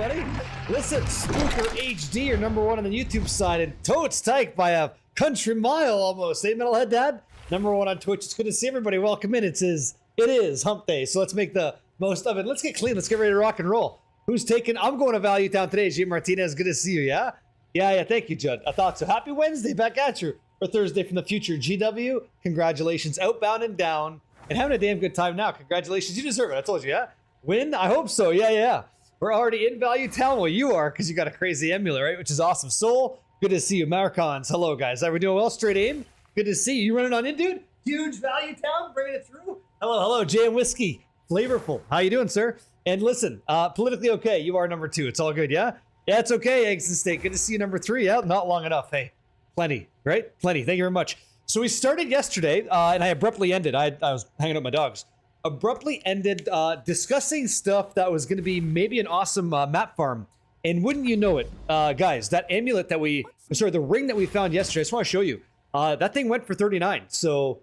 everybody. Listen, Spooker HD, your number one on the YouTube side, and totes tyke by a country mile almost. Hey, Metalhead Dad, number one on Twitch. It's good to see everybody. Welcome in. It is hump day, so let's make the most of it. Let's get clean. Let's get ready to rock and roll. Who's taking? I'm going to Value Town today. Jay Martinez, good to see you, yeah? Yeah, thank you, Judd. I thought so. Happy Wednesday, back at you. Or Thursday from the future. GW, congratulations. Outbound and down. And having a damn good time now. Congratulations. You deserve it. I told you, yeah? Win? I hope so. Yeah. We're already in Value Town. Well, you are, because you got a crazy emulator, right? Which is awesome. Soul, good to see you. Maricons, hello, guys. Are we doing well? Straight aim? Good to see you. You running on in, dude? Huge Value Town, bringing it through. Hello. Jay and Whiskey. Flavorful. How you doing, sir? And listen, politically okay. You are number 2. It's all good, yeah? Yeah, it's okay, Eggs and Steak. Good to see you, number 3. Yeah, not long enough. Hey, plenty, right? Plenty. Thank you very much. So we started yesterday, and I abruptly ended. I was hanging out with my dogs. Abruptly ended discussing stuff that was going to be maybe an awesome map farm. And wouldn't you know it, guys, that amulet that the ring that we found yesterday, I just want to show you. That thing went for 39. So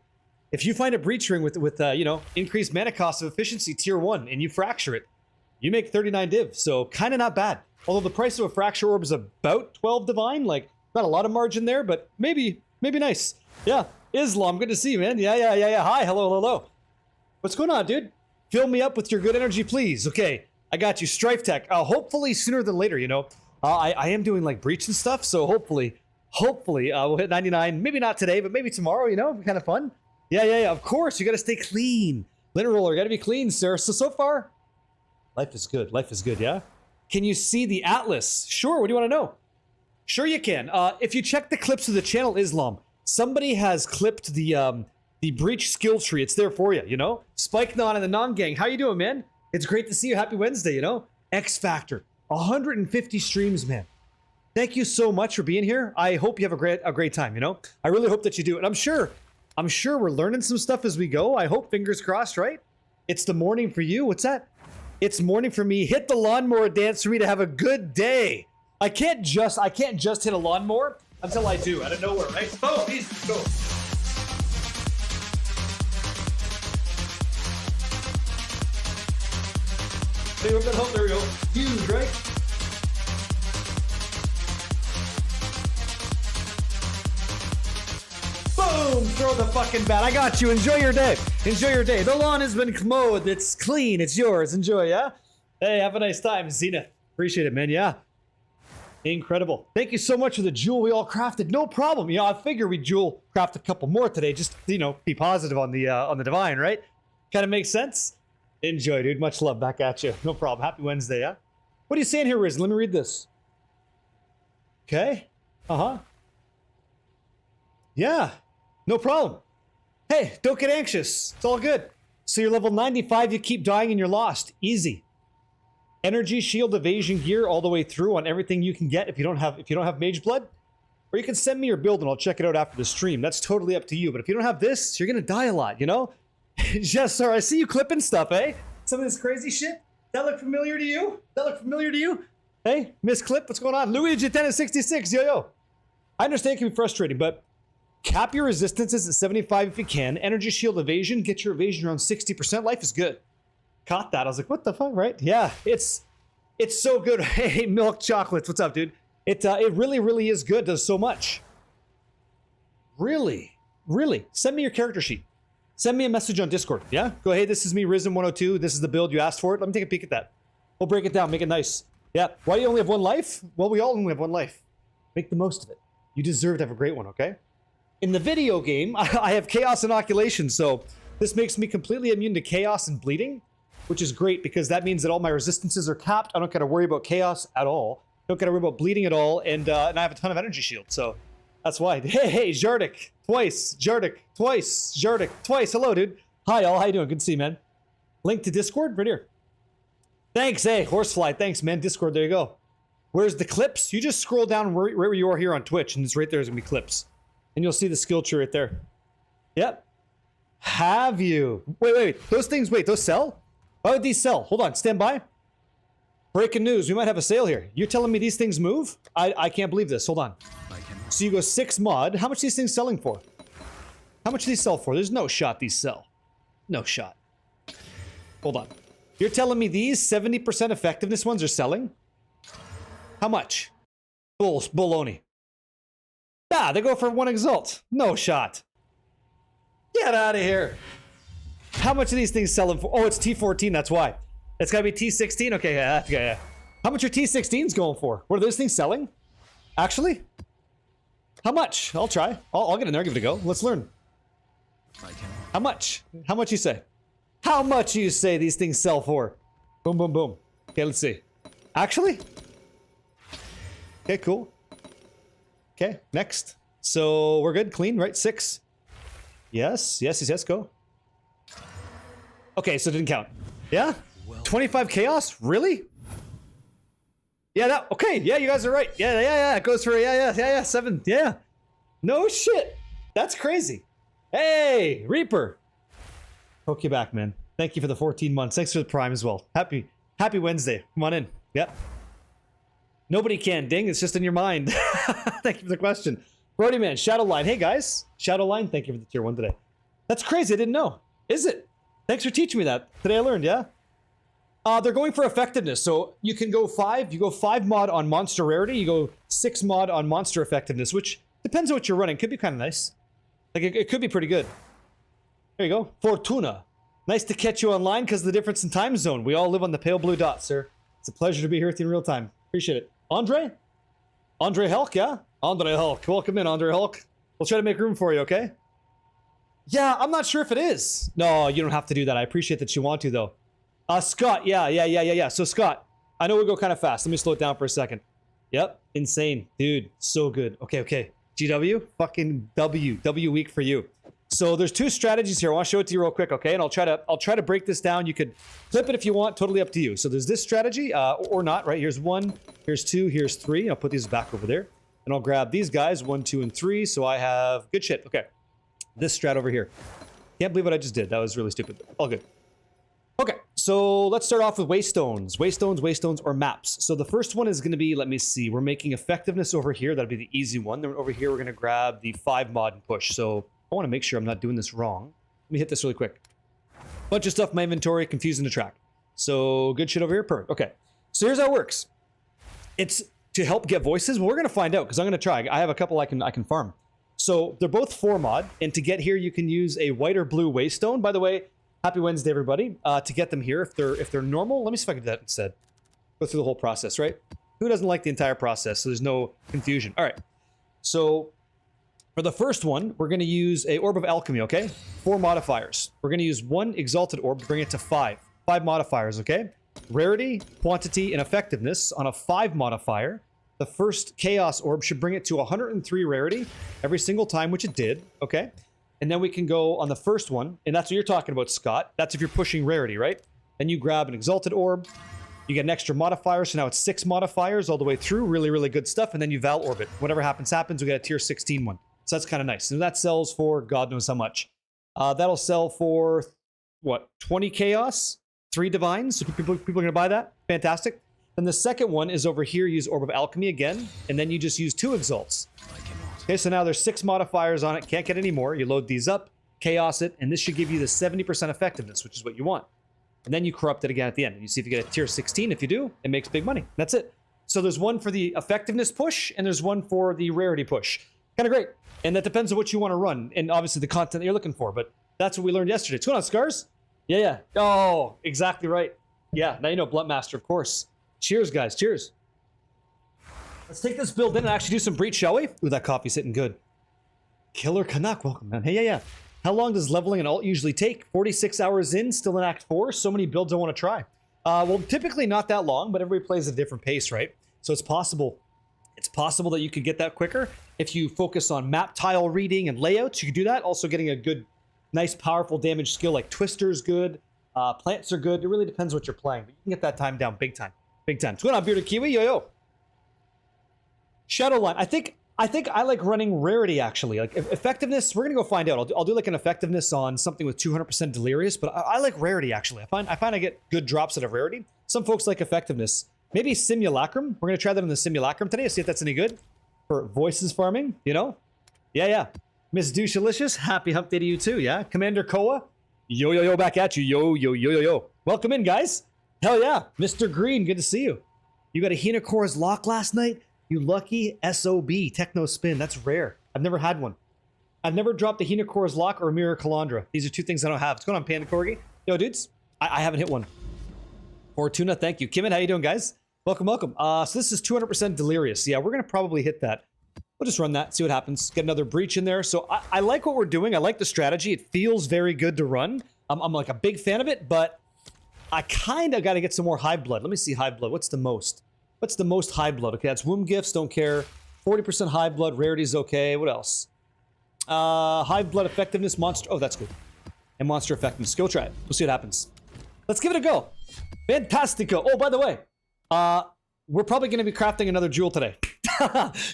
if you find a breach ring with increased mana cost of efficiency tier 1 and you fracture it, you make 39 div. So kind of not bad. Although the price of a fracture orb is about 12 divine, like not a lot of margin there, but maybe nice. Yeah, Islam, good to see you, man. Yeah. Hi, hello. What's going on, dude? Fill me up with your good energy, please. Okay, I got you. Strife Tech. Hopefully sooner than later, I am doing like breach and stuff, so hopefully we'll hit 99. Maybe not today, but maybe tomorrow, kind of fun. Yeah. Of course, you got to stay clean. Lint roller, got to be clean, sir. So far, life is good, yeah? Can you see the Atlas? Sure, what do you want to know? Sure you can. If you check the clips of the channel, Islam, somebody has clipped the breach skill tree. It's there for you, Spike Non and the Non Gang. How you doing, man? It's great to see you. Happy Wednesday, X Factor. 150 streams, man. Thank you so much for being here. I hope you have a great time, I really hope that you do. And I'm sure we're learning some stuff as we go. I hope, fingers crossed, right? It's the morning for you. What's that? It's morning for me. Hit the lawnmower dance for me to have a good day. I can't just hit a lawnmower until I do, out of nowhere, right? Oh, please go. There we go. Huge, right? Boom! Throw the fucking bat. I got you. Enjoy your day. The lawn has been mowed. It's clean. It's yours. Enjoy, yeah? Hey, have a nice time, Zenith. Appreciate it, man. Yeah. Incredible. Thank you so much for the jewel we all crafted. No problem. I figure we jewel craft a couple more today. Just, be positive on the divine, right? Kind of makes sense. Enjoy, dude. Much love. Back at you. No problem. Happy Wednesday, yeah? What are you saying here, Riz? Let me read this. Okay. Yeah. No problem. Hey, don't get anxious. It's all good. So you're level 95, you keep dying and you're lost. Easy. Energy, shield, evasion gear all the way through on everything you can get if you don't have mage blood. Or you can send me your build and I'll check it out after the stream. That's totally up to you. But if you don't have this, you're gonna die a lot, Yes, sir. I see you clipping stuff, eh? Some of this crazy shit. That look familiar to you? Hey, Miss Clip, what's going on? Luigi 1066, yo. I understand it can be frustrating, but cap your resistances at 75 if you can. Energy, shield, evasion. Get your evasion around 60%. Life is good. Caught that. I was like, what the fuck, right? Yeah, it's so good. Hey, Milk Chocolates, what's up, dude? It really is good. Does so much. Really. Send me your character sheet. Send me a message on Discord, yeah? Go, hey, this is me, Risen102. This is the build you asked for. Let me take a peek at that. We'll break it down, make it nice. Yeah, why do you only have one life? Well, we all only have one life. Make the most of it. You deserve to have a great one, okay? In the video game, I have Chaos Inoculation, so this makes me completely immune to Chaos and Bleeding, which is great because that means that all my resistances are capped. I don't got to worry about Chaos at all. Don't got to worry about Bleeding at all, and I have a ton of energy shield, so that's why. Hey, Jardik, twice. Jardik, twice. Hello, dude. Hi, all. How you doing? Good to see you, man. Link to Discord right here. Thanks, hey, Horsefly. Thanks, man. Discord, there you go. Where's the clips? You just scroll down right where you are here on Twitch, and it's right there is going to be clips. And you'll see the skill tree right there. Yep. Have you? Wait. Those things, those sell? Why would these sell? Hold on, stand by. Breaking news, we might have a sale here. You're telling me these things move? I can't believe this. Hold on. So you go 6 mod. How much are these things selling for? How much do these sell for? There's no shot these sell. No shot. Hold on. You're telling me these 70% effectiveness ones are selling? How much? Baloney. Ah, they go for 1 exalt. No shot. Get out of here. How much are these things selling for? Oh, it's T14, that's why. It's gotta be T16? Okay, yeah. How much are T16s going for? What are those things selling? Actually? How much? I'll try. I'll get in there, give it a go. Let's learn. How much? How much you say? How much you say these things sell for? Boom, boom, boom. Okay, let's see. Actually? Okay, cool. Okay, next. So we're good, clean, right? 6. Yes, go. Okay, so it didn't count. Yeah? 25 chaos? Really? Yeah, that, okay, yeah, you guys are right. Yeah, it goes for, yeah, 7, yeah. No shit. That's crazy. Hey, Reaper. Poke you back, man. Thank you for the 14 months. Thanks for the Prime as well. Happy Wednesday. Come on in. Yep. Nobody can, ding. It's just in your mind. Thank you for the question. Brody Man, Shadowline. Hey, guys. Shadowline, thank you for the tier 1 today. That's crazy. I didn't know. Is it? Thanks for teaching me that. Today I learned, yeah? They're going for effectiveness. So you can go 5. You go 5 mod on monster rarity. You go 6 mod on monster effectiveness, which depends on what you're running. Could be kind of nice. Like, it could be pretty good. There you go. Fortuna. Nice to catch you online because of the difference in time zone. We all live on the pale blue dot, sir. It's a pleasure to be here with you in real time. Appreciate it. Andre Hulk, yeah? Andre Hulk. Welcome in, Andre Hulk. We'll try to make room for you, okay? Yeah, I'm not sure if it is. No, you don't have to do that. I appreciate that you want to, though. Scott, yeah. So, Scott, I know we'll go kind of fast. Let me slow it down for a second. Yep, insane. Dude, so good. Okay. GW, fucking W week for you. So there's 2 strategies here. I want to show it to you real quick, okay? And I'll try to break this down. You could clip it if you want, totally up to you. So there's this strategy, or not, right? Here's 1, here's 2, here's 3. I'll put these back over there. And I'll grab these guys, 1, 2, and 3. So I have good shit. Okay. This strat over here. Can't believe what I just did. That was really stupid. All good. Okay, so let's start off with waystones, or maps. So the first one is going to be, let me see, we're making effectiveness over here. That'll be the easy one. Then over here, we're going to grab the 5 mod and push. So I want to make sure I'm not doing this wrong. Let me hit this really quick. Bunch of stuff in my inventory, confusing the track. So good shit over here, perfect. Okay, so here's how it works. It's to help get voices. Well, we're going to find out because I'm going to try. I have a couple I can farm. So they're both 4 mod, and to get here, you can use a white or blue waystone. By the way, happy Wednesday, everybody. To get them here, if they're normal, let me see if I can do that instead. Go through the whole process, right? Who doesn't like the entire process? So there's no confusion. All right. So for the first one, we're going to use a Orb of Alchemy, okay? 4 modifiers. We're going to use 1 Exalted Orb to bring it to 5. 5 modifiers, okay? Rarity, quantity, and effectiveness on a 5 modifier. The first Chaos Orb should bring it to 103 rarity every single time, which it did, okay? And then we can go on the first one, and that's what you're talking about, Scott. That's if you're pushing rarity, right? Then you grab an Exalted Orb. You get an extra modifier, so now it's 6 modifiers all the way through. Really, really good stuff. And then you Val Orbit. Whatever happens, happens. We got a tier 16 one. So that's kind of nice. And that sells for God knows how much. That'll sell for, what, 20 Chaos? 3 Divines? So people are going to buy that. Fantastic. Then the second one is over here. Use Orb of Alchemy again. And then you just use 2 Exalts. Okay, so now there's 6 modifiers on it. Can't get any more. You load these up, chaos it, and this should give you the 70% effectiveness, which is what you want. And then you corrupt it again at the end. And you see if you get a tier 16. If you do, it makes big money. That's it. So there's one for the effectiveness push, and there's one for the rarity push. Kind of great. And that depends on what you want to run, and obviously the content that you're looking for. But that's what we learned yesterday. What's going on, Scars? Yeah. Oh, exactly right. Yeah, now you know Blunt Master, of course. Cheers, guys. Cheers. Let's take this build in and actually do some breach, shall we? Ooh, that coffee's hitting good. Killer Canuck, welcome, man. Hey, yeah. How long does leveling an alt usually take? 46 hours in, still in Act 4. So many builds I want to try. Well, typically not that long, but everybody plays at a different pace, right? So it's possible. It's possible that you could get that quicker if you focus on map tile reading and layouts. You could do that. Also, getting a good, nice, powerful damage skill like Twister's good. Plants are good. It really depends what you're playing, but you can get that time down big time. Big time. What's going on, Bearded Kiwi? Yo. Shadowline. I think I like running rarity, actually. Like effectiveness, we're gonna go find out. I'll do like an effectiveness on something with 200% delirious, but I like rarity, actually. I find I get good drops out of rarity. Some folks like effectiveness. Maybe simulacrum. We're gonna try that in the simulacrum today. See if that's any good for voices farming. You know? Yeah. Miss Douchalicious, happy hump day to you too. Yeah. Commander Koa, yo, back at you. Yo. Welcome in, guys. Hell yeah, Mr. Green. Good to see you. You got a Hinakora's Lock last night? You lucky SOB, Techno Spin. That's rare. I've never had one. I've never dropped a Hinakora's Lock or a Mirror Calandra. These are two things I don't have. What's going on, Panda Corgi? Yo, dudes. I haven't hit one. Fortuna, thank you. Kimmit, how you doing, guys? Welcome, welcome. So this is 200% Delirious. Yeah, we're going to probably hit that. We'll just run that, see what happens. Get another breach in there. So I like what we're doing. I like the strategy. It feels very good to run. I'm like a big fan of it, but I kind of got to get some more Hive Blood. Let me see Hive Blood. What's the most? What's the most Hive Blood? Okay, that's Womb Gifts, don't care. 40% Hive Blood, Rarity's okay. What else? Hive Blood Effectiveness, Monster. Oh, that's good. And Monster Effectiveness. Go try it. We'll see what happens. Let's give it a go. Fantastico. Oh, by the way, we're probably going to be crafting another jewel today.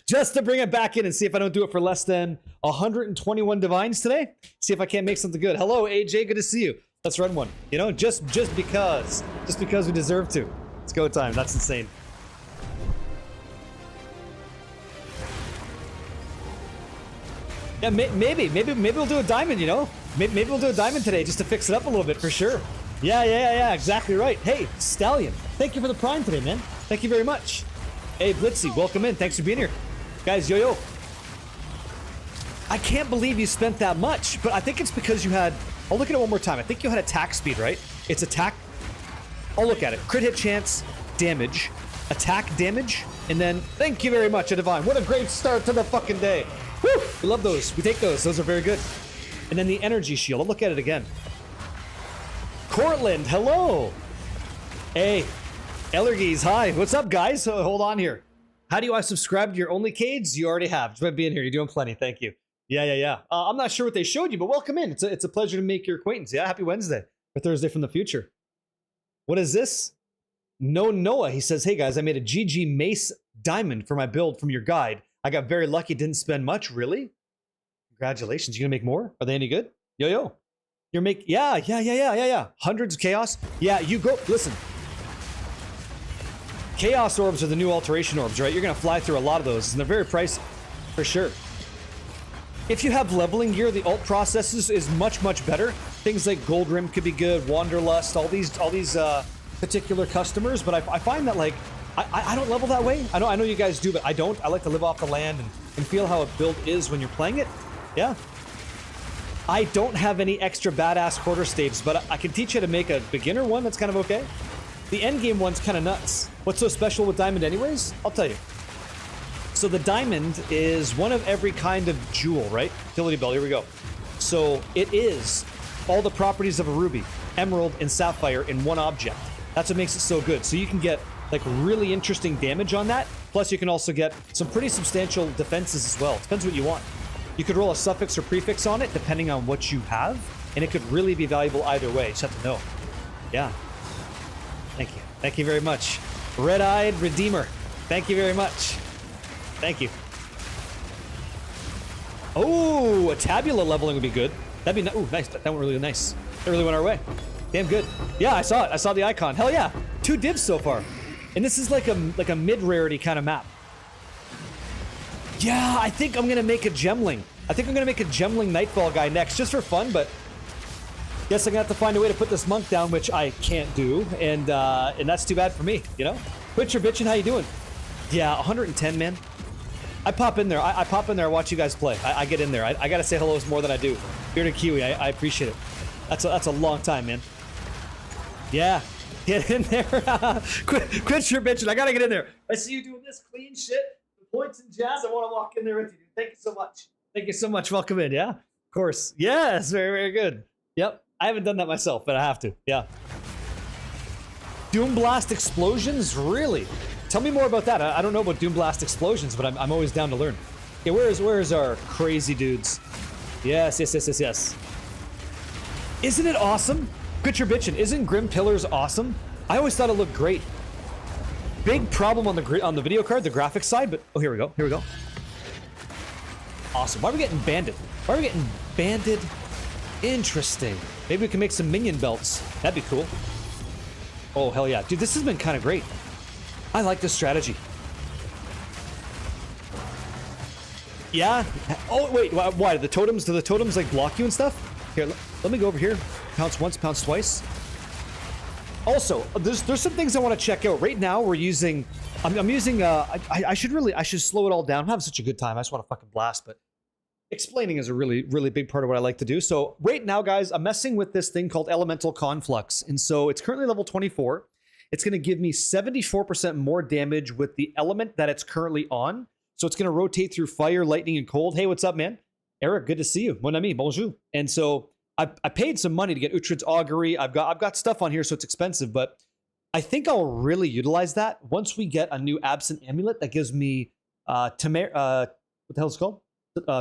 Just to bring it back in and see if I don't do it for less than 121 divines today. See if I can't make something good. Hello, AJ. Good to see you. Let's run one. You know, just because we deserve to. It's go time. That's insane. Yeah, maybe we'll do a diamond. You know, maybe we'll do a diamond today just to fix it up a little bit for sure. Yeah. Exactly right. Hey, Stallion. Thank you for the prime today, man. Thank you very much. Hey, Blitzy, welcome in. Thanks for being here. Guys, yo. I can't believe you spent that much, but I think it's because you had... I'll look at it one more time. I think you had attack speed, right? It's attack... I'll look at it. Crit hit chance, damage, attack damage, and then... Thank you very much, a divine. What a great start to the fucking day. Woo! We love those. We take those. Those are very good. And then the energy shield. I'll look at it again. Cortland, hello. Hey. Ellergees, hi. What's up, guys? Hold on here. How do I subscribe to your OnlyCades? You already have. Just by being here. You're doing plenty. Thank you. Yeah. I'm not sure what they showed you, but welcome in. It's a pleasure to make your acquaintance. Yeah, happy Wednesday. Or Thursday from the future. What is this? No Noah. He says, hey, guys, I made a GG Mace Diamond for my build from your guide. I got very lucky. Didn't spend much. Really? Congratulations. You gonna make more? Are they any good? Yo. You're make... Yeah. Hundreds of chaos. Yeah, you go... Listen. Chaos orbs are the new alteration orbs, right? You're going to fly through a lot of those, and they're very pricey, for sure. If you have leveling gear, the alt processes is much better. Things like Gold Rim could be good, Wanderlust, all these particular customers, but I find that, like, I don't level that way. I know you guys do, but I don't. I like to live off the land and feel how a build is when you're playing it. Yeah. I don't have any extra badass quarter staves, but I can teach you to make a beginner one that's kind of okay. The endgame one's kind of nuts. What's so special with Diamond anyways? I'll tell you. So the Diamond is one of every kind of jewel, right? Utility belt, here we go. So it is all the properties of a ruby, emerald, and sapphire in one object. That's what makes it so good. So you can get like really interesting damage on that. Plus you can also get some pretty substantial defenses as well. Depends what you want. You could roll a suffix or prefix on it depending on what you have. And it could really be valuable either way. Just have to know. Yeah. Thank you. Thank you very much. Red-Eyed Redeemer. Thank you very much. Thank you. Oh, a tabula leveling would be good. That'd be nice. That went really nice. That really went our way. Damn good. Yeah, I saw it. I saw the icon. Hell yeah. 2 divs so far. And this is like a mid-rarity kind of map. Yeah, I think I'm gonna make a Gemling. I think I'm gonna make a Gemling Nightfall guy next, just for fun, but guess I'm gonna have to find a way to put this monk down, which I can't do, and that's too bad for me, you know? Twitch or bitchin', how you doing? Yeah, 110, man. I pop in there. I pop in there, watch you guys play. I get in there. I gotta say hellos more than I do. Bearded Kiwi, I appreciate it. That's a long time, man. Yeah, get in there. quit your bitching. I gotta get in there. I see you doing this clean shit, the points and jazz. I want to walk in there with you. Thank you so much. Thank you so much. Welcome in. Yeah, of course. Yes, very good. Yep. I haven't done that myself, but I have to. Yeah. Doom Blast explosions? Really? Tell me more about that. I don't know about Doom Blast explosions, but I'm always down to learn. Okay, where's our crazy dudes? Yes. Isn't it awesome? Quit your bitchin'. Isn't Grim Pillars awesome? I always thought it looked great. Big problem on the video card, the graphics side, but oh, here we go. Awesome. Why are we getting banded? Interesting. Maybe we can make some minion belts. That'd be cool. Oh, hell yeah. Dude, this has been kind of great. I like this strategy. Yeah? Oh, wait. Why? Do the totems like block you and stuff? Here, let me go over here. Pounce once, pounce twice. Also, there's some things I want to check out. Right now, we're using I'm using, I should slow it all down. I'm having such a good time. I just want to fucking blast, but explaining is a really, really big part of what I like to do. So right now, guys, I'm messing with this thing called Elemental Conflux. And so it's currently level 24. It's going to give me 74% more damage with the element that it's currently on. So it's going to rotate through fire, lightning, and cold. Hey, what's up, man? Eric, good to see you. Mon ami, bonjour. And so I paid some money to get Uhtred's Augury. I've got stuff on here, so it's expensive, but I think I'll really utilize that once we get a new Absent Amulet that gives me what the hell is it called?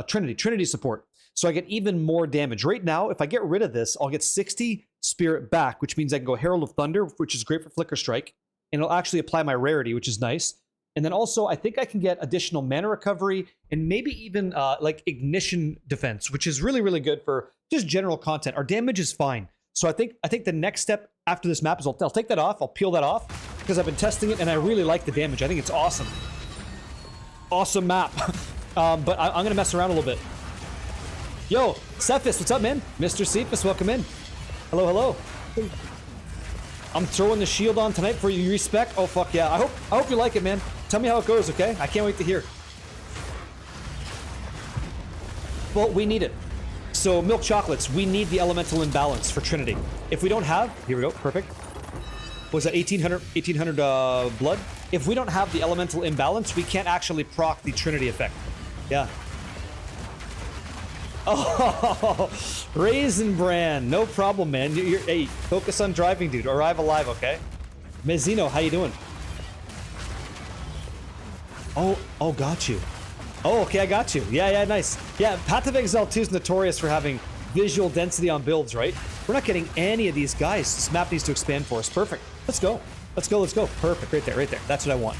Trinity support. So I get even more damage. Right now, if I get rid of this, I'll get 60 spirit back, which means I can go Herald of Thunder, which is great for Flicker Strike, and it'll actually apply my rarity, which is nice. And then also, I think I can get additional mana recovery and maybe even like ignition defense, which is really, really good for just general content. Our damage is fine. So I think the next step after this map is I'll take that off. I'll peel that off because I've been testing it and I really like the damage. I think it's awesome. Awesome map. But I'm going to mess around a little bit. Yo, Cephas, what's up, man? Mr. Cephas, welcome in. Hello, hello. I'm throwing the shield on tonight for you respec. Oh, fuck yeah. I hope you like it, man. Tell me how it goes, okay? I can't wait to hear. Well, we need it. So, milk chocolates, we need the elemental imbalance for Trinity. If we don't have, here we go, perfect. Was that 1800 blood? If we don't have the elemental imbalance, we can't actually proc the Trinity effect. Yeah. Oh, Raisin Bran, no problem, man. Hey, focus on driving, dude. Arrive alive, okay? Mezzino, how you doing? Oh, got you. Oh, okay, I got you. Yeah, nice. Yeah, Path of Exile 2 is notorious for having visual density on builds, right? We're not getting any of these guys. This map needs to expand for us. Perfect. Let's go. Let's go. Perfect. Right there. That's what I want.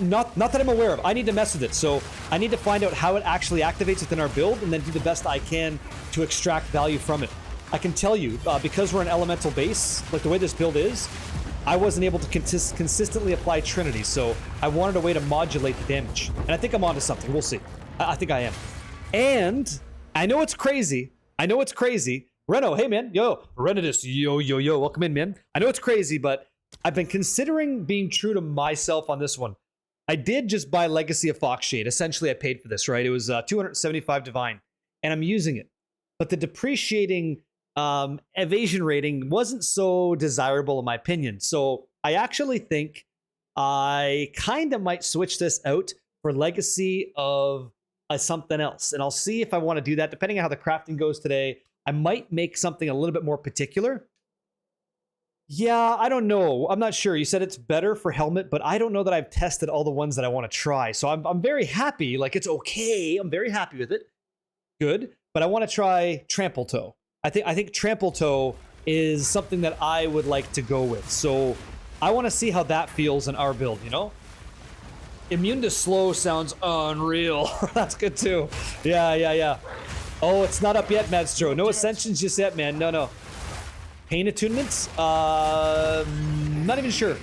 Not that I'm aware of. I need to mess with it. So I need to find out how it actually activates within our build and then do the best I can to extract value from it. I can tell you, because we're an elemental base, like the way this build is, I wasn't able to consistently apply Trinity, so I wanted a way to modulate the damage. And I think I'm onto something. We'll see. I think I am. And I know it's crazy. Reno, hey, man. Yo, Renodus. Yo. Welcome in, man. I know it's crazy, but I've been considering being true to myself on this one. I did just buy Legacy of Foxshade. Essentially, I paid for this, right? It was 275 Divine, and I'm using it. But the depreciating evasion rating wasn't so desirable in my opinion. So I actually think I kind of might switch this out for Legacy of something else. And I'll see if I want to do that. Depending on how the crafting goes today, I might make something a little bit more particular. Yeah, I don't know. I'm not sure. You said it's better for helmet, but I don't know that I've tested all the ones that I want to try. So I'm very happy. Like, it's okay. I'm very happy with it. Good. But I want to try Trample Toe. I think Trample Toe is something that I would like to go with. So I want to see how that feels in our build, you know? Immune to slow sounds unreal. That's good too. Yeah. Oh, it's not up yet, Madstro. No ascensions just yet, man. No. Pain attunements? Not even sure.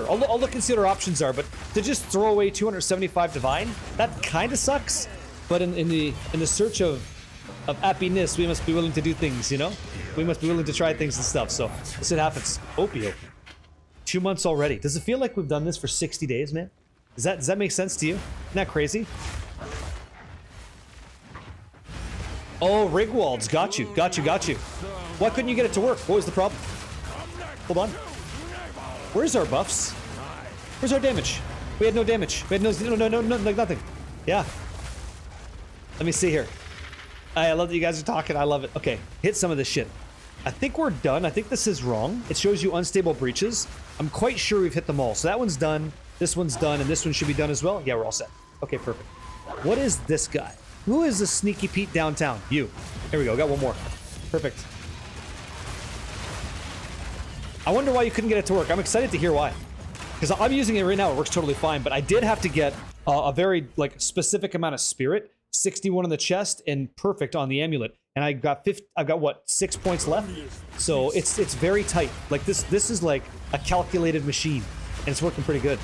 I'll look and see what our options are, but to just throw away 275 Divine, that kind of sucks. But in the search of happiness, we must be willing to do things, you know? We must be willing to try things and stuff, so let's see what happens. Opio. 2 months already. Does it feel like we've done this for 60 days, man? Does that make sense to you? Isn't that crazy? Oh, Rigwald's got you. Why couldn't you get it to work? What was the problem? Hold on. Where's our buffs? Where's our damage? We had no damage. We had no, like nothing. Yeah. Let me see here. I love that you guys are talking. I love it. Okay, hit some of this shit. I think we're done. I think this is wrong. It shows you unstable breaches. I'm quite sure we've hit them all. So that one's done, this one's done, and this one should be done as well. Yeah, we're all set. Okay, perfect. What is this guy? Who is the Sneaky Pete downtown? You. Here we go. Got one more. Perfect. I wonder why you couldn't get it to work. I'm excited to hear why. Because I'm using it right now. It works totally fine. But I did have to get a very specific amount of spirit. 61 on the chest and perfect on the amulet. And I've got what, 6 points left? So it's very tight. Like this is like a calculated machine. And it's working pretty good.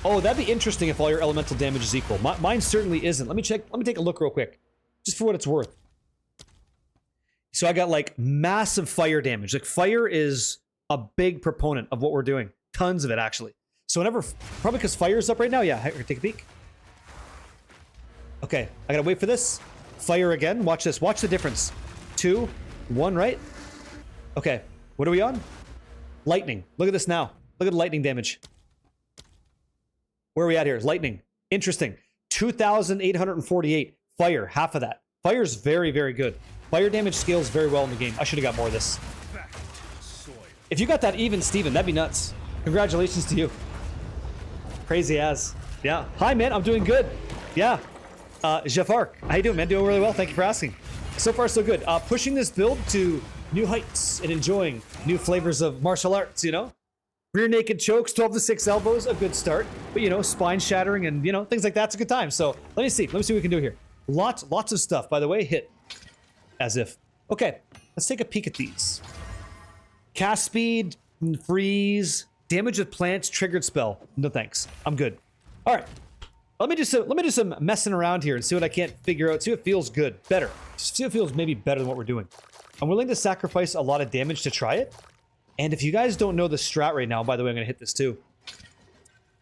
Oh, that'd be interesting if all your elemental damage is equal. Mine certainly isn't. Let me take a look real quick. Just for what it's worth. So I got like massive fire damage. Like fire is a big proponent of what we're doing. Tons of it, actually. So whenever, probably because fire's up right now. Yeah, here, take a peek. Okay, I gotta wait for this. Fire again. Watch this. Watch the difference. 2, 1, right? Okay, what are we on? Lightning. Look at this now. Look at the lightning damage. Where are we at here? Lightning. Interesting. 2,848. Fire, half of that. Fire's very, very good. Fire damage scales very well in the game. I should have got more of this. If you got that even, Steven, that'd be nuts. Congratulations to you. Crazy as. Yeah. Hi, man. I'm doing good. Yeah. Jafar, how you doing, man? Doing really well. Thank you for asking. So far, so good. Pushing this build to new heights and enjoying new flavors of martial arts, you know? Rear naked chokes, 12 to 6 elbows, a good start. But, you know, spine shattering and, you know, things like that's a good time. So let me see. Let me see what we can do here. Lots of stuff. By the way, hit. As if. Okay, let's take a peek at these. Cast speed, freeze, damage with plants, triggered spell. No thanks. I'm good. All right. Let me do some messing around here and see what I can't figure out. See what feels good. Better. See what feels maybe better than what we're doing. I'm willing to sacrifice a lot of damage to try it. And if you guys don't know the strat right now, by the way, I'm going to hit this too.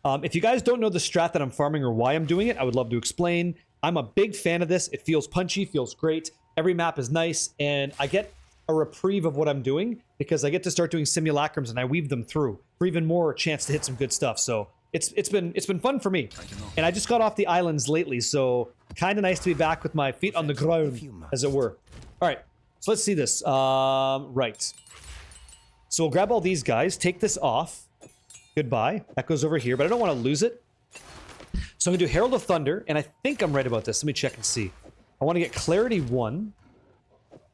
If you guys don't know the strat that I'm farming or why I'm doing it, I would love to explain. I'm a big fan of this. It feels punchy, feels great. Every map is nice, and I get a reprieve of what I'm doing because I get to start doing simulacrums and I weave them through for even more chance to hit some good stuff. So it's been fun for me. And I just got off the islands lately, so kind of nice to be back with my feet on the ground, as it were. All right, so let's see this. Right. So we'll grab all these guys, take this off. Goodbye. That goes over here, but I don't want to lose it. So I'm going to do Herald of Thunder, and I think I'm right about this. Let me check and see. I want to get Clarity 1.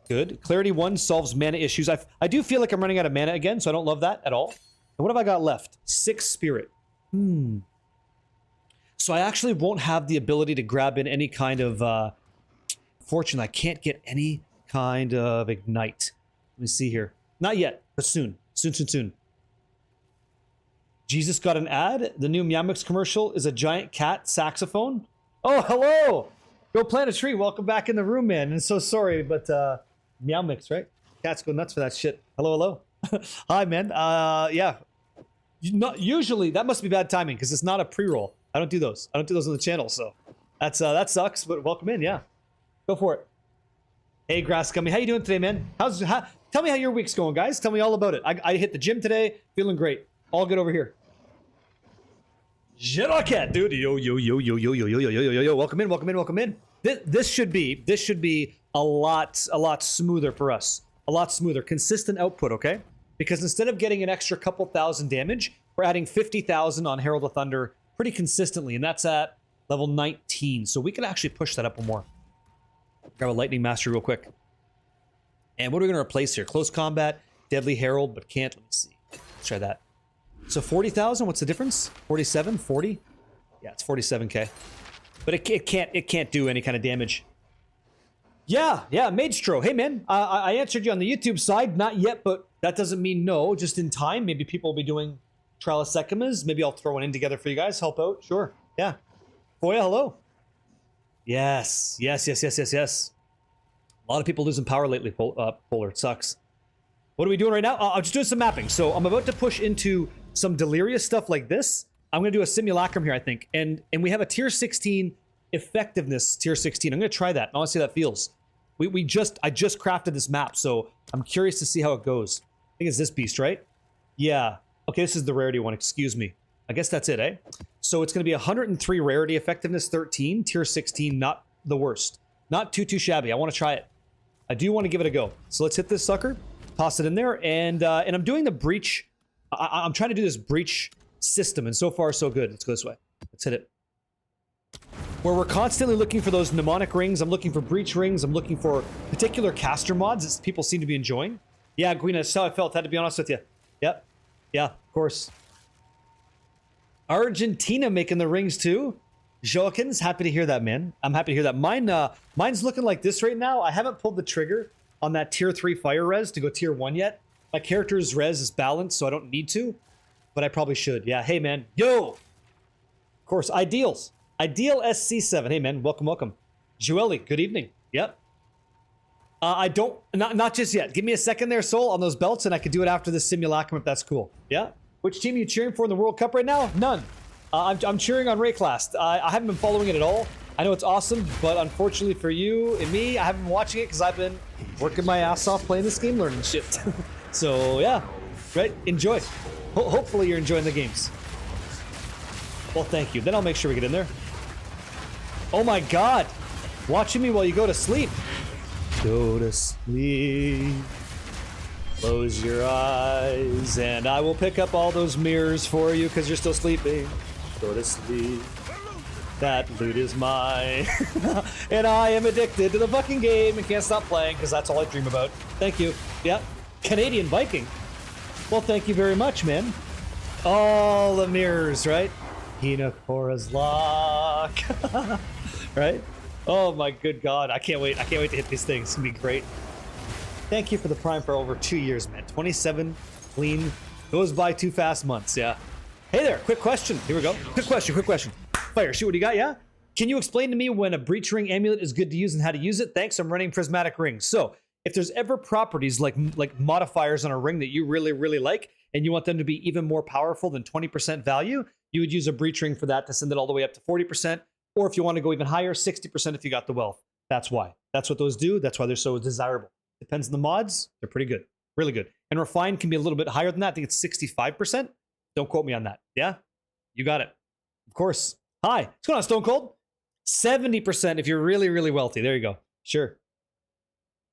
Good. Clarity 1 solves mana issues. I do feel like I'm running out of mana again, so I don't love that at all. And what have I got left? 6 Spirit. So I actually won't have the ability to grab in any kind of Fortune. I can't get any kind of Ignite. Let me see here. Not yet, but soon. Soon. Jesus got an ad. The new Meow Mix commercial is a giant cat saxophone. Oh, hello! Go plant a tree. Welcome back in the room, man. And so sorry, but Meow Mix, right? Cats go nuts for that shit. Hello. Hi, man. Yeah. Not usually that must be bad timing because it's not a pre-roll. I don't do those. I don't do those on the channel, so that's that sucks. But welcome in, yeah. Go for it. Hey, Grass Gummy, how you doing today, man? Tell me how your week's going, guys. Tell me all about it. I hit the gym today, feeling great. All good over here. Cat, dude. Yo. Welcome in. This should be a lot smoother for us. A lot smoother. Consistent output, okay? Because instead of getting an extra couple thousand damage, we're adding 50,000 on Herald of Thunder pretty consistently, and that's at level 19. So we can actually push that up one more. Grab a Lightning Mastery real quick. And what are we going to replace here? Close Combat, Deadly Herald, but can't. Let me see. Let's try that. So 40,000, what's the difference? 47, 40? Yeah, it's 47k. But it can't do any kind of damage. Yeah, Magestro. Hey, man, I answered you on the YouTube side. Not yet, but that doesn't mean no. Just in time. Maybe people will be doing Trial of Sekimas. Maybe I'll throw one in together for you guys. Help out. Sure. Yeah. Foya, hello. Yes. A lot of people losing power lately, Polar. It sucks. What are we doing right now? I'm just doing some mapping. So I'm about to push into some delirious stuff like this. I'm going to do a simulacrum here, I think. And we have a tier 16 effectiveness tier 16. I'm going to try that. I want to see how that feels. I just crafted this map, so I'm curious to see how it goes. I think it's this beast, right? Yeah. Okay, this is the rarity one. Excuse me. I guess that's it, eh? So it's going to be 103 rarity, effectiveness 13, tier 16, not the worst. Not too shabby. I want to try it. I do want to give it a go. So let's hit this sucker, toss it in there, and I'm doing the breach. I'm trying to do this breach system, and so far so good. Let's go this way. Let's hit it. Where we're constantly looking for those mnemonic rings. I'm looking for breach rings. I'm looking for particular caster mods that people seem to be enjoying. Yeah, Gwina, that's how I felt. Had to be honest with you. Yep. Yeah, of course. Argentina making the rings too. Joaquin's happy to hear that, man. I'm happy to hear that. Mine's looking like this right now. I haven't pulled the trigger on that tier 3 fire res to go tier 1 yet. My character's res is balanced, so I don't need to. But I probably should. Yeah, hey, man. Yo! Of course, Ideals. Ideal SC7. Hey, man. Welcome. Joelle, good evening. Yep. I don't, not just yet. Give me a second there, Soul, on those belts, and I could do it after the simulacrum if that's cool. Yeah? Which team are you cheering for in the World Cup right now? None. I'm cheering on Rayclast. I haven't been following it at all. I know it's awesome, but unfortunately for you and me, I haven't been watching it because I've been working my ass off playing this game, learning shit. So, yeah. Right? Enjoy. Hopefully you're enjoying the games. Well, thank you. Then I'll make sure we get in there. Oh my god! Watching me while you go to sleep. Go to sleep. Close your eyes, and I will pick up all those mirrors for you because you're still sleeping. Go to sleep. That loot is mine. And I am addicted to the fucking game and can't stop playing because that's all I dream about. Thank you. Yep. Canadian Viking. Well, thank you very much, man. All the mirrors, right? Hinakora's lock. Right? Oh my good god. I can't wait. I can't wait to hit these things. It's gonna be great. Thank you for the Prime for over 2 years, man. 27 clean. Goes by too fast months, yeah. Hey there, quick question. Here we go. Quick question. Fire, shoot, what do you got, yeah? Can you explain to me when a breach ring amulet is good to use and how to use it? Thanks, I'm running prismatic rings. So, if there's ever properties like modifiers on a ring that you really, really like, and you want them to be even more powerful than 20% value, you would use a breach ring for that to send it all the way up to 40%, or if you want to go even higher, 60% if you got the wealth. That's why. That's what those do. That's why they're so desirable. Depends on the mods. They're pretty good. Really good. And refined can be a little bit higher than that. I think it's 65%. Don't quote me on that. Yeah? You got it. Of course. Hi. What's going on, Stone Cold? 70% if you're really, really wealthy. There you go. Sure.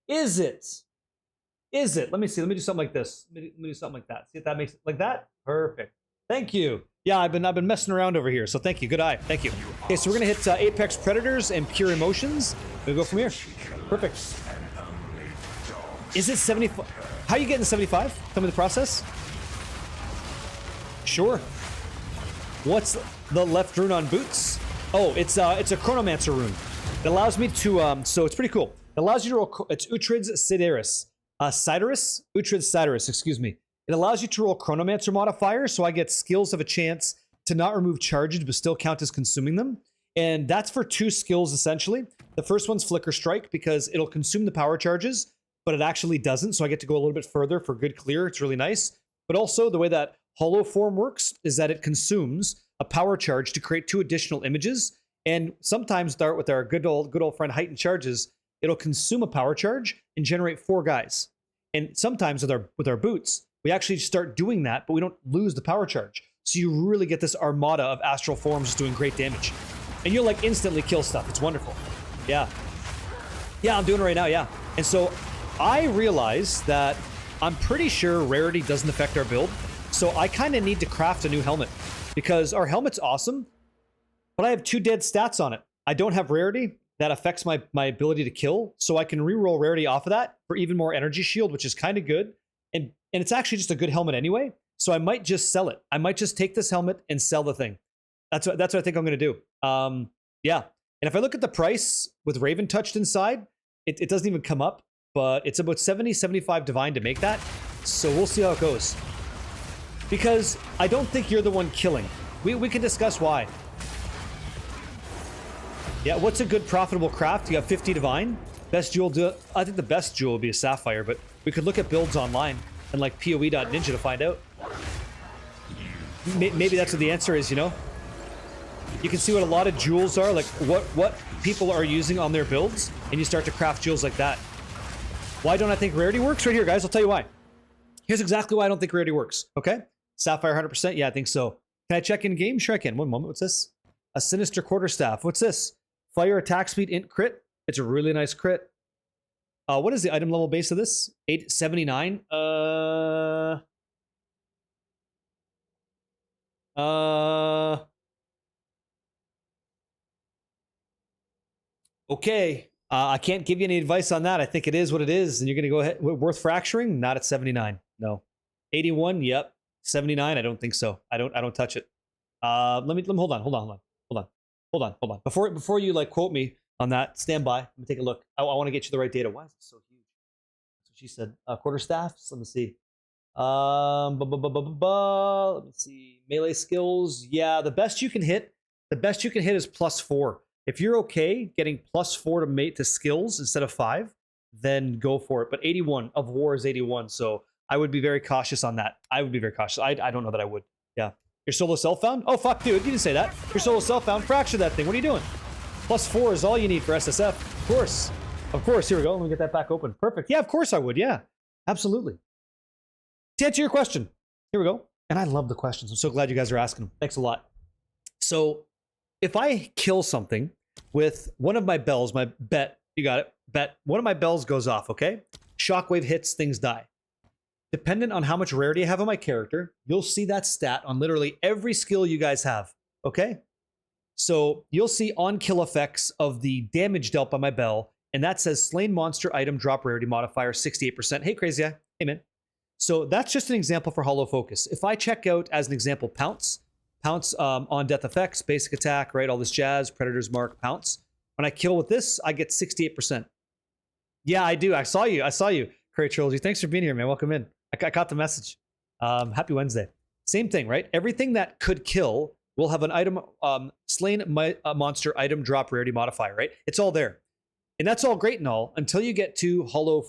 Is it? Let me see. Let me do something like this. Let me do something like that. See if that makes it like that. Perfect. Thank you. Yeah, I've been messing around over here. So thank you. Good eye. Thank you. Okay, so we're going to hit Apex Predators and Pure Emotions. We'll go from here. Perfect. Is it 75? How are you getting 75? Tell me the process. Sure. What's the left rune on boots? Oh, it's a Chronomancer rune. It allows me to, so it's pretty cool. It allows you to roll, it's Uhtred's Sideris. Uhtred's Sideris, excuse me. It allows you to roll Chronomancer modifiers, so I get skills of a chance to not remove charges, but still count as consuming them. And that's for 2 skills, essentially. The first one's Flicker Strike, because it'll consume the power charges, but it actually doesn't, so I get to go a little bit further for good clear. It's really nice. But also, the way that Hollow Form works is that it consumes a power charge to create 2 additional images, and sometimes with our good old friend Heightened Charges, it'll consume a power charge and generate 4 guys. And sometimes with our boots, we actually start doing that, but we don't lose the power charge. So you really get this armada of astral forms just doing great damage. And you'll like instantly kill stuff. It's wonderful. Yeah. Yeah, I'm doing it right now, yeah. And so I realize that I'm pretty sure rarity doesn't affect our build. So I kind of need to craft a new helmet because our helmet's awesome, but I have 2 dead stats on it. I don't have rarity. That affects my ability to kill. So I can reroll rarity off of that for even more energy shield, which is kind of good. And it's actually just a good helmet anyway. So I might just sell it. I might just take this helmet and sell the thing. That's what I think I'm going to do. Yeah. And if I look at the price with Raven touched inside, it doesn't even come up, but it's about 70, 75 divine to make that. So we'll see how it goes. Because I don't think you're the one killing. We can discuss why. Yeah, what's a good profitable craft? You have 50 divine. Best jewel, I think the best jewel would be a sapphire, but we could look at builds online and like poe.ninja to find out. Maybe that's what the answer is, you know? You can see what a lot of jewels are, like what people are using on their builds, and you start to craft jewels like that. Why don't I think rarity works? Right here, guys, I'll tell you why. Here's exactly why I don't think rarity works, okay? Sapphire 100%, yeah, I think so. Can I check in game? Sure I can. One moment, what's this? A Sinister Quarterstaff, what's this? Fire attack speed int crit. It's a really nice crit. What is the item level base of this? 879. Okay. I can't give you any advice on that. I think it is what it is, and you're gonna go ahead. Worth fracturing? Not at 79. No. 81. Yep. 79. I don't think so. I don't touch it. Let me hold on. Before you like quote me on that, stand by. Let me take a look. I want to get you the right data. Why is it so huge? That's what she said. Quarterstaffs. Let me see. Let me see. Melee skills. Yeah, the best you can hit is +4. If you're okay getting +4 to mate to skills instead of 5, then go for it. But 81 of war is 81, so I would be very cautious on that. I would be very cautious. I don't know that I would. Yeah. Your solo self found? Oh, fuck, dude. You didn't say that. Your solo self found. Fracture that thing. What are you doing? +4 is all you need for SSF. Of course. Of course. Here we go. Let me get that back open. Perfect. Yeah, of course I would. Yeah. Absolutely. To answer your question, here we go. And I love the questions. I'm so glad you guys are asking them. Thanks a lot. So if I kill something with one of my bells, my bet, you got it, bet, one of my bells goes off, okay? Shockwave hits, things die. Dependent on how much rarity I have on my character, you'll see that stat on literally every skill you guys have, okay? So you'll see on-kill effects of the damage dealt by my bell, and that says slain monster item drop rarity modifier 68%. Hey, Crazy Eye. Hey, man. So that's just an example for Hollow Focus. If I check out, as an example, Pounce on death effects, basic attack, right, all this jazz, Predator's Mark, Pounce. When I kill with this, I get 68%. Yeah, I do. I saw you. Cray Trilogy. Thanks for being here, man. Welcome in. I caught the message. Happy Wednesday. Same thing, right? Everything that could kill will have an item, slain monster item drop rarity modifier, right? It's all there. And that's all great and all until you get to hollow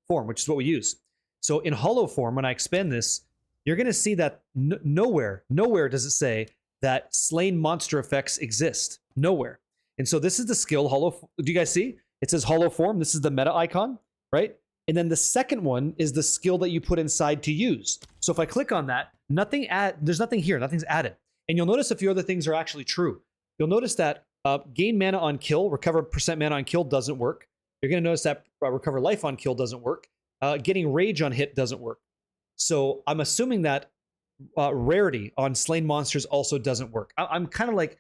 form, which is what we use. So in hollow form, when I expand this, you're going to see that nowhere does it say that slain monster effects exist. Nowhere. And so this is the skill hollow. Do you guys see? It says hollow form. This is the meta icon, right? And then the second one is the skill that you put inside to use. So if I click on that, there's nothing here. Nothing's added. And you'll notice a few other things are actually true. You'll notice that gain mana on kill, recover % mana on kill doesn't work. You're going to notice that recover life on kill doesn't work. Getting rage on hit doesn't work. So I'm assuming that rarity on slain monsters also doesn't work. I'm kind of like,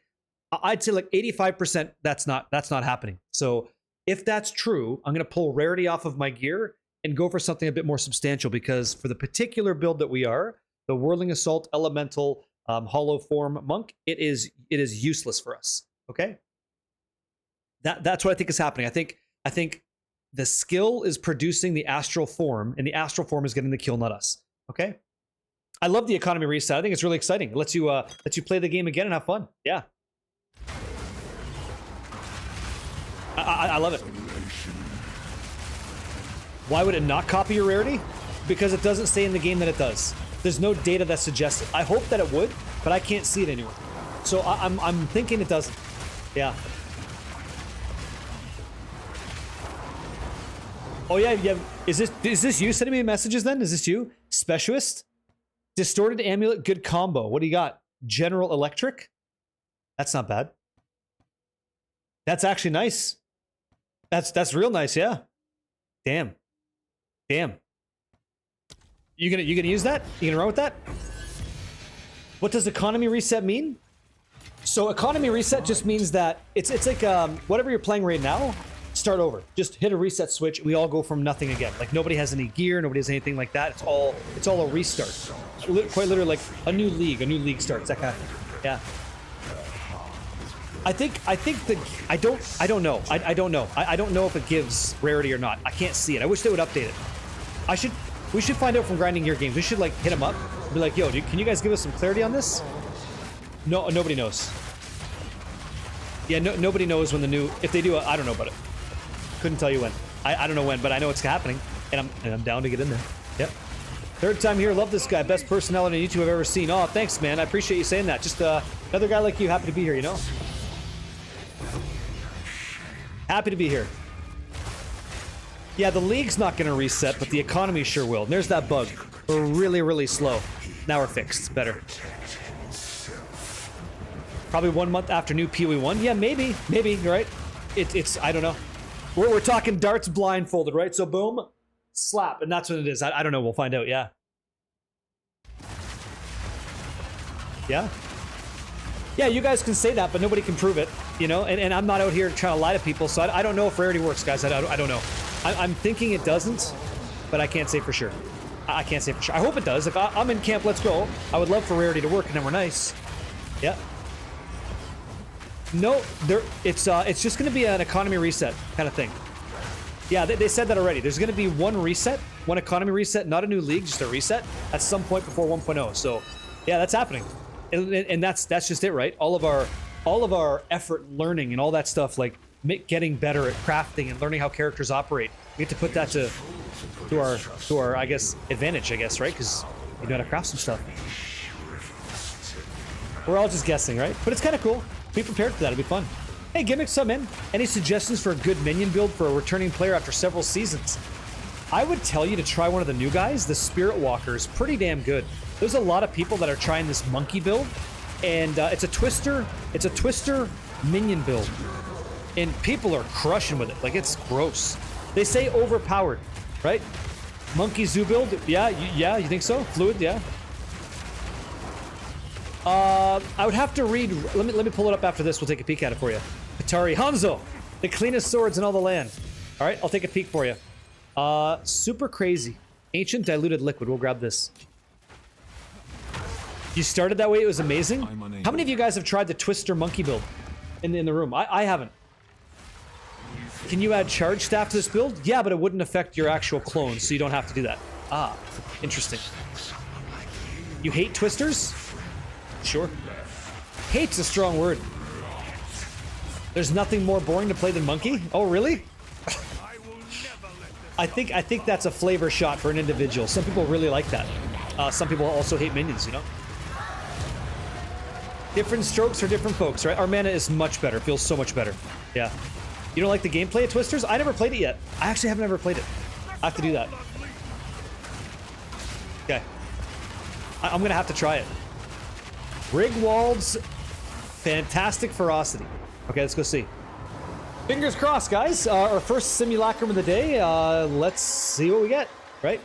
I'd say like 85% that's not happening. So if that's true, I'm going to pull rarity off of my gear and go for something a bit more substantial, because for the particular build that we are, the Whirling Assault Elemental Hollow Form Monk, it is useless for us. Okay, that's what I think is happening. I think the skill is producing the astral form, and the astral form is getting the kill, not us. Okay, I love the economy reset. I think it's really exciting. It lets you play the game again and have fun. Yeah, I love it. Why would it not copy your rarity? Because it doesn't say in the game that it does. There's no data that suggests it. I hope that it would, but I can't see it anywhere. So I'm thinking it doesn't. Yeah. Oh yeah. Is this you sending me messages then? Is this you? Specialist? Distorted Amulet, good combo. What do you got? General Electric? That's not bad. That's actually nice. That's real nice, yeah. Damn. You gonna use that? You gonna run with that? What does economy reset mean? So economy reset just means that it's like whatever you're playing right now, start over. Just hit a reset switch. We all go from nothing again. Like nobody has any gear, nobody has anything like that. It's all a restart. Quite literally like a new league starts. That kind of thing. Yeah. I don't know. I don't know. I don't know if it gives rarity or not. I can't see it. I wish they would update it. We should find out from Grinding Gear Games. We should like hit them up and be like, yo, can you guys give us some clarity on this? No, nobody knows. Yeah, nobody knows when the new, if they do, I don't know about it. Couldn't tell you when. I don't know when, but I know it's happening, and I'm down to get in there. Yep. Third time here. Love this guy. Best personality on YouTube I've ever seen. Oh, thanks, man. I appreciate you saying that. Just another guy like you. Happy to be here, you know? Happy to be here. Yeah, the league's not going to reset, but the economy sure will. And there's that bug. We're really, really slow. Now we're fixed. Better. Probably 1 month after new PoE 1. Yeah, maybe. You're right. It's I don't know. We're talking darts blindfolded, right? So boom, slap, and that's what it is. I don't know. We'll find out. Yeah. Yeah, you guys can say that, but nobody can prove it, you know? And I'm not out here trying to lie to people, so I don't know if rarity works, guys. I don't know. I'm thinking it doesn't, but I can't say for sure. I can't say for sure. I hope it does. If I'm in camp, let's go. I would love for rarity to work, and then we're nice. Yeah. No, it's just going to be an economy reset kind of thing. Yeah, they said that already. There's going to be one reset, one economy reset, not a new league, just a reset at some point before 1.0. So, yeah, that's happening. And that's just it, right? All of our effort, learning, and all that stuff, like getting better at crafting and learning how characters operate. We get to put that to our I guess advantage, I guess, right? Because we know how to craft some stuff. We're all just guessing, right? But it's kind of cool. Be prepared for that. It'll be fun. Hey, Gimmicks, come in. Any suggestions for a good minion build for a returning player after several seasons? I would tell you to try one of the new guys. The Spirit Walker is pretty damn good. There's a lot of people that are trying this monkey build, and it's a twister minion build, and people are crushing with it. Like, it's gross. They say overpowered, right? Monkey zoo build, yeah, you think so? Fluid, yeah. I would have to read. Let me pull it up after this. We'll take a peek at it for you. Atari Hanzo, the cleanest swords in all the land. All right, I'll take a peek for you. Super crazy. Ancient diluted liquid. We'll grab this. You started that way. It was amazing. How many of you guys have tried the Twister monkey build in the room? I haven't. Can you add charge staff to this build? Yeah, but it wouldn't affect your actual clones, so you don't have to do that. Ah, interesting. You hate Twisters? Sure. Hate's a strong word. There's nothing more boring to play than monkey? Oh, really? I think that's a flavor shot for an individual. Some people really like that. Some people also hate minions, you know? Different strokes for different folks, right? Our mana is much better. Feels so much better. Yeah. You don't like the gameplay of Twisters? I never played it yet. I actually haven't ever played it. I have to do that. Okay. I'm going to have to try it. Rigwald's fantastic ferocity. Okay, let's go see. Fingers crossed, guys. Our first simulacrum of the day. Let's see what we get, right?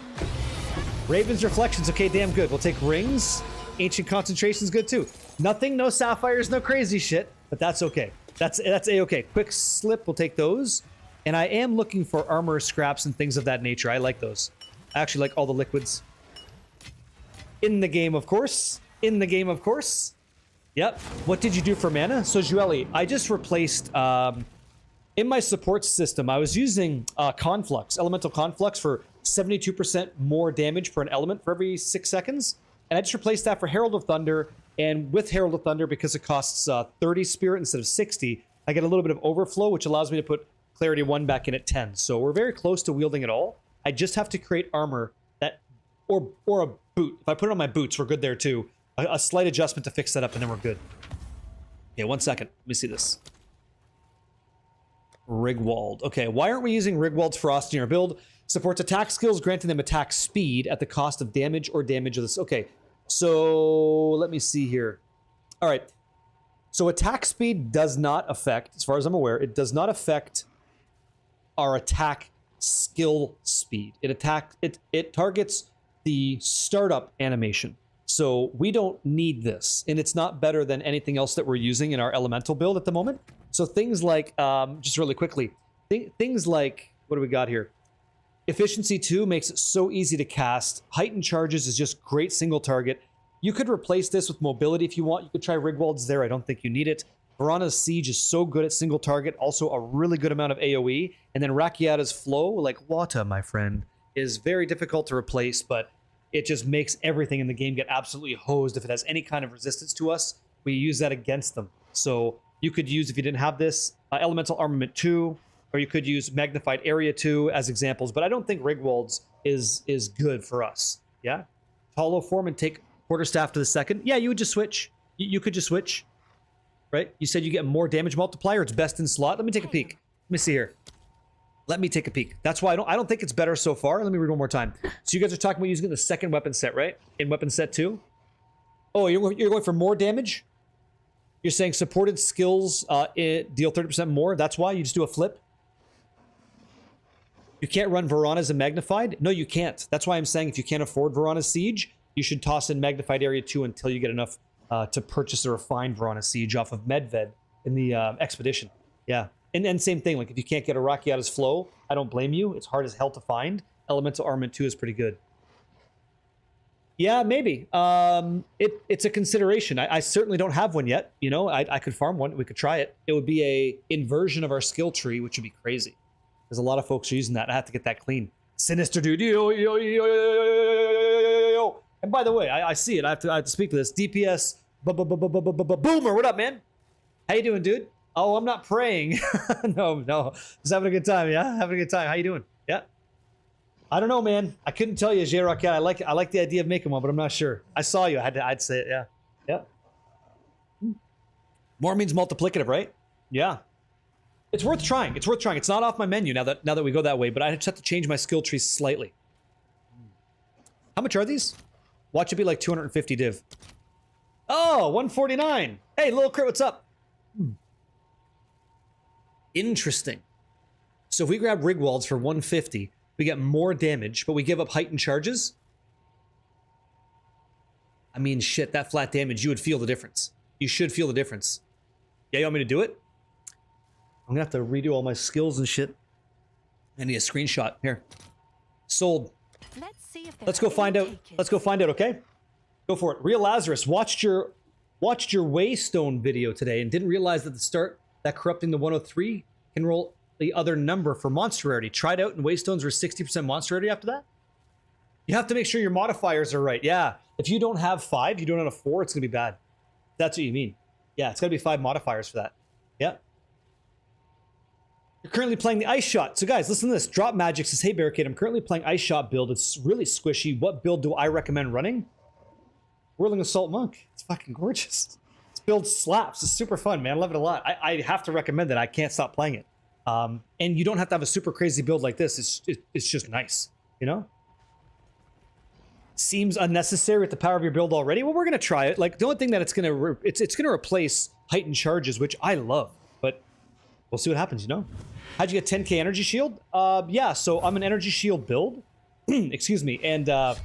Raven's Reflections. Okay, damn good. We'll take rings. Ancient Concentration's good too. Nothing, no sapphires, no crazy shit, but that's okay. That's a-okay. Quick slip, we'll take those. And I am looking for armor scraps and things of that nature. I like those. I actually like all the liquids. In the game, of course. In the game, of course. Yep. What did you do for mana? So, Jueli, I just replaced... in my support system, I was using Conflux, Elemental Conflux, for 72% more damage per an element for every 6 seconds. And I just replaced that for Herald of Thunder. And with Herald of Thunder, because it costs 30 Spirit instead of 60, I get a little bit of overflow, which allows me to put Clarity 1 back in at 10. So we're very close to wielding it all. I just have to create armor that... Or a boot. If I put it on my boots, we're good there too. A slight adjustment to fix that up, and then we're good. Okay, 1 second. Let me see this. Rigwald. Okay, why aren't we using Rigwald's Ferocity in our build? Supports attack skills, granting them attack speed at the cost of damage or damage of this. Okay, so let me see here. All right, so attack speed does not affect, as far as I'm aware, it does not affect our attack skill speed. It targets the startup animation. So we don't need this, and it's not better than anything else that we're using in our elemental build at the moment. So things like, just really quickly, things like, what do we got here? Efficiency 2 makes it so easy to cast. Heightened Charges is just great single target. You could replace this with mobility if you want. You could try Rigwald's there. I don't think you need it. Verana's Siege is so good at single target. Also a really good amount of AoE. And then Rakiata's Flow, like water, my friend, is very difficult to replace, but it just makes everything in the game get absolutely hosed. If it has any kind of resistance to us, we use that against them. So you could use, if you didn't have this, Elemental Armament 2, or you could use Magnified Area 2 as examples, but I don't think Rigwald's is good for us. Yeah? Hollow form and take Quarterstaff to the second. Yeah, you would just switch. You could just switch. Right? You said you get more damage multiplier. It's best in slot. Let me take a peek. Let me see here. Let me take a peek. That's why I don't think it's better so far. Let me read one more time. So you guys are talking about using the second weapon set, right? In weapon set 2? Oh, you're going for more damage? You're saying supported skills deal 30% more? That's why you just do a flip? You can't run Verana's and Magnified? No, you can't. That's why I'm saying if you can't afford Verana's Siege, you should toss in Magnified Area 2 until you get enough to purchase a refined Verana's Siege off of Medved in the Expedition. Yeah. And same thing, like if you can't get a Rakiata's Flow, I don't blame you. It's hard as hell to find. Elemental Armament 2 is pretty good. Yeah, maybe. It's a consideration. I certainly don't have one yet. You know, I could farm one. We could try it. It would be a inversion of our skill tree, which would be crazy. There's a lot of folks using that. I have to get that clean. Sinister dude. Yo, yo, yo, yo, yo, yo. And by the way, I see it. I have to speak to this. DPS Boomer. What up, man? How you doing, dude? Oh, I'm not praying. No, no. Just having a good time, yeah? Having a good time. How you doing? Yeah. I don't know, man. I couldn't tell you, J-Rock. I like the idea of making one, but I'm not sure. I saw you. I'd say it, yeah. Yeah. More means multiplicative, right? Yeah. It's worth trying. It's worth trying. It's not off my menu now that we go that way, but I just have to change my skill tree slightly. How much are these? Watch it be like 250 div. Oh, 149. Hey, little crit, what's up? Interesting. So if we grab Rigwalds for 150, we get more damage, but we give up heightened charges. I mean, shit, that flat damage, you would feel the difference. You should feel the difference. Yeah, you want me to do it? I'm gonna have to redo all my skills and shit. I need a screenshot. Here. Sold. Let's go find out. Let's go find out, okay? Go for it. Real Lazarus watched your Waystone video today and didn't realize at the start that corrupting the 103 can roll the other number for monster rarity. Tried out and Waystones were 60% monster rarity after that? You have to make sure your modifiers are right. Yeah. If you don't have 5, you don't have a 4, it's gonna be bad. That's what you mean. Yeah, it's gotta be 5 modifiers for that. Yeah. You're currently playing the Ice Shot. So guys, listen to this. Drop Magic says, hey Barricade, I'm currently playing Ice Shot build. It's really squishy. What build do I recommend running? Whirling Assault Monk. It's fucking gorgeous. This build slaps. It's super fun, man. I love it a lot. I have to recommend it. I can't stop playing it. And you don't have to have a super crazy build like this. It's just nice, you know? Seems unnecessary with the power of your build already. Well, we're gonna try it. Like the only thing that it's gonna replace heightened charges, which I love, but we'll see what happens, you know? How'd you get 10k energy shield? Yeah, so I'm an energy shield build. Excuse me, and I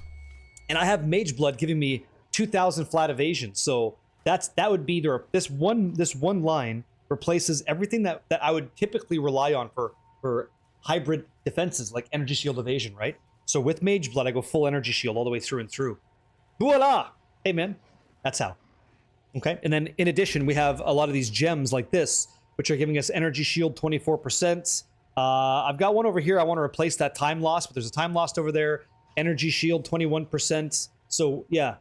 have Mage Blood giving me 2,000 flat evasion. So that would be this one line replaces everything that I would typically rely on for hybrid defenses like energy shield evasion, right? So with Mage Blood, I go full energy shield all the way through and through. Voila! Hey man, that's how. Okay, and then in addition, we have a lot of these gems like this, which are giving us energy shield 24%. I've got one over here. I want to replace that time loss, but there's a time lost over there. Energy shield 21%. So yeah.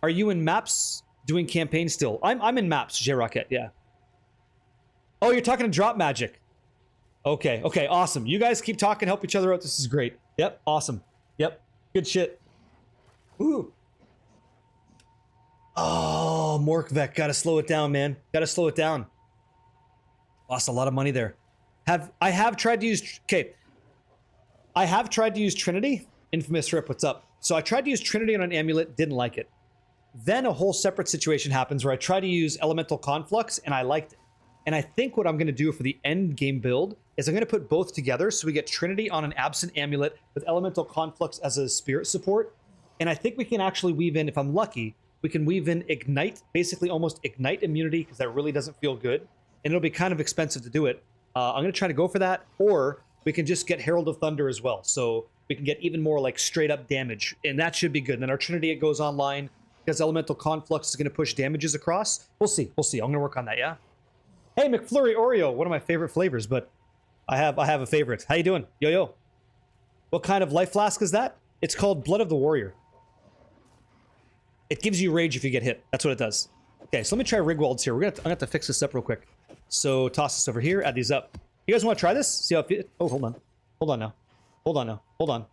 Are you in maps doing campaign still? I'm in maps, J-Rocket, yeah. Oh, you're talking to Drop Magic. Okay, okay, awesome. You guys keep talking, help each other out. This is great. Yep, awesome. Yep, good shit. Ooh. Oh, Morkvek, gotta slow it down, man. Gotta slow it down. Lost a lot of money there. I have tried to use Trinity. Infamous Rip, what's up? So I tried to use Trinity on an amulet, didn't like it. Then a whole separate situation happens where I try to use Elemental Conflux and I liked it. And I think what I'm going to do for the end game build is I'm going to put both together so we get Trinity on an Absent Amulet with Elemental Conflux as a spirit support. And I think we can actually weave in, if I'm lucky, we can weave in Ignite, basically almost Ignite immunity, because that really doesn't feel good. And it'll be kind of expensive to do it. I'm going to try to go for that, or we can just get Herald of Thunder as well. So we can get even more like straight up damage, and that should be good. And then our Trinity, it goes online because Elemental Conflux is going to push damages across. We'll see. We'll see. I'm going to work on that, yeah? Hey, McFlurry Oreo, one of my favorite flavors, but I have a favorite. How you doing? Yo. What kind of life flask is that? It's called Blood of the Warrior. It gives you rage if you get hit. That's what it does. Okay, so let me try Rigwalds here. I'm gonna have to fix this up real quick. So toss this over here, add these up. You guys want to try this? See how it feels? Oh, hold on. Hold on now. Hold on now. Hold on.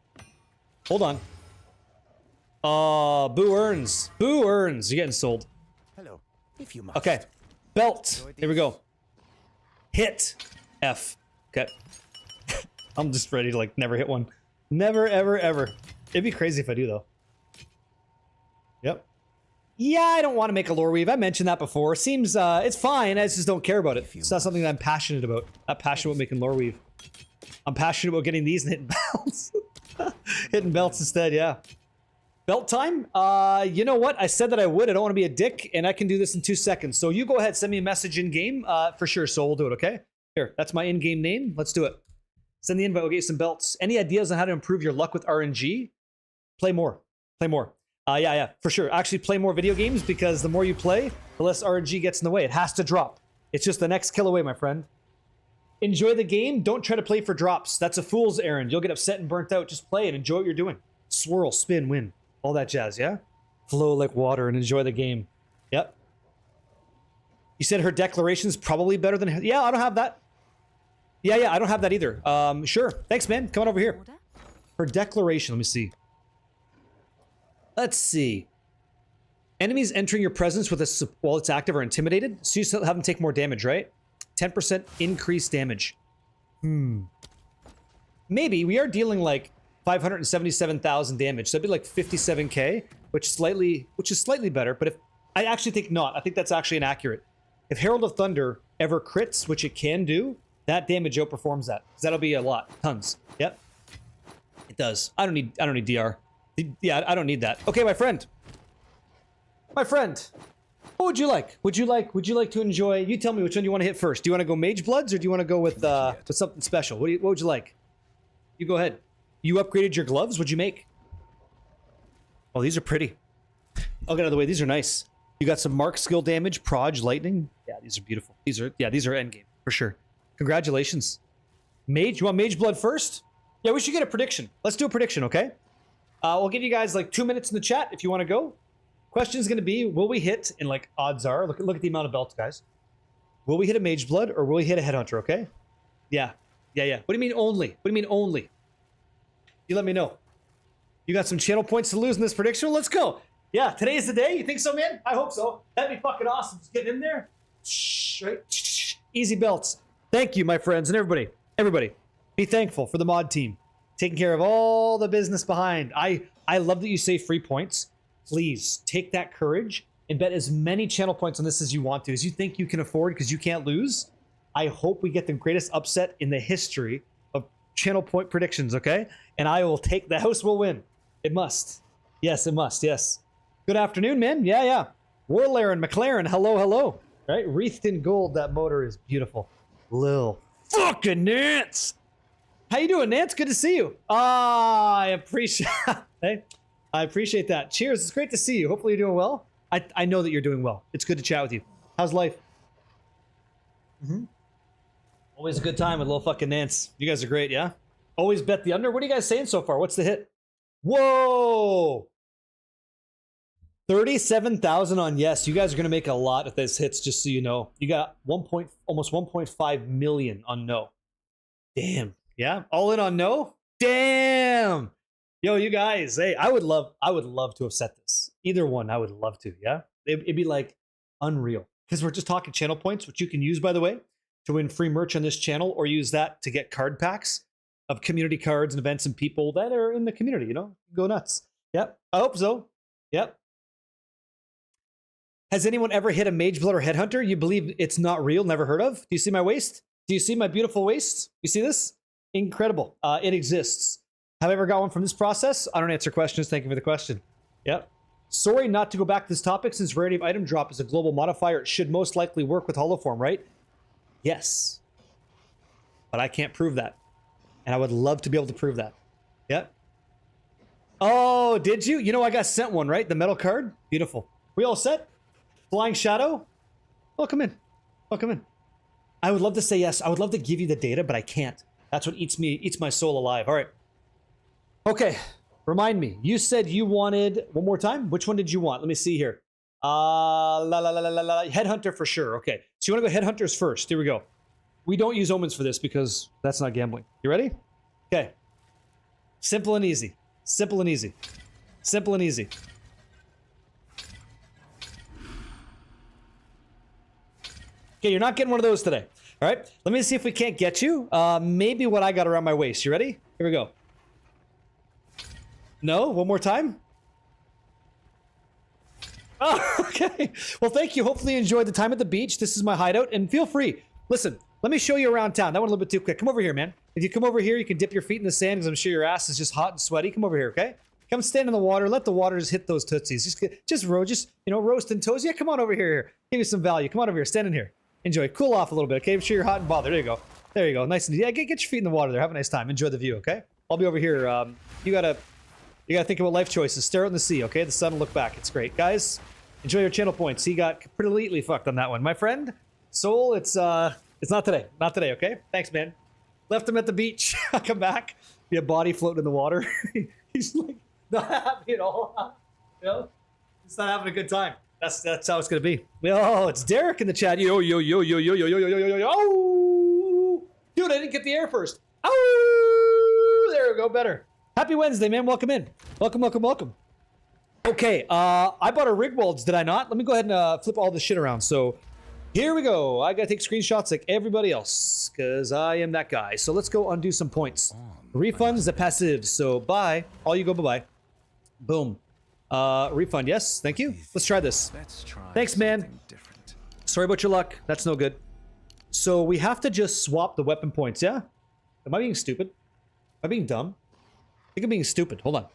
Hold on. Boo earns. Boo earns. You're getting sold. Hello. If you must. Okay. Belt. Here we go. Hit. F. Okay. I'm just ready to like never hit one. Never, ever, ever. It'd be crazy if I do though. Yep. Yeah, I don't want to make a lore weave. I mentioned that before. Seems, it's fine. I just don't care about it. It's not something that I'm passionate about. I'm passionate about making lore weave. I'm passionate about getting these and hitting belts. Hitting belts instead, yeah. Belt time? You know what? I said that I would. I don't want to be a dick, and I can do this in 2 seconds. So you go ahead, send me a message in-game, for sure, so we'll do it, okay? Here, that's my in-game name. Let's do it. Send the invite, we'll get you some belts. Any ideas on how to improve your luck with RNG? Play more. Play more. Yeah, for sure. Actually, play more video games, because the more you play, the less RNG gets in the way. It has to drop. It's just the next kill away, my friend. Enjoy the game. Don't try to play for drops. That's a fool's errand. You'll get upset and burnt out. Just play and enjoy what you're doing. Swirl, spin, win. All that jazz, yeah? Flow like water and enjoy the game. Yep. You said her declaration is probably better than... Yeah, I don't have that. Yeah, I don't have that either. Sure. Thanks, man. Come on over here. Her declaration, let me see. Let's see. Enemies entering your presence with a while it's active are intimidated, so you still have them take more damage, right? 10% increased damage. Maybe. We are dealing like 577,000 damage, so that'd be like 57k, which is slightly better, but if... I actually think not. I think that's actually inaccurate. If Herald of Thunder ever crits, which it can do, that damage outperforms that. Because that'll be a lot. Tons. Yep. It does. I don't need DR. Yeah, I don't need that. Okay, my friend. My friend. What would you like? Would you like to enjoy... You tell me which one you want to hit first. Do you want to go Mage Bloods or do you want to go with something special? What would you like? You go ahead. You upgraded your gloves? What'd you make? Oh, these are pretty. I'll get out of the way. These are nice. You got some mark skill damage, proj, lightning. Yeah, these are beautiful. These are endgame for sure. Congratulations. Mage, you want Mage Blood first? Yeah, we should get a prediction. Let's do a prediction, okay? We'll give you guys like 2 minutes in the chat if you want to go. Question is going to be, will we hit, and like odds are, look at the amount of belts, guys. Will we hit a Mage Blood or will we hit a Headhunter, okay? Yeah. What do you mean only? What do you mean only? You let me know. You got some channel points to lose in this prediction? Let's go. Yeah, today is the day. You think so, man? I hope so. That'd be fucking awesome. Just getting in there. Shh, right? Shh. Easy belts. Thank you, my friends, and everybody. Everybody, be thankful for the mod team taking care of all the business behind. I love that you say free points. Please take that courage and bet as many channel points on this as you want to, as you think you can afford, because you can't lose. I hope we get the greatest upset in the history of channel point predictions, okay? And I will take the house will win. It must. Yes, it must. Yes. Good afternoon, man. Yeah. Warlair and McLaren, hello. Right? Wreathed in gold, that motor is beautiful. Lil fucking Nance! How you doing, Nance? Good to see you. I appreciate hey, I appreciate that. Cheers. It's great to see you. Hopefully you're doing well. I know that you're doing well. It's good to chat with you. How's life? Always a good time with little fucking Nance. You guys are great, yeah? Always bet the under. What are you guys saying so far? What's the hit? Whoa! 37,000 on yes. You guys are going to make a lot if this hits, just so you know. You got almost 1.5 million on no. Damn. Yeah? All in on no? Damn! Yo, you guys, hey, I would love to have set this. Either one, I would love to, yeah? It'd be like unreal. Because we're just talking channel points, which you can use, by the way, to win free merch on this channel, or use that to get card packs of community cards and events and people that are in the community, you know? Go nuts. Yep. I hope so. Yep. Has anyone ever hit a Mage Blood or Headhunter? You believe it's not real? Never heard of? Do you see my waist? Do you see my beautiful waist? You see this? Incredible. It exists. Have I ever got one from this process? I don't answer questions. Thank you for the question. Yep. Sorry not to go back to this topic, since rarity of item drop is a global modifier. It should most likely work with holoform, right? Yes. But I can't prove that. And I would love to be able to prove that. Yep. Oh, did you? You know, I got sent one, right? The metal card? Beautiful. We all set? Flying Shadow? Welcome in. Welcome in. I would love to say yes. I would love to give you the data, but I can't. That's what eats my soul alive. All right. Okay. Remind me. You said you wanted one more time. Which one did you want? Let me see here. Headhunter for sure. Okay. So you want to go Headhunters first. Here we go. We don't use omens for this because that's not gambling. You ready? Okay. Simple and easy. Simple and easy. Simple and easy. Okay, you're not getting one of those today. All right, let me see if we can't get you. Maybe what I got around my waist. You ready? Here we go. No? One more time? Oh, okay. Well, thank you. Hopefully you enjoyed the time at the beach. This is my hideout, and feel free. Listen, let me show you around town. That one a little bit too quick. Come over here, man. If you come over here, you can dip your feet in the sand, because I'm sure your ass is just hot and sweaty. Come over here, okay? Come stand in the water. Let the water just hit those tootsies. Just roasting toes. Yeah, come on over here. Give you some value. Come on over here. Stand in here. Enjoy. Cool off a little bit, okay? I'm sure you're hot and bothered. There you go. There you go. Nice and easy. Yeah, get your feet in the water there. Have a nice time. Enjoy the view, okay? I'll be over here. You gotta think about life choices. Stare out in the sea, okay? The sun will look back. It's great. Guys, enjoy your channel points. He got completely fucked on that one. My friend, Soul, it's not today. Not today, okay? Thanks, man. Left him at the beach. I'll come back. Be a body floating in the water. He's like not happy at all. You know? He's not having a good time. That's how it's gonna be. Oh, it's Derek in the chat. Yo, yo, yo, yo, yo, yo, yo, yo, yo, yo, yo. Oh, dude, I didn't get the air first. Oh, there we go, better. Happy Wednesday, man. Welcome in. Welcome, welcome, welcome. Okay, I bought a Rigwalds, did I not? Let me go ahead and flip all this shit around. So here we go. I gotta take screenshots like everybody else, because I am that guy. So let's go undo some points. Refunds, the passives. So bye. All you go bye-bye. Boom. Refund, yes. Thank you. Let's try this. Thanks, man. Sorry about your luck. That's no good. So we have to just swap the weapon points, yeah? Am I being stupid? Am I being dumb? I think I'm being stupid. Hold on.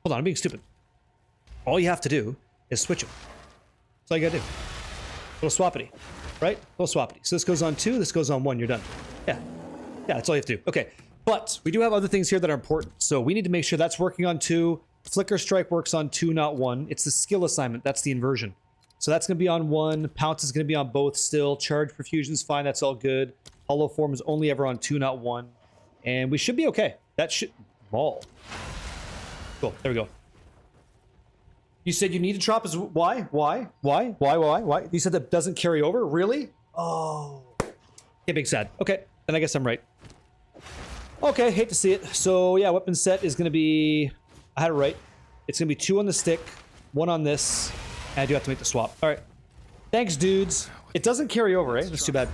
Hold on, I'm being stupid. All you have to do is switch them. That's all you gotta do. Little swappity. Right? Little swappity. So this goes on 2, this goes on 1, you're done. Yeah. Yeah, that's all you have to do. Okay. But we do have other things here that are important. So we need to make sure that's working on 2. Flicker Strike works on 2, not 1. It's the skill assignment. That's the inversion. So that's going to be on 1. Pounce is going to be on both still. Charge Perfusion's fine. That's all good. Hollow Form is only ever on 2, not 1. And we should be okay. That should... Ball. Cool. There we go. You said you need to drop as... Why? Why? Why? Why? Why? Why? You said that doesn't carry over? Really? Oh. Okay, big sad. Okay. Then I guess I'm right. Okay, hate to see it. So, yeah, weapon set is going to be... I had it right. It's going to be 2 on the stick, 1 on this, and I do have to make the swap. All right. Thanks, dudes. It doesn't carry over, eh? That's too bad.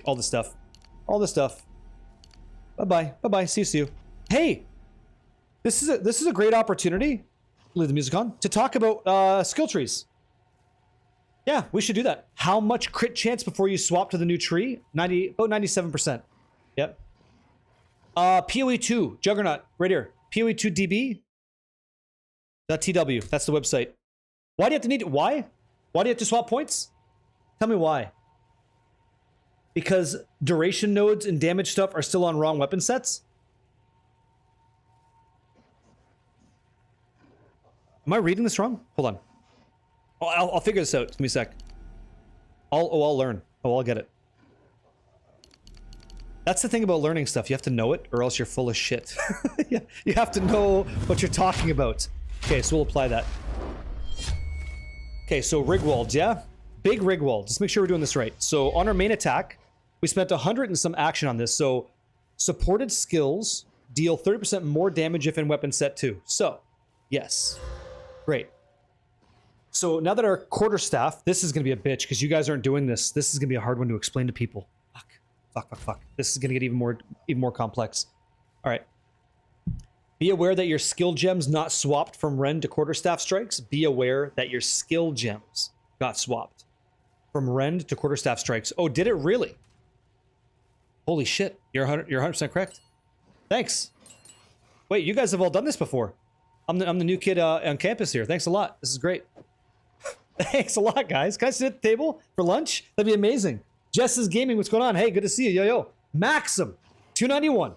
All the stuff. All the stuff. Bye-bye. Bye-bye. See you. Hey! This is a great opportunity, leave the music on, to talk about skill trees. Yeah, we should do that. How much crit chance before you swap to the new tree? About 97%. Yep. PoE2, Juggernaut, right here. PoE2DB. .tw, that's the website. Why do you have to need it? Why? Why do you have to swap points? Tell me why. Because duration nodes and damage stuff are still on wrong weapon sets? Am I reading this wrong? Hold on. Oh, I'll figure this out. Give me a sec. I'll learn. Oh, I'll get it. That's the thing about learning stuff. You have to know it, or else you're full of shit. Yeah, you have to know what you're talking about. Okay, so we'll apply that. Okay, so Rigwalds, yeah? Big Rigwalds. Let's make sure we're doing this right. So on our main attack, we spent 100 and some action on this. So supported skills deal 30% more damage if in weapon set 2. So, yes. Great. So now that our quarterstaff, this is going to be a bitch because you guys aren't doing this. This is going to be a hard one to explain to people. Fuck. This is going to get even more complex. All right. Be aware that your skill gems not swapped from Ren to quarterstaff strikes. Be aware that your skill gems got swapped from Ren to quarterstaff strikes. Oh, did it really? Holy shit. You're 100% correct. Thanks. Wait, you guys have all done this before. I'm the new kid on campus here. Thanks a lot. This is great. Thanks a lot, guys. Can I sit at the table for lunch? That'd be amazing. Jess's Gaming, what's going on? Hey, good to see you. Yo. Maxim, 291.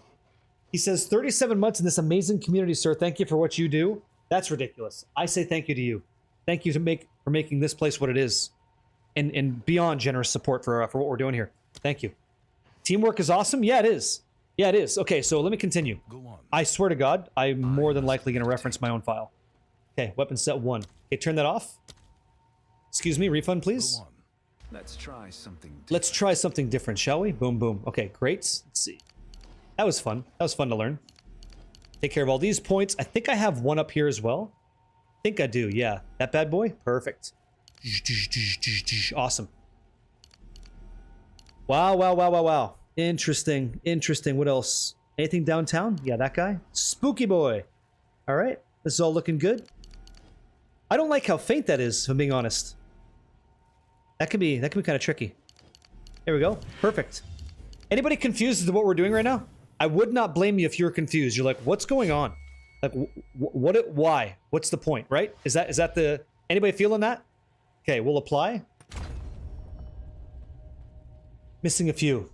He says, 37 months in this amazing community, sir. Thank you for what you do. That's ridiculous. I say thank you to you. Thank you for making this place what it is. And beyond generous support for what we're doing here. Thank you. Teamwork is awesome. Yeah, it is. Yeah, it is. Okay, so let me continue. I swear to God, I'm more than likely going to reference my own file. Okay, weapon set 1. Okay, turn that off. Excuse me, refund, please. Let's try something different. Let's try something different, shall we? Boom, boom. Okay, great. Let's see. That was fun. That was fun to learn. Take care of all these points. I think I have one up here as well. I think I do, yeah. That bad boy? Perfect. Awesome. Wow. Interesting. What else? Anything downtown? Yeah, that guy. Spooky boy. All right. This is all looking good. I don't like how faint that is, if I'm being honest. That can be kind of tricky. There we go. Perfect. Anybody confused as to what we're doing right now? I would not blame you if you're confused. You're like, what's going on? Like, why? What's the point, right? Is that the... Anybody feeling that? Okay, we'll apply. Missing a few.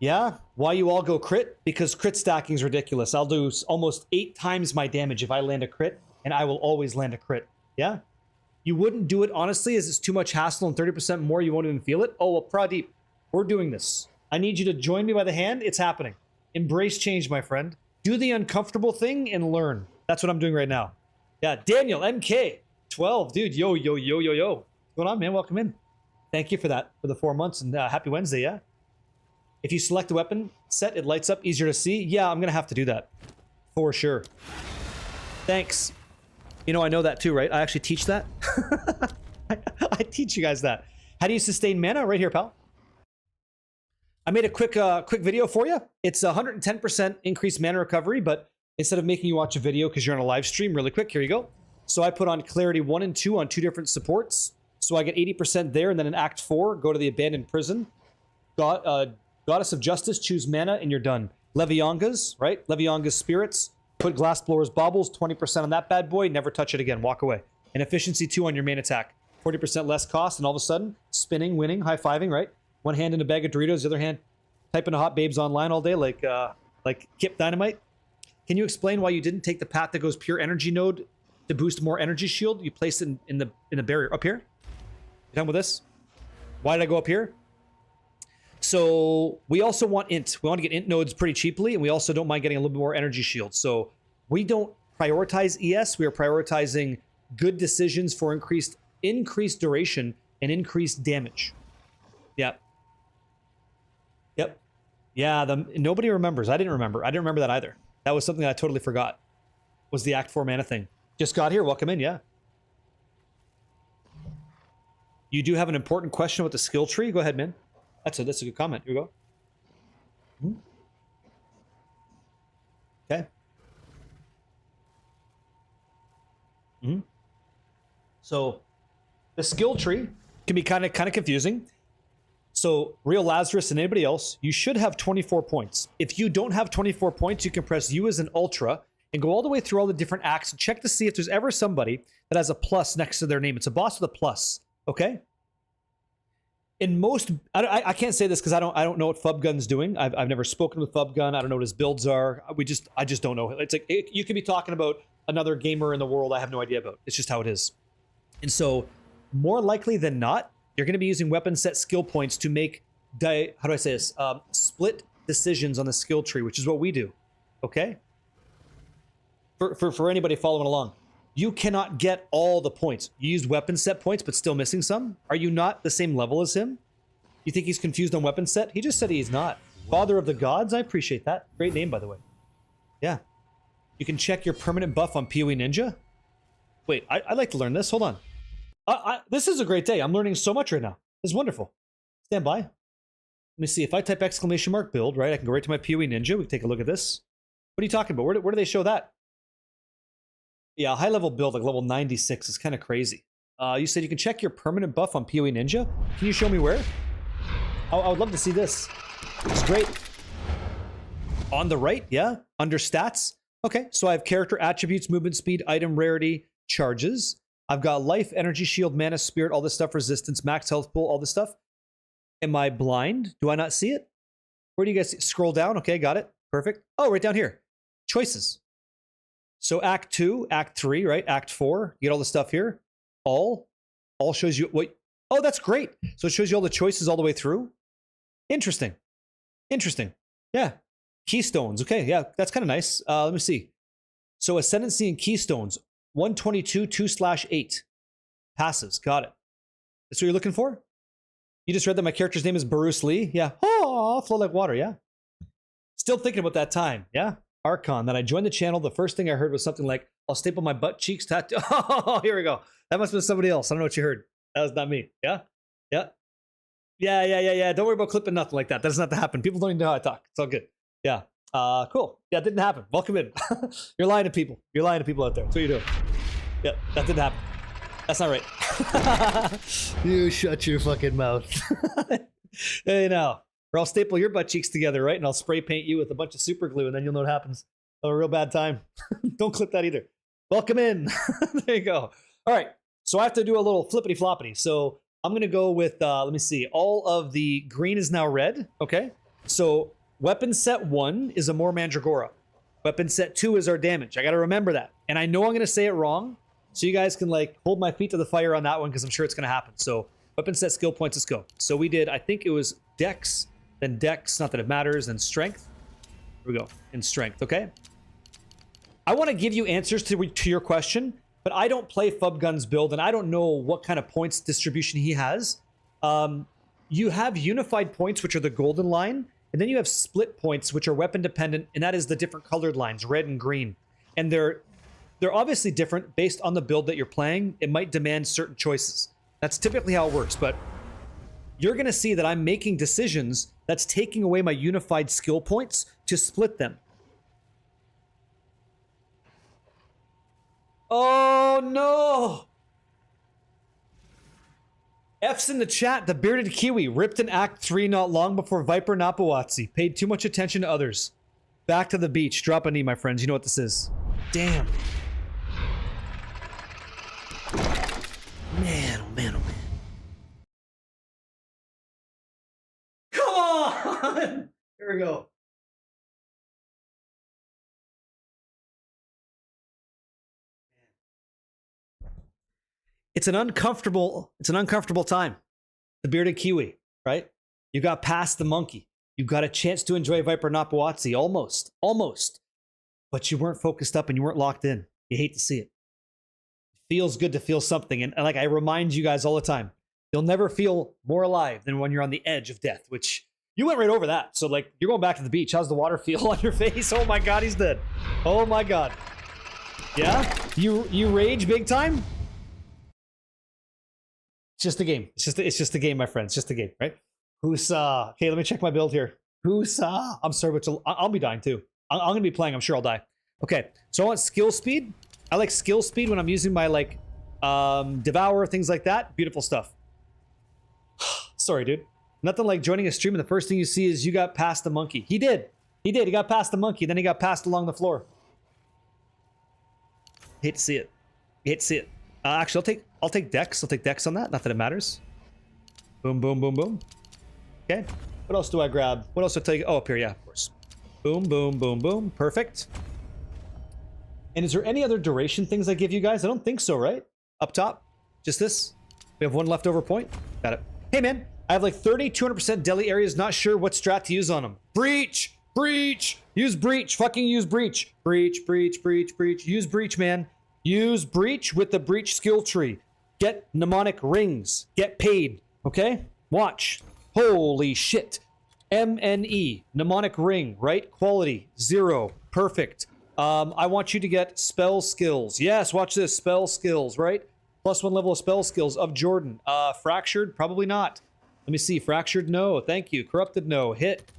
Yeah? Why you all go crit? Because crit stacking is ridiculous. I'll do almost 8 times my damage if I land a crit, and I will always land a crit. Yeah? You wouldn't do it, honestly, as it's too much hassle and 30% more, you won't even feel it? Oh, well, Pradeep, we're doing this. I need you to join me by the hand. It's happening. Embrace change, my friend. Do the uncomfortable thing and learn. That's what I'm doing right now. Yeah, Daniel, MK, 12. Dude, yo. What's going on, man? Welcome in. Thank you for that, for the 4 months, and happy Wednesday, yeah? If you select a weapon set, it lights up, easier to see. Yeah, I'm going to have to do that. For sure. Thanks. You know, I know that too, right? I actually teach that. I teach you guys that. How do you sustain mana? Right here, pal. I made a quick video for you. It's 110% increased mana recovery, but instead of making you watch a video because you're on a live stream really quick, here you go. So I put on Clarity 1 and 2 on 2 different supports. So I get 80% there, and then in Act 4, go to the Abandoned Prison. Goddess of Justice, choose mana, and you're done. Levianga's, right? Levianga's Spirits. Put Glassblower's Baubles, 20% on that bad boy. Never touch it again. Walk away. And Efficiency 2 on your main attack. 40% less cost, and all of a sudden, spinning, winning, high-fiving, right? One hand in a bag of Doritos, the other hand typing to hot babes online all day like Kip Dynamite. Can you explain why you didn't take the path that goes pure energy node to boost more energy shield? You placed it in the barrier up here. You done with this? Why did I go up here? So we also want int. We want to get int nodes pretty cheaply, and we also don't mind getting a little bit more energy shield. So we don't prioritize ES. We are prioritizing good decisions for increased duration and increased damage. Yep. Yep. Yeah, nobody remembers. I didn't remember. I didn't remember that either. That was something that I totally forgot. Was the Act 4 mana thing. Just got here. Welcome in, yeah. You do have an important question with the skill tree? Go ahead, man. That's a good comment. Here we go. Okay. So the skill tree can be kind of confusing. So Real Lazarus and anybody else, you should have 24 points. If you don't have 24 points, you can press U as an ultra and go all the way through all the different acts and check to see if there's ever somebody that has a plus next to their name. It's a boss with a plus. Okay. In most, I can't say this because I don't know what Fubgun's doing. I've never spoken with Fubgun. I don't know what his builds are. I just don't know. It's like you could be talking about another gamer in the world I have no idea about. It's just how it is. And so, more likely than not, you're going to be using weapon set skill points to make split decisions on the skill tree, which is what we do. Okay. For anybody following along. You cannot get all the points. You used weapon set points, but still missing some? Are you not the same level as him? You think he's confused on weapon set? He just said he's not. Father of the Gods? I appreciate that. Great name, by the way. Yeah. You can check your permanent buff on PoE Ninja? Wait, I'd like to learn this. Hold on. This is a great day. I'm learning so much right now. This is wonderful. Stand by. Let me see. If I type !build, right, I can go right to my PoE Ninja. We can take a look at this. What are you talking about? Where do they show that? Yeah, high level build, like level 96, is kind of crazy. You said you can check your permanent buff on PoE Ninja. Can you show me where? I would love to see this. It's great. On the right, yeah. Under stats. Okay, so I have character attributes, movement speed, item rarity, charges. I've got life, energy shield, mana, spirit, all this stuff, resistance, max health pool, all this stuff. Am I blind? Do I not see it? Where do you guys see? Scroll down. Okay, got it. Perfect. Oh, right down here. Choices. So Act 2, Act 3, right? Act 4, you get all the stuff here. All shows you what... Oh, that's great. So it shows you all the choices all the way through. Interesting. Yeah. Keystones. Okay, yeah, that's kind of nice. Let me see. So Ascendancy and Keystones. 122, 2/8. Passes. Got it. That's what you're looking for? You just read that my character's name is Bruce Lee? Yeah. Oh, flow like water, yeah. Still thinking about that time, yeah? Archon, that I joined the channel, the first thing I heard was something like, I'll staple my butt cheeks tattoo. Oh, here we go. That must have been somebody else. I don't know what you heard. That was not me. Yeah? Yeah. Don't worry about clipping nothing like that. That doesn't have to happen. People don't even know how I talk. It's all good. Yeah. Cool. Yeah, it didn't happen. Welcome in. You're lying to people. You're lying to people out there. That's what you're doing. Yeah, that didn't happen. That's not right. You shut your fucking mouth. Hey, now. Or I'll staple your butt cheeks together, right? And I'll spray paint you with a bunch of super glue, and then you'll know what happens. Oh, a real bad time. Don't clip that either. Welcome in. There you go. All right. So I have to do a little flippity floppity. So I'm going to go with, let me see. All of the green is now red. Okay. So weapon set 1 is a more Mandragora. Weapon set 2 is our damage. I got to remember that. And I know I'm going to say it wrong. So you guys can like hold my feet to the fire on that one because I'm sure it's going to happen. So weapon set skill points. Let's go. So we did, I think it was Dex. Then Dex, not that it matters, then Strength. Here we go, in Strength, okay? I want to give you answers to your question, but I don't play Fubgun's build, and I don't know what kind of points distribution he has. You have unified points, which are the golden line, and then you have split points, which are weapon dependent, and that is the different colored lines, red and green. And they're obviously different based on the build that you're playing. It might demand certain choices. That's typically how it works, but you're going to see that I'm making decisions that's taking away my unified skill points to split them. Oh, no! F's in the chat. The bearded Kiwi ripped in Act 3 not long before Viper Napawatsi. Paid too much attention to others. Back to the beach. Drop a knee, my friends. You know what this is. Damn. Man, oh man, oh man. Come on! Here we go. It's an uncomfortable time. The bearded Kiwi, right? You got past the monkey. You got a chance to enjoy Viper Napawatsi, almost. But you weren't focused up and you weren't locked in. You hate to see it. It feels good to feel something. And like I remind you guys all the time, you'll never feel more alive than when you're on the edge of death, which you went right over that. So like, you're going back to the beach. How's the water feel on your face? Oh my God, he's dead. Oh my God. Yeah? You rage big time? It's just a game. It's just a game, my friends. Just a game, right? Okay, let me check my build here. I'm sorry, but I'll be dying too. I'm gonna be playing. I'm sure I'll die. Okay, so I want skill speed. I like skill speed when I'm using my like devour, things like that. Beautiful stuff. Sorry, dude. Nothing like joining a stream and the first thing you see is you got past the monkey. He did. He got past the monkey. Then he got passed along the floor. Hate to see it. Actually, I'll take Dex. I'll take Dex on that. Not that it matters. Boom, boom, boom, boom. Okay. What else do I grab? What else do I take? Oh, up here. Yeah, of course. Boom, boom, boom, boom. Perfect. And is there any other duration things I give you guys? I don't think so, right? Up top? Just this? We have one leftover point? Got it. Hey, man. I have like 30, 200% deli areas. Not sure what strat to use on them. Breach! Breach! Use breach. Fucking use breach. Breach, breach, breach, breach. Use breach, man. Use breach with the breach skill tree. Get mnemonic rings. Get paid. Okay? Watch. Holy shit. MNE. Mnemonic ring, right? Quality. 0. Perfect. I want you to get spell skills. Yes, watch this. Spell skills, right? +1 level of spell skills of Jordan. Fractured? Probably not. Let me see. Fractured? No. Thank you. Corrupted? No. Hit.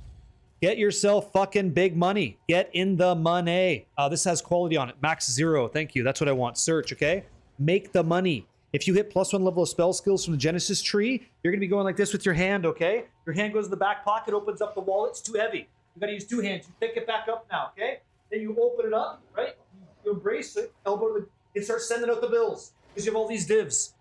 Get yourself fucking big money. Get in the money. This has quality on it. Max 0. Thank you. That's what I want. Search, okay? Make the money. If you hit +1 level of spell skills from the Genesis tree, you're going to be going like this with your hand, okay? Your hand goes in the back pocket, opens up the wallet. It's too heavy. You got to use 2 hands. You pick it back up now, okay? Then you open it up, right? You embrace it, elbow to the... and start sending out the bills because you have all these divs.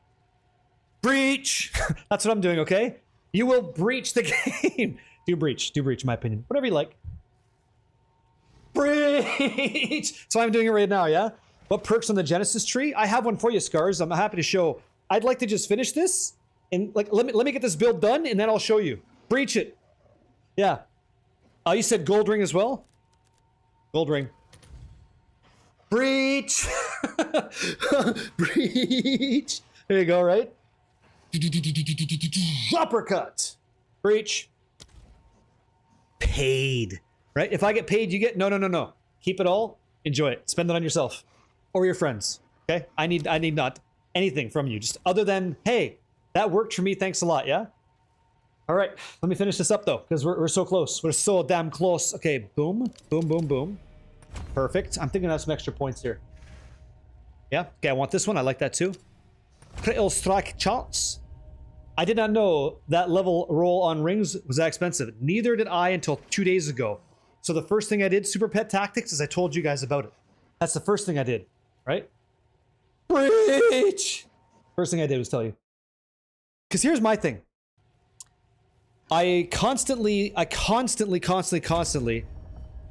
Breach! That's what I'm doing, okay? You will breach the game. Do breach, in my opinion. Whatever you like. Breach! So I'm doing it right now, yeah? What perks on the Genesis tree? I have one for you, Scars. I'm happy to show. I'd like to just finish this and like let me get this build done and then I'll show you. Breach it. Yeah. You said gold ring as well? Gold ring. Breach! Breach! There you go, right? Uppercut! Breach. Paid. Right? If I get paid, you get... No. Keep it all. Enjoy it. Spend it on yourself. Or your friends. Okay? I need not anything from you. Just other than, hey, that worked for me. Thanks a lot, yeah? All right. Let me finish this up, though, because we're so close. We're so damn close. Okay. Boom. Boom, boom, boom. Perfect. I'm thinking I have some extra points here. Yeah? Okay, I want this one. I like that, too. Critical strike chance. I did not know that level roll on rings was that expensive. Neither did I until 2 days ago. So the first thing I did, Super Pet Tactics, is I told you guys about it. That's the first thing I did, right? Breach! First thing I did was tell you. Because here's my thing. I constantly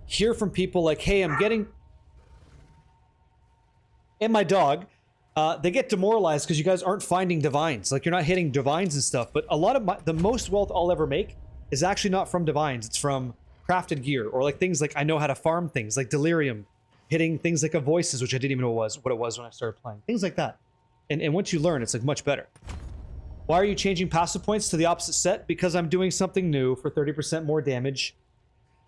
hear from people like, hey, I'm getting... And my dog, they get demoralized because you guys aren't finding divines. Like, you're not hitting divines and stuff. But a lot of the most wealth I'll ever make is actually not from divines. It's from crafted gear or like things like I know how to farm things like delirium, hitting things like a voices, which I didn't even know what it was when I started playing. Things like that. And once you learn, it's like much better. Why are you changing passive points to the opposite set? Because I'm doing something new for 30% more damage.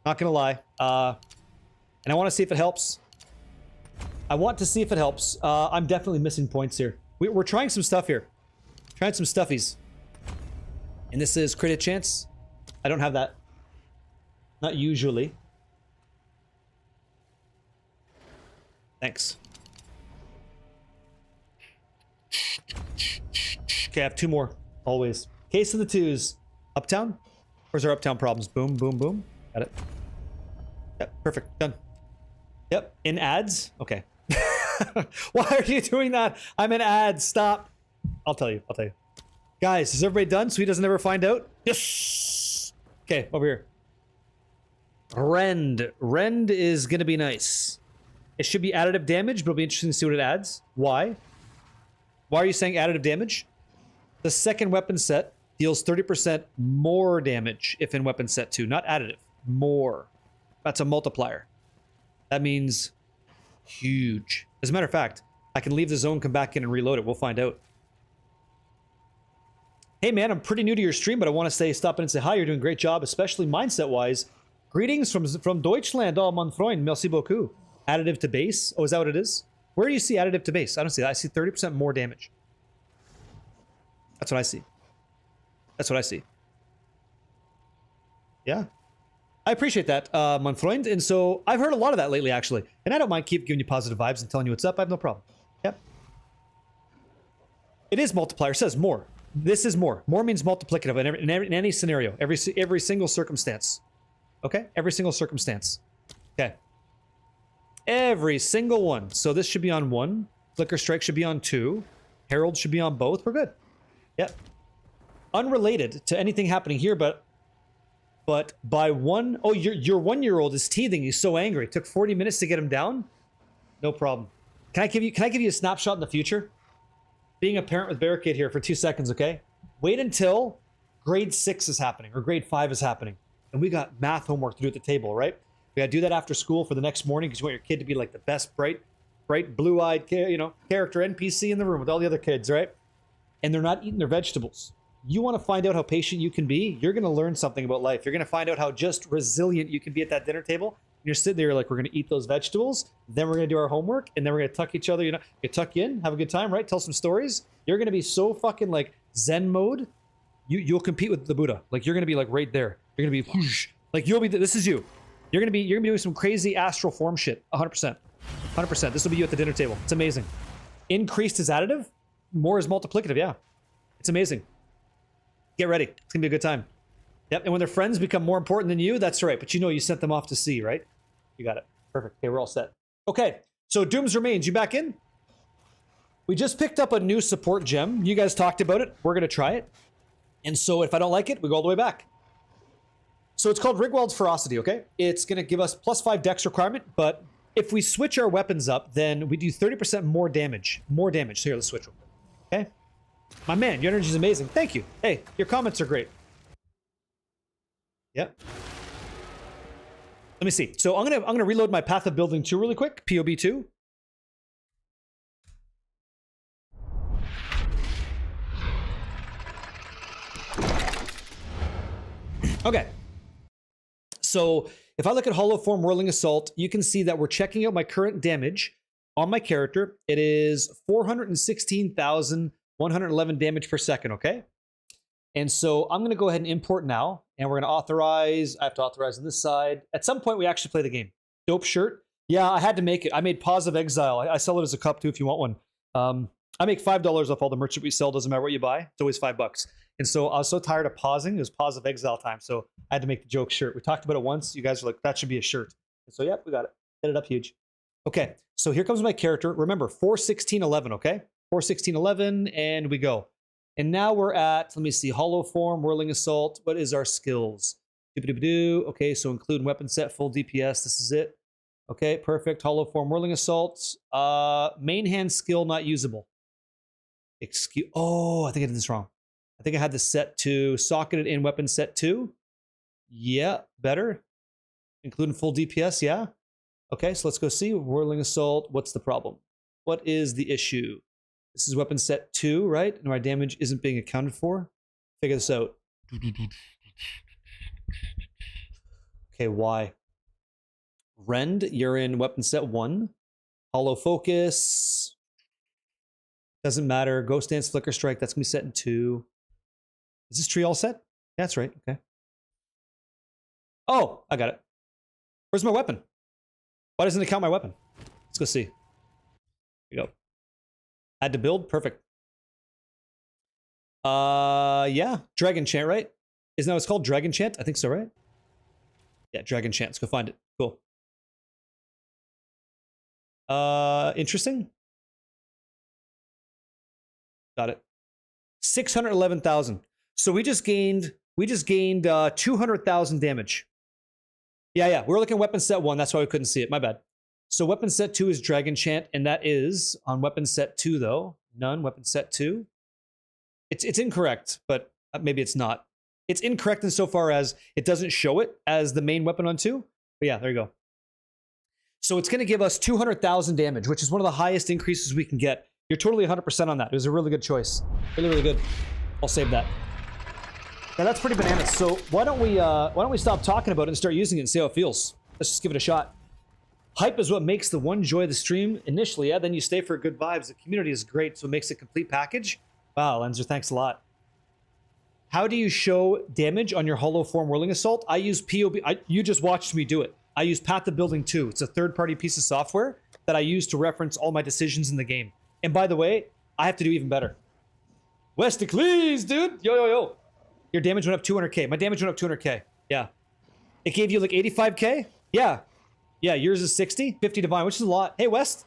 Not gonna lie. And I want to see if it helps. I want to see if it helps. I'm definitely missing points here. We're trying some stuff here. Trying some stuffies. And this is crit hit chance. I don't have that. Not usually. Thanks. Okay, I have 2 more. Always. Case of the 2s. Uptown? Where's our uptown problems? Boom, boom, boom. Got it. Yep, perfect. Done. Yep. In ads? Okay. Why are you doing that? I'm in ads. Stop. I'll tell you. I'll tell you. Guys, is everybody done so he doesn't ever find out? Yes! Okay, over here. Rend. Rend is going to be nice. It should be additive damage, but it'll be interesting to see what it adds. Why? Why are you saying additive damage? The second weapon set deals 30% more damage if in weapon set 2. Not additive. More. That's a multiplier. That means huge. As a matter of fact, I can leave the zone, come back in, and reload it. We'll find out. Hey man, I'm pretty new to your stream, but I want to stop in and say hi. You're doing a great job, especially mindset-wise. Greetings from Deutschland. Oh, mon Freund. Merci beaucoup. Additive to base? Oh, is that what it is? Where do you see additive to base? I don't see that. I see 30% more damage. That's what I see. That's what I see. Yeah. I appreciate that, mon Freund. And so I've heard a lot of that lately, actually. And I don't mind keep giving you positive vibes and telling you what's up. I have no problem. Yep. It is multiplier. It says more. This is more. More means multiplicative in any scenario. Every single circumstance. Okay? Every single circumstance. Okay. Every single one. So this should be on 1. Flicker Strike should be on 2. Herald should be on both. We're good. Yep. Unrelated to anything happening here, but by 1... Oh, your 1-year-old is teething. He's so angry. It took 40 minutes to get him down? No problem. Can I give you a snapshot in the future? Being a parent with Barricade here for 2 seconds, okay? Wait until grade 6 is happening or grade 5 is happening. And we got math homework to do at the table, right? We gotta do that after school for the next morning because you want your kid to be like the best, bright, blue-eyed, character NPC in the room with all the other kids, right? And they're not eating their vegetables. You want to find out how patient you can be, you're going to learn something about life. You're going to find out how just resilient you can be at that dinner table. You're sitting there like, we're going to eat those vegetables, then we're going to do our homework, and then we're going to tuck each other, you tuck you in, have a good time, right? Tell some stories. You're going to be so fucking like Zen mode, you'll compete with the Buddha. Like, you're going to be like right there. You're going to be whoosh, like you'll be, this is you. You're going to be doing some crazy astral form shit. 100%. 100%. This will be you at the dinner table. It's amazing. Increased is additive. More is multiplicative. Yeah. It's amazing. Get ready. It's going to be a good time. Yep. And when their friends become more important than you, that's right. But you sent them off to sea, right? You got it. Perfect. Okay, we're all set. Okay. So Doom's Remains, you back in? We just picked up a new support gem. You guys talked about it. We're going to try it. And so if I don't like it, we go all the way back. So it's called Rigwald's Ferocity, okay? It's going to give us +5 dex requirement, but if we switch our weapons up, then we do 30% more damage. More damage. So here, let's switch real quick. Okay? My man, your energy is amazing. Thank you. Hey, your comments are great. Yep. Let me see. So I'm gonna reload my Path of Building 2 really quick. POB 2. Okay. So if I look at Hollow Form Whirling Assault, you can see that we're checking out my current damage on my character. It is 416,111 damage per second, okay? And so I'm going to go ahead and import now, and we're going to authorize. I have to authorize on this side. At some point, we actually play the game. Dope shirt. Yeah, I had to make it. I made Paws of Exile. I sell it as a cup, too, if you want one. I make $5 off all the merch that we sell. Doesn't matter what you buy. It's always $5. And so I was so tired of pausing. It was Paws of Exile time. So I had to make the joke shirt. We talked about it once. You guys were like, that should be a shirt. And so, yep, we got it. Hit it up huge. Okay, so here comes my character. Remember, 41611, okay? 41611, and we go. And now we're at, let me see, Hollow Form, Whirling Assault. What is our skills? Doop-a-doop-a-doo. Okay, so include weapon set, full DPS. This is it. Okay, perfect. Hollow Form, Whirling Assault. Main hand skill not usable. Oh, I think I did this wrong. I think I had this set to socketed in weapon set 2. Yeah, better. Including full DPS, yeah. Okay, so let's go see. Whirling Assault. What's the problem? What is the issue? This is weapon set 2, right? And my damage isn't being accounted for. Figure this out. Okay, why? Rend, you're in weapon set 1. Hollow Focus. Doesn't matter. Ghost Dance, Flicker Strike, that's going to be set in 2. Is this tree all set? That's right, okay. Oh, I got it. Where's my weapon? Why doesn't it count my weapon? Let's go see. Here we go. Add to build, perfect. Yeah, Dragon Chant, right? Isn't that what it's called? Dragon Chant? I think so, right? Yeah, Dragon Chant. Let's go find it. Cool. Interesting. Got it. 611,000. So we just gained 200,000 damage. Yeah, we're looking at weapon set 1. That's why we couldn't see it. My bad. So weapon set 2 is Dragon Chant, and that is on weapon set 2 though. None. Weapon set 2. It's incorrect, but maybe it's not. It's incorrect insofar as it doesn't show it as the main weapon on 2. But yeah, there you go. So it's going to give us 200,000 damage, which is one of the highest increases we can get. You're totally 100% on that. It was a really good choice. Really, really good. I'll save that. Now that's pretty bananas. So why don't we stop talking about it and start using it and see how it feels? Let's just give it a shot. Hype is what makes the one joy of the stream initially. Yeah, then you stay for good vibes. The community is great, so it makes a complete package. Wow, Lenzer, thanks a lot. How do you show damage on your hollow form Whirling Assault? I use POB. You just watched me do it. I use Path of Building 2. It's a third-party piece of software that I use to reference all my decisions in the game. And by the way, I have to do even better. Westicles, dude! Yo. Your damage went up 200k. My damage went up 200k. Yeah. It gave you like 85k? Yeah. Yeah, yours is 60. 50 divine, which is a lot. Hey, West.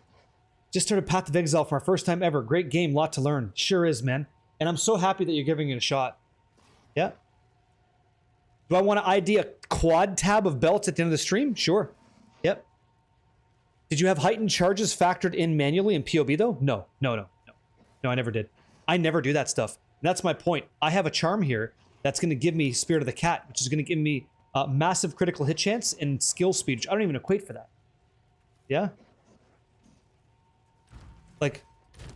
Just started Path of Exile for our first time ever. Great game, lot to learn. Sure is, man. And I'm so happy that you're giving it a shot. Yeah. Do I want to ID a quad tab of belts at the end of the stream? Sure. Yep. Did you have heightened charges factored in manually in POB though? No, I never did. I never do that stuff. And that's my point. I have a charm here that's going to give me Spirit of the Cat, which is going to give me massive critical hit chance and skill speed, which I don't even equate for that. Yeah? Like,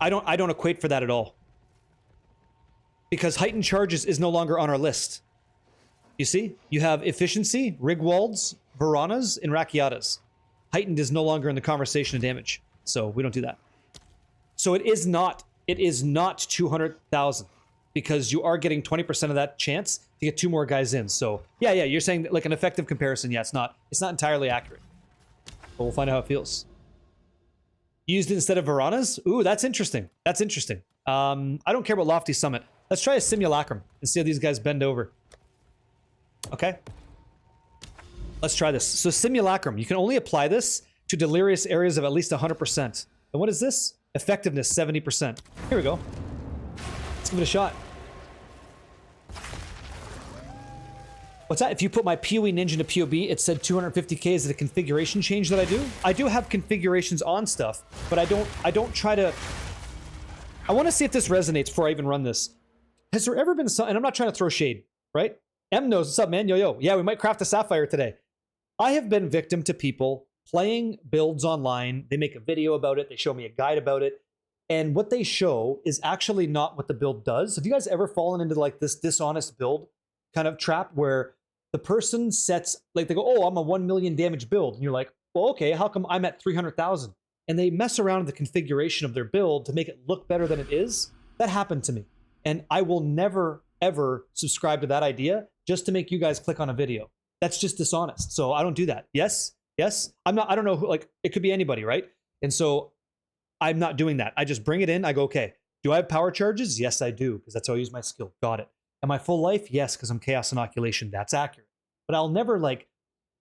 I don't equate for that at all. Because heightened charges is no longer on our list. You see? You have efficiency, Rigwalds, Varanas, and Rakiatas. Heightened is no longer in the conversation of damage. So we don't do that. So it is not 200,000 because you are getting 20% of that chance to get 2 more guys in. So yeah, you're saying that, like, an effective comparison. Yeah, it's not entirely accurate. But we'll find out how it feels. Used instead of Varanas? Ooh, that's interesting. That's interesting. I don't care about Lofty Summit. Let's try a Simulacrum and see how these guys bend over. Okay. Let's try this. So Simulacrum, you can only apply this to delirious areas of at least 100%. And what is this? Effectiveness, 70%. Here we go. Let's give it a shot. What's that? If you put my PoE Ninja into POB, it said 250k. Is it a configuration change that I do? I do have configurations on stuff, but I don't try to... I want to see if this resonates before I even run this. Has there ever been some... And I'm not trying to throw shade, right? M knows. What's up, man? Yo. Yeah, we might craft a Sapphire today. I have been victim to people playing builds online. They make a video about it. They show me a guide about it. And what they show is actually not what the build does. Have you guys ever fallen into like this dishonest build kind of trap where the person sets, like they go, oh, I'm a 1 million damage build. And you're like, well, okay, how come I'm at 300,000? And they mess around with the configuration of their build to make it look better than it is. That happened to me. And I will never, ever subscribe to that idea just to make you guys click on a video. That's just dishonest. So I don't do that. Yes. I don't know who, like, it could be anybody, right? And so I'm not doing that. I just bring it in. I go, okay, do I have power charges? Yes, I do, because that's how I use my skill. Got it. Am I full life? Yes, because I'm Chaos Inoculation. That's accurate. But I'll never, like,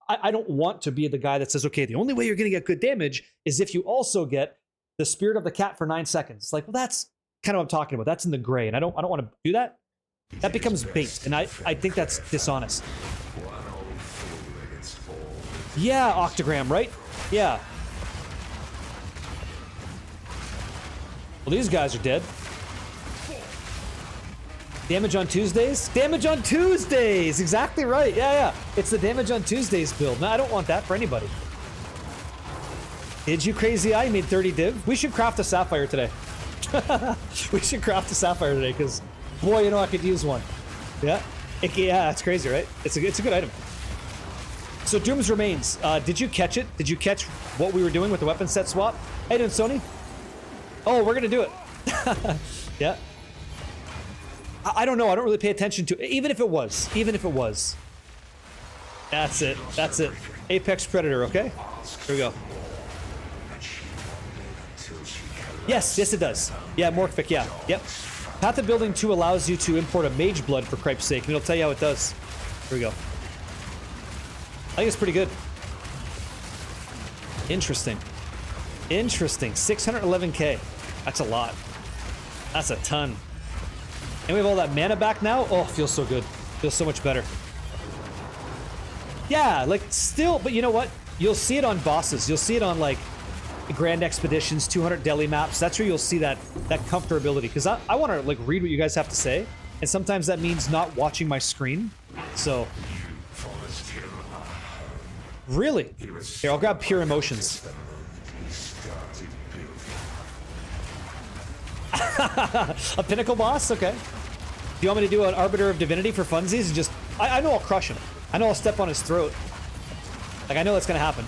I don't want to be the guy that says, okay, the only way you're going to get good damage is if you also get the Spirit of the Cat for 9 seconds. It's like, well, that's kind of what I'm talking about. That's in the gray, and I don't want to do that. That becomes bait, and I think that's dishonest. Yeah, Octogram, right? Yeah. Well, these guys are dead. Damage on Tuesdays? Damage on Tuesdays! Exactly right. Yeah. It's the Damage on Tuesdays build. No, I don't want that for anybody. Did you, Crazy Eye? You made 30 div? We should craft a sapphire today. We should craft a sapphire today, because, boy, you know I could use one. Yeah? Yeah, that's crazy, right? It's a good item. So, Doom's Remains. Did you catch it? Did you catch what we were doing with the weapon set swap? How you doing, Sony? Oh, we're gonna do it. Yeah. I don't know. I don't really pay attention to it. Even if it was. Even if it was. That's it. That's it. Apex Predator, okay? Here we go. Yes, yes it does. Yeah, Morphic, yeah. Yep. Path of Building 2 allows you to import a Mage Blood, for cripe's sake, and it'll tell you how it does. Here we go. I think it's pretty good. Interesting. Interesting. 611k. That's a lot. That's a ton. And we have all that mana back now? Oh, feels so good. Feels so much better. Yeah, like, still, but you know what? You'll see it on bosses. You'll see it on, like, Grand Expeditions, 200 Delhi maps. That's where you'll see that comfortability. Because I want to, like, read what you guys have to say. And sometimes that means not watching my screen. So... Really? Here, I'll grab Pure Emotions. A pinnacle boss? Okay. Do you want me to do an Arbiter of Divinity for funsies? And just... I know I'll crush him. I know I'll step on his throat. Like, I know that's gonna happen.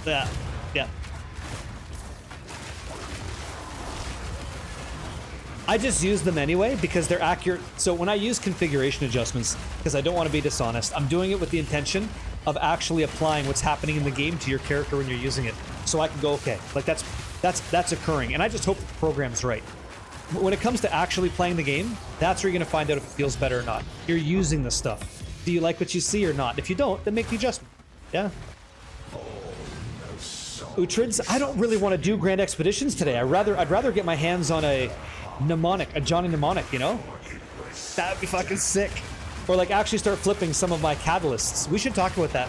Yeah. Yeah. I just use them anyway because they're accurate. So when I use configuration adjustments, because I don't want to be dishonest, I'm doing it with the intention of actually applying what's happening in the game to your character when you're using it. So I can go, okay, like that's occurring. And I just hope the program's right. When it comes to actually playing the game, that's where you're going to find out if it feels better or not. You're using the stuff. Do you like what you see or not? If you don't, then make the adjustment. Yeah? Utrids, I don't really want to do Grand Expeditions today. I'd rather get my hands on a mnemonic, a Johnny Mnemonic, you know? That'd be fucking sick. Or like actually start flipping some of my catalysts. We should talk about that.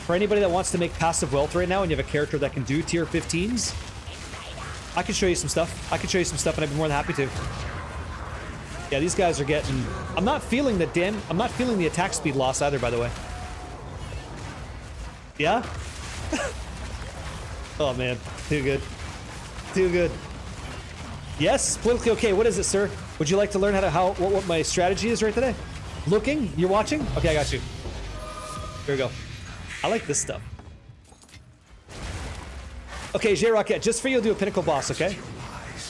For anybody that wants to make passive wealth right now and you have a character that can do tier 15s, I can show you some stuff. I can show you some stuff and I'd be more than happy to. Yeah, these guys are getting... I'm not feeling the attack speed loss either, by the way. Yeah? Oh man, too good. Too good. Yes, politically okay. What is it, sir? Would you like to learn what my strategy is right today? Looking? You're watching? Okay, I got you. Here we go. I like this stuff. Okay, J-Rocket, just for you, I'll do a pinnacle boss, okay?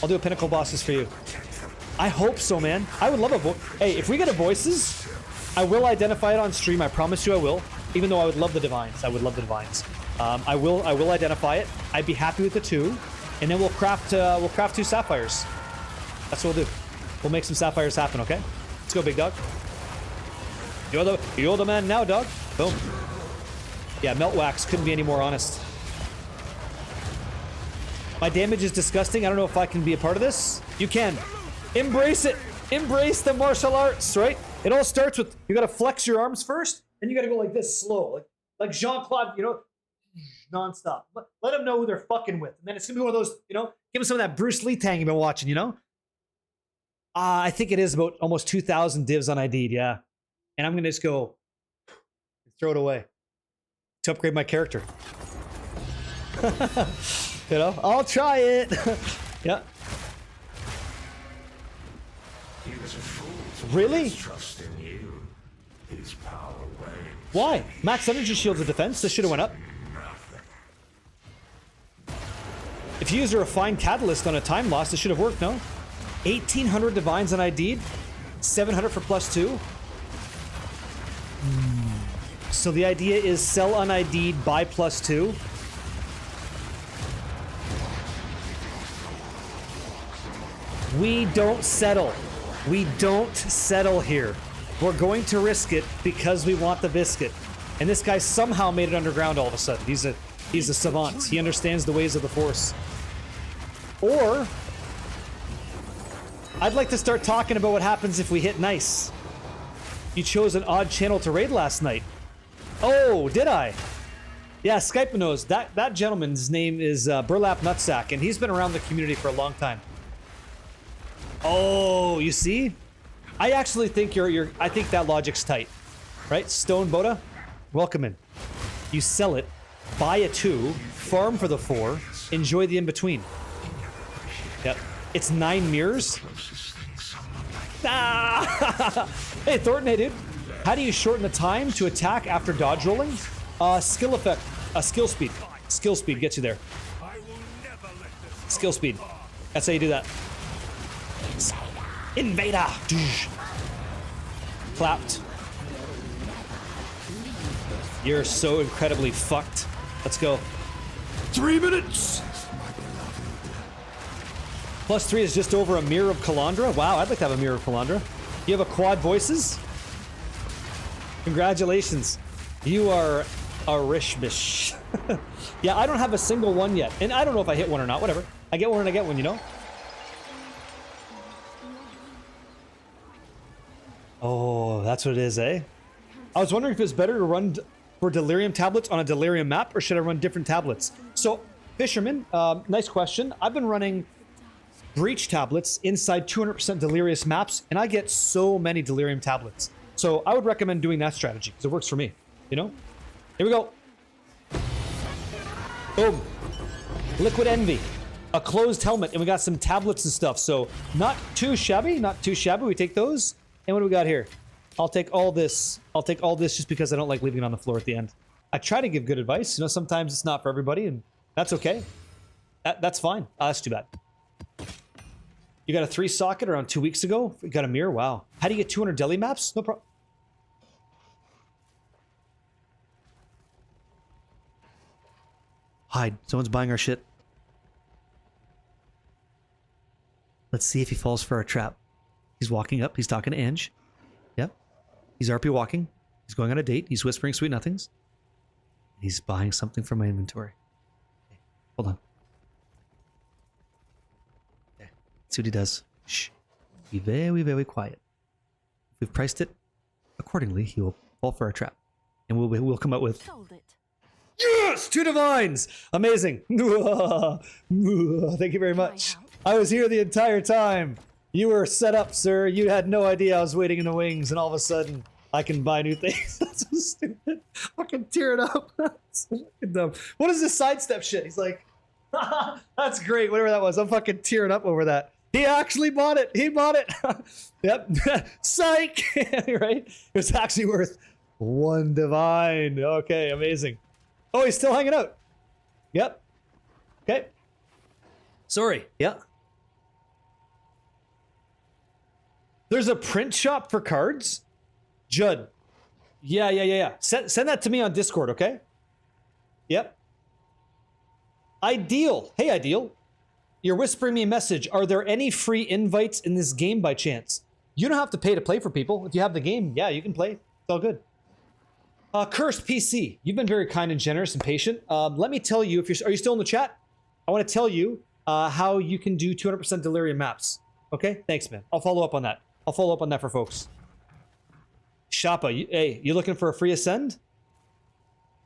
I'll do a pinnacle bosses for you. I hope so, man. I would love a voice. Hey, if we get a voices, I will identify it on stream. I promise you I will. Even though I would love the divines. I would love the divines. I will identify it. I'd be happy with the 2. And then we'll craft 2 sapphires. That's what we'll do. We'll make some sapphires happen, okay? Let's go, big dog. You're the man now, dog. Boom. Yeah, Melt Wax couldn't be any more honest. My damage is disgusting. I don't know if I can be a part of this. You can. Embrace it. Embrace the martial arts, right? It all starts with, you gotta flex your arms first, and you gotta go like this slow. Like Jean-Claude, you know, non-stop. Let them know who they're fucking with. And then it's gonna be one of those, you know, give them some of that Bruce Lee tang you've been watching, you know? I think it is about almost 2,000 divs on ID'd, yeah. And I'm gonna just go throw it away to upgrade my character. You know, I'll try it. Yeah. Really? Why? Max energy shields of defense. This should have went up. If you use a refined catalyst on a time loss, this should have worked, no? 1,800 divines on ID'd. 700 for +2. So the idea is sell un-ID'd, buy +2. We don't settle. We don't settle here. We're going to risk it because we want the biscuit. And this guy somehow made it underground all of a sudden. He's a savant. He understands the ways of the Force. Or I'd like to start talking about what happens if we hit nice. You chose an odd channel to raid last night. Oh, did I? Yeah, Skype knows. That gentleman's name is Burlap Nutsack, and he's been around the community for a long time. Oh, you see? I actually think I think that logic's tight. Right? Stone Boda, welcome in. You sell it, buy a 2, farm for the 4, enjoy the in-between. Yep. It's 9 mirrors. Ah! Hey, Thornton, hey, dude. How do you shorten the time to attack after dodge rolling? Skill effect. Skill speed. Skill speed gets you there. Skill speed. That's how you do that. Invader! Clapped. You're so incredibly fucked. Let's go. 3 minutes! +3 is just over a Mirror of Kalandra. Wow, I'd like to have a Mirror of Kalandra. You have a quad voices? Congratulations. You are a rishmish. Yeah, I don't have a single one yet. And I don't know if I hit one or not. Whatever. I get one and I get one, you know? Oh, that's what it is, eh? I was wondering if it's better to run for Delirium tablets on a Delirium map, or should I run different tablets? So, Fisherman, nice question. I've been running Breach tablets inside 200% Delirious maps, and I get so many Delirium tablets. So I would recommend doing that strategy, because it works for me, you know? Here we go. Boom. Liquid Envy. A closed helmet, and we got some tablets and stuff, so not too shabby, not too shabby. We take those, and what do we got here? I'll take all this. I'll take all this just because I don't like leaving it on the floor at the end. I try to give good advice. You know, sometimes it's not for everybody, and that's okay. That's fine. Oh, that's too bad. You got a 3 socket around 2 weeks ago? You got a mirror? Wow. How do you get 200 deli maps? No problem. Hide. Someone's buying our shit. Let's see if he falls for our trap. He's walking up. He's talking to Ange. Yep. He's RP walking. He's going on a date. He's whispering sweet nothings. He's buying something from my inventory. Okay. Hold on. Okay. See what he does. Shh. Be very, very quiet. If we've priced it accordingly, he will fall for our trap. And we'll come out with... Sold it. Yes! 2 divines! Amazing. Thank you very much. I was here the entire time. You were set up, sir. You had no idea I was waiting in the wings, and all of a sudden, I can buy new things. That's so stupid. Fucking tear it up. That's so fucking dumb. What is this sidestep shit? He's like, that's great. Whatever that was. I'm fucking tearing up over that. He actually bought it. He bought it. Yep. Psych. Right? It was actually worth 1 divine. Okay, amazing. Oh, he's still hanging out. Yep. Okay. Sorry. Yeah. There's a print shop for cards? Judd. Yeah. Send that to me on Discord, okay? Yep. Ideal. Hey, Ideal. You're whispering me a message. Are there any free invites in this game by chance? You don't have to pay to play for people. If you have the game, yeah, you can play. It's all good. Cursed PC. You've been very kind and generous and patient. Let me tell you, are you still in the chat? I want to tell you how you can do 200% Delirium maps. Okay? Thanks, man. I'll follow up on that. I'll follow up on that for folks. Shoppa, you looking for a free ascend?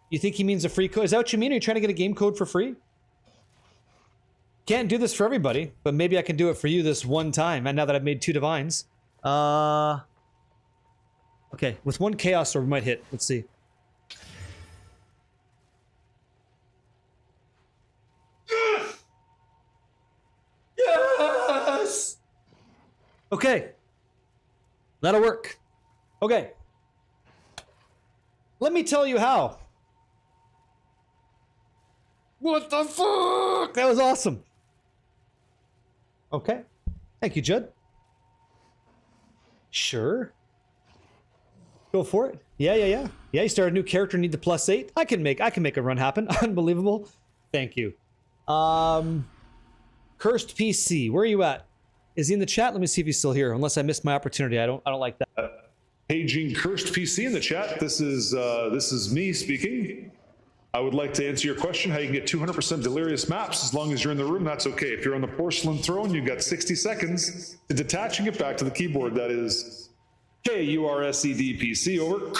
You think he means a free code? Is that what you mean? Are you trying to get a game code for free? Can't do this for everybody, but maybe I can do it for you this one time. And now that I've made 2 divines. Okay, with 1 chaos orb we might hit. Let's see. Yes! Okay. That'll work. Okay. Let me tell you how. What the fuck? That was awesome. Okay. Thank you, Judd. Sure. Go for it. Yeah. Yeah, you start a new character, need the +8. I can make a run happen. Unbelievable. Thank you. Cursed PC. Where are you at? Is he in the chat? Let me see if he's still here. Unless I missed my opportunity. I don't like that. Paging Cursed PC in the chat. This is me speaking. I would like to answer your question, how you can get 200% Delirious maps. As long as you're in the room, that's okay. If you're on the porcelain throne, you've got 60 seconds to detach and get back to the keyboard. That is KURSEDPC, over.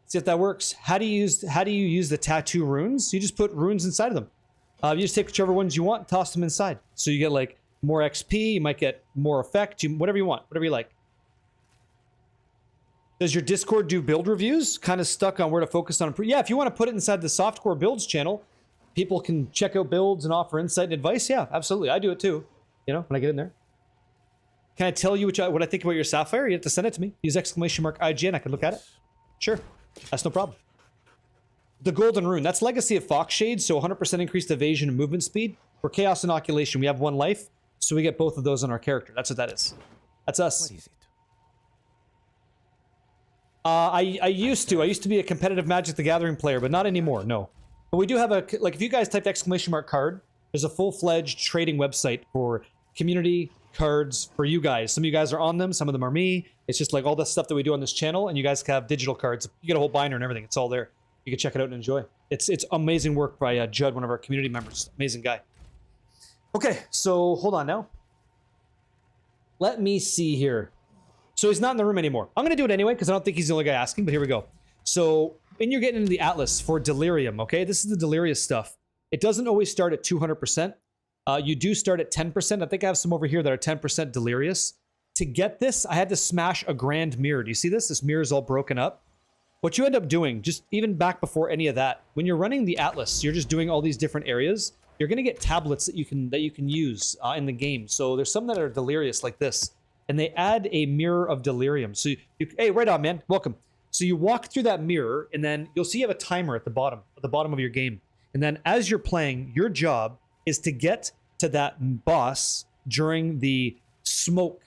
See if that works. How do you use the tattoo runes? You just put runes inside of them. You just take whichever ones you want, toss them inside. So you get like more XP, you might get more effect, whatever you want, whatever you like. Does your Discord do build reviews? Kind of stuck on where to focus on. Yeah, if you want to put it inside the Softcore Builds channel, people can check out builds and offer insight and advice. Yeah, absolutely. I do it too. You know, when I get in there. Can I tell you what I think about your Sapphire? You have to send it to me. Use !IGN. I can look at it. Sure. That's no problem. The Golden Rune. That's Legacy of Foxshade, so 100% increased evasion and movement speed. For Chaos Inoculation, we have 1 life, so we get both of those on our character. That's what that is. That's us. What is it? I used to be a competitive Magic the Gathering player, but not anymore, no. But we do have a, like, if you guys typed !card, there's a full-fledged trading website for community cards for you guys. Some of you guys are on them, some of them are me. It's just like all the stuff that we do on this channel, and you guys can have digital cards. You get a whole binder and everything. It's all there. You can check it out and enjoy. It's amazing work by Judd, one of our community members. Amazing guy. Okay, so hold on now. Let me see here. So he's not in the room anymore. I'm going to do it anyway, because I don't think he's the only guy asking, but here we go. So, when you're getting into the Atlas for Delirium, okay? This is the Delirious stuff. It doesn't always start at 200%. You do start at 10%. I think I have some over here that are 10% Delirious. To get this, I had to smash a Grand Mirror. Do you see this? This mirror is all broken up. What you end up doing, just even back before any of that, when you're running the Atlas, you're just doing all these different areas. You're going to get tablets that you can use in the game. So there's some that are Delirious like this. And they add a mirror of delirium. So hey, right on, man. Welcome. So you walk through that mirror, and then you'll see you have a timer at the bottom of your game. And then as you're playing, your job is to get to that boss during the smoke.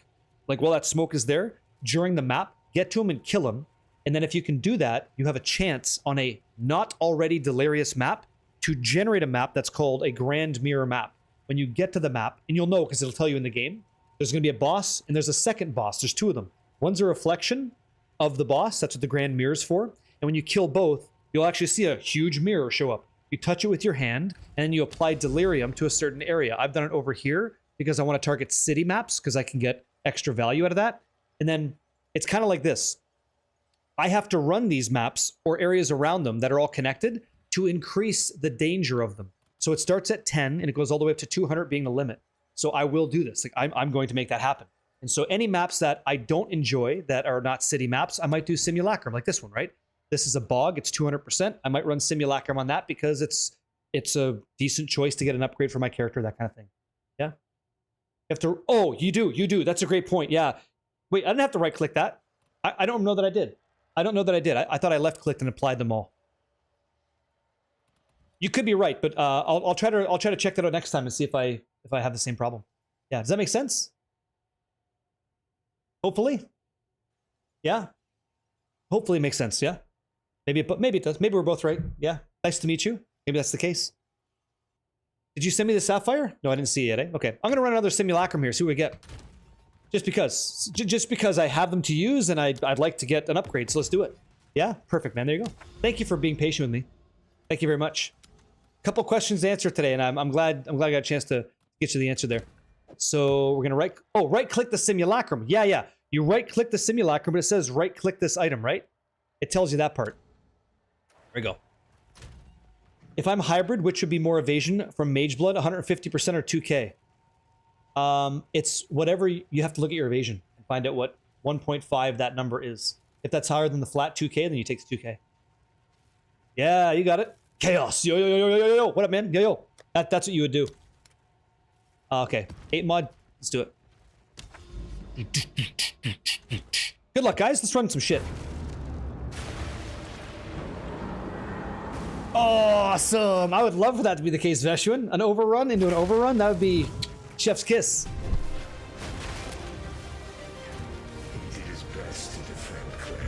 Like while that smoke is there, during the map, get to him and kill him. And then if you can do that, you have a chance on a not already delirious map to generate a map that's called a Grand Mirror map. When you get to the map, and you'll know because it'll tell you in the game, there's going to be a boss, and there's a second boss. There's 2 of them. One's a reflection of the boss. That's what the Grand Mirror's for. And when you kill both, you'll actually see a huge mirror show up. You touch it with your hand, and then you apply Delirium to a certain area. I've done it over here because I want to target city maps because I can get extra value out of that. And then it's kind of like this. I have to run these maps or areas around them that are all connected to increase the danger of them. So it starts at 10, and it goes all the way up to 200 being the limit. So I will do this. Like I'm going to make that happen. And so any maps that I don't enjoy that are not city maps, I might do Simulacrum like this one, right? This is a bog. It's 200%. I might run Simulacrum on that because it's a decent choice to get an upgrade for my character, that kind of thing. Yeah. You have to. Oh, you do. That's a great point. Yeah. Wait, I didn't have to right click that. I don't know that I did. I thought I left clicked and applied them all. You could be right, but I'll try to check that out next time and see if I have the same problem. Yeah, does that make sense? Hopefully. Yeah. Hopefully it makes sense, yeah? Maybe it does. Maybe we're both right. Yeah. Nice to meet you. Maybe that's the case. Did you send me the Sapphire? No, I didn't see it yet, eh? Okay. I'm gonna run another Simulacrum here, see what we get. Just because I have them to use and I'd like to get an upgrade, so let's do it. Yeah, perfect, man. There you go. Thank you for being patient with me. Thank you very much. Couple questions to answer today, and I'm glad I got a chance to get you the answer there. So we're gonna right click the Simulacrum. Yeah. You right click the Simulacrum, but it says right click this item, right? It tells you that part. There we go. If I'm hybrid, which would be more evasion from Mage Blood, 150% or 2k? It's whatever. You have to look at your evasion and find out what 1.5 that number is. If that's higher than the flat 2k, then you take the 2k. Yeah, you got it. Chaos. Yo. What up, man? Yo. That's what you would do. Okay. 8 mod. Let's do it. Good luck, guys. Let's run some shit. Awesome. I would love for that to be the case, Veshuan. An overrun into an overrun. That would be chef's kiss. It is best to defend Claire.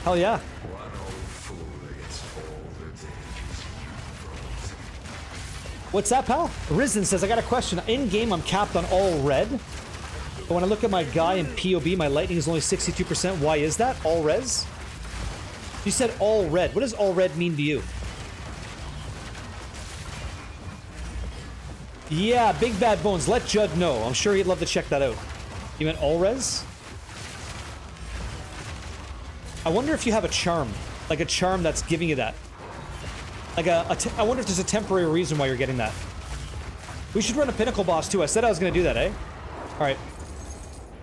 Hell yeah. One old fool against all the dangers he brought. What's that, pal? Risen says, I got a question. In-game, I'm capped on all red. But when I look at my guy in POB, my lightning is only 62%. Why is that? All res? You said all red. What does all red mean to you? Yeah, Big Bad Bones. Let Judd know. I'm sure he'd love to check that out. You meant all res? I wonder if you have a charm. Like a charm that's giving you that. Like I wonder if there's a temporary reason why you're getting that. We should run a Pinnacle boss too. I said I was going to do that, eh? Alright.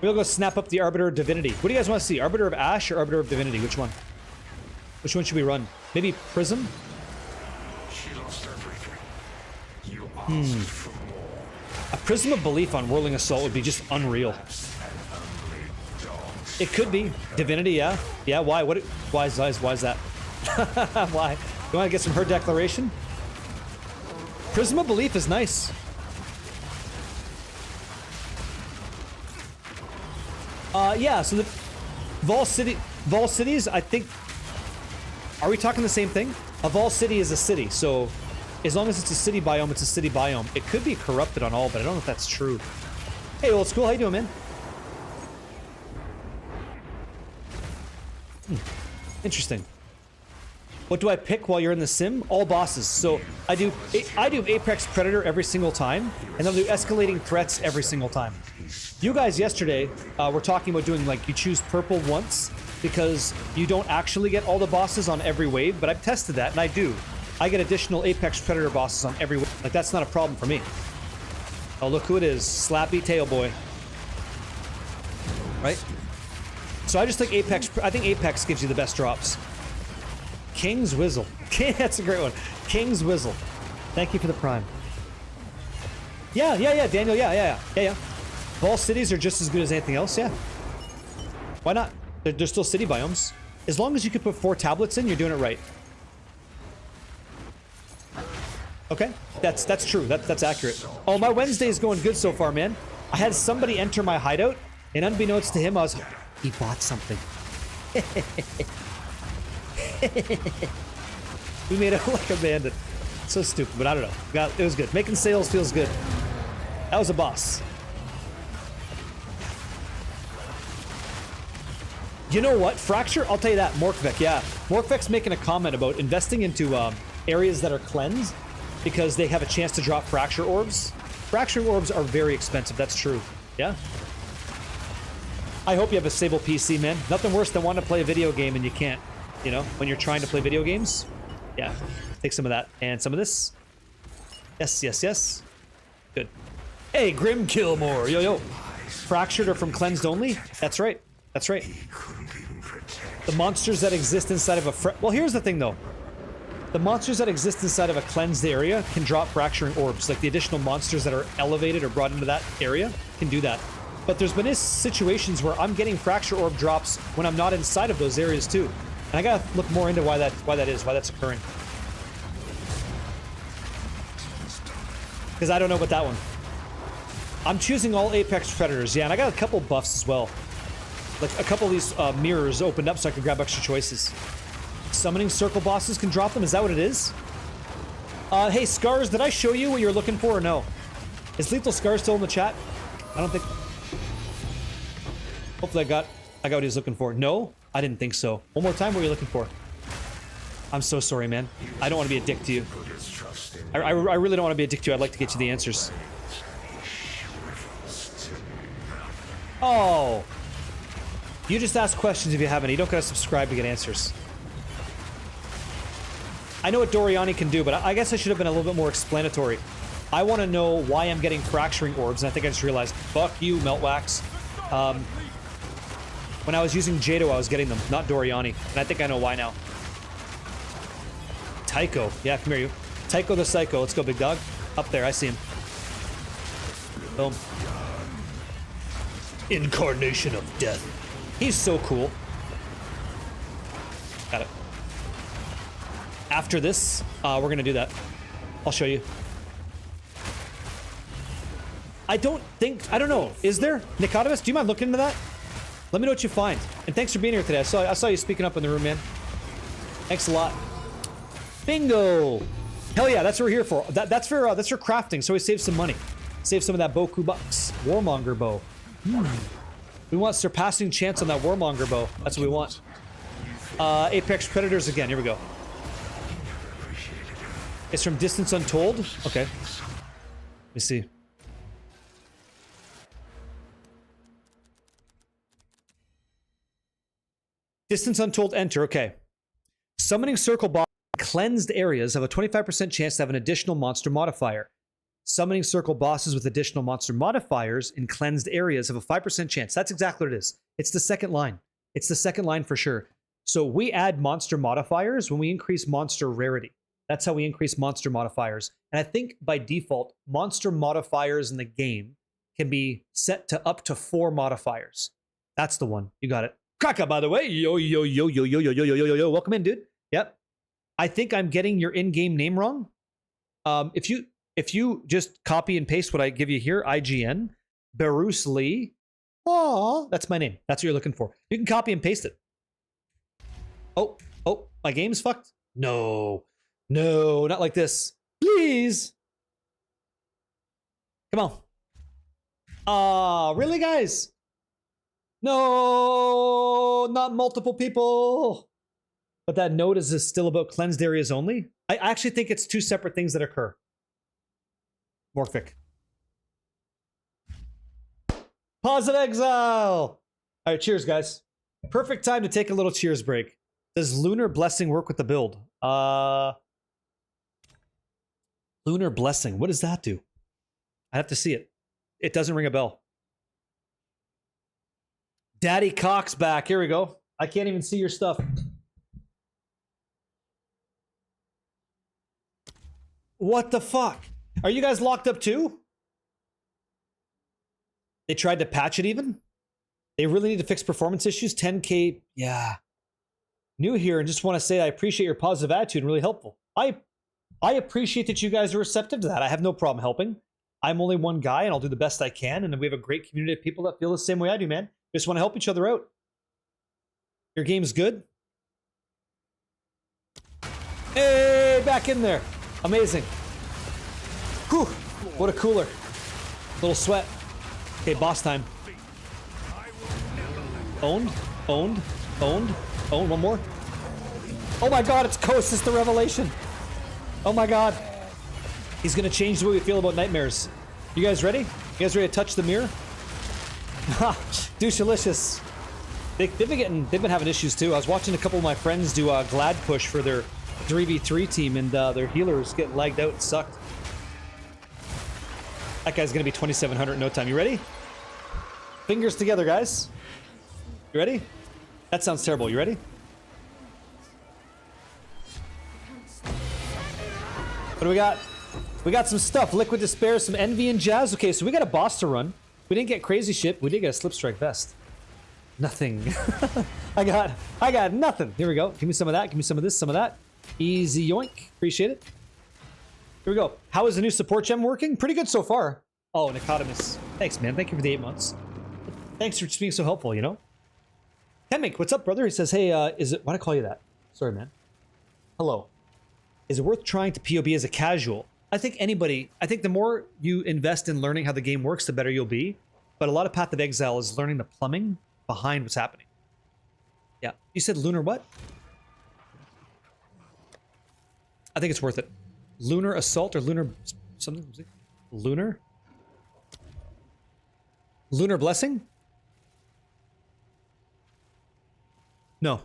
We'll go snap up the Arbiter of Divinity. What do you guys want to see? Arbiter of Ash or Arbiter of Divinity? Which one? Which one should we run? Maybe Prism? She lost everything. You asked for more. A Prism of Belief on Whirling Assault would be just unreal. It could be. Divinity, yeah. Yeah, why? Why is that? Why? You want to get some her declaration? Prism of Belief is nice. Yeah, so the Vol Cities, I think... Are we talking the same thing? A Vol City is a city, so as long as it's a city biome, it's a city biome. It could be corrupted on all, but I don't know if that's true. Hey, Old School, how you doing, man? Interesting. What do I pick while you're in the sim? All bosses. So I do Apex Predator every single time, and I'll do escalating threats every single time. You guys yesterday were talking about doing like you choose purple once because you don't actually get all the bosses on every wave, but I've tested that and I do. I get additional Apex Predator bosses on every wave. Like that's not a problem for me. Oh, look who it is. Slappy Tail Boy. Right? So I just think Apex, I think Apex gives you the best drops. King's Whizzle. That's a great one. King's Whizzle. Thank you for the prime. Yeah, Daniel, yeah. Vol cities are just as good as anything else, yeah. Why not? They're still city biomes. As long as you can put 4 tablets in, you're doing it right. Okay, that's true. That's accurate. Oh, my Wednesday is going good so far, man. I had somebody enter my hideout, and unbeknownst to him, he bought something. We made it like a bandit. So stupid, but I don't know. It was good. Making sales feels good. That was a boss. You know what? Fracture? I'll tell you that. Morkvek, yeah. Morkvek's making a comment about investing into areas that are cleansed because they have a chance to drop Fracture Orbs. Fracture Orbs are very expensive. That's true. Yeah? I hope you have a stable PC, man. Nothing worse than wanting to play a video game and you can't. You know, when you're trying to play video games. Yeah. Take some of that. And some of this. Yes. Good. Hey, Grim Killmore. Yo. Fractured are from cleansed only? That's right. The monsters that exist inside of a... Well, here's the thing, though. The monsters that exist inside of a cleansed area can drop fracturing orbs. Like, the additional monsters that are elevated or brought into that area can do that. But there's been situations where I'm getting fracture orb drops when I'm not inside of those areas, too. And I gotta look more into why that's occurring. Because I don't know about that one. I'm choosing all Apex Predators, yeah, and I got a couple buffs as well. Like, a couple of these mirrors opened up so I could grab extra choices. Summoning circle bosses can drop them, is that what it is? Hey, Scars, did I show you what you're looking for or no? Is Lethal Scars still in the chat? I don't think... Hopefully I got what he was looking for. No? I didn't think so. One more time, what were you looking for? I'm so sorry, man. I don't want to be a dick to you. I really don't want to be a dick to you. I'd like to get you the answers. Oh. You just ask questions if you haven't. You don't gotta subscribe to get answers. I know what Doriani can do, but I guess I should have been a little bit more explanatory. I want to know why I'm getting fracturing orbs, and I think I just realized, fuck you, Meltwax. When I was using Jado, I was getting them, not Doriani. And I think I know why now. Tycho. Yeah, come here, you. Tycho the Psycho. Let's go, big dog. Up there, I see him. Boom. Incarnation of Death. He's so cool. Got it. After this, we're gonna do that. I'll show you. I don't know. Is there? Nicodemus, do you mind looking into that? Let me know what you find. And thanks for being here today. I saw you speaking up in the room, man. Thanks a lot. Bingo! Hell yeah, that's what we're here for. That's for crafting, so we save some money. Save some of that Boku bucks. Warmonger bow. We want surpassing chance on that Warmonger bow. That's what we want. Apex Predators again. Here we go. It's from Distance Untold? Okay. Let me see. Distance Untold, enter. Okay. Summoning circle boss in cleansed areas have a 25% chance to have an additional monster modifier. Summoning circle bosses with additional monster modifiers in cleansed areas have a 5% chance. That's exactly what it is. It's the second line. It's the second line for sure. So we add monster modifiers when we increase monster rarity. That's how we increase monster modifiers. And I think by default, monster modifiers in the game can be set to up to 4 modifiers. That's the one. You got it. Kaka, by the way. Yo, yo, yo, yo, yo, yo, yo, yo, yo, yo. Welcome in, dude. Yep. I think I'm getting your in-game name wrong. If you just copy and paste what I give you here, IGN, Bruce Lee. Oh, that's my name. That's what you're looking for. You can copy and paste it. Oh, my game's fucked? No, not like this. Please. Come on. Really, guys? No, not multiple people. But that note is still about cleansed areas only. I actually think it's 2 separate things that occur. Morphic. Pause of exile. All right, cheers, guys. Perfect time to take a little cheers break. Does Lunar Blessing work with the build? Lunar Blessing. What does that do? I have to see it. It doesn't ring a bell. Daddy Cock's back. Here we go. I can't even see your stuff. What the fuck? Are you guys locked up too? They tried to patch it even? They really need to fix performance issues? 10K, yeah. New here and just want to say I appreciate your positive attitude and really helpful. I appreciate that you guys are receptive to that. I have no problem helping. I'm only one guy and I'll do the best I can. And we have a great community of people that feel the same way I do, man. Just want to help each other out. Your game's good? Hey, back in there. Amazing. Whew, what a cooler. Little sweat. Okay, boss time. Owned. One more. Oh my god, it's Kosis the Revelation. Oh my god. He's gonna change the way we feel about nightmares. You guys ready? You guys ready to touch the mirror? Ha! Douchalicious. They've been having issues too. I was watching a couple of my friends do a Glad push for their 3v3 team and their healers getting lagged out and sucked. That guy's gonna be 2700 in no time. You ready? Fingers together, guys. You ready? That sounds terrible. You ready? What do we got? We got some stuff. Liquid Despair, some Envy and Jazz. Okay, so we got a boss to run. We didn't get crazy shit. We did get a Slip Strike Vest. Nothing. I got nothing. Here we go. Give me some of that. Give me some of this, some of that. Easy yoink. Appreciate it. Here we go. How is the new support gem working? Pretty good so far. Oh, Nicodemus. Thanks, man. Thank you for the 8 months. Thanks for just being so helpful, you know? Temik, what's up, brother? He says, hey, is it... Why'd I call you that? Sorry, man. Hello. Is it worth trying to POB as a casual? I think anybody... I think the more you invest in learning how the game works, the better you'll be. But a lot of Path of Exile is learning the plumbing behind what's happening. Yeah. You said Lunar what? I think it's worth it. Lunar Assault or Lunar... something? Lunar? Lunar Blessing? No.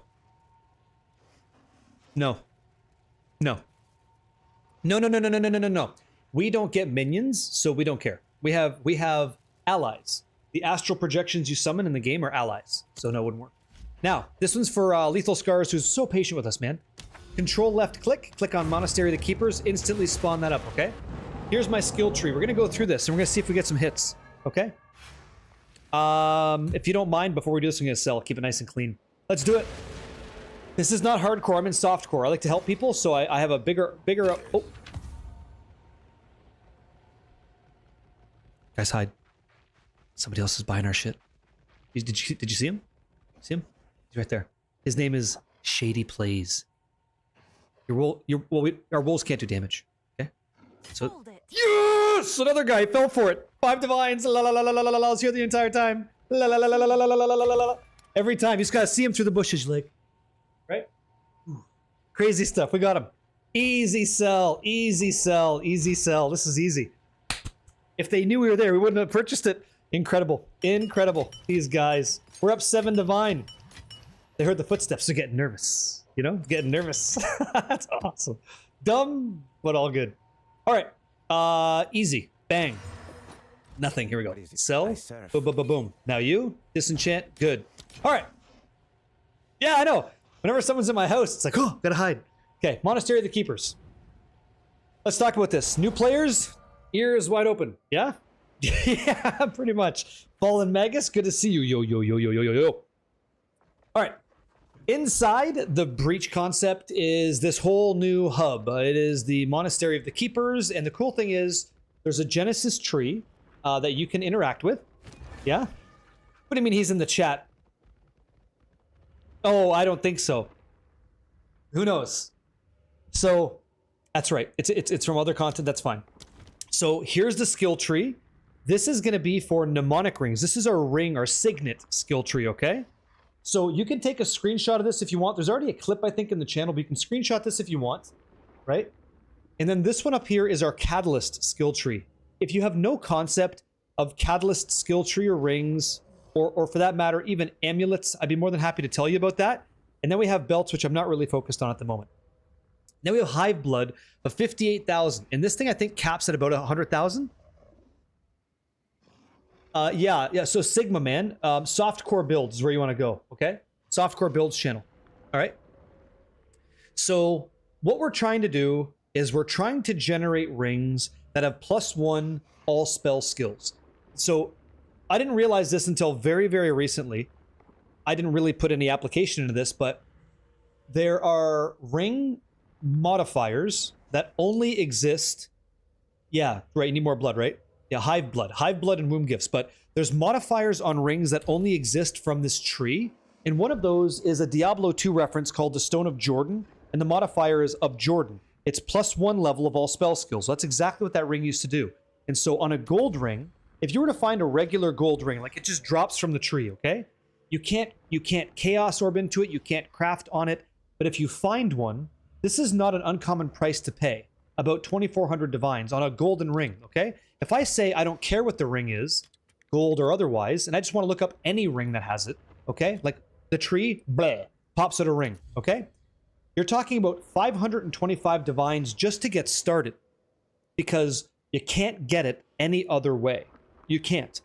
No. No. No. We don't get minions, so we don't care. We have allies. The astral projections you summon in the game are allies, so no, it wouldn't work. Now, this one's for Lethal Scars, who's so patient with us, man. Control left click on Monastery of the Keepers, instantly spawn that up, okay? Here's my skill tree. We're gonna go through this, and we're gonna see if we get some hits, okay? If you don't mind, before we do this, I'm gonna sell. Keep it nice and clean. Let's do it. This is not hardcore, I'm in softcore. I like to help people, so I have a bigger... Oh. Guys, hide. Somebody else is buying our shit. Did you see him? See him? He's right there. His name is Shady Plays. Our wolves can't do damage. Okay? So... Yes! Another guy fell for it. 5 divines. La la la la la la la. I was here the entire time. La la la la la la la la la la la. Every time. You just gotta see him through the bushes, like. Right? Crazy stuff. We got him. Easy sell. Easy sell. Easy sell. This is easy. If they knew we were there, we wouldn't have purchased it. Incredible. Incredible. These guys. We're up 7 divine. They heard the footsteps. They're getting nervous. You know? Getting nervous. That's awesome. Dumb, but all good. All right. Easy. Bang. Nothing. Here we go. is it? Sell. I serve. Boom, boom, boom, boom. Now you. Disenchant. Good. All right. Yeah, I know. Whenever someone's in my house, it's like, oh, gotta hide. Okay, Monastery of the Keepers. Let's talk about this. New players, ears wide open. Yeah? Yeah, pretty much. Fallen Magus, good to see you. Yo, yo, yo, yo, yo, yo, yo. All right. Inside, the Breach concept is this whole new hub. It is the Monastery of the Keepers, and the cool thing is there's a Genesis tree that you can interact with. Yeah? What do you mean he's in the chat? Oh, I don't think so. Who knows? So, that's right. It's from other content. That's fine. So here's the skill tree. This is going to be for mnemonic rings. This is our ring, our signet skill tree, okay? So you can take a screenshot of this if you want. There's already a clip, I think, in the channel, but you can screenshot this if you want, right? And then this one up here is our catalyst skill tree. If you have no concept of catalyst skill tree or rings, or for that matter, even amulets, I'd be more than happy to tell you about that. And then we have belts, which I'm not really focused on at the moment. Then we have Hive Blood of 58,000. And this thing, I think, caps at about 100,000. Yeah, so Sigma, man. Softcore builds is where you want to go, okay? Softcore builds channel, all right? So what we're trying to do is we're trying to generate rings that have +1 all spell skills. So I didn't realize this until very, very recently. I didn't really put any application into this, but there are ring modifiers that only exist. Yeah, right, you need more blood, right? Yeah, Hive Blood and Womb Gifts. But there's modifiers on rings that only exist from this tree. And one of those is a Diablo 2 reference called the Stone of Jordan. And the modifier is of Jordan. It's +1 level of all spell skills. So that's exactly what that ring used to do. And so on a gold ring, if you were to find a regular gold ring, like it just drops from the tree, okay? You can't Chaos Orb into it. You can't craft on it. But if you find one, this is not an uncommon price to pay. About 2,400 divines on a golden ring, okay? If I say I don't care what the ring is, gold or otherwise, and I just want to look up any ring that has it, okay? Like the tree, bleh, pops out a ring, okay? You're talking about 525 divines just to get started because you can't get it any other way. You can't.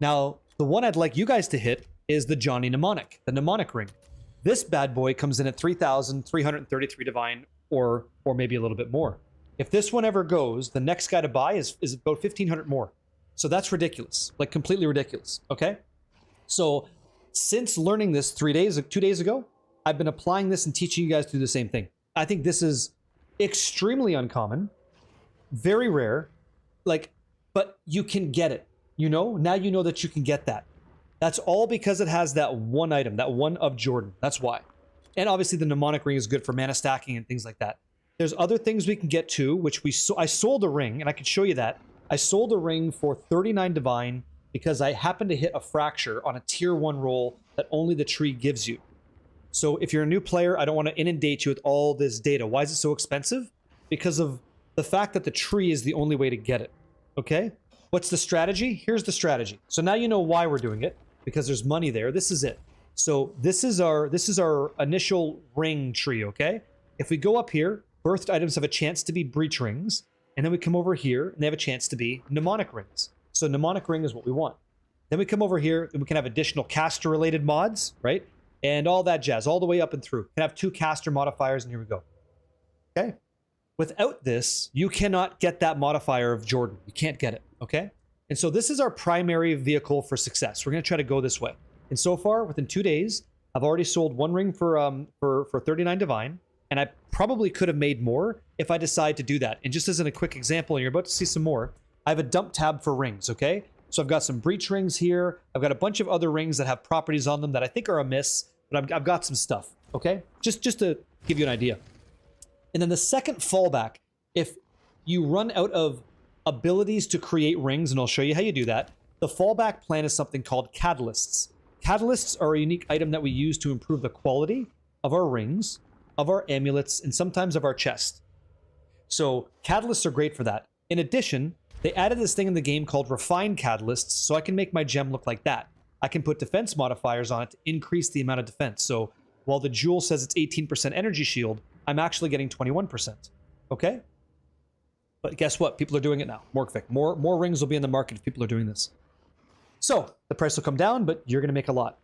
Now, the one I'd like you guys to hit is the Johnny Mnemonic, the Mnemonic ring. This bad boy comes in at 3,333 divine or maybe a little bit more. If this one ever goes, the next guy to buy is about 1,500 more. So that's ridiculous, like completely ridiculous, okay? So since learning this 2 days ago, I've been applying this and teaching you guys to do the same thing. I think this is extremely uncommon, very rare, like, but you can get it, you know? Now you know that you can get that. That's all because it has that one item, that one of Jordan. That's why. And obviously the mnemonic ring is good for mana stacking and things like that. There's other things we can get to, which I sold a ring, and I can show you that. I sold a ring for 39 divine because I happened to hit a fracture on a tier 1 roll that only the tree gives you. So if you're a new player, I don't want to inundate you with all this data. Why is it so expensive? Because of the fact that the tree is the only way to get it. Okay? What's the strategy? Here's the strategy. So now you know why we're doing it, because there's money there. This is it. So this is our initial ring tree, okay? If we go up here, birthed items have a chance to be breach rings, and then we come over here and they have a chance to be mnemonic rings. So mnemonic ring is what we want. Then we come over here and we can have additional caster related mods, right? And all that jazz, all the way up and through. We can have 2 caster modifiers, and here we go. Okay? Without this, you cannot get that modifier of Jordan. You can't get it, okay? And so this is our primary vehicle for success. We're going to try to go this way. And so far, within 2 days, I've already sold 1 ring for 39 divine, and I probably could have made more if I decide to do that. And just as in a quick example, and you're about to see some more, I have a dump tab for rings, okay? So I've got some breach rings here. I've got a bunch of other rings that have properties on them that I think are amiss, but I've got some stuff, okay? Just to give you an idea. And then the second fallback, if you run out of abilities to create rings, and I'll show you how you do that, the fallback plan is something called catalysts. Catalysts are a unique item that we use to improve the quality of our rings, of our amulets, and sometimes of our chest. So catalysts are great for that. In addition, they added this thing in the game called refined catalysts, so I can make my gem look like that. I can put defense modifiers on it to increase the amount of defense. So while the jewel says it's 18% energy shield, I'm actually getting 21%. Okay? But guess what? People are doing it now. Morkvic. More rings will be in the market if people are doing this. So the price will come down, but you're going to make a lot.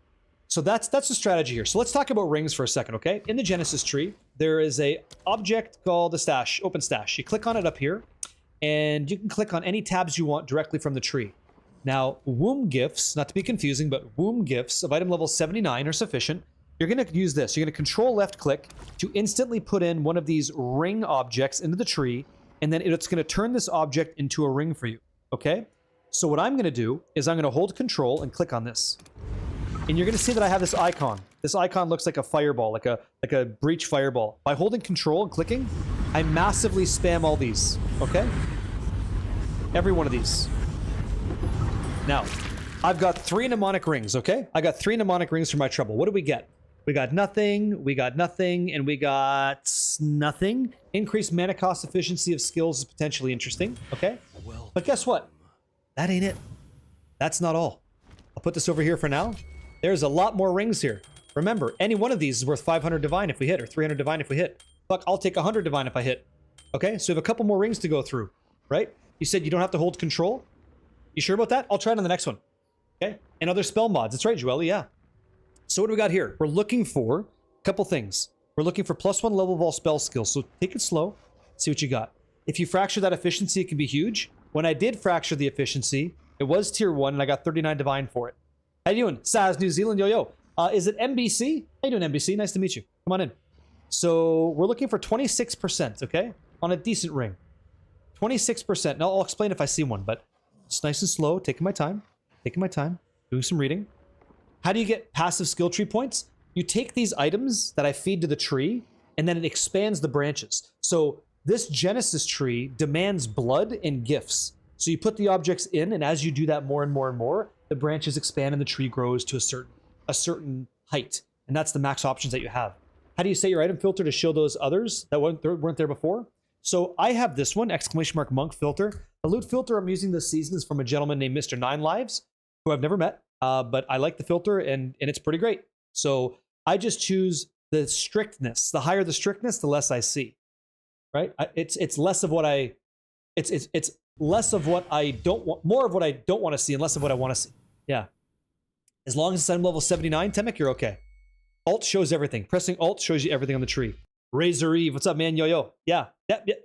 So that's the strategy here. So let's talk about rings for a second, okay? In the Genesis tree, there is a object called a stash, open stash. You click on it up here, and you can click on any tabs you want directly from the tree. Now, womb gifts, not to be confusing, but womb gifts of item level 79 are sufficient. You're going to use this. You're going to control left click to instantly put in one of these ring objects into the tree, and then it's going to turn this object into a ring for you, okay? So what I'm going to do is I'm going to hold control and click on this. And you're going to see that I have this icon. This icon looks like a fireball, like a breach fireball. By holding control and clicking, I massively spam all these, okay? Every one of these. Now, I've got 3 mnemonic rings, okay? I got 3 mnemonic rings for my trouble. What do we get? We got nothing, and we got nothing. Increased mana cost efficiency of skills is potentially interesting, okay? But guess what? That ain't it. That's not all. I'll put this over here for now. There's a lot more rings here. Remember, any one of these is worth 500 divine if we hit, or 300 divine if we hit. Fuck, I'll take 100 divine if I hit. Okay, so we have a couple more rings to go through, right? You said you don't have to hold control? You sure about that? I'll try it on the next one. Okay, and other spell mods. That's right, Joelle, yeah. So what do we got here? We're looking for a couple things. We're looking for +1 level of all spell skills, so take it slow, see what you got. If you fracture that efficiency, it can be huge. When I did fracture the efficiency, it was tier 1, and I got 39 divine for it. How you doing? Saz, New Zealand, yo. Is it MBC? How you doing, MBC? Nice to meet you. Come on in. So we're looking for 26%, okay? On a decent ring. 26%. Now, I'll explain if I see one, but it's nice and slow. Taking my time. Doing some reading. How do you get passive skill tree points? You take these items that I feed to the tree, and then it expands the branches. So this Genesis tree demands blood and gifts. So you put the objects in, and as you do that more and more and more, the branches expand and the tree grows to a certain height. And that's the max options that you have. How do you set your item filter to show those others that weren't there before? So I have this one, ! monk filter. The loot filter I'm using this season is from a gentleman named Mr. 9 Lives, who I've never met, but I like the filter and it's pretty great. So I just choose the strictness. The higher the strictness, the less I see, right? It's less of what it's less of what I don't want, more of what I don't want to see and less of what I want to see. Yeah. As long as it's item level 79, Temek, you're okay. Alt shows everything. Pressing Alt shows you everything on the tree. Razor Eve, what's up, man? Yo. Yeah.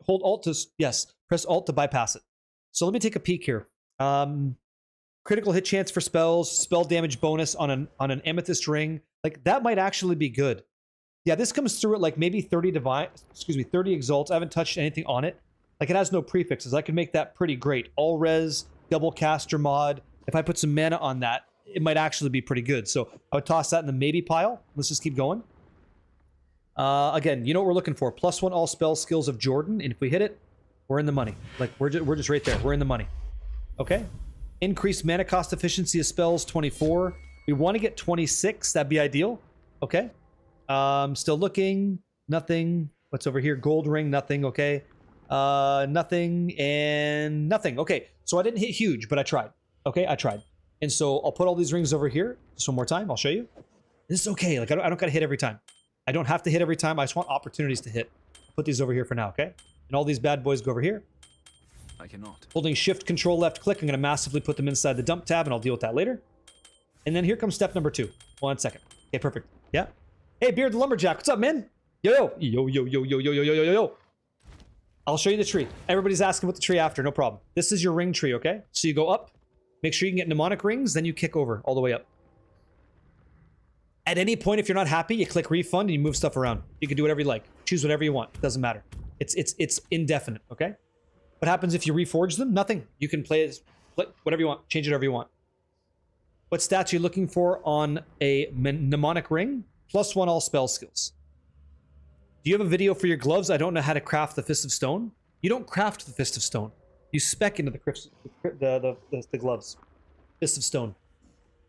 Hold Alt to, yes. Press Alt to bypass it. So let me take a peek here. Critical hit chance for spells, spell damage bonus on an amethyst ring. Like, that might actually be good. Yeah, this comes through at like maybe 30 exalts. I haven't touched anything on it. Like, it has no prefixes. I can make that pretty great. All res, double caster mod. If I put some mana on that, it might actually be pretty good. So I would toss that in the maybe pile. Let's just keep going. Again, you know what we're looking for. +1 all spell skills of Jordan. And if we hit it, we're in the money. Like, we're just right there. We're in the money. Okay? Increased mana cost efficiency of spells, 24. We want to get 26. That'd be ideal. Okay? Still looking. Nothing. What's over here? Gold ring. Nothing. Okay. Nothing and nothing. Okay, so I didn't hit huge, but I tried. Okay, I tried. And so I'll put all these rings over here. Just one more time. I'll show you. This is okay. Like, I don't got to hit every time. I don't have to hit every time. I just want opportunities to hit. Put these over here for now, okay? And all these bad boys go over here. I cannot. Holding shift, control, left click. I'm going to massively put them inside the dump tab, and I'll deal with that later. And then here comes step number 2. 1 second. Okay, perfect. Yeah. Hey, Beard the Lumberjack. What's up, man? Yo. I'll show you the tree. Everybody's asking about the tree after. No problem. This is your ring tree, okay? So you go up. Make sure you can get mnemonic rings. Then you kick over all the way up. At any point, if you're not happy, you click refund and you move stuff around. You can do whatever you like. Choose whatever you want. It doesn't matter. It's indefinite, okay? What happens if you reforge them? Nothing. You can play whatever you want. Change it however you want. What stats are you looking for on a mnemonic ring? +1 all spell skills. Do you have a video for your gloves? I don't know how to craft the Fist of Stone. You don't craft the Fist of Stone. You spec into the gloves. Fist of Stone.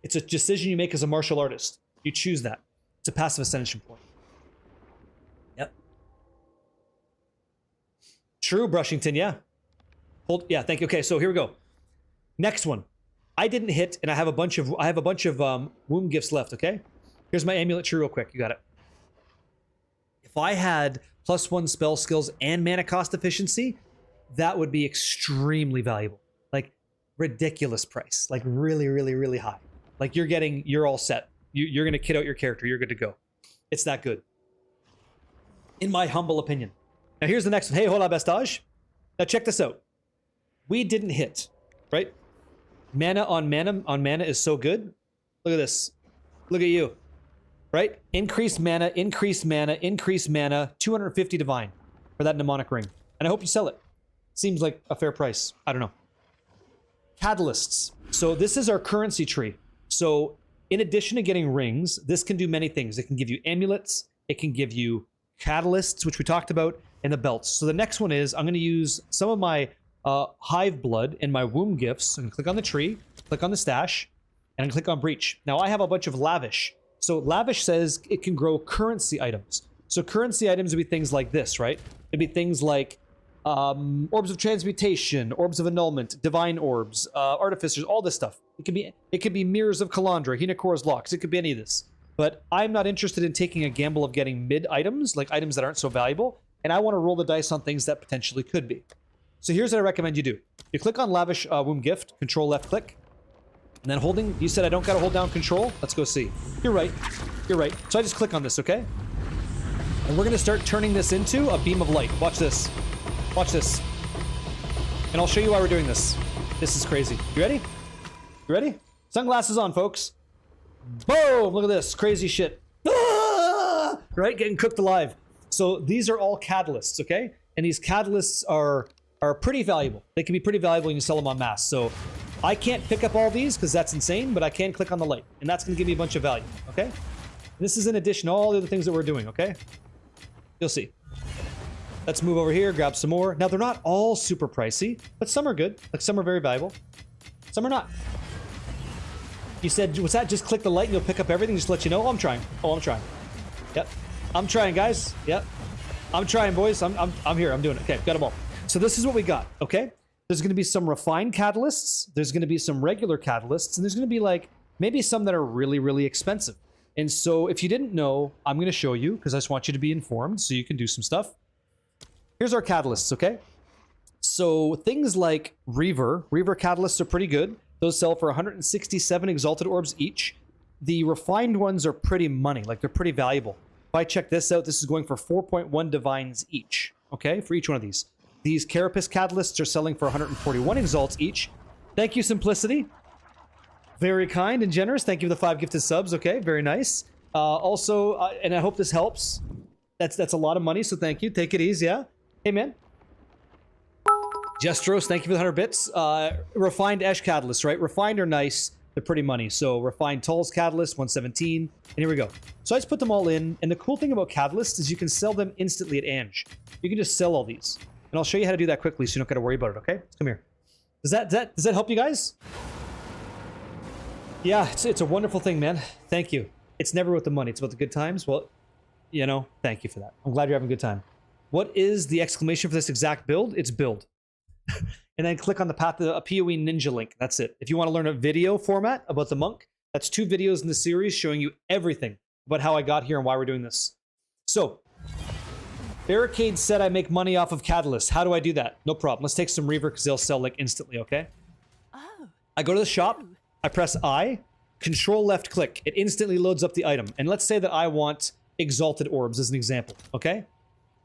It's a decision you make as a martial artist. You choose that. It's a passive ascension point. Yep. True, Brushington, yeah. Yeah, thank you. Okay, so here we go. Next one. I didn't hit, and I have a bunch of womb gifts left, okay? Here's my amulet tree real quick. You got it. If I had +1 spell skills and mana cost efficiency, that would be extremely valuable. Like, ridiculous price. Like, really, really, really high. Like, you're all set. You're going to kit out your character. You're good to go. It's that good. In my humble opinion. Now, here's the next one. Hey, hola, Bestage. Now, check this out. We didn't hit, right? Mana on mana is so good. Look at this. Look at you. Right? Increase mana, 250 divine for that mnemonic ring. And I hope you sell it. Seems like a fair price. I don't know. Catalysts. So this is our currency tree. So in addition to getting rings, this can do many things. It can give you amulets. It can give you catalysts, which we talked about, and the belts. So the next one is I'm going to use some of my hive blood and my womb gifts. I'm going to click on the tree, click on the stash, and I'm going to click on breach. Now I have a bunch of lavish. So lavish says it can grow currency items. So currency items would be things like this, right? It'd be things like orbs of transmutation, orbs of annulment, divine orbs, artificers, all this stuff. It could be mirrors of Kalandra, Hinakora's locks. It could be any of this. But I'm not interested in taking a gamble of getting mid items, like items that aren't so valuable. And I want to roll the dice on things that potentially could be. So here's what I recommend you do. You click on lavish womb gift, control left click. And then holding, you said I don't gotta hold down control? Let's go see. You're right. You're right. So I just click on this, okay? And we're gonna start turning this into a beam of light. Watch this. Watch this. And I'll show you why we're doing this. This is crazy. You ready? You ready? Sunglasses on, folks. Boom! Look at this. Crazy shit. Ah! Right? Getting cooked alive. So these are all catalysts, okay? And these catalysts are pretty valuable. They can be pretty valuable when you sell them en masse. So I can't pick up all these because that's insane, but I can click on the light. And that's going to give me a bunch of value, okay? This is in addition to all the other things that we're doing, okay? You'll see. Let's move over here, grab some more. Now, they're not all super pricey, but some are good. Like, some are very valuable. Some are not. You said, what's that? Just click the light and you'll pick up everything? Just to let you know? Oh, I'm trying. Oh, I'm trying. Yep. I'm trying, guys. Yep. I'm trying, boys. I'm here. I'm doing it. Okay, got them all. So this is what we got, okay? There's going to be some refined catalysts. There's going to be some regular catalysts. And there's going to be, like, maybe some that are really, really expensive. And so if you didn't know, I'm going to show you because I just want you to be informed so you can do some stuff. Here's our catalysts, okay? So things like Reaver catalysts are pretty good. Those sell for 167 exalted orbs each. The refined ones are pretty money, like they're pretty valuable. If I check this out, this is going for 4.1 divines each, okay, for each one of these. These Carapace catalysts are selling for 141 exalts each. Thank you, Simplicity. Very kind and generous. Thank you for the 5 gifted subs, okay, very nice. Also, and I hope this helps. That's a lot of money, so thank you. Take it easy, yeah? Hey, man. Jestros, thank you for the 100 bits. Refined Esh catalysts, right? Refined are nice. They're pretty money. So refined Tull's catalyst, 117. And here we go. So I just put them all in. And the cool thing about catalysts is you can sell them instantly at Ange. You can just sell all these. And I'll show you how to do that quickly so you don't got to worry about it, okay? Come here. Does that help you guys? Yeah, it's a wonderful thing, man. Thank you. It's never with the money. It's about the good times. Well, you know, thank you for that. I'm glad you're having a good time. What is the exclamation for this exact build? It's build. And then click on the path, a PoE Ninja link. That's it. If you want to learn a video format about the monk, that's 2 videos in the series showing you everything about how I got here and why we're doing this. So, Barricade said I make money off of Catalyst. How do I do that? No problem. Let's take some Reaver because they'll sell like instantly, okay? Oh. I go to the shop, I press I, control left click. It instantly loads up the item. And let's say that I want Exalted Orbs as an example, okay?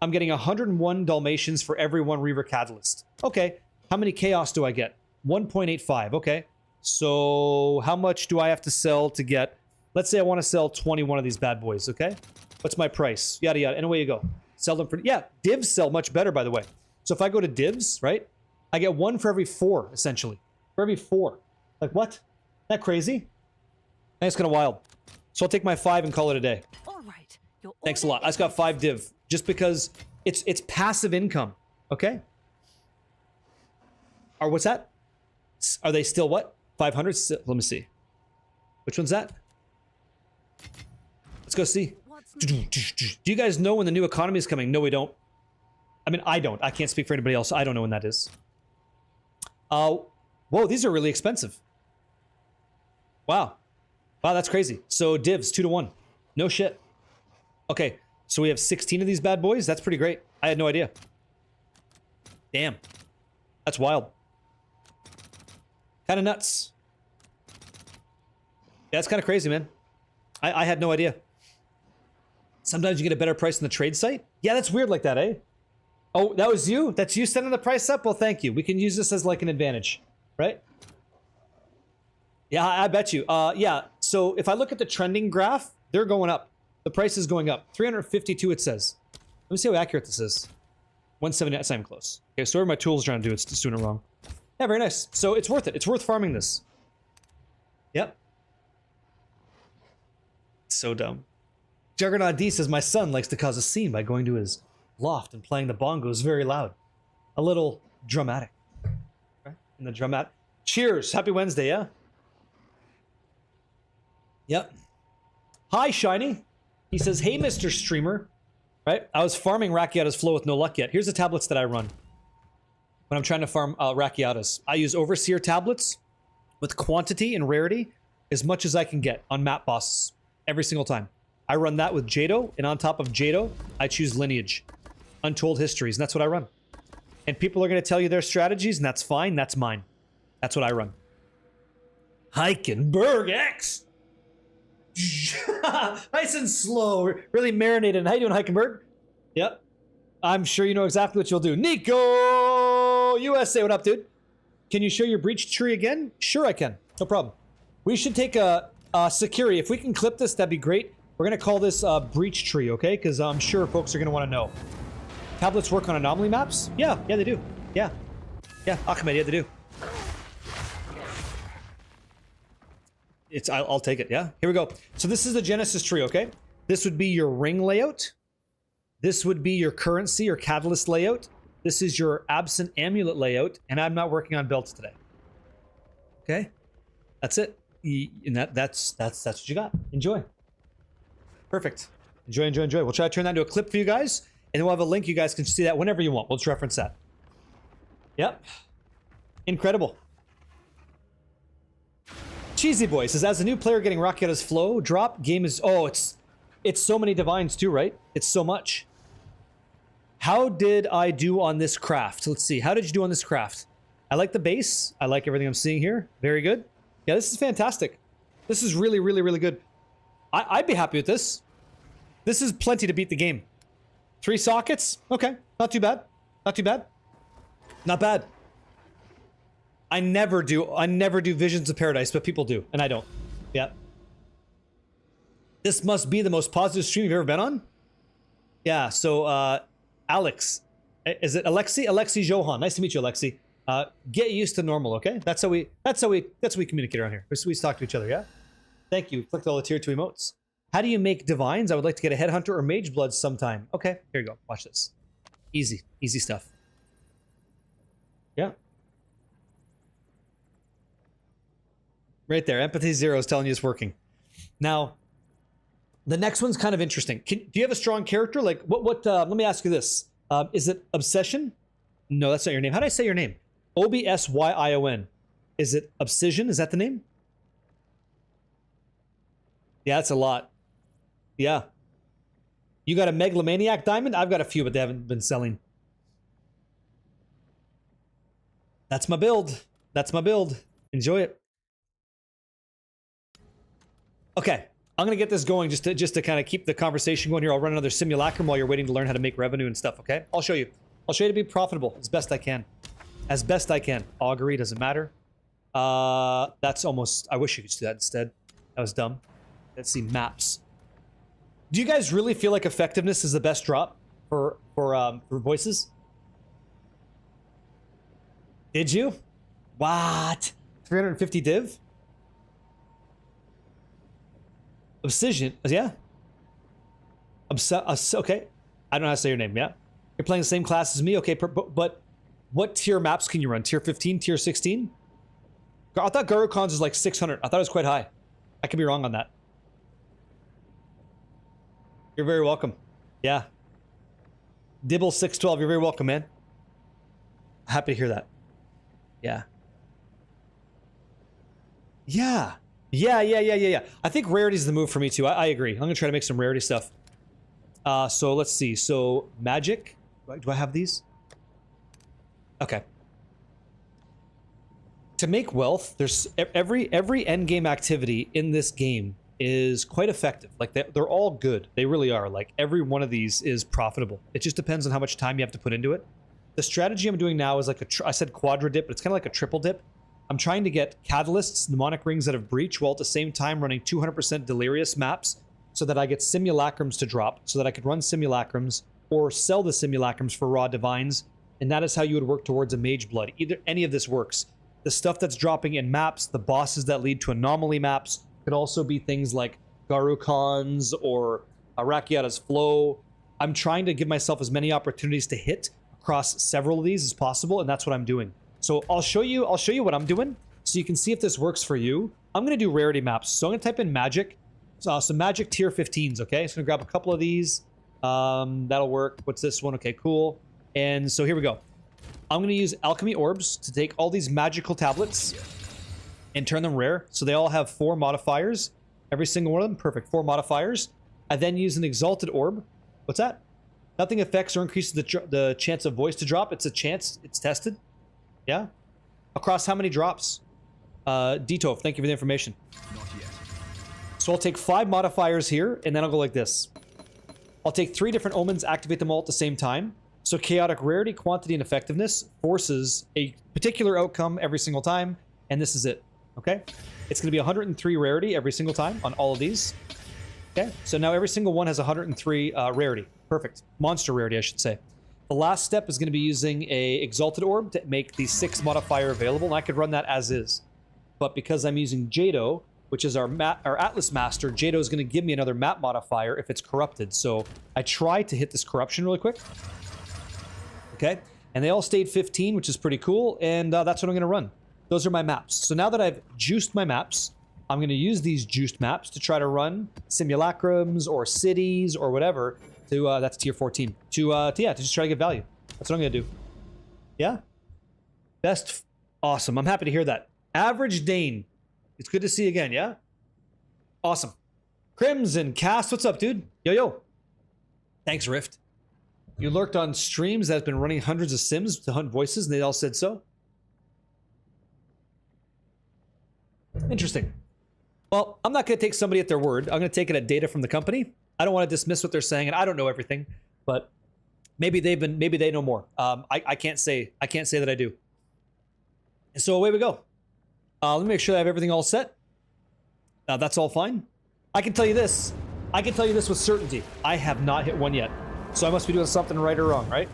I'm getting 101 Dalmatians for every 1 Reaver Catalyst. Okay, how many Chaos do I get? 1.85, okay. So how much do I have to sell to get, let's say I want to sell 21 of these bad boys, okay? What's my price? Yada, yada, and away you go. Sell them for, yeah, divs sell much better, by the way. So if I go to divs, right, I get 1 for every 4, essentially. For every 4. Like, what? Isn't that crazy? That's kind of wild. So I'll take my 5 and call it a day. All right. Thanks a lot. I just got 5 div. Just because it's passive income, okay? Or what's that? Are they still what? 500? Let me see. Which one's that? Let's go see. Do you guys know when the new economy is coming? No, we don't. I mean, I don't. I can't speak for anybody else. I don't know when that is. Whoa, these are really expensive. Wow. Wow, that's crazy. So divs, 2 to 1. No shit. Okay. So we have 16 of these bad boys. That's pretty great. I had no idea. Damn. That's wild. Kind of nuts. Yeah, it's kind of crazy, man. I had no idea. Sometimes you get a better price on the trade site. Yeah, that's weird like that, eh? Oh, that was you? That's you sending the price up? Well, thank you. We can use this as like an advantage, right? Yeah, I bet you. Yeah, so if I look at the trending graph, they're going up. The price is going up. 352 it says. Let me see how accurate this is. 170, that's not even close. Okay, so where my tools trying to do, it's just doing it wrong. Yeah, very nice. So it's worth it. It's worth farming this. Yep. So dumb. Juggernaut D says, my son likes to cause a scene by going to his loft and playing the bongos very loud. A little dramatic. Okay? And the dramatic. Cheers. Happy Wednesday, yeah? Yep. Hi, Shiny. He says, hey, Mr. Streamer. Right? I was farming Rakiata's Flow with no luck yet. Here's the tablets that I run when I'm trying to farm Rakiata's. I use Overseer tablets with quantity and rarity as much as I can get on map bosses every single time. I run that with Jado, and on top of Jado, I choose Lineage. Untold Histories, and that's what I run. And people are going to tell you their strategies, and that's fine. That's mine. That's what I run. Heikenberg X! Nice and slow. Really marinated. How you doing, Heikenberg? Yep. I'm sure you know exactly what you'll do. Nico! USA, what up, dude? Can you show your breach tree again? Sure I can. No problem. We should take a security. If we can clip this, that'd be great. We're going to call this breach tree, okay? Because I'm sure folks are going to want to know. Tablets work on anomaly maps? Yeah, they do. Yeah. Yeah, Ahmed, yeah, they do. I'll take it, yeah? Here we go. So this is the Genesis tree, okay? This would be your ring layout. This would be your currency or catalyst layout. This is your absent amulet layout, and I'm not working on belts today. Okay? That's it. And that's what you got. Enjoy. Perfect. Enjoy. We'll try to turn that into a clip for you guys, and then we'll have a link. You guys can see that whenever you want. We'll just reference that. Yep. Incredible. Cheesy Boy says, as a new player getting Rakiata's Flow drop, game is... Oh, it's so many divines too, right? It's so much. How did I do on this craft? Let's see. How did you do on this craft? I like the base. I like everything I'm seeing here. Very good. Yeah, this is fantastic. This is really, really, really good. I'd be happy with this. This is plenty to beat the game. 3 sockets? Okay. Not too bad. Not too bad. Not bad. I never do Visions of Paradise, but people do, and I don't. Yeah. This must be the most positive stream you've ever been on? Yeah, so, Alex. Is it Alexi? Alexi Johan. Nice to meet you, Alexi. Get used to normal, okay? That's how we communicate around here. We talk to each other, yeah? Thank you. Clicked all the tier 2 emotes. How do you make divines? I would like to get a headhunter or mage blood sometime. Okay, here you go. Watch this. Easy stuff. Yeah. Right there. Empathy 0 is telling you it's working. Now, the next one's kind of interesting. Do you have a strong character? Like, let me ask you this. Is it Obsession? No, that's not your name. How do I say your name? Obsyin. Is it Obsession? Is that the name? Yeah, that's a lot. Yeah. You got a Megalomaniac diamond? I've got a few, but they haven't been selling. That's my build. That's my build. Enjoy it. Okay, I'm gonna get this going just to kind of keep the conversation going here. I'll run another simulacrum while you're waiting to learn how to make revenue and stuff. Okay, I'll show you. I'll show you to be profitable as best I can. As best I can. Augury doesn't matter. That's almost. I wish you could do that instead. That was dumb. Let's see maps. Do you guys really feel like effectiveness is the best drop for voices? Did you? What? 350 div? Obsession, yeah. Okay. I don't know how to say your name, yeah. You're playing the same class as me, okay, but what tier maps can you run? Tier 15, tier 16? I thought Garukon's was like 600. I thought it was quite high. I could be wrong on that. You're very welcome. Yeah. Dibble 612, you're very welcome, man. Happy to hear that. Yeah. Yeah. Yeah. I think rarity's the move for me too. I agree. I'm gonna try to make some rarity stuff. So let's see. So magic. Do I have these? Okay. to make wealth, there's every end game activity in this game is quite effective. Like they're all good. They really are. Like every one of these is profitable. It just depends on how much time you have to put into it. The strategy I'm doing now is like I said quadra dip, but it's kind of like a triple dip. I'm trying to get catalysts, mnemonic rings out of breach, while at the same time running 200% delirious maps so that I get simulacrums to drop, so that I could run simulacrums or sell the simulacrums for raw divines. And that is how you would work towards a mage blood. Either any of this works. The stuff that's dropping in maps, the bosses that lead to anomaly maps, could also be things like Garukhan's or Arakiata's Flow. I'm trying to give myself as many opportunities to hit across several of these as possible, and that's what I'm doing. So I'll show you what I'm doing so you can see if this works for you. I'm going to do rarity maps. So I'm going to type in magic. So some magic tier 15s, okay? So I'm going to grab a couple of these. That'll work. What's this one? Okay, cool. And so here we go. I'm going to use alchemy orbs to take all these magical tablets and turn them rare. So they all have 4 modifiers. Every single one of them, perfect. 4 modifiers. I then use an exalted orb. What's that? Nothing affects or increases the chance of voice to drop. It's a chance. It's tested. Yeah. Across how many drops? Ditov, thank you for the information. Not yet. So I'll take 5 modifiers here, and then I'll go like this. I'll take 3 different omens, activate them all at the same time. So chaotic rarity, quantity, and effectiveness forces a particular outcome every single time, and this is it. Okay? It's going to be 103 rarity every single time on all of these. Okay? So now every single one has 103 rarity. Perfect. Monster rarity, I should say. The last step is going to be using a exalted orb to make the 6 modifier available, and I could run that as is. But because I'm using Jado, which is our Atlas Master, Jado is going to give me another map modifier if it's corrupted. So I try to hit this corruption really quick. Okay? And they all stayed 15, which is pretty cool, and that's what I'm going to run. Those are my maps. So now that I've juiced my maps, I'm going to use these juiced maps to try to run simulacrums or cities or whatever to, that's tier 14, to just try to get value. That's what I'm going to do. Yeah? Best. Awesome. I'm happy to hear that. Average Dane. It's good to see you again, yeah? Awesome. Crimson Cast, what's up, dude? Yo, yo. Thanks, Rift. You lurked on streams that have been running hundreds of sims to hunt voices, and they all said so? Interesting. Well, I'm not going to take somebody at their word. I'm going to take it at data from the company. I don't want to dismiss what they're saying, and I don't know everything, but maybe they know more. I can't say that I do. And so away we go. Let me make sure I have everything all set. That's all fine. I can tell you this. I can tell you this with certainty. I have not hit one yet. So I must be doing something right or wrong, right?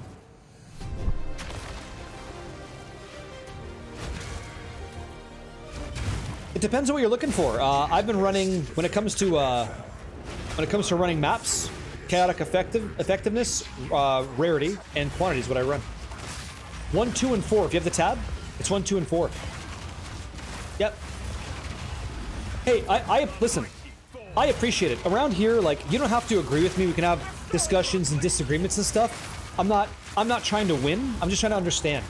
It depends on what you're looking for. I've been running, when it comes to running maps, chaotic effectiveness, rarity, and quantity is what I run. 1, 2, and 4. If you have the tab, it's 1, 2, and 4. Yep. Hey, listen. I appreciate it. Around here, like, you don't have to agree with me. We can have discussions and disagreements and stuff. I'm not trying to win. I'm just trying to understand.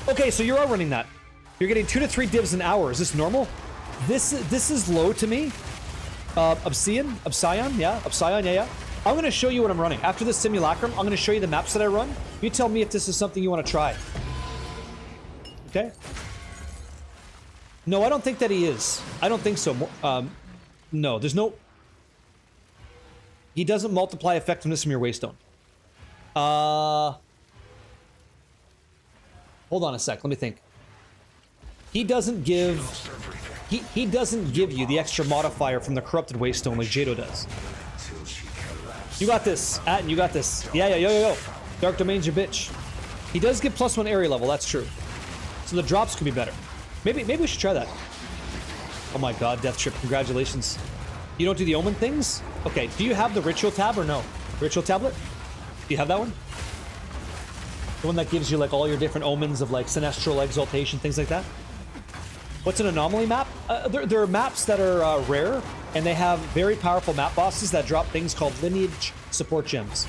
Okay, so you are running that. You're getting 2 to 3 divs an hour. Is this normal? This is low to me. Obsidian, yeah. I'm going to show you what I'm running. After this simulacrum, I'm going to show you the maps that I run. You tell me if this is something you want to try. Okay? No, I don't think that he is. I don't think so. No, there's no... He doesn't multiply effectiveness from your waystone. Hold on a sec. Let me think. He doesn't give... He doesn't give you the extra modifier from the corrupted waystone like Jado does. You got this, Atten, you got this. Yeah, yo. Dark Domain's your bitch. He does give +1 area level, that's true. So the drops could be better. Maybe we should try that. Oh my god, Death Trip, congratulations. You don't do the omen things? Okay, do you have the ritual tab or no? Ritual tablet? Do you have that one? The one that gives you like all your different omens of like Sinestral, Exaltation, things like that? What's an anomaly map? There are maps that are rare, and they have very powerful map bosses that drop things called lineage support gems.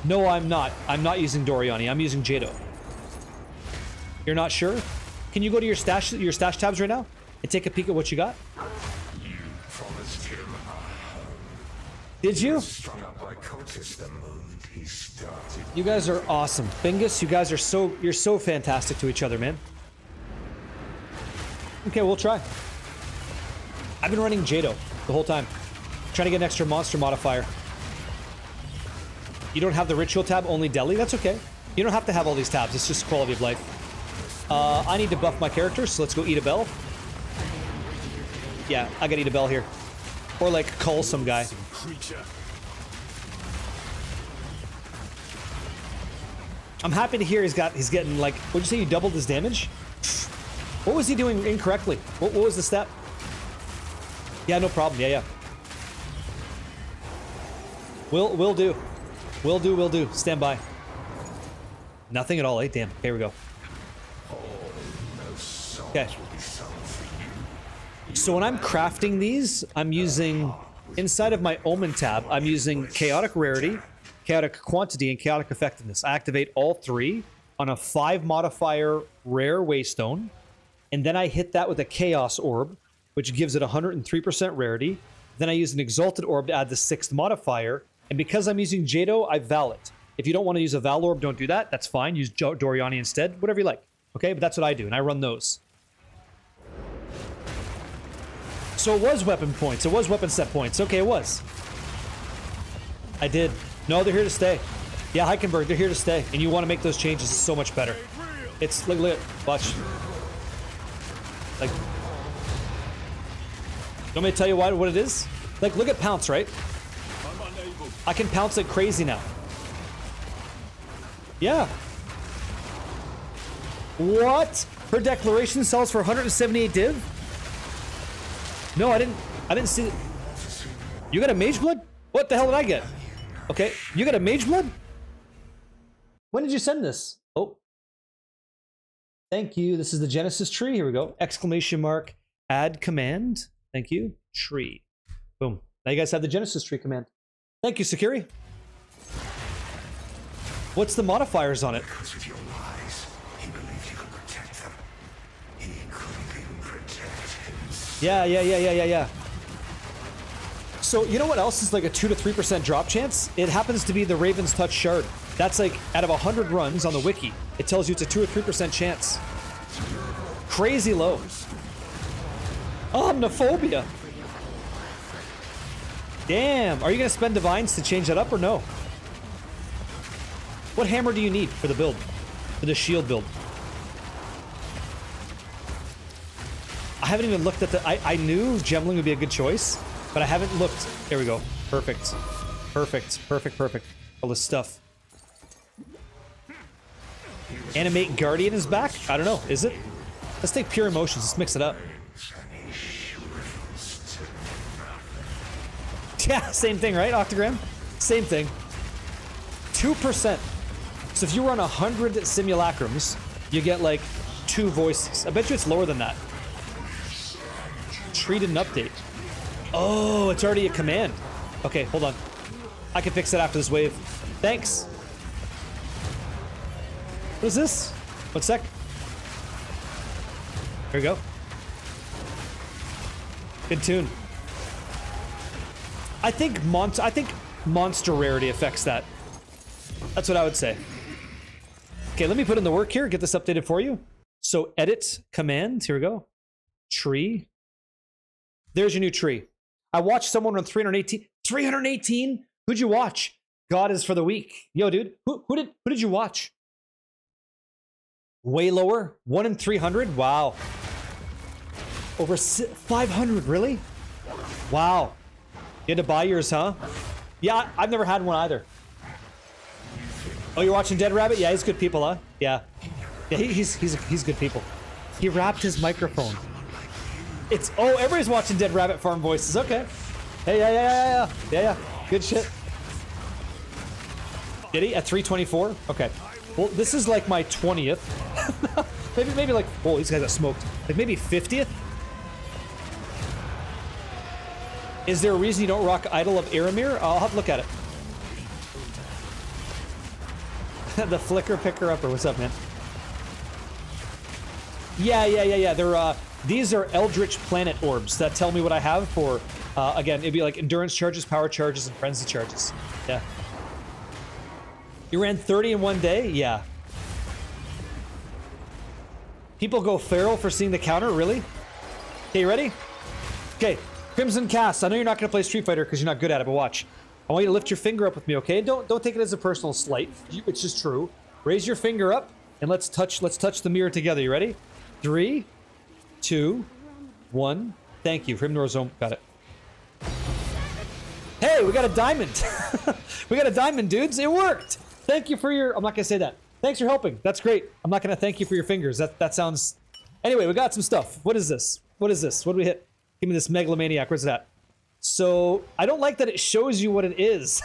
No, I'm not. I'm not using Doriani. I'm using Jado. You're not sure? Can you go to your stash tabs right now and take a peek at what you got? You promised him. Did you? Strung up by cultists the moon. he started. You guys are awesome. Bingus, you guys are you're so fantastic to each other, man. Okay, we'll try. I've been running Jado the whole time. Trying to get an extra monster modifier. You don't have the ritual tab, only Deli? That's okay. You don't have to have all these tabs, it's just quality of life. I need to buff my character, so let's go eat a bell. Yeah, I gotta eat a bell here. Or like call some guy. I'm happy to hear he's getting like, what'd you say, you doubled his damage? What was he doing incorrectly? What was the step? Yeah, no problem. Yeah. Will do. Will do. Stand by. Nothing at all, eh? Damn. Here we go. Okay. So when I'm crafting these, I'm using, inside of my Omen tab, I'm using Chaotic Rarity, Chaotic Quantity, and Chaotic Effectiveness. I activate all three on a 5 modifier rare Waystone, and then I hit that with a Chaos Orb, which gives it 103% rarity. Then I use an Exalted Orb to add the 6th modifier, and because I'm using Jado, I Val it. If you don't want to use a Val Orb, don't do that. That's fine. Use Doriani instead. Whatever you like. Okay? But that's what I do, and I run those. So it was weapon points. It was weapon set points. Okay, it was. I did. No, they're here to stay. Yeah, Heichenberg, they're here to stay. And you want to make those changes. It's so much better. It's, look, watch. Like, you want me to tell you what it is? Like, look at Pounce, right? I can pounce like crazy now. Yeah. What? Her declaration sells for 178 div? No, I didn't see it. You got a Mage Blood? What the hell did I get? Okay, you got a Mage Blood? When did you send this? Oh. Thank you. This is the Genesis tree. Here we go. Exclamation mark. Add command. Thank you. Tree. Boom. Now you guys have the Genesis tree command. Thank you, Sakuri. What's the modifiers on it? Because of your lies, he believed you could protect them. He couldn't even protect himself. Yeah. So, you know what else is like a 2 to 3% drop chance? It happens to be the Raven's Touch Shard. That's like, out of 100 runs on the wiki, it tells you it's a 2 or 3% chance. Crazy low. Omniphobia. Damn. Are you going to spend Divines to change that up or no? What hammer do you need for the build? For the shield build? I haven't even looked at the... I knew Gemling would be a good choice, but I haven't looked. There we go. Perfect. All this stuff. Animate Guardian is back? I don't know. Is it? Let's take Pure Emotions. Let's mix it up. Yeah, same thing, right, Octagram? Same thing. 2%. So if you run 100 simulacrums, you get like 2 voices. I bet you it's lower than that. Tree didn't update. Oh, it's already a command. Okay, hold on. I can fix it after this wave. Thanks. What is this? 1 sec. Here we go. Good tune. I think monster rarity affects that. That's what I would say. Okay, let me put in the work here, get this updated for you. So edit command, here we go. Tree. There's your new tree. I watched someone run 318. 318? Who'd you watch? God is for the weak. Yo, dude, who did you watch? Way lower? 1 in 300? Wow. Over 500, really? Wow. You had to buy yours, huh? Yeah, I've never had one either. Oh, you're watching Dead Rabbit? Yeah, he's good people, huh? Yeah. Yeah, he's good people. He wrapped his microphone. It's... Oh, everybody's watching Dead Rabbit Farm Voices. Okay. Hey, yeah. Good shit. Did he? At 324? Okay. Well, this is like my 20th. maybe like... Oh, these guys got smoked. Like maybe 50th? Is there a reason you don't rock Idol of Aramir? I'll have to look at it. The flicker picker upper. What's up, man? Yeah. They're these are Eldritch Planet orbs that tell me what I have for. Again, it'd be like endurance charges, power charges, and frenzy charges. Yeah. You ran 30 in one day? Yeah. People go feral for seeing the counter? Really? Okay, you ready? Okay, Crimson Cast. I know you're not going to play Street Fighter because you're not good at it, but watch. I want you to lift your finger up with me, okay? Don't take it as a personal slight. It's just true. Raise your finger up and let's touch the mirror together. You ready? 3, 2, 1. Thank you. Hymnor Zone. Got it. Hey, we got a diamond. We got a diamond, dudes. It worked. Thank you for your... I'm not going to say that. Thanks for helping. That's great. I'm not going to thank you for your fingers. That sounds... Anyway, we got some stuff. What is this? What is this? What do we hit? Give me this Megalomaniac. Where's that? So, I don't like that it shows you what it is.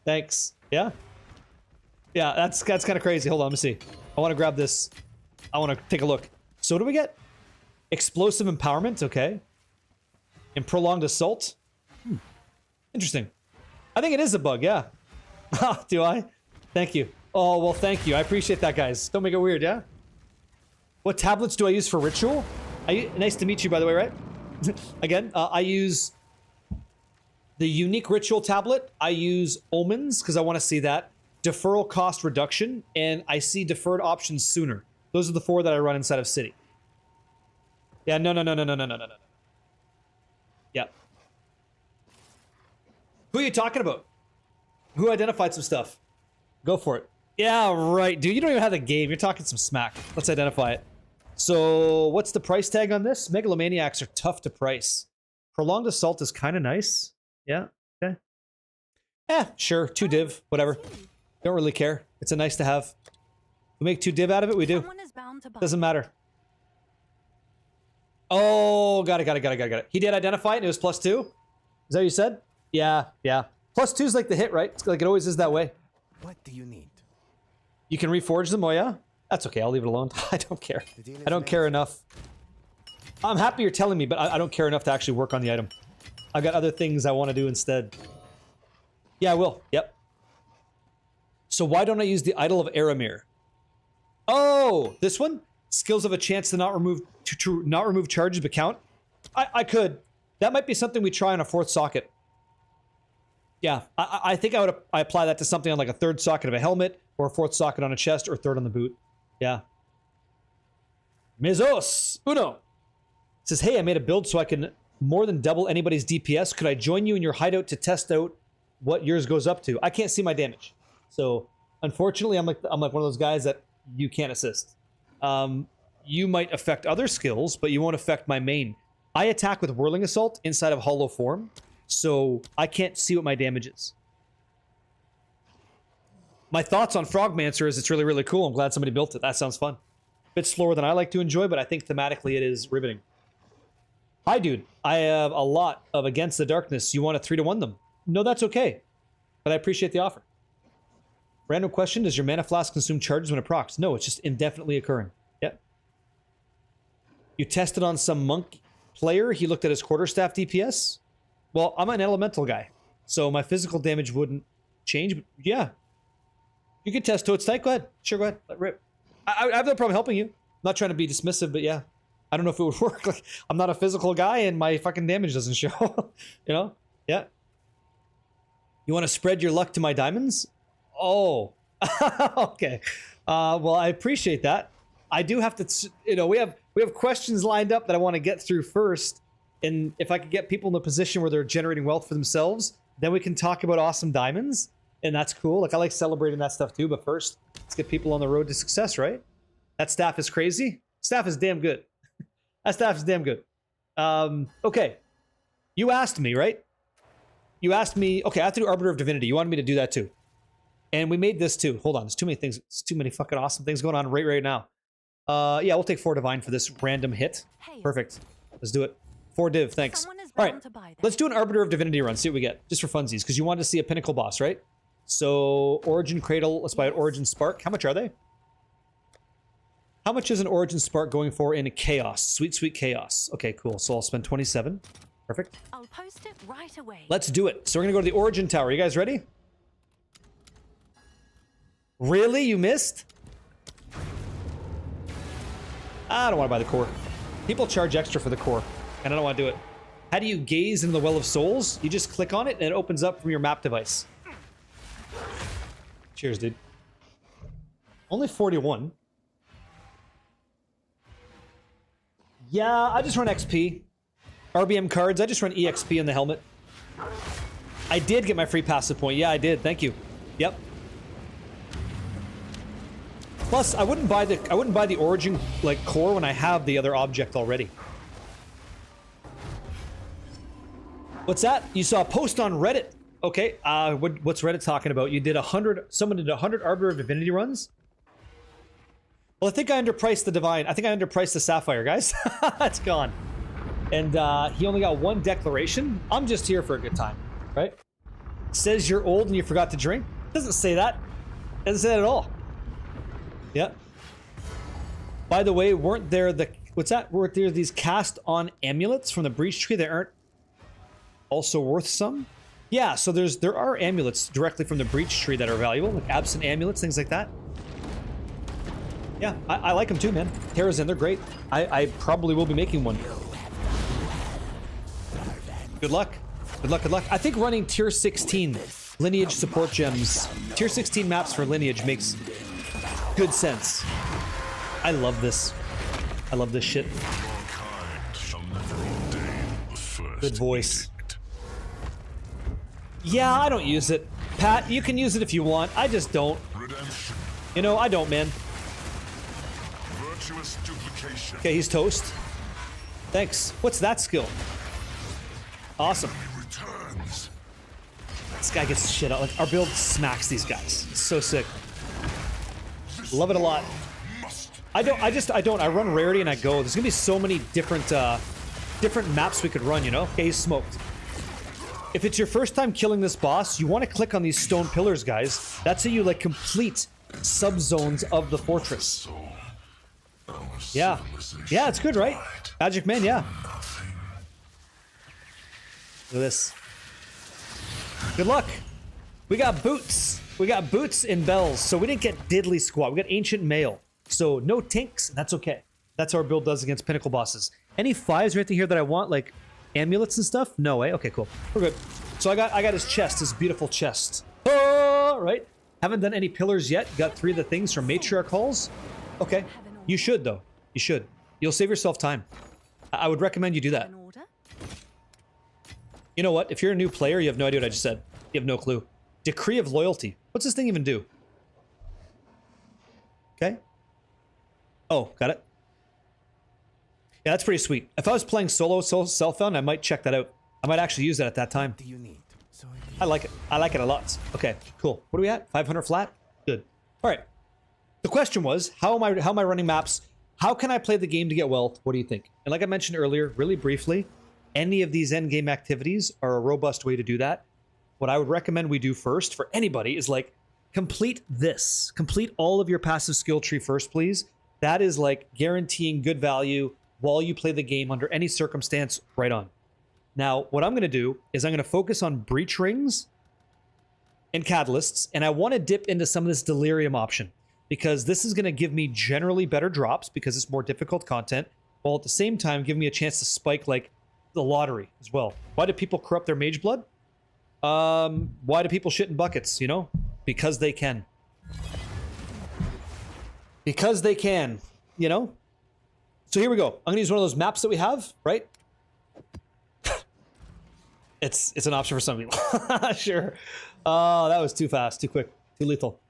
Thanks. Yeah? Yeah, that's kind of crazy. Hold on, let me see. I want to grab this. I want to take a look. So what do we get? Explosive Empowerment, okay. And Prolonged Assault. Interesting. I think it is a bug, yeah. Do I? Thank you. Oh, well, thank you. I appreciate that, guys. Don't make it weird, yeah? What tablets do I use for ritual? Nice to meet you, by the way, right? Again, I use the unique ritual tablet. I use omens because I want to see that. Deferral cost reduction, and I see deferred options sooner. Those are the 4 that I run inside of City. Yeah, no. Yeah. Who are you talking about? Who identified some stuff? Go for it. Yeah, right, dude. You don't even have the game. You're talking some smack. Let's identify it. So, what's the price tag on this? Megalomaniacs are tough to price. Prolonged Assault is kind of nice. Yeah, okay. Sure. 2 div, whatever. Don't really care. It's a nice to have. We make 2 div out of it, we do. Doesn't matter. Oh, got it. He did identify it and it was +2? Is that what you said? Yeah. +2 is like the hit, right? It's like it always is that way. What do you need? You can reforge them, oh yeah? That's okay, I'll leave it alone. I don't care. I don't care enough. I'm happy you're telling me, but I don't care enough to actually work on the item. I've got other things I want to do instead. Yeah, I will. Yep. So why don't I use the Idol of Aramir? Oh, this one? Skills have a chance to not remove charges but count. I could. That might be something we try on a 4th socket. Yeah, I think I apply that to something on like a 3rd socket of a helmet, or a 4th socket on a chest, or 3rd on the boot. Yeah. Mezos Uno says, hey, I made a build so I can more than double anybody's DPS. Could I join you in your hideout to test out what yours goes up to? I can't see my damage. So, unfortunately, I'm like one of those guys that you can't assist. You might affect other skills, but you won't affect my main. I attack with Whirling Assault inside of Hollow Form, so I can't see what my damage is. My thoughts on Frogmancer is it's really, really cool. I'm glad somebody built it. That sounds fun. Bit slower than I like to enjoy, but I think thematically it is riveting. Hi, dude. I have a lot of Against the Darkness. You want to 3-to-1 them? No, that's okay. But I appreciate the offer. Random question. Does your Mana Flask consume charges when it procs? No, it's just indefinitely occurring. Yeah. You tested on some monk player. He looked at his quarterstaff DPS. Well, I'm an elemental guy, so my physical damage wouldn't change. But yeah. You can test Toad's Tyke. Go ahead. Sure, go ahead. Let rip. I have no problem helping you. I'm not trying to be dismissive, but yeah. I don't know if it would work. Like, I'm not a physical guy and my fucking damage doesn't show. You know? Yeah. You want to spread your luck to my diamonds? Oh. Okay. Well, I appreciate that. I do have to, you know, we have questions lined up that I want to get through first. And if I could get people in a position where they're generating wealth for themselves, then we can talk about awesome diamonds. And that's cool. Like, I like celebrating that stuff too. But first, let's get people on the road to success, right? That staff is crazy. Staff is damn good. That staff is damn good. Okay. You asked me, right? You asked me, okay, I have to do Arbiter of Divinity. You wanted me to do that too. And we made this too. Hold on. There's too many things. There's too many fucking awesome things going on right now. Yeah, we'll take 4 Divine for this random hit. Perfect. Let's do it. 4 Div, thanks. All right. Let's do an Arbiter of Divinity run. See what we get. Just for funsies. Because you wanted to see a Pinnacle boss, right? So, Origin Cradle. Let's buy an Origin Spark. How much are they? How much is an Origin Spark going for in a Chaos? Sweet, sweet Chaos. Okay, cool. So I'll spend 27. Perfect. I'll post it right away. Let's do it. So we're going to go to the Origin Tower. You guys ready? Really? You missed? I don't want to buy the core. People charge extra for the core, and I don't want to do it. How do you gaze into the Well of Souls? You just click on it, and it opens up from your map device. Cheers, dude. Only 41. Yeah, I just run XP. RBM cards, I just run EXP in the helmet. I did get my free passive point. Yeah, I did. Thank you. Yep. Plus, I wouldn't buy the origin like core when I have the other object already. What's that? You saw a post on Reddit. Okay, what's Reddit talking about? You did 100, someone did 100 Arbiter of Divinity runs? Well, I think I underpriced the Divine. I think I underpriced the Sapphire, guys. It's gone. And he only got one declaration. I'm just here for a good time, right? Says you're old and you forgot to drink. Doesn't say that. Doesn't say that at all. Yeah. By the way, weren't there these cast on amulets from the Breach Tree that aren't also worth some? Yeah, so there are amulets directly from the Breach Tree that are valuable, like absent amulets, things like that. Yeah, I like them too, man. Terrazin, they're great. I probably will be making one. Good luck. Good luck, good luck. I think running tier 16 lineage support gems, tier 16 maps for lineage makes good sense. I love this. I love this shit. Good voice. Yeah, I don't use it. Pat, you can use it if you want. I just don't. You know, I don't, man. Okay, he's toast. Thanks. What's that skill? Awesome. This guy gets shit out. Like, our build smacks these guys. It's so sick. Love it a lot. I don't. I run rarity and I go. There's gonna be so many different maps we could run, you know? Okay, he's smoked. If it's your first time killing this boss, you want to click on these stone pillars, guys. That's how you, like, complete subzones of the fortress. Yeah. Yeah, it's good, right? Magic Man, yeah. Look at this. Good luck. We got boots. We got boots and bells. So we didn't get diddly squat. We got ancient mail. So no tinks, and that's okay. That's how our build does against pinnacle bosses. Any fives or anything here that I want, like amulets and stuff? No, eh? Okay, cool. We're good. So I got his chest, his beautiful chest. Oh, right. Haven't done any pillars yet. Got 3 of the things from Matriarch Halls. Okay. You should, though. You should. You'll save yourself time. I would recommend you do that. You know what? If you're a new player, you have no idea what I just said. You have no clue. Decree of Loyalty. What's this thing even do? Okay. Oh, got it. Yeah, that's pretty sweet. If I was playing solo self-found, I might check that out. I might actually use that at that time. Do you need? So I like it. I like it a lot. Okay, cool. What are we at? 500 flat? Good. All right. The question was, how am I running maps? How can I play the game to get wealth? What do you think? And like I mentioned earlier, really briefly, any of these endgame activities are a robust way to do that. What I would recommend we do first for anybody is like complete this. Complete all of your passive skill tree first, please. That is like guaranteeing good value while you play the game under any circumstance. Right on. Now, what I'm going to do is I'm going to focus on breach rings and catalysts, and I want to dip into some of this delirium option because this is going to give me generally better drops because it's more difficult content, while at the same time give me a chance to spike like the lottery as well. Why do people corrupt their mage blood? Why do people shit in buckets, you know? Because they can. Because they can, you know? So here we go. I'm gonna use one of those maps that we have, right? It's an option for some people. Sure. Oh, that was too fast, too quick, too lethal.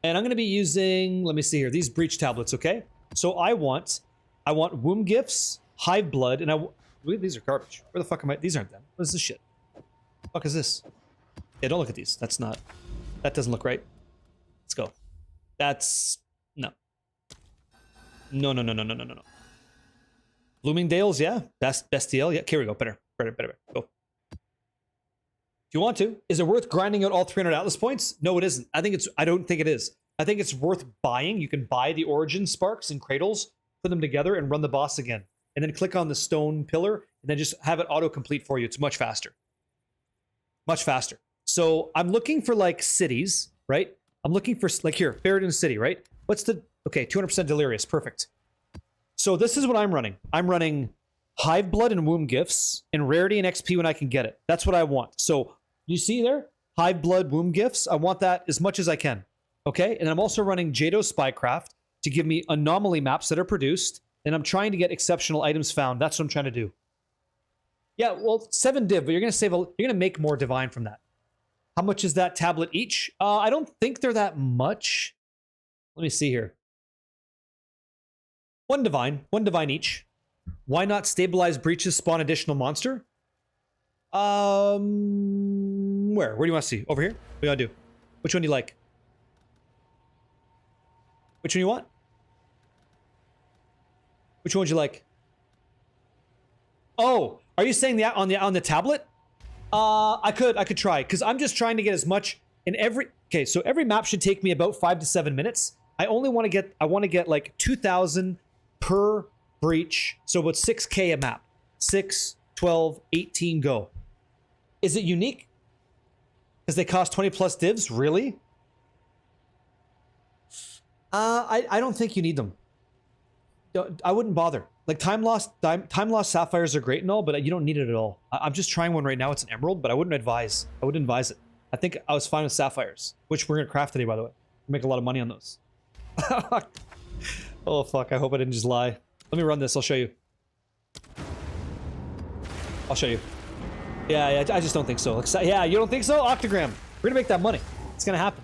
And I'm gonna be using, let me see here, these breach tablets, okay? So I want womb gifts, hive blood, and these are garbage. Where the fuck am I? These aren't them. What is this shit? What the fuck is this? Yeah, don't look at these. That doesn't look right. Let's go. That's, no. No. Bloomingdale's, yeah. Bestial, yeah. Here we go. Better. Go. If you want to. Is it worth grinding out all 300 Atlas points? No, it isn't. I don't think it is. I think it's worth buying. You can buy the origin sparks and cradles, put them together, and run the boss again. And then click on the stone pillar, and then just have it auto-complete for you. It's much faster. Much faster. So I'm looking for, like, cities, right? I'm looking for, like, here, Ferrodin City, right? What's the... Okay, 200% Delirious. Perfect. So this is what I'm running. I'm running Hive Blood and Womb Gifts, and Rarity and XP when I can get it. That's what I want. So, you see there? Hive Blood, Womb Gifts. I want that as much as I can. Okay, and I'm also running Jado Spycraft to give me anomaly maps that are produced, and I'm trying to get exceptional items found. That's what I'm trying to do. Yeah, well, 7 div, but you're gonna save you're gonna make more divine from that. How much is that tablet each? I don't think they're that much. Let me see here. 1 divine each. Why not stabilize breaches, spawn additional monster? Where do you want to see? Over here? What do you want to do? Which one do you like? Which one you want? Which one would you like? Oh, are you saying that on the tablet? I could try, because I'm just trying to get as much in every. Okay, so every map should take me about 5 to 7 minutes. I want to get like 2,000 per breach, so about 6K a map. 6, 12, 18, go. Is it unique? Because they cost 20 plus divs, really? I don't think you need them. I wouldn't bother. Like time lost sapphires are great and all, but you don't need it at all. I'm just trying one right now. It's an emerald, but I wouldn't advise it. I think I was fine with sapphires, which we're gonna craft today, by the way. We make a lot of money on those. Oh fuck! I hope I didn't just lie. Let me run this. I'll show you. I'll show you. Yeah, I just don't think so. Yeah, you don't think so? Octagram. We're gonna make that money. It's gonna happen.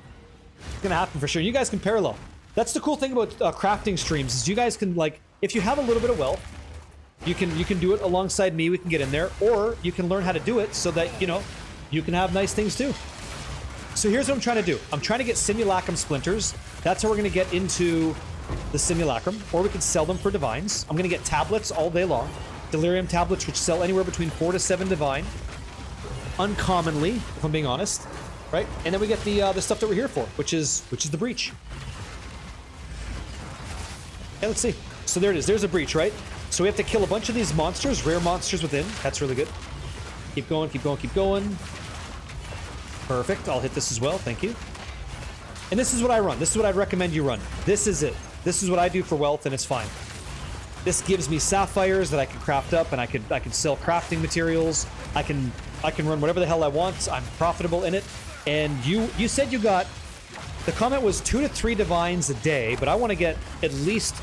It's gonna happen for sure. You guys can parallel. That's the cool thing about crafting streams is you guys can, like, if you have a little bit of wealth, you can do it alongside me. We can get in there, or you can learn how to do it so that you can have nice things too. So here's what I'm trying to do. I'm trying to get simulacrum splinters. That's how we're gonna get into the simulacrum, or we can sell them for divines. I'm gonna get tablets all day long, delirium tablets, which sell anywhere between 4 to 7 divine, uncommonly, if I'm being honest, right? And then we get the stuff that we're here for, which is the breach. Yeah, let's see. So there it is. There's a breach, right? So we have to kill a bunch of these monsters, rare monsters within. That's really good. Keep going, keep going, keep going. Perfect. I'll hit this as well. Thank you. And this is what I run. This is what I'd recommend you run. This is it. This is what I do for wealth, and it's fine. This gives me sapphires that I can craft up, and I can sell crafting materials. I can run whatever the hell I want. I'm profitable in it. And you said you got. The comment was 2 to 3 divines a day, but I want to get at least.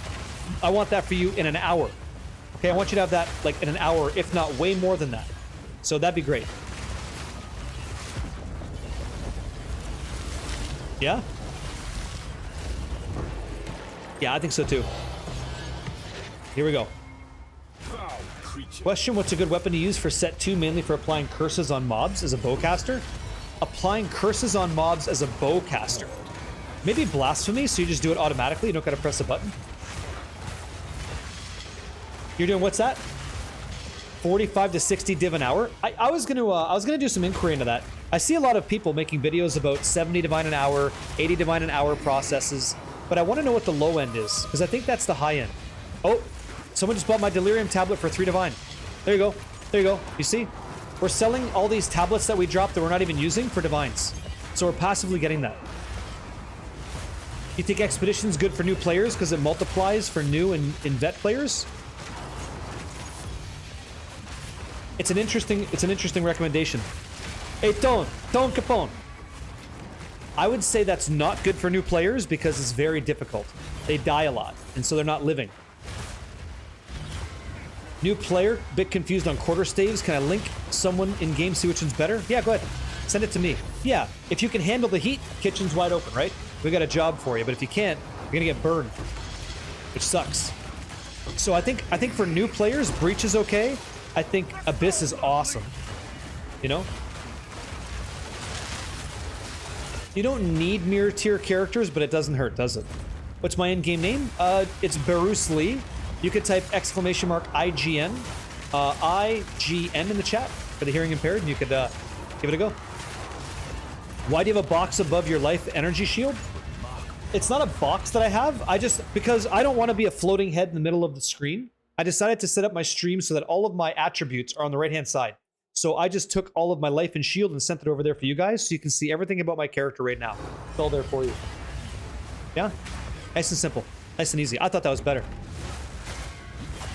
I want that for you in an hour. Okay, I want you to have that like in an hour, if not way more than that. So that'd be great. Yeah? Yeah, I think so too. Here we go. Question, what's a good weapon to use for set 2, mainly for applying curses on mobs as a bowcaster? Applying curses on mobs as a bowcaster. Maybe blasphemy, so you just do it automatically, you don't gotta press a button. You're doing what's that? 45 to 60 div an hour? I was gonna do some inquiry into that. I see a lot of people making videos about 70 divine an hour, 80 divine an hour processes, but I want to know what the low end is, because I think that's the high end. Oh, someone just bought my delirium tablet for 3 divine. There you go. There you go. You see? We're selling all these tablets that we dropped that we're not even using for divines. So we're passively getting that. You think Expedition's good for new players because it multiplies for new and vet players? It's an interesting recommendation. Hey, Don Capone. I would say that's not good for new players because it's very difficult. They die a lot, and so they're not living. New player, bit confused on quarter staves. Can I link someone in game, see which one's better? Yeah, go ahead. Send it to me. Yeah, if you can handle the heat, kitchen's wide open, right? We got a job for you, but if you can't, you're gonna get burned, which sucks. So I think for new players, Breach is okay. I think Abyss is awesome. You know? You don't need mirror tier characters, but it doesn't hurt, does it? What's my in-game name? It's Bruce Lee. You could type !IGN, IGN in the chat for the hearing impaired, and you could give it a go. Why do you have a box above your life energy shield? It's not a box that I have. Because I don't want to be a floating head in the middle of the screen, I decided to set up my stream so that all of my attributes are on the right-hand side. So I just took all of my life and shield and sent it over there for you guys so you can see everything about my character right now. It's all there for you. Yeah? Nice and simple. Nice and easy. I thought that was better.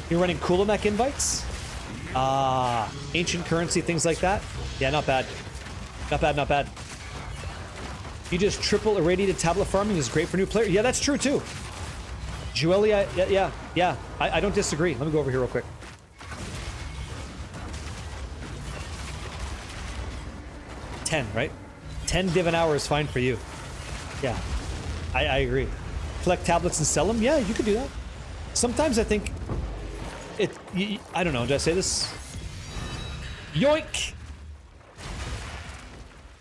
You're running Kulimek invites? Ancient currency, things like that? Yeah, not bad. Not bad, not bad. You just triple irradiated tablet farming is great for new players. Yeah, that's true too. Joelia, yeah. I don't disagree. Let me go over here real quick. Right? 10 div an hour is fine for you. Yeah, I agree. Collect tablets and sell them? Yeah, you could do that. Sometimes I think I don't know, did I say this? Yoink!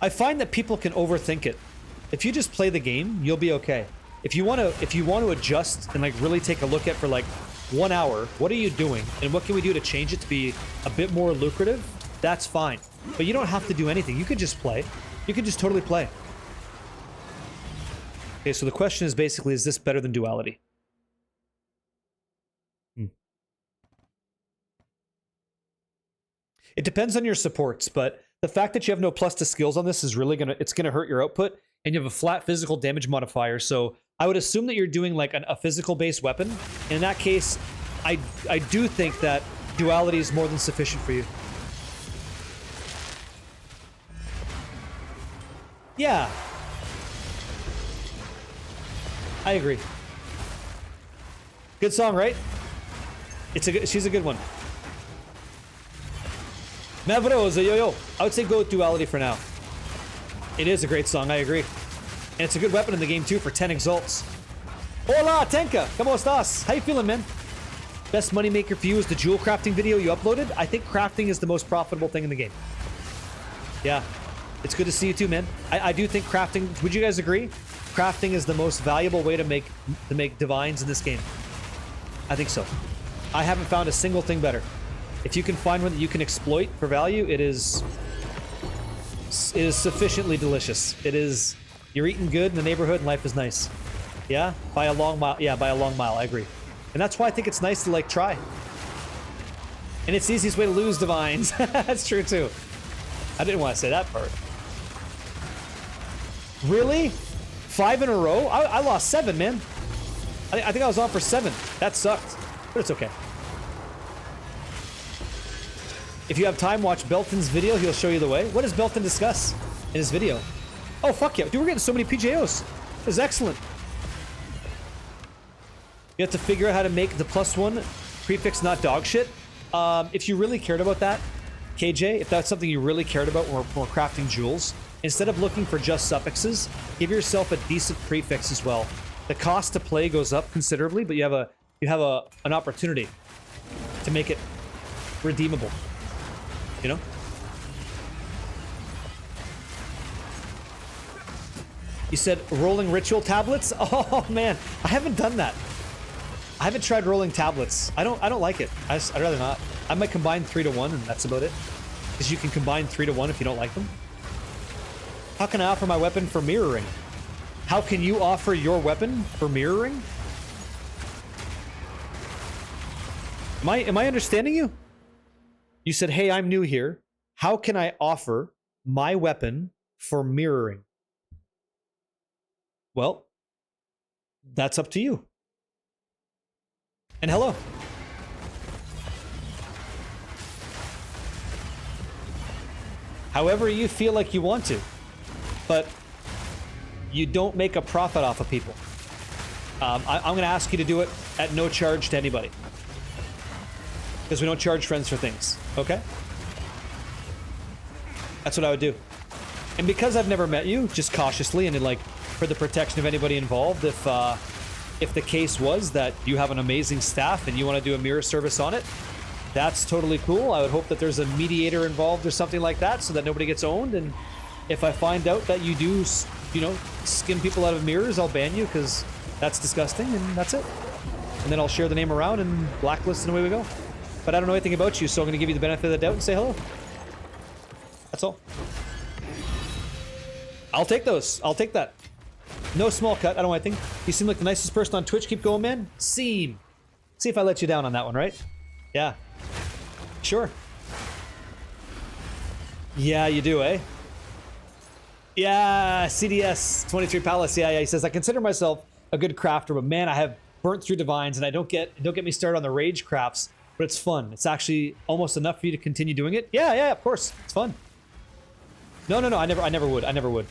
I find that people can overthink it. If you just play the game, you'll be okay. If you want to adjust and like really take a look at for like 1 hour, what are you doing and what can we do to change it to be a bit more lucrative? That's fine. But you don't have to do anything. You could just play. You could just totally play. Okay, so the question is basically, is this better than duality? It depends on your supports, but the fact that you have no plus to skills on this is really it's gonna hurt your output, and you have a flat physical damage modifier, so I would assume that you're doing like a physical-based weapon. And in that case, I do think that duality is more than sufficient for you. Yeah. I agree. Good song, right? She's a good one. Mavroza, yo. I would say go with duality for now. It is a great song, I agree. And it's a good weapon in the game too for 10 exalts. Hola, Tenka! ¿Cómo estás? How you feeling, man? Best moneymaker for you is the jewel crafting video you uploaded. I think crafting is the most profitable thing in the game. Yeah. It's good to see you too, man. I do think crafting, would you guys agree? Crafting is the most valuable way to make divines in this game. I think so. I haven't found a single thing better. If you can find one that you can exploit for value, it is sufficiently delicious. It is, you're eating good in the neighborhood and life is nice. Yeah? By a long mile. Yeah, by a long mile, I agree. And that's why I think it's nice to like try. And it's the easiest way to lose divines. That's true too. I didn't want to say that part. Really? 5 in a row? I lost 7, man. I think I was on for 7. That sucked. But it's okay. If you have time, watch Belton's video. He'll show you the way. What does Belton discuss in his video? Oh, fuck yeah. Dude, we're getting so many PJOs. This is excellent. You have to figure out how to make the +1 prefix not dog shit. If you really cared about that, KJ, if that's something you really cared about when we're crafting jewels, instead of looking for just suffixes, give yourself a decent prefix as well. The cost to play goes up considerably, but you have an opportunity to make it redeemable. You know? You said rolling ritual tablets? Oh man, I haven't done that. I haven't tried rolling tablets. I don't like it. I'd rather not. I might combine 3 to 1 and that's about it. Because you can combine 3 to 1 if you don't like them. How can I offer my weapon for mirroring? How can you offer your weapon for mirroring? Am I understanding you? You said, hey, I'm new here. How can I offer my weapon for mirroring? Well, that's up to you. And hello. However you feel like you want to. But you don't make a profit off of people. I'm going to ask you to do it at no charge to anybody. Because we don't charge friends for things, okay? That's what I would do. And because I've never met you, just cautiously and like for the protection of anybody involved, if the case was that you have an amazing staff and you want to do a mirror service on it, that's totally cool. I would hope that there's a mediator involved or something like that so that nobody gets owned. And if I find out that you do, you know, skim people out of mirrors, I'll ban you because that's disgusting and that's it. And then I'll share the name around and blacklist and away we go. But I don't know anything about you, so I'm going to give you the benefit of the doubt and say hello. That's all. I'll take those. I'll take that. No small cut. I don't want anything. You seem like the nicest person on Twitch. Keep going, man. Seem. See if I let you down on that one, right? Yeah. Sure. Yeah, you do, eh? Yeah, CDS 23 Palace. Yeah. He says, I consider myself a good crafter, but man, I have burnt through divines and don't get me started on the rage crafts. But it's fun. It's actually almost enough for you to continue doing it. Yeah, of course. It's fun. No. I never would.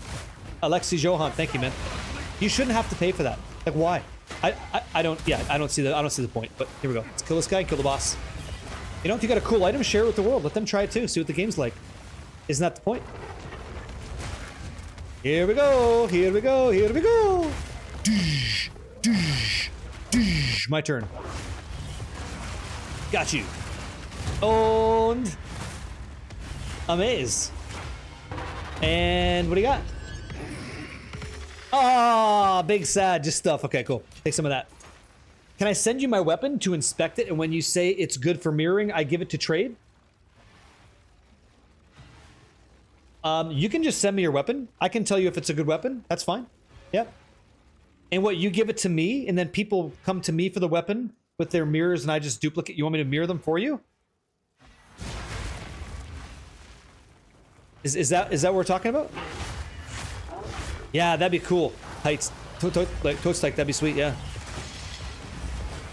Alexi Johan, thank you, man. You shouldn't have to pay for that. Like, why? I don't see the point, but here we go. Let's kill this guy, kill the boss. You know, if you got a cool item, share it with the world. Let them try it too, see what the game's like. Isn't that the point? Here we go, here we go, here we go. My turn. Got you. Owned. Amaze. And what do you got? Ah, big sad, just stuff. Okay, cool. Take some of that. Can I send you my weapon to inspect it? And when you say it's good for mirroring, I give it to trade? You can just send me your weapon. I can tell you if it's a good weapon. That's fine. Yep. And what, you give it to me, and then people come to me for the weapon with their mirrors, and I just duplicate. You want me to mirror them for you? Is that what we're talking about? Yeah, that'd be cool. Heights, like Toast Tyke, that'd be sweet. Yeah.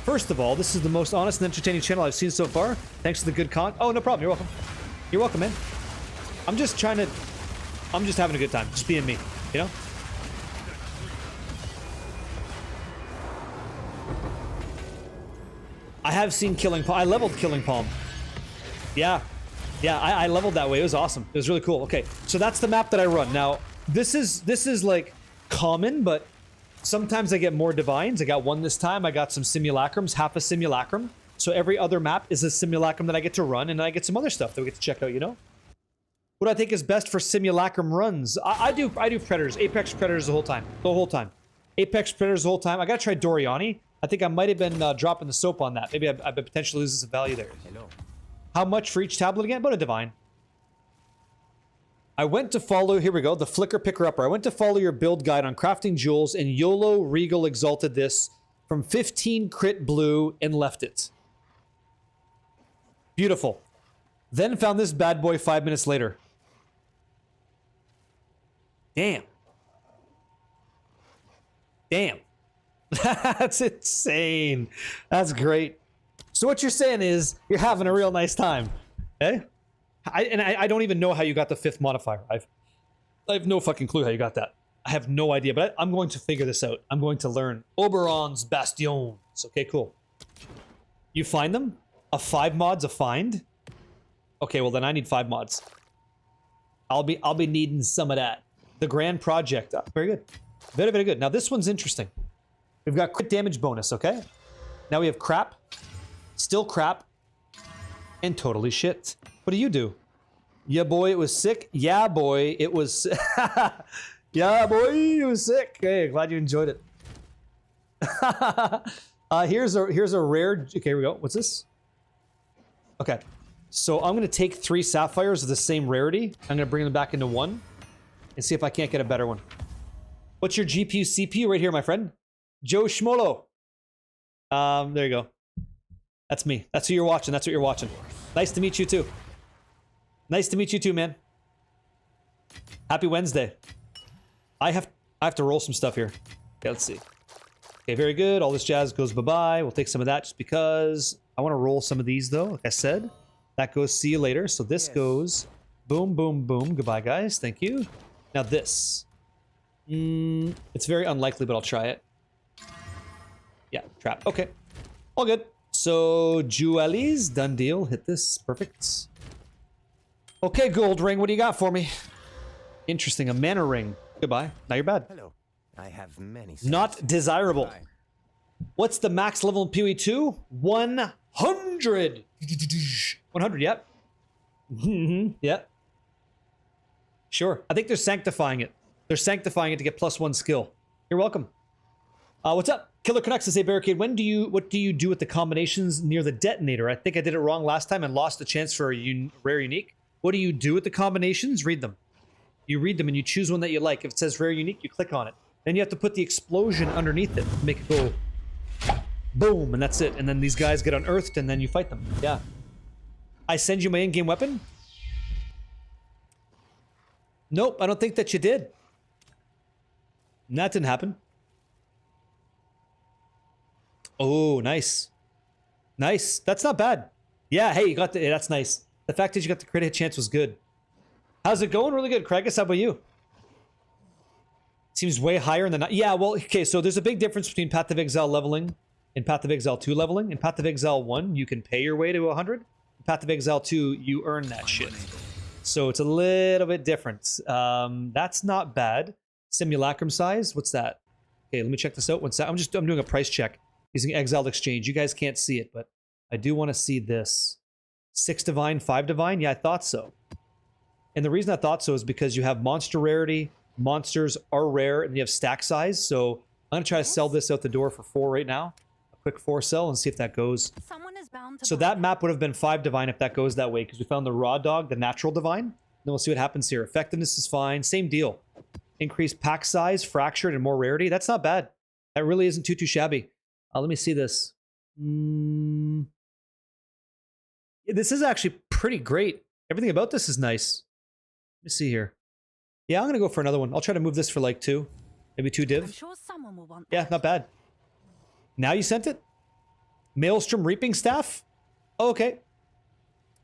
First of all, this is the most honest and entertaining channel I've seen so far. Thanks to the good con. Oh, no problem. You're welcome. You're welcome, man. I'm just having a good time. Just being me, you know? I have seen Killing Palm. I leveled Killing Palm. Yeah. Yeah, I leveled that way. It was awesome. It was really cool. Okay, so that's the map that I run. Now, this is like common, but sometimes I get more divines. I got one this time. I got some simulacrums, half a simulacrum. So every other map is a simulacrum that I get to run, and I get some other stuff that we get to check out, you know? What I think is best for simulacrum runs. I do Predators, Apex Predators the whole time. Apex Predators the whole time. I gotta try Doriani. I think I might have been dropping the soap on that. Maybe I potentially loses some value there. Hello. How much for each tablet again? About a divine. I went to follow, here we go, the Flicker Picker-Upper. I went to follow your build guide on crafting jewels, and YOLO Regal exalted this from 15 crit blue and left it. Beautiful. Then found this bad boy 5 minutes later. Damn. Damn. That's insane. That's great. So what you're saying is you're having a real nice time, eh? I don't even know how you got the 5th modifier. I have no fucking clue how you got that. I have no idea, but I'm going to figure this out. I'm going to learn. Oberon's Bastions. Okay, cool. You find them? A 5 mod's a find? Okay, well then I need 5 mods. I'll be needing some of that. The Grand Project. Very good. Very, very good. Now this one's interesting. We've got crit damage bonus, okay? Now we have crap. Still crap. And totally shit. What do you do? Yeah, boy, it was sick. Yeah, boy, it was... yeah, boy, it was sick. Hey, glad you enjoyed it. Here's a rare... Okay, here we go. What's this? Okay. So I'm going to take 3 sapphires of the same rarity. I'm going to bring them back into 1. And see if I can't get a better one. What's your GPU, CPU right here, my friend? Joe Schmolo. There you go. That's me. That's who you're watching. That's what you're watching. Nice to meet you too. Nice to meet you too, man. Happy Wednesday. I have to roll some stuff here. Okay, let's see. Okay, very good. All this jazz goes bye-bye. We'll take some of that just because I want to roll some of these though. Like I said, that goes see you later. So this goes boom, boom, boom. Goodbye, guys. Thank you. Now this. It's very unlikely, but I'll try it. Yeah, trap. Okay. All good. So, Jewelies, done deal. Hit this. Perfect. Okay, Gold Ring, what do you got for me? Interesting, a mana ring. Goodbye. Now you're bad. Hello. I have many. Not desirable. What's the max level in PoE2? 100! 100, yep. Yep. Sure. I think they're sanctifying it. They're sanctifying it to get +1 skill. You're welcome. What's up? Killer Connects to say Barricade. What do you do with the combinations near the detonator? I think I did it wrong last time and lost the chance for a rare unique. What do you do with the combinations? Read them. You read them and you choose one that you like. If it says rare unique, you click on it. Then you have to put the explosion underneath it to make it go boom, and that's it. And then these guys get unearthed and then you fight them. Yeah. I send you my in-game weapon? Nope, I don't think that you did. That didn't happen. Oh, nice. Nice. That's not bad. Yeah, hey, you got the... That's nice. The fact that you got the crit hit chance was good. How's it going? Really good. Kragus, how about you? Seems way higher than... Yeah, well, okay, so there's a big difference between Path of Exile leveling and Path of Exile 2 leveling. In Path of Exile 1, you can pay your way to 100. In Path of Exile 2, you earn that shit. So it's a little bit different. That's not bad. Simulacrum size, what's that? Okay, let me check this out. What's that? I'm doing a price check using Exiled Exchange. You guys can't see it, but I do want to see this. 6 divine, 5 divine? Yeah, I thought so. And the reason I thought so is because you have monster rarity, monsters are rare, and you have stack size. So I'm going to try to sell this out the door for 4 right now. A quick 4 sell and see if that goes. Someone is bound to So that map would have been 5 divine if that goes that way, because we found the raw dog, the natural divine. Then we'll see what happens here. Effectiveness is fine. Same deal. Increased pack size, fractured, and more rarity. That's not bad. That really isn't too shabby. Let me see this. This is actually pretty great. Everything about this is nice. Let me see here. Yeah, I'm going to go for another one. I'll try to move this for like 2. Maybe 2 div. I'm sure someone will want Yeah, that. not bad. Now you sent it? Maelstrom Reaping Staff? Oh, okay.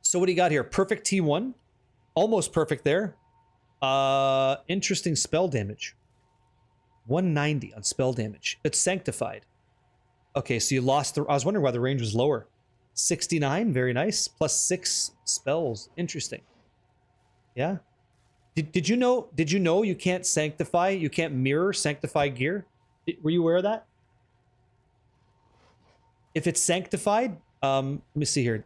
So what do you got here? Perfect T1. Almost perfect there. Interesting spell damage. 190 on spell damage. It's sanctified. Okay, so you lost the... I was wondering why the range was lower. 69, very nice. Plus 6 spells. Interesting. Yeah. Did you know you can't sanctify, you can't mirror sanctify gear? Were you aware of that? If it's sanctified, let me see here.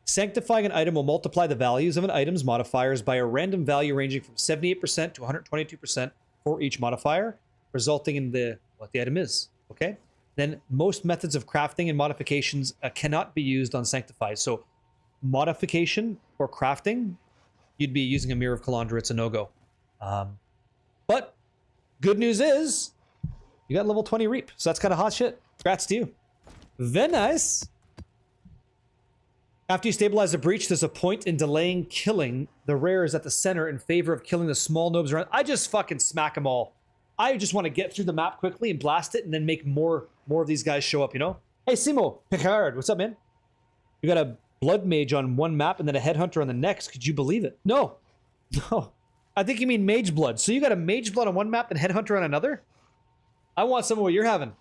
Sanctifying an item will multiply the values of an item's modifiers by a random value ranging from 78% to 122% for each modifier, resulting in what the item is. Okay? Then most methods of crafting and modifications cannot be used on sanctify. So modification or crafting, you'd be using a Mirror of Kalandra. It's a no-go. But good news is you got level 20 Reap. So that's kind of hot shit. Congrats to you. Very nice. After you stabilize the breach, there's a point in delaying killing the rares at the center in favor of killing the small nobs around. I just fucking smack them all. I just want to get through the map quickly and blast it and then make more of these guys show up, you know? Hey, Simo, Picard, what's up, man? You got a blood mage on one map and then a headhunter on the next. Could you believe it? No. No. I think you mean mage blood. So you got a mage blood on one map and headhunter on another? I want some of what you're having.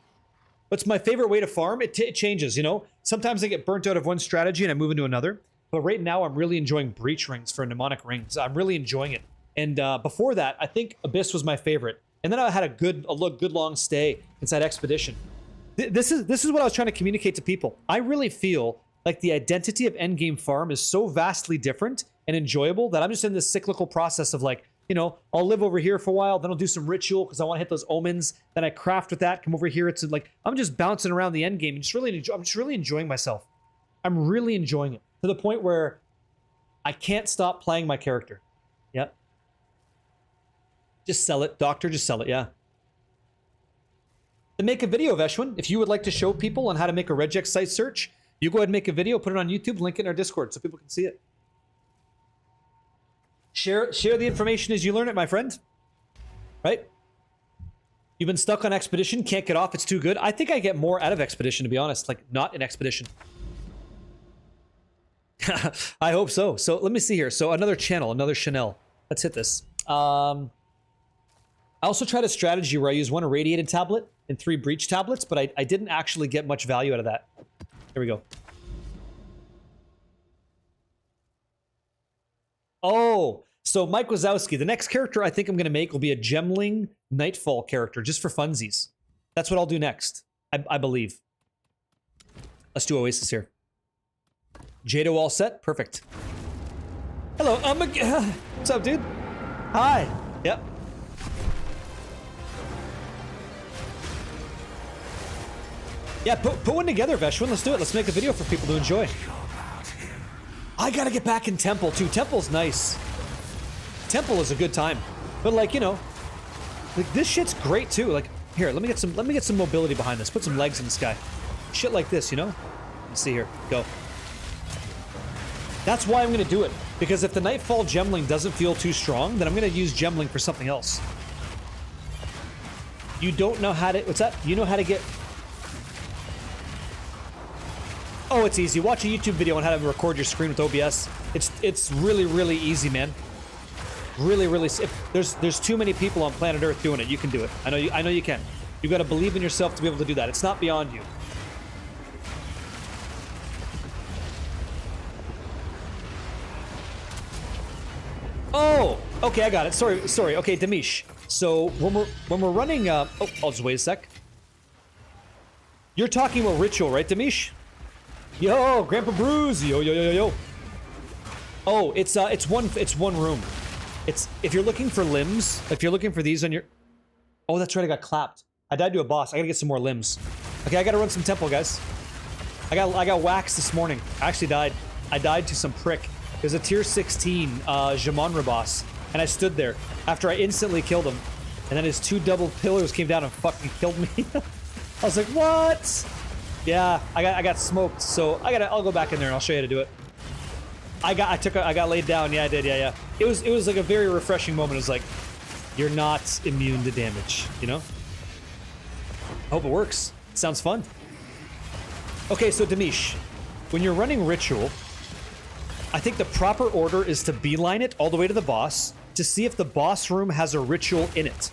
What's my favorite way to farm? It changes, you know? Sometimes I get burnt out of one strategy and I move into another. But right now, I'm really enjoying breach rings for mnemonic rings. I'm really enjoying it. And before that, I think Abyss was my favorite. And then I had a good long stay inside Expedition. This is what I was trying to communicate to people. I really feel like the identity of endgame farm is so vastly different and enjoyable that I'm just in this cyclical process of like, you know, I'll live over here for a while, then I'll do some ritual because I want to hit those omens. Then I craft with that, come over here. It's like, I'm just bouncing around the endgame and I'm just really enjoying myself. I'm really enjoying it to the point where I can't stop playing my character. Yep. Just sell it. Doctor, just sell it. Yeah. To make a video, Veshwin, if you would like to show people on how to make a regex site search, you go ahead and make a video, put it on YouTube, link it in our Discord so people can see it. Share the information as you learn it, my friend. Right? You've been stuck on Expedition, can't get off, it's too good. I think I get more out of Expedition, to be honest. Like, not in Expedition. I hope so. So, let me see here. So, another channel, another Chanel. Let's hit this. I also tried a strategy where I use 1 irradiated tablet and 3 breach tablets, but I didn't actually get much value out of that. Here we go. Oh, so Mike Wazowski, the next character I think I'm going to make will be a Gemling Nightfall character, just for funsies. That's what I'll do next, I believe. Let's do Oasis here. Jado all set? Perfect. Hello, what's up, dude? Hi. Yep. Yeah, put one together, Veshwin. Let's do it. Let's make a video for people to enjoy. I gotta get back in Temple, too. Temple's nice. Temple is a good time. But, like, you know, like, this shit's great, too. Like, here, let me get some mobility behind this. Put some legs in this guy. Shit like this, you know? Let's see here. Go. That's why I'm gonna do it. Because if the Nightfall Gemling doesn't feel too strong, then I'm gonna use Gemling for something else. You don't know how to... What's that? You know how to get... Oh, it's easy. Watch a YouTube video on how to record your screen with OBS. It's really, really easy, man. Really, really. There's too many people on planet Earth doing it. You can do it. I know you can. You got to believe in yourself to be able to do that. It's not beyond you. Oh, okay, I got it. Sorry. Okay, Demish. So when we're running, oh, I'll just wait a sec. You're talking about ritual, right, Demish? Yo, Grandpa Bruce. Yo. Oh, it's one room. It's if you're looking for limbs, if you're looking for these on your. Oh, that's right. I got clapped. I died to a boss. I gotta get some more limbs. Okay, I gotta run some temple, guys. I got waxed this morning. I actually died. I died to some prick. There's a tier 16 Jamonra boss, and I stood there after I instantly killed him, and then his 2 double pillars came down and fucking killed me. I was like, what? Yeah, I got smoked. So I'll go back in there and I'll show you how to do it. I got laid down. Yeah, I did. Yeah. It was like a very refreshing moment. It was like, you're not immune to damage, you know? I hope it works. Sounds fun. Okay, so Demish, when you're running ritual, I think the proper order is to beeline it all the way to the boss to see if the boss room has a ritual in it.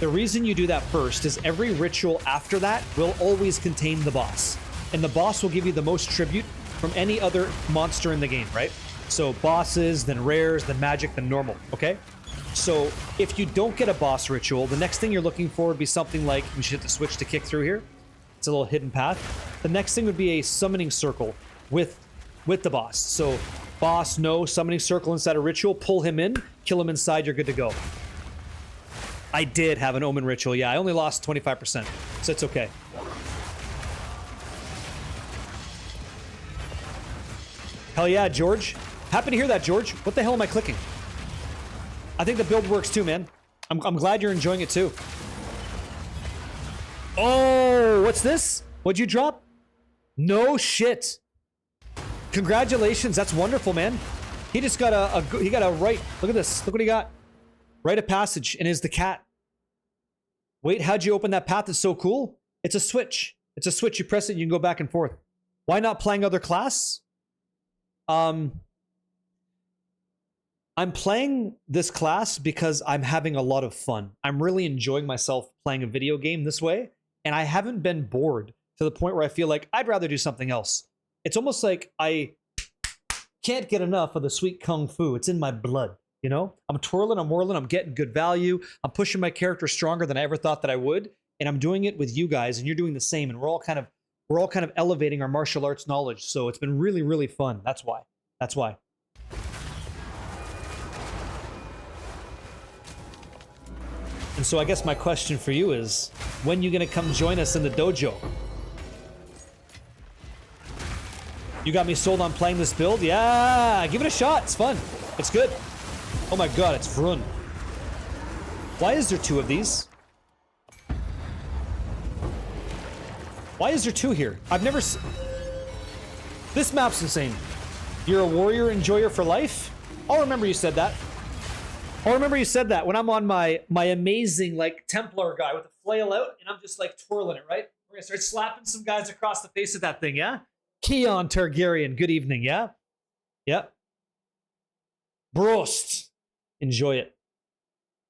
The reason you do that first is every ritual after that will always contain the boss. And the boss will give you the most tribute from any other monster in the game, right? So bosses, then rares, then magic, then normal, okay? So if you don't get a boss ritual, the next thing you're looking for would be something like, we should hit the switch to kick through here. It's a little hidden path. The next thing would be a summoning circle with the boss. So boss, no, summoning circle inside a ritual, pull him in, kill him inside, you're good to go. I did have an omen ritual, yeah, I only lost 25%, so it's okay. Hell yeah, George. Happy to hear that, George. What the hell am I clicking? I think the build works too, man. I'm glad you're enjoying it too. Oh, what's this? What'd you drop? No shit. Congratulations, that's wonderful, man. He just got he got a right. Look at this. Look what he got. Rite of passage, and is the cat. Wait, how'd you open that path? It's so cool. It's a switch. It's a switch. You press it, you can go back and forth. Why not playing other class? I'm playing this class because I'm having a lot of fun. I'm really enjoying myself playing a video game this way, and I haven't been bored to the point where I feel like I'd rather do something else. It's almost like I can't get enough of the sweet kung fu. It's in my blood, you know? I'm twirling, I'm whirling, I'm getting good value. I'm pushing my character stronger than I ever thought that I would, and I'm doing it with you guys, and you're doing the same, and we're all kind of elevating our martial arts knowledge. So it's been really, really fun. That's why. That's why. And so I guess my question for you is, when you gonna come join us in the dojo? You got me sold on playing this build? Yeah, give it a shot. It's fun. It's good. Oh my god, it's Vrun. Why is there 2 of these? Why is there 2 here? I've never This map's insane. You're a warrior enjoyer for life? I'll remember you said that. I'll remember you said that when I'm on my amazing, like, Templar guy with the flail out, and I'm just, like, twirling it, right? We're gonna start slapping some guys across the face of that thing, yeah? Keon Targaryen, good evening, yeah? Yep. Brost. Enjoy it.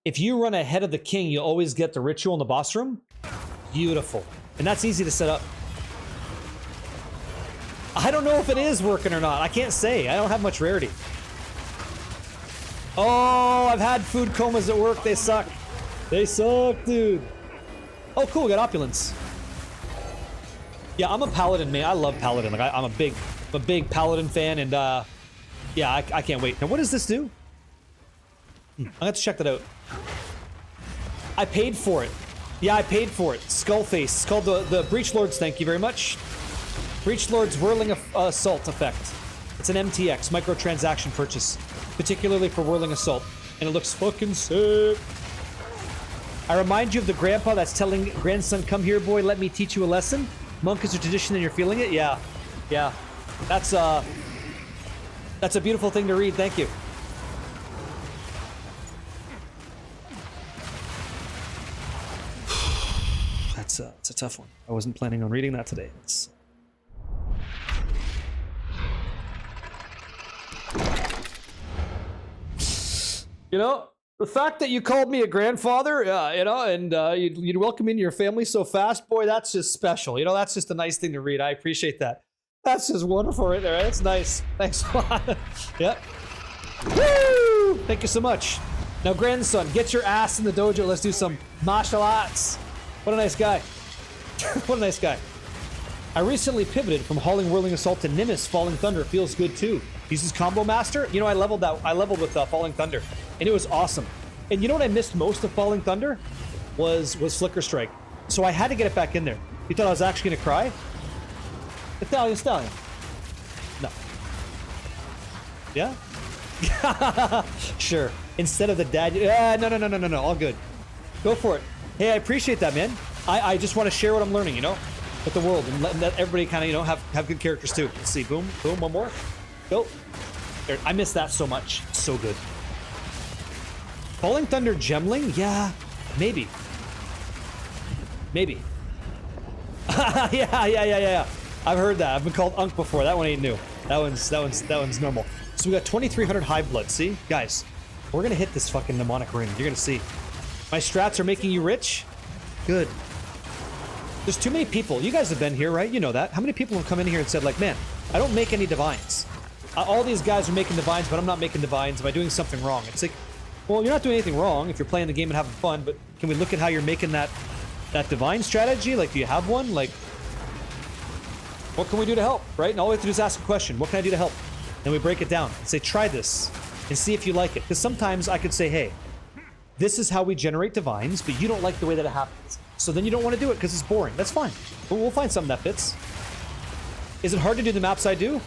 If you run ahead of the king, you'll always get the ritual in the boss room. Beautiful. And that's easy to set up. I don't know if it is working or not. I can't say. I don't have much rarity. Oh, I've had food comas at work. They suck. They suck, dude. Oh, cool. We got opulence. Yeah, I'm a paladin, man. I love paladin. Like, I'm a big paladin fan, and yeah, I can't wait. Now, what does this do? I'm gonna have to check that out. I paid for it. Yeah, I paid for it. Skullface. It's called the Breach Lords. Thank you very much. Breach Lords Whirling Assault effect. It's an MTX microtransaction purchase, particularly for Whirling Assault, and it looks fucking sick. I remind you of the grandpa that's telling grandson, "Come here, boy. Let me teach you a lesson." Monk is a tradition, and you're feeling it. Yeah, yeah. That's a beautiful thing to read. Thank you. It's a tough one. I wasn't planning on reading that today. You know, the fact that you called me a grandfather, you know, and you'd welcome me into your family so fast, boy, that's just special. You know, that's just a nice thing to read. I appreciate that. That's just wonderful right there. That's nice. Thanks a lot. Yep. Woo! Thank you so much. Now, grandson, get your ass in the dojo. Let's do some martial arts. What a nice guy. What a nice guy. I recently pivoted from Hauling Whirling Assault to Nimbus Falling Thunder. Feels good too. Uses Combo Master. You know, I leveled with Falling Thunder, and it was awesome. And you know what I missed most of Falling Thunder was Flicker Strike. So I had to get it back in there. You thought I was actually gonna cry? Stallion. No. Yeah? Sure. Instead of the dad. No. All good. Go for it. Hey, I appreciate that, man. I just want to share what I'm learning, you know, with the world, and let everybody kind of, you know, have good characters too. Let's see. Boom. One more. Go. There. I miss that so much. So good. Falling Thunder Gemling? Yeah. Maybe. Yeah. I've heard that. I've been called Unk before. That one ain't new. That one's normal. So we got 2,300 high blood. See, guys, we're gonna hit this fucking mnemonic ring. You're gonna see. My strats are making you rich. Good. There's too many people. You guys have been here, right? You know that. How many people have come in here and said, like, man, I don't make any divines. All these guys are making divines, but I'm not making divines. Am I doing something wrong? It's like, well, you're not doing anything wrong if you're playing the game and having fun, but can we look at how you're making that divine strategy? Like, do you have one? Like, what can we do to help, right? And all we have to do is ask a question. What can I do to help? And we break it down and say, try this and see if you like it. Because sometimes I could say, hey, this is how we generate divines, but you don't like the way that it happens. So then you don't want to do it because it's boring. That's fine. But we'll find something that fits. Is it hard to do the maps I do?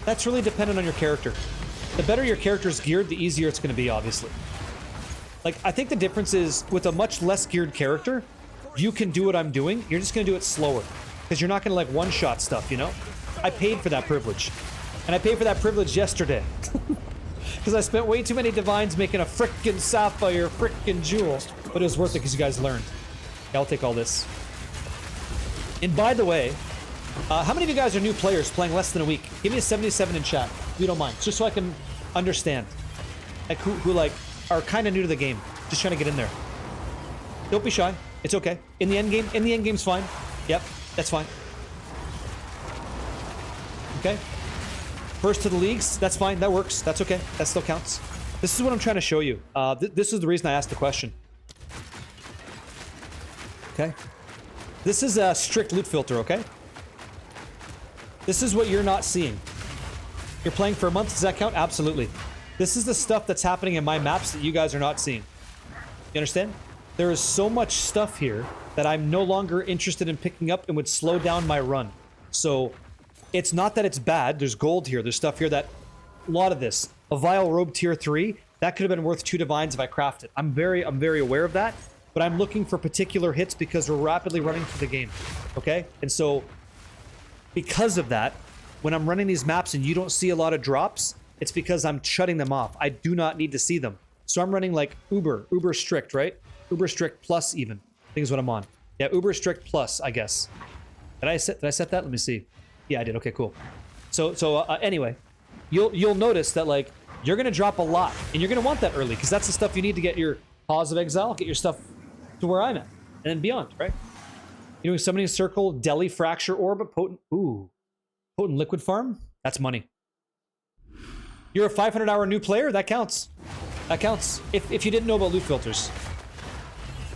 That's really dependent on your character. The better your character is geared, the easier it's going to be, obviously. Like, I think the difference is, with a much less geared character, you can do what I'm doing. You're just going to do it slower. Because you're not going to, like, one-shot stuff, you know? I paid for that privilege. And I paid for that privilege yesterday. Because I spent way too many divines making a frickin' sapphire, frickin' jewel. But it was worth it because you guys learned. Yeah, I'll take all this. And by the way, how many of you guys are new players playing less than a week? Give me a 77 in chat, if you don't mind. Just so I can understand. Like, who like, are kind of new to the game. Just trying to get in there. Don't be shy. It's okay. In the end game's fine. Yep, that's fine. Okay. First to the leagues, that's fine. That works. That's okay. That still counts. This is what I'm trying to show you. This is the reason I asked the question. Okay. This is a strict loot filter, okay? This is what you're not seeing. You're playing for a month, does that count? Absolutely. This is the stuff that's happening in my maps that you guys are not seeing. You understand? There is so much stuff here that I'm no longer interested in picking up and would slow down my run. So, it's not that it's bad. There's gold here. There's stuff here that... A lot of this. A Vile Robe Tier 3, that could have been worth 2 divines if I crafted. I'm very aware of that. But I'm looking for particular hits because we're rapidly running through the game. Okay? And so, because of that, when I'm running these maps and you don't see a lot of drops, it's because I'm shutting them off. I do not need to see them. So I'm running like Uber strict, right? Uber strict plus even, I think is what I'm on. Yeah, Uber strict plus, I guess. Did I set that? Let me see. Yeah, I did. Okay, cool. So anyway, you'll notice that like you're gonna drop a lot, and you're gonna want that early because that's the stuff you need to get your Pause of Exile, get your stuff to where I'm at, and then beyond, right? You're doing Summoning Circle, Deli Fracture Orb, Potent Liquid Farm. That's money. You're a 500-hour new player. That counts. That counts. If you didn't know about loot filters.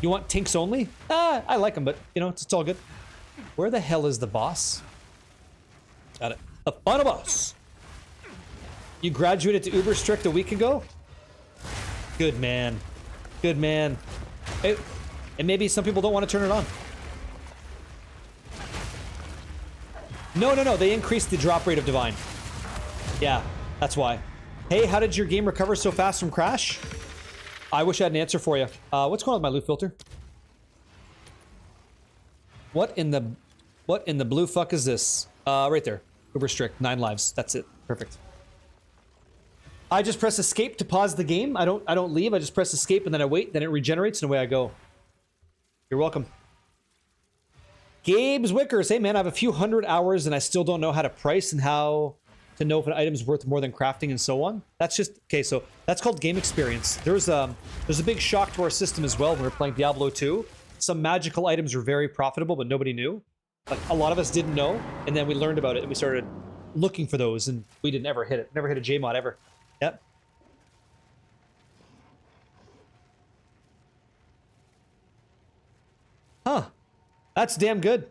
You want Tinks only? I like them, but you know it's all good. Where the hell is the boss? Got it. The final boss. You graduated to Uber Strict a week ago? Good man. Good man. And maybe some people don't want to turn it on. No. They increased the drop rate of Divine. Yeah, that's why. Hey, how did your game recover so fast from Crash? I wish I had an answer for you. What's going on with my loot filter? What in the blue fuck is this? Right there. Uber Strict, 9 lives. That's it. Perfect. I just press escape to pause the game. I don't leave. I just press escape and then I wait. Then it regenerates and away I go. You're welcome. Gabe's Wickers. Hey man, I have a few hundred hours and I still don't know how to price and how to know if an item's worth more than crafting and so on. That's just, okay, so that's called game experience. There's a big shock to our system as well when we were playing Diablo 2. Some magical items were very profitable, but nobody knew. Like, a lot of us didn't know, and then we learned about it, and we started looking for those, and we didn't ever hit it. Never hit a JMod ever. Yep. Huh. That's damn good.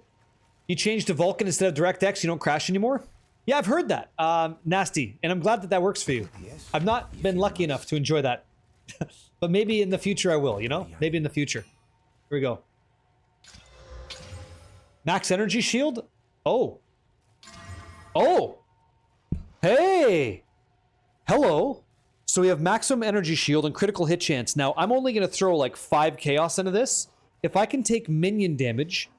You changed to Vulkan instead of DirectX, you don't crash anymore? Yeah, I've heard that. Nasty. And I'm glad that that works for you. I've not been lucky enough to enjoy that. But maybe in the future I will, you know? Maybe in the future. Here we go. Max energy shield? Oh. Oh! Hey! Hello! So we have maximum energy shield and critical hit chance. Now, I'm only going to throw like 5 chaos into this. If I can take minion damage,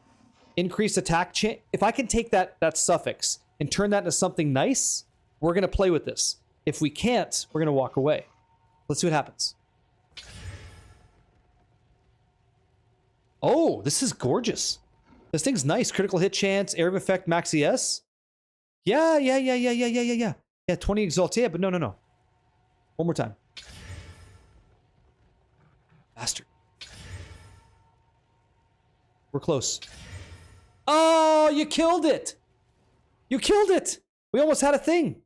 increase attack chance... If I can take that suffix and turn that into something nice, we're going to play with this. If we can't, we're going to walk away. Let's see what happens. Oh, this is gorgeous. This thing's nice. Critical hit chance, area of effect, max ES. Yeah. Yeah, 20 exalt. Yeah, but no. One more time. Bastard. We're close. Oh, you killed it. You killed it. We almost had a thing.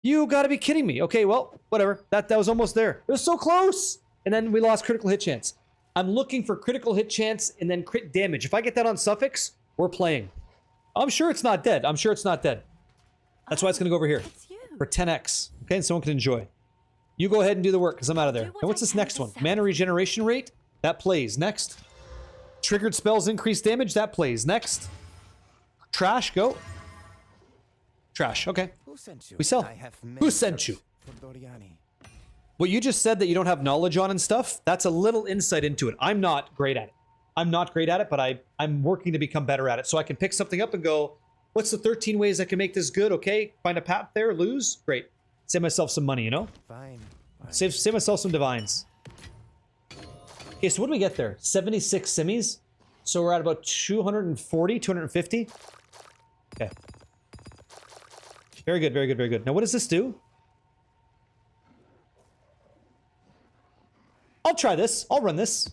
You gotta be kidding me. Okay, well, whatever. That was almost there. It was so close. And then we lost critical hit chance. I'm looking for critical hit chance and then crit damage. If I get that on suffix, we're playing. I'm sure it's not dead. That's why it's gonna go over here. It's you. For 10x. Okay, and someone can enjoy. You go ahead and do the work, because I'm out of there. Do what And what's I this can next to one? serve. Mana regeneration rate? That plays. Next. Triggered spells increase damage? That plays. Next. Trash, go. Trash, okay. Who sent you? We sell. I have Who sent you? for Doriani. What you just said that you don't have knowledge on and stuff, that's a little insight into it. I'm not great at it. But I'm working to become better at it. So I can pick something up and go, what's the 13 ways I can make this good? Okay, find a path there, lose, great. Save myself some money, you know? Fine. Save myself some divines. Okay, so what do we get there? 76 simmies? So we're at about 240, 250? Okay. Very good. Now what does this do? I'll try this. I'll run this.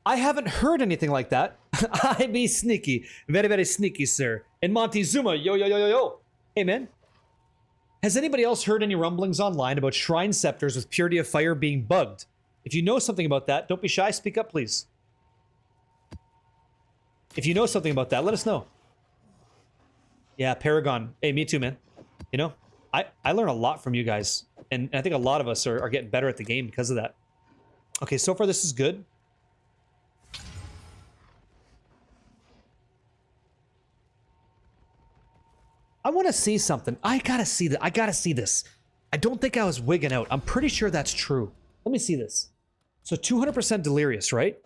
I haven't heard anything like that. I be sneaky. Very sneaky, sir. And Montezuma, yo. Hey, man. Has anybody else heard any rumblings online about shrine scepters with purity of fire being bugged? If you know something about that, don't be shy. Speak up, please. If you know something about that, let us know. Yeah, Paragon. Hey, me too, man. You know, I learn a lot from you guys. And I think a lot of us are getting better at the game because of that. Okay, so far this is good. I want to see something. I gotta see that. I gotta see this. I don't think I was wigging out. I'm pretty sure that's true. Let me see this. So 200% delirious, right?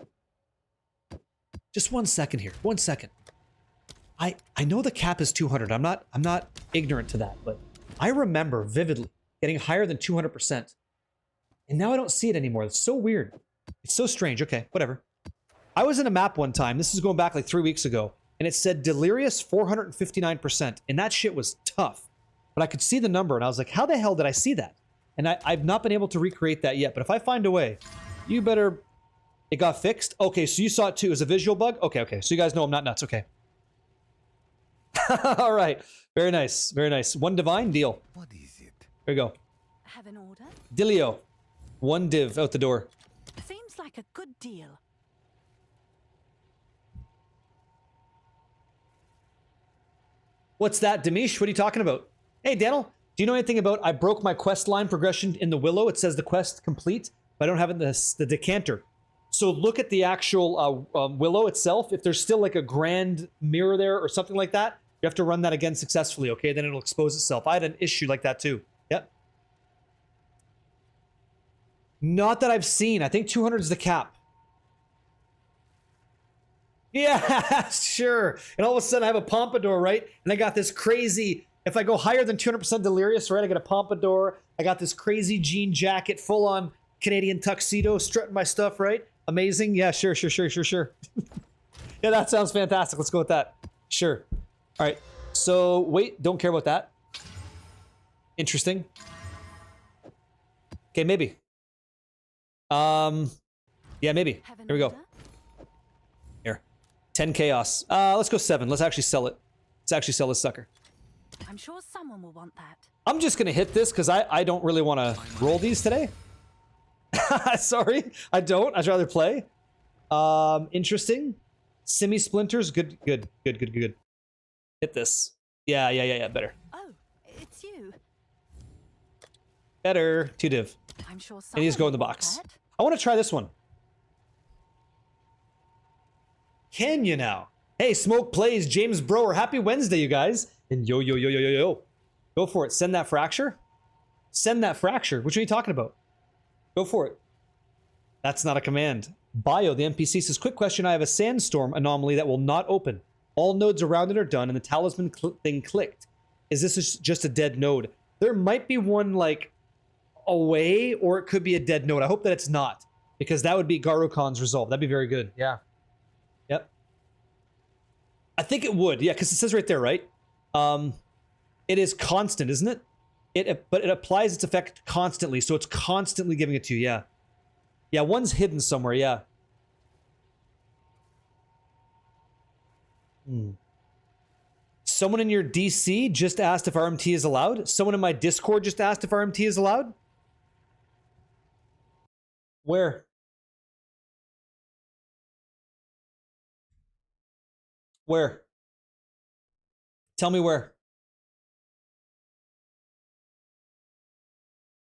Just 1 second here. 1 second. I know the cap is 200. I'm not ignorant to that, but I remember vividly getting higher than 200%. And now I don't see it anymore. It's so weird. It's so strange. Okay, whatever. I was in a map one time. This is going back like 3 weeks ago. And it said delirious 459%. And that shit was tough. But I could see the number and I was like, how the hell did I see that? And I've not been able to recreate that yet. But if I find a way, you better... It got fixed? Okay, so you saw it too. It was a visual bug? Okay. So you guys know I'm not nuts. Okay. All right. Very nice. One divine deal. What is it? There you go. Have an order? Dilio. One div out the door. Seems like a good deal. What's that, Demish? What are you talking about? Hey, Daniel, do you know anything about I broke my quest line progression in the Willow? It says the quest complete, but I don't have it in the decanter. So look at the actual Willow itself. If there's still like a grand mirror there or something like that, you have to run that again successfully, okay? Then it'll expose itself. I had an issue like that too. Yep. Not that I've seen. I think 200 is the cap. Yeah, sure. And all of a sudden I have a pompadour, right? And I got this crazy, if I go higher than 200% delirious, right? I got a pompadour. I got this crazy jean jacket, full on Canadian tuxedo, strutting my stuff, right? Amazing. Yeah, sure. Yeah, that sounds fantastic. Let's go with that. Sure. All right. So, wait, don't care about that. Interesting. Okay, maybe. Yeah, maybe. Have an Here we go. order? Here. 10 chaos. Let's go 7. Let's actually sell it. Let's actually sell this sucker. I'm sure someone will want that. I'm just gonna hit this because I don't really want to roll these today. Sorry, I don't. I'd rather play. Interesting. Simi splinters. Good. Hit this. Yeah. Better. Oh, it's you. Better. 2 div. I'm sure someone And these go in the will want box. that. I want to try this one. Can you now? Hey, Smoke Plays, James Brower. Happy Wednesday, you guys. And yo. Go for it. Send that fracture. Send that fracture. Which one are you talking about? Go for it. That's not a command. Bio, the NPC says, quick question. I have a sandstorm anomaly that will not open. All nodes around it are done and the talisman thing clicked. Is this just a dead node? There might be one like away, or it could be a dead node. I hope that it's not, because that would be Garukon's resolve. That'd be very good. Yeah. Yep. I think it would. Yeah, because it says right there, right? It is constant, isn't it? But it applies its effect constantly, so it's constantly giving it to you. Yeah. Yeah, one's hidden somewhere. Yeah. Someone in your DC just asked if RMT is allowed. Someone in my Discord just asked if RMT is allowed. Where? Where? Tell me where.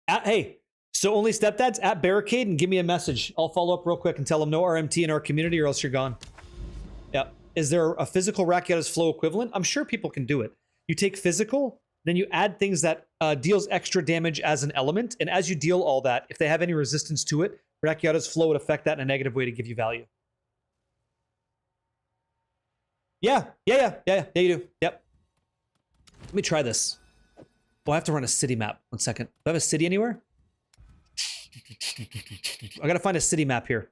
Hey, so only stepdads at Barricade, and give me a message. I'll follow up real quick and tell them no RMT in our community or else you're gone. Yeah. Is there a physical Rakya's flow equivalent? I'm sure people can do it. You take physical, then you add things that deals extra damage as an element, and as you deal all that, if they have any resistance to it, Rakya's flow would affect that in a negative way to give you value. Yeah, you do. Yep. Let me try this. Oh, I have to run a city map. 1 second. Do I have a city anywhere? I gotta find a city map here.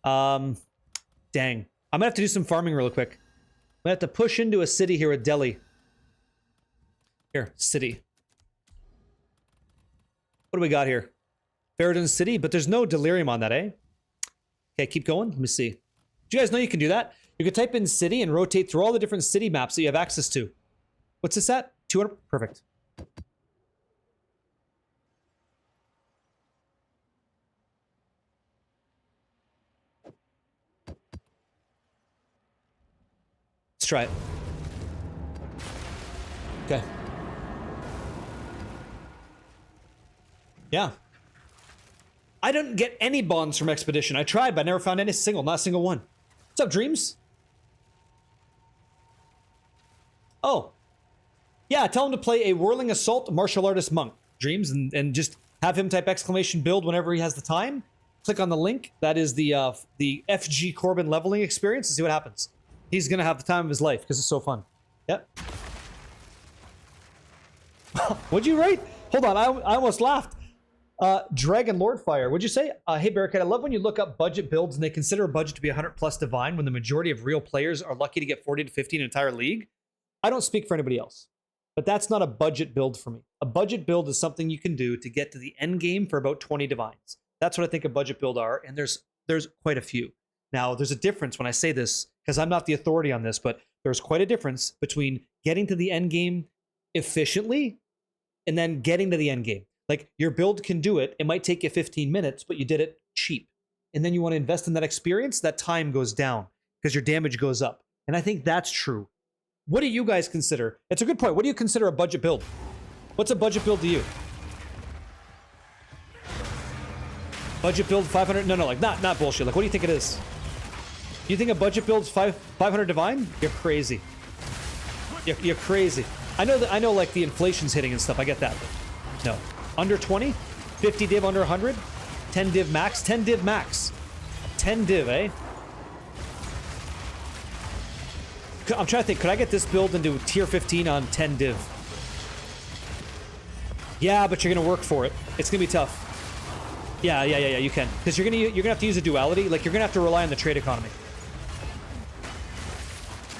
Dang. I'm gonna have to do some farming real quick. I'm gonna have to push into a city here at Delhi. Here, city. What do we got here? Faradon City, but there's no delirium on that, eh? Okay, keep going. Let me see. Do you guys know you can do that? You can type in city and rotate through all the different city maps that you have access to. What's this at? 200? Perfect. Let's try it. Okay. Yeah. I didn't get any bonds from Expedition. I tried, but I never found any single, not a single one. What's up, Dreams? Oh. Yeah, tell him to play a Whirling Assault martial artist monk, Dreams, and just have him type exclamation build whenever he has the time. Click on the link. That is the FG Corbin leveling experience and see what happens. He's going to have the time of his life because it's so fun. Yep. What'd you write? Hold on, I almost laughed. Dragon Lordfire, what'd you say? Hey, Barricade, I love when you look up budget builds and they consider a budget to be 100 plus divine when the majority of real players are lucky to get 40 to 50 in an entire league. I don't speak for anybody else, but that's not a budget build for me. A budget build is something you can do to get to the end game for about 20 divines. That's what I think a budget build are, and there's quite a few. Now, there's a difference when I say this, because I'm not the authority on this, but there's quite a difference between getting to the end game efficiently and then getting to the end game. Like, your build can do it. It might take you 15 minutes, but you did it cheap. And then you want to invest in that experience, that time goes down because your damage goes up. And I think that's true. What do you guys consider? It's a good point. What do you consider a budget build? What's a budget build to you? Budget build 500? No, like not bullshit. Like, what do you think it is? You think a budget build's 500 divine? You're crazy. You're crazy. I know like the inflation's hitting and stuff. I get that. No. Under 20? 50 div under 100? 10 div max? 10 div max. 10 div, eh? I'm trying to think. Could I get this build into tier 15 on 10 div? Yeah, but you're gonna work for it. It's gonna be tough. Yeah, you can. Because you're gonna have to use a duality. Like, you're gonna have to rely on the trade economy.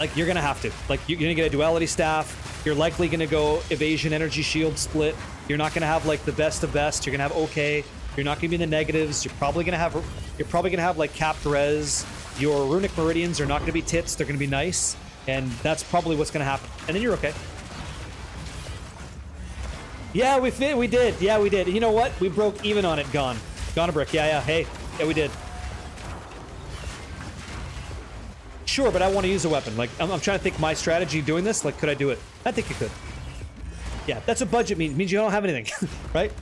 Like, you're gonna have to. Like, you're gonna get a duality staff. You're likely gonna go evasion, energy shield split. You're not gonna have like the best of best. You're gonna have okay. You're not gonna be in the negatives. You're probably gonna have like capped res. Your runic meridians are not gonna be tits. They're gonna be nice, and that's probably what's gonna happen. And then you're okay. Yeah, we did. Yeah, we did. You know what? We broke even on it. Gone a brick. Yeah. Hey, yeah, we did. Sure, but I want to use a weapon. Like, I'm trying to think my strategy doing this. Like, could I do it? I think you could. Yeah, that's what budget means. It means you don't have anything, right?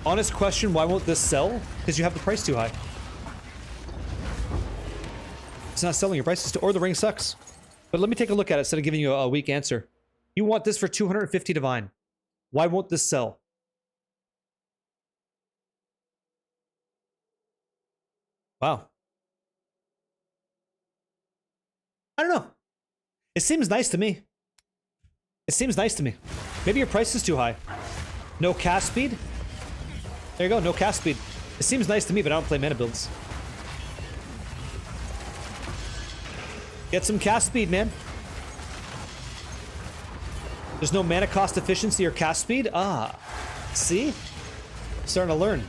Honest question, why won't this sell? Because you have the price too high. It's not selling, your price is too, or the ring sucks. But let me take a look at it instead of giving you a weak answer. You want this for 250 divine. Why won't this sell? Wow. I don't know. It seems nice to me. It seems nice to me. Maybe your price is too high. No cast speed? There you go, no cast speed. It seems nice to me, but I don't play mana builds. Get some cast speed, man. There's no mana cost efficiency or cast speed? Ah. See? Starting to learn.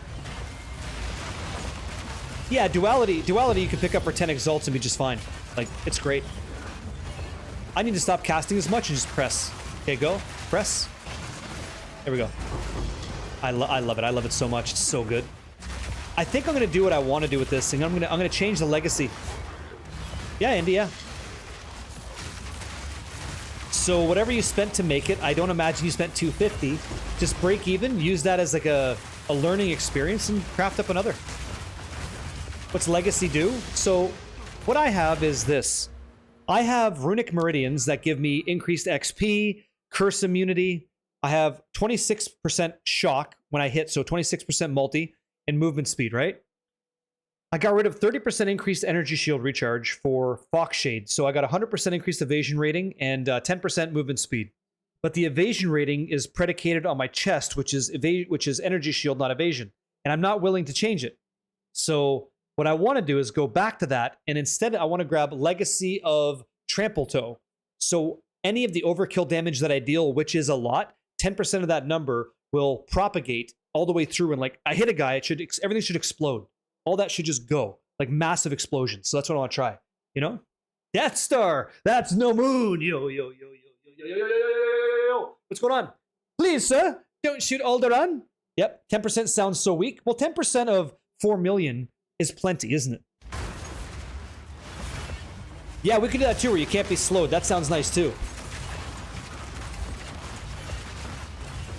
Yeah, duality you can pick up for 10 exalts and be just fine. Like, it's great. I need to stop casting as much and just press. Okay, go. Press. There we go. I love it. I love it so much. It's so good. I think I'm gonna do what I want to do with this thing. I'm gonna change the legacy. Yeah, India. So whatever you spent to make it, I don't imagine you spent 250. Just break even. Use that as like a learning experience and craft up another. What's legacy do? So what I have is this. I have runic meridians that give me increased XP, curse immunity. I have 26% shock when I hit, so 26% multi and movement speed, right? I got rid of 30% increased energy shield recharge for Fox Shade, so I got 100% increased evasion rating and 10% movement speed. But the evasion rating is predicated on my chest, which is energy shield, not evasion, and I'm not willing to change it. So what I want to do is go back to that, and instead I want to grab Legacy of Trample Toe. So any of the overkill damage that I deal, which is a lot, 10% of that number will propagate all the way through, and like I hit a guy, everything should explode. All that should just go, like massive explosions. So that's what I want to try, you know? Death Star, that's no moon. Yo. What's going on? Please, sir, don't shoot Alderaan. Yep, 10% sounds so weak. Well, 10% of 4 million is plenty, isn't it? Yeah, we could do that too, where you can't be slowed. That sounds nice too.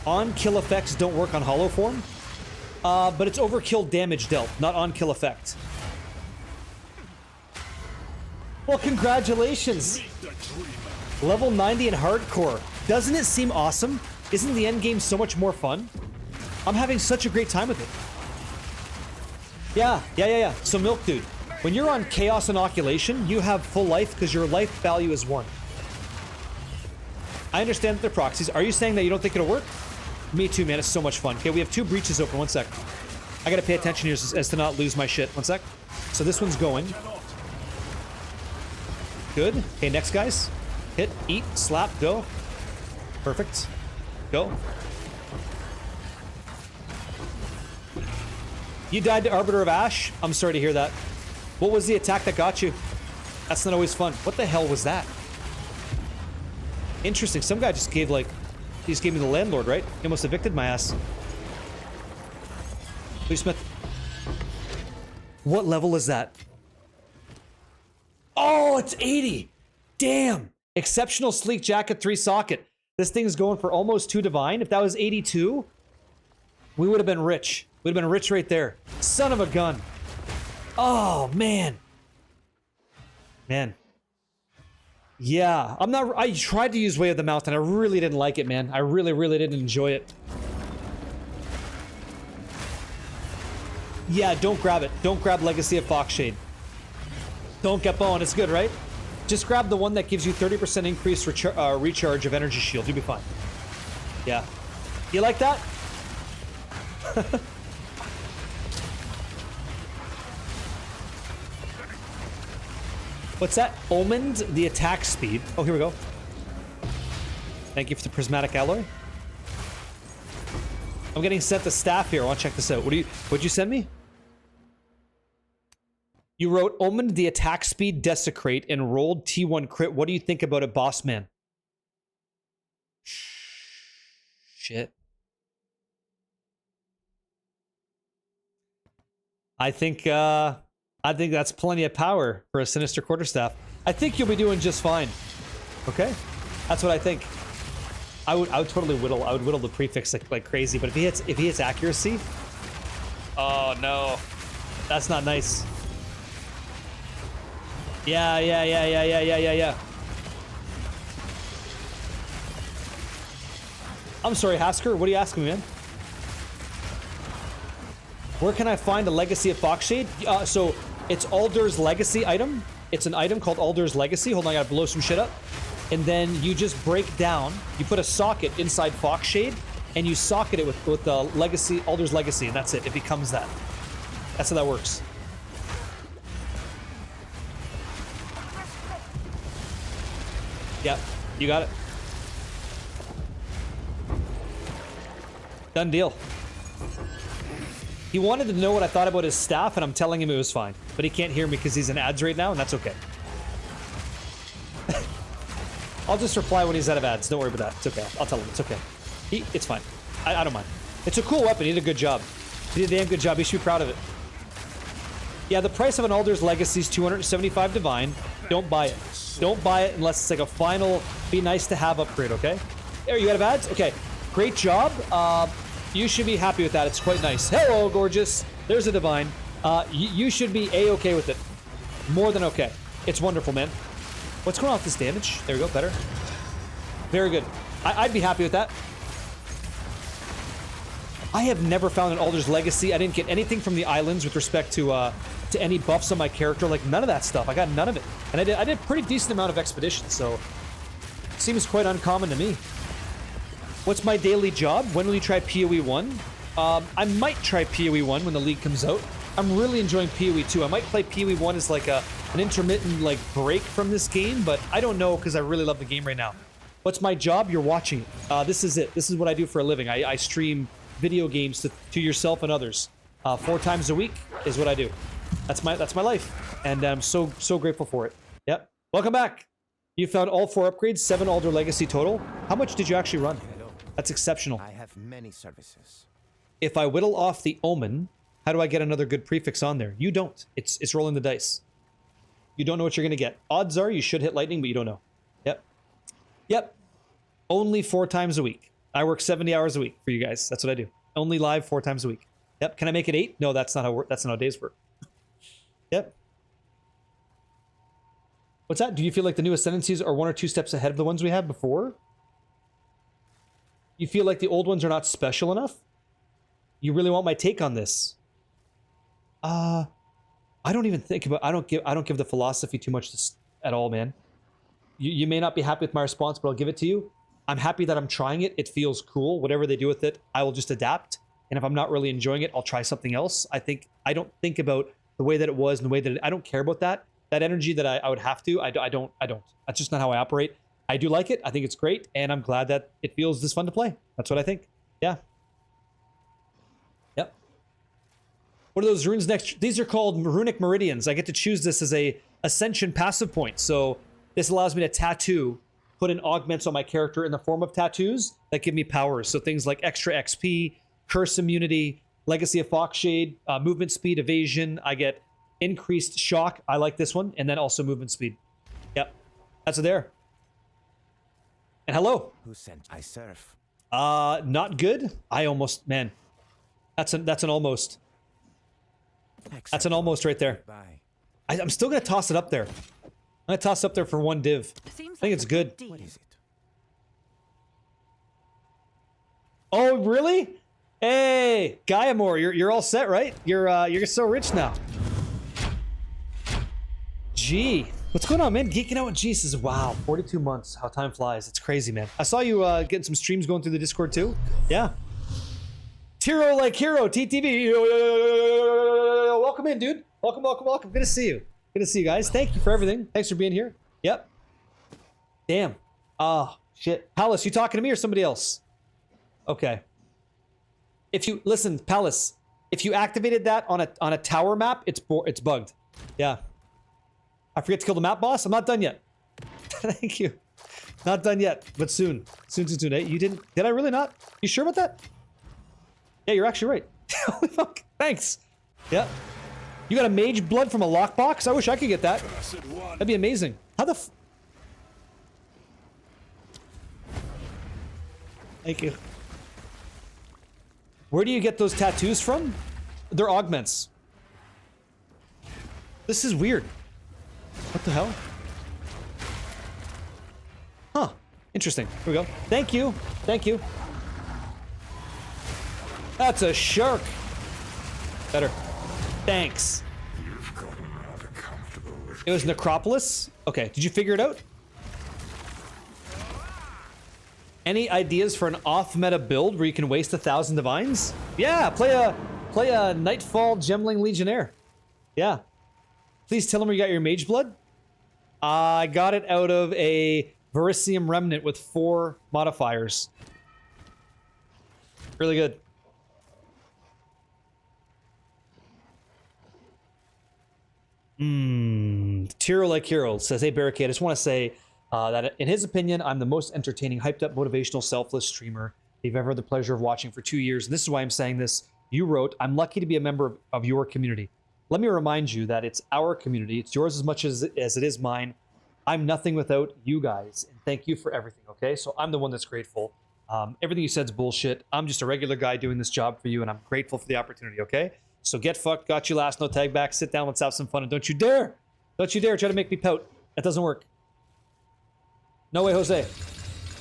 On-kill effects don't work on hollow form, but it's overkill damage dealt, not on-kill effect. Well, congratulations! Level 90 in hardcore. Doesn't it seem awesome? Isn't the end game so much more fun? I'm having such a great time with it. Yeah. So Milk Dude, when you're on Chaos Inoculation, you have full life because your life value is 1. I understand that they're proxies. Are you saying that you don't think it'll work? Me too, man. It's so much fun. Okay, we have 2 breaches open. 1 sec. I gotta pay attention here as to not lose my shit. 1 sec. So this one's going. Good. Okay, next guys. Hit, eat, slap, go. Perfect. Go. You died to Arbiter of Ash? I'm sorry to hear that. What was the attack that got you? That's not always fun. What the hell was that? Interesting. Some guy just gave like... He just gave me the landlord, right? He almost evicted my ass. Please, Smith. What level is that? Oh, it's 80! Damn! Exceptional sleek jacket, 3 socket. This thing's going for almost 2 divine. If that was 82, we would have been rich. We'd have been rich right there. Son of a gun. Oh, man. Man. Yeah, I tried to use Way of the Mountain. I really didn't like it, man. I really didn't enjoy it. Yeah, don't grab it. Don't grab Legacy of Foxshade. Don't get Bowen. It's good, right? Just grab the one that gives you 30% increased recharge of energy shield. You'll be fine. Yeah. You like that? What's that? Omened the attack speed. Oh, here we go. Thank you for the prismatic alloy. I'm getting sent the staff here. I want to check this out. What'd you send me? You wrote Omened the attack speed desecrate and rolled T1 crit. What do you think about it, boss man? Shit. I think that's plenty of power for a Sinister Quarterstaff. I think you'll be doing just fine. Okay? That's what I think. I would totally whittle. I would whittle the prefix like crazy, but if he hits accuracy, oh no. That's not nice. Yeah. I'm sorry, Hasker. What are you asking me, man? Where can I find a Legacy of Foxshade? So it's Aldur's Legacy item. It's an item called Aldur's Legacy. Hold on, I gotta blow some shit up. And then you just break down. You put a socket inside Foxshade, and you socket it with the Legacy, Aldur's Legacy, and that's it. It becomes that. That's how that works. Yep, you got it. Done deal. He wanted to know what I thought about his staff, and I'm telling him it was fine. But he can't hear me because he's in ads right now, and that's okay. I'll just reply when he's out of ads. Don't worry about that. It's okay. I'll tell him. It's okay. It's fine. I don't mind. It's a cool weapon. He did a good job. He did a damn good job. He should be proud of it. Yeah, the price of an Aldur's Legacy is 275 Divine. Don't buy it. Don't buy it unless it's like a final, be nice to have upgrade, okay? There, you out of ads? Okay. Great job. You should be happy with that. It's quite nice. Hello, gorgeous. There's a Divine. You should be A-okay with it. More than okay. It's wonderful, man. What's going on with this damage? There we go. Better. Very good. I'd be happy with that. I have never found an Aldur's Legacy. I didn't get anything from the islands with respect to any buffs on my character. Like, none of that stuff. I got none of it. And I did a pretty decent amount of expeditions, so it seems quite uncommon to me. What's my daily job? When will you try PoE 1? I might try PoE 1 when the league comes out. I'm really enjoying PoE 2. I might play PoE 1 as like an intermittent like break from this game, but I don't know because I really love the game right now. What's my job? You're watching it. This is it. This is what I do for a living. I stream video games to yourself and others. 4 times a week is what I do. That's my life, and I'm so grateful for it. Yep. Welcome back. You found all 4 upgrades, 7 Aldur Legacy total. How much did you actually run? That's exceptional. I have many services. If I whittle off the Omen, how do I get another good prefix on there? You don't. It's rolling the dice. You don't know what you're gonna get. Odds are you should hit lightning, but you don't know. Yep. Only 4 times a week. I work 70 hours a week for you guys. That's what I do. Only live 4 times a week. Yep. Can I make it 8? No, that's not how days work. Yep. What's that? Do you feel like the new ascendancies are 1 or 2 steps ahead of the ones we had before? You feel like the old ones are not special enough? You really want my take on this? I don't even think about. I don't give the philosophy too much at all, man. You may not be happy with my response, but I'll give it to you. I'm happy that I'm trying it. It feels cool. Whatever they do with it, I will just adapt. And if I'm not really enjoying it, I'll try something else. I don't think about the way that it was and the way that I don't care about that energy that I would have to. I don't. That's just not how I operate. I do like it. I think it's great, and I'm glad that it feels this fun to play. That's what I think. Yeah. Yep. What are those runes next? These are called runic meridians. I get to choose this as a ascension passive point. So this allows me to tattoo, put in augments on my character in the form of tattoos that give me powers. So things like extra XP, curse immunity, Legacy of Foxshade, movement speed, evasion. I get increased shock. I like this one, and then also movement speed. Yep. That's it there. And hello. Who sent I serve? Not good. I almost, man. That's an almost. That's an almost right there. Bye. I'm still gonna toss it up there. I'm gonna toss it up there for 1 div. I think it's good. What is it? Oh, really? Hey, Gaiamore, you're all set, right? You're so rich now. Gee, what's going on, man? Geeking out with G says, wow, 42 months. How time flies. It's crazy, man. I saw you getting some streams going through the Discord too. Yeah. Tiro like hero, TTV. Welcome in, dude. Welcome. Good to see you. Good to see you guys. Thank you for everything. Thanks for being here. Yep. Damn. Oh, shit. Palace, you talking to me or somebody else? Okay. If you listen, Palace, if you activated that on a tower map, it's bugged. Yeah. I forget to kill the map boss. I'm not done yet. Thank you. Not done yet, but soon. Soon. Hey, you didn't... Did I really not? You sure about that? Yeah, you're actually right. Holy fuck. Thanks. Yeah. You got a mage blood from a lockbox? I wish I could get that. That'd be amazing. How the Thank you. Where do you get those tattoos from? They're augments. This is weird. What the hell? Huh. Interesting. Here we go. Thank you. Thank you. That's a shark. Better. Thanks. You've gotten rather comfortable with It was Necropolis? Okay, did you figure it out? Any ideas for an off-meta build where you can waste 1,000 divines? Yeah, play a Nightfall Gemling Legionnaire. Yeah. Please tell them where you got your mage blood. I got it out of a Verisium Remnant with 4 modifiers. Really good. Tiro like hero says, hey Barricade, I just want to say that in his opinion, I'm the most entertaining, hyped up, motivational, selfless streamer you've ever had the pleasure of watching for 2 years. And this is why I'm saying this. You wrote, I'm lucky to be a member of your community. Let me remind you that it's our community. It's yours as much as it is mine. I'm nothing without you guys. And thank you for everything, okay? So I'm the one that's grateful. Everything you said is bullshit. I'm just a regular guy doing this job for you, and I'm grateful for the opportunity, okay? So get fucked, got you last, no tag back, sit down, let's have some fun, and don't you dare try to make me pout. That doesn't work. No way, Jose.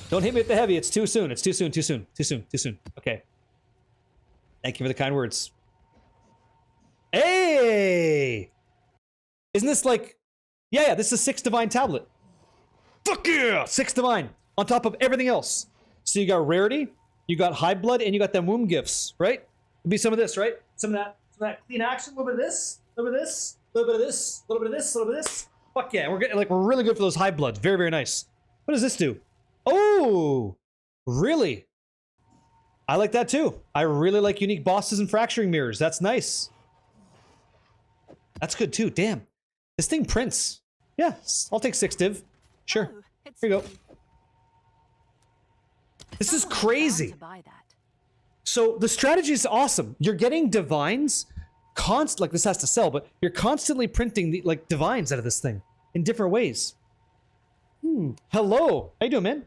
Don't hit me with the heavy, it's too soon, too soon. Okay. Thank you for the kind words. Hey! Isn't this like... Yeah, this is 6 divine tablet. Fuck yeah! 6 divine, on top of everything else. So you got rarity, you got high blood, and you got them womb gifts, right? It'd be some of this, right? Some of that clean action, a little bit of this, a little bit of this, a little bit of this, a little bit of this, a little bit of this. Fuck yeah, we're really good for those high bloods. Very, very nice. What does this do? Oh, really? I like that too. I really like unique bosses and fracturing mirrors. That's nice. That's good too. Damn. This thing prints. Yeah, I'll take 6 div. Sure. Oh, it's Here you go. This is someone crazy. bound to buy that. So the strategy is awesome. You're getting divines, like this has to sell, but you're constantly printing the divines out of this thing in different ways. Hello, how you doing, man?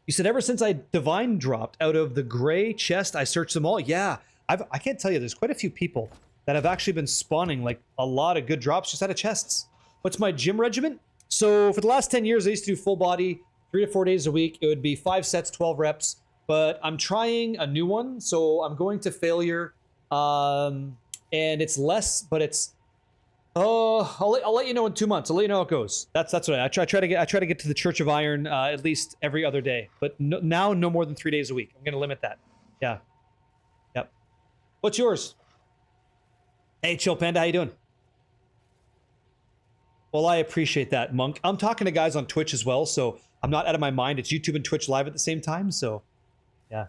You said ever since I divine dropped out of the gray chest, I searched them all. Yeah, I can't tell you. There's quite a few people that have actually been spawning like a lot of good drops just out of chests. What's my gym regimen? So for the last 10 years, I used to do full body, 3 to 4 days a week. It would be 5 sets, 12 reps. But I'm trying a new one, so I'm going to failure, and it's less, but it's. I'll let you know in 2 months. I'll let you know how it goes. That's what I try to get to the Church of Iron at least every other day, but now no more than 3 days a week. I'm gonna limit that. Yeah. Yep. What's yours? Hey, Chill Panda, how you doing? Well, I appreciate that, Monk. I'm talking to guys on Twitch as well, so I'm not out of my mind. It's YouTube and Twitch live at the same time, so. Yeah.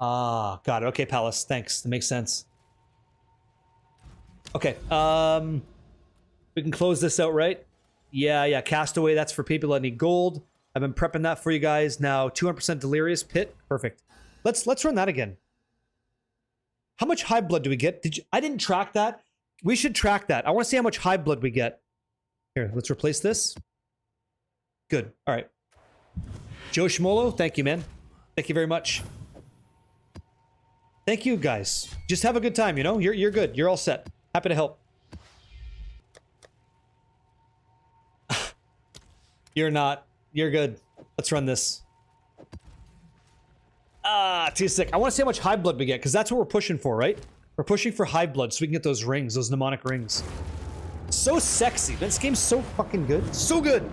Ah, got it. Okay, Palace. Thanks. That makes sense. Okay. We can close this out, right? Yeah. Castaway. That's for people that need gold. I've been prepping that for you guys. Now 200% Delirious Pit. Perfect. Let's run that again. How much high blood do we get? I didn't track that. We should track that. I want to see how much high blood we get. Here, let's replace this. Good. All right. Joe Shmolo, thank you, man. Thank you very much. Thank you, guys. Just have a good time, you know? You're good. You're all set. Happy to help. You're not. You're good. Let's run this. Too sick. I want to see how much high blood we get, because that's what we're pushing for, right? We're pushing for high blood so we can get those rings, those mnemonic rings. So sexy. This game's so fucking good. So good.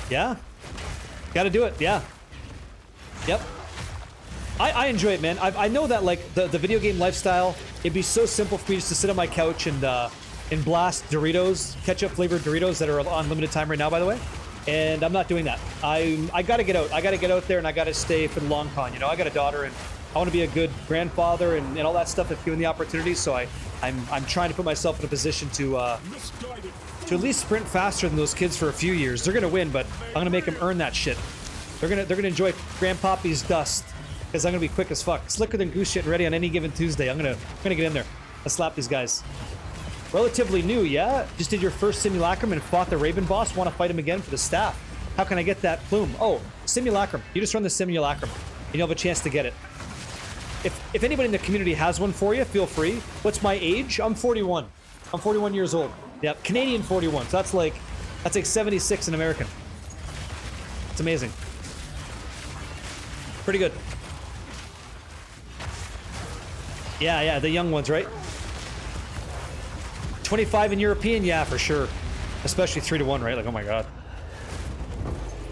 Yeah. Gotta do it. Yeah. Yep. I enjoy it, man. I know that like the video game lifestyle, it'd be so simple for me just to sit on my couch and blast Doritos, ketchup flavored Doritos that are on limited time right now, by the way. And I'm not doing that. I gotta get out. I gotta get out there and I gotta stay for the long con. You know, I got a daughter and I want to be a good grandfather and all that stuff if given the opportunity. So I'm trying to put myself in a position to at least sprint faster than those kids for a few years. They're gonna win, but I'm gonna make them earn that shit. They're gonna enjoy Grandpappy's dust. Because I'm gonna be quick as fuck. Slicker than goose shit and ready on any given Tuesday. I'm gonna get in there. Let's slap these guys. Relatively new, yeah? Just did your first simulacrum and fought the Raven boss. Want to fight him again for the staff. How can I get that plume? Oh, simulacrum. You just run the simulacrum. And you'll have a chance to get it. If anybody in the community has one for you, feel free. What's my age? I'm 41. I'm 41 years old. Yep, Canadian 41. So that's like 76 in American. It's amazing. Pretty good. Yeah, the young ones, right? 25 in European, yeah, for sure. Especially 3-1, right? Like, oh my god.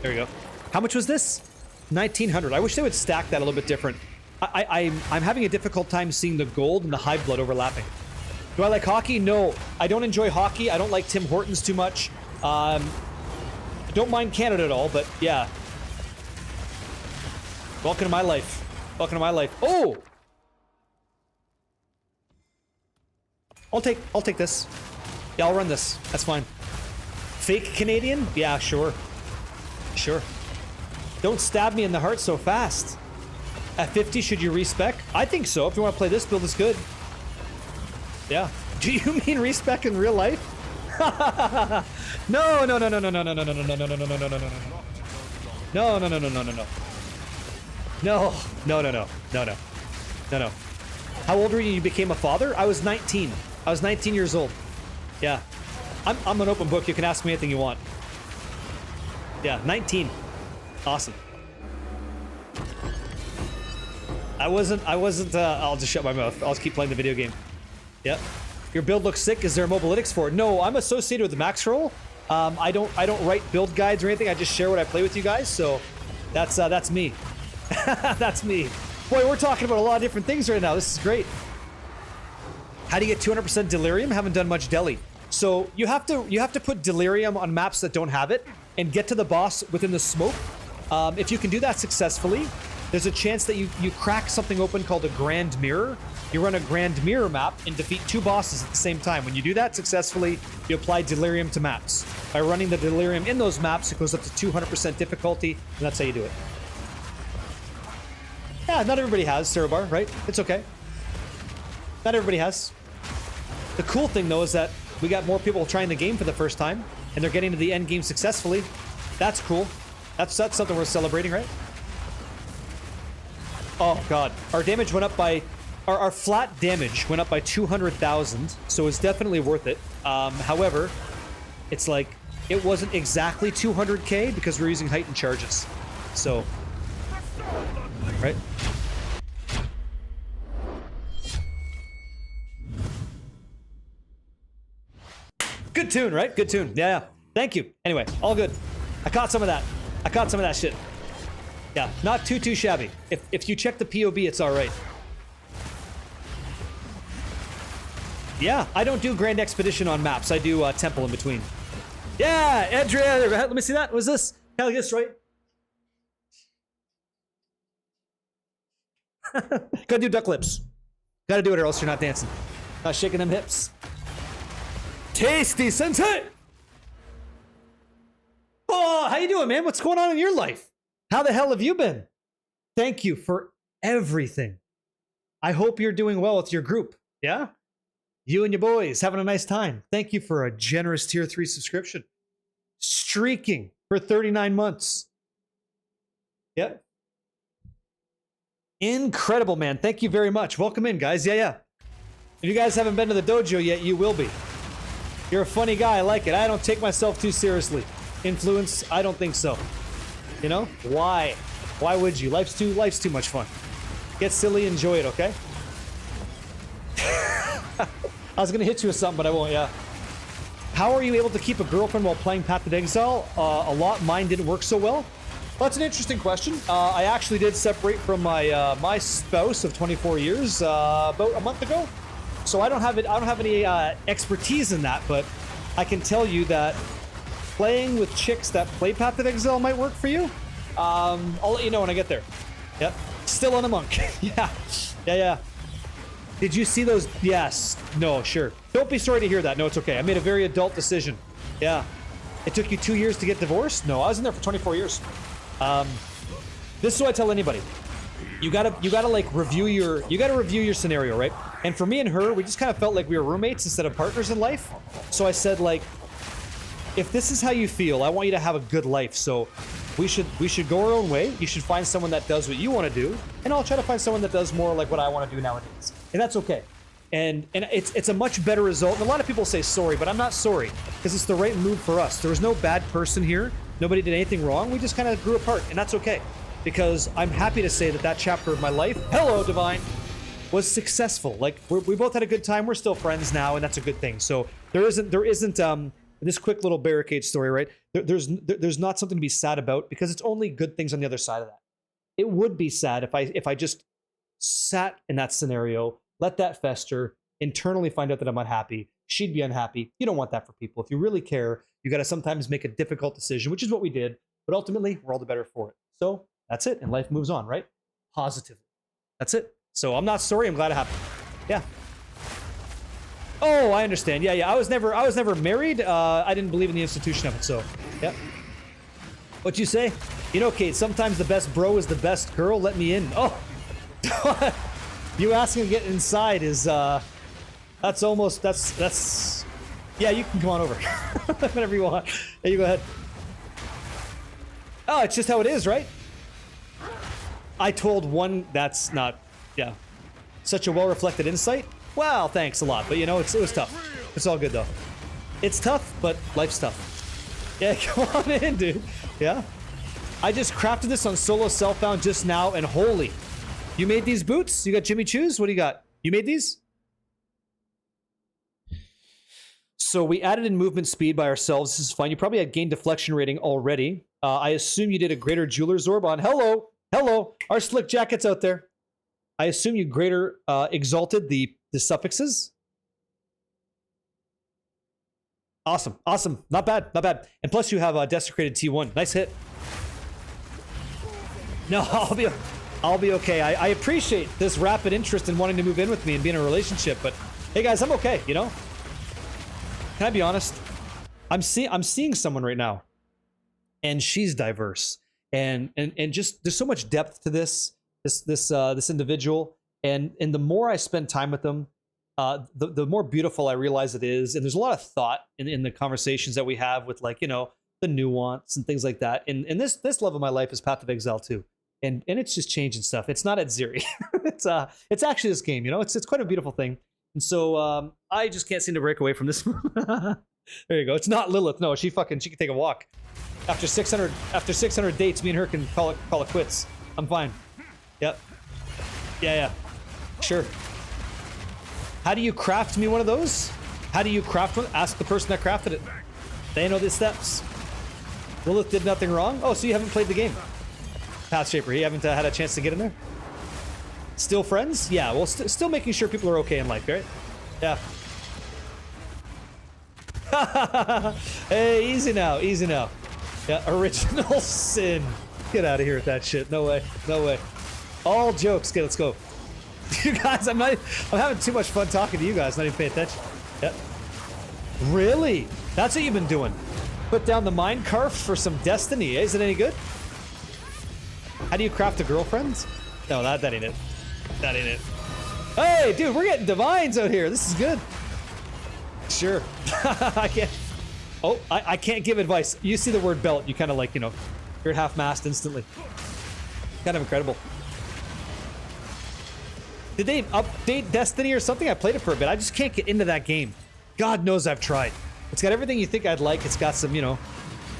There you go. How much was this? 1900. I wish they would stack that a little bit different. I'm having a difficult time seeing the gold and the high blood overlapping. Do I like hockey? No. I don't enjoy hockey. I don't like Tim Hortons too much. I don't mind Canada at all, but yeah. Welcome to my life. Welcome to my life. Oh! I'll take this. Yeah, I'll run this. That's fine. Fake Canadian? Yeah, sure. Sure. Don't stab me in the heart so fast. At 50, should you respec? I think so. If you want to play this build, it's good. Yeah. Do you mean respec in real life? No. No. How old were you when you became a father? I was 19. I was 19 years old. Yeah. I'm an open book. You can ask me anything you want. Yeah, 19. Awesome. I wasn't, I'll just shut my mouth. I'll just keep playing the video game. Yep. Your build looks sick. Is there mobalytics for it? No, I'm associated with the Max Roll. I don't write build guides or anything. I just share what I play with you guys. So that's me. That's me. Boy, we're talking about a lot of different things right now. This is great. How do you get 200% delirium? Haven't done much deli. So you have to put delirium on maps that don't have it and get to the boss within the smoke. If you can do that successfully, there's a chance that you crack something open called a Grand Mirror. You run a Grand Mirror map and defeat 2 bosses at the same time. When you do that successfully, you apply delirium to maps. By running the delirium in those maps, it goes up to 200% difficulty, and that's how you do it. Yeah, not everybody has Cerebar, right? It's okay. Not everybody has. The cool thing, though, is that we got more people trying the game for the first time, and they're getting to the end game successfully. That's cool. That's something worth celebrating, right? Oh, God. Our damage went up by... Our flat damage went up by 200,000, so it's definitely worth it. However, it's like... It wasn't exactly 200k because we're using heightened charges. So... Right? Good tune, right? Good tune. Yeah. Thank you. Anyway, all good. I caught some of that. I caught some of that shit. Yeah, not too shabby. If you check the POB, it's all right. Yeah, I don't do Grand Expedition on maps. I do Temple in between. Yeah, Andrea. Let me see that. What was this? Caligus, right? Gotta do duck lips. Gotta do it or else you're not dancing. Not shaking them hips. Tasty sensei! Oh, how you doing, man? What's going on in your life? How the hell have you been? Thank you for everything. I hope you're doing well with your group. Yeah? You and your boys having a nice time. Thank you for a generous tier 3 subscription. Streaking for 39 months. Yep. Incredible, man. Thank you very much. Welcome in, guys. Yeah. If you guys haven't been to the dojo yet, you will be. You're a funny guy. I like it. I don't take myself too seriously. Influence? I don't think so. You know? Why? Why would you? Life's too much fun. Get silly, enjoy it, okay? I was gonna hit you with something, but I won't, yeah. How are you able to keep a girlfriend while playing Path of Exile? A lot. Mine didn't work so well. Well, that's an interesting question. I actually did separate from my my spouse of 24 years about a month ago, so I don't have it. I don't have any expertise in that, but I can tell you that playing with chicks that play Path of Exile might work for you. I'll let you know when I get there. Yep. Still on the monk. Yeah. Did you see those? Yes. No. Sure. Don't be sorry to hear that. No, it's okay. I made a very adult decision. Yeah. It took you 2 years to get divorced? No, I was in there for 24 years. This is what I tell anybody. You gotta like review your scenario, right? And for me and her, we just kind of felt like we were roommates instead of partners in life. So I said, like, if this is how you feel, I want you to have a good life. So we should go our own way. You should find someone that does what you want to do, and I'll try to find someone that does more like what I want to do nowadays. And that's okay. And it's a much better result. And a lot of people say sorry, but I'm not sorry because it's the right move for us. There was no bad person here. Nobody did anything wrong. We just kind of grew apart, and that's okay. Because I'm happy to say that that chapter of my life, hello, Divine, was successful. Like, we both had a good time. We're still friends now, and that's a good thing. So there isn't this quick little barricade story, right? There's not something to be sad about because it's only good things on the other side of that. It would be sad if I just sat in that scenario, let that fester, internally find out that I'm unhappy. She'd be unhappy. You don't want that for people. If you really care, you got to sometimes make a difficult decision, which is what we did. But ultimately, we're all the better for it. So that's it, and life moves on, right? Positively. That's it. So I'm not sorry. I'm glad it happened. Yeah. Oh, I understand. Yeah. I was never married. I didn't believe in the institution of it. So, yeah. What'd you say? You know, Kate, sometimes the best bro is the best girl. Let me in. Oh. You asking to get inside is, that's yeah, you can come on over. Whenever you want. Yeah, you go ahead. Oh, it's just how it is, right? I told one that's not, yeah. Such a well-reflected insight. Wow, thanks a lot. But you know, it was tough. It's all good though. It's tough, but life's tough. Yeah, come on in, dude. Yeah. I just crafted this on solo self-found just now, and holy. You made these boots? You got Jimmy Choo's? What do you got? You made these? So we added in movement speed by ourselves. This is fine. You probably had gained deflection rating already. I assume you did a greater jeweler's orb on. Hello. Our slick jackets out there. I assume you greater exalted the suffixes. Awesome. Not bad. And plus you have a desecrated T1. Nice hit. No, I'll be okay. I appreciate this rapid interest in wanting to move in with me and be in a relationship, but hey guys, I'm okay, you know? Can I be honest? I'm seeing someone right now, and she's diverse, and just there's so much depth to this individual, and the more I spend time with them, the more beautiful I realize it is, and there's a lot of thought in the conversations that we have with, like, you know, the nuance and things like that. And this love of my life is Path of Exile too. And it's just changing stuff. It's not at Ziri. It's actually this game, you know? It's quite a beautiful thing. And so I just can't seem to break away from this. There you go. It's not Lilith. No, she can take a walk. After 600 dates, me and her can call it quits. I'm fine. Yep. Yeah. Sure. How do you craft me one of those? How do you craft one? Ask the person that crafted it. They know the steps. Lilith did nothing wrong? Oh, so you haven't played the game. Path Shaper, you haven't had a chance to get in there? Still friends? Yeah, well, still making sure people are okay in life, right? Yeah. Hey, easy now. Yeah, original sin. Get out of here with that shit. No way. All jokes. Okay, let's go. You guys, I'm having too much fun talking to you guys, not even paying attention. Yeah. Really? That's what you've been doing? Put down the minecart for some destiny, eh? Is it any good? How do you craft a girlfriend? No, that ain't it. That ain't it. Hey, dude, we're getting divines out here. This is good. Sure. I can't. Oh, I can't give advice. You see the word belt, you kind of like, you know, you're at half-mast instantly. Kind of incredible. Did they update Destiny or something? I played it for a bit. I just can't get into that game. God knows I've tried. It's got everything you think I'd like. It's got some, you know,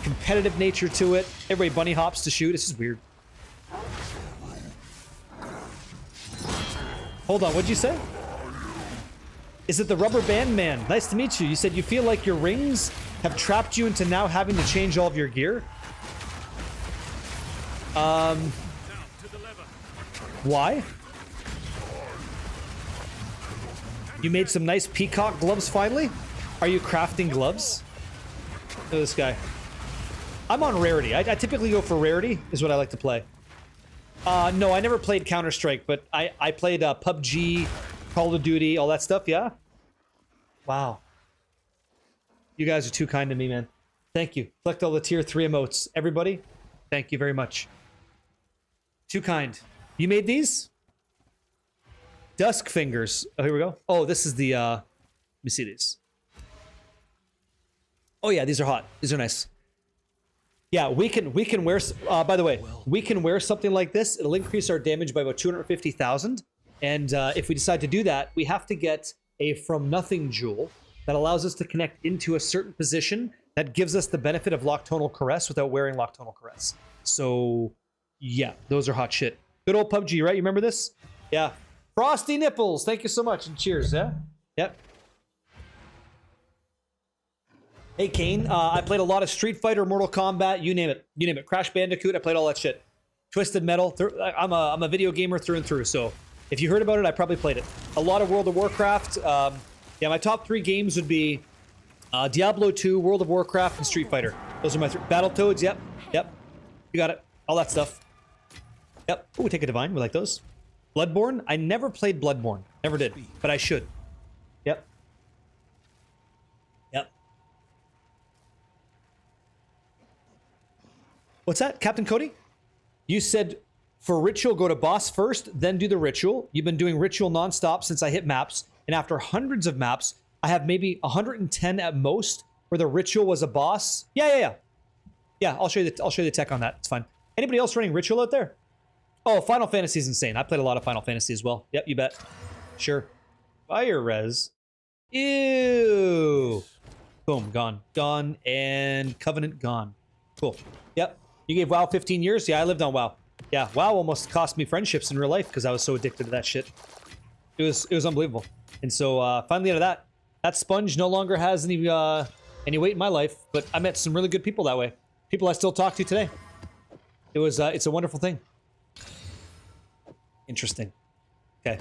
competitive nature to it. Everybody bunny hops to shoot. This is weird. Hold on, what'd you say? Is it the rubber band man? Nice to meet you. You said you feel like your rings have trapped you into now having to change all of your gear? Why? You made some nice peacock gloves finally? Are you crafting gloves? Look at this guy. I'm on rarity. I typically go for rarity, is what I like to play. No, I never played Counter-Strike, but I played PUBG, Call of Duty, all that stuff, yeah? Wow. You guys are too kind to me, man. Thank you. Collect all the tier 3 emotes. Everybody, thank you very much. Too kind. You made these? Dusk Fingers. Oh, here we go. Oh, this is the, let me see these. Oh yeah, these are hot. These are nice. Yeah, we can wear, by the way, we can wear something like this. It'll increase our damage by about 250,000. And if we decide to do that, we have to get a From Nothing jewel that allows us to connect into a certain position that gives us the benefit of Nocturnal Caress without wearing Nocturnal Caress. So, yeah, those are hot shit. Good old PUBG, right? You remember this? Yeah. Frosty Nipples, thank you so much, and cheers, yeah? Yep. Hey, Kane, I played a lot of Street Fighter, Mortal Kombat, you name it. You name it. Crash Bandicoot, I played all that shit. Twisted Metal, I'm a video gamer through and through, so if you heard about it, I probably played it. A lot of World of Warcraft. Yeah, my top 3 games would be Diablo 2, World of Warcraft, and Street Fighter. Those are my 3. Battletoads, yep. Yep. You got it. All that stuff. Yep. Oh, we take a Divine. We like those. Bloodborne? I never played Bloodborne. Never did. But I should. Yep. Yep. What's that? Captain Cody? You said for ritual, go to boss first, then do the ritual. You've been doing ritual nonstop since I hit maps. And after hundreds of maps, I have maybe 110 at most where the ritual was a boss. Yeah. Yeah, I'll show you the tech on that. It's fine. Anybody else running ritual out there? Oh, Final Fantasy is insane. I played a lot of Final Fantasy as well. Yep, you bet. Sure. Fire res. Ew. Boom, gone. Gone, and Covenant gone. Cool. Yep. You gave WoW 15 years? Yeah, I lived on WoW. Yeah, WoW almost cost me friendships in real life because I was so addicted to that shit. It was unbelievable. And so finally out of that sponge no longer has any weight in my life, but I met some really good people that way. People I still talk to today. It's a wonderful thing. Interesting. Okay.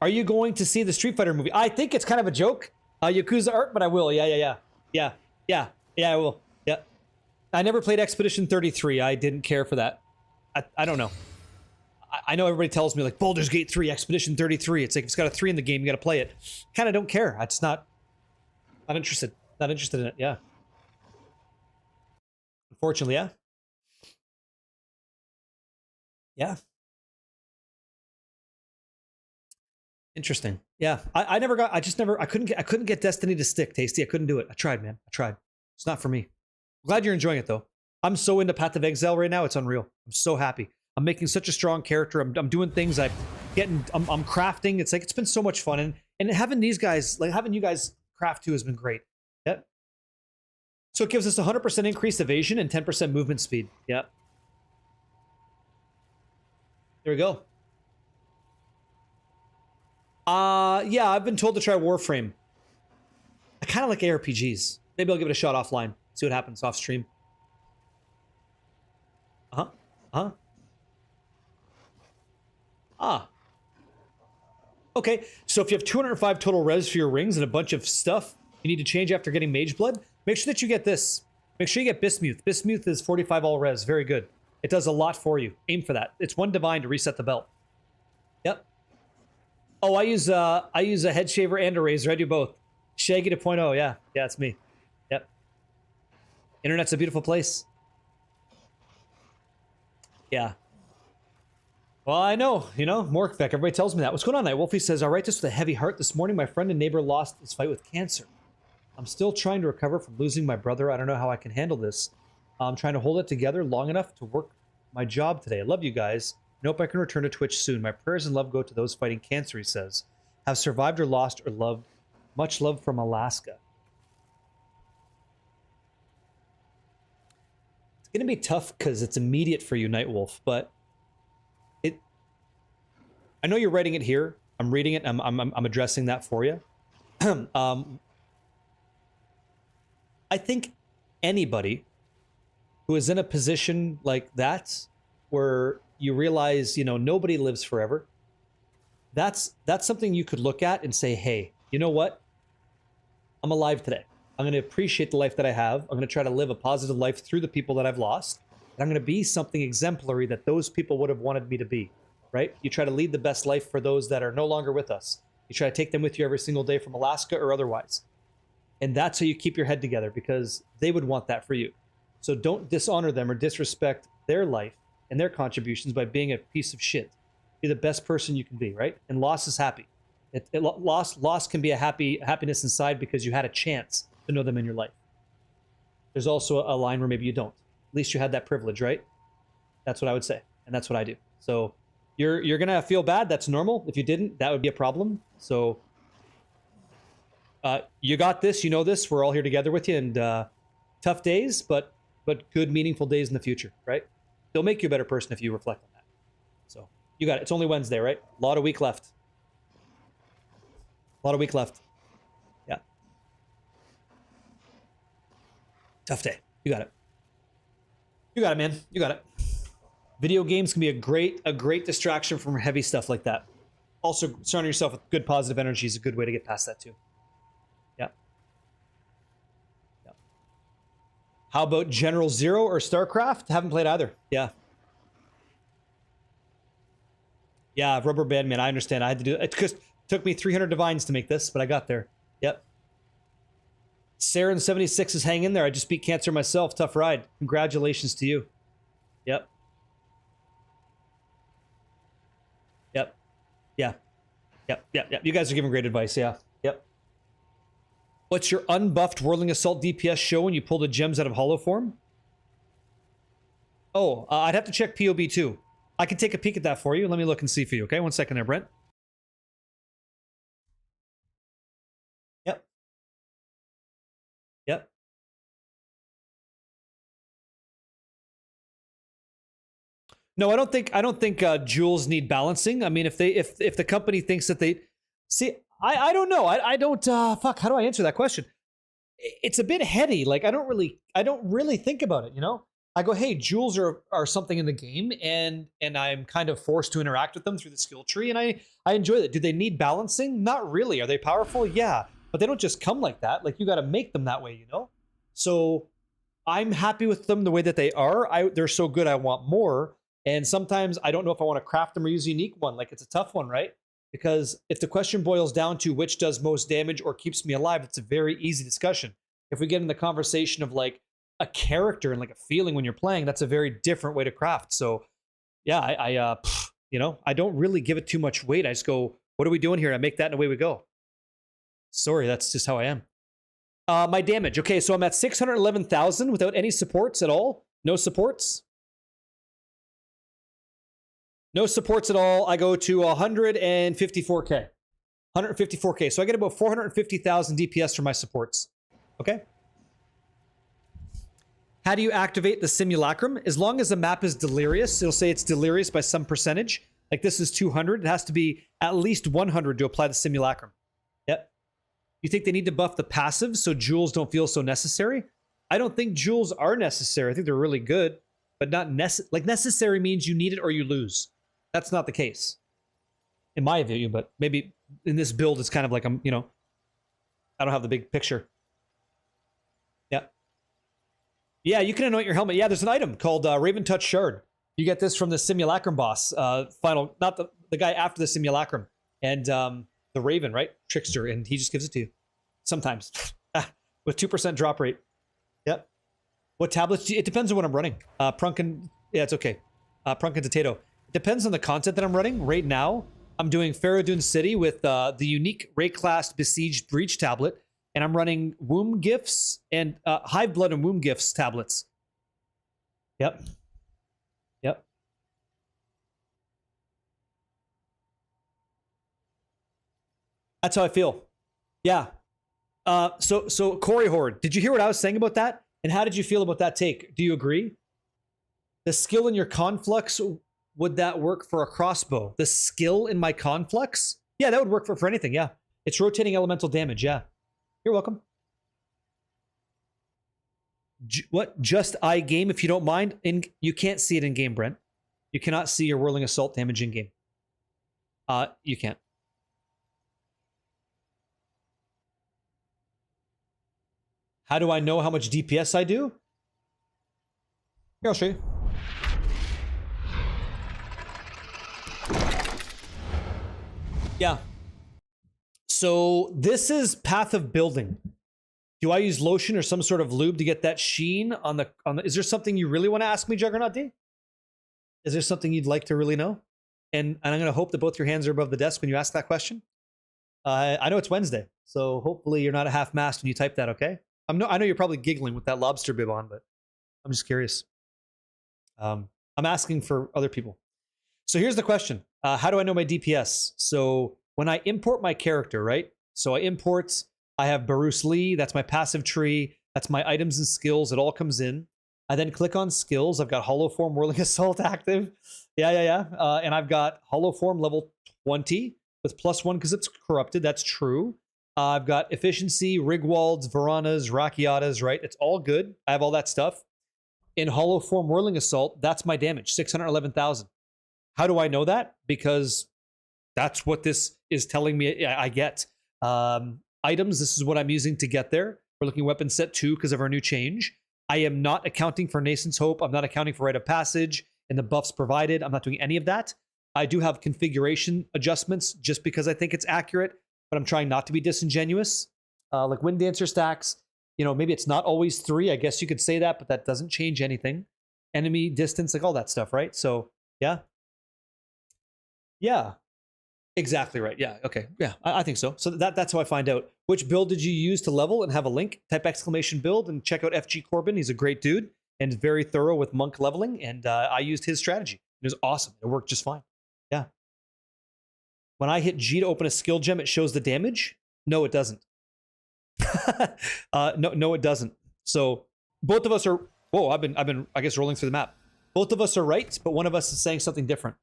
Are you going to see the Street Fighter movie? I think it's kind of a joke. Yakuza art, but I will. Yeah, I will. Yeah. I never played Expedition 33. I didn't care for that. I don't know. I know everybody tells me like Baldur's Gate 3, Expedition 33. It's like if it's got a 3 in the game, you got to play it. Kind of don't care. I'm just not interested. Not interested in it. Yeah. Unfortunately, yeah. Yeah. Interesting. Yeah. I couldn't get Destiny to stick, Tasty. I couldn't do it. I tried, man. I tried. It's not for me. I'm glad you're enjoying it though. I'm so into Path of Exile right now. It's unreal. I'm so happy. I'm making such a strong character. I'm doing things. I'm crafting. It's like, it's been so much fun. And having these guys, like having you guys craft too has been great. Yep. So it gives us 100% increased evasion and 10% movement speed. Yep. There we go. Yeah, I've been told to try Warframe. I kind of like ARPGs. Maybe I'll give it a shot offline. See what happens off stream. Okay, so if you have 205 total res for your rings and a bunch of stuff you need to change after getting Mage Blood, make sure that you get this. Make sure you get Bismuth. Bismuth is 45 all res. Very good. It does a lot for you. Aim for that. It's 1 divine to reset the belt. Yep. Oh, I use a head shaver and a razor. I do both. Shaggy to 0.0. Yeah, it's me. Yep. Internet's a beautiful place. Yeah. Well, I know, Morkvek, everybody tells me that. What's going on, Nightwolfie says, I'll write this with a heavy heart. This morning, my friend and neighbor lost his fight with cancer. I'm still trying to recover from losing my brother. I don't know how I can handle this. I'm trying to hold it together long enough to work my job today. I love you guys. I hope I can return to Twitch soon. My prayers and love go to those fighting cancer, he says. Have survived or lost or loved. Much love from Alaska. It's going to be tough because it's immediate for you, Nightwolf, but I know you're writing it here. I'm reading it. I'm addressing that for you. I think anybody who is in a position like that where you realize, you know, nobody lives forever. That's something you could look at and say, hey, you know what? I'm alive today. I'm going to appreciate the life that I have. I'm going to try to live a positive life through the people that I've lost. And I'm going to be something exemplary that those people would have wanted me to be, right? You try to lead the best life for those that are no longer with us. You try to take them with you every single day from Alaska or otherwise. And that's how you keep your head together, because they would want that for you. So don't dishonor them or disrespect their life and their contributions by being a piece of shit. Be the best person you can be, right? And loss is happy. Loss can be a happiness inside because you had a chance to know them in your life. There's also a line where maybe you don't. At least you had that privilege, right? That's what I would say, and that's what I do. So you're gonna feel bad. That's normal. If you didn't, that would be a problem. So you got this. You know this. We're all here together with you, and tough days, but good, meaningful days in the future, right? They'll make you a better person if you reflect on that. So you got it. It's only Wednesday, right? A lot of week left. A lot of week left. Yeah. Tough day. You got it. You got it, man. You got it. Video games can be a great distraction from heavy stuff like that. Also, surrounding yourself with good positive energy is a good way to get past that too. Yeah. Yeah. How about General Zero or StarCraft? Haven't played either. Yeah. Yeah, Rubber Band, man. I understand. I had to do it. It took me 300 divines to make this, but I got there. Yep. Saren 76 is hanging in there. I just beat cancer myself. Tough ride. Congratulations to you. Yep. Yep. Yeah. Yep. Yep. Yep. You guys are giving great advice. Yeah. Yep. What's your unbuffed Whirling Assault DPS show when you pull the gems out of hollow form? Oh, I'd have to check POB too. I can take a peek at that for you. Let me look and see for you. Okay. 1 second there, Brent. Yep. Yep. No, I don't think jewels need balancing. I mean, if the company thinks that they see, I don't know. I don't fuck. How do I answer that question? It's a bit heady. Like I don't really think about it. You know, I go, hey, jewels are something in the game, and I'm kind of forced to interact with them through the skill tree, and I enjoy that. Do they need balancing? Not really. Are they powerful? Yeah, but they don't just come like that. Like you got to make them that way. You know. So I'm happy with them the way that they are. They're so good. I want more. And sometimes I don't know if I want to craft them or use a unique one. Like it's a tough one, right? Because if the question boils down to which does most damage or keeps me alive, it's a very easy discussion. If we get in the conversation of like a character and like a feeling when you're playing, that's a very different way to craft. So yeah, I don't really give it too much weight. I just go, what are we doing here? I make that and away we go. Sorry, that's just how I am. My damage. Okay, so I'm at 611,000 without any supports at all. No supports. No supports at all. I go to 154k. 154k. So I get about 450,000 DPS for my supports. Okay. How do you activate the simulacrum? As long as the map is delirious, it'll say it's delirious by some percentage. Like this is 200. It has to be at least 100 to apply the simulacrum. Yep. You think they need to buff the passives so jewels don't feel so necessary? I don't think jewels are necessary. I think they're really good, but not necessary. Like necessary means you need it or you lose. That's not the case, in my view, but maybe in this build, it's kind of like I don't have the big picture. Yeah. Yeah, you can anoint your helmet. Yeah, there's an item called Raven Touch Shard. You get this from the Simulacrum boss, not the guy after the Simulacrum, and the Raven, right? Trickster, and he just gives it to you. Sometimes. With 2% drop rate. Yep. What tablets it depends on what I'm running. Prunkin, yeah, it's okay. Prunkin Tato. Depends on the content that I'm running. Right now, I'm doing Faradun City with the unique Rayclast Besieged Breach tablet, and I'm running Womb Gifts and Hive Blood and Womb Gifts tablets. Yep. Yep. That's how I feel. Yeah. So Corey Horde, did you hear what I was saying about that? And how did you feel about that take? Do you agree? The skill in your conflux, would that work for a crossbow? The skill in my conflux? Yeah, that would work for anything, yeah. It's rotating elemental damage, yeah. You're welcome. What? Just iGame, if you don't mind? You can't see it in game, Brent. You cannot see your Whirling Assault damage in game. You can't. How do I know how much DPS I do? Here, I'll show you. Yeah. So this is path of building. Do I use lotion or some sort of lube to get that sheen on the is there something you really want to ask me, Juggernaut D? Is there something you'd like to really know? And I'm going to hope that both your hands are above the desk when you ask that question. I know it's Wednesday, so hopefully you're not a half-mast when you type that, okay? I know you're probably giggling with that lobster bib on, but I'm just curious. I'm asking for other people. So here's the question. How do I know my DPS? So when I import my character, right? So I have Bruce Lee. That's my passive tree. That's my items and skills. It all comes in. I then click on skills. I've got Hollow Form Whirling Assault active. Yeah. And I've got Hollow Form level 20 with +1 because it's corrupted. That's true. I've got Efficiency, Rigwalds, Varanas, Rakiatas, right? It's all good. I have all that stuff. In Hollow Form Whirling Assault, that's my damage, 611,000. How do I know that? Because that's what this is telling me I get. Items, this is what I'm using to get there. We're looking at weapon set 2 because of our new change. I am not accounting for Nascent's Hope. I'm not accounting for Rite of Passage and the buffs provided. I'm not doing any of that. I do have configuration adjustments just because I think it's accurate, but I'm trying not to be disingenuous. Like Wind Dancer stacks, maybe it's not always 3. I guess you could say that, but that doesn't change anything. Enemy distance, like all that stuff, right? So, yeah. Yeah. Exactly right. Yeah. Okay. Yeah, I think so. So that's how I find out. Which build did you use to level and have a link? Type !build and check out FG Corbin. He's a great dude and very thorough with monk leveling. And I used his strategy. It was awesome. It worked just fine. Yeah. When I hit G to open a skill gem, it shows the damage. No, it doesn't. No, it doesn't. So both of us are. Whoa, I've been. I guess rolling through the map. Both of us are right, but one of us is saying something different.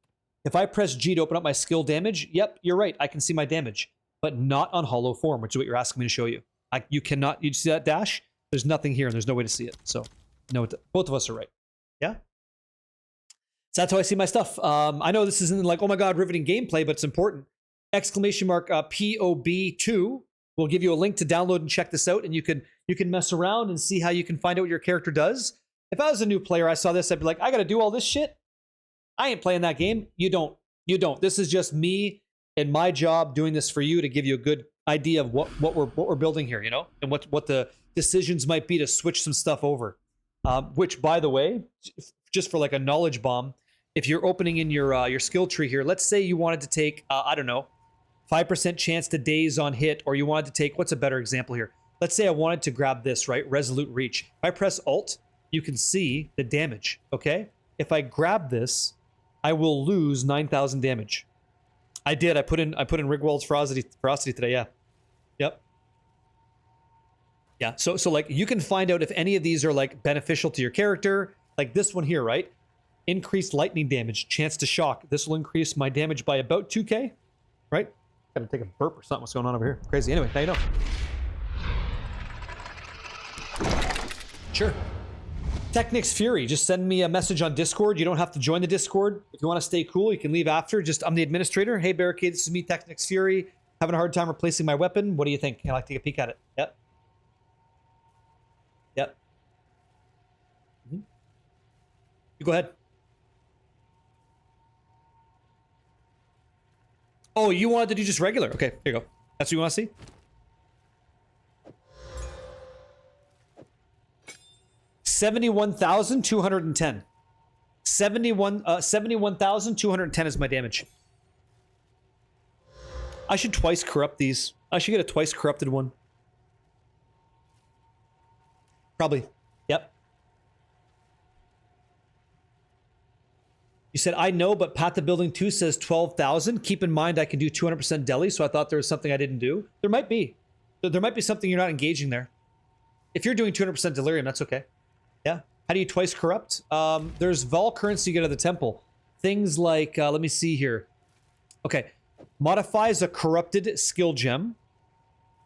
If I press G to open up my skill damage, yep, you're right. I can see my damage, but not on Hollow Form, which is what you're asking me to show you. You cannot. You see that dash? There's nothing here, and there's no way to see it. So, no, both of us are right. Yeah. So that's how I see my stuff. I know this isn't like, oh my god, riveting gameplay, but it's important. Exclamation mark POB2 will give you a link to download and check this out, and you can mess around and see how you can find out what your character does. If I was a new player, I saw this, I'd be like, I got to do all this shit. I ain't playing that game. You don't. This is just me and my job doing this for you to give you a good idea of what we're building here, and what the decisions might be to switch some stuff over. Which, by the way, just for like a knowledge bomb, if you're opening in your skill tree here, let's say you wanted to take 5% chance to daze on hit, or you wanted to take, what's a better example here? Let's say I wanted to grab this, right? Resolute Reach. If I press Alt, you can see the damage. Okay, if I grab this, I will lose 9,000 damage. I did. I put in Rigwald's ferocity today. Yeah. Yep. Yeah. So like you can find out if any of these are like beneficial to your character. Like this one here, right? Increased lightning damage, chance to shock. This will increase my damage by about 2k, right? Gotta take a burp or something. What's going on over here? Crazy. Anyway, now you know. Sure. Technics Fury, just send me a message on Discord. You don't have to join the Discord. If you want to stay cool, you can leave after. I'm the administrator. Hey, Barricade, this is me, Technics Fury. Having a hard time replacing my weapon. What do you think? I'd like to take a peek at it. Yep. You go ahead. Oh, you wanted to do just regular. Okay, here you go. That's what you want to see? 71,210. 71,210 is my damage. I should twice corrupt these. I should get a twice corrupted one. Probably. Yep. You said, I know, but Path to Building 2 says 12,000. Keep in mind, I can do 200% deli, so I thought there was something I didn't do. There might be. There might be something you're not engaging there. If you're doing 200% delirium, that's okay. Yeah. How do you twice corrupt? There's Vol currency you get at the temple. Things like, let me see here. Okay. Modifies a corrupted skill gem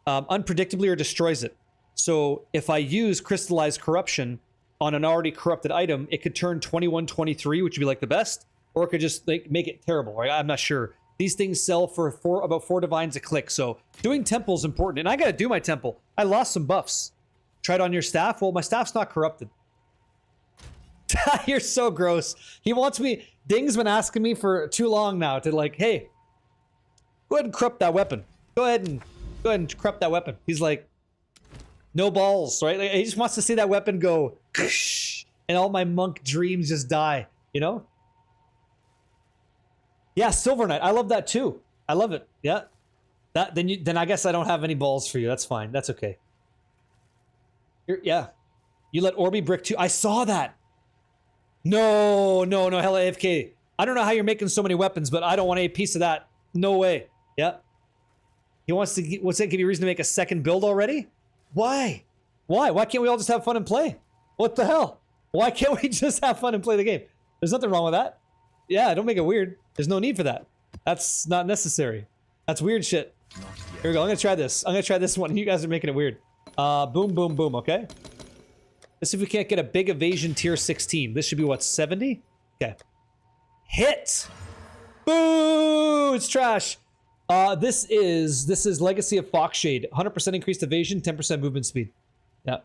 unpredictably or destroys it. So if I use crystallized corruption on an already corrupted item, it could turn 21-23, which would be like the best, or it could just like make it terrible, right? I'm not sure. These things sell for about 4 divines a click, so doing temple is important. And I gotta do my temple. I lost some buffs. Tried on your staff. Well, my staff's not corrupted. You're so gross. He wants me. Ding's been asking me for too long now to like, hey, go ahead and corrupt that weapon. Go ahead and corrupt that weapon. He's like, no balls, right? Like, he just wants to see that weapon go, and all my monk dreams just die. You know? Yeah, Silver Knight. I love that too. I love it. Yeah. Then I guess I don't have any balls for you. That's fine. That's okay. Yeah. You let Orby brick too. I saw that. No, hella AFK. I don't know how you're making so many weapons, but I don't want a piece of that. No way. Yeah. He wants to, what's that, give you a reason to make a second build already? Why? Why can't we all just have fun and play? What the hell? Why can't we just have fun and play the game? There's nothing wrong with that. Yeah, don't make it weird. There's no need for that. That's not necessary. That's weird shit. Here we go. I'm gonna try this. I'm gonna try this one. You guys are making it weird. Boom, boom, boom, okay? Let's see if we can't get a big evasion tier 16. This should be what, 70? Okay. Hit! Boo! It's trash. This is Legacy of Foxshade. 100% increased evasion, 10% movement speed. Yeah.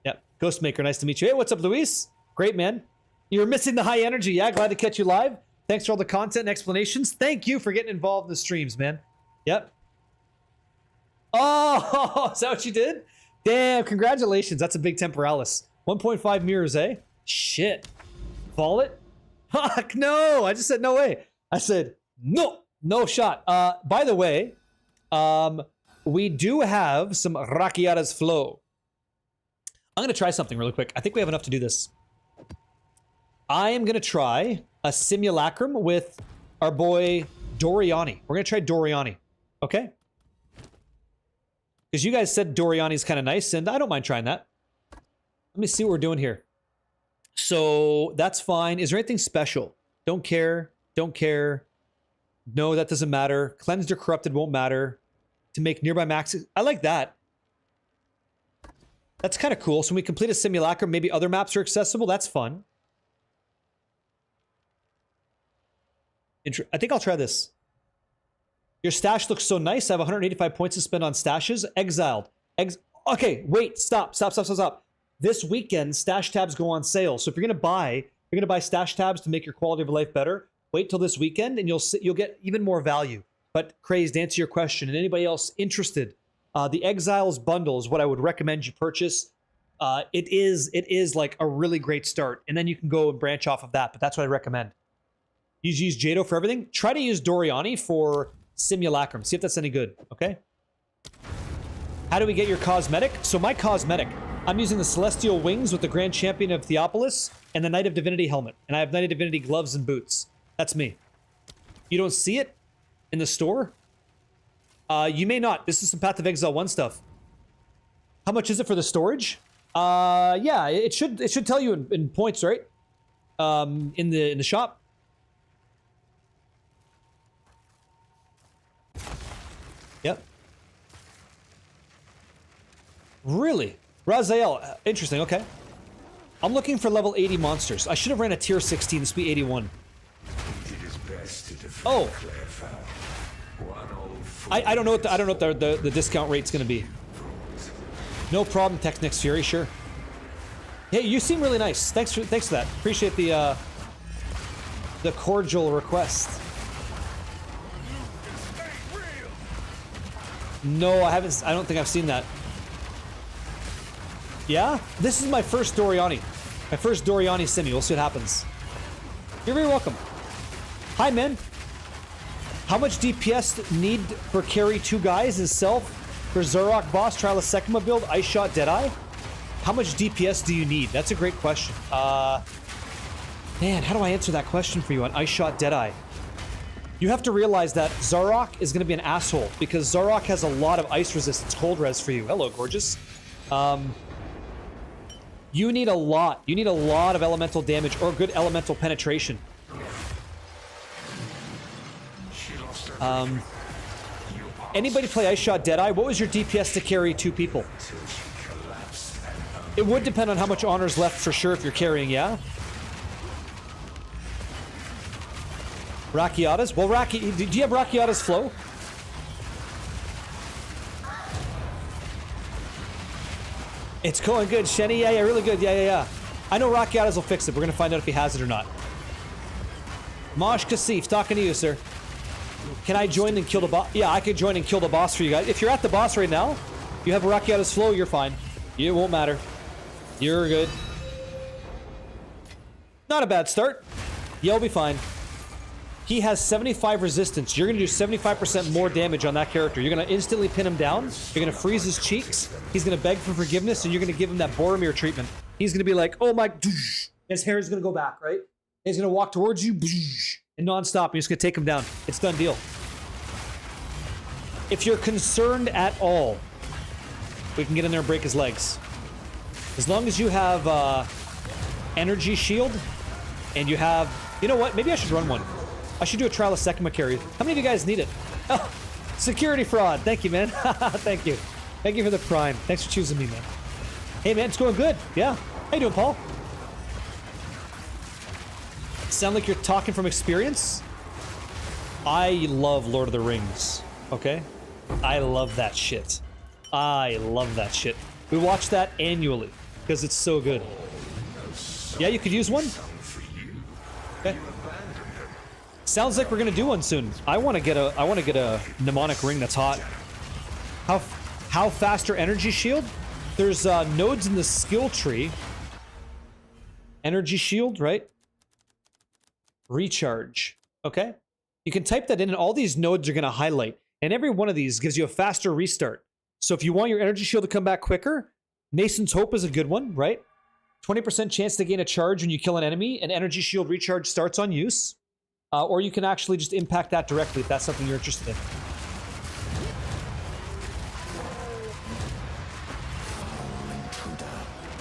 Yeah. Ghostmaker, nice to meet you. Hey, what's up, Luis? Great, man. You were missing the high energy. Yeah, glad to catch you live. Thanks for all the content and explanations. Thank you for getting involved in the streams, man. Yep. Oh, is that what you did? Damn, congratulations. That's a big Temporalis. 1.5 mirrors, eh? Shit. Fall it? Fuck, no. I just said no way. I said, no. No shot. By the way, we do have some Rakiata's Flow. I'm going to try something really quick. I think we have enough to do this. I am going to try a simulacrum with our boy Doriani. We're going to try Doriani. Okay? Because you guys said Doriani's kind of nice, and I don't mind trying that. Let me see what we're doing here. So, that's fine. Is there anything special? Don't care. Don't care. No, that doesn't matter. Cleansed or corrupted won't matter. To make nearby maxes. I like that. That's kind of cool. So when we complete a simulacrum, maybe other maps are accessible. That's fun. I think I'll try this. Your stash looks so nice. I have 185 points to spend on stashes. Exiled. Okay, wait. Stop. This weekend, stash tabs go on sale. So if you're going to buy stash tabs to make your quality of life better, wait till this weekend and you'll get even more value. But Craze, to answer your question, and anybody else interested, the Exiles bundle is what I would recommend you purchase. It is like a really great start, and then you can go and branch off of that. But that's what I recommend. You use Jado for everything. Try to use Doriani for Simulacrum. See if that's any good. Okay. How do we get your cosmetic? So my cosmetic, I'm using the Celestial Wings with the Grand Champion of Theopolis and the Knight of Divinity helmet, and I have Knight of Divinity gloves and boots. That's me. You don't see it in the store? You may not. This is some Path of Exile 1 stuff. How much is it for the storage? Yeah, it should tell you in points, right? In the shop. Yep. Really? Raziel, interesting, okay. I'm looking for level 80 monsters. I should have ran a tier 16, this would be 81. Oh. I don't know what the discount rate's gonna be. No problem, Technics Fury, sure. Hey, you seem really nice. Thanks for that. Appreciate the cordial request. No, I haven't. I don't think I've seen that. Yeah? This is my first Doriani. My first Doriani simi. We'll see what happens. You're very welcome. Hi, man. How much DPS need for carry 2 guys is self for Zurok boss trial a Sekima build ice shot Deadeye? How much DPS do you need? That's a great question. Man, how do I answer that question for you on ice shot Deadeye? You have to realize that Zarok is going to be an asshole because Zarok has a lot of ice resistance, cold res for you. Hello, gorgeous. You need a lot. You need a lot of elemental damage or good elemental penetration. Anybody play Ice Shot Deadeye? What was your DPS to carry 2 people? It would depend on how much honor's left for sure if you're carrying, yeah? Rakiatas? Well, do you have Rakiatas flow? It's going good, Shenny. Yeah, really good. Yeah. I know Rakiatas will fix it. We're going to find out if he has it or not. Mosh Kasif, talking to you, sir. Can I join and kill the boss? Yeah, I could join and kill the boss for you guys. If you're at the boss right now, you have a Rakiatas flow, you're fine. It won't matter. You're good. Not a bad start. You'll be fine. He has 75 resistance. You're going to do 75% more damage on that character. You're going to instantly pin him down. You're going to freeze his cheeks. He's going to beg for forgiveness, and you're going to give him that Boromir treatment. He's going to be like, oh my... His hair is going to go back, right? He's going to walk towards you, and non-stop. You're just going to take him down. It's done deal. If you're concerned at all, we can get in there and break his legs. As long as you have energy shield, and you have... You know what? Maybe I should run one. I should do a trial of Sekima carry. How many of you guys need it? Oh, security fraud. Thank you, man. Thank you. Thank you for the prime. Thanks for choosing me, man. Hey, man, it's going good. Yeah. How you doing, Paul? Sound like you're talking from experience? I love Lord of the Rings. Okay? I love that shit. I love that shit. We watch that annually because it's so good. Yeah, you could use one? Okay. Sounds like we're gonna do one soon. I want to get a mnemonic ring that's hot. How faster energy shield? There's nodes in the skill tree. Energy shield, right? Recharge. Okay. You can type that in, and all these nodes are gonna highlight, and every one of these gives you a faster restart. So if you want your energy shield to come back quicker, Nason's Hope is a good one, right? 20% chance to gain a charge when you kill an enemy, and energy shield recharge starts on use. Or you can actually just impact that directly if that's something you're interested in.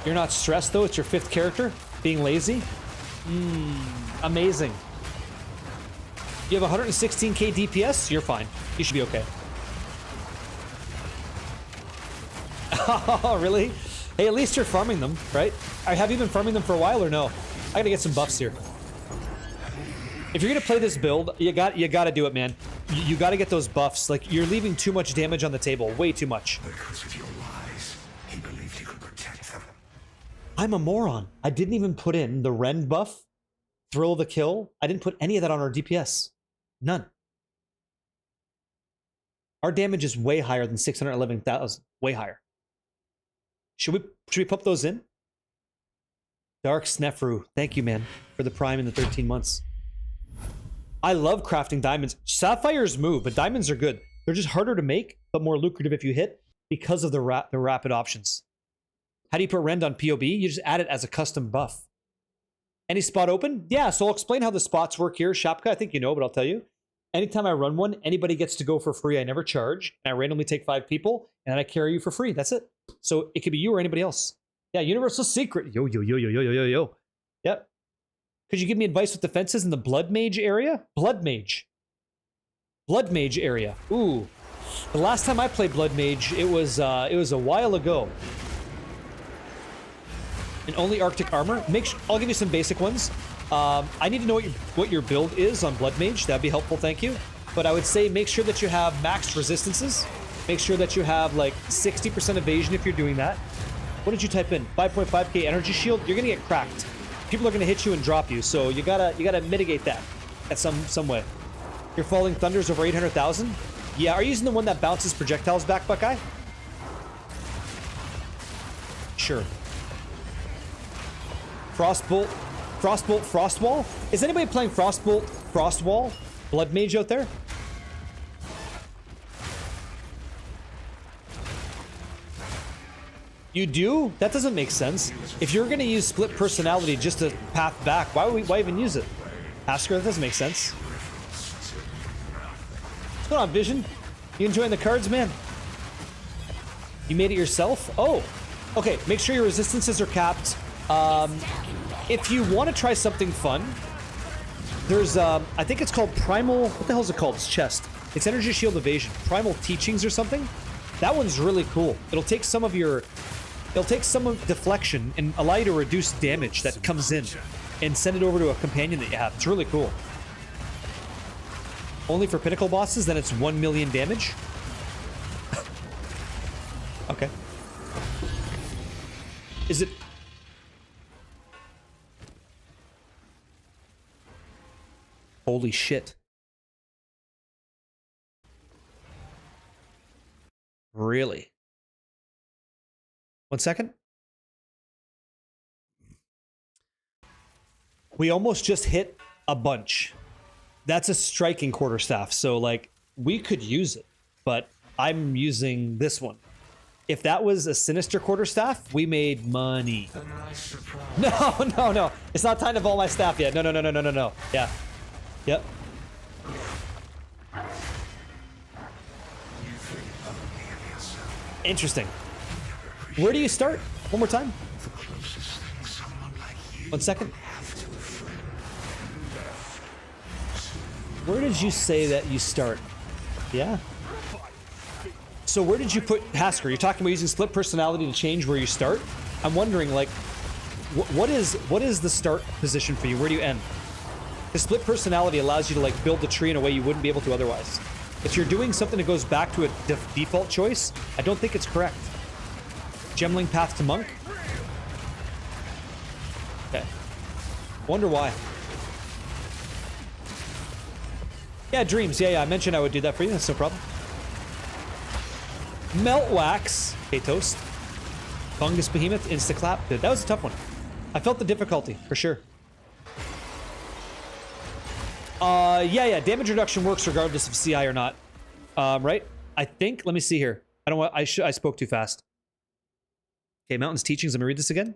You're not stressed though, it's your 5th character, being lazy. Amazing. You have 116k DPS, you're fine. You should be okay. Oh, really? Hey, at least you're farming them, right? Have you been farming them for a while or no? I gotta get some buffs here. If you're gonna play this build, you gotta do it, man. You gotta get those buffs. Like, you're leaving too much damage on the table. Way too much. Because of your lies, he believed he could protect them. I'm a moron. I didn't even put in the Rend buff, Thrill the Kill. I didn't put any of that on our DPS. None. Our damage is way higher than 611,000. Way higher. Should we pop those in? Dark Snefru. Thank you, man, for the prime in the 13 months. I love crafting diamonds. Sapphires move, but diamonds are good. They're just harder to make, but more lucrative if you hit because of the rapid options. How do you put Rend on POB? You just add it as a custom buff. Any spot open? Yeah, so I'll explain how the spots work here. Shapka, I think you know, but I'll tell you. Anytime I run one, anybody gets to go for free. I never charge. And I randomly take 5 people, and I carry you for free. That's it. So it could be you or anybody else. Yeah, Universal Secret. Yo. Yep. Could you give me advice with defenses in the Blood Mage area? Blood Mage area. Ooh. The last time I played Blood Mage, it was a while ago. And only Arctic armor. I'll give you some basic ones. I need to know what your build is on Blood Mage. That'd be helpful, thank you. But I would say make sure that you have maxed resistances. Make sure that you have like 60% evasion if you're doing that. What did you type in? 5.5k energy shield. You're gonna get cracked. People are gonna hit you and drop you, so you gotta mitigate that at some way. Your Falling Thunder's over 800,000. Yeah, are you using the one that bounces projectiles back, Buckeye? Sure. Frostbolt, Frostwall. Is anybody playing Frostbolt, Frostwall, Blood Mage out there? You do? That doesn't make sense. If you're gonna use split personality just to path back, why even use it? Asker, that doesn't make sense. What's going on, Vision? You enjoying the cards, man? You made it yourself? Oh, okay. Make sure your resistances are capped. If you want to try something fun, there's I think it's called Primal. What the hell is it called? It's chest. It's Energy Shield Evasion. Primal Teachings or something. That one's really cool. It'll take some of deflection and allow you to reduce damage that comes in, and send it over to a companion that you have. It's really cool. Only for pinnacle bosses, then it's 1 million damage. Okay. Is it... Holy shit. Really? 1 second. We almost just hit a bunch. That's a striking quarterstaff, so like we could use it, but I'm using this one. If that was a sinister quarterstaff, we made money. A nice surprise. No. It's not time to vault my staff yet. No. Yeah. Yep. Interesting. Where do you start? One more time. The closest thing someone like you 1 second. have to a friend. Where did you say that you start? Yeah. So where did you put Hasker? You're talking about using split personality to change where you start? I'm wondering, like, what is the start position for you? Where do you end? The split personality allows you to like build the tree in a way you wouldn't be able to otherwise. If you're doing something that goes back to a default choice, I don't think it's correct. Gemling path to monk? Okay. Wonder why. Yeah, dreams. Yeah, I mentioned I would do that for you. That's no problem. Melt wax. Hey, toast. Fungus behemoth. Insta clap. Dude, that was a tough one. I felt the difficulty for sure. Yeah. Damage reduction works regardless of CI or not. Right? I think. Let me see here. I don't want. I spoke too fast. Okay, Mountain's teachings. Let me read this again.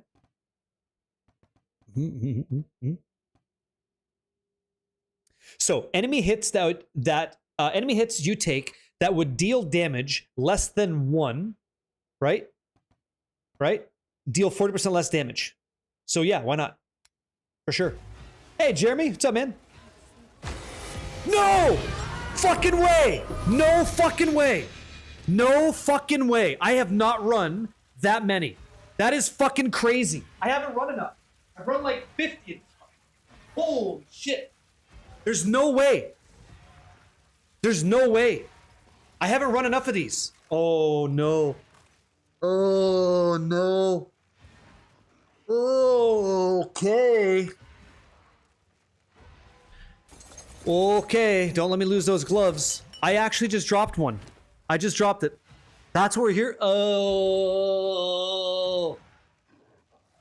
So, enemy hits enemy hits you take that would deal damage less than 1, right? Right? Deal 40% less damage. So yeah, why not? For sure. Hey, Jeremy, what's up, man? No fucking way! No fucking way! No fucking way! I have not run that many. That is fucking crazy. I haven't run enough. I've run like 50. Holy shit. There's no way. There's no way. I haven't run enough of these. Oh, no. Oh, no. Oh, okay. Okay, don't let me lose those gloves. I actually just dropped one. I just dropped it. That's where we're here. Oh.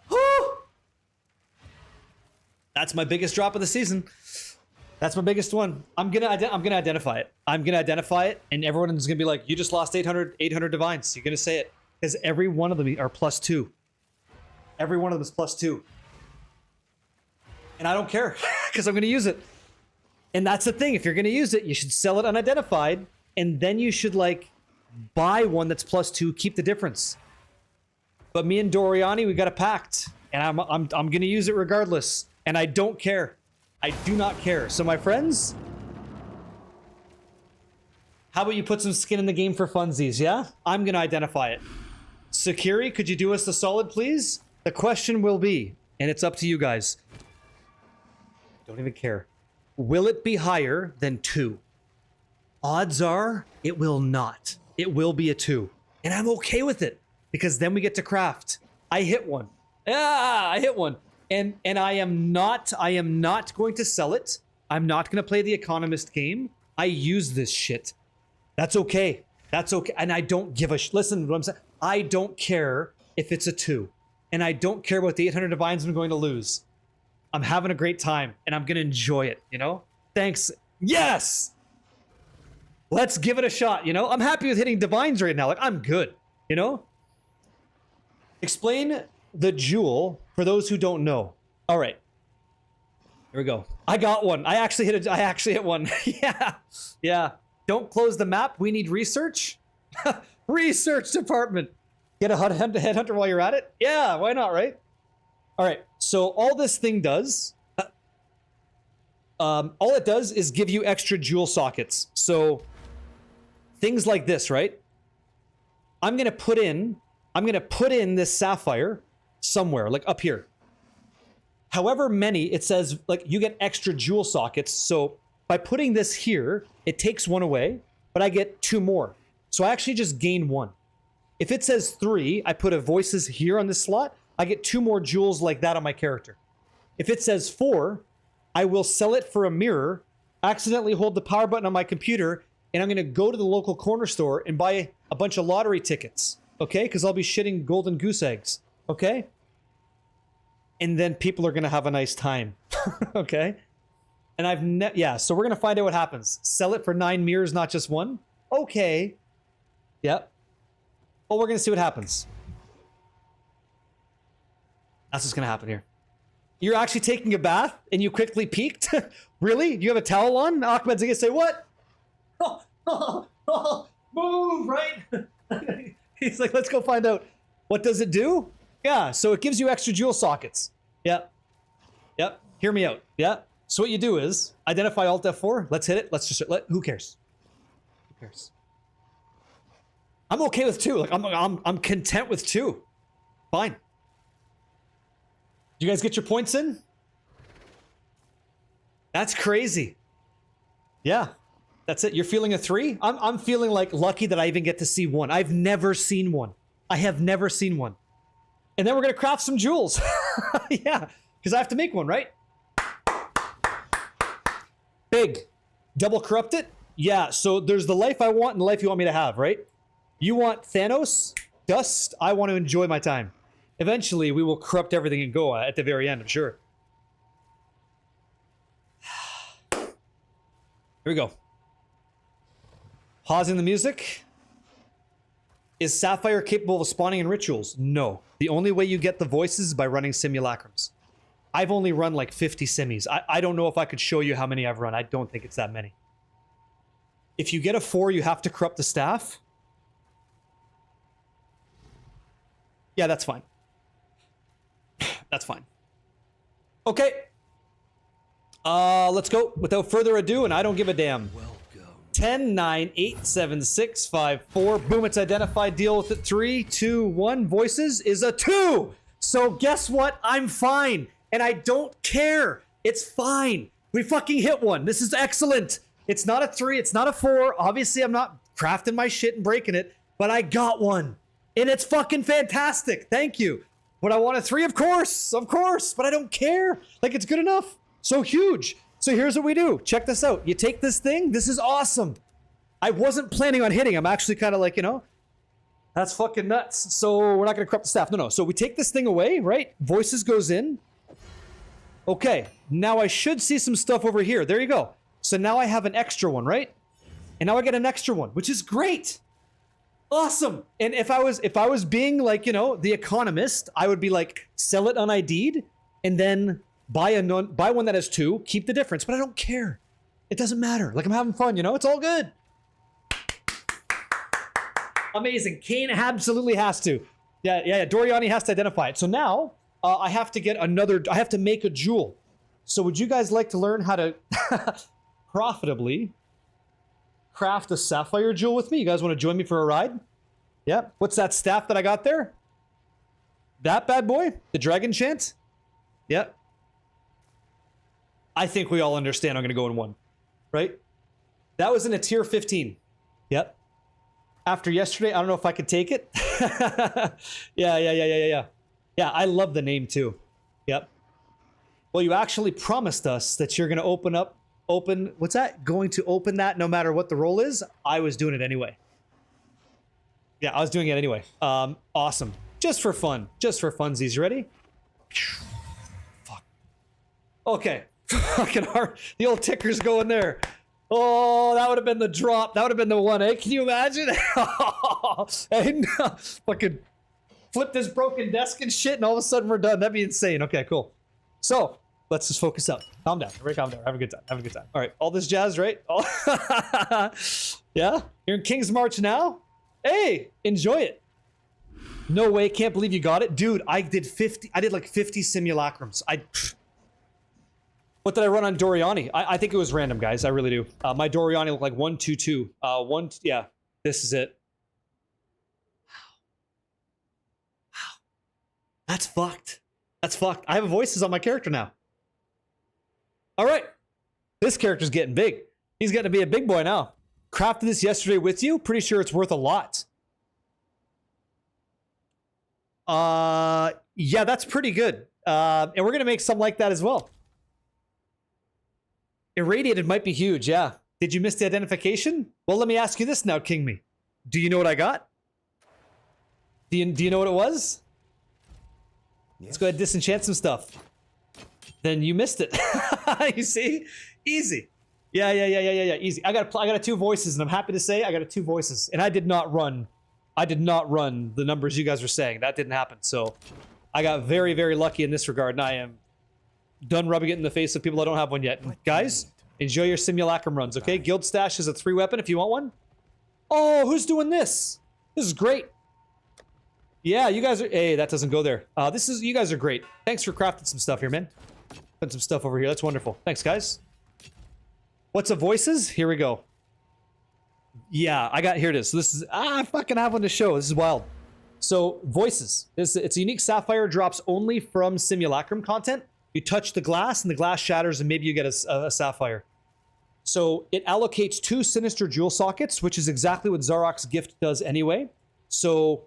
Whew. That's my biggest drop of the season. That's my biggest one. I'm gonna identify it. I'm gonna identify it, and everyone's gonna be like, "You just lost 800 divines." You're gonna say it because every one of them are +2. Every one of them is +2, and I don't care because I'm gonna use it. And that's the thing. If you're gonna use it, you should sell it unidentified, and then you should like buy one that's +2, keep the difference. But me and Doriani, we got a pact, and I'm gonna use it regardless, and I don't care. I do not care. So my friends, how about you put some skin in the game for funsies, yeah? I'm gonna identify it. Sakiri, could you do us the solid, please? The question will be, and it's up to you guys. Don't even care. Will it be higher than 2? Odds are it will not. It will be a 2. And I'm okay with it because then we get to craft. I hit one. I hit one. And I am not going to sell it. I'm not going to play the economist game. I use this shit. That's okay. That's okay. And I don't give a listen to what I'm saying. I don't care if it's a 2. And I don't care about the 800 divines I'm going to lose. I'm having a great time and I'm going to enjoy it, you know? Thanks. Yes! Let's give it a shot, you know? I'm happy with hitting divines right now. Like, I'm good, you know? Explain the jewel for those who don't know. All right. Here we go. I got one. I actually hit one. Yeah. Don't close the map. We need research. Research department. Get a headhunter while you're at it. Yeah, why not, right? All right. So all this thing does, all it does is give you extra jewel sockets. So things like this, right? I'm gonna put in this sapphire somewhere, like up here. However many, it says like you get extra jewel sockets. So by putting this here, it takes one away, but I get 2 more. So I actually just gain 1. If it says 3, I put a voices here on this slot, I get 2 more jewels like that on my character. If it says 4, I will sell it for a mirror, accidentally hold the power button on my computer, and I'm going to go to the local corner store and buy a bunch of lottery tickets, okay? Because I'll be shitting golden goose eggs, okay? And then people are going to have a nice time, okay? And yeah, so we're going to find out what happens. Sell it for 9 mirrors, not just 1? Okay. Yep. Well, we're going to see what happens. That's what's going to happen here. You're actually taking a bath and you quickly peeked? Really? You have a towel on? Ahmed's going to say, what? Move, right? He's like, let's go find out. What does it do? Yeah, so it gives you extra jewel sockets. Yep. Yep. Hear me out. Yeah. So what you do is identify Alt F4. Let's hit it. Let's just who cares? Who cares? I'm okay with 2. Like I'm content with 2. Fine. You guys get your points in? That's crazy. Yeah. That's it. You're feeling a 3? I'm feeling like lucky that I even get to see 1. I've never seen 1. I have never seen 1. And then we're going to craft some jewels. Yeah. Because I have to make 1, right? Big. Double corrupt it? Yeah. So there's the life I want and the life you want me to have, right? You want Thanos? Dust? I want to enjoy my time. Eventually, we will corrupt everything and go at the very end, I'm sure. Here we go. Pausing the music. Is Sapphire capable of spawning in rituals? No. The only way you get the voices is by running simulacrums. I've only run like 50 simis. I don't know if I could show you how many I've run. I don't think it's that many. If you get a 4, you have to corrupt the staff. Yeah, that's fine. That's fine. Okay. Let's go. Without further ado, and I don't give a damn. 10, 9, 8, 7, 6, 5, 4. Boom, it's identified. Deal with it. 3, 2, 1. Voices is a 2. So guess what? I'm fine. And I don't care. It's fine. We fucking hit 1. This is excellent. It's not a 3. It's not a 4. Obviously, I'm not crafting my shit and breaking it. But I got 1. And it's fucking fantastic. Thank you. But I want a 3, of course. Of course. But I don't care. Like, it's good enough. So huge. So here's what we do. Check this out. You take this thing. This is awesome. I wasn't planning on hitting. I'm actually kind of like, you know, that's fucking nuts. So we're not going to corrupt the staff. No. So we take this thing away, right? Voices goes in. Okay. Now I should see some stuff over here. There you go. So now I have an extra one, right? And now I get an extra one, which is great. Awesome. And if I was being like, you know, the economist, I would be like, sell it un-ID'd and then buy one that has 2, keep the difference. But I don't care. It doesn't matter. Like, I'm having fun, you know? It's all good. Amazing. Kane absolutely has to. Yeah. Doriani has to identify it. So now I have to get I have to make a jewel. So would you guys like to learn how to profitably craft a sapphire jewel with me? You guys want to join me for a ride? Yeah. What's that staff that I got there? That bad boy? The dragon chant? Yep. I think we all understand I'm going to go in 1. Right? That was in a tier 15. Yep. After yesterday, I don't know if I could take it. Yeah. Yeah, I love the name too. Yep. Well, you actually promised us that you're going to what's that? Going to open that no matter what the roll is? I was doing it anyway. Yeah, I was doing it anyway. Awesome. Just for fun. Just for funsies. You ready? Fuck. Okay. Fucking hard. The old ticker's going there. Oh, that would have been the drop. That would have been the 1, eh? Can you imagine? And fucking flip this broken desk and shit, and all of a sudden we're done. That'd be insane. Okay, cool. So, let's just focus up. Calm down. Everybody calm down. Have a good time. Have a good time. All right, all this jazz, right? Yeah? You're in King's March now? Hey, enjoy it. No way. Can't believe you got it. Dude, I did like 50 simulacrums. What did I run on Doriani? I think it was random, guys. I really do. My Doriani looked like 1, 2, 2. Yeah, this is it. Wow. That's fucked. That's fucked. I have voices on my character now. All right. This character's getting big. He's getting to be a big boy now. Crafted this yesterday with you. Pretty sure it's worth a lot. Yeah, that's pretty good. And we're going to make some like that as well. Irradiated might be huge, yeah. Did you miss the identification? Well, let me ask you this now, King Me. Do you know what I got? Do you know what it was? Yes. Let's go ahead and disenchant some stuff. Then you missed it. You see? Easy. Yeah, easy. I got a 2 voices, and I'm happy to say I got a 2 voices. And I did not run the numbers you guys were saying. That didn't happen. So I got very, very lucky in this regard, and I am done rubbing it in the face of people that don't have one yet. Guys, enjoy your simulacrum runs, okay? Guild Stash is a 3 weapon if you want one. Oh, who's doing this? This is great. Yeah, you guys are... Hey, that doesn't go there. You guys are great. Thanks for crafting some stuff here, man. Put some stuff over here. That's wonderful. Thanks, guys. What's up, voices? Here we go. Yeah, here it is. So this is... I fucking have one to show. This is wild. So, voices. It's a unique sapphire. Drops only from simulacrum content. You touch the glass, and the glass shatters, and maybe you get a sapphire. So, it allocates 2 sinister jewel sockets, which is exactly what Zarok's gift does anyway. So...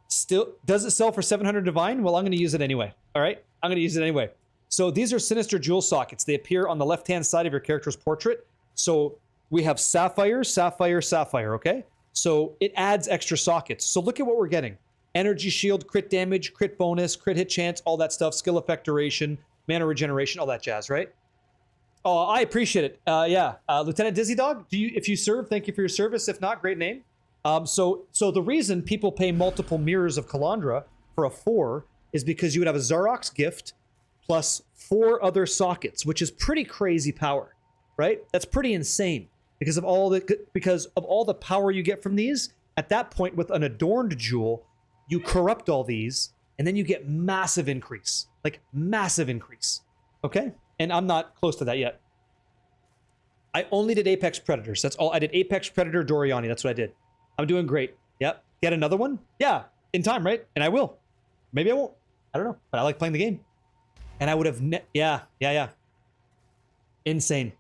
Still, does it sell for 700 divine? Well, I'm going to use it anyway. All right? I'm going to use it anyway. So these are sinister jewel sockets. They appear on the left-hand side of your character's portrait. So we have sapphire, sapphire, sapphire, okay? So it adds extra sockets. So look at what we're getting. Energy shield, crit damage, crit bonus, crit hit chance, all that stuff, skill effect duration, mana regeneration, all that jazz, right? Oh, I appreciate it. Yeah. Lieutenant Dizzy Dog, if you serve, thank you for your service. If not, great name. So the reason people pay multiple mirrors of Kalandra for a 4 is because you would have a Zarok's gift plus 4 other sockets, which is pretty crazy power, right? That's pretty insane because of all the power you get from these. At that point, with an adorned jewel, you corrupt all these, and then you get massive increase, like massive increase. Okay, and I'm not close to that yet. I only did Apex Predators. That's all I did. Apex Predator Doriani. That's what I did. I'm doing great. Yep. Get another one? Yeah. In time, right? And I will. Maybe I won't. I don't know. But I like playing the game. And I would have... Yeah. Insane.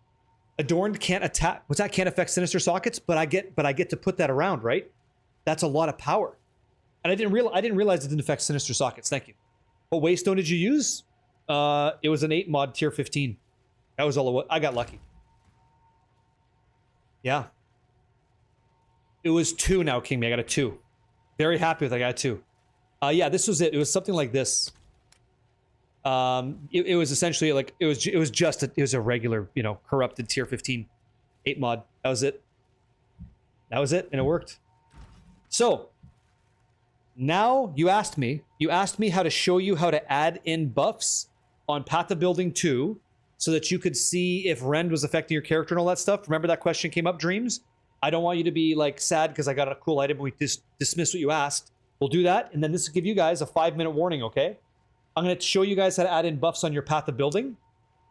Adorned can't attack... What's that? Can't affect sinister sockets? But I get to put that around, right? That's a lot of power. And I didn't realize it didn't affect sinister sockets. Thank you. What waystone did you use? It was an 8 mod tier 15. That was all it was. I got lucky. Yeah. It was 2 now, King Me. I got a 2. Very happy with it. I got a 2. Yeah, this was it. It was something like this. It was essentially like it was a regular, corrupted tier 15 8 mod. That was it. And it worked. So now you asked me how to show you how to add in buffs on Path of Building 2 so that you could see if Rend was affecting your character and all that stuff. Remember that question came up, Dreams? I don't want you to be like sad because I got a cool item. We just dismiss what you asked. We'll do that, and then this will give you guys a 5-minute warning, okay? I'm going to show you guys how to add in buffs on your Path of Building,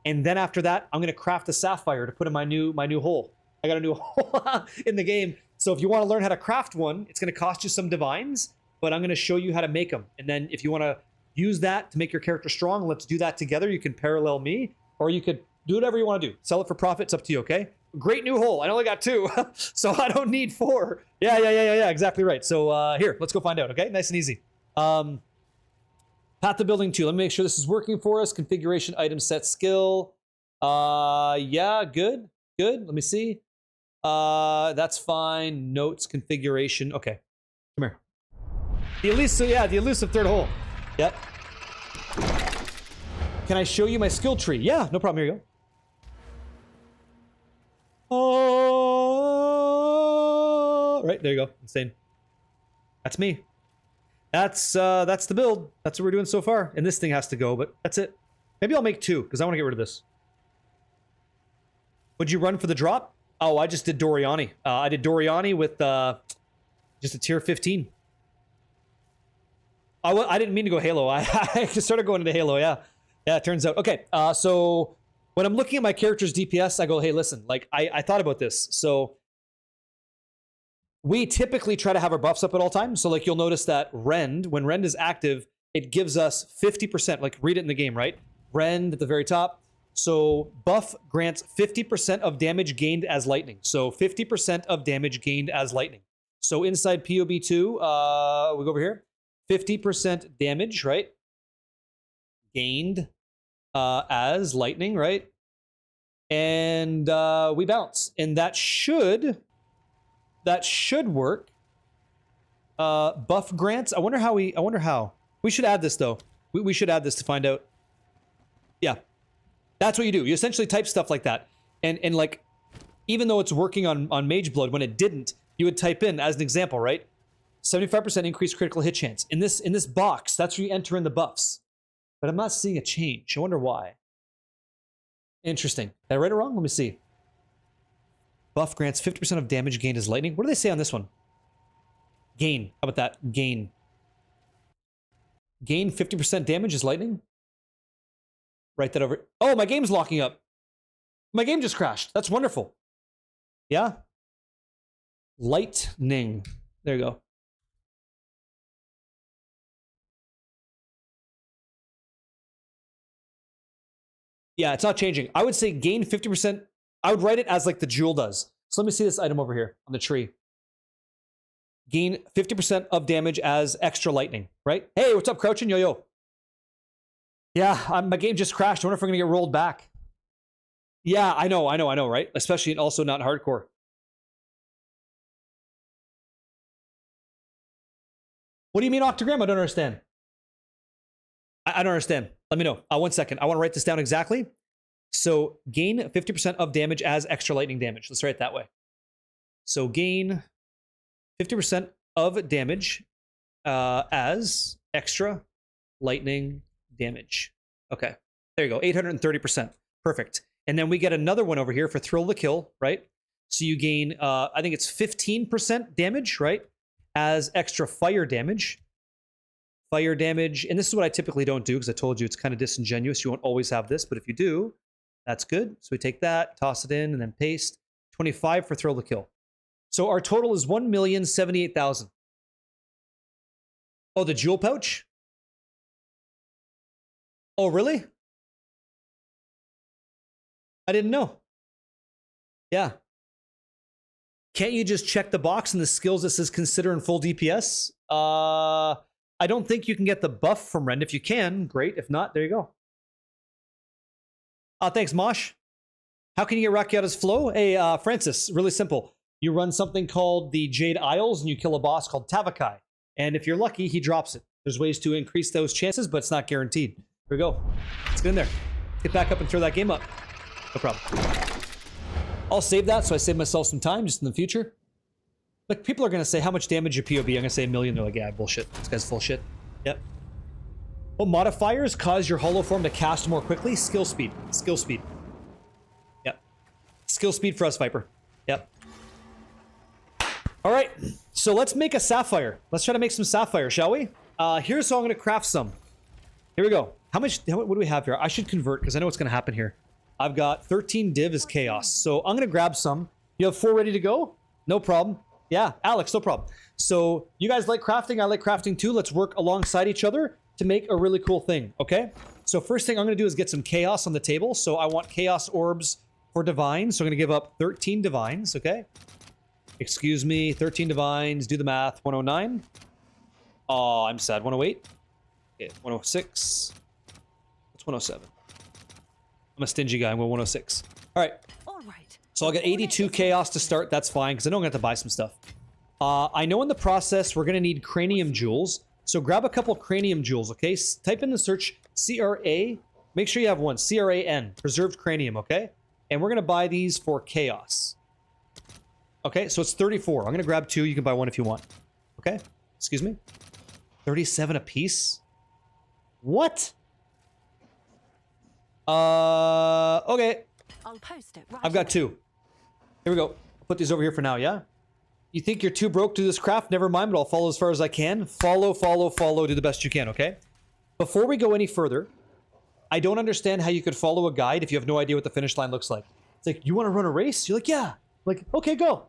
and then after that, I'm going to craft a sapphire to put in my new hole. I got a new hole in the game. So if you want to learn how to craft one, it's going to cost you some divines, but I'm going to show you how to make them. And then if you want to use that to make your character strong, let's do that together. You can parallel me, or you could do whatever you want to do. Sell it for profit. It's up to you, okay? Great new hole. I only got 2, so I don't need 4. Yeah, exactly right. So here, let's go find out, okay? Nice and easy. Path of Building 2. Let me make sure this is working for us. Configuration, item set, skill. Yeah, good. Let me see. That's fine. Notes, configuration. Okay, come here. The elusive third hole. Yep. Can I show you my skill tree? Yeah, no problem. Here you go. Oh, right, there you go. Insane. That's me. That's the build. That's what we're doing so far. And this thing has to go, but that's it. Maybe I'll make 2, because I want to get rid of this. Would you run for the drop? Oh, I just did Doriani. I did Doriani with just a tier 15. I didn't mean to go Halo. I started going into Halo, yeah. Yeah, it turns out. Okay, so when I'm looking at my character's DPS, I go, hey, listen, like, I thought about this. So we typically try to have our buffs up at all times. So, like, you'll notice that Rend, when Rend is active, it gives us 50%. Like, read it in the game, right? Rend at the very top, So buff grants 50% of damage gained as lightning. So 50% of damage gained as lightning. So inside POB2, we go over here. 50% damage, right? Gained as lightning, right? And we bounce. And that should work. Buff grants. I wonder how. We should add this though. We should add this to find out. Yeah. That's what you do. You essentially type stuff like that. And like, even though it's working on Mage Blood, when it didn't, you would type in, as an example, right? 75% increased critical hit chance. In this box, that's where you enter in the buffs. But I'm not seeing a change. I wonder why. Interesting. Did I write it wrong? Let me see. Buff grants 50% of damage gained as lightning. What do they say on this one? Gain. How about that? Gain. Gain 50% damage as lightning? Write that over. Oh, my game's locking up. My game just crashed. That's wonderful. Yeah? Lightning. There you go. Yeah, it's not changing. I would say gain 50%. I would write it as like the jewel does. So let me see this item over here on the tree. Gain 50% of damage as extra lightning, right? Hey, what's up, Crouching Yo-Yo? Yeah, my game just crashed. I wonder if we're going to get rolled back. Yeah, I know, right? Especially and also not hardcore. What do you mean octagram? I don't understand. I don't understand. Let me know. 1 second. I want to write this down exactly. So gain 50% of damage as extra lightning damage. Let's write it that way. So gain 50% of damage as extra lightning damage. Okay. There you go. 830%. Perfect. And then we get another one over here for Thrill the Kill, right? So you gain, I think it's 15% damage, right? As extra fire damage. Fire damage. And this is what I typically don't do because I told you it's kind of disingenuous. You won't always have this, but if you do, that's good. So we take that, toss it in, and then paste. 25 for Thrill the Kill. So our total is 1,078,000. Oh, the jewel pouch? Oh, really? I didn't know. Yeah. Can't you just check the box in the skills that says consider in full DPS? I don't think you can get the buff from Rend. If you can, great. If not, there you go. Thanks, Mosh. How can you get Rakiata's flow? Hey, Francis, really simple. You run something called the Jade Isles and you kill a boss called Tavakai. And if you're lucky, he drops it. There's ways to increase those chances, but it's not guaranteed. Here we go. Let's get in there. Get back up and throw that game up. No problem. I'll save that so I save myself some time just in the future. Like, people are going to say, how much damage your POB? I'm going to say 1 million. They're like, yeah, bullshit. This guy's full shit. Yep. What modifiers cause your hollow form to cast more quickly? Skill speed. Skill speed. Yep. Skill speed for us, Viper. Yep. All right. So let's make a sapphire. Let's try to make some sapphire, shall we? Here's how I'm going to craft some. Here we go. What do we have here? I should convert because I know what's going to happen here. I've got 13 div as chaos. So I'm going to grab some. You have 4 ready to go? No problem. Yeah, Alex, no problem. So you guys like crafting. I like crafting too. Let's work alongside each other to make a really cool thing, okay? So first thing I'm going to do is get some chaos on the table. So I want chaos orbs for divines. So I'm going to give up 13 divines, okay? Excuse me, 13 divines. Do the math. 109. Oh, I'm sad. 108. Okay, 106. What's 107? I'm a stingy guy. I'm going 106. All right. All right. So I'll get 82 chaos to start. That's fine, because I know I'm going to have to buy some stuff. I know in the process we're going to need cranium jewels. So grab a couple cranium jewels, okay? Type in the search CRA. Make sure you have one. CRAN. Preserved cranium, okay? And we're going to buy these for chaos. Okay, so it's 34. I'm going to grab 2. You can buy 1 if you want. Okay? Excuse me? 37 a piece? What? Okay. I'll post it right I've got 2. Here we go. I'll put these over here for now, yeah? You think you're too broke to do this craft? Never mind, but I'll follow as far as I can. Follow, do the best you can, okay? Before we go any further, I don't understand how you could follow a guide if you have no idea what the finish line looks like. It's like, you want to run a race? You're like, yeah. Like, okay, go.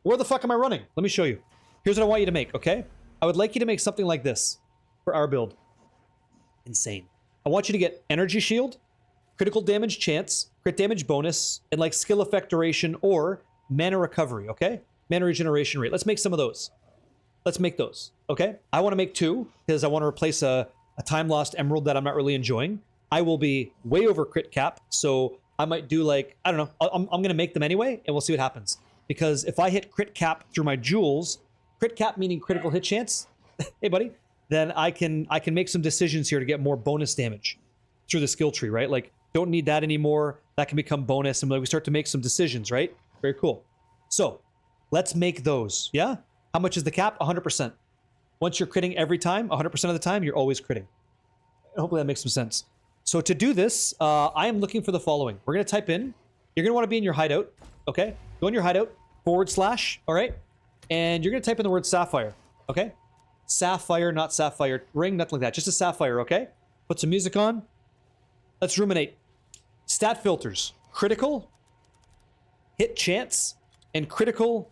Where the fuck am I running? Let me show you. Here's what I want you to make, okay? I would like you to make something like this for our build. Insane. I want you to get energy shield, critical damage chance, crit damage bonus, and like skill effect duration or mana recovery, okay? Mana regeneration rate. Let's make some of those. Let's make those, okay? I want to make 2 because I want to replace a time lost emerald that I'm not really enjoying. I will be way over crit cap, so I might do like, I don't know, I'm going to make them anyway, and we'll see what happens. Because if I hit crit cap through my jewels, crit cap meaning critical hit chance, hey buddy, then I can make some decisions here to get more bonus damage through the skill tree, right? Like, don't need that anymore. That can become bonus, and we start to make some decisions, right? Very cool. So, let's make those, yeah? How much is the cap? 100%. Once you're critting every time, 100% of the time, you're always critting. Hopefully that makes some sense. So to do this, I am looking for the following. We're going to type in, you're going to want to be in your hideout, okay? Go in your hideout, / all right? And you're going to type in the word sapphire, okay? Sapphire, not sapphire ring, nothing like that. Just a sapphire, okay? Put some music on. Let's ruminate. Stat filters. Critical, hit chance, and critical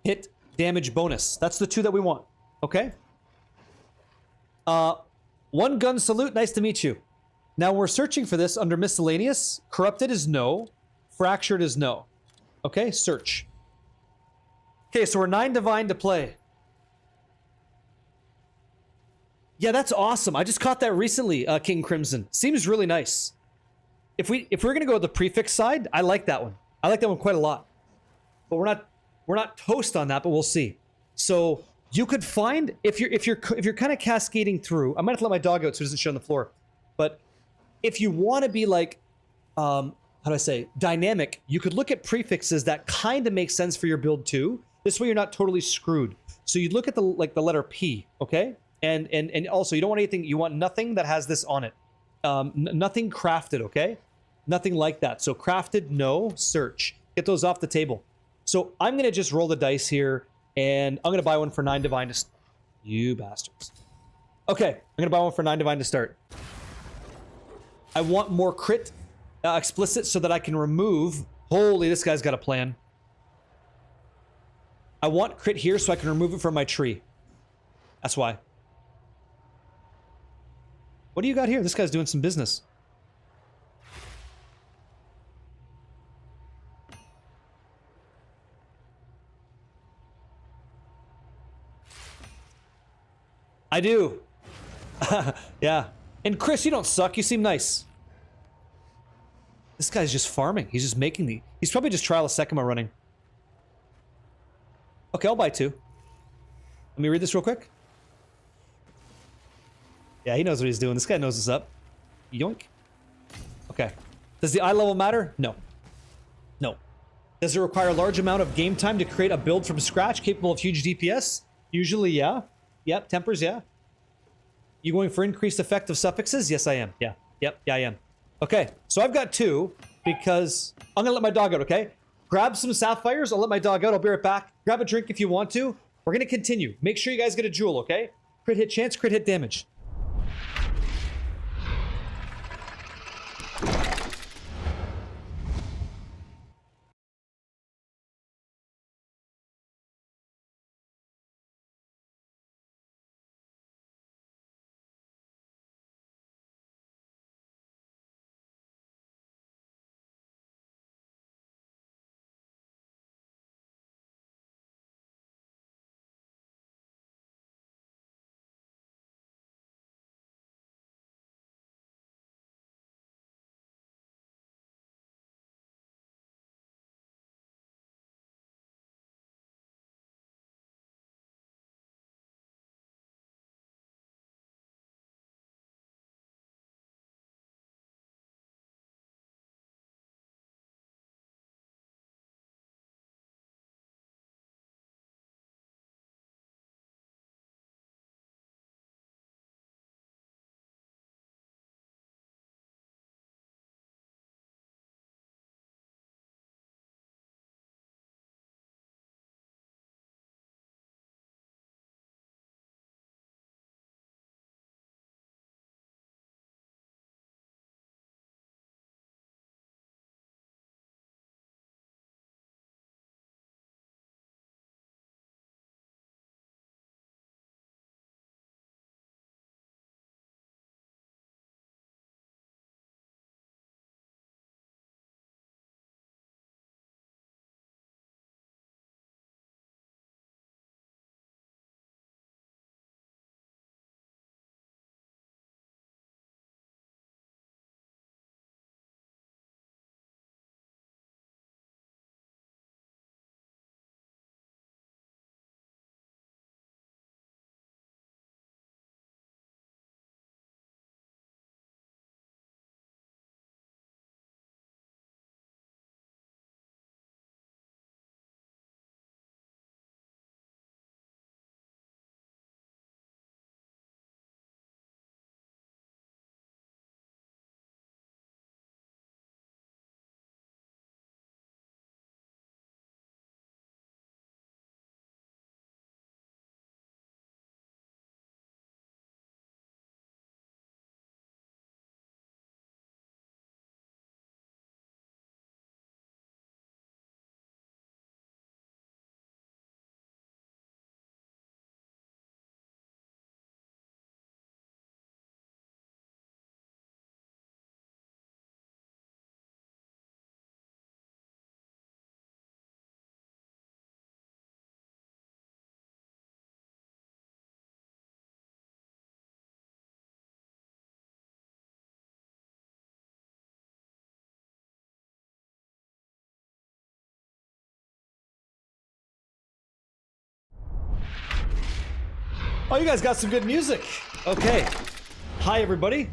hit damage bonus. That's the 2 that we want, okay? One gun salute, nice to meet you. Now we're searching for this under miscellaneous. Corrupted is no. Fractured is no. Okay, search. Okay, so we're 9 divine to play. Yeah, that's awesome. I just caught that recently, King Crimson. Seems really nice. If we're gonna go with the prefix side, I like that one. I like that one quite a lot. But we're not toast on that, but we'll see. So you could find if you're kind of cascading through. I might have to let my dog out so it doesn't shit on the floor. But if you want to be like, how do I say, dynamic, you could look at prefixes that kind of make sense for your build too. This way you're not totally screwed. So you'd look at the letter P, okay? And also you don't want anything. You want nothing that has this on it. Nothing crafted, okay? Nothing like that. So crafted, no. Search. Get those off the table. So I'm gonna just roll the dice here, and I'm gonna buy one for 9 divine to. You bastards. Okay, I'm gonna buy one for 9 divine to start. I want more crit explicit so that I can remove. Holy, this guy's got a plan. I want crit here so I can remove it from my tree. That's why. What do you got here? This guy's doing some business. I do. Yeah. And Chris, you don't suck. You seem nice. This guy's just farming. He's just making the... He's probably just trial a Sekima running. Okay, I'll buy 2. Let me read this real quick. Yeah, he knows what he's doing. This guy knows what's up. Yoink. Okay. Does the eye level matter? No. No. Does it require a large amount of game time to create a build from scratch capable of huge DPS? Usually, yeah. Yep, tempers, yeah. You going for increased effect of suffixes? Yes, I am. Yeah. Yep, yeah, I am. Okay, so I've got 2 because I'm gonna let my dog out, okay? Grab some sapphires, I'll let my dog out, I'll be right back. Grab a drink if you want to. We're gonna continue. Make sure you guys get a jewel, okay? Crit hit chance, crit hit damage. Oh, you guys got some good music. Okay. Hi, everybody.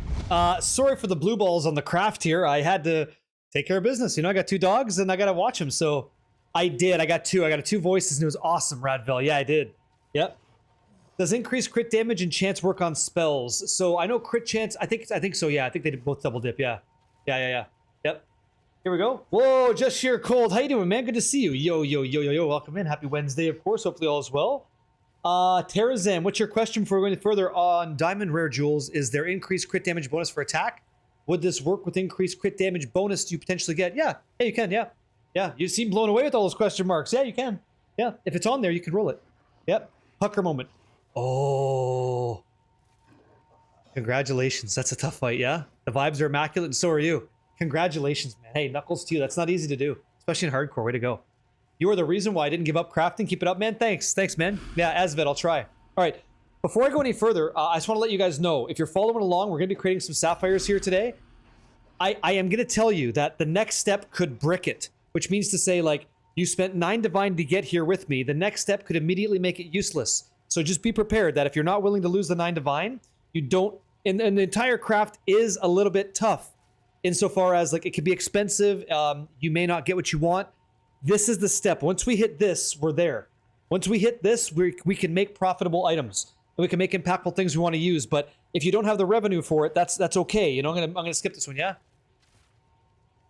Sorry for the blue balls on the craft here. I had to take care of business. You know, I got 2 dogs and I got to watch them. So I did. I got 2. I got 2 voices and it was awesome, Radville. Yeah, I did. Yep. Does increased crit damage and chance work on spells? So I know crit chance. I think so. Yeah, I think they did both double dip. Yeah. Yep. Here we go. Whoa, just sheer cold. How you doing, man? Good to see you. Yo. Welcome in. Happy Wednesday, of course. Hopefully all is well. Terrazan, what's your question before going further on diamond rare jewels? Is there increased crit damage bonus for attack? Would this work with increased crit damage bonus you potentially get? Yeah, you can, yeah. You seem blown away with all those question marks. Yeah, you can. Yeah, if it's on there, you can roll it. Yep, pucker moment. Oh. Congratulations, that's a tough fight, yeah? The vibes are immaculate and so are you. Congratulations, man. Hey, knuckles to you. That's not easy to do, especially in hardcore. Way to go. You are the reason why I didn't give up crafting. Keep it up, man. Thanks, man. Yeah, Asvet, I'll try. All right, before I go any further, I just want to let you guys know, if you're following along, we're going to be creating some sapphires here today. I am going to tell you that the next step could brick it, which means to say, like, you spent 9 divine to get here with me. The next step could immediately make it useless. So just be prepared that if you're not willing to lose the 9 divine, you don't... And the entire craft is a little bit tough insofar as, like, it can be expensive. You may not get what you want. This is the step. Once we hit this, we're there. Once we hit this, we can make profitable items. And we can make impactful things we want to use. But if you don't have the revenue for it, that's okay. You know, I'm gonna skip this one, yeah?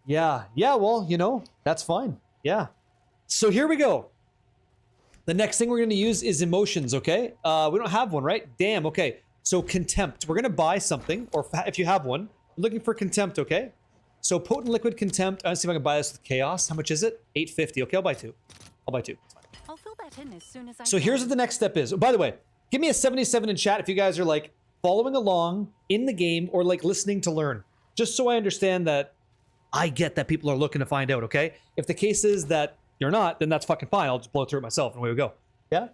Yeah, well, you know, that's fine. Yeah. So here we go. The next thing we're going to use is emotions, okay? We don't have one, right? Damn, okay. So contempt. We're going to buy something, or if you have one, we're looking for contempt, okay? So potent liquid contempt. Let's see if I can buy this with chaos. How much is it? 850. Okay, I'll buy 2. It's fine. I'll fill that in as soon as I So can. here's what the next step is. Oh, by the way, give me a 77 in chat if you guys are like following along in the game or like listening to learn. Just so I understand that I get that people are looking to find out, okay? If the case is that you're not, then that's fucking fine. I'll just blow through it myself and away we go. Yeah?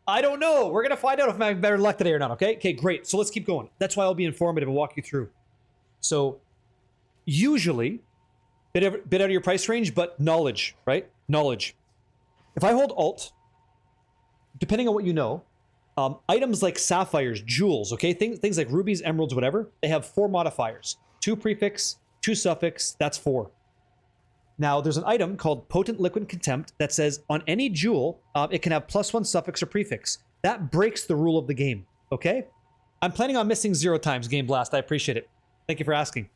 I don't know. We're going to find out if I'm having better luck today or not, okay? Okay, great. So let's keep going. That's why I'll be informative and walk you through. So usually, bit out of your price range, but knowledge, right? Knowledge. If I hold Alt, depending on what you know, items like sapphires, jewels, okay? Things like rubies, emeralds, whatever, they have 4 modifiers. 2 prefix, 2 suffix, that's 4. Now, there's an item called Potent Liquid Contempt that says on any jewel, it can have +1 suffix or prefix. That breaks the rule of the game, okay? I'm planning on missing 0 times, Game Blast. I appreciate it. Thank you for asking.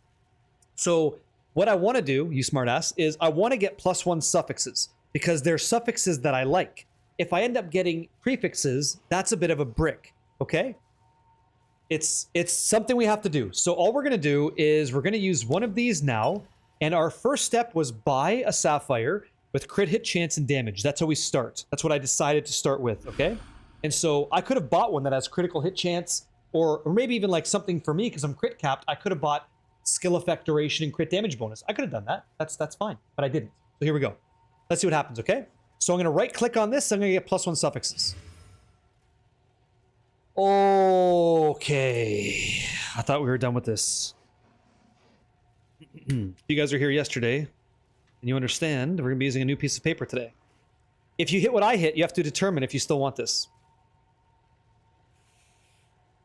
So what I want to do, you smartass, is I want to get +1 suffixes because they're suffixes that I like. If I end up getting prefixes, that's a bit of a brick, okay? It's something we have to do. So all we're going to do is we're going to use one of these now. And our first step was buy a sapphire with crit hit chance and damage. That's how we start. That's what I decided to start with, okay? And so I could have bought one that has critical hit chance or maybe even like something for me because I'm crit capped. I could have bought skill effect duration and crit damage bonus. I could have done that. That's fine, but I didn't. So here we go. Let's see what happens, okay? So I'm going to right click on this. I'm going to get +1 suffixes. Okay. I thought we were done with this. You guys are here yesterday, and you understand we're going to be using a new piece of paper today. If you hit what I hit, you have to determine if you still want this.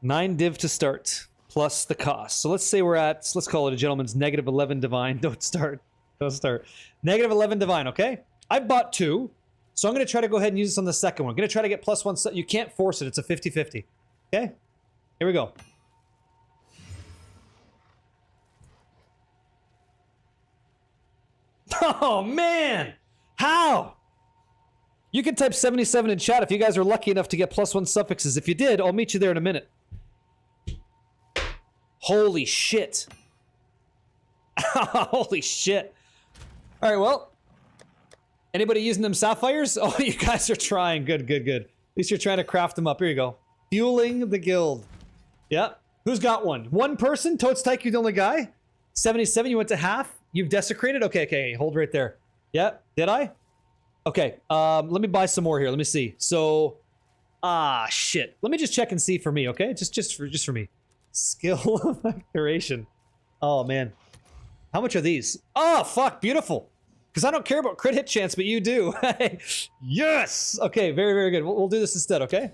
9 div to start, plus the cost. So let's say we're at, let's call it a gentleman's -11 divine. Don't start. -11 divine, okay? I bought 2, so I'm going to try to go ahead and use this on the second one. I'm going to try to get +1. You can't force it. It's a 50-50. Okay? Here we go. Oh, man! How? You can type 77 in chat if you guys are lucky enough to get +1 suffixes. If you did, I'll meet you there in a minute. Holy shit. Holy shit. All right, well. Anybody using them sapphires? Oh, you guys are trying. Good. At least you're trying to craft them up. Here you go. Fueling the guild. Yep. Who's got one? One person? Totes Tyke, you the only guy? 77, you went to half? You've desecrated? Okay, hold right there. Yeah, did I? Okay, let me buy some more here. Let me see. So, shit. Let me just check and see for me, okay? Just for me. Skill effect duration. Oh, man. How much are these? Oh, fuck, beautiful. Because I don't care about crit hit chance, but you do. Yes! Okay, very good. We'll do this instead, okay?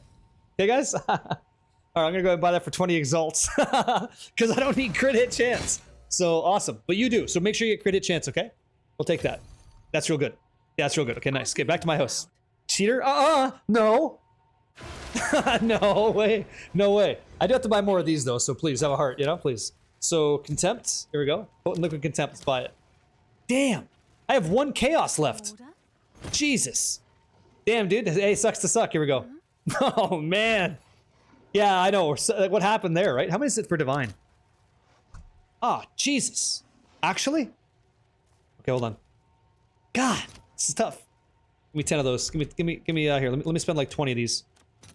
Okay, guys? All right, I'm gonna go ahead and buy that for 20 exalts because I don't need crit hit chance. So awesome, but you do. So make sure you get crit hit chance, okay? We'll take that. That's real good. Yeah, that's real good. Okay, nice. Get back to my house. Cheater? No. No way. No way. I do have to buy more of these though, so please have a heart, you know, please. So contempt. Here we go. Potent liquid contempt. Let's buy it. Damn. I have 1 chaos left. Order. Jesus. Damn, dude. Hey, sucks to suck. Here we go. Oh man. Yeah, I know. What happened there, right? How many is it for divine? Ah, Jesus. Actually? Okay, hold on. God, this is tough. Give me 10 of those. Give me here. Let me spend like 20 of these.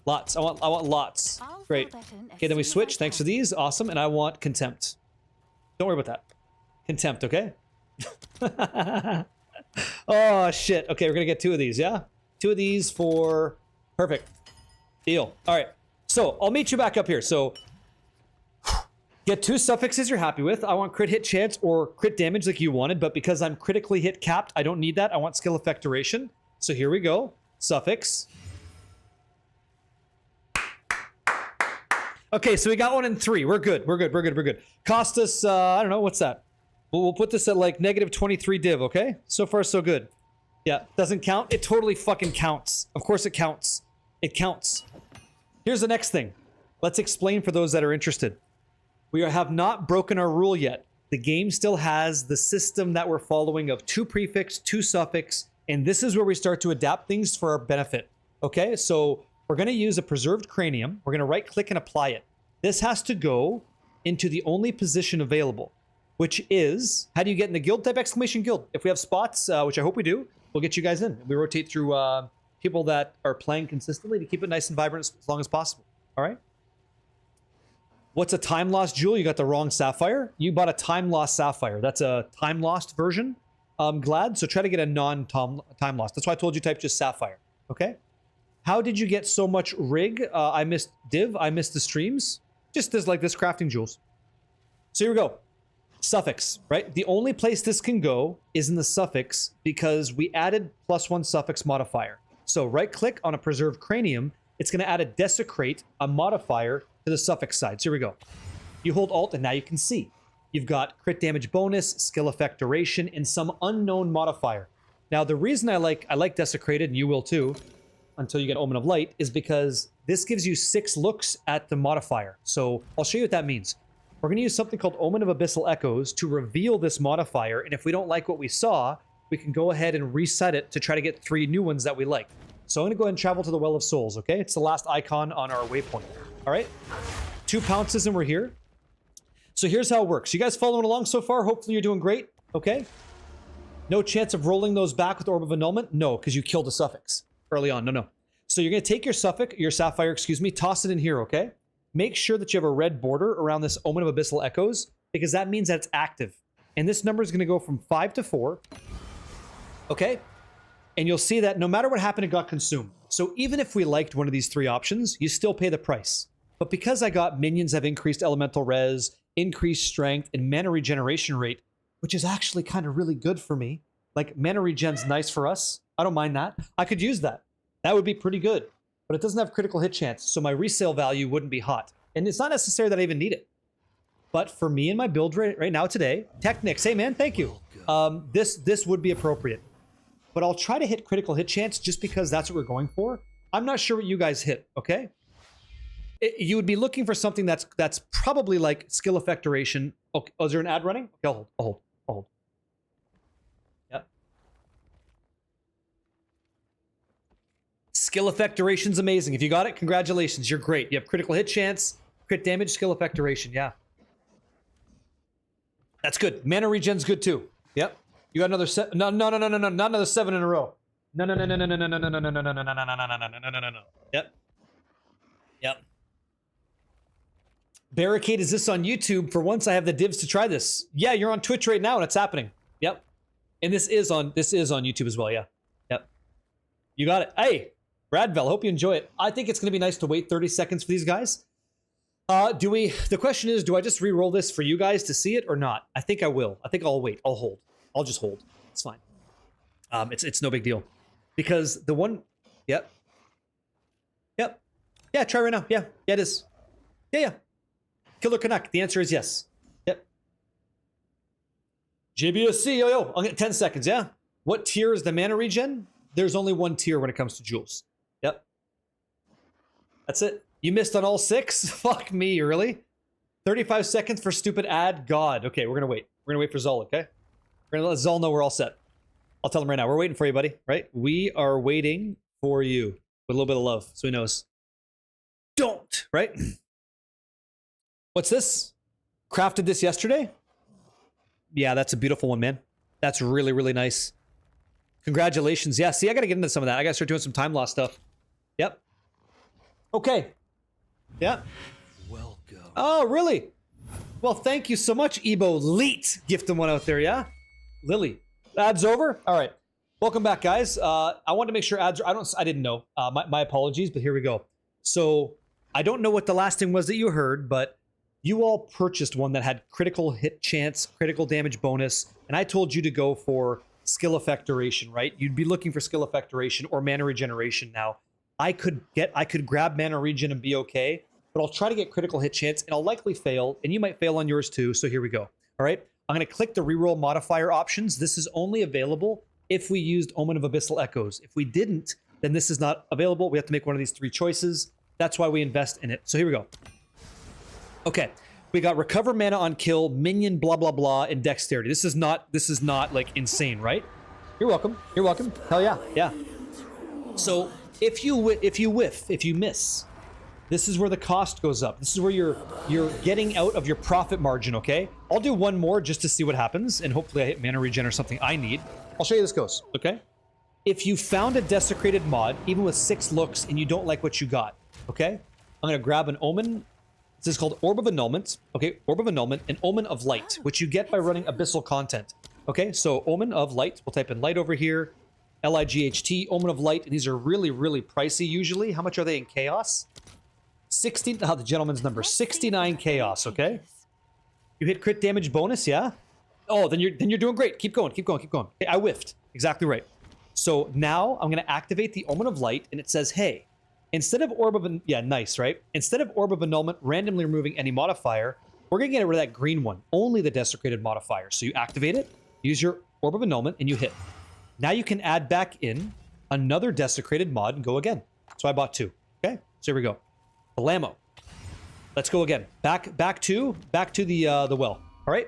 Lots. I want lots. I'll Great. fill that in as Okay, then we soon as I switch. Thanks for can. these. Awesome. And I want contempt. Don't worry about that. Contempt, okay? Oh shit. Okay, we're gonna get 2 of these, yeah? 2 of these for perfect. Deal. Alright. So I'll meet you back up here. So get 2 suffixes you're happy with. I want crit hit chance or crit damage like you wanted, but because I'm critically hit capped, I don't need that. I want skill effect duration. So here we go. Suffix. Okay, so we got 1 and 3. We're good. We're good. We're good. We're good. Cost us, I don't know, what's that? We'll put this at like negative 23 div, okay? So far, so good. Yeah, doesn't count? It totally fucking counts. Of course it counts. It counts. Here's the next thing. Let's explain for those that are interested. We have not broken our rule yet. The game still has the system that we're following of 2 prefix, 2 suffix, and this is where we start to adapt things for our benefit. Okay, so we're going to use a preserved cranium. We're going to right click and apply it. This has to go into the only position available, which is, how do you get in the guild? Type exclamation guild. If we have spots, which I hope we do, we'll get you guys in. We rotate through people that are playing consistently to keep it nice and vibrant as long as possible. All right? What's a time lost jewel? You got the wrong sapphire. You bought a time lost sapphire. That's a time lost version. I'm glad. So try to get a non-time lost. That's why I told you type just sapphire. Okay? How did you get so much rig? I missed div. I missed the streams. Just as like this crafting jewels. So here we go. Suffix, right? The only place this can go is in the suffix because we added +1 suffix modifier. So right click on a preserved cranium. It's going to add a desecrate, a modifier to the suffix side. So here we go. You hold alt and now you can see. You've got crit damage bonus, skill effect duration, and some unknown modifier. Now the reason I like desecrated, and you will too, until you get Omen of Light, is because this gives you 6 looks at the modifier. So I'll show you what that means. We're going to use something called Omen of Abyssal Echoes to reveal this modifier, and if we don't like what we saw, we can go ahead and reset it to try to get 3 new ones that we like. So I'm going to go ahead and travel to the Well of Souls, okay? It's the last icon on our waypoint. All right? 2 pounces and we're here. So here's how it works. You guys following along so far? Hopefully you're doing great, okay? No chance of rolling those back with Orb of Annulment? No, because you killed a suffix early on. No. So you're going to take your suffix, your sapphire, excuse me, toss it in here, okay? Make sure that you have a red border around this Omen of Abyssal Echoes because that means that it's active. And this number is going to go from 5 to 4, okay? And you'll see that no matter what happened, it got consumed. So even if we liked one of these 3 options, you still pay the price. But because I got minions have increased elemental res, increased strength, and mana regeneration rate, which is actually kind of really good for me. Like, mana regen's nice for us. I don't mind that. I could use that. That would be pretty good. But it doesn't have critical hit chance, so my resale value wouldn't be hot. And it's not necessary that I even need it. But for me and my build right now today, Technics, hey man, thank you. This would be appropriate. But I'll try to hit critical hit chance just because that's what we're going for. I'm not sure what you guys hit, okay? You would be looking for something that's probably like skill effect duration. Okay. Oh, is there an ad running? Okay, I'll hold. Yep. Skill effect duration's amazing. If you got it, congratulations. You're great. You have critical hit chance, crit damage, skill effect duration. Yeah. That's good. Mana regen's good too. Yep. You got another set. No, not another 7 in a row. No. Yep. Barricade, is this on YouTube? For once, I have the divs to try this. Yeah, you're on Twitch right now, and it's happening. Yep. And this is on YouTube as well. Yeah. Yep. You got it. Hey, Bradville, hope you enjoy it. I think it's going to be nice to wait 30 seconds for these guys. The question is, do I just re-roll this for you guys to see it or not? I think I will. I think I'll wait. I'll hold. I'll just hold. It's fine. It's no big deal. Because the one... Yep. Yeah, try right now. Yeah, it is. Yeah. Killer Canuck. The answer is yes. Yep. JBSC, yo. I'll get 10 seconds, yeah? What tier is the mana regen? There's only one tier when it comes to jewels. Yep. That's it. You missed on all 6? Fuck me, really? 35 seconds for stupid ad? God. Okay, we're gonna wait. We're gonna wait for Zol, okay? We're gonna let Zol know we're all set. I'll tell him right now. We're waiting for you, buddy, right? We are waiting for you with a little bit of love, so he knows. Don't, right? What's this? Crafted this yesterday? Yeah, that's a beautiful one, man. That's really, really nice. Congratulations. Yeah, see, I gotta get into some of that. I gotta start doing some time loss stuff. Yep. Okay. Yeah. Welcome. Oh, really? Well, thank you so much, Ebo Leet. Gifting one out there, yeah? Lily. Ads over? All right. Welcome back, guys. I wanted to make sure ads are... I didn't know. My apologies, but here we go. So, I don't know what the last thing was that you heard, but you all purchased one that had critical hit chance, critical damage bonus, and I told you to go for skill effect duration, right? You'd be looking for skill effect duration or mana regeneration now. I could grab mana regen and be okay, but I'll try to get critical hit chance, and I'll likely fail, and you might fail on yours too, so here we go. All right? I'm going to click the reroll modifier options. This is only available if we used Omen of Abyssal Echoes. If we didn't, then this is not available. We have to make one of these 3 choices. That's why we invest in it. So here we go. Okay. We got recover mana on kill, minion, blah, blah, blah, and dexterity. This is not like insane, right? You're welcome. You're welcome. Hell yeah. Yeah. So if you miss, this is where the cost goes up. This is where you're getting out of your profit margin, okay? I'll do one more just to see what happens, and hopefully I hit mana regen or something I need. I'll show you this goes, okay? If you found a desecrated mod, even with 6 looks, and you don't like what you got, okay? I'm gonna grab an Omen. This is called Orb of Annulment, okay? Orb of Annulment, and Omen of Light, which you get by running Abyssal content, okay? So Omen of Light, we'll type in Light over here, Light, Omen of Light, and these are really, really pricey usually. How much are they in Chaos? 60, the gentleman's number, 69 Chaos, okay? You hit crit damage bonus, yeah? Oh, then you're doing great. Keep going, keep going, keep going. Okay, I whiffed. Exactly right. So now I'm gonna activate the Omen of Light, and it says, hey, instead of Orb of... Yeah, nice, right? Instead of Orb of Annulment randomly removing any modifier, we're gonna get rid of that green one, only the desecrated modifier. So you activate it, use your Orb of Annulment, and you hit. Now you can add back in another desecrated mod and go again. So I bought 2, okay? So here we go. Balamo. Let's go again. Back to the well. All right.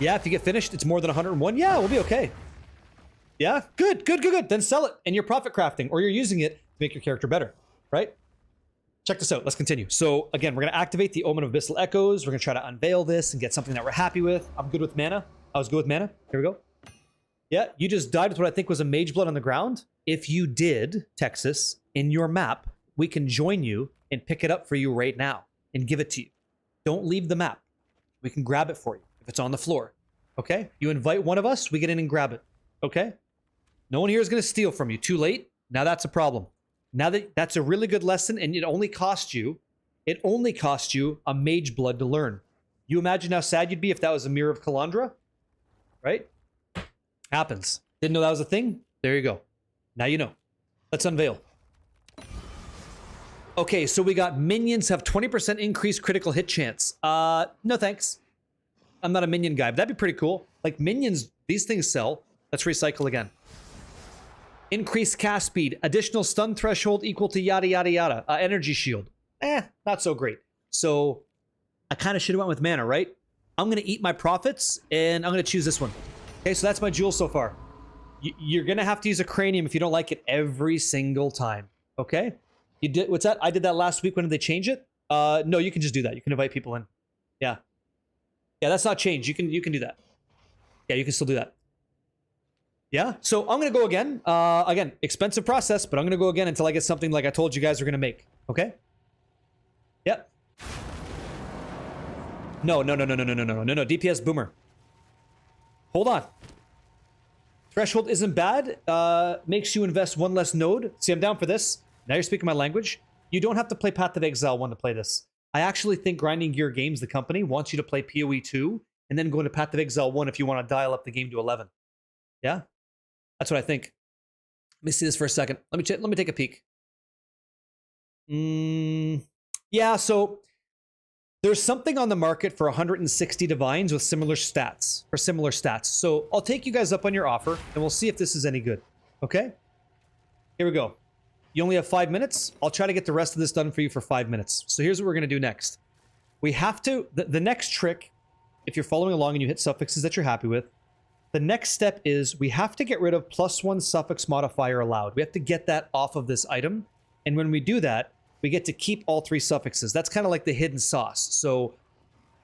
Yeah, if you get finished, it's more than 101. Yeah, we'll be okay. Yeah, good. Then sell it, and you're profit crafting, or you're using it to make your character better, right? Check this out. Let's continue. So again, we're gonna activate the Omen of Abyssal Echoes. We're gonna try to unveil this and get something that we're happy with. I'm good with mana. I was good with mana. Here we go. Yeah, you just died with what I think was a Mage Blood on the ground. If you did, Texas, in your map, we can join you and pick it up for you right now and give it to you. Don't leave the map. We can grab it for you if it's on the floor. Okay? You invite one of us, we get in and grab it. Okay? No one here is going to steal from you. Too late? Now that's a problem. Now that's a really good lesson, and it only cost you a Mage Blood to learn. You imagine how sad you'd be if that was a Mirror of Kalandra? Right? Happens. Didn't know that was a thing? There you go. Now you know. Let's unveil. Okay, so we got minions have 20% increased critical hit chance. No thanks. I'm not a minion guy, but that'd be pretty cool. Like minions, these things sell. Let's recycle again. Increased cast speed, additional stun threshold equal to yada yada yada. Energy shield. Not so great. So I kind of should have went with mana, right? I'm gonna eat my profits, and I'm gonna choose this one. Okay, so that's my jewel so far. You're gonna have to use a cranium if you don't like it every single time. Okay? You did, what's that? I did that last week. When did they change it? No, you can just do that. You can invite people in. Yeah. Yeah, that's not changed. You can do that. Yeah, you can still do that. Yeah, so I'm gonna go again. Again, expensive process, but I'm gonna go again until I get something like I told you guys are gonna make. Okay? Yep. No, DPS boomer. Hold on. Threshold isn't bad. Makes you invest 1 less node. See, I'm down for this. Now you're speaking my language. You don't have to play Path of Exile 1 to play this. I actually think Grinding Gear Games, the company, wants you to play PoE 2 and then go into Path of Exile 1 if you want to dial up the game to 11. Yeah? That's what I think. Let me see this for a second. Let me take a peek. Yeah, so there's something on the market for 160 divines with similar stats, So I'll take you guys up on your offer, and we'll see if this is any good. Okay? Here we go. You only have 5 minutes. I'll try to get the rest of this done for you for 5 minutes. So here's what we're going to do next. We have to... The next trick, if you're following along and you hit suffixes that you're happy with, the next step is we have to get rid of +1 suffix modifier allowed. We have to get that off of this item. And when we do that, we get to keep all 3 suffixes. That's kind of like the hidden sauce. So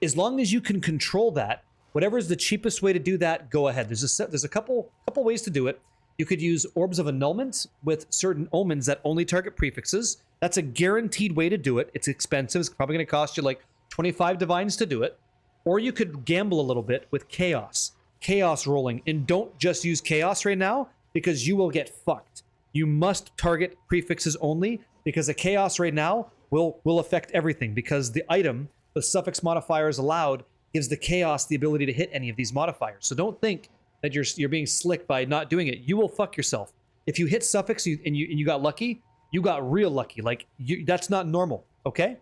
as long as you can control that, whatever is the cheapest way to do that, go ahead. There's a couple ways to do it. You could use Orbs of Annulment with certain omens that only target prefixes. That's a guaranteed way to do it. It's expensive. It's probably going to cost you like 25 divines to do it. Or you could gamble a little bit with Chaos. Chaos rolling. And don't just use Chaos right now, because you will get fucked. You must target prefixes only, because a Chaos right now will affect everything, because the item with suffix modifiers allowed gives the Chaos the ability to hit any of these modifiers. So don't think that you're being slick by not doing it. You will fuck yourself. If you hit suffix and you got lucky, you got real lucky. Like, that's not normal, okay?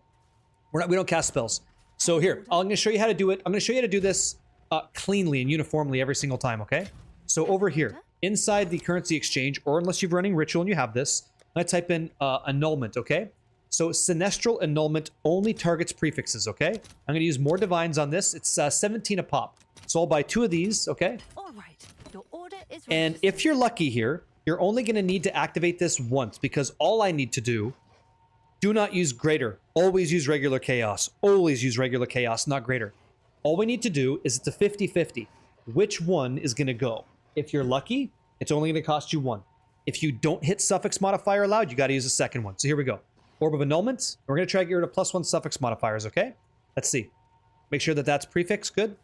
We don't cast spells. So here, I'm going to show you how to do it. I'm going to show you how to do this cleanly and uniformly every single time, okay? So over here, inside the currency exchange, or unless you're running ritual and you have this, I'm going to type in annulment, okay? So Sinestral Annulment only targets prefixes, okay? I'm going to use more divines on this. It's 17 a pop. So I'll buy 2 of these, okay? All right. Your order is And ready. if you're lucky here, you're only going to need to activate this once, because all I need to do not use greater. Always use regular chaos. Always use regular chaos, not greater. All we need to do is it's a 50-50. Which one is going to go? If you're lucky, it's only going to cost you 1. If you don't hit suffix modifier allowed, you got to use a second one. So here we go. Orb of Annulment. We're going to try to get rid of +1 suffix modifiers, okay? Let's see. Make sure that that's prefix. Good.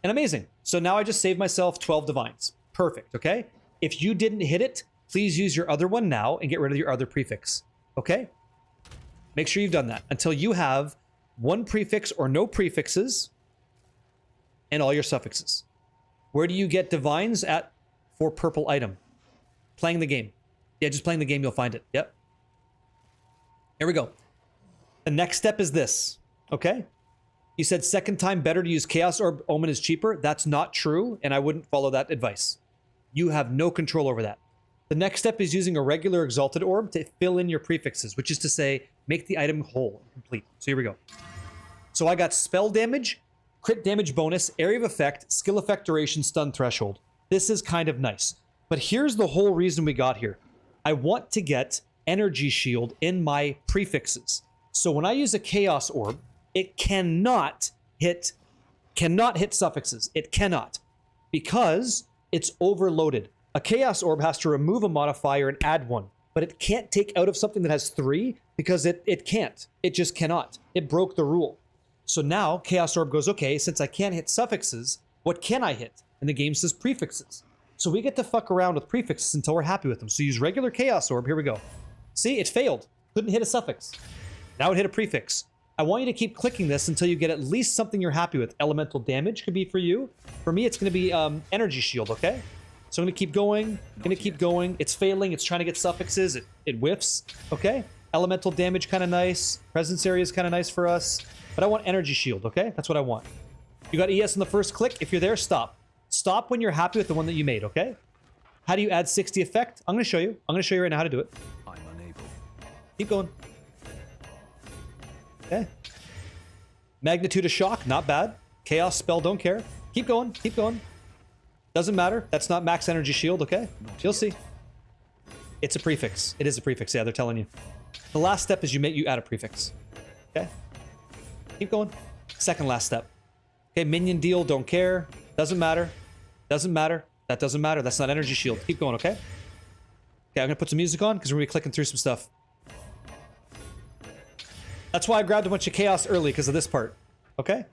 And amazing. So now I just saved myself 12 divines. Perfect, okay? If you didn't hit it, please use your other one now and get rid of your other prefix, okay? Make sure you've done that until you have 1 prefix or no prefixes and all your suffixes. Where do you get divines at for purple item? Playing the game. Yeah, just playing the game, you'll find it. Yep. Here we go. The next step is this, okay? You said second time better to use Chaos Orb, Omen is cheaper. That's not true, and I wouldn't follow that advice. You have no control over that. The next step is using a regular Exalted Orb to fill in your prefixes, which is to say, make the item whole and complete. So here we go. So I got spell damage, crit damage bonus, area of effect, skill effect duration, stun threshold. This is kind of nice. But here's the whole reason we got here. I want to get energy shield in my prefixes. So when I use a Chaos Orb, it cannot hit suffixes. It cannot, because it's overloaded. A Chaos Orb has to remove a modifier and add one, but it can't take out of something that has 3 because it can't. It just cannot. It broke the rule. So now Chaos Orb goes, okay, since I can't hit suffixes, what can I hit? And the game says prefixes. So we get to fuck around with prefixes until we're happy with them. So use regular Chaos Orb. Here we go. See, it failed. Couldn't hit a suffix. Now it hit a prefix. I want you to keep clicking this until you get at least something you're happy with. Elemental damage could be for you. For me, it's going to be energy shield, okay? So I'm going to keep going. Keep going. It's failing. It's trying to get suffixes. It whiffs, okay? Elemental damage, kind of nice. Presence area is kind of nice for us. But I want energy shield, okay? That's what I want. You got ES on the first click. If you're there, stop. Stop when you're happy with the one that you made, okay? How do you add 60 effect? I'm going to show you. I'm going to show you right now how to do it. I'm unable. Keep going. Okay. Magnitude of shock, not bad. Chaos spell, don't care. Keep going, keep going. Doesn't matter. That's not max energy shield, okay? You'll see. It's a prefix. It is a prefix, yeah, they're telling you. The last step is you add a prefix. Okay? Keep going. Second last step. Okay, minion deal, don't care. Doesn't matter. Doesn't matter. That doesn't matter. That's not energy shield. Keep going, okay? Okay, I'm gonna put some music on because we're gonna be clicking through some stuff. That's why I grabbed a bunch of chaos early, because of this part. Okay?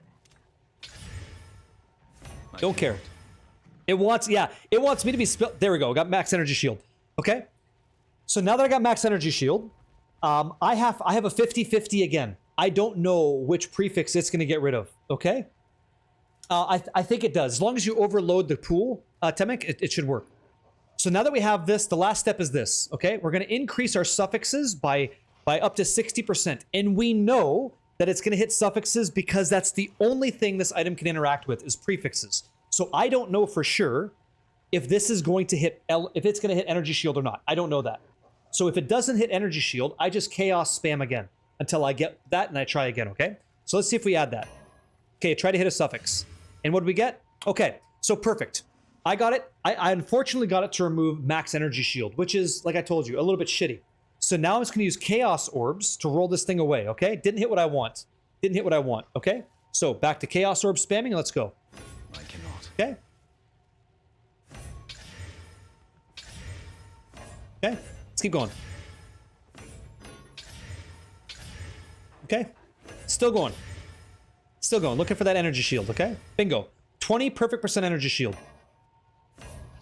Don't care. It wants me to be there we go. I got max energy shield. Okay? So now that I got max energy shield, I have a 50-50 again. I don't know which prefix it's going to get rid of. Okay? I think it does. As long as you overload the pool, Temek, it should work. So now that we have this, the last step is this. Okay? We're going to increase our suffixes by by up to 60%. And we know that it's going to hit suffixes because that's the only thing this item can interact with is prefixes. So I don't know for sure if this is going to hit, if it's going to hit energy shield or not. I don't know that. So if it doesn't hit energy shield, I just chaos spam again until I get that and I try again, okay? So let's see if we add that. Okay, try to hit a suffix. And what do we get? Okay, so perfect. I got it. I unfortunately got it to remove max energy shield, which is, like I told you, a little bit shitty. So now I'm just going to use chaos orbs to roll this thing away, okay? Didn't hit what I want. Didn't hit what I want, okay? So back to chaos orb spamming. Let's go. I cannot. Okay. Okay, let's keep going. Okay, still going. Still going. Looking for that energy shield, okay? Bingo. 20 perfect % energy shield.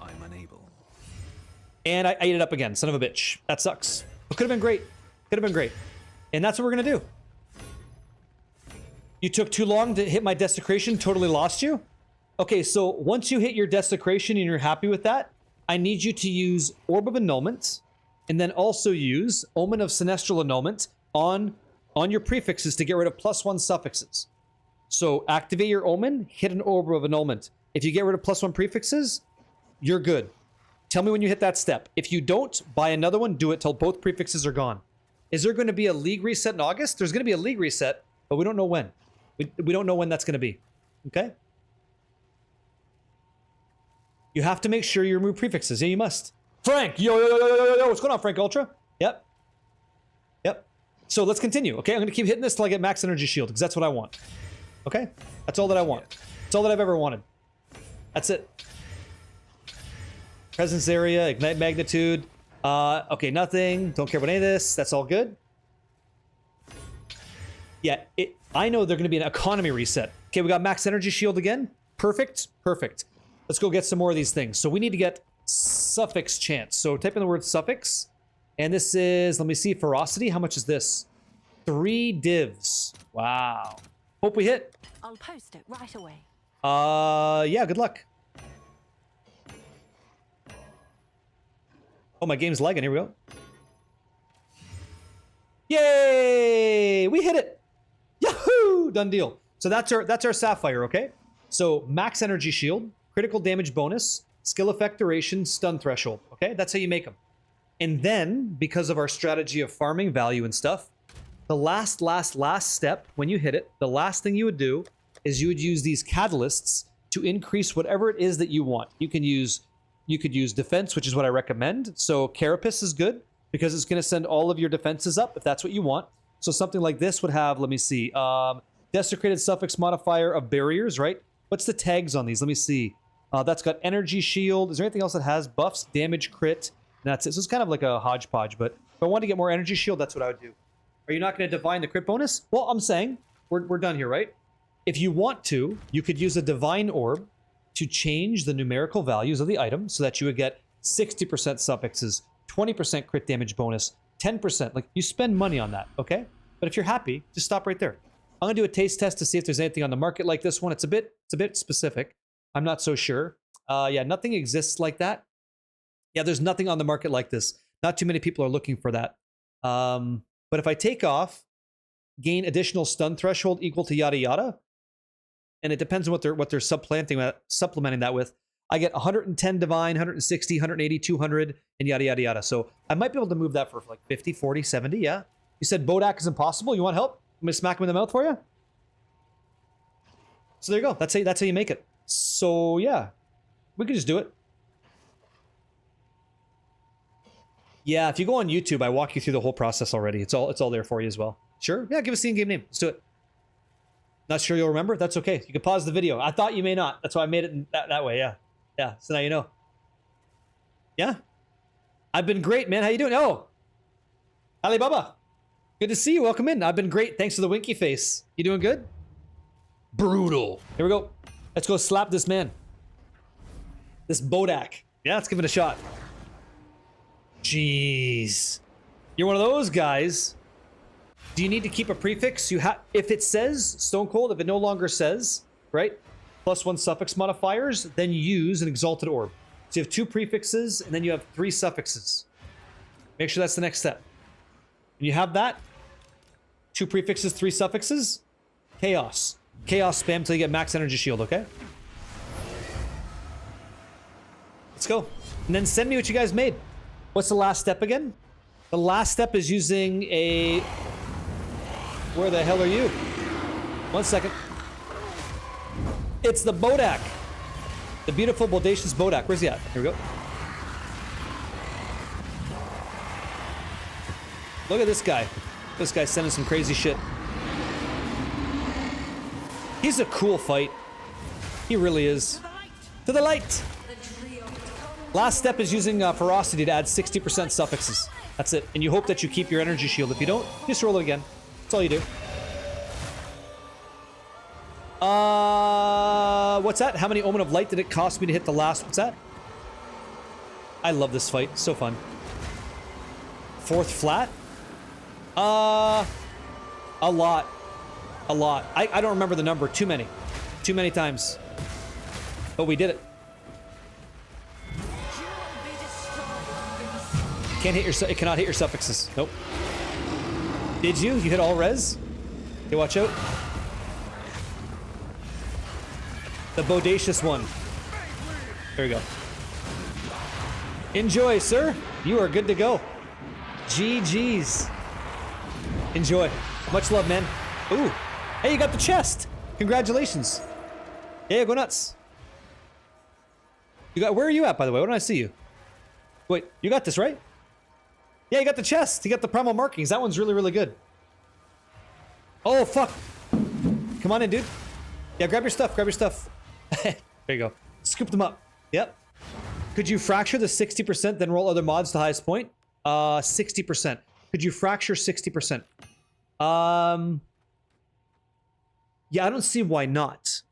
I'm unable. And I ate it up again. Son of a bitch. That sucks. It could have been great. Could have been great. And that's what we're going to do. You took too long to hit my desecration. Totally lost you. Okay, so once you hit your desecration and you're happy with that, I need you to use Orb of Annulment and then also use Omen of Sinestral Annulment on your prefixes to get rid of +1 suffixes. So activate your Omen, hit an Orb of Annulment. If you get rid of +1 prefixes, you're good. Tell me when you hit that step. If you don't, buy another one, do it till both prefixes are gone. Is there going to be a league reset in August? There's going to be a league reset, but we don't know when. We don't know when that's going to be. Okay? You have to make sure you remove prefixes. Yeah, you must. Frank! Yo, yo, yo, yo, yo, yo, what's going on, Frank Ultra? Yep. Yep. So let's continue, okay? I'm going to keep hitting this till I get max energy shield, because that's what I want. Okay? That's all that I want. That's all that I've ever wanted. That's it. Presence area, ignite magnitude. Okay, nothing. Don't care about any of this. That's all good. Yeah, I know they're going to be an economy reset. Okay, we got max energy shield again. Perfect. Perfect. Let's go get some more of these things. So we need to get suffix chance. So type in the word suffix. And this is, let me see, ferocity. How much is this? 3 divs. Wow. Hope we hit. I'll post it right away. Yeah, good luck. Oh, my game's lagging. Here we go. Yay! We hit it. Yahoo! Done deal. So that's our sapphire, okay? So max energy shield, critical damage bonus, skill effect duration, stun threshold, okay? That's how you make them. And then, because of our strategy of farming value and stuff, the last step, when you hit it, the last thing you would do is you would use these catalysts to increase whatever it is that you want. You could use defense, which is what I recommend. So Carapace is good because it's going to send all of your defenses up if that's what you want. So something like this would have, let me see, desecrated suffix modifier of barriers, right? What's the tags on these? Let me see. That's got energy shield. Is there anything else that has buffs, damage, crit? And that's it. So it's kind of like a hodgepodge, but if I want to get more energy shield, that's what I would do. Are you not going to divine the crit bonus? Well, I'm saying we're done here, right? If you want to, you could use a divine orb to change the numerical values of the item so that you would get 60% suffixes, 20% crit damage bonus, 10%. Like, you spend money on that, okay? But if you're happy, just stop right there. I'm going to do a taste test to see if there's anything on the market like this one. It's a bit specific. I'm not so sure. Yeah, nothing exists like that. Yeah, there's nothing on the market like this. Not too many people are looking for that. But if I take off, gain additional stun threshold equal to yada yada, and it depends on what they're supplementing that with. I get 110 divine, 160, 180, 200, and yada yada yada. So I might be able to move that for like 50, 40, 70. Yeah. You said Bodak is impossible. You want help? I'm gonna smack him in the mouth for you. So there you go. That's how you make it. So yeah, we could just do it. Yeah, if you go on YouTube, I walk you through the whole process already. It's all there for you as well. Sure? Yeah, give us the in-game name. Let's do it. Not sure you'll remember? That's okay. You can pause the video. I thought you may not. That's why I made it that way. Yeah. Yeah. So now you know. Yeah. I've been great, man. How you doing? Oh, Alibaba. Good to see you. Welcome in. I've been great. Thanks for the winky face. You doing good? Brutal. Here we go. Let's go slap this man. This Bodak. Yeah, let's give it a shot. Jeez. You're one of those guys. Do you need to keep a prefix? If it says Stone Cold, if it no longer says, right, +1 suffix modifiers, then you use an Exalted Orb. So you have 2 prefixes, and then you have 3 suffixes. Make sure that's the next step. When you have that, 2 prefixes, 3 suffixes, chaos. Chaos spam till you get max energy shield, okay? Let's go. And then send me what you guys made. What's the last step again? The last step is using a... Where the hell are you? 1 second. It's the Bodak. The beautiful, bodacious Bodak. Where's he at? Here we go. Look at this guy. This guy's sending some crazy shit. He's a cool fight. He really is. To the light! Last step is using ferocity to add 60% suffixes. That's it. And you hope that you keep your energy shield. If you don't, just roll it again. That's all you do. What's that? How many Omen of Light did it cost me to hit the last? What's that? I love this fight. So fun. 4th flat? A lot. A lot. I don't remember the number. Too many. Too many times. But we did it. Can't hit your. It cannot hit your suffixes. Nope. Did you? You hit all res? Okay, watch out. The bodacious one. There we go. Enjoy, sir. You are good to go. GG's. Enjoy. Much love, man. Ooh. Hey, you got the chest. Congratulations. Yeah, go nuts. You got. Where are you at, by the way? Why don't I see you? Wait, you got this, right? Yeah, you got the chest. You got the primal markings. That one's really, really good. Oh, fuck. Come on in, dude. Yeah, grab your stuff. Grab your stuff. There you go. Scoop them up. Yep. Could you fracture the 60%, then roll other mods to highest point? 60%. Could you fracture 60%? Yeah, I don't see why not.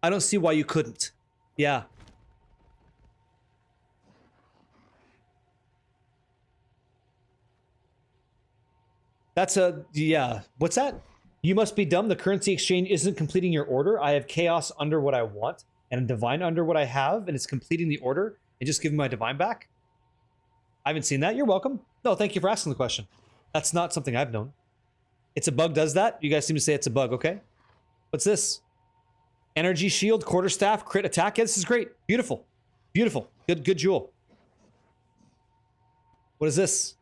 I don't see why you couldn't. Yeah. That's a... Yeah. What's that? You must be dumb. The currency exchange isn't completing your order. I have chaos under what I want and divine under what I have, and it's completing the order and just giving my divine back. I haven't seen that. You're welcome. No, thank you for asking the question. That's not something I've known. It's a bug does that? You guys seem to say it's a bug, okay? What's this? Energy shield, quarterstaff, crit attack. Yeah, this is great. Beautiful. Beautiful. Good jewel. What is this?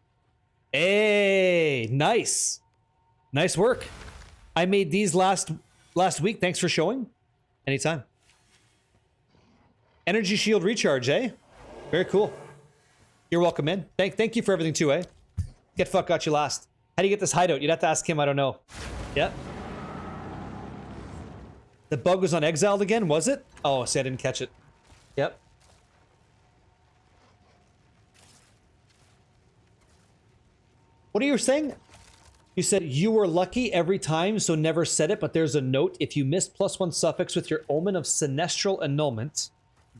Hey, nice. Nice work. I made these last week. Thanks for showing. Anytime. Energy shield recharge, eh? Very cool. You're welcome, man. Thank you for everything too, eh? Get fuck got you last. How do you get this hideout? You'd have to ask him. I don't know. Yep. The bug was on exiled again, was it? Oh, see, I didn't catch it. Yep. What are you saying? You said you were lucky every time, so never said it, but there's a note. If you missed +1 suffix with your Omen of Sinestral Annulment,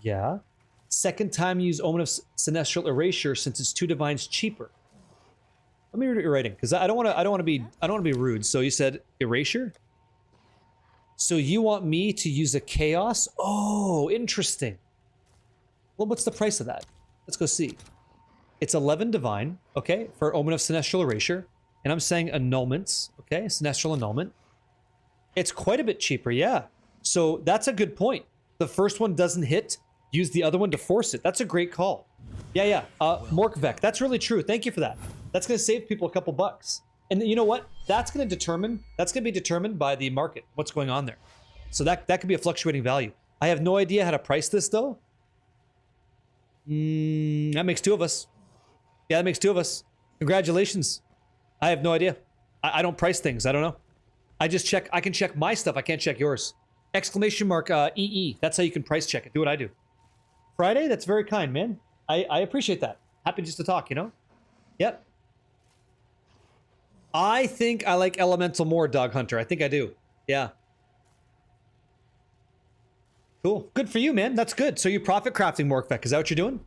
yeah. Second time use Omen of Sinestral Erasure since it's 2 divines cheaper. Let me read what you're writing, because I don't want to be rude. So you said erasure? So you want me to use a chaos? Oh, interesting. Well, what's the price of that? Let's go see. It's 11 divine, okay, for Omen of Sinestral Erasure. And I'm saying annulments, okay, Sinestral Annulment. It's quite a bit cheaper, yeah. So that's a good point. The first one doesn't hit, use the other one to force it. That's a great call. Yeah. Morkvek, that's really true. Thank you for that. That's going to save people a couple bucks. And you know what? That's going to be determined by the market, what's going on there. So that could be a fluctuating value. I have no idea how to price this, though. That makes 2 of us. Yeah, that makes 2 of us. Congratulations. I have no idea. I don't price things. I don't know. I just check. I can check my stuff. I can't check yours. Exclamation mark EE. That's how you can price check it. Do what I do. Friday? That's very kind, man. I appreciate that. Happy just to talk, you know? Yep. I think I like Elemental more, Dog Hunter. I think I do. Yeah. Cool. Good for you, man. That's good. So you're profit crafting Morkvek. Is that what you're doing?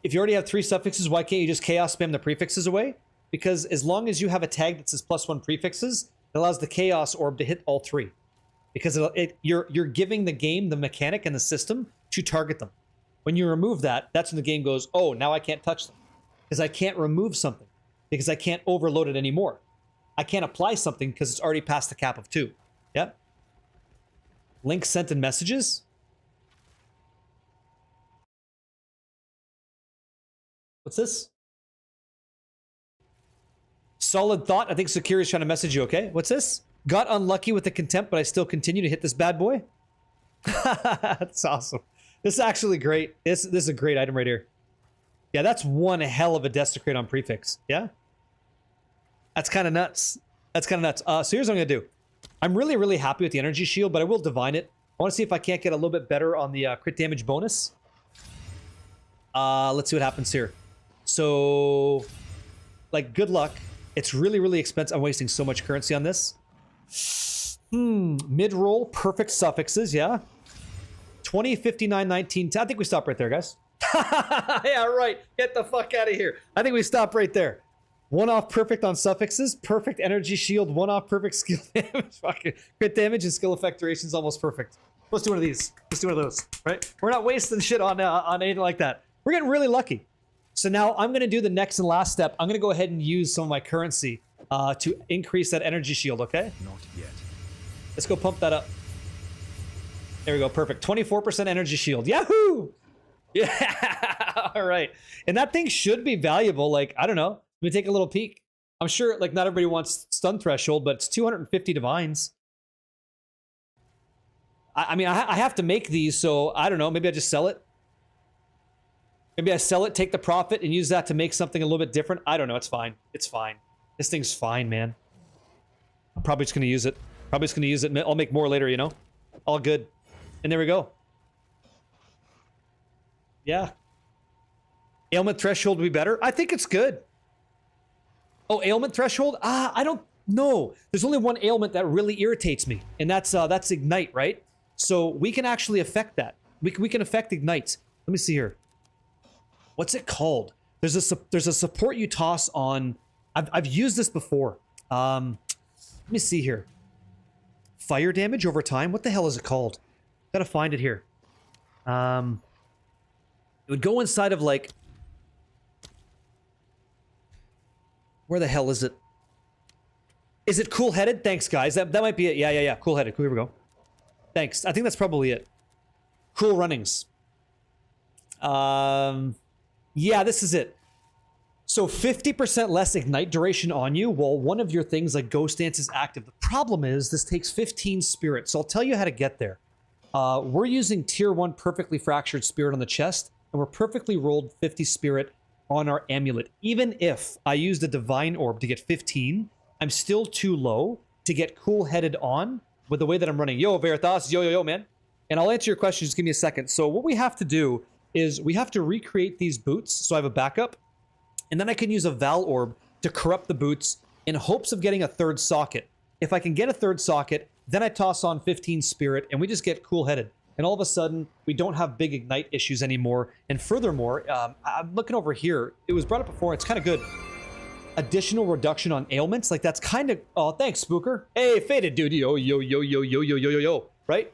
If you already have 3 suffixes, why can't you just chaos spam the prefixes away? Because as long as you have a tag that says +1 prefixes, it allows the chaos orb to hit all 3. Because you're giving the game the mechanic and the system to target them. When you remove that, that's when the game goes, oh, now I can't touch them. Because I can't remove something. because I can't overload it anymore. I can't apply something because it's already past the cap of 2. Yep. Link sent in messages. What's this? Solid thought. I think Sakira's trying to message you, okay? What's this? Got unlucky with the contempt, but I still continue to hit this bad boy. That's awesome. This is actually great. This is a great item right here. Yeah, that's one hell of a desecrate on prefix. Yeah? That's kind of nuts. That's kind of nuts. So here's what I'm going to do. I'm really, really happy with the energy shield, but I will divine it. I want to see if I can't get a little bit better on the crit damage bonus. Let's see what happens here. So, like, good luck. It's really, really expensive. I'm wasting so much currency on this. Mid-roll, perfect suffixes, yeah. 20, 59, 19, 10. I think we stop right there, guys. Yeah, right. Get the fuck out of here. I think we stop right there. One-off perfect on suffixes. Perfect energy shield. One-off perfect skill damage. Fucking crit damage and skill effect duration is almost perfect. Let's do one of these. Let's do one of those, right? We're not wasting shit on anything like that. We're getting really lucky. So now I'm going to do the next and last step. I'm going to go ahead and use some of my currency to increase that energy shield, okay? Not yet. Let's go pump that up. There we go, perfect. 24% energy shield. Yahoo! Yeah, all right. And that thing should be valuable. Like, I don't know. Let me take a little peek. I'm sure, like, not everybody wants stun threshold, but it's 250 divines. I mean, I have to make these, so I don't know. Maybe I just sell it. Maybe I sell it, take the profit, and use that to make something a little bit different. I don't know. It's fine. It's fine. This thing's fine, man. I'm probably just going to use it. Probably just going to use it. I'll make more later, you know? All good. And there we go. Yeah. Ailment threshold would be better. I think it's good. Oh, ailment threshold? I don't know. There's only one ailment that really irritates me, and that's ignite, right? So we can actually affect that. We can affect ignite. Let me see here. What's it called? There's a support you toss on. I've used this before. Let me see here. Fire damage over time. What the hell is it called? Gotta find it here. It would go inside of, like, where the hell is it? Is it cool-headed? Thanks, guys. That might be it. Yeah. Cool-headed. Here we go. Thanks. I think that's probably it. Cool runnings. Yeah, this is it. So 50% less ignite duration on you while one of your things like Ghost Dance is active. The problem is this takes 15 spirit. So I'll tell you how to get there. We're using tier 1 perfectly fractured spirit on the chest, and we're perfectly rolled 50 spirit on our amulet. Even if I used a divine orb to get 15, I'm still too low to get cool-headed on with the way that I'm running. Yo, Veritas, yo, man. And I'll answer your question, just give me a second. So what we have to do is we have to recreate these boots so I have a backup, and then I can use a Val Orb to corrupt the boots in hopes of getting a third socket. If I can get a third socket, then I toss on 15 spirit, and we just get cool-headed. And all of a sudden, we don't have big ignite issues anymore. And furthermore, I'm looking over here. It was brought up before. It's kind of good. Additional reduction on ailments. Like, that's kind of... Oh, thanks, Spooker. Hey, Faded, dude. Yo. Right?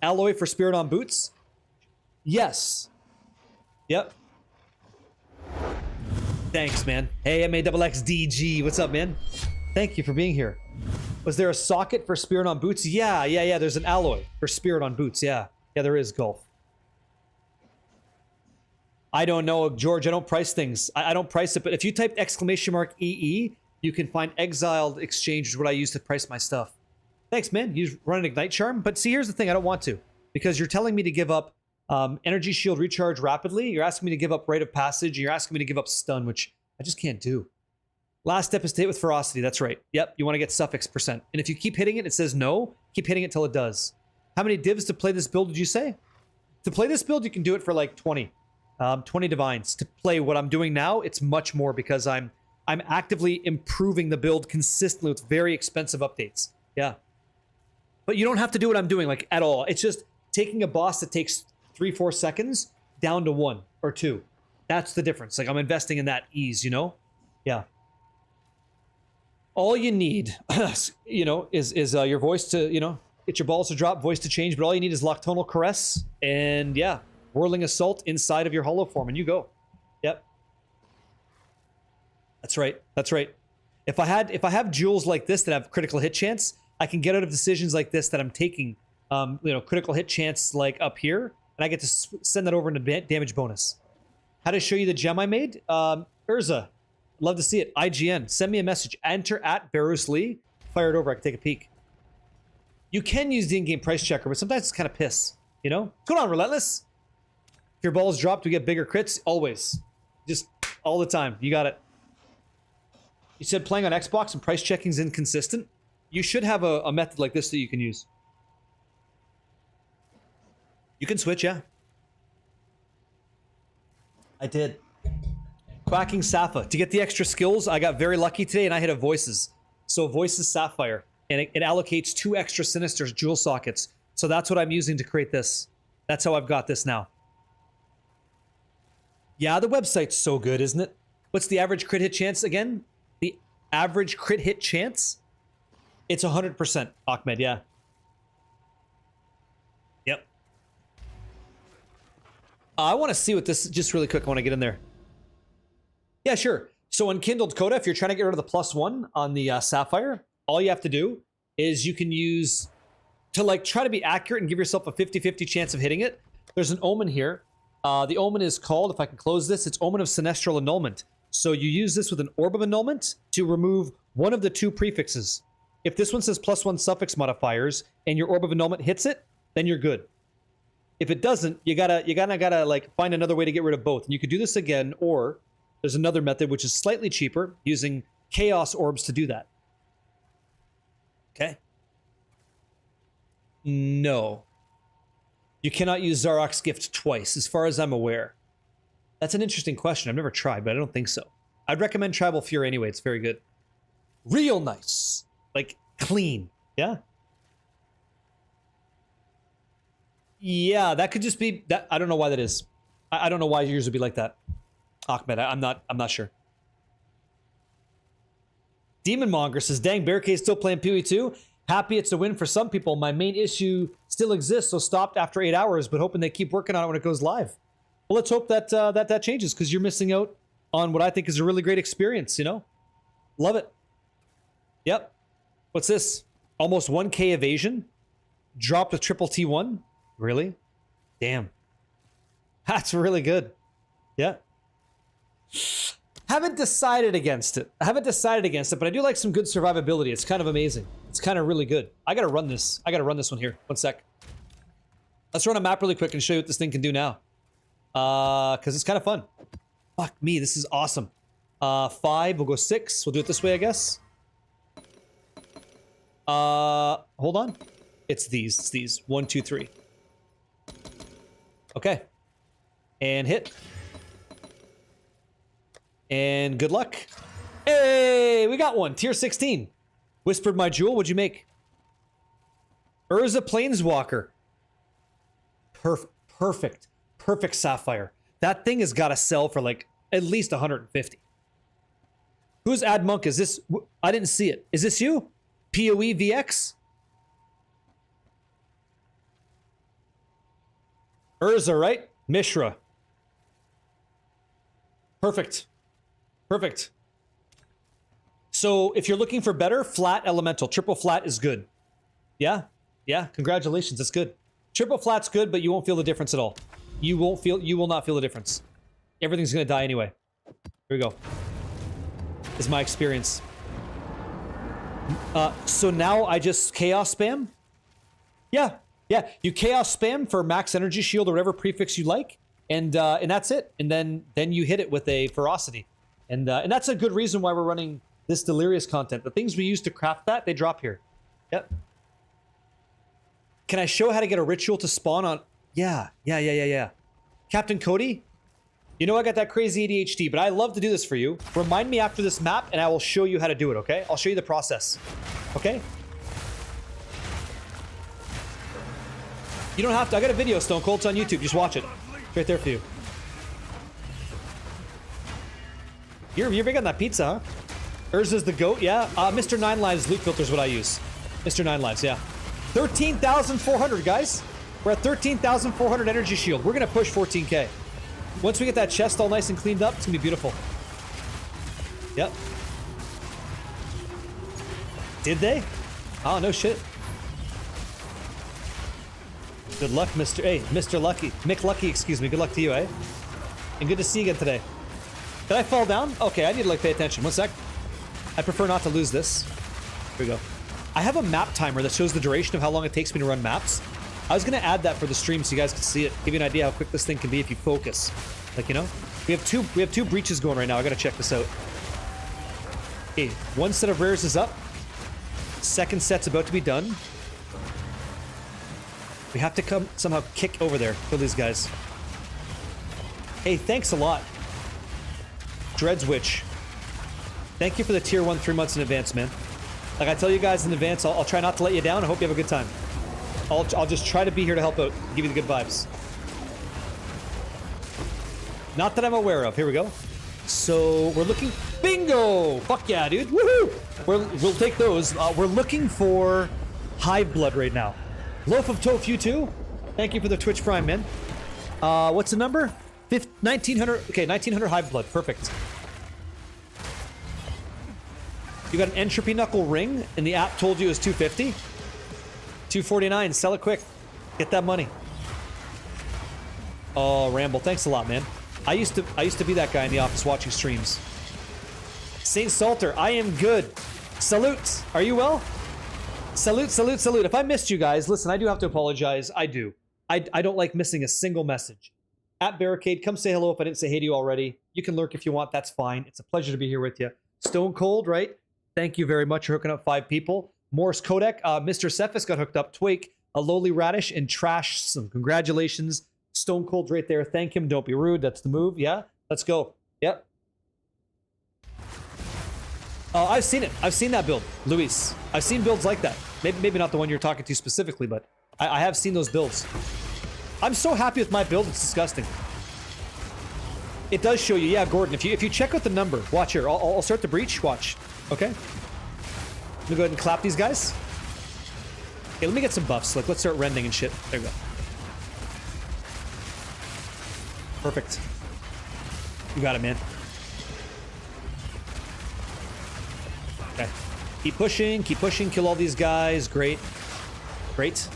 Alloy for spirit on boots? Yes. Yep. Thanks, man. Hey, MAXXDG. What's up, man? Thank you for being here. Was there a socket for spirit on boots? Yeah. There's an alloy for spirit on boots. Yeah, there is, Gulf. I don't know, George. I don't price things. I don't price it, but if you type !EE, you can find Exiled Exchange, is what I use to price my stuff. Thanks, man. You run an Ignite Charm? But see, here's the thing. I don't want to. Because you're telling me to give up Energy Shield Recharge rapidly. You're asking me to give up Rite of Passage. You're asking me to give up Stun, which I just can't do. Last step is to hit with Ferocity. That's right. Yep, you want to get suffix %. And if you keep hitting it, it says no. Keep hitting it till it does. How many divs to play this build did you say? To play this build, you can do it for like 20. 20 divines. To play what I'm doing now, it's much more because I'm actively improving the build consistently with very expensive updates. Yeah. But you don't have to do what I'm doing, like, at all. It's just taking a boss that takes 3-4 seconds down to 1 or 2. That's the difference. Like, I'm investing in that ease, you know? Yeah. All you need, you know, is your voice to, you know, get your balls to drop, voice to change, but all you need is Nocturnal Caress, and yeah, Whirling Assault inside of your hollow form, and you go. Yep. That's right. That's right. If I have jewels like this that have critical hit chance, I can get out of decisions like this that I'm taking, critical hit chance like up here, and I get to send that over into damage bonus. How to show you the gem I made? Urza, love to see it. IGN, send me a message. Enter at Barus Lee. Fire it over. I can take a peek. You can use the in-game price checker, but sometimes it's kind of piss. You know? What's going on, Relentless? If your balls drop, do we get bigger crits? Always. Just all the time. You got it. You said playing on Xbox and price checking is inconsistent. You should have a method like this that you can use. You can switch, yeah. I did. Quacking Safa. To get the extra skills, I got very lucky today and I hit a Voices. So Voices Sapphire. And it allocates 2 extra Sinisters jewel sockets. So that's what I'm using to create this. That's how I've got this now. Yeah, the website's so good, isn't it? What's the average crit hit chance again? The average crit hit chance? It's 100%, Ahmed, yeah. Yep. I want to see what this, just really quick, I want to get in there. Yeah, sure. So in Kindled Coda, if you're trying to get rid of the +1 on the Sapphire, all you have to do is you can use, to like try to be accurate and give yourself a 50-50 chance of hitting it, there's an omen here. The omen is called, if I can close this, it's Omen of Sinestral Annulment. So you use this with an Orb of Annulment to remove one of the 2 prefixes. If this one says +1 suffix modifiers and your Orb of Annulment hits it, then you're good. If it doesn't, you gotta like find another way to get rid of both. And you could do this again, or there's another method which is slightly cheaper, using Chaos Orbs to do that. Okay. No. You cannot use Zarok's Gift twice, as far as I'm aware. That's an interesting question. I've never tried, but I don't think so. I'd recommend Tribal Fury anyway. It's very good. Real nice. Like, clean. Yeah? Yeah, that could just be... that. I don't know why that is. I don't know why yours would be like that. Ahmed, I'm not sure. Demon Monger says, dang, Barricade still playing PoE 2? Happy it's a win for some people. My main issue still exists, so stopped after 8 hours, but hoping they keep working on it when it goes live. Well, let's hope that that changes, because you're missing out on what I think is a really great experience, you know? Love it. Yep. What's this? Almost 1k evasion? Dropped with triple T1? Really? Damn. That's really good. Yeah. Haven't decided against it. I haven't decided against it, but I do like some good survivability. It's kind of amazing. It's kind of really good. I gotta run this. I gotta run this one here. One sec. Let's run a map really quick and show you what this thing can do now. Because it's kind of fun. Fuck me, this is awesome. 5, we'll go 6. We'll do it this way, I guess. Hold on. It's these. It's these. 1, 2, 3. Okay. And hit. And good luck. Hey, we got one. Tier 16. Whispered my jewel. What'd you make? Urza Planeswalker. Perfect. Perfect Sapphire. That thing has got to sell for like at least 150. Who's Ad Monk? Is this? I didn't see it. Is this you? PoE VX? Urza, right? Mishra. Perfect. Perfect. So if you're looking for better, flat elemental. Triple flat is good. Yeah? Yeah, congratulations. That's good. Triple flat's good, but you won't feel the difference at all. You will not feel the difference. Everything's gonna die anyway. Here we go. Is my experience. So now I just chaos spam? Yeah. Yeah. You chaos spam for max energy shield or whatever prefix you like, and that's it. And then you hit it with a ferocity. And that's a good reason why we're running this delirious content. The things we use to craft that, they drop here. Yep. Can I show how to get a ritual to spawn on? Yeah. Captain Cody, you know I got that crazy ADHD, but I love to do this for you. Remind me after this map, and I will show you how to do it, okay? I'll show you the process, okay? You don't have to. I got a video, Stone Cold. It's on YouTube. Just watch it. It's right there for you. You're big on that pizza, huh? Urza's the GOAT, yeah. Mr. 9 Lives loot filter is what I use. Mr. 9 Lives, yeah. 13,400, guys. We're at 13,400 energy shield. We're gonna push 14k. Once we get that chest all nice and cleaned up, it's gonna be beautiful. Yep. Did they? Oh, no shit. Good luck, Mr. Hey, Mr. Lucky. Mick Lucky, excuse me. Good luck to you, eh? And good to see you again today. Did I fall down? Okay, I need to like pay attention. 1 sec. I prefer not to lose this. Here we go. I have a map timer that shows the duration of how long it takes me to run maps. I was gonna add that for the stream so you guys can see it. Give you an idea how quick this thing can be if you focus. Like, you know? We have two breaches going right now. I gotta check this out. Okay, one set of rares is up. Second set's about to be done. We have to come somehow kick over there. Kill these guys. Hey, thanks a lot. Dreadswitch. Thank you for the tier 1 3 months in advance, man. Like I tell you guys in advance, I'll try not to let you down. I hope you have a good time. I'll just try to be here to help out, give you the good vibes. Not that I'm aware of. Here we go. So we're looking. Bingo! Fuck yeah, dude. Woohoo! We'll take those. We're looking for Hive Blood right now. Loaf of Tofu too. Thank you for the Twitch Prime, man. What's the number? 1900. Okay, 1900 Hive Blood. Perfect. You got an Entropy Knuckle ring, and the app told you it was 250. 249. Sell it quick. Get that money. Oh, Ramble. Thanks a lot, man. I used to be that guy in the office watching streams. Saint Salter, I am good. Salute. Are you well? Salute, salute, salute. If I missed you guys, listen, I do have to apologize. I do. I don't like missing a single message. At Barricade, come say hello if I didn't say hey to you already. You can lurk if you want. That's fine. It's a pleasure to be here with you. Stone Cold, right? Thank you very much for hooking up 5 people. Morris Kodak, Mr. Cephas got hooked up. Twake, a lowly radish, and Trash. Some congratulations. Stone Cold right there. Thank him. Don't be rude. That's the move. Yeah? Let's go. Yep. I've seen it. I've seen that build, Luis. I've seen builds like that. Maybe not the one you're talking to specifically, but I have seen those builds. I'm so happy with my build. It's disgusting. It does show you. Yeah, Gordon. If you check out the number, watch here. I'll start the breach. Watch. Okay. Let me go ahead and clap these guys. Okay, let me get some buffs. Like, let's start rending and shit. There we go. Perfect. You got it, man. Okay. Keep pushing, kill all these guys. Great. Great.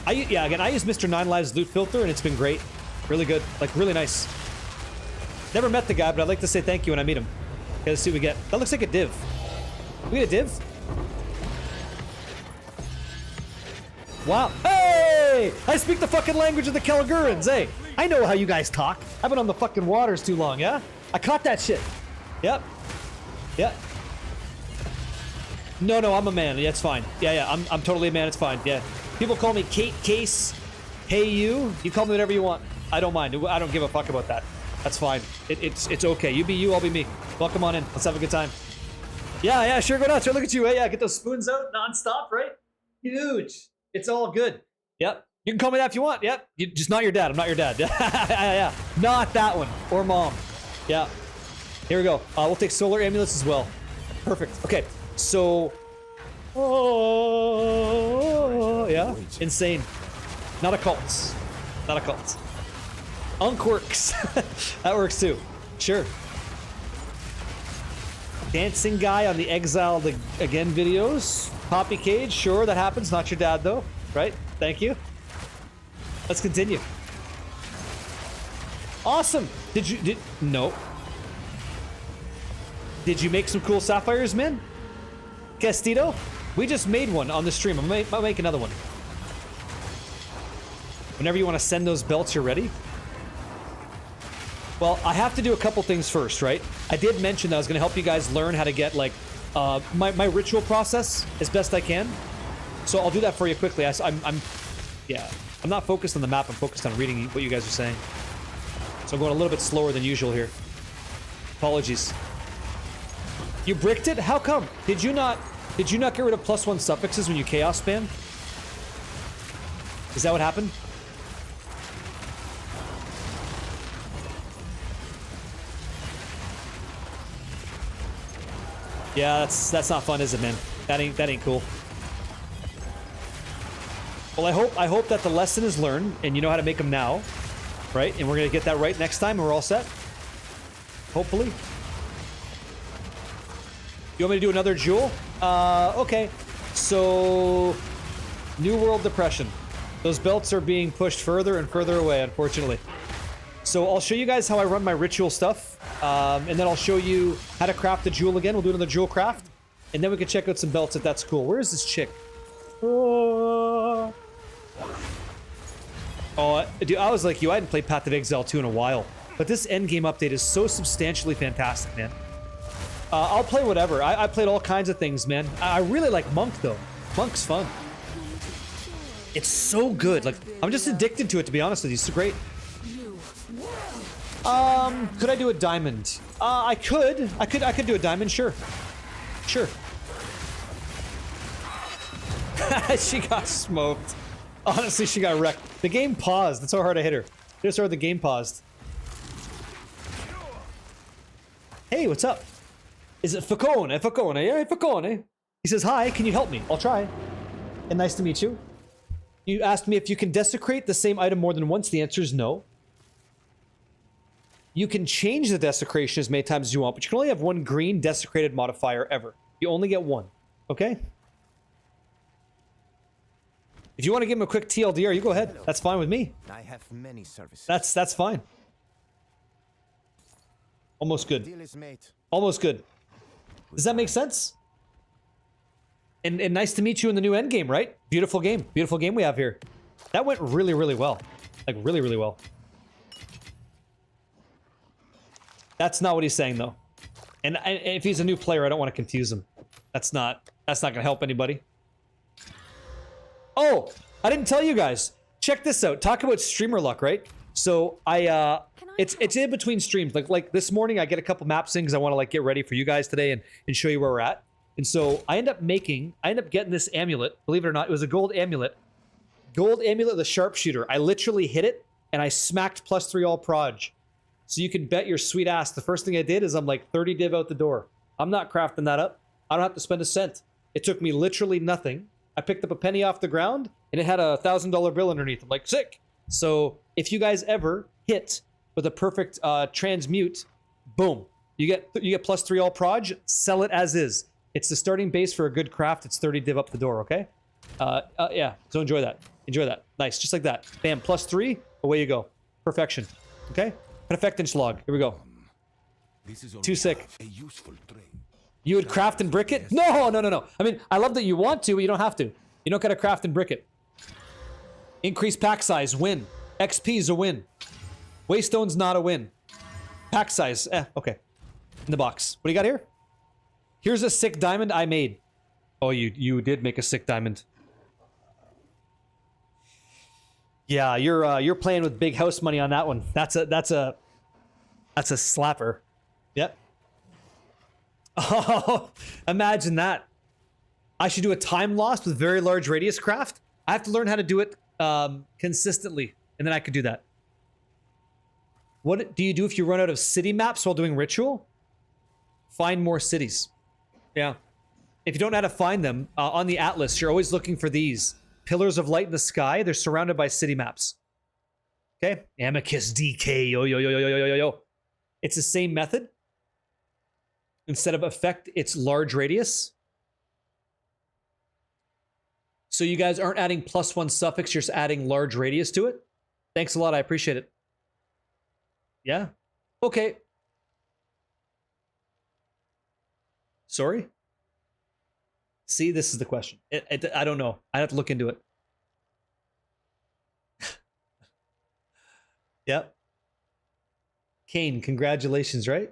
Again, I use Mr. 9 Lives loot filter, and it's been great. Really good. Like, really nice. Never met the guy, but I'd like to say thank you when I meet him. Okay, let's see what we get. That looks like a div. We get a div? Wow. Hey! I speak the fucking language of the Caligurans, hey! I know how you guys talk. I've been on the fucking waters too long, yeah? I caught that shit. Yep. Yep. No, I'm a man. Yeah, it's fine. Yeah, I'm totally a man. It's fine. Yeah. People call me Kate, Case, Hey You. You call me whatever you want. I don't mind. I don't give a fuck about that. That's fine. It's okay. You be you, I'll be me. Welcome on in. Let's have a good time. Yeah, sure, go nuts. Right, look at you. Yeah, get those spoons out non-stop, right? Huge. It's all good. Yep. You can call me that if you want. Yep. Just not your dad. I'm not your dad. Yeah. Not that one. Or mom. Yeah. Here we go. We'll take solar amulets as well. Perfect. Okay. So. Oh, yeah. Insane. Not a cult. Not a cult. Unk works. That works too. Sure. Dancing guy on the Exiled Again videos. Poppy Cage. Sure, that happens. Not your dad though. Right? Thank you. Let's continue. Awesome. No. Did you make some cool sapphires, man? Castito? We just made one on the stream. I'll make another one. Whenever you want to send those belts, you're ready. Well, I have to do a couple things first, right? I did mention that I was going to help you guys learn how to get, like, my ritual process as best I can. So I'll do that for you quickly. I'm not focused on the map. I'm focused on reading what you guys are saying. So I'm going a little bit slower than usual here. Apologies. You bricked it? How come? Did you not get rid of +1 suffixes when you chaos spam? Is that what happened? Yeah, that's not fun, is it, man? That ain't cool. Well, I hope that the lesson is learned and you know how to make them now, right? And we're gonna get that right next time and we're all set. Hopefully. You want me to do another jewel? Okay. So, New World Depression. Those belts are being pushed further and further away, unfortunately. So I'll show you guys how I run my ritual stuff, and then I'll show you how to craft the jewel again. We'll do another jewel craft, and then we can check out some belts if that's cool. Where is this chick? Oh, dude, I was like you. I hadn't played Path of Exile 2 in a while, but this endgame update is so substantially fantastic, man. I'll play whatever. I played all kinds of things, man. I really like Monk, though. Monk's fun. It's so good. Like, I'm just addicted to it, to be honest with you. It's great. Could I do a diamond? I could do a diamond, sure. Sure. She got smoked. Honestly, she got wrecked. The game paused. That's how hard I hit her. Just heard the game paused. Hey, what's up? Is it Facone? Facone, yeah, Facone. He says, hi, can you help me? I'll try. And nice to meet you. You asked me if you can desecrate the same item more than once. The answer is no. You can change the desecration as many times as you want, but you can only have one green desecrated modifier ever. You only get one, okay? If you want to give him a quick TLDR, you go ahead. That's fine with me. I have many services. That's fine. Almost good. Deal is made. Almost good. Does that make sense? And nice to meet you in the new endgame, right? Beautiful game. Beautiful game we have here. That went really, really well. Like, really, really well. That's not what he's saying, though. And if he's a new player, I don't want to confuse him. That's not gonna help anybody. Oh, I didn't tell you guys. Check this out. Talk about streamer luck, right? So it's in between streams. Like this morning, I get a couple maps in because I want to like get ready for you guys today and show you where we're at. And so I end up getting this amulet. Believe it or not, it was a gold amulet. Gold amulet, the sharpshooter. I literally hit it and I smacked +3 all proj. So you can bet your sweet ass the first thing I did is I'm like 30 div out the door. I'm not crafting that up. I don't have to spend a cent. It took me literally nothing. I picked up a penny off the ground and it had a $1,000 bill underneath. I'm like, sick. So if you guys ever hit with a perfect transmute, boom, you get +3 all proj. Sell it as is. It's the starting base for a good craft. It's 30 div up the door. Okay. Yeah. So enjoy that. Enjoy that. Nice. Just like that. Bam. +3. Away you go. Perfection. Okay. Perfecting log. Here we go. This is Too sick. a useful trait. You would craft and brick it? No. I mean, I love that you want to, but you don't have to. You don't gotta craft and brick it. Increase pack size. Win. XP is a win. Waystone's not a win. Pack size. Okay. In the box. What do you got here? Here's a sick diamond I made. Oh, you did make a sick diamond. Yeah, you're playing with big house money on that one. That's a slapper. Yep. Oh, imagine that. I should do a time lost with very large radius craft. I have to learn how to do it consistently, and then I could do that. What do you do if you run out of city maps while doing ritual? Find more cities. Yeah. If you don't know how to find them, on the atlas, you're always looking for these. Pillars of light in the sky, they're surrounded by city maps. Okay? Amicus DK, yo. It's the same method. Instead of effect, it's large radius. So you guys aren't adding +1 suffix, you're just adding large radius to it. Thanks a lot, I appreciate it. Yeah? Okay. Sorry? See, this is the question. I don't know. I'd have to look into it. Yep. Kane, congratulations, right?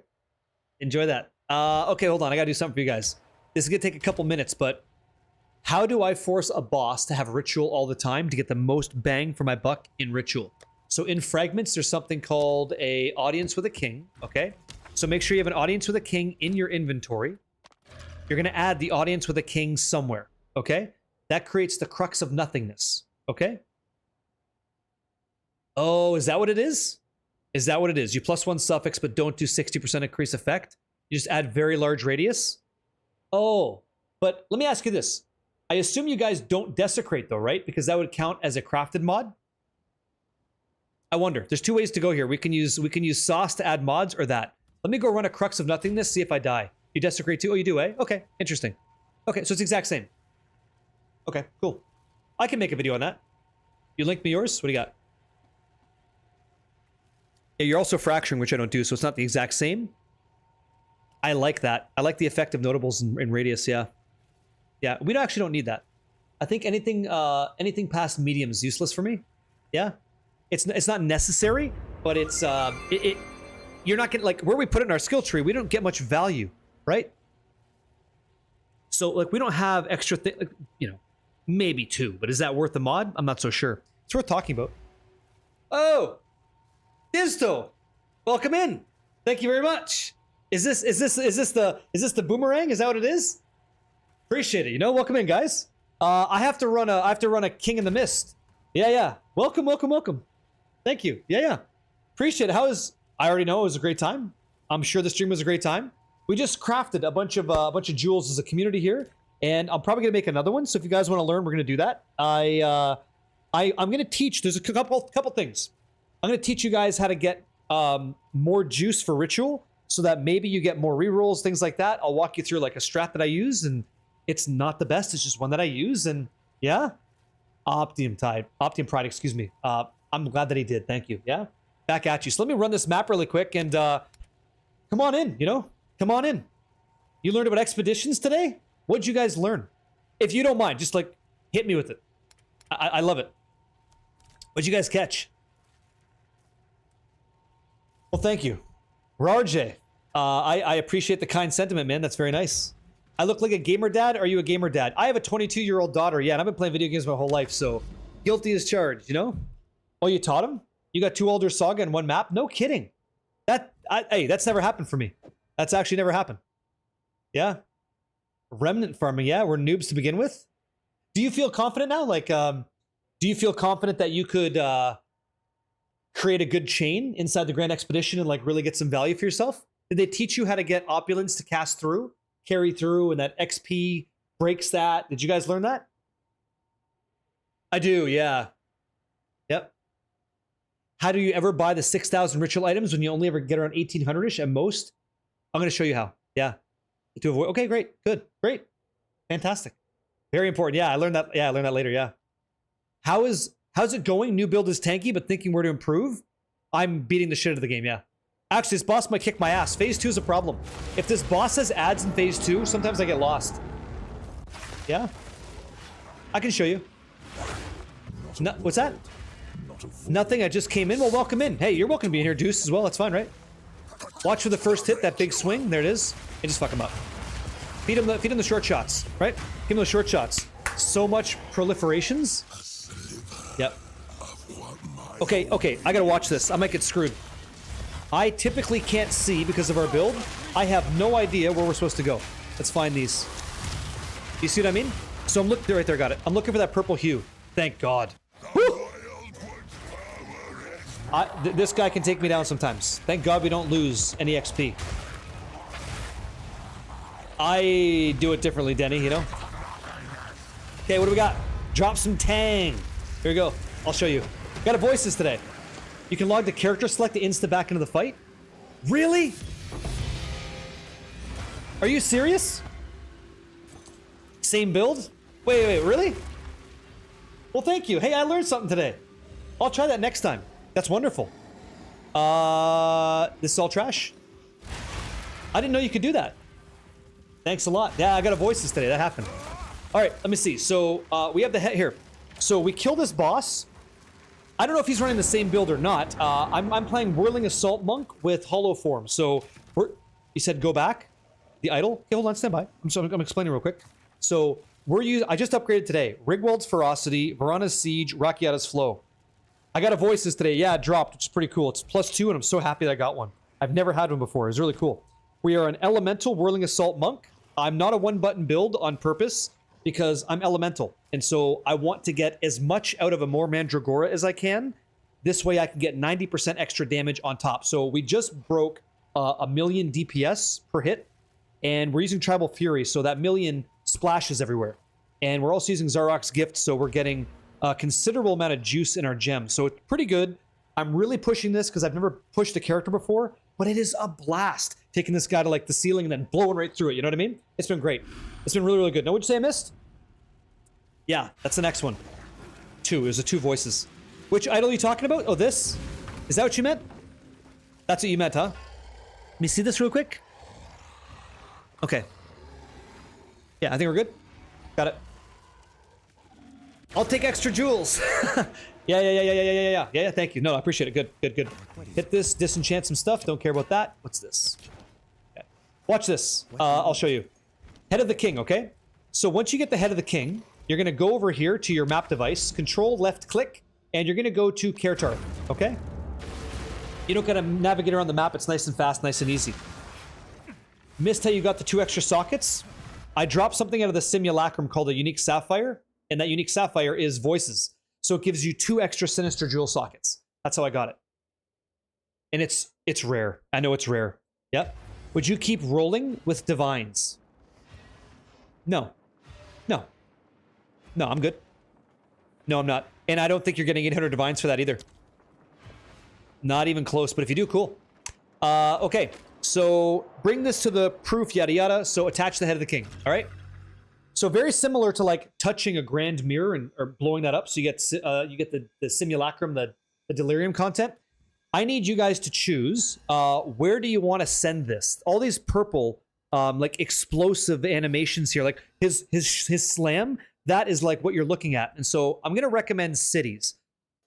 Enjoy that. Okay, hold on. I gotta do something for you guys. This is gonna take a couple minutes, but how do I force a boss to have ritual all the time to get the most bang for my buck in ritual? So in fragments, there's something called a audience with a king, okay? So make sure you have an audience with a king in your inventory. You're going to add the audience with a king somewhere, okay? That creates the crux of nothingness, okay? Oh, is that what it is? Is that what it is? You +1 suffix, but don't do 60% increase effect? You just add very large radius? Oh, but let me ask you this. I assume you guys don't desecrate though, right? Because that would count as a crafted mod? I wonder. There's two ways to go here. We can use sauce to add mods or that. Let me go run a crux of nothingness, see if I die. You desecrate too? Oh, you do, eh? Okay, interesting. Okay, so it's the exact same. Okay, cool. I can make a video on that. You link me yours? What do you got? Yeah, you're also fracturing, which I don't do, so it's not the exact same. I like that. I like the effect of notables in radius, yeah. Yeah, we actually don't need that. I think anything past medium is useless for me. Yeah. It's not necessary, but it's you're not getting, like, where we put it in our skill tree, we don't get much value, right? So, like, we don't have extra thing, like, you know, maybe 2, but is that worth the mod? I'm not so sure. It's worth talking about. Oh, Disto, welcome in. Thank you very much. Is this the boomerang? Is that what it is? Appreciate it. You know, welcome in, guys. I have to run a King in the Mist. Yeah. Welcome. Thank you. Yeah. Appreciate it. I already know it was a great time. I'm sure the stream was a great time. We just crafted a bunch of jewels as a community here, and I'm probably gonna make another one. So if you guys want to learn, we're gonna do that. I'm gonna teach. There's a couple things. I'm gonna teach you guys how to get more juice for ritual, so that maybe you get more rerolls, things like that. I'll walk you through like a strat that I use, and it's not the best. It's just one that I use, and yeah. Optium Pride, excuse me. I'm glad that he did. Thank you. Yeah. Back at you. So let me run this map really quick, and come on in. You know, come on in. You learned about expeditions today. What'd you guys learn? If you don't mind, just like hit me with it. I love it. What'd you guys catch? Well, thank you, Rarj. I appreciate the kind sentiment, man. That's very nice. I look like a gamer dad. Are you a gamer dad? I have a 22-year-old daughter. Yeah, and I've been playing video games my whole life, so guilty as charged, you know? Oh, you taught him? You got 2 older Saga and 1 map? No kidding. Hey, that's never happened for me. That's actually never happened. Yeah. Remnant farming, yeah, we're noobs to begin with. Do you feel confident now? Like, do you feel confident that you could create a good chain inside the Grand Expedition and like really get some value for yourself? Did they teach you how to get opulence to cast through, carry through, and that XP breaks that? Did you guys learn that? I do, yeah. Yep. How do you ever buy the 6,000 ritual items when you only ever get around 1,800-ish at most? I'm going to show you how. Yeah. To avoid. Okay, great. Good. Great. Fantastic. Very important. Yeah, I learned that. Yeah, I learned that later. Yeah. How's it going? New build is tanky, but thinking where to improve. I'm beating the shit out of the game. Yeah. Actually, this boss might kick my ass. Phase 2 is a problem. If this boss has ads in Phase 2, sometimes I get lost. Yeah. I can show you. No, what's that? Nothing. I just came in. Well, welcome in. Hey, you're welcome to be in here, Deuce, as well. That's fine, right? Watch for the first hit, that big swing. There it is. And just fuck him up. Feed him the short shots, right? Give him the short shots. So much proliferations. Yep. Okay. I gotta watch this. I might get screwed. I typically can't see because of our build. I have no idea where we're supposed to go. Let's find these. You see what I mean? So I'm looking right there. Got it. I'm looking for that purple hue. Thank God. Woo! This guy can take me down sometimes. Thank God we don't lose any XP. I do it differently, Denny, you know? Okay, what do we got? Drop some tang. Here we go. I'll show you. Got a voices today. You can log the character select to insta back into the fight. Really? Are you serious? Same build? Wait, really? Well, thank you. Hey, I learned something today. I'll try that next time. That's wonderful. This is all trash? I didn't know you could do that. Thanks a lot. Yeah, I got a voices today. That happened. All right, let me see. So we have the head here. So we kill this boss. I don't know if he's running the same build or not. I'm playing Whirling Assault Monk with Hollow Form. So you said go back. The idol. Okay, hold on, stand by. I'm explaining real quick. So I just upgraded today. Rigwald's Ferocity, Varana's Siege, Rakiata's Flow. I got a voices today. Yeah, it dropped, which is pretty cool. It's +2, and I'm so happy that I got one. I've never had one before. It's really cool. We are an Elemental Whirling Assault Monk. I'm not a one-button build on purpose because I'm Elemental. And so I want to get as much out of a more Mandragora as I can. This way I can get 90% extra damage on top. So we just broke 1,000,000 DPS per hit. And we're using Tribal Fury, so that 1,000,000 splashes everywhere. And we're also using Zarok's Gift, so we're getting a considerable amount of juice in our gems. So it's pretty good. I'm really pushing this because I've never pushed a character before, but it is a blast. taking this guy to like the ceiling and then blowing right through it. You know what I mean? It's been great. It's been really, really good. Now, what'd you say I missed? Yeah, that's the next one. 2. It was the 2 voices. Which idol are you talking about? Oh, this? Is that what you meant? That's what you meant, huh? Let me see this real quick. Okay. Yeah, I think we're good. Got it. I'll take extra jewels. Yeah, thank you. No, I appreciate it. Good. Hit this, disenchant some stuff. Don't care about that. What's this? Okay. Watch this. I'll show you. Head of the king, okay? So once you get the head of the king, you're going to go over here to your map device, control left click, and you're going to go to Kertar, okay? You don't got to navigate around the map. It's nice and fast, nice and easy. Missed how you got the 2 extra sockets? I dropped something out of the simulacrum called a unique sapphire, and that unique sapphire is voices. So it gives you 2 extra sinister jewel sockets. That's how I got it. And it's rare. I know it's rare. Yep. Would you keep rolling with divines? No. No, I'm good. No, I'm not. And I don't think you're getting 800 divines for that either. Not even close, but if you do, cool. Okay, so bring this to the proof, yada yada. So attach the head of the king, all right? So very similar to like touching a grand mirror or blowing that up. So you get the simulacrum, the delirium content. I need you guys to choose where do you want to send this? All these purple like explosive animations here, like his slam, that is like what you're looking at. And so I'm going to recommend cities.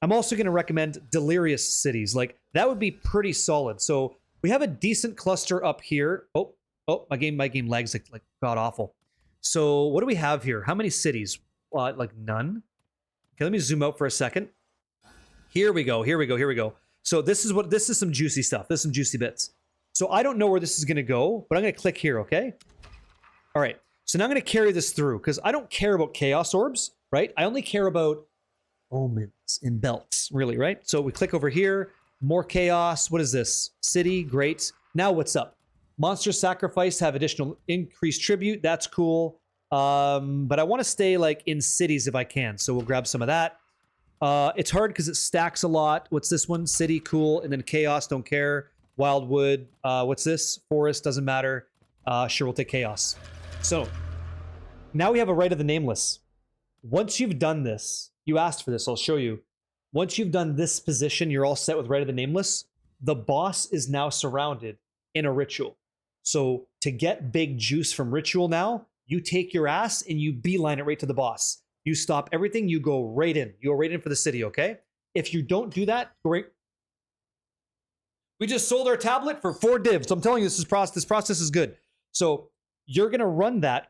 I'm also going to recommend delirious cities. Like that would be pretty solid. So we have a decent cluster up here. Oh, my game lags like god awful. So what do we have here? How many cities? Like none. Okay, let me zoom out for a second. Here we go. So this is some juicy stuff. This is some juicy bits. So I don't know where this is going to go, but I'm going to click here, okay? All right. So now I'm going to carry this through because I don't care about chaos orbs, right? I only care about omens and belts, really, right? So we click over here, more chaos. What is this? City, great. Now what's up? Monster sacrifice, have additional increased tribute. That's cool. But I want to stay like in cities if I can. So we'll grab some of that. It's hard because it stacks a lot. What's this one? City, cool. And then chaos, don't care. Wildwood. What's this? Forest, doesn't matter. Sure, we'll take chaos. So now we have a Right of the Nameless. Once you've done this, you asked for this, I'll show you. Once you've done this position, you're all set with Right of the Nameless. The boss is now surrounded in a ritual. So to get big juice from ritual now, you take your ass and you beeline it right to the boss. You stop everything, you go right in. You go right in for the city, okay? If you don't do that, great. We just sold our tablet for 4 divs. I'm telling you, this process is good. So you're going to run that.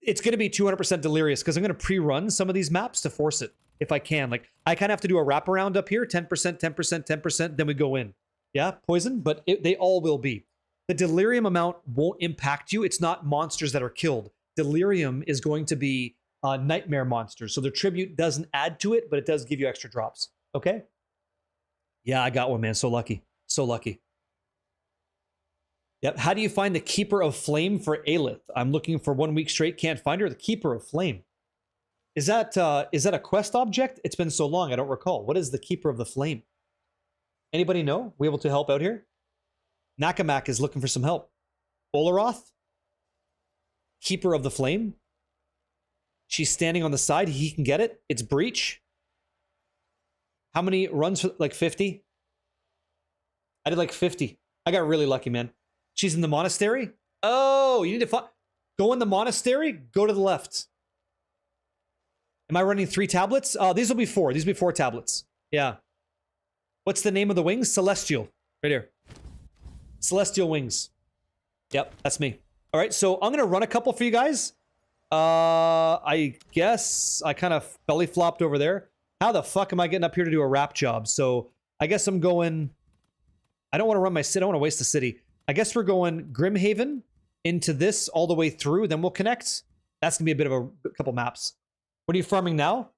It's going to be 200% delirious because I'm going to pre-run some of these maps to force it if I can. Like I kind of have to do a wraparound up here, 10%, 10%, 10%, then we go in. Yeah, poison, but they all will be. The delirium amount won't impact you. It's not monsters that are killed. Delirium is going to be nightmare monsters. So the tribute doesn't add to it, but it does give you extra drops. Okay? Yeah, I got one, man. So lucky. So lucky. Yep. How do you find the Keeper of Flame for Aelith? I'm looking for 1 week straight. Can't find her. The Keeper of Flame. Is that a quest object? It's been so long. I don't recall. What is the Keeper of the Flame? Anybody know? We able to help out here? Nakamak is looking for some help. Olaroth? Keeper of the Flame? She's standing on the side. He can get it. It's Breach. How many runs? For, like 50? I did like 50. I got really lucky, man. She's in the monastery? Oh, you need to go in the monastery? Go to the left. Am I running 3 tablets? These will be 4. These will be 4 tablets. Yeah. What's the name of the wings? Celestial. Right here. Celestial wings. Yep, that's me. All right, so I'm going to run a couple for you guys. I guess I kind of belly flopped over there. How the fuck am I getting up here to do a rap job? So I guess I'm going... I don't want to run my city. I don't want to waste the city. I guess we're going Grimhaven into this all the way through. Then we'll connect. That's going to be a bit of a couple maps. What are you farming now?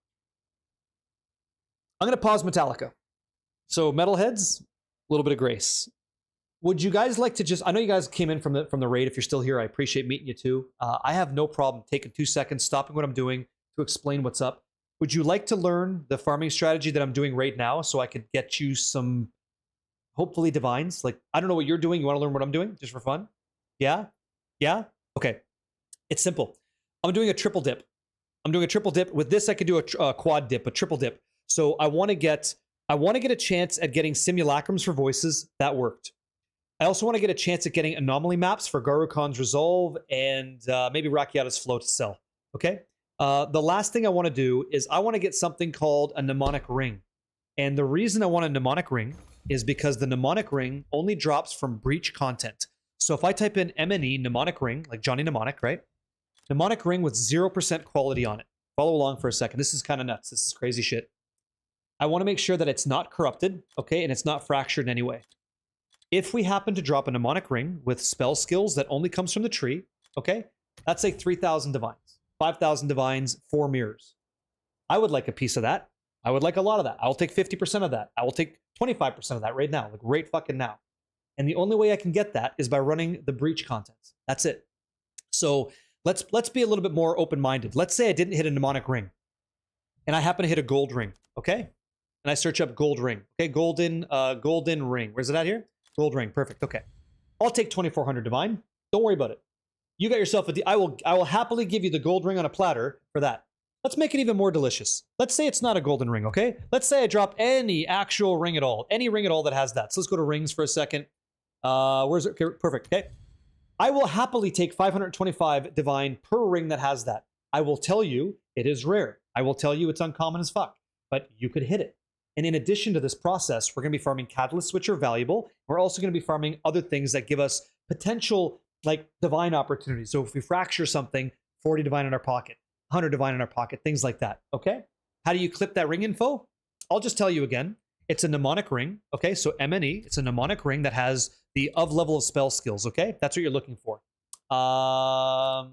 I'm going to pause Metallica. So Metalheads, a little bit of grace. Would you guys like to just... I know you guys came in from the raid. If you're still here, I appreciate meeting you too. I have no problem taking 2 seconds, stopping what I'm doing to explain what's up. Would you like to learn the farming strategy that I'm doing right now so I could get you some hopefully divines. Like, I don't know what you're doing. You want to learn what I'm doing just for fun? Yeah? Yeah? Okay. It's simple. I'm doing a triple dip. I'm doing a triple dip. With this, I could do a quad dip, a triple dip. So I want to get a chance at getting simulacrums for voices. That worked. I also want to get a chance at getting anomaly maps for Garukhan's Resolve and maybe Rakiata's Flow to sell. Okay? The last thing I want to do is I want to get something called a mnemonic ring. And the reason I want a mnemonic ring is because the mnemonic ring only drops from breach content. So if I type in MNE, mnemonic ring, like Johnny Mnemonic, right? Mnemonic ring with 0% quality on it. Follow along for a second. This is kind of nuts. This is crazy shit. I want to make sure that it's not corrupted, okay? And it's not fractured in any way. If we happen to drop a mnemonic ring with spell skills that only comes from the tree, okay? That's like 3,000 divines, 5,000 divines, 4 mirrors. I would like a piece of that. I would like a lot of that. I'll take 50% of that. I will take 25% of that right now, like right fucking now. And the only way I can get that is by running the breach contents. That's it. So let's be a little bit more open-minded. Let's say I didn't hit a mnemonic ring and I happen to hit a gold ring, okay? And I search up gold ring, okay? Golden ring. Where's it at here? Gold ring, perfect, okay. I'll take 2,400 divine. Don't worry about it. You got yourself I will happily give you the gold ring on a platter for that. Let's make it even more delicious. Let's say it's not a golden ring, okay? Let's say I drop any actual ring at all, any ring at all that has that. So let's go to rings for a second. Where's it? Okay, perfect, okay? I will happily take 525 divine per ring that has that. I will tell you it is rare. I will tell you it's uncommon as fuck, but you could hit it. And in addition to this process, we're going to be farming catalysts, which are valuable. We're also going to be farming other things that give us potential, like divine opportunities. So if we fracture something, 40 divine in our pocket, 100 divine in our pocket, things like that, okay? How do you clip that ring info? I'll just tell you again. It's a mnemonic ring, okay? So MNE, it's a mnemonic ring that has the of level of spell skills, okay? That's what you're looking for. Why?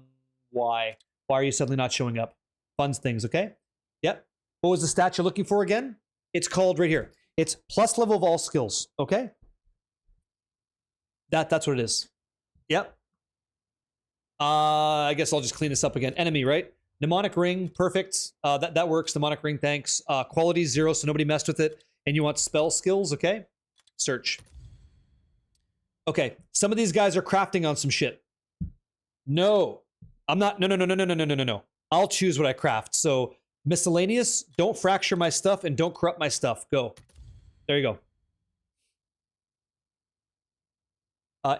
Why are you suddenly not showing up? Funds things, okay? Yep. What was the stat you're looking for again? It's called right here. It's plus level of all skills, okay? That's what it is. Yep. I guess I'll just clean this up again. Enemy, right? Mnemonic ring, perfect. That works. Mnemonic ring, thanks. Quality 0, so nobody messed with it. And you want spell skills, okay? Search. Okay, some of these guys are crafting on some shit. No, I'm not. No. I'll choose what I craft. So miscellaneous, don't fracture my stuff and don't corrupt my stuff. Go. There you go.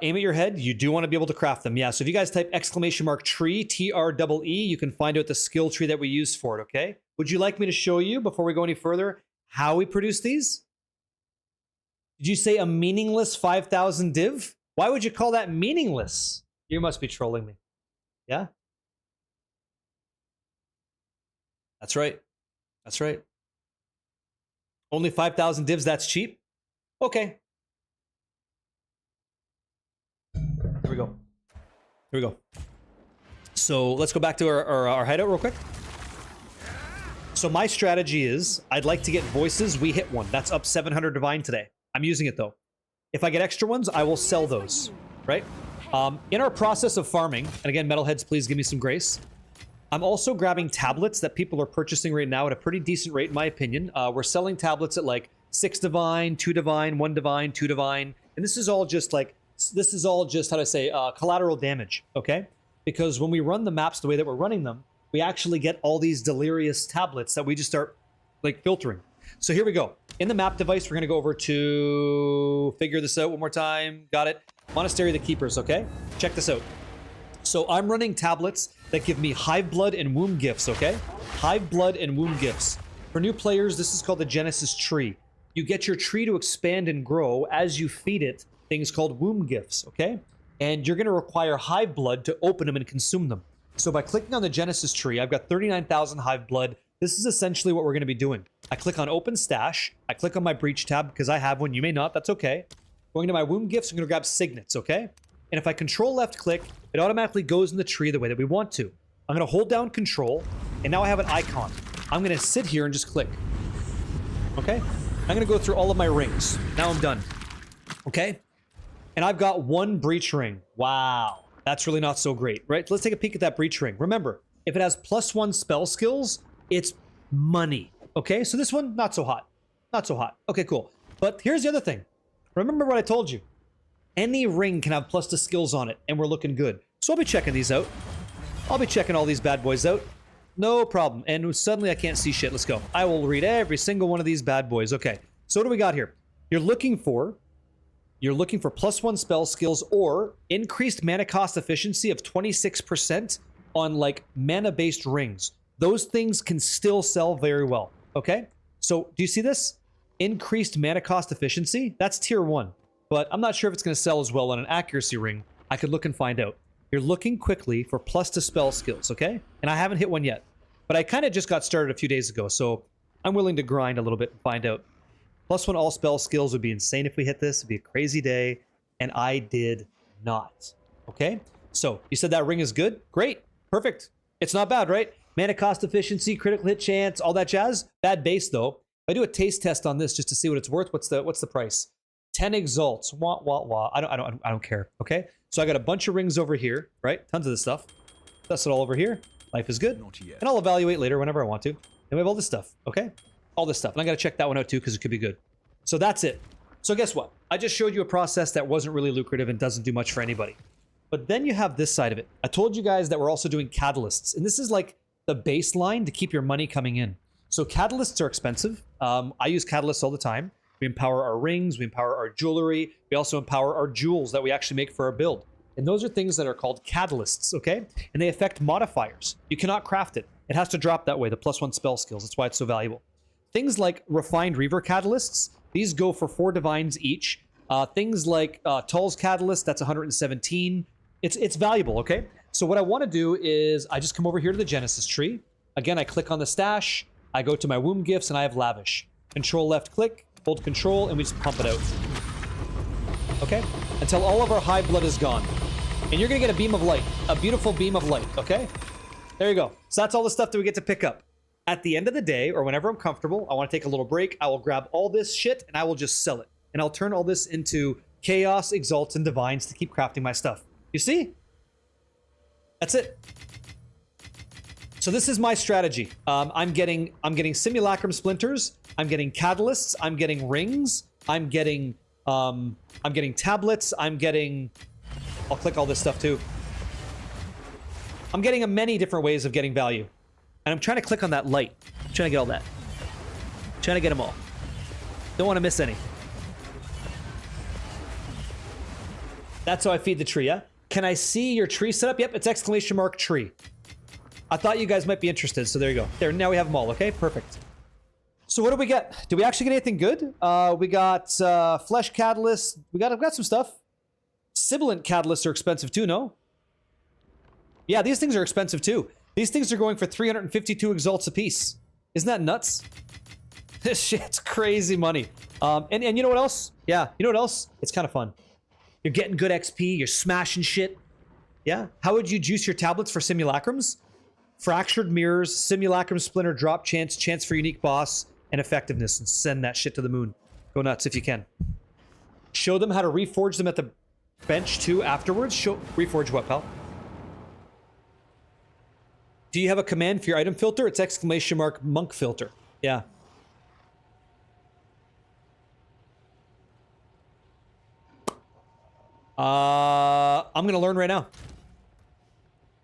Aim at your head. You do want to be able to craft them. Yeah, so if you guys type !tree, TREE, you can find out the skill tree that we use for it, okay? Would you like me to show you, before we go any further, how we produce these? Did you say a meaningless 5,000 div? Why would you call that meaningless? You must be trolling me. Yeah? That's right. That's right. Only 5,000 divs, that's cheap? Okay. Here we go. Here we go. So let's go back to our hideout real quick. So my strategy is I'd like to get voices. We hit one. That's up 700 divine today. I'm using it though. If I get extra ones, I will sell those, right? In our process of farming, and again, metalheads, please give me some grace. I'm also grabbing tablets that people are purchasing right now at a pretty decent rate, in my opinion. We're selling tablets at like 6 divine, 2 divine, 1 divine, 2 divine. And this is all just, how to say, collateral damage, okay? Because when we run the maps the way that we're running them, we actually get all these delirious tablets that we just start like filtering. So here we go. In the map device, we're going to go over to figure this out one more time. Got it. Monastery of the Keepers, okay? Check this out. So I'm running tablets that give me hive blood and womb gifts, okay? Hive blood and womb gifts. For new players, this is called the Genesis tree. You get your tree to expand and grow as you feed it things called womb gifts, okay? And you're going to require hive blood to open them and consume them. So by clicking on the Genesis tree, I've got 39,000 hive blood. This is essentially what we're going to be doing. I click on Open Stash. I click on my Breach tab because I have one. You may not. That's okay. Going to my Womb Gifts, I'm going to grab Signets, okay? And if I Control left click, it automatically goes in the tree the way that we want to. I'm going to hold down Control, and now I have an icon. I'm going to sit here and just click. Okay? I'm going to go through all of my rings. Now I'm done. Okay? And I've got 1 Breach ring. Wow. That's really not so great, right? Let's take a peek at that Breach ring. Remember, if it has +1 spell skills, it's money. Okay, so this one, not so hot. Not so hot. Okay, cool. But here's the other thing. Remember what I told you. Any ring can have plus to skills on it, and we're looking good. So I'll be checking these out. I'll be checking all these bad boys out. No problem. And suddenly I can't see shit. Let's go. I will read every single one of these bad boys. Okay. So what do we got here? You're looking for +1 spell skills or increased mana cost efficiency of 26% on like mana-based rings. Those things can still sell very well. Okay? So do you see this? Increased mana cost efficiency? That's tier 1. But I'm not sure if it's going to sell as well on an accuracy ring. I could look and find out. You're looking quickly for plus to spell skills, okay? And I haven't hit one yet. But I kind of just got started a few days ago, so I'm willing to grind a little bit and find out. +1 all spell skills would be insane if we hit this. It'd be a crazy day. And I did not. Okay? So, you said that ring is good? Great. Perfect. It's not bad, right? Mana cost efficiency, critical hit chance, all that jazz. Bad base, though. If I do a taste test on this just to see what it's worth, what's the price? 10 exalts. Wah, wah, wah. I don't care. Okay? So I got a bunch of rings over here, right? Tons of this stuff. That's it all over here. Life is good. Not yet. And I'll evaluate later whenever I want to. And we have all this stuff, okay? All this stuff. And I got to check that one out too because it could be good. So that's it. So guess what? I just showed you a process that wasn't really lucrative and doesn't do much for anybody. But then you have this side of it. I told you guys that we're also doing catalysts. And this is like the baseline to keep your money coming in. So catalysts are expensive. I use catalysts all the time. We empower our rings, we empower our jewelry, we also empower our jewels that we actually make for our build. And those are things that are called catalysts, okay? And they affect modifiers. You cannot craft it. It has to drop that way, the +1 spell skills. That's why it's so valuable. Things like refined reaver catalysts, these go for 4 divines each. Things like Tull's catalyst, that's 117. It's valuable, okay? So what I want to do is I just come over here to the Genesis tree. Again, I click on the stash, I go to my womb gifts, and I have lavish. Control left click, hold control, and we just pump it out. Okay? Until all of our high blood is gone. And you're gonna get a beam of light. A beautiful beam of light, okay? There you go. So that's all the stuff that we get to pick up. At the end of the day, or whenever I'm comfortable, I want to take a little break, I will grab all this shit, and I will just sell it. And I'll turn all this into chaos, exalts, and divines to keep crafting my stuff. You see? That's it. So this is my strategy. I'm getting simulacrum splinters, I'm getting catalysts, I'm getting rings, I'm getting tablets, I'll click all this stuff too. I'm getting many different ways of getting value. And I'm trying to click on that light. I'm trying to get all that. I'm trying to get them all. Don't want to miss any. That's how I feed the tree, yeah? Can I see your tree setup? Yep, it's ! tree. I thought you guys might be interested, so there you go. There, now we have them all, okay? Perfect. So what do we get? Did we actually get anything good? We got flesh catalyst. I've got some stuff. Sibilant catalysts are expensive too, no? Yeah, these things are expensive too. These things are going for 352 exalts apiece. Isn't that nuts? This shit's crazy money. And you know what else? Yeah, you know what else? It's kind of fun. You're getting good XP, you're smashing shit. Yeah? How would you juice your tablets for simulacrums? Fractured mirrors, simulacrum splinter drop chance, chance for unique boss, and effectiveness, and send that shit to the moon. Go nuts if you can. Show them how to reforge them at the bench too afterwards. Reforge what, pal? Do you have a command for your item filter? It's ! monk filter. Yeah. I'm gonna learn right now.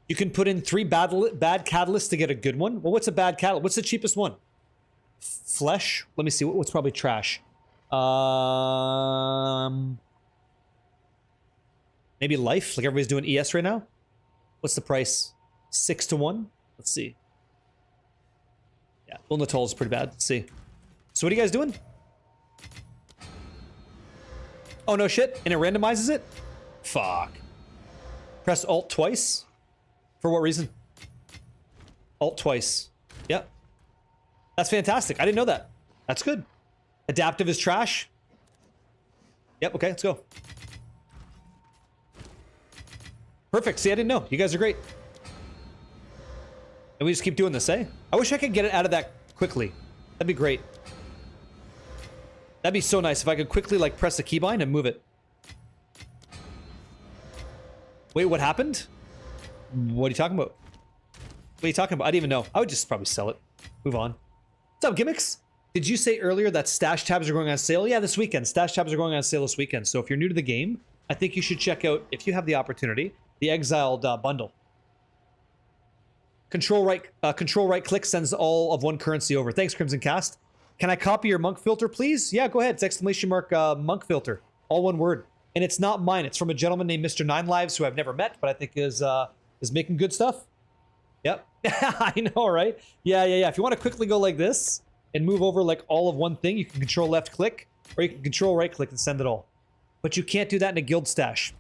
You can put in 3 bad catalysts to get a good one. Well, what's a bad catalyst? What's the cheapest one? Flesh? Let me see. What's probably trash? Maybe life? Like everybody's doing ES right now? What's the price? 6 to 1? Let's see. Yeah, Ulnatol is pretty bad. Let's see. So what are you guys doing? Oh, no shit. And it randomizes it? Fuck. Press Alt twice? For what reason? Alt twice. Yep. That's fantastic. I didn't know that. That's good. Adaptive is trash? Yep, okay, let's go. Perfect. See, I didn't know. You guys are great. And we just keep doing this, eh? I wish I could get it out of that quickly. That'd be great. That'd be so nice if I could quickly, like, press the keybind and move it. Wait, what happened? What are you talking about? What are you talking about? I didn't even know. I would just probably sell it. Move on. What's up, gimmicks? Did you say earlier that stash tabs are going on sale? Yeah, this weekend. Stash tabs are going on sale this weekend. So if you're new to the game, I think you should check out, if you have the opportunity, the Exiled bundle. Control right click sends all of one currency over. Thanks, Crimson Cast. Can I copy your monk filter, please? Yeah, go ahead. It's exclamation mark monk filter. All one word. And it's not mine. It's from a gentleman named Mr. Nine Lives, who I've never met, but I think is making good stuff. Yep. I know, right? Yeah. If you want to quickly go like this and move over like all of one thing, you can control left click, or you can control right click and send it all. But you can't do that in a guild stash.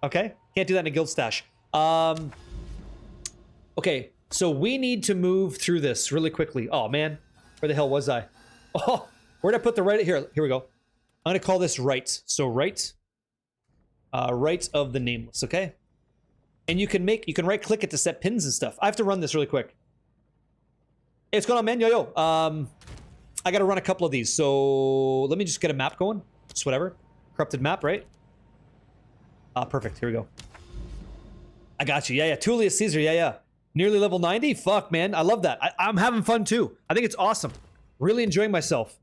Okay? Can't do that in a guild stash. Okay, so we need to move through this really quickly. Oh, man. Where the hell was I? Oh, where'd I put the right? Here we go. I'm going to call this right. So right. Right of the nameless, okay? And you can right click it to set pins and stuff. I have to run this really quick. Hey, what's going on, man? Yo. I got to run a couple of these. So let me just get a map going. Just whatever. Corrupted map, right? Perfect. Here we go. I got you. Yeah. Tullius Caesar. Yeah. Nearly level 90? Fuck, man. I love that. I'm having fun, too. I think it's awesome. Really enjoying myself.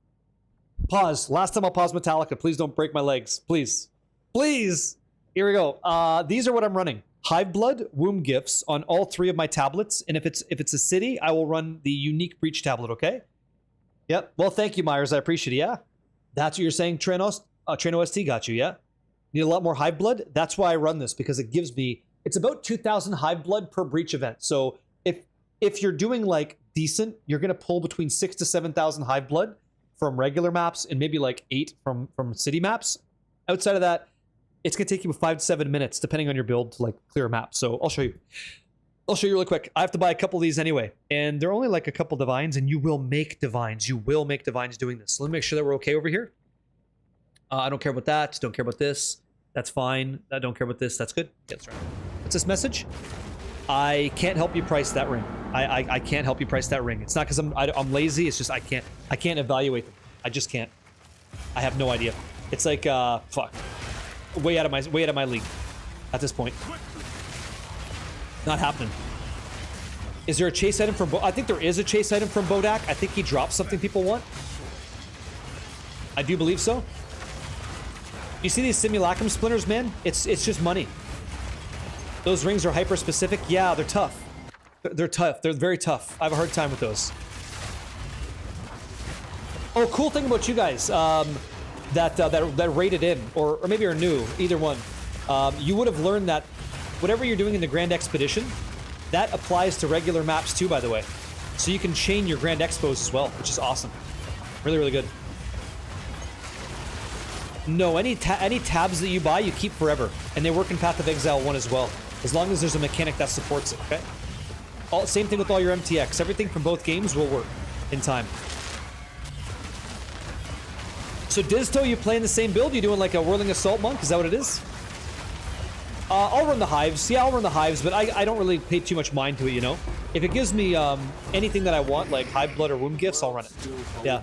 Pause. Last time I'll pause Metallica. Please don't break my legs. Please. Please. Here we go. These are what I'm running. Hive Blood, Womb Gifts on all 3 of my tablets. And if it's a city, I will run the unique Breach tablet, okay? Yep. Well, thank you, Myers. I appreciate it, yeah? That's what you're saying, Train OST got you, yeah? Need a lot more Hive Blood? That's why I run this, because it gives me... It's about 2,000 Hive Blood per Breach event. So if you're doing like decent, you're gonna pull between 6,000 to 7,000 Hive Blood from regular maps and maybe like 8 from city maps. Outside of that, it's gonna take you 5 to 7 minutes depending on your build to like clear a map. So I'll show you. I'll show you really quick. I have to buy a couple of these anyway, and they're only like a couple divines, and you will make divines. You will make divines doing this. So let me make sure that we're okay over here. I don't care about that. Don't care about this. That's fine. I don't care about this. That's good. Yeah, that's right. What's this message? I can't help you price that ring. I can't help you price that ring. It's not because I'm lazy. It's just I can't evaluate them. I just can't. I have no idea. It's like fuck. Way out of my league at this point. Not happening. Is there a chase item from I think there is a chase item from Bodak. I think he dropped something people want. I do believe so. You see these simulacrum splinters, man? It's just money. Those rings are hyper specific. Yeah, they're tough. They're tough. They're very tough. I have a hard time with those. Oh, cool thing about you guys that rated in, or maybe are new, either one. You would have learned that whatever you're doing in the Grand Expedition, that applies to regular maps too, by the way. So you can chain your Grand Expos as well, which is awesome. Really, really good. No, any tabs that you buy, you keep forever. And they work in Path of Exile 1 as well. As long as there's a mechanic that supports it, okay? Same thing with all your MTX. Everything from both games will work in time. So Dizto, you playing the same build? You doing like a Whirling Assault Monk? Is that what it is? I'll run the Hives. Yeah, I'll run the Hives, but I don't really pay too much mind to it, you know? If it gives me anything that I want, like Hive Blood or Womb Gifts, I'll run it. Yeah.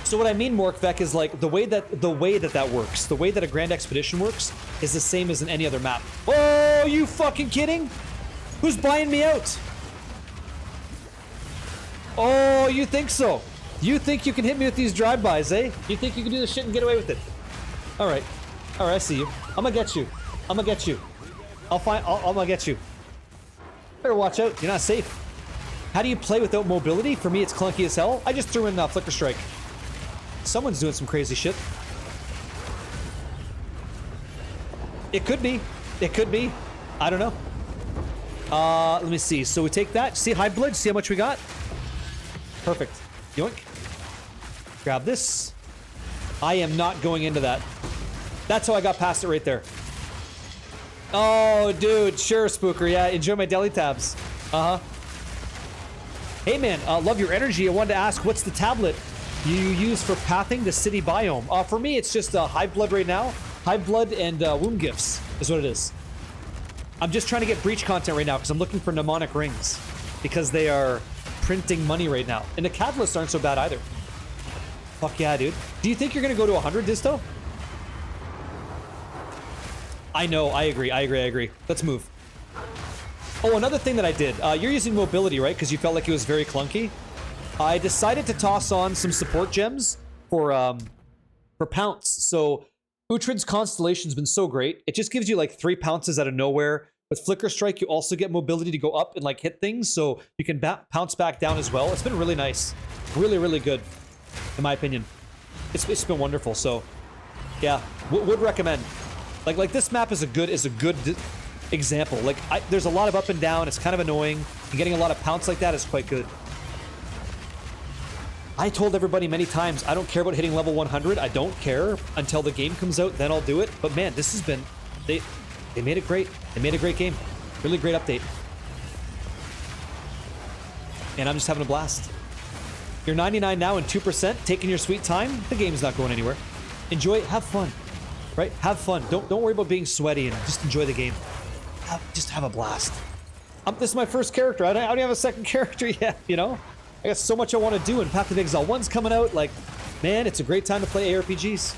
So what I mean, Morkvek, is like the way that works, the way that a Grand Expedition works, is the same as in any other map. Oh, you fucking kidding? Who's buying me out? Oh, you think so? You think you can hit me with these drive-bys, eh? You think you can do this shit and get away with it? All right, I see you. I'm gonna get you. I'm gonna get you. I'm gonna get you. Better watch out. You're not safe. How do you play without mobility? For me, it's clunky as hell. I just threw in Flicker Strike. Someone's doing some crazy shit. It could be. It could be. I don't know. Let me see. So we take that. See Hive Blood? See how much we got? Perfect. Yoink. Grab this. I am not going into that. That's how I got past it right there. Oh, dude. Sure, Spooker. Yeah, enjoy my deli tabs. Uh-huh. Hey, man. Love your energy. I wanted to ask, what's the tablet you use for pathing the city biome? For me, it's just Hive Blood right now. Hive Blood and Womb Gifts is what it is. I'm just trying to get Breach content right now because I'm looking for mnemonic rings because they are printing money right now. And the catalysts aren't so bad either. Fuck yeah, dude. Do you think you're going to go to 100, Disto? I know. I agree. Let's move. Oh, another thing that I did. You're using mobility, right? Because you felt like it was very clunky. I decided to toss on some support gems for Pounce. So Uhtred's Constellation's been so great. It just gives you like 3 pounces out of nowhere. With Flicker Strike, you also get mobility to go up and like hit things, so you can pounce back down as well. It's been really nice. Really, really good, in my opinion. It's been wonderful, so yeah, would recommend. Like this map is a good example. Like there's a lot of up and down. It's kind of annoying. And getting a lot of pounce like that is quite good. I told everybody many times, I don't care about hitting level 100. I don't care until the game comes out, then I'll do it. But man, this has been... They made it great. They made a great game. Really great update. And I'm just having a blast. You're 99 now and 2%, taking your sweet time. The game's not going anywhere. Enjoy it. Have fun. Right? Have fun. Don't worry about being sweaty and just enjoy the game. Just have a blast. This is my first character. I don't have a second character yet, you know? I got so much I want to do, and Path of Exile 1's coming out. Like, man, it's a great time to play ARPGs.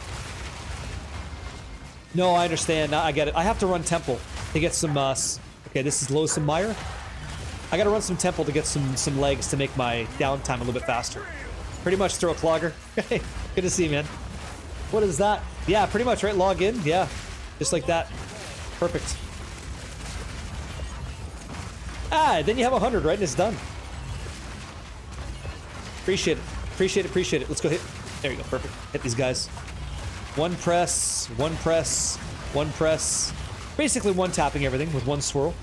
No, I understand. I get it. I have to run Temple to get some, okay, this is Loathsome Mire. I gotta run some Temple to get some legs to make my downtime a little bit faster. Pretty much throw a Clogger. Hey, good to see you, man. What is that? Yeah, pretty much, right? Log in. Yeah, just like that. Perfect. Ah, then you have 100, right? And it's done. Appreciate it. Appreciate it. Appreciate it. Let's go hit. There you go. Perfect. Hit these guys. One press, one press, one press. Basically one tapping everything with one swirl.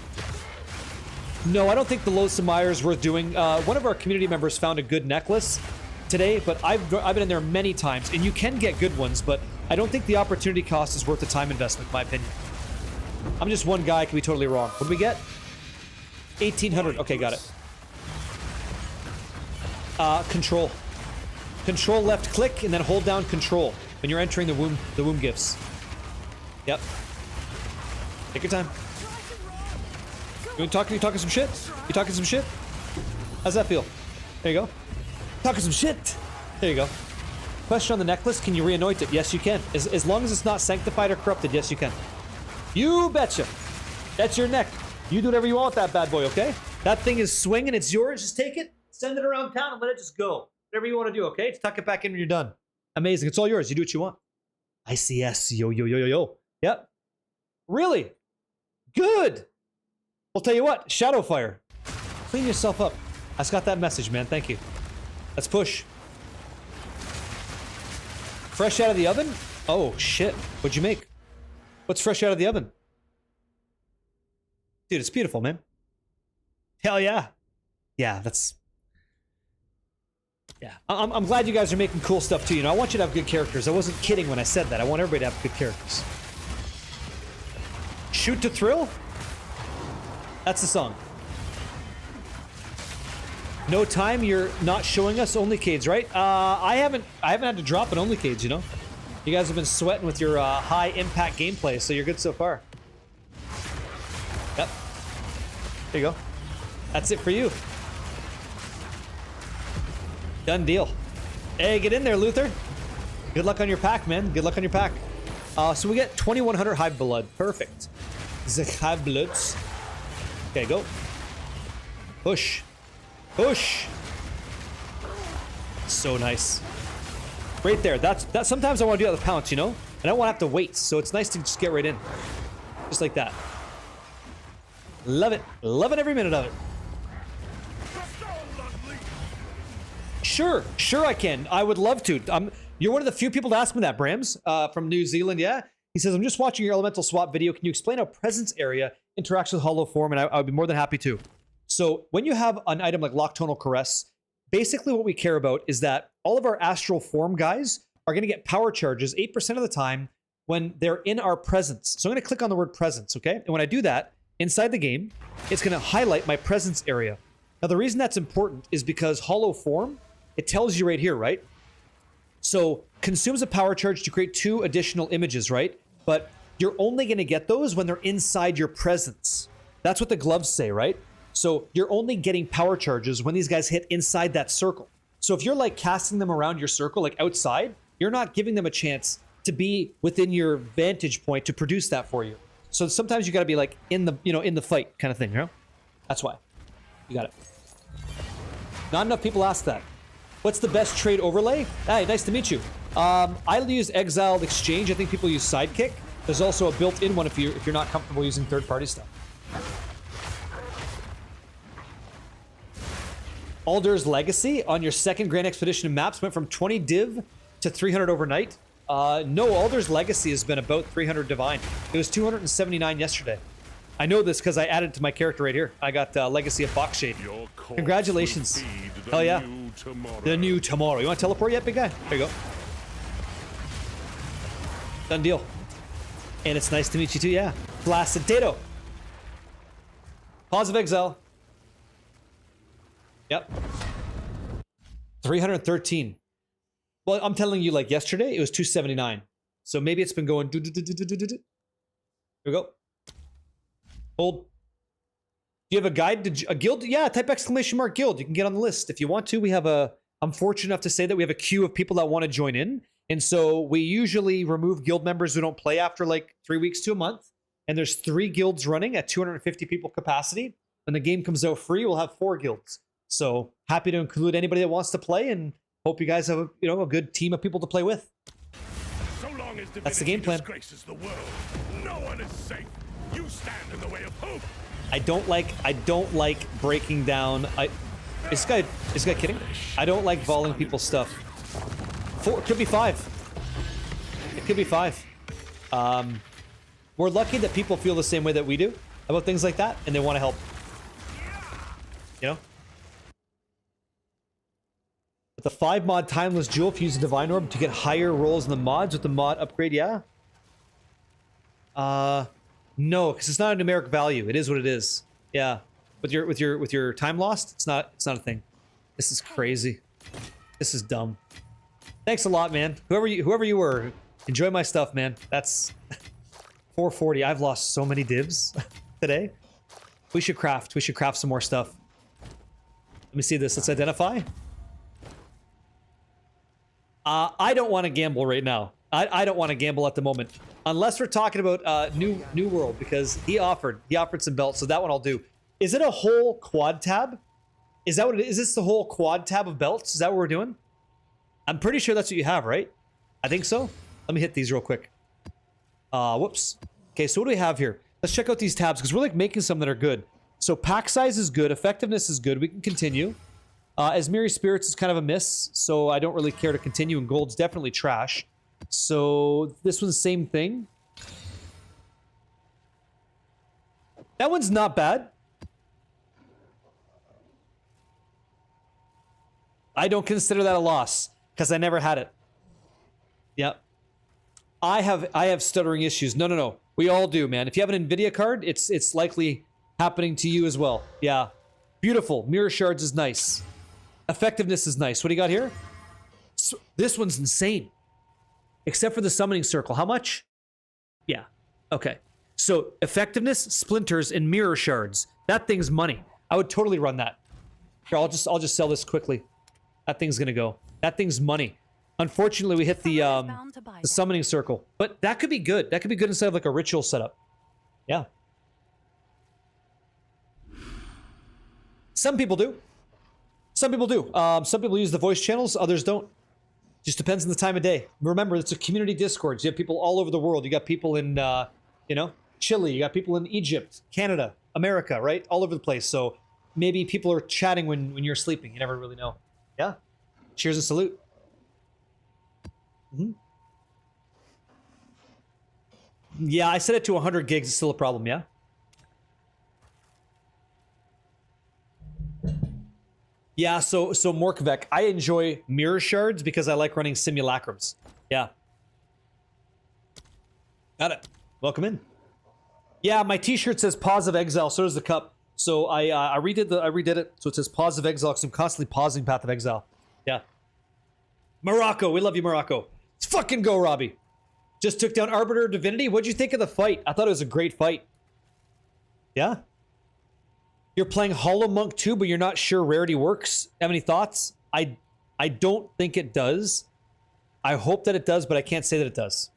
No, I don't think the Loathsome Mire is worth doing. One of our community members found a good necklace today, but I've been in there many times, and you can get good ones, but I don't think the opportunity cost is worth the time investment, in my opinion. I'm just one guy, I could be totally wrong. What did we get? 1800. Okay, got it. Control. Control left click, and then hold down control when you're entering the womb gifts. Yep. Take your time. You talking some shit? You talking some shit? How's that feel? There you go. Talking some shit. There you go. Question on the necklace, can you re-anoint it? Yes, you can. As long as it's not sanctified or corrupted, yes, you can. You betcha. That's your neck. You do whatever you want with that bad boy, okay? That thing is swinging. It's yours. Just take it, send it around town, and let it just go. Whatever you want to do, okay? Just tuck it back in when you're done. Amazing. It's all yours. You do what you want. ICS. Yo, yo, yo, yo, yo. Yep. Really? Good. I'll tell you what. Shadowfire. Clean yourself up. I just got that message, man. Thank you. Let's push. Fresh out of the oven? Oh, shit. What'd you make? What's fresh out of the oven? Dude, it's beautiful, man. Hell yeah. Yeah, that's... Yeah. I'm glad you guys are making cool stuff too. You know, I want you to have good characters. I wasn't kidding when I said that. I want everybody to have good characters. Shoot to thrill? That's the song. No time, you're not showing us Onlycades, right? I haven't had to drop an Onlycades, you know? You guys have been sweating with your high impact gameplay, so you're good so far. Yep. There you go. That's it for you. Done deal. Hey, get in there, Luther. Good luck on your pack, man. Good luck on your pack. So we get 2100 Hive Blood. Perfect. The Hive Bloods. Okay, go. Push. Push. So nice. Right there. That's sometimes I want to do that with Pounce, you know? I don't want to have to wait, so it's nice to just get right in. Just like that. Love it. Loving every minute of it. Sure, sure I can. I would love to. You're one of the few people to ask me that, Brams, from New Zealand, yeah? He says, I'm just watching your elemental swap video. Can you explain how presence area interacts with hollow form? And I would be more than happy to. So when you have an item like Nocturnal Caress, basically what we care about is that all of our astral form guys are going to get power charges 8% of the time when they're in our presence. So I'm going to click on the word presence, okay? And when I do that, inside the game, it's going to highlight my presence area. Now, the reason that's important is because hollow form, it tells you right here, right? So consumes a power charge to create 2 additional images, right? But you're only going to get those when they're inside your presence. That's what the gloves say, right? So you're only getting power charges when these guys hit inside that circle. So if you're like casting them around your circle, like outside, you're not giving them a chance to be within your vantage point to produce that for you. So sometimes you got to be like in the, you know, in the fight kind of thing, you know? That's why. You got it. Not enough people ask that. What's the best trade overlay? Hey, nice to meet you. I use Exiled Exchange. I think people use Sidekick. There's also a built-in one if you're not comfortable using third-party stuff. Alder's Legacy on your second Grand Expedition maps went from 20 div to 300 overnight. No, Alder's Legacy has been about 300 divine. It was 279 yesterday. I know this because I added it to my character right here. I got Legacy of Foxshade. Congratulations. Hell yeah. The new tomorrow. You want to teleport yet, big guy? There you go. Done deal. And it's nice to meet you too, yeah. Blasted Tato. Pause of Exile. Yep. 313. Well, I'm telling you, like yesterday, it was 279. So maybe it's been going. Here we go. Hold. Do you have a guide to a guild? Yeah, type exclamation mark guild. You can get on the list if you want to. We have a. I'm fortunate enough to say that we have a queue of people that want to join in, and so we usually remove guild members who don't play after like 3 weeks to a month. And there's 3 guilds running at 250 people capacity. When the game comes out free, we'll have 4 guilds. So happy to include anybody that wants to play, and hope you guys have a good team of people to play with. So long as that's the game plan. Disgraces the world, no one is safe. You stand in the way of hope. I don't like breaking down. Is this guy kidding? I don't like volleying people's stuff. 4, it could be 5. It could be 5. We're lucky that people feel the same way that we do about things like that, and they want to help. You know? But the 5 mod timeless jewel, if you use a divine orb to get higher rolls in the mods with the mod upgrade, yeah. No, because it's not a numeric value. It is what it is. Yeah. With your time lost, it's not a thing. This is crazy. This is dumb. Thanks a lot, man. Whoever you were, enjoy my stuff, man. That's 440. I've lost so many divs today. We should craft some more stuff. Let me see this. Let's identify. I don't want to gamble right now. I don't want to gamble at the moment. Unless we're talking about New World, because he offered some belts, so that one I'll do. Is it a whole quad tab? Is that what it is? Is this the whole quad tab of belts? Is that what we're doing? I'm pretty sure that's what you have, right? I think so. Let me hit these real quick. Whoops. Okay, so what do we have here? Let's check out these tabs, because we're like making some that are good. So pack size is good, effectiveness is good, we can continue. Asmiri Spirits is kind of a miss, so I don't really care to continue, and gold's definitely trash. So this one's the same thing. That one's not bad. I don't consider that a loss, because I never had it. Yep. I have stuttering issues. No. We all do, man. If you have an NVIDIA card, it's likely happening to you as well. Yeah. Beautiful. Mirror shards is nice. Effectiveness is nice. What do you got here? So, this one's insane. Except for the summoning circle. How much? Yeah. Okay. So effectiveness, splinters, and mirror shards. That thing's money. I would totally run that. Here, I'll just sell this quickly. That thing's gonna go. That thing's money. Unfortunately, we hit the summoning circle. But that could be good. That could be good instead of like a ritual setup. Yeah. Some people do. Some people do. Some people use the voice channels, others don't. Just depends on the time of day. Remember, it's a community Discord. You have people all over the world. You got people in, Chile. You got people in Egypt, Canada, America, right? All over the place. So maybe people are chatting when you're sleeping. You never really know. Yeah. Cheers and salute. Yeah, I set it to 100 gigs. It's still a problem, yeah? Yeah, so Morkvek, I enjoy mirror shards because I like running simulacrums. Yeah. Got it. Welcome in. Yeah, my t-shirt says Pause of Exile, so does the cup. So I redid it, so it says Pause of Exile, because I'm constantly pausing Path of Exile. Yeah. Morocco, we love you, Morocco. Let's fucking go, Robbie. Just took down Arbiter of Divinity. What'd you think of the fight? I thought it was a great fight. Yeah? You're playing Hollow Monk 2, but you're not sure rarity works. Have any thoughts? I don't think it does. I hope that it does, but I can't say that it does.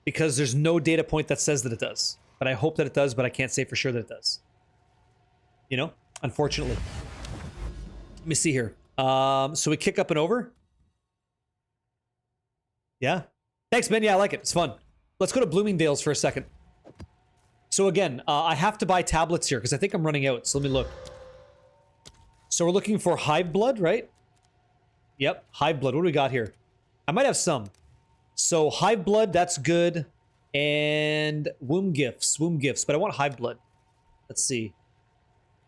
Because there's no data point that says that it does. But I hope that it does, but I can't say for sure that it does. You know? Unfortunately. Let me see here. So we kick up and over. Yeah. Thanks, Ben. Yeah, I like it. It's fun. Let's go to Bloomingdale's for a second. So again, I have to buy tablets here because I think I'm running out. So let me look. So we're looking for Hive Blood, right? Yep, Hive Blood. What do we got here? I might have some. So Hive Blood, that's good. And Womb Gifts. But I want Hive Blood. Let's see.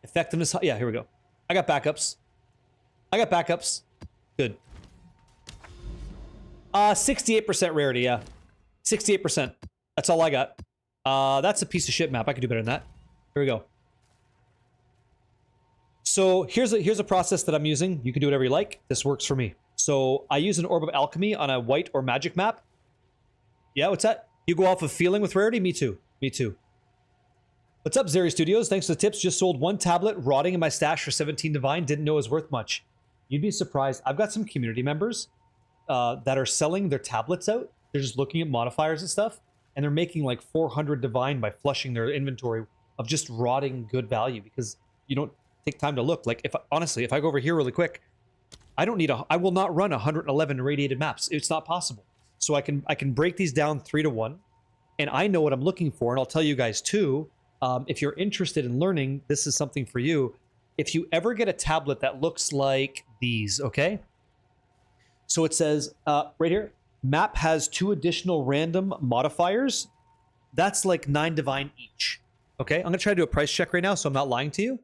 Effectiveness. Yeah, here we go. I got backups. Good. 68% rarity, yeah. 68%. That's all I got. That's a piece of shit map. I could do better than that. Here we go. So here's a process that I'm using. You can do whatever you like. This works for me. So I use an Orb of Alchemy on a white or magic map. Yeah, what's that? You go off of feeling with rarity? Me too. What's up, Zeri Studios? Thanks for the tips. Just sold one tablet rotting in my stash for 17 Divine. Didn't know it was worth much. You'd be surprised. I've got some community members that are selling their tablets out. They're just looking at modifiers and stuff, and they're making like 400 Divine by flushing their inventory of just rotting good value because you don't take time to look. Like, honestly, if I go over here really quick, I will not run 111 irradiated maps. It's not possible. So I can break these down 3 to 1, and I know what I'm looking for, and I'll tell you guys too. If you're interested in learning, this is something for you. If you ever get a tablet that looks like these, okay? So it says right here, map has 2 additional random modifiers. That's like 9 Divine each. Okay, I'm gonna try to do a price check right now, so I'm not lying to you.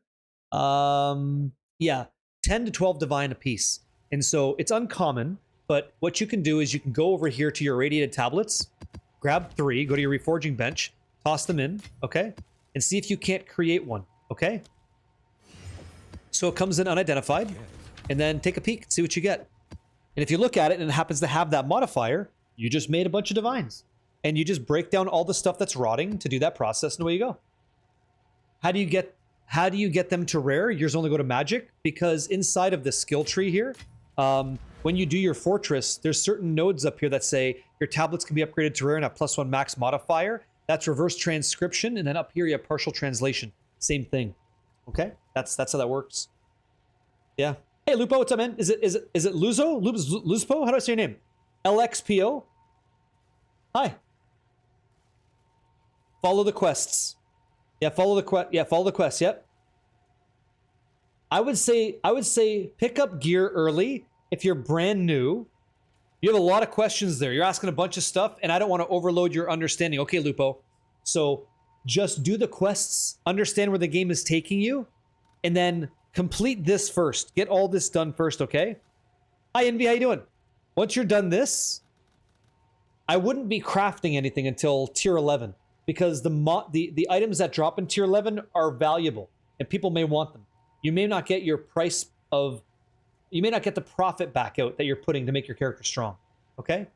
Yeah, 10 to 12 Divine a piece. And so it's uncommon, but what you can do is you can go over here to your irradiated tablets, grab 3, go to your reforging bench, toss them in, okay? And see if you can't create one, okay? So it comes in unidentified, and then take a peek, see what you get. And if you look at it and it happens to have that modifier, you just made a bunch of Divines. And you just break down all the stuff that's rotting to do that process, and away you go. How do you get them to rare? Yours only go to magic, because inside of the skill tree here, when you do your fortress, there's certain nodes up here that say your tablets can be upgraded to rare and have +1 max modifier. That's reverse transcription, and then up here you have partial translation. Same thing. Okay, that's how that works. Yeah. Hey Lupo, what's up, man? Is it Luzo? Luzpo? How do I say your name? LXPO. Hi. Follow the quests. Yeah, follow the quest. Yep. I would say pick up gear early if you're brand new. You have a lot of questions there. You're asking a bunch of stuff, and I don't want to overload your understanding. Okay, Lupo. So just do the quests, understand where the game is taking you, and then complete this first. Get all this done first, okay? Hi, Envy. How you doing? Once you're done this, I wouldn't be crafting anything until tier 11, because the items that drop in tier 11 are valuable, and people may want them. You may not get your price of... You may not get the profit back out that you're putting to make your character strong. Okay?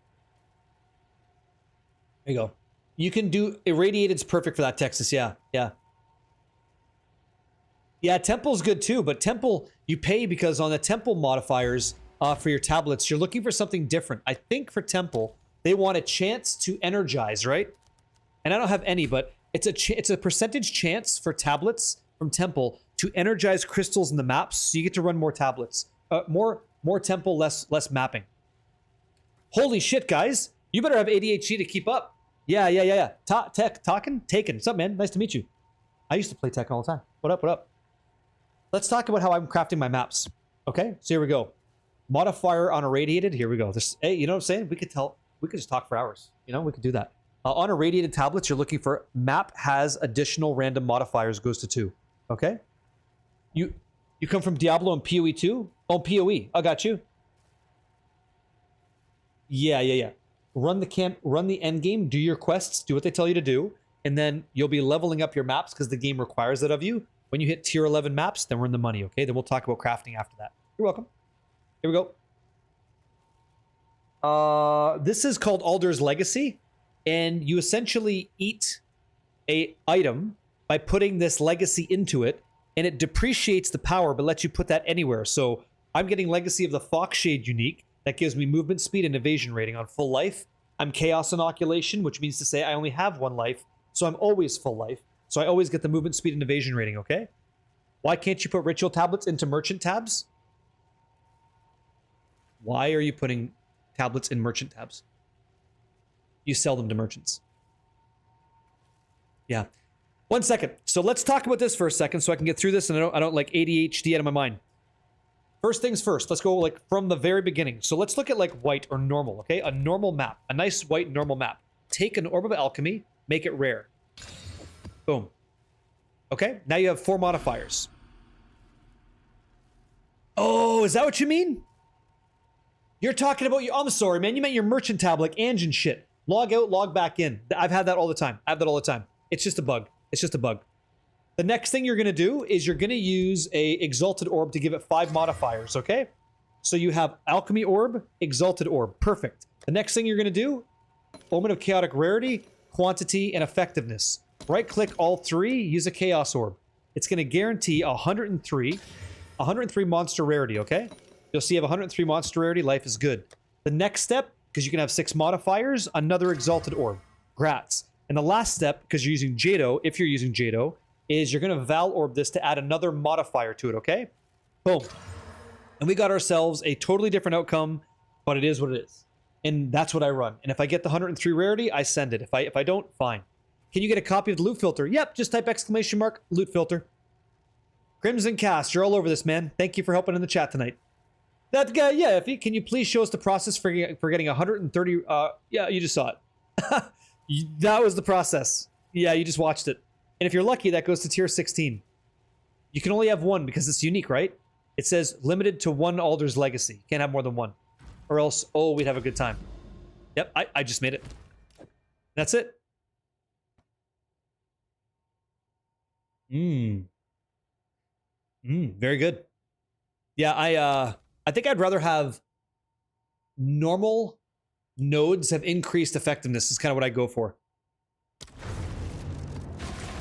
There you go. You can do... Irradiated's perfect for that, Texas. Yeah. Yeah, Temple's good too, but Temple, you pay because on the Temple modifiers for your tablets, you're looking for something different. I think for Temple, they want a chance to energize, right? And I don't have any, but it's a percentage chance for tablets from Temple to energize crystals in the maps, so you get to run more tablets. More Temple, less mapping. Holy shit, guys. You better have ADHD to keep up. Yeah. Taken. What's up, man? Nice to meet you. I used to play Tekken all the time. What up? Let's talk about how I'm crafting my maps. Okay, so here we go. Modifier on irradiated. Here we go. Hey, you know what I'm saying? We could just talk for hours. You know, we could do that. On irradiated tablets, you're looking for map has additional random modifiers, goes to 2. Okay? You come from Diablo and PoE 2? Oh, PoE. I got you. Yeah. Run the end game, do your quests, do what they tell you to do, and then you'll be leveling up your maps because the game requires it of you. When you hit tier 11 maps, then we're in the money, okay? Then we'll talk about crafting after that. You're welcome. Here we go. This is called Alder's Legacy, and you essentially eat a item by putting this legacy into it, and it depreciates the power, but lets you put that anywhere. So I'm getting Legacy of the Foxshade unique. That gives me movement speed and evasion rating on full life. I'm Chaos Inoculation, which means to say I only have 1 life, so I'm always full life. So I always get the movement speed and evasion rating, okay? Why can't you put ritual tablets into merchant tabs? Why are you putting tablets in merchant tabs? You sell them to merchants. Yeah. 1 second. So let's talk about this for a second so I can get through this and I don't like ADHD out of my mind. First things first, let's go like from the very beginning. So let's look at like white or normal, okay? A normal map, a nice white normal map. Take an orb of alchemy, make it rare. Boom. Okay, now you have 4 modifiers. Oh, is that what you mean? You're talking about your, I'm sorry, man. You meant your merchant tab like engine shit. Log out, log back in. I've had that all the time. I have that all the time. It's just a bug. It's just a bug. The next thing you're going to do is you're going to use a exalted orb to give it 5 modifiers, okay? So you have alchemy orb, exalted orb. Perfect. The next thing you're going to do, omen of chaotic rarity, quantity, and effectiveness. Right-click all 3, use a chaos orb. It's going to guarantee 103 monster rarity, okay? You'll see you have 103 monster rarity, life is good. The next step, because you can have 6 modifiers, another exalted orb. Grats. And the last step, because you're using Jado, if you're using Jado, is you're going to Val Orb this to add another modifier to it, okay? Boom. And we got ourselves a totally different outcome, but it is what it is. And that's what I run. And if I get the 103 rarity, I send it. If I don't, fine. Can you get a copy of the loot filter? Yep, just type exclamation mark, loot filter. Crimson Cast, you're all over this, man. Thank you for helping in the chat tonight. That guy, yeah, can you please show us the process for getting 130, yeah, you just saw it. That was the process. Yeah, you just watched it. And if you're lucky, that goes to tier 16. You can only have 1 because it's unique, right? It says limited to 1 Alder's Legacy. You can't have more than 1. Or else, oh, we'd have a good time. Yep, I just made it. That's it. Very good. Yeah, I think I'd rather have normal nodes have increased effectiveness is kind of what I go for.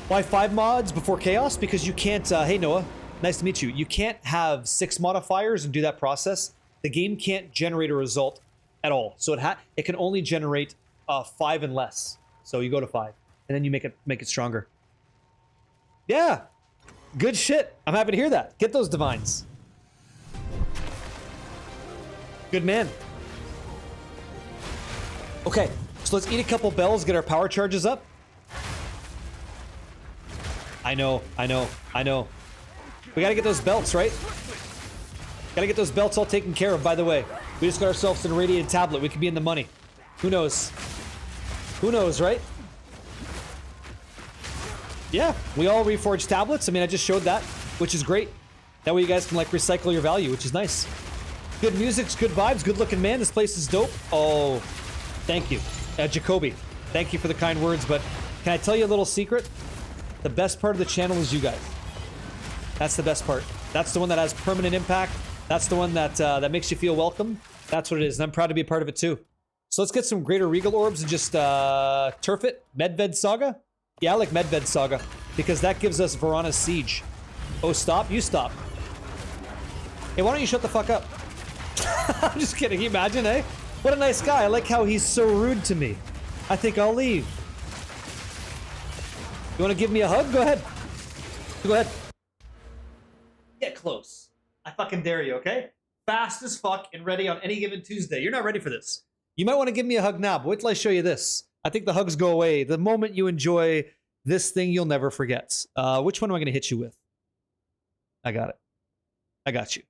Why 5 mods before chaos? Because you can't, hey Noah, nice to meet you. You can't have 6 modifiers and do that process. The game can't generate a result at all. So it can only generate 5 and less. So you go to 5 and then you make it stronger. Yeah, good shit. I'm happy to hear that. Get those divines. Good man. Okay, so let's eat a couple bells, get our power charges up. I know. We gotta get those belts, right? Gotta get those belts all taken care of, by the way. We just got ourselves an irradiated tablet. We could be in the money. Who knows? Who knows, right? Yeah, we all reforge tablets. I mean, I just showed that, which is great. That way you guys can, like, recycle your value, which is nice. Good music's good vibes, good looking man. This place is dope. Oh, thank you. Jacoby, thank you for the kind words, but can I tell you a little secret? The best part of the channel is you guys. That's the best part. That's the one that has permanent impact. That's the one that that makes you feel welcome. That's what it is, and I'm proud to be a part of it too. So let's get some Greater Regal Orbs and just turf it. Medved Saga? Yeah, I like Medved Saga, because that gives us Varana's Siege. Oh, stop? You stop. Hey, why don't you shut the fuck up? I'm just kidding. Can you imagine, eh? What a nice guy. I like how he's so rude to me. I think I'll leave. You want to give me a hug? Go ahead. Go ahead. Get close. I fucking dare you, okay? Fast as fuck and ready on any given Tuesday. You're not ready for this. You might want to give me a hug now, but wait till I show you this. I think the hugs go away. The moment you enjoy this thing, you'll never forget. Which one am I going to hit you with? I got it. I got you.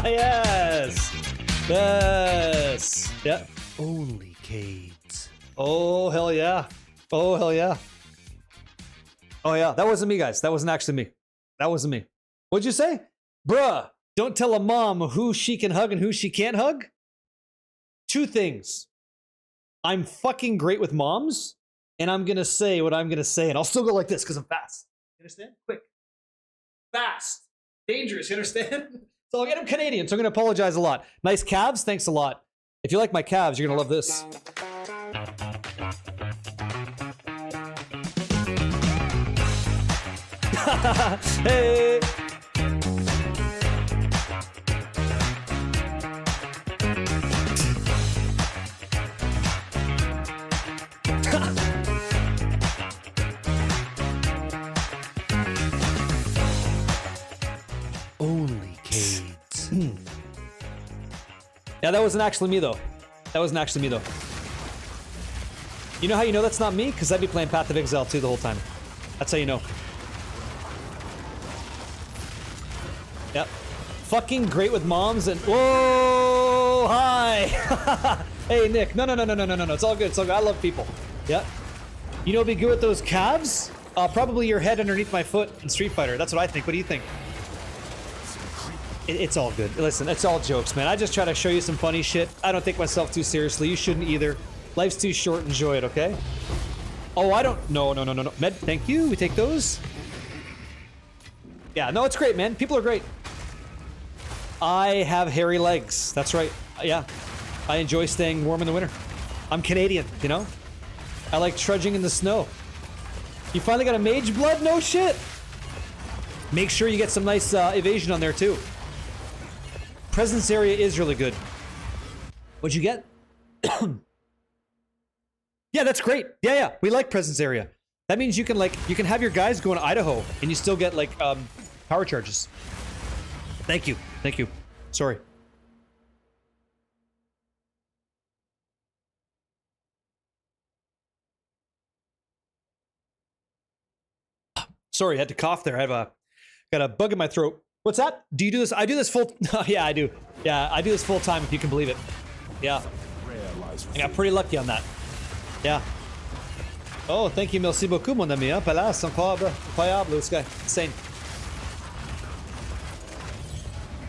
Yes. Yes. Yeah. Only Cades. Oh, hell yeah. Oh, hell yeah. Oh, yeah. That wasn't me, guys. That wasn't actually me. That wasn't me. What'd you say? Bruh, don't tell a mom who she can hug and who she can't hug. 2 things. I'm fucking great with moms, and I'm going to say what I'm going to say, and I'll still go like this because I'm fast. You understand? Quick. Fast. Dangerous. You understand? So again, I'm Canadian, so I'm going to apologize a lot. Nice calves. Thanks a lot. If you like my calves, you're going to love this. Hey. Yeah, that wasn't actually me though. That wasn't actually me though. You know how you know that's not me? Because I'd be playing Path of Exile 2 the whole time. That's how you know. Yep. Fucking great with moms and... Whoa! Hi! Hey, Nick. No. It's all good. It's all good. I love people. Yep. You know what'd be good with those calves? Probably your head underneath my foot in Street Fighter. That's what I think. What do you think? It's all good. Listen, it's all jokes, man. I just try to show you some funny shit. I don't take myself too seriously. You shouldn't either. Life's too short. Enjoy it, okay? Oh, I don't... No. Med, thank you. We take those. Yeah, no, it's great, man. People are great. I have hairy legs. That's right. Yeah. I enjoy staying warm in the winter. I'm Canadian, you know? I like trudging in the snow. You finally got a mage blood? No shit! Make sure you get some nice evasion on there, too. Presence area is really good. What'd you get? Yeah, that's great. Yeah. We like presence area. That means you can, like, you can have your guys go in Idaho, and you still get, like, power charges. Thank you. Sorry. Sorry, I had to cough there. I have got a bug in my throat. What's that? Do you do this? I do this full... Yeah, I do. Yeah, I do this full time, if you can believe it. Yeah. I got pretty lucky on that. Yeah. Oh, thank you, merci beaucoup, mon ami. Hein? Palace, incroyable, this guy. Insane.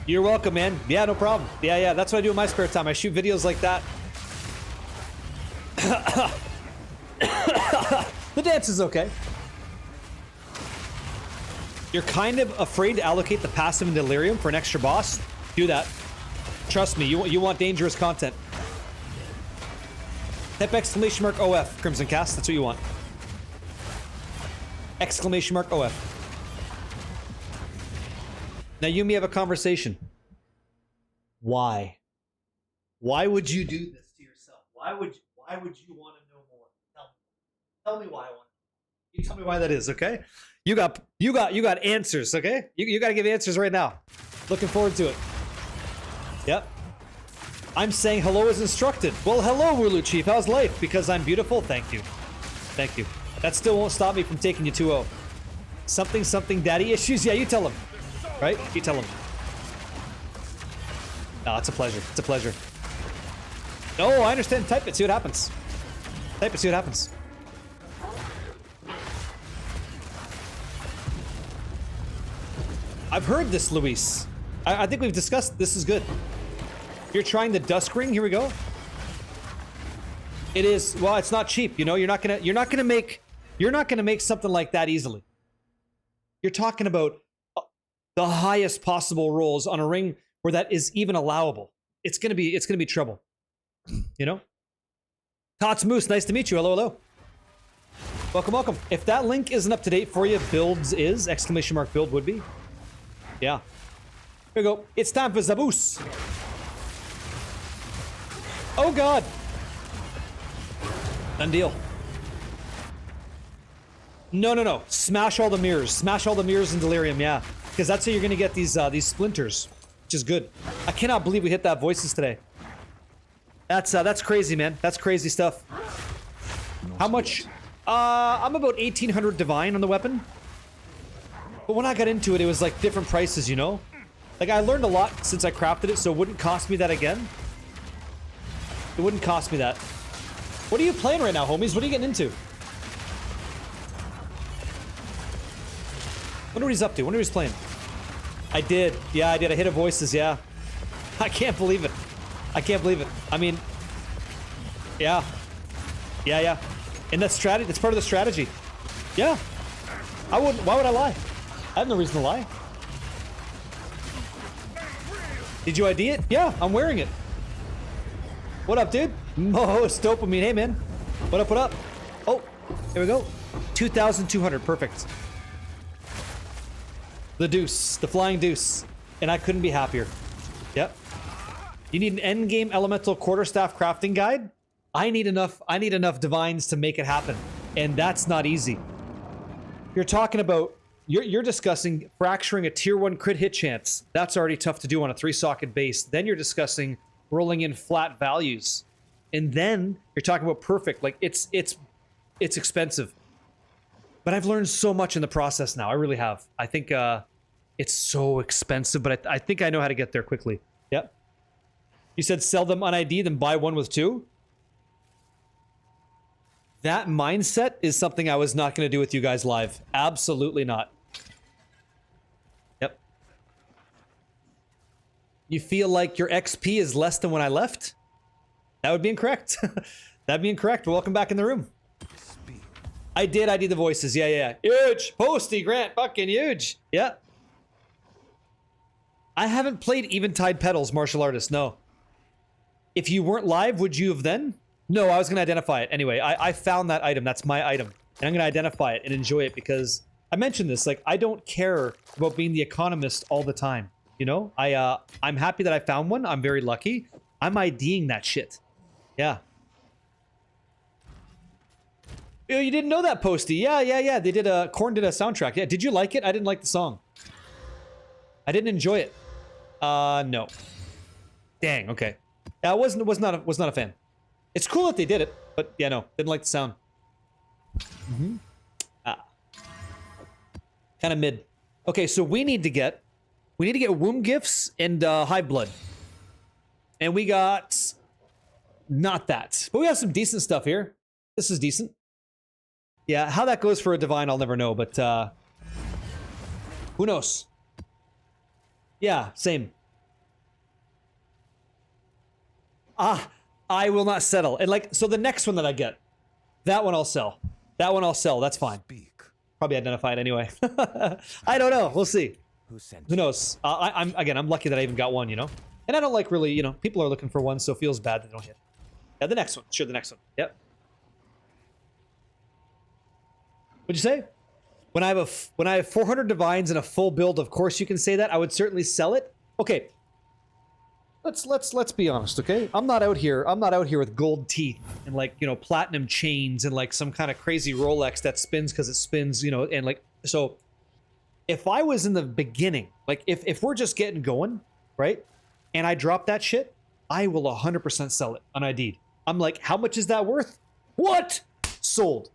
You're welcome, man. Yeah, no problem. Yeah. That's what I do in my spare time. I shoot videos like that. The dance is okay. You're kind of afraid to allocate the passive in Delirium for an extra boss? Do that. Trust me, you want dangerous content. Type exclamation mark OF, Crimson Cast. That's what you want. Exclamation mark OF. Now you and me have a conversation. Why? Why would you do this to yourself? Why would you want to know more? Tell me why I want. You tell me why that is, okay? You got answers, okay? You got to give answers right now. Looking forward to it. Yep. I'm saying hello as instructed. Well, hello, Wooloo Chief. How's life? Because I'm beautiful? Thank you. Thank you. That still won't stop me from taking you 2-0. Something daddy issues? Yeah, you tell him. Right? You tell him. No, it's a pleasure. It's a pleasure. Oh, I understand. Type it. See what happens. Type it. See what happens. I've heard this, Luis. I think we've discussed this is good. You're trying the Dusk Ring. Here we go. It is, well, it's not cheap, you know. You're not gonna make something like that easily. You're talking about the highest possible rolls on a ring where that is even allowable. It's gonna be trouble. You know? Tots Moose, nice to meet you. Hello. Welcome. If that link isn't up to date for you, builds is, exclamation mark build would be. Yeah. Here we go. It's time for Zaboos. Oh god. Done deal. No. Smash all the mirrors. Smash all the mirrors in Delirium, yeah. Because that's how you're gonna get these splinters. Which is good. I cannot believe we hit that voices today. That's crazy, man. That's crazy stuff. How much? I'm about 1800 divine on the weapon. But when I got into it, it was like different prices, you know? Like, I learned a lot since I crafted it, so it wouldn't cost me that again. It wouldn't cost me that. What are you playing right now, homies? What are you getting into? Wonder what he's up to. Wonder what he's playing. I did. Yeah, I did. I hit a voices, yeah. I can't believe it. I mean, yeah. Yeah. And that's strategy. That's part of the strategy. Yeah. Why would I lie? I have no reason to lie. Did you ID it? Yeah, I'm wearing it. What up, dude? Most dopamine. Hey, man. What up? Oh, here we go. 2,200. Perfect. The deuce. The flying deuce. And I couldn't be happier. Yep. You need an endgame elemental quarterstaff crafting guide? I need enough divines to make it happen. And that's not easy. You're talking about... You're discussing fracturing a tier 1 crit hit chance. That's already tough to do on a 3-socket base. Then you're discussing rolling in flat values. And then you're talking about perfect. Like it's expensive. But I've learned so much in the process now. I really have. I think it's so expensive, but I think I know how to get there quickly. Yep. You said sell them on ID, then buy one with two? That mindset is something I was not going to do with you guys live. Absolutely not. Yep. You feel like your XP is less than when I left? That would be incorrect. That'd be incorrect. Welcome back in the room. Speak. I did the voices. Yeah. Huge. Posty, Grant. Fucking huge. Yeah. I haven't played Eventide Petals Martial Artist. No. If you weren't live, would you have then? No, I was going to identify it. Anyway, I found that item. That's my item. And I'm going to identify it and enjoy it because I mentioned this. Like, I don't care about being the economist all the time. You know? I'm happy that I found one. I'm very lucky. I'm IDing that shit. Yeah. You didn't know that, Posty. Yeah. They did Korn did a soundtrack. Yeah, did you like it? I didn't like the song. I didn't enjoy it. No. Dang, okay. Yeah, I was not a fan. It's cool that they did it, but yeah, no, didn't like the sound. Kind of mid. Okay, so we need to get womb gifts and high blood. And we got not that. But we have some decent stuff here. This is decent. Yeah, how that goes for a divine, I'll never know, but who knows? Yeah, same. I will not settle. And like, so the next one that I get, that one I'll sell. That one I'll sell. That's fine. Speak. Probably identify it anyway. I don't know. We'll see. Who sent Who knows? I'm lucky that I even got one, you know? And I don't like really, you know, people are looking for one, so it feels bad that they don't hit. Yeah, the next one. Sure, the next one. Yep. What'd you say? When I have 400 divines and a full build, of course you can say that. I would certainly sell it. Okay. Let's be honest, okay? I'm not out here with gold teeth and like, you know, platinum chains and like some kind of crazy Rolex that spins because it spins, you know, and like, so if I was in the beginning, like if we're just getting going, right? And I drop that shit, I will 100% sell it on ID'd. I'm like, how much is that worth? What? Sold.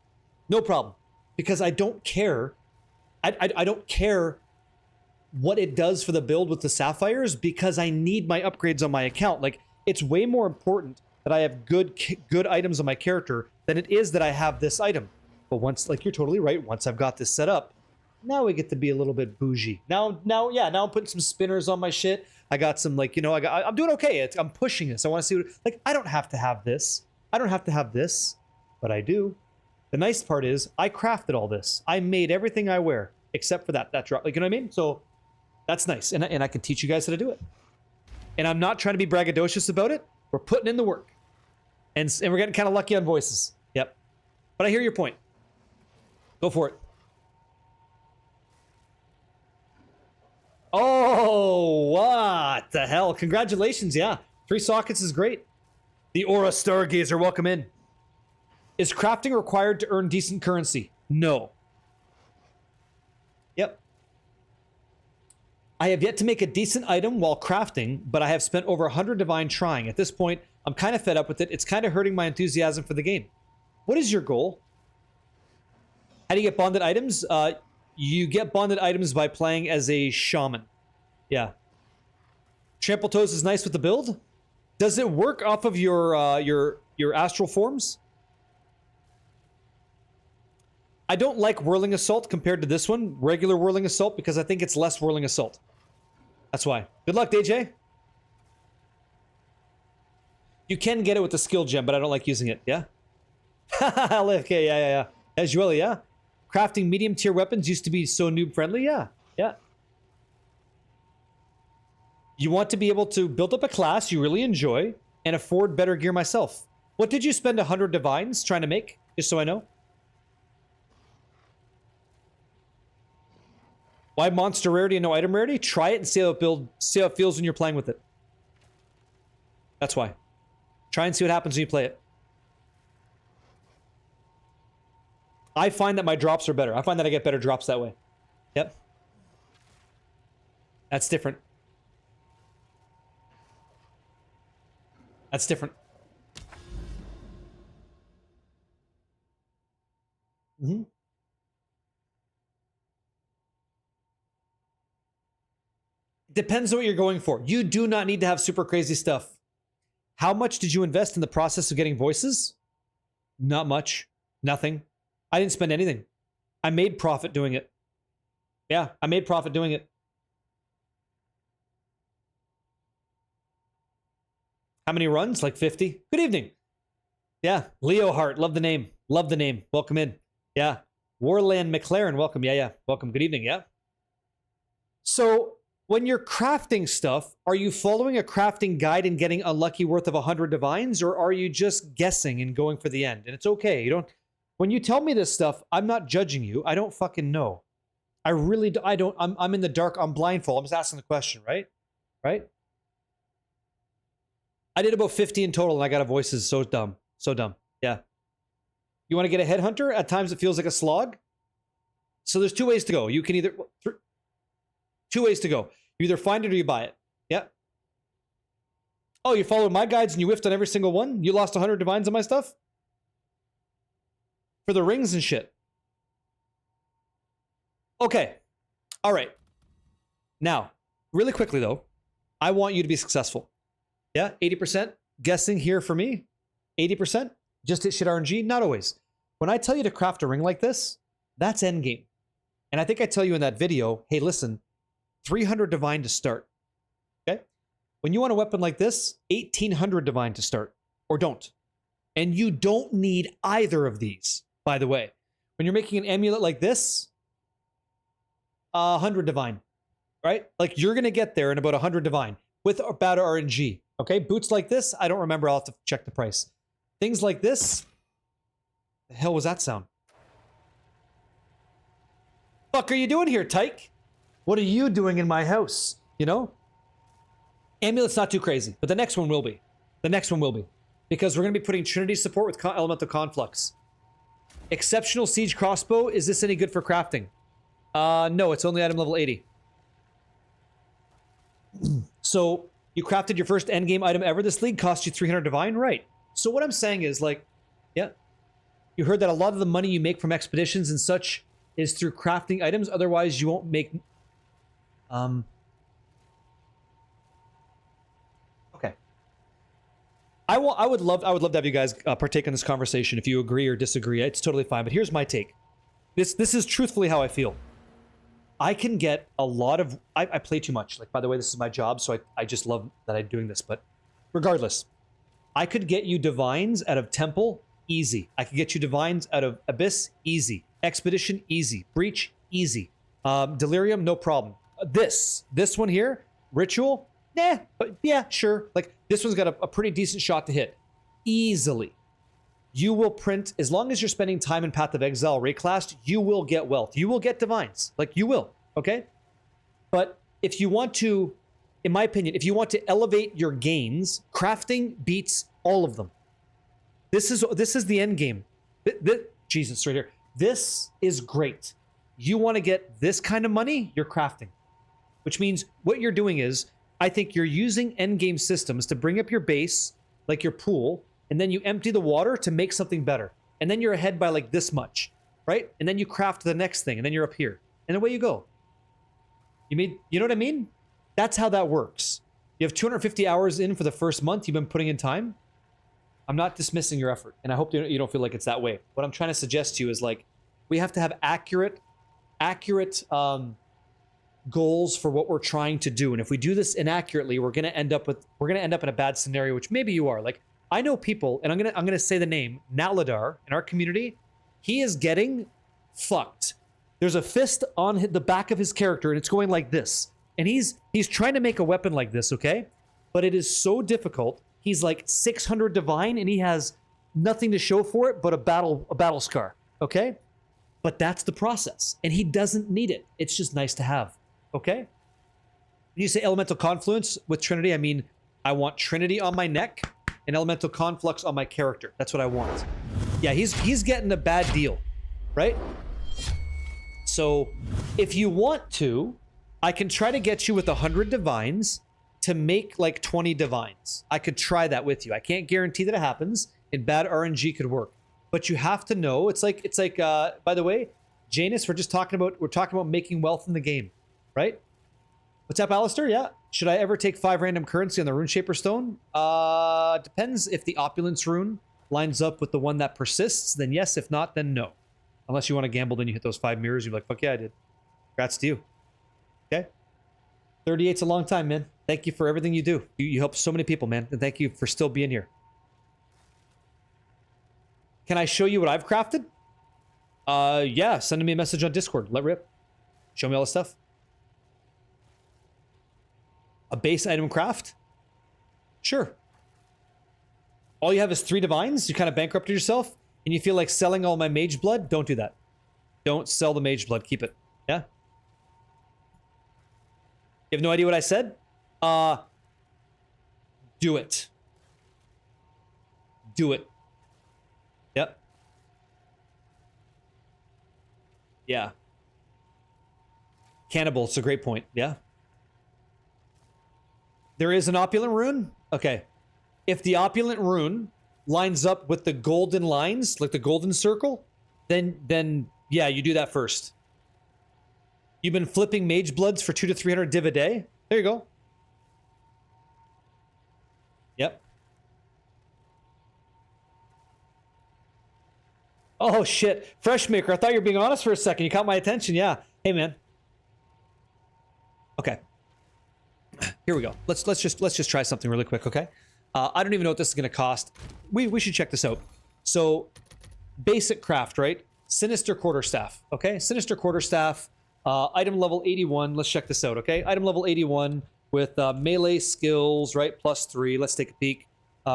No problem. Because I don't care. I don't care what it does for the build with the sapphires because I need my upgrades on my account. Like, it's way more important that I have good items on my character than it is that I have this item. But once, like, you're totally right. Once I've got this set up, now we get to be a little bit bougie. Now I'm putting some spinners on my shit. I got some, like, you know, I'm doing okay. I'm pushing this. I want to see what, like, I don't have to have this. I don't have to have this, but I do. The nice part is I crafted all this. I made everything I wear except for that drop. Like, you know what I mean? So that's nice. And I can teach you guys how to do it. And I'm not trying to be braggadocious about it. We're putting in the work. And we're getting kind of lucky on voices. Yep. But I hear your point. Go for it. Oh, what the hell? Congratulations. Yeah. 3 sockets is great. The Aura Stargazer, welcome in. Is crafting required to earn decent currency? No. Yep. I have yet to make a decent item while crafting, but I have spent over 100 divine trying. At this point, I'm kind of fed up with it. It's kind of hurting my enthusiasm for the game. What is your goal? How do you get bonded items? You get bonded items by playing as a shaman. Yeah. Trample Toes is nice with the build. Does it work off of your astral forms? I don't like Whirling Assault compared to this one, regular Whirling Assault, because I think it's less Whirling Assault. That's why. Good luck, DJ. You can get it with the skill gem, but I don't like using it. Yeah? Okay, yeah. As well, yeah? Crafting medium tier weapons used to be so noob friendly. Yeah. You want to be able to build up a class you really enjoy and afford better gear myself. What did you spend 100 divines trying to make? Just so I know. Why monster rarity and no item rarity? Try it and see how it feels when you're playing with it. That's why. Try and see what happens when you play it. I find that my drops are better. I find that I get better drops that way. Yep. That's different. That's different. Mm-hmm. Depends on what you're going for. You do not need to have super crazy stuff. How much did you invest in the process of getting voices? Not much. Nothing. I didn't spend anything. I made profit doing it. Yeah, I made profit doing it. How many runs? Like 50. Good evening. Yeah, Leo Hart. Love the name. Love the name. Welcome in. Yeah. Warland McLaren. Welcome. Yeah. Welcome. Good evening. Yeah. So when you're crafting stuff, are you following a crafting guide and getting unlucky worth of 100 divines, or are you just guessing and going for the end? And it's okay. You don't. When you tell me this stuff, I'm not judging you. I don't fucking know. I really do. I don't. I'm in the dark. I'm blindfold. I'm just asking the question, right? Right? I did about 50 in total, and I got a voices. So dumb. So dumb. Yeah. You want to get a headhunter? At times it feels like a slog. So there's two ways to go. You can either... Two ways to go. You either find it or you buy it. Yeah. Oh, you followed my guides and you whiffed on every single one? You lost 100 divines on my stuff? For the rings and shit. Okay. All right. Now, really quickly though, I want you to be successful. Yeah, 80% guessing here for me. 80% just hit shit RNG. Not always. When I tell you to craft a ring like this, that's endgame. And I think I tell you in that video, hey, listen, 300 divine to start. Okay? When you want a weapon like this, 1800 divine to start. Or don't. And you don't need either of these, by the way. When you're making an amulet like this, 100 divine. Right? Like you're going to get there in about 100 divine with about RNG. Okay? Boots like this, I don't remember. I'll have to check the price. Things like this. The hell was that sound? Fuck are you doing here, Tyke? What are you doing in my house? You know? Amulet's not too crazy, but the next one will be. The next one will be. Because we're going to be putting Trinity support with Elemental Conflux. Exceptional Siege Crossbow. Is this any good for crafting? No, it's only item level 80. So, you crafted your first endgame item ever. This league cost you 300 divine? Right. So what I'm saying is, like, yeah, you heard that a lot of the money you make from expeditions and such is through crafting items. Otherwise, you won't make... Okay. I would love to have you guys partake in this conversation. If you agree or disagree, it's totally fine. But here's my take. This is truthfully how I feel. I can get a lot of... I play too much. Like, by the way, this is my job, so I just love that I'm doing this. But regardless, I could get you divines out of Temple, easy. I could get you divines out of Abyss, easy. Expedition, easy. Breach, easy. Delirium, no problem. This one here, Ritual, nah, but yeah, sure. Like, this one's got a pretty decent shot to hit. Easily. You will print, as long as you're spending time in Path of Exile reclassed, you will get wealth. You will get divines. Like, you will, okay? But if you want to, in my opinion, if you want to elevate your gains, crafting beats all of them. This is the end game. Jesus, right here. This is great. You want to get this kind of money, you're crafting. Which means what you're doing is, I think you're using endgame systems to bring up your base, like your pool, and then you empty the water to make something better. And then you're ahead by like this much, right? And then you craft the next thing, and then you're up here. And away you go. You know what I mean? That's how that works. You have 250 hours in for the first month you've been putting in time. I'm not dismissing your effort, and I hope you don't feel like it's that way. What I'm trying to suggest to you is, like, we have to have accurate goals for what we're trying to do. And if we do this inaccurately, we're gonna end up in a bad scenario, which maybe you are. Like, I know people, and I'm gonna say the name, Naladar, in our community. He is getting fucked. There's a fist on the back of his character, and it's going like this. And he's trying to make a weapon like this, okay? But it is so difficult. He's like 600 divine, and he has nothing to show for it but a battle scar, okay? But that's the process, and he doesn't need it. It's just nice to have, okay? When you say Elemental Confluence with Trinity, I mean, I want Trinity on my neck and Elemental Conflux on my character. That's what I want. Yeah, he's getting a bad deal, right? So if you want to, I can try to get you with 100 divines to make like 20 divines. I could try that with you. I can't guarantee that it happens. In bad RNG could work. But you have to know, it's like by the way, Janus, we're talking about making wealth in the game, right? What's up, Alistair? Yeah. Should I ever take 5 random currency on the Rune Shaper Stone? Depends if the Opulence rune lines up with the one that persists, then yes. If not, then no. Unless you want to gamble, then you hit those 5 mirrors, you're like, fuck yeah, I did. Congrats to you. Okay? 38's a long time, man. Thank you for everything you do. You help so many people, man. And thank you for still being here. Can I show you what I've crafted? Yeah, send me a message on Discord. Let rip. Show me all the stuff. A base item craft? Sure. All you have is 3 divines? You kind of bankrupted yourself? And you feel like selling all my mage blood? Don't do that. Don't sell the mage blood. Keep it. Yeah? You have no idea what I said? Do it. Do it. Yep. Yeah. Cannibal, it's a great point. Yeah. There is an opulent rune? Okay. If the opulent rune lines up with the golden lines, like the golden circle, then yeah, you do that first. You've been flipping mage bloods for 200 to 300 div a day? There you go. Yep. Oh shit, Freshmaker, I thought you were being honest for a second. You caught my attention, yeah. Hey man. Okay. Here we go. Let's just try something really quick, okay? I don't even know what this is gonna cost. We should check this out. So, basic craft, right? Sinister Quarterstaff, okay? Sinister Quarterstaff, item level 81. Let's check this out, okay? Item level 81 with melee skills, right? +3. Let's take a peek.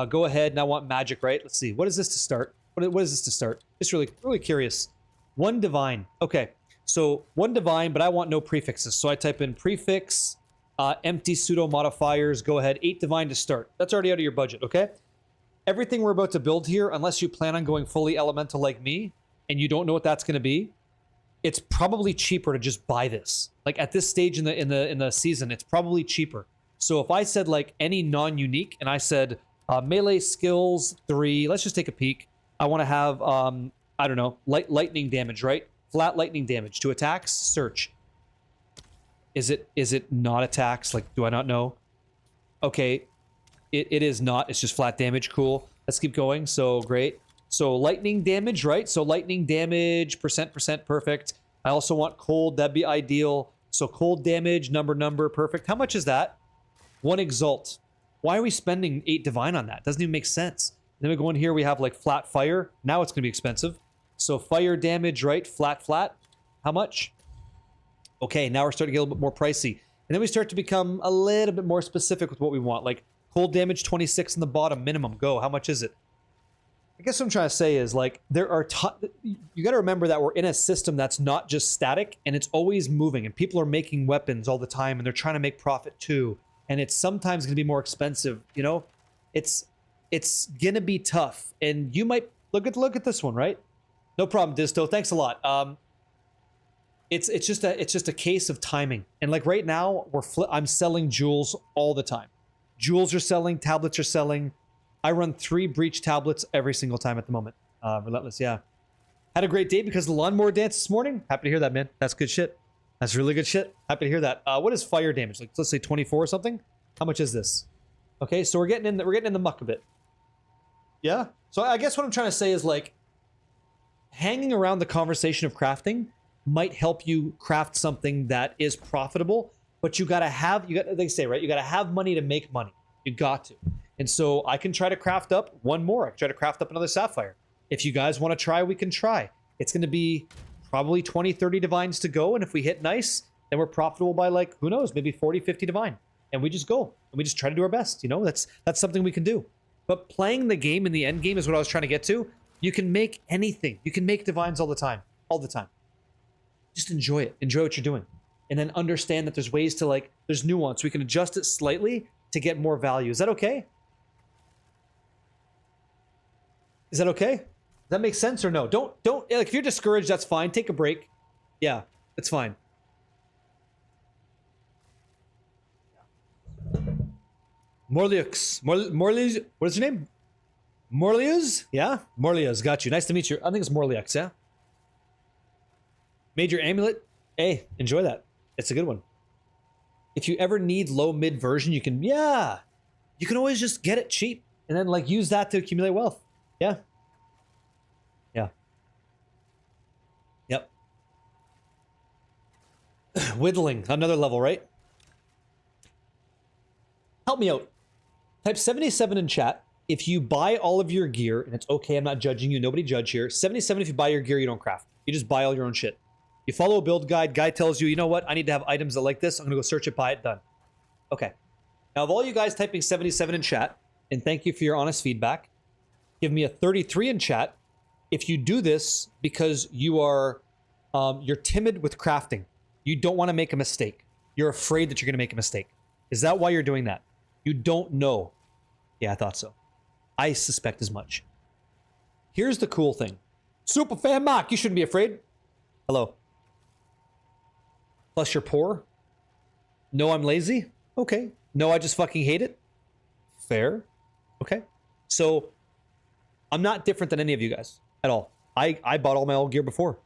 Go ahead, and I want magic, right? Let's see. What is this to start? What is this to start? Just really curious. 1 divine. Okay, so 1 divine, but I want no prefixes. So I type in prefix, empty pseudo modifiers. Go ahead, 8 divine to start. That's already out of your budget, okay? Everything we're about to build here, unless you plan on going fully elemental like me, and you don't know what that's going to be, it's probably cheaper to just buy this. Like at this stage in the season, it's probably cheaper. So if I said like any non-unique, and I said melee skills 3, let's just take a peek. I want to have, I don't know, lightning damage, right? Flat lightning damage. To attacks, search. Is it not attacks? Like, do I not know? Okay, it is not. It's just flat damage. Cool. Let's keep going. So, great. So, lightning damage, right? So, lightning damage, percent, perfect. I also want cold. That'd be ideal. So, cold damage, number, perfect. How much is that? 1 exalt. Why are we spending 8 divine on that? Doesn't even make sense. Then we go in here, we have like flat fire. Now it's going to be expensive. So fire damage, right? Flat. How much? Okay, now we're starting to get a little bit more pricey. And then we start to become a little bit more specific with what we want. Like cold damage 26 in the bottom, minimum. Go. How much is it? I guess what I'm trying to say is like there are... You got to remember that we're in a system that's not just static and it's always moving. And people are making weapons all the time and they're trying to make profit too. And it's sometimes going to be more expensive, you know? It's gonna be tough, and you might look at this one, right? No problem, Disto. Thanks a lot. It's just a case of timing, and like right now, I'm selling jewels all the time. Jewels are selling, tablets are selling. I run 3 breach tablets every single time at the moment. Relentless, yeah. Had a great day because of the lawnmower dance this morning. Happy to hear that, man. That's good shit. That's really good shit. Happy to hear that. What is fire damage? Like let's say 24 or something. How much is this? Okay, so we're getting in the muck a bit. Yeah? So I guess what I'm trying to say is like hanging around the conversation of crafting might help you craft something that is profitable, but you got they say, right? You got to have money to make money. You got to. And so I can try to craft up 1 more. I can try to craft up another sapphire. If you guys want to try, we can try. It's going to be probably 20, 30 divines to go. And if we hit nice, then we're profitable by like, who knows, maybe 40, 50 divine. And we just go and we just try to do our best. You know, that's something we can do. But playing the game in the end game is what I was trying to get to. You can make anything. You can make divines all the time. All the time. Just enjoy it. Enjoy what you're doing. And then understand that there's ways to like, there's nuance. We can adjust it slightly to get more value. Is that okay? Is that okay? Does that make sense or no? Don't, like if you're discouraged, that's fine. Take a break. Yeah, it's fine. Morliux. Morliux. What is your name? Morlius? Yeah? Morlius. Got you. Nice to meet you. I think it's Morliux, yeah? Major amulet. Hey, enjoy that. It's a good one. If you ever need low mid version, you can, yeah. You can always just get it cheap and then like use that to accumulate wealth. Yeah. Yeah. Yep. Whittling. Another level, right? Help me out. Type 77 in chat. If you buy all of your gear, and it's okay, I'm not judging you, nobody judge here. 77, if you buy your gear, you don't craft. You just buy all your own shit. You follow a build guide, guy tells you, you know what, I need to have items that like this, I'm gonna go search it, buy it, done. Okay. Now, of all you guys typing 77 in chat, and thank you for your honest feedback, give me a 33 in chat if you do this because you are, you're timid with crafting. You don't want to make a mistake. You're afraid that you're gonna make a mistake. Is that why you're doing that? You don't know. Yeah, I thought so. I suspect as much. Here's the cool thing. Superfan Mark, you shouldn't be afraid. Hello. Plus you're poor? No, I'm lazy? Okay. No, I just fucking hate it? Fair. Okay. So, I'm not different than any of you guys at all. I bought all my old gear before.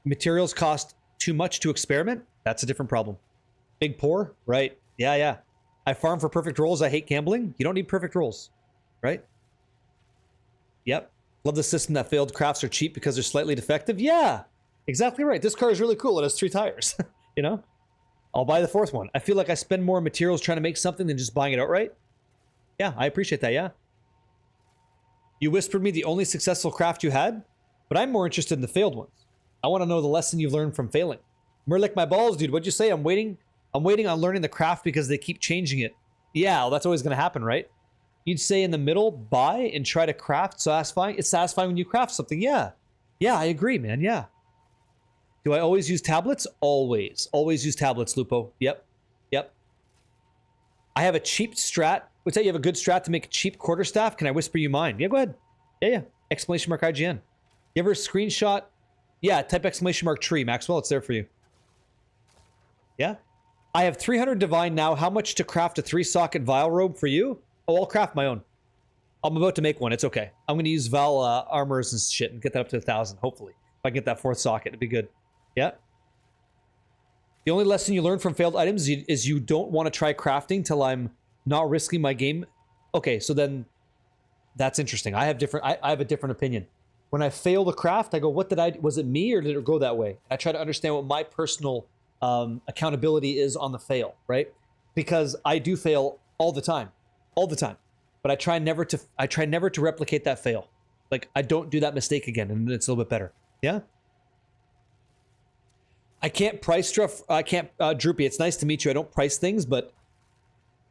Materials cost too much to experiment? That's a different problem. Big poor? Right. Yeah, yeah. I farm for perfect rolls. I hate gambling. You don't need perfect rolls. Right? Yep. Love the system that failed crafts are cheap because they're slightly defective. Yeah. Exactly right. This car is really cool. It has 3 tires. You know? I'll buy the 4th one. I feel like I spend more materials trying to make something than just buying it outright. Yeah, I appreciate that, yeah. You whispered me the only successful craft you had, but I'm more interested in the failed ones. I want to know the lesson you've learned from failing. Merlick my balls, dude. What'd you say? I'm waiting on learning the craft because they keep changing it. Yeah, well, that's always going to happen, right? You'd say in the middle, buy and try to craft. Satisfying. It's satisfying when you craft something. Yeah. Yeah, I agree, man. Yeah. Do I always use tablets? Always. Always use tablets, Lupo. Yep. Yep. I have a cheap strat. Would say you have a good strat to make a cheap quarterstaff. Can I whisper you mine? Yeah, go ahead. Yeah, yeah. Exclamation mark IGN. You ever screenshot? Yeah, type exclamation mark tree, Maxwell. It's there for you. Yeah. I have 300 divine now. How much to craft a 3-socket vial robe for you? Oh, I'll craft my own. I'm about to make one. It's okay. I'm going to use Val armors and shit and get that up to 1,000, hopefully. If I get that 4th socket, it'd be good. Yeah. The only lesson you learn from failed items is you don't want to try crafting till I'm not risking my game. Okay, so then that's interesting. I have a different opinion. When I fail the craft, I go, what did I, was it me or did it go that way? I try to understand what my personal accountability is on the fail, right? Because I do fail all the time. But I try never to replicate that fail. Like, I don't do that mistake again, and it's a little bit better. Yeah? I can't price stuff. I can't, Droopy, it's nice to meet you. I don't price things, but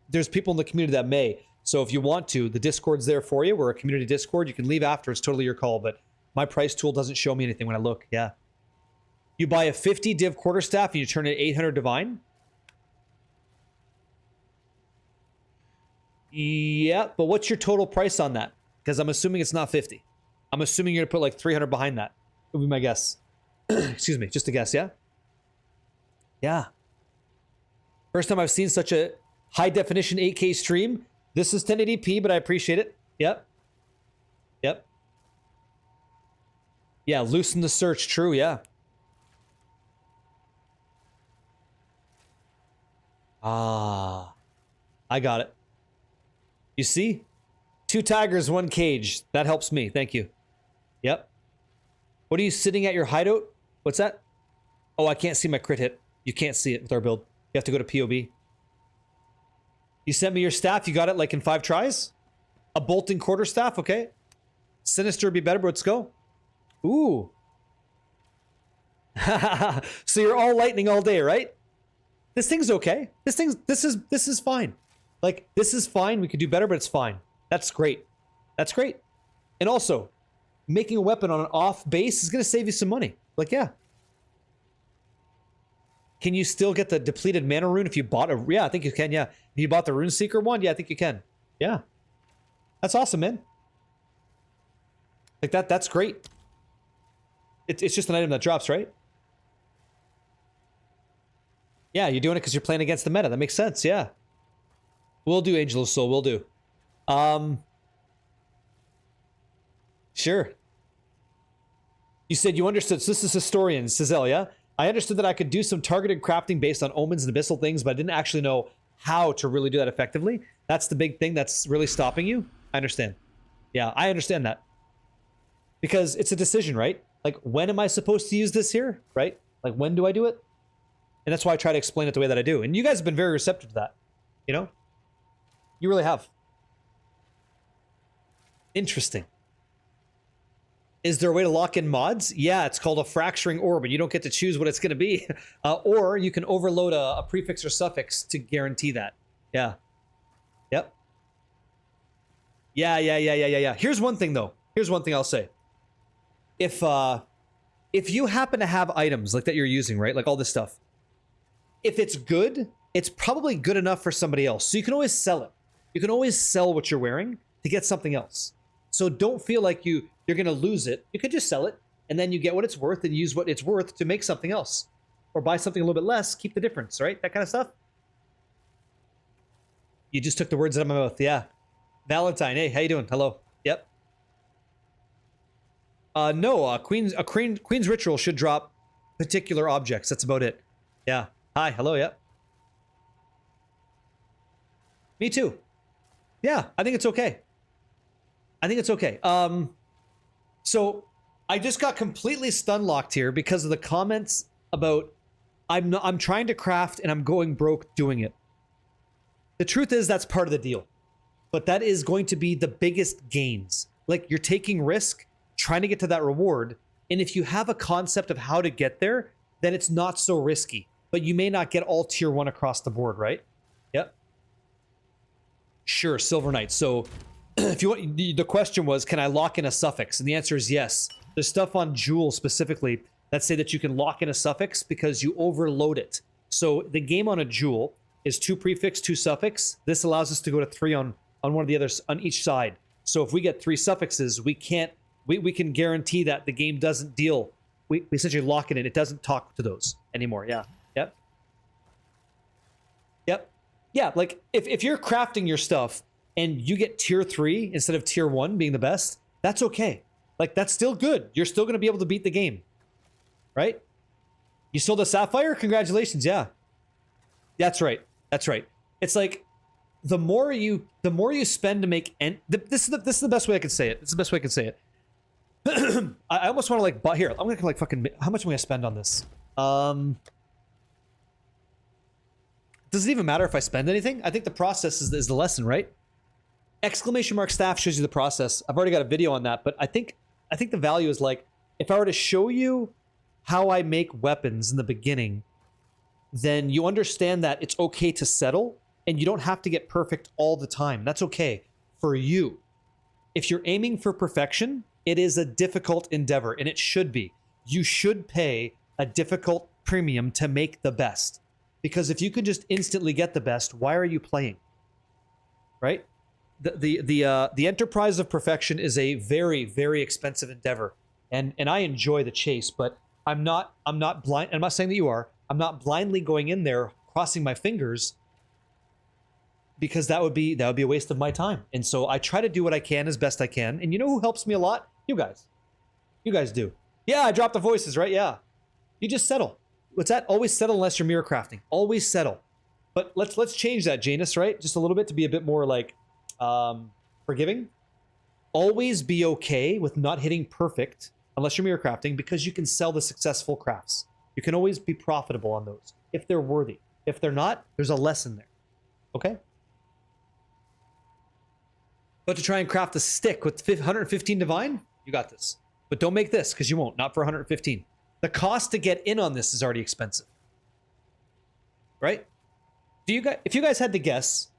there's people in the community that may. So if you want to, the Discord's there for you. We're a community Discord. You can leave after. It's totally your call, but my price tool doesn't show me anything when I look. Yeah. You buy a 50 div quarterstaff and you turn it 800 divine? Yeah, but what's your total price on that? Because I'm assuming it's not 50. I'm assuming you're going to put like 300 behind that. Would be my guess. Excuse me, just a guess, yeah? Yeah. First time I've seen such a high definition 8K stream. This is 1080p, but I appreciate it. Yep. Yep. Yeah, loosen the search. True, yeah. Ah. I got it. You see? 2 tigers, 1 cage. That helps me. Thank you. Yep. What are you sitting at your hideout? What's that? Oh, I can't see my crit hit. You can't see it with our build. You have to go to POB. You sent me your staff. You got it like in 5 tries? A bolting quarterstaff? Okay. Sinister would be better, but let's go. Ooh. So you're all lightning all day, right? This thing's okay. This is fine. Like, this is fine. We could do better, but it's fine. That's great. That's great. And also, making a weapon on an off base is going to save you some money. Like, yeah. Can you still get the depleted mana rune if you bought a... Yeah, I think you can, yeah. If you bought the Rune Seeker one, yeah, I think you can. Yeah. That's awesome, man. Like, that's great. It's just an item that drops, right? Yeah, you're doing it because you're playing against the meta. That makes sense, yeah. We'll do Angel of Soul. We'll do. Sure. You said you understood. So this is historian, Sizel, yeah? I understood that I could do some targeted crafting based on omens and abyssal things, but I didn't actually know how to really do that effectively. That's the big thing that's really stopping you. I understand. Yeah, I understand that. Because it's a decision, right? Like, when am I supposed to use this here, right? Like, when do I do it? And that's why I try to explain it the way that I do. And you guys have been very receptive to that, you know? You really have. Interesting. Is there a way to lock in mods? Yeah, it's called a fracturing orb, and you don't get to choose what it's going to be. Or you can overload a prefix or suffix to guarantee that. Yeah. Yep. Yeah. Here's one thing, though. Here's one thing I'll say. If you happen to have items like that you're using, right? Like all this stuff. If it's good, it's probably good enough for somebody else. So you can always sell it. You can always sell what you're wearing to get something else. So don't feel like you're going to lose it. You could just sell it, and then you get what it's worth and use what it's worth to make something else. Or buy something a little bit less, keep the difference, right? That kind of stuff. You just took the words out of my mouth. Yeah. Valentine, hey, how you doing? Hello. Yep. No, Queen's Ritual should drop particular objects. That's about it. Yeah. Hi, hello, yep. Me too. Yeah, I think it's okay. I think it's okay. So I just got completely stun locked here because of the comments about I'm trying to craft and I'm going broke doing it. The truth is that's part of the deal. But that is going to be the biggest gains. Like, you're taking risk, trying to get to that reward, and if you have a concept of how to get there, then it's not so risky. But you may not get all tier 1 across the board, right? Yep. Sure, Silver Knight. So if you want, the question was, can I lock in a suffix? And the answer is yes. There's stuff on Jewel specifically that say that you can lock in a suffix because you overload it. So the game on a Jewel is 2 prefix, 2 suffix. This allows us to go to 3 on one of the others on each side. So if we get 3 suffixes, we can guarantee that the game doesn't deal. We essentially lock it in. It doesn't talk to those anymore. Yeah. Yep. Yep. Yeah, like if you're crafting your stuff and you get tier 3 instead of tier 1 being the best, that's okay. Like, that's still good. You're still going to be able to beat the game. Right? You sold a sapphire? Congratulations. Yeah. That's right. That's right. It's like the more you spend to make this is the best way I can say it. This is the best way I can say it. I almost want to like buy here. I'm gonna like fucking. How much am I gonna spend on this? Does it even matter if I spend anything? I think the process is the lesson, right? Exclamation mark staff shows you the process. I've already got a video on that, but I think the value is like, if I were to show you how I make weapons in the beginning, then you understand that it's okay to settle and you don't have to get perfect all the time. That's okay for you. If you're aiming for perfection, it is a difficult endeavor, and it should be. You should pay a difficult premium to make the best. Because if you could just instantly get the best, why are you playing? Right? The enterprise of perfection is a very, very expensive endeavor. And I enjoy the chase, but I'm not blind. I'm not saying that you are. I'm not blindly going in there, crossing my fingers, because that would be a waste of my time. And so I try to do what I can as best I can. And you know who helps me a lot? You guys. You guys do. Yeah, I dropped the voices, right? Yeah. You just settle. What's that? Always settle unless you're mirror crafting. Always settle. But let's change that, Janus, right? Just a little bit to be a bit more like forgiving. Always be okay with not hitting perfect unless you're mirror crafting, because you can sell the successful crafts. You can always be profitable on those if they're worthy. If they're not, there's a lesson there. Okay? But to try and craft a stick with 115 divine, you got this. But don't make this, because you won't. Not for 115. The cost to get in on this is already expensive. Right? If you guys had to guess,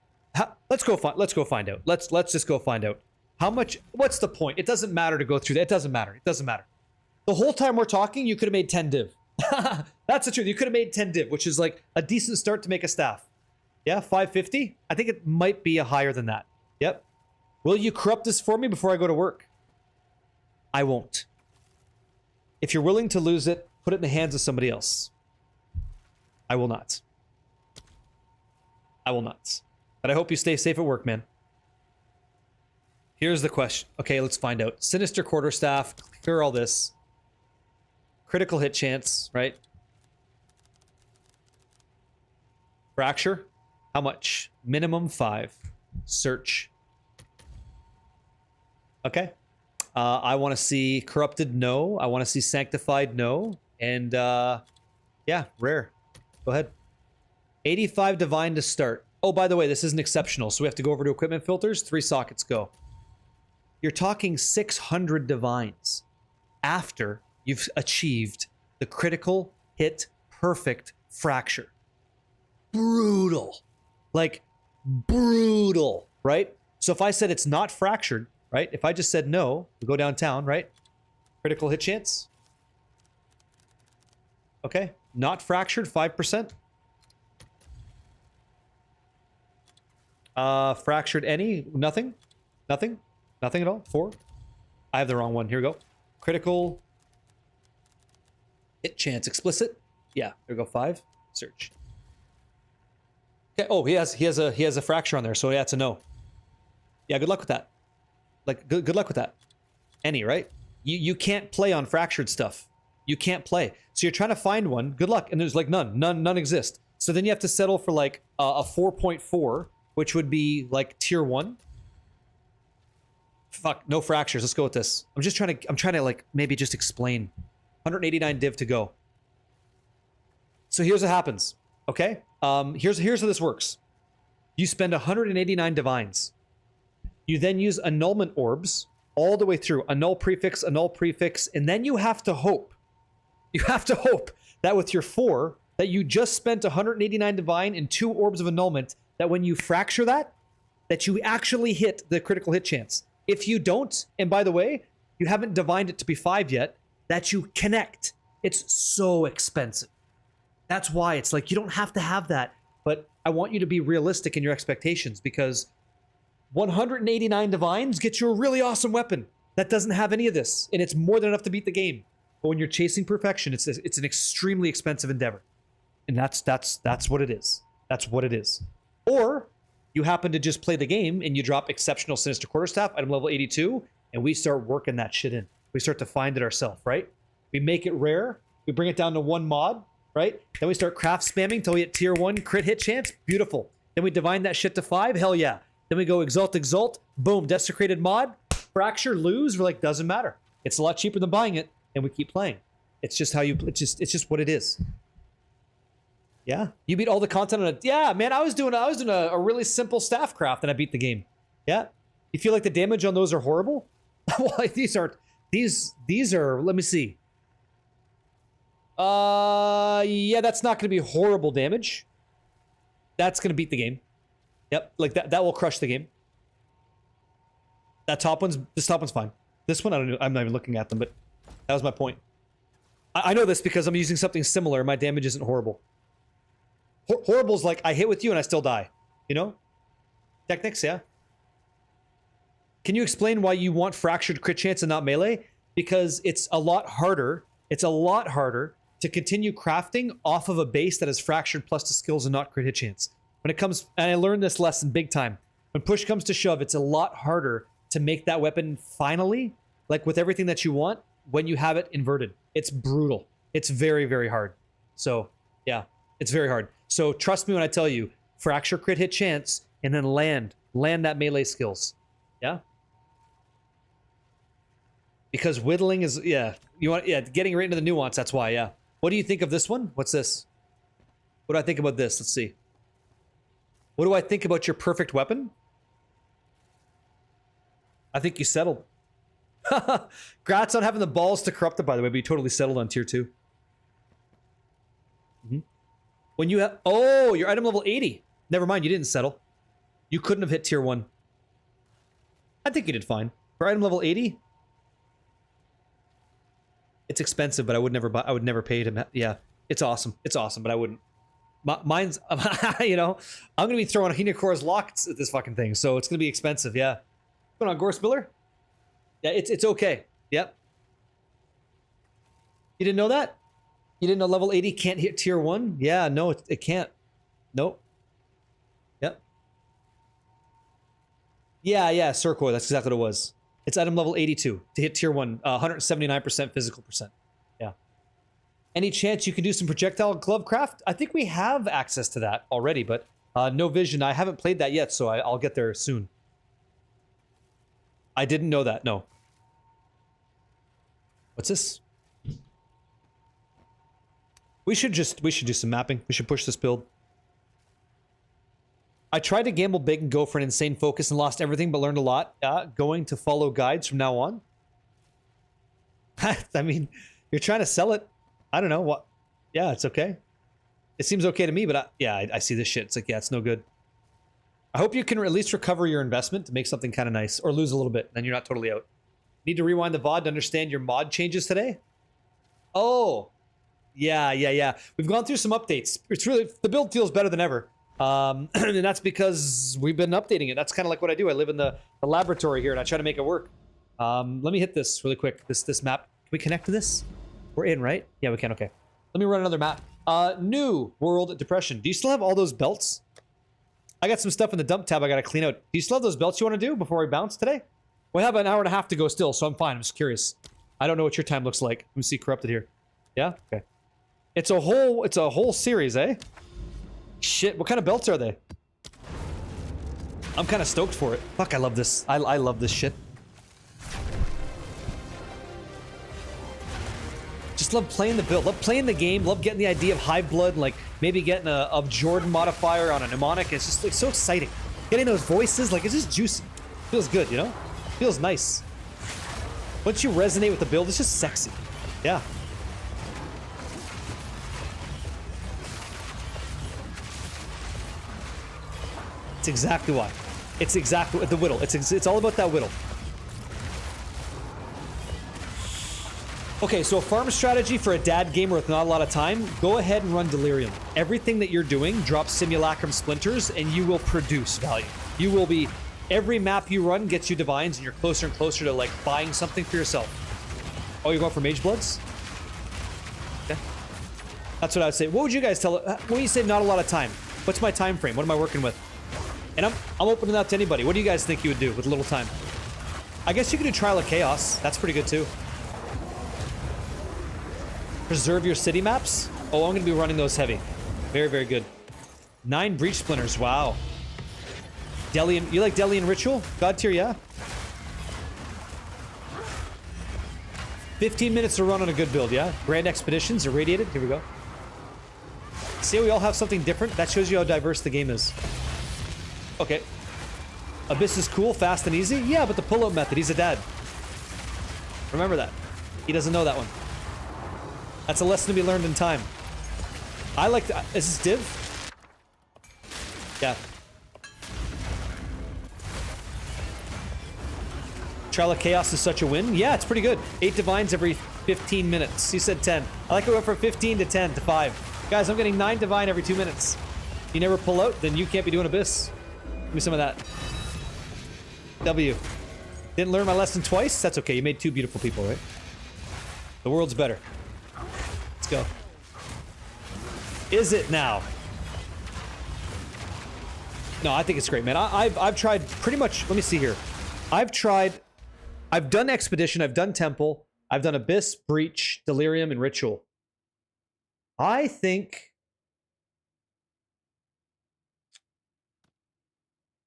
let's go find out. Let's just go find out. How much? What's the point? It doesn't matter to go through that. It doesn't matter. It doesn't matter. The whole time we're talking, you could have made 10 div. That's the truth. You could have made 10 div, which is like a decent start to make a staff. Yeah, 550? I think it might be a higher than that. Yep. Will you corrupt this for me before I go to work? I won't. If you're willing to lose it, put it in the hands of somebody else. I will not. I will not. But I hope you stay safe at work, man. Here's the question. Okay, let's find out. Sinister Quarterstaff, clear all this. Critical hit chance, right? Fracture. How much? Minimum 5. Search. Okay. I want to see Corrupted, no. I want to see Sanctified, no. And, yeah, Rare. Go ahead. 85 Divine to start. Oh, by the way, this isn't exceptional, so we have to go over to equipment filters. 3 sockets, go. You're talking 600 Divines after you've achieved the critical hit perfect fracture. Brutal. Like, brutal, right? So if I said it's not fractured, right? If I just said no, we go downtown, right? Critical hit chance. Okay. Not fractured, 5%. Fractured any? Nothing? Nothing? Nothing at all? 4? I have the wrong one. Here we go. Critical hit chance. Explicit? Yeah. There we go. 5. Search. Okay. Oh, he has a fracture on there, so yeah, it's a no. Yeah, good luck with that. Like, good luck with that. Any, right? You can't play on fractured stuff. You can't play. So you're trying to find one. Good luck. And there's like none exist. So then you have to settle for like a 4.4, which would be like tier 1. Fuck, no fractures. Let's go with this. I'm trying to like maybe just explain. 189 div to go. So here's what happens. Okay? Here's how this works. You spend 189 divines. You then use annulment orbs all the way through. Annul prefix, and then you have to hope. You have to hope that with your 4, that you just spent 189 divine and 2 orbs of annulment, that when you fracture that you actually hit the critical hit chance. If you don't, and by the way, you haven't divined it to be 5 yet, that you connect. It's so expensive. That's why it's like, you don't have to have that, but I want you to be realistic in your expectations, because 189 divines get you a really awesome weapon that doesn't have any of this, and it's more than enough to beat the game. But when you're chasing perfection, it's an extremely expensive endeavor, and that's what it is. That's what it is. Or you happen to just play the game and you drop exceptional Sinister Quarterstaff item level 82, and we start working that shit in. We start to find it ourselves, right? We make it rare. We bring it down to 1 mod, right? Then we start craft spamming till we hit tier 1 crit hit chance. Beautiful. Then we divine that shit to 5. Hell yeah. Then we go exalt. Boom. Desecrated mod. Fracture, lose. We're like, doesn't matter. It's a lot cheaper than buying it, and we keep playing. It's just how you. It's just what it is. Yeah. You beat all the content on it. Yeah, man. I was doing a really simple staff craft, and I beat the game. Yeah. You feel like the damage on those are horrible? Well, these are. Let me see. Yeah, that's not going to be horrible damage. That's going to beat the game. Yep, like that will crush the game. This top one's fine. This one, I'm not even looking at them, but that was my point. I know this because I'm using something similar. My damage isn't horrible. Horrible's like, I hit with you and I still die. You know? Technics, yeah. Can you explain why you want fractured crit chance and not melee? Because it's a lot harder. It's a lot harder to continue crafting off of a base that is fractured plus to skills and not crit hit chance. When it comes, and I learned this lesson big time, when push comes to shove, it's a lot harder to make that weapon finally, like with everything that you want, when you have it inverted. It's brutal. It's very, very hard. So, yeah, it's very hard. So trust me when I tell you, fracture crit hit chance, and then land that melee skills. Yeah? Because whittling is, getting right into the nuance, that's why, yeah. What do you think of this one? What's this? What do I think about this? Let's see. What do I think about your perfect weapon? I think you settled. Grats on having the balls to corrupt it, by the way, but you totally settled on tier 2. Mm-hmm. When you have... Oh, you're item level 80. Never mind, you didn't settle. You couldn't have hit tier 1. I think you did fine. For item level 80... It's expensive, but I would never pay to... Yeah, it's awesome. It's awesome, but I wouldn't. Mine's... you know, I'm going to be throwing Hinakora's locks at this fucking thing, so it's going to be expensive, yeah. What's going on, Gore Spiller? Yeah, it's okay. Yep. You didn't know that? You didn't know level 80 can't hit tier 1? Yeah, no, it can't. Nope. Yep. Yeah, Circoil, that's exactly what it was. It's item level 82 to hit tier 1, 179% physical percent. Yeah. Any chance you can do some projectile glove craft? I think we have access to that already, but no vision. I haven't played that yet, so I'll get there soon. I didn't know that, no. What's this? We should do some mapping. We should push this build. I tried to gamble big and go for an insane focus and lost everything, but learned a lot. Going to follow guides from now on. I mean, you're trying to sell it. I don't know what. Yeah, it's okay. It seems okay to me, but I see this shit. It's like, yeah, it's no good. I hope you can at least recover your investment to make something kind of nice, or lose a little bit, then you're not totally out. Need to rewind the VOD to understand your mod changes today? Oh, yeah. We've gone through some updates. It's really, the build feels better than ever. And that's because we've been updating it. That's kind of like what I do. I live in the laboratory here and I try to make it work. Let me hit this really quick. This map. Can we connect to this? We're in, right? Yeah, we can. Okay. Let me run another map. New World Depression. Do you still have all those belts? I got some stuff in the dump tab I got to clean out. Do you still have those belts you want to do before we bounce today? We have an hour and a half to go still, so I'm fine. I'm just curious. I don't know what your time looks like. Let me see corrupted here. Yeah? Okay. It's a whole series, eh? Shit, what kind of belts are they? I'm kind of stoked for it. Fuck, I love this. I love this shit. Just love playing the build. Love playing the game. Love getting the idea of high blood. Like, maybe getting a Jordan modifier on a mnemonic. It's just like so exciting. Getting those voices, like, it's just juicy. Feels good, you know? Feels nice. Once you resonate with the build, it's just sexy. Yeah. It's exactly why. It's exactly the whittle. It's all about that whittle. Okay, so a farm strategy for a dad gamer with not a lot of time, go ahead and run Delirium. Everything that you're doing drops Simulacrum Splinters and you will produce value. You will be, every map you run gets you divines and you're closer and closer to like buying something for yourself. Oh, you're going for Mage Bloods? Okay. That's what I would say. What would you guys tell, when you say not a lot of time, what's my time frame? What am I working with? And I'm opening that to anybody. What do you guys think you would do with a little time? I guess you could do Trial of Chaos. That's pretty good too. Preserve your city maps? Oh, I'm going to be running those heavy. Very, very good. 9 Breach Splinters. Wow. Delian. You like Delian Ritual? God tier, yeah? 15 minutes to run on a good build, yeah? Grand Expeditions, Irradiated. Here we go. See how we all have something different? That shows you how diverse the game is. Okay. Abyss is cool, fast and easy? Yeah, but the pull-out method, he's a dad. Remember that. He doesn't know that one. That's a lesson to be learned in time. I like that. Is this div? Yeah. Trial of Chaos is such a win. Yeah, it's pretty good. 8 divines every 15 minutes. You said 10. I like it went from 15 to 10 to 5. Guys, I'm getting 9 divine every 2 minutes. You never pull out, then you can't be doing Abyss. Give me some of that. W. Didn't learn my lesson twice? That's okay. You made 2 beautiful people, right? The world's better. Let's go. Is it now? No, I think it's great, man. I've tried pretty much. Let me see here. I've done Expedition. I've done Temple. I've done Abyss, Breach, Delirium, and Ritual. I think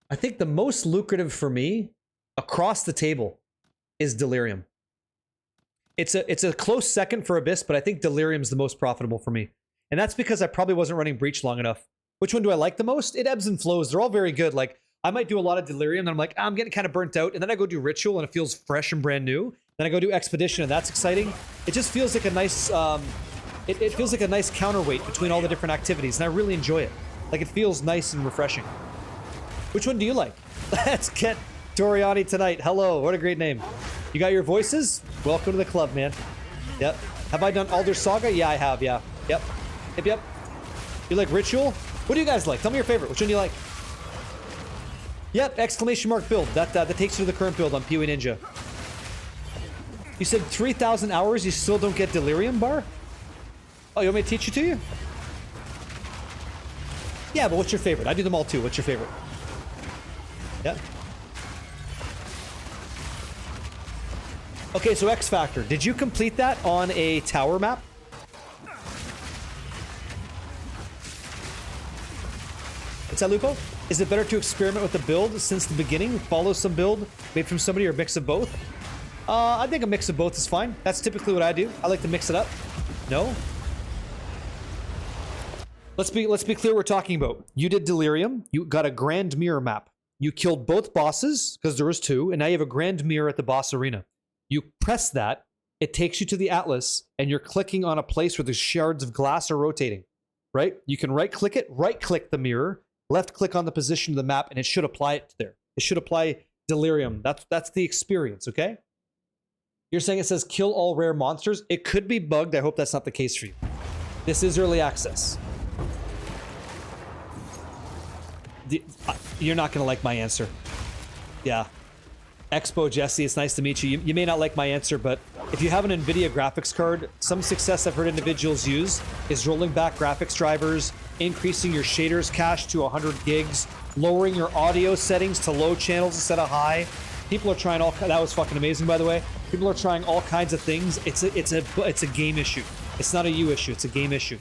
the most lucrative for me across the table is Delirium. It's a close second for Abyss, but I think Delirium's the most profitable for me. And that's because I probably wasn't running Breach long enough. Which one do I like the most? It ebbs and flows. They're all very good. Like, I might do a lot of Delirium, and I'm like, I'm getting kind of burnt out. And then I go do Ritual, and it feels fresh and brand new. Then I go do Expedition, and that's exciting. It just feels like a nice, it feels like a nice counterweight between all the different activities, and I really enjoy it. Like, it feels nice and refreshing. Which one do you like? Let's get Toriani tonight. Hello, what a great name. You got your voices? Welcome to the club, man. Yep. Have I done Alder Saga? Yeah, I have, yeah. Yep. Yep. You like Ritual? What do you guys like? Tell me your favorite. Which one do you like? Yep, exclamation mark build. That takes you to the current build on PoE Ninja. You said 3,000 hours, you still don't get Delirium bar? Oh, you want me to teach it to you? Yeah, but what's your favorite? I do them all too. What's your favorite? Yeah. Okay, so X Factor. Did you complete that on a tower map? What's that, Lupo? Is it better to experiment with the build since the beginning? Follow some build made from somebody or a mix of both? I think a mix of both is fine. That's typically what I do. I like to mix it up. No? Let's be clear what we're talking about. You did Delirium. You got a Grand Mirror map. You killed both bosses, because there was 2, and now you have a Grand Mirror at the boss arena. You press that, it takes you to the Atlas, and you're clicking on a place where the shards of glass are rotating, right? You can right-click it, right-click the mirror, left-click on the position of the map, and it should apply it there. It should apply Delirium. That's the experience, okay? You're saying it says kill all rare monsters? It could be bugged. I hope that's not the case for you. This is early access. You're not going to like my answer. Yeah. Expo Jesse, it's nice to meet you. You may not like my answer, but if you have an NVIDIA graphics card, some success I've heard individuals use is rolling back graphics drivers, increasing your shaders cache to 100 gigs, lowering your audio settings to low channels instead of high. People are trying all... That was fucking amazing, by the way. People are trying all kinds of things. It's a game issue. It's not a you issue. It's a game issue.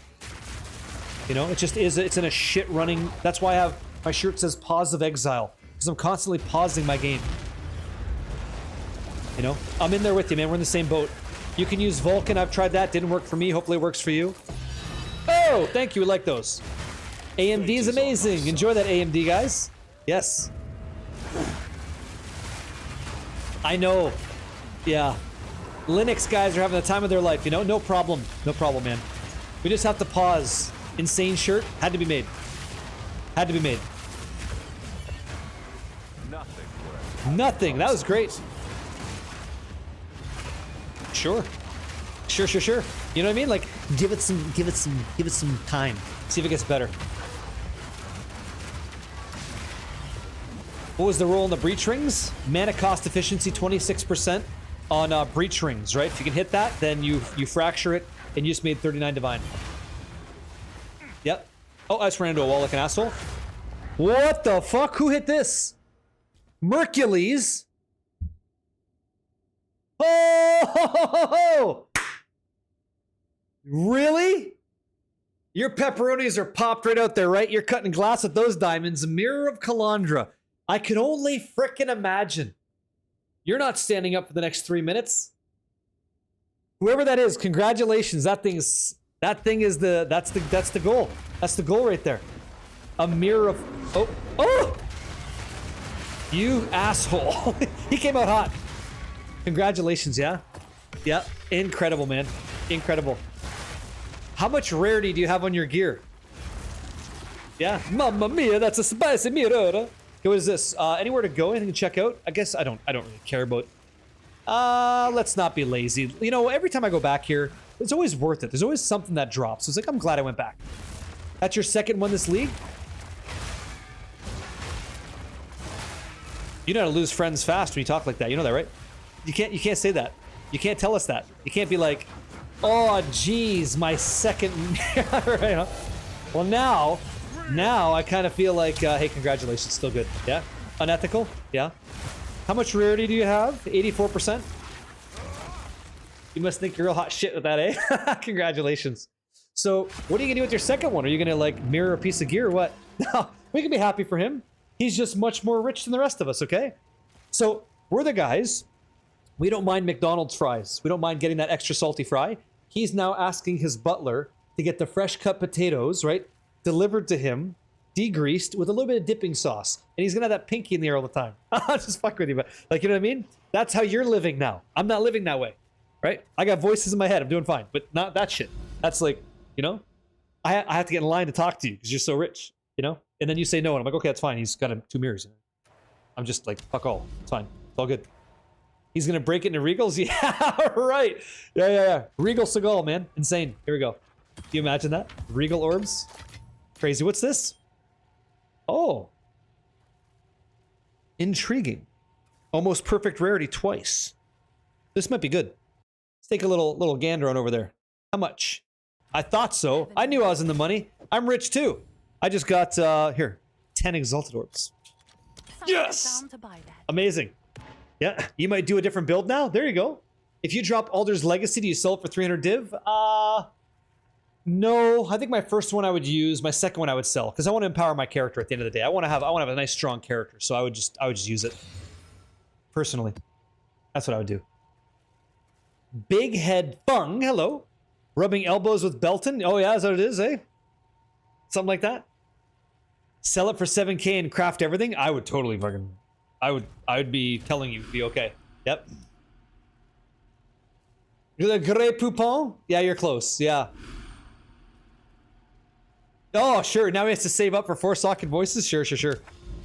You know, it just is. It's in a shit running... That's why I have... My shirt says Pause of Exile, because I'm constantly pausing my game. You know? I'm in there with you, man. We're in the same boat. You can use Vulkan. I've tried that. Didn't work for me. Hopefully it works for you. Oh, thank you. We like those. AMD is amazing. Enjoy that, AMD, guys. Yes. I know. Yeah. Linux guys are having the time of their life, you know? No problem. No problem, man. We just have to pause. Insane shirt. Had to be made. Had to be made. Nothing. That was great. Sure. Sure. You know what I mean? Like, give it some time. See if it gets better. What was the roll in the breach rings? Mana cost efficiency 26% on breach rings, right? If you can hit that, then you fracture it, and you just made 39 divine. Yep. Oh, I just ran into a wall like an asshole. What the fuck? Who hit this? Mercules? Oh! Really? Your pepperonis are popped right out there, right? You're cutting glass with those diamonds. Mirror of Calandra. I can only frickin' imagine. You're not standing up for the next 3 minutes. Whoever that is, congratulations. That's the goal. That's the goal right there. A mirror of... Oh! You asshole. He came out hot. Congratulations, yeah? Yeah, incredible, man. Incredible. How much rarity do you have on your gear? Yeah, mamma mia, that's a spicy mirror. What is this? Anywhere to go? Anything to check out? I guess I don't really care about... let's not be lazy. You know, every time I go back here, it's always worth it. There's always something that drops. So it's like, I'm glad I went back. That's your second one this league? You know how to lose friends fast when you talk like that. You know that, right? You can't say that. You can't tell us that. You can't be like, oh, geez, my second... Right, huh? Well, now I kind of feel like, hey, congratulations, still good. Yeah? Unethical? Yeah? How much rarity do you have? 84%? You must think you're real hot shit with that, eh? Congratulations. So, what are you gonna do with your second one? Are you gonna, like, mirror a piece of gear or what? No, we can be happy for him. He's just much more rich than the rest of us, okay? So, we're the guys. We don't mind McDonald's fries. We don't mind getting that extra salty fry. He's now asking his butler to get the fresh cut potatoes, right? Delivered to him, degreased, with a little bit of dipping sauce. And he's gonna have that pinky in the air all the time. I'll just fuck with you, but, like, you know what I mean? That's how you're living now. I'm not living that way, right? I got voices in my head. I'm doing fine, but not that shit. That's like, you know? I have to get in line to talk to you because you're so rich, you know? And then you say no, and I'm like, okay, that's fine. He's got 2 mirrors. I'm just like, fuck all. It's fine. It's all good. He's gonna break it into Regals? Yeah, right. Yeah. Regal Seagal, man. Insane. Here we go. Do you imagine that? Regal orbs? Crazy. What's this? Oh. Intriguing. Almost perfect rarity twice. This might be good. Let's take a little gander on over there. How much? I thought so. I knew I was in the money. I'm rich too. I just got, here, 10 Exalted Orbs. Yes! Amazing. Yeah, you might do a different build now. There you go. If you drop Alder's Legacy, do you sell it for 300 div? No. I think my first one I would use. My second one I would sell because I want to empower my character at the end of the day. I want to have a nice strong character, so I would just use it. Personally, that's what I would do. Big Head Fung, hello. Rubbing elbows with Belton. Oh yeah, is that what it is, eh? Something like that. Sell it for 7K and craft everything. I would totally fucking. I would be telling you, be okay. Yep. Le Grey Poupon? Yeah, you're close. Yeah. Oh, sure. Now he has to save up for 4-socket voices? Sure.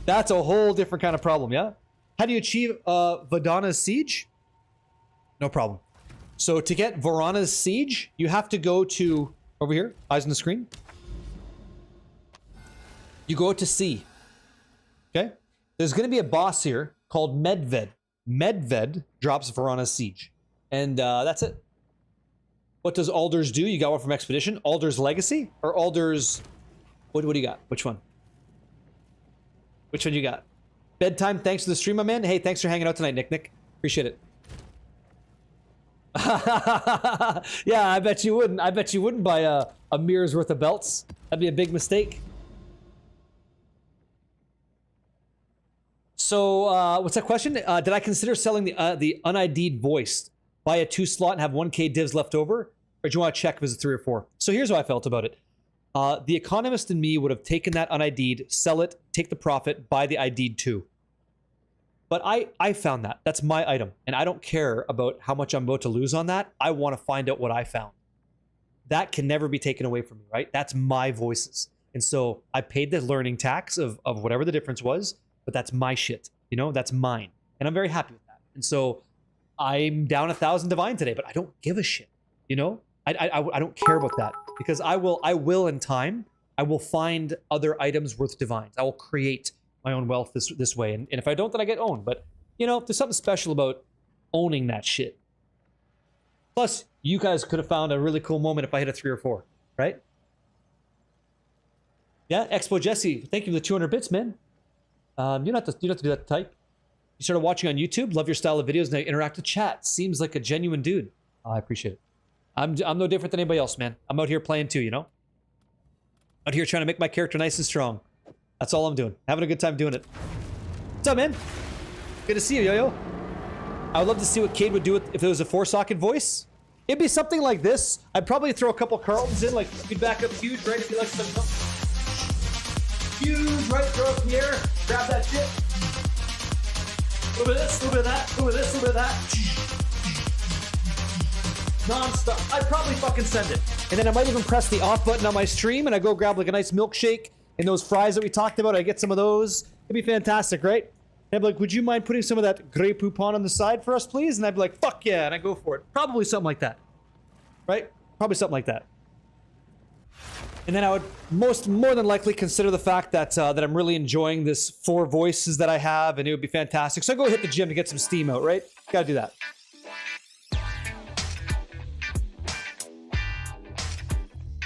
That's a whole different kind of problem, yeah? How do you achieve Vadana's Siege? No problem. So to get Varana's Siege, you have to go to... Over here. Eyes on the screen. You go to C. Okay? There's going to be a boss here called Medved. Medved drops Varana's Siege. And that's it. What does Alder's do? You got one from Expedition. Alder's Legacy? Or Alder's... What do you got? Which one? Which one you got? Bedtime, thanks for the stream, my man. Hey, thanks for hanging out tonight, Nick. Appreciate it. Yeah, I bet you wouldn't. I bet you wouldn't buy a mirror's worth of belts. That'd be a big mistake. So, what's that question? Did I consider selling the un-ID'd voice? Buy a 2-slot and have 1K divs left over? Or do you want to check if it's a 3 or 4? So here's how I felt about it. The economist in me would have taken that un-ID'd, sell it, take the profit, buy the ID'd 2. But I found that. That's my item. And I don't care about how much I'm about to lose on that. I want to find out what I found. That can never be taken away from me, right? That's my voices. And so I paid the learning tax of whatever the difference was, but that's my shit. You know, that's mine. And I'm very happy with that. And so I'm down 1,000 divine today, but I don't give a shit. You know, I don't care about that because I will in time. I will find other items worth divines. I will create my own wealth this way. And if I don't, then I get owned. But you know, there's something special about owning that shit. Plus, you guys could have found a really cool moment if I hit a 3 or 4, right? Yeah, Expo Jesse, thank you for the 200 bits, man. You don't have to do that to type. You started watching on YouTube, love your style of videos, now you interact with chat. Seems like a genuine dude. Oh, I appreciate it. I'm no different than anybody else, man. I'm out here playing too, you know? Out here trying to make my character nice and strong. That's all I'm doing. Having a good time doing it. What's up, man? Good to see you, Yo-Yo. I would love to see what Cade would do if it was a 4-socket voice. It'd be something like this. I'd probably throw a couple Carltons in, like, you'd back up huge, right? If you like something huge, right? Throw it in the air. Grab that shit. A little bit of this, a little bit of that, a little bit of this, a little bit of that. Non-stop. I'd probably fucking send it. And then I might even press the off button on my stream and I go grab like a nice milkshake and those fries that we talked about. I get some of those. It'd be fantastic, right? And I'd be like, would you mind putting some of that Grey Poupon on the side for us, please? And I'd be like, fuck yeah, and I go for it. Probably something like that. Right? Probably something like that. And then I would more than likely consider the fact that that I'm really enjoying this 4 voices that I have, and it would be fantastic. So I go hit the gym to get some steam out, right? Gotta do that.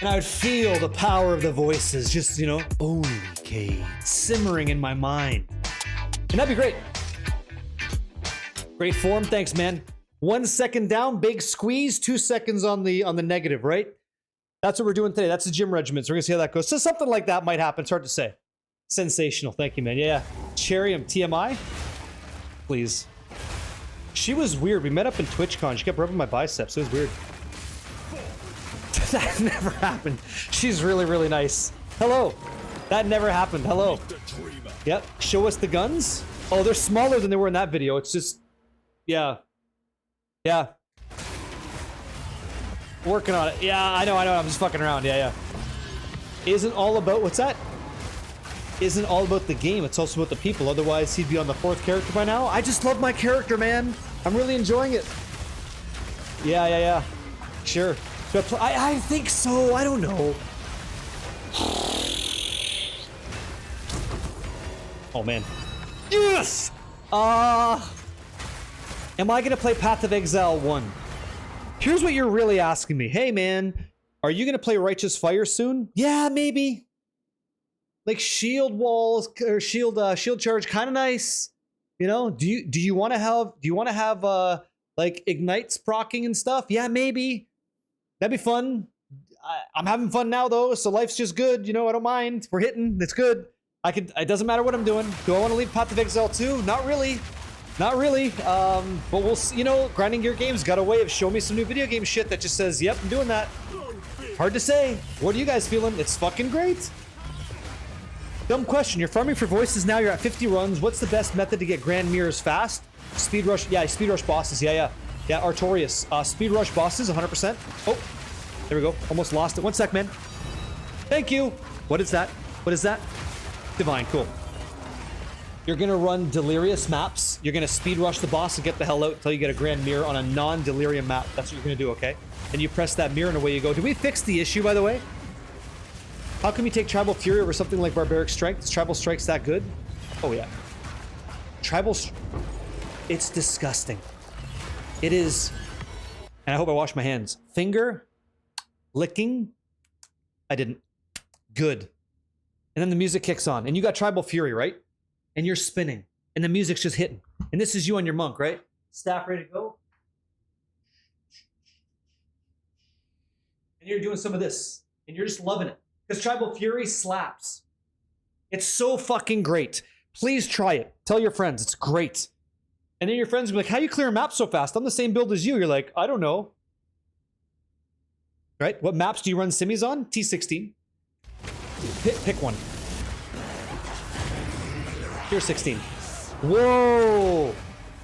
And I would feel the power of the voices, just, you know, only Cade, simmering in my mind. And that'd be great. Great form, thanks, man. 1 second down, big squeeze, 2 seconds on the negative, right? That's what we're doing today. That's the gym regimen. So we're gonna see how that goes. So something like that might happen. It's hard to say. Sensational. Thank you, man. Yeah. Cherium TMI. Please. She was weird. We met up in TwitchCon. She kept rubbing my biceps. It was weird. That never happened. She's really, really nice. Hello. That never happened. Hello. Yep. Show us the guns. Oh, they're smaller than they were in that video. It's just... Yeah. Yeah. Working on it. Yeah, I know. I'm just fucking around. Yeah. Isn't all about... What's that? Isn't all about the game. It's also about the people. Otherwise, he'd be on the 4th character by now. I just love my character, man. I'm really enjoying it. Yeah. Sure. I think so. I don't know. Oh, man. Yes! Am I going to play Path of Exile 1? Here's what you're really asking me. Hey, man, are you going to play Righteous Fire soon? Yeah, maybe. Like shield walls or shield charge, kind of nice. You know, do you want to have Like Ignite's procking and stuff. Yeah, maybe. That'd be fun. I'm having fun now though, so life's just good. You know, I don't mind. We're hitting. It's good. It doesn't matter what I'm doing. Do I want to leave Path of Exile 2? Not really. Not really. But we'll see. You know, Grinding Gear Games got a way of showing me some new video game shit that just says, yep, I'm doing that. Hard to say. What are you guys feeling? It's fucking great. Dumb question. You're farming for voices now. You're at 50 runs. What's the best method to get grand mirrors fast? Speed rush. Yeah, speed rush bosses. Yeah. Artorias. Speed rush bosses, 100%. Oh, there we go. Almost lost it. 1 sec, man. Thank you. What is that? What is that? Divine. Cool. You're going to run delirious maps. You're going to speed rush the boss and get the hell out until you get a grand mirror on a non-delirium map. That's what you're going to do, okay? And you press that mirror and away you go. Did we fix the issue, by the way? How come you take Tribal Fury over something like Barbaric Strength? Is Tribal Strike's that good? Oh, yeah. It's disgusting. It is. And I hope I wash my hands. Finger. Licking. I didn't. Good. And then the music kicks on. And you got Tribal Fury, right? And you're spinning. And the music's just hitting. And this is you on your monk, right? Staff ready to go. And you're doing some of this. And you're just loving it. Because Tribal Fury slaps. It's so fucking great. Please try it. Tell your friends. It's great. And then your friends will be like, how you clear a map so fast? I'm the same build as you. You're like, I don't know. Right? What maps do you run simis on? T16. Pick one. Here's 16. Whoa!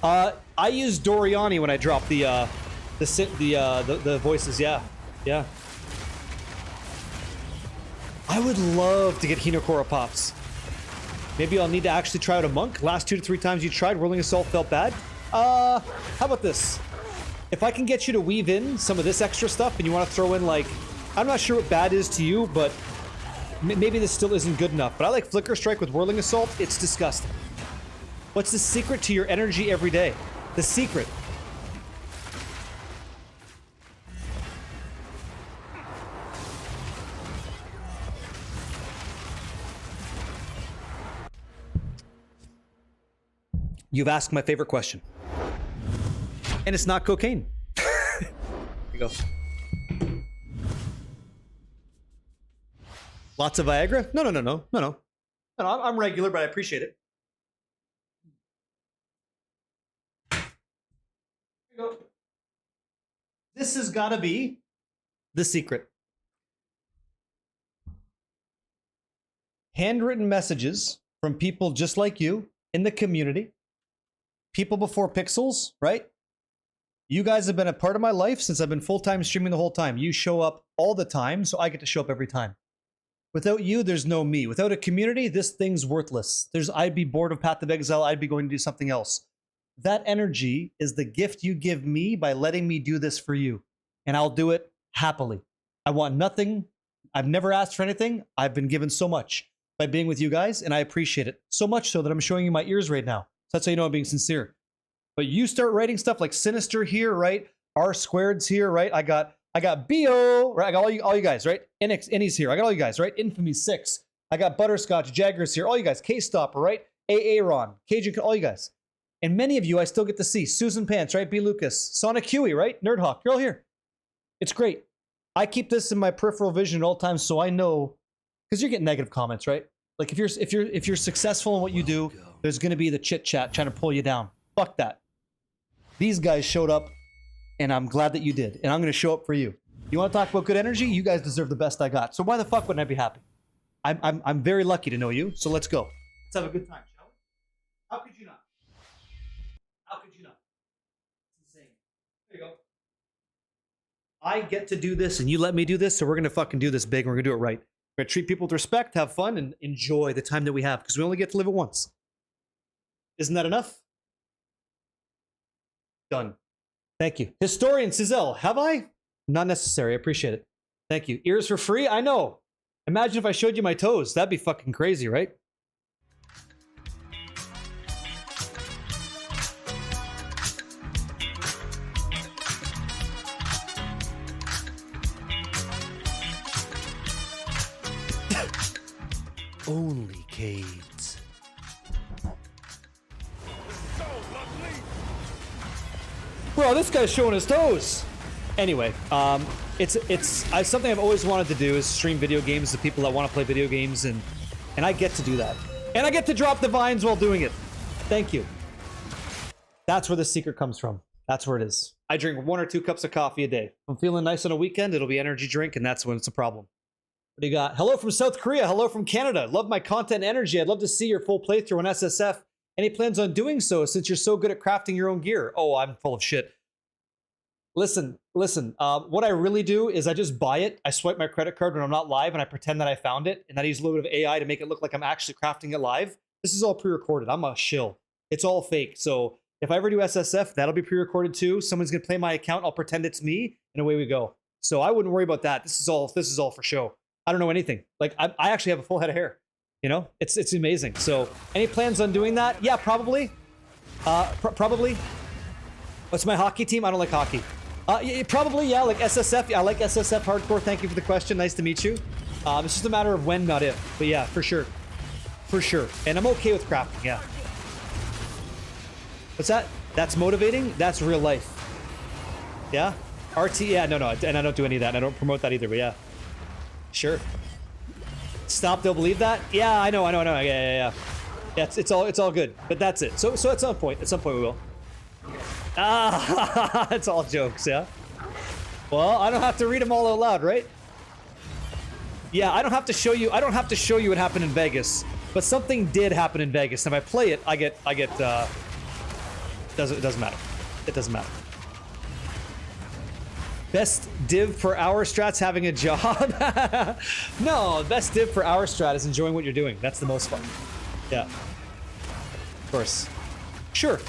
I use Doriani when I drop the voices. Yeah. I would love to get Hinokora pops. Maybe I'll need to actually try out a monk. Last 2 to 3 times you tried, Whirling Assault felt bad. How about this? If I can get you to weave in some of this extra stuff and you want to throw in, like, I'm not sure what bad is to you, but maybe this still isn't good enough. But I like Flicker Strike with Whirling Assault. It's disgusting. What's the secret to your energy every day? The secret. You've asked my favorite question. And it's not cocaine. Here you go. Lots of Viagra? No. I'm regular, but I appreciate it. Here you go. This has got to be the secret. Handwritten messages from people just like you in the community. People before Pixels, right? You guys have been a part of my life since I've been full-time streaming the whole time. You show up all the time, so I get to show up every time. Without you, there's no me. Without a community, this thing's worthless. I'd be bored of Path of Exile. I'd be going to do something else. That energy is the gift you give me by letting me do this for you. And I'll do it happily. I want nothing. I've never asked for anything. I've been given so much by being with you guys, and I appreciate it. So much so that I'm showing you my ears right now. So that's how you know I'm being sincere. But you start writing stuff like Sinister here, right? R squared's here, right? I got BO, right? I got all you guys, right? Innie's here. I got all you guys, right? Infamy 6. I got Butterscotch, Jaggers here. All you guys. K-Stopper, right? Aaron, Cajun, all you guys. And many of you I still get to see. Susan Pants, right? B. Lucas. Sonic Huey, right? Nerdhawk, you're all here. It's great. I keep this in my peripheral vision at all times so I know, because you're getting negative comments, right? Like if you're successful in what you do, there's going to be the chit chat trying to pull you down. Fuck that. These guys showed up, and I'm glad that you did. And I'm going to show up for you. You want to talk about good energy? You guys deserve the best I got. So why the fuck wouldn't I be happy? I'm very lucky to know you. So let's go. Let's have a good time, shall we? How could you not? How could you not? It's insane. There you go. I get to do this, and you let me do this. So we're going to fucking do this big. And we're going to do it right. We're going to treat people with respect, have fun, and enjoy the time that we have because we only get to live it once. Isn't that enough? Done. Thank you. Historian Cizelle, have I? Not necessary. I appreciate it. Thank you. Ears for free? I know. Imagine if I showed you my toes. That'd be fucking crazy, right? Only Cades. So lovely. Bro, this guy's showing his toes. Anyway, it's something I've always wanted to do is stream video games to people that want to play video games, and I get to do that. And I get to drop the vines while doing it. Thank you. That's where the secret comes from. That's where it is. I drink 1 or 2 cups of coffee a day. If I'm feeling nice on a weekend, it'll be energy drink, and that's when it's a problem. What do you got? Hello from South Korea. Hello from Canada. Love my content and energy. I'd love to see your full playthrough on SSF. Any plans on doing so since you're so good at crafting your own gear? Oh, I'm full of shit. Listen. What I really do is I just buy it. I swipe my credit card when I'm not live, and I pretend that I found it, and I use a little bit of AI to make it look like I'm actually crafting it live. This is all pre-recorded. I'm a shill. It's all fake. So if I ever do SSF, that'll be pre-recorded too. Someone's gonna play my account. I'll pretend it's me, and away we go. So I wouldn't worry about that. This is all for show. I don't know anything. Like I actually have a full head of hair. You know, it's amazing. So any plans on doing that? Yeah, probably. Probably. What's my hockey team? I don't like hockey. Yeah, probably, yeah, like SSF. I like SSF hardcore. Thank you for the question. Nice to meet you. It's just a matter of when, not if. But yeah, for sure. For sure. And I'm okay with crafting, yeah. What's that? That's motivating? That's real life. Yeah? RT, yeah, no. And I don't do any of that. And I don't promote that either, but yeah. Sure. Stop, they'll believe that? Yeah, I know. Yeah. Yeah, it's all good. But that's it. So at some point we will. Ah, it's all jokes, yeah? Well, I don't have to read them all out loud, right? Yeah, I don't have to show you what happened in Vegas. But something did happen in Vegas. And if I play it, I get it doesn't matter. It doesn't matter. Best div per hour strat's having a job. No, best div per hour strat is enjoying what you're doing. That's the most fun. Yeah. Of course. Sure.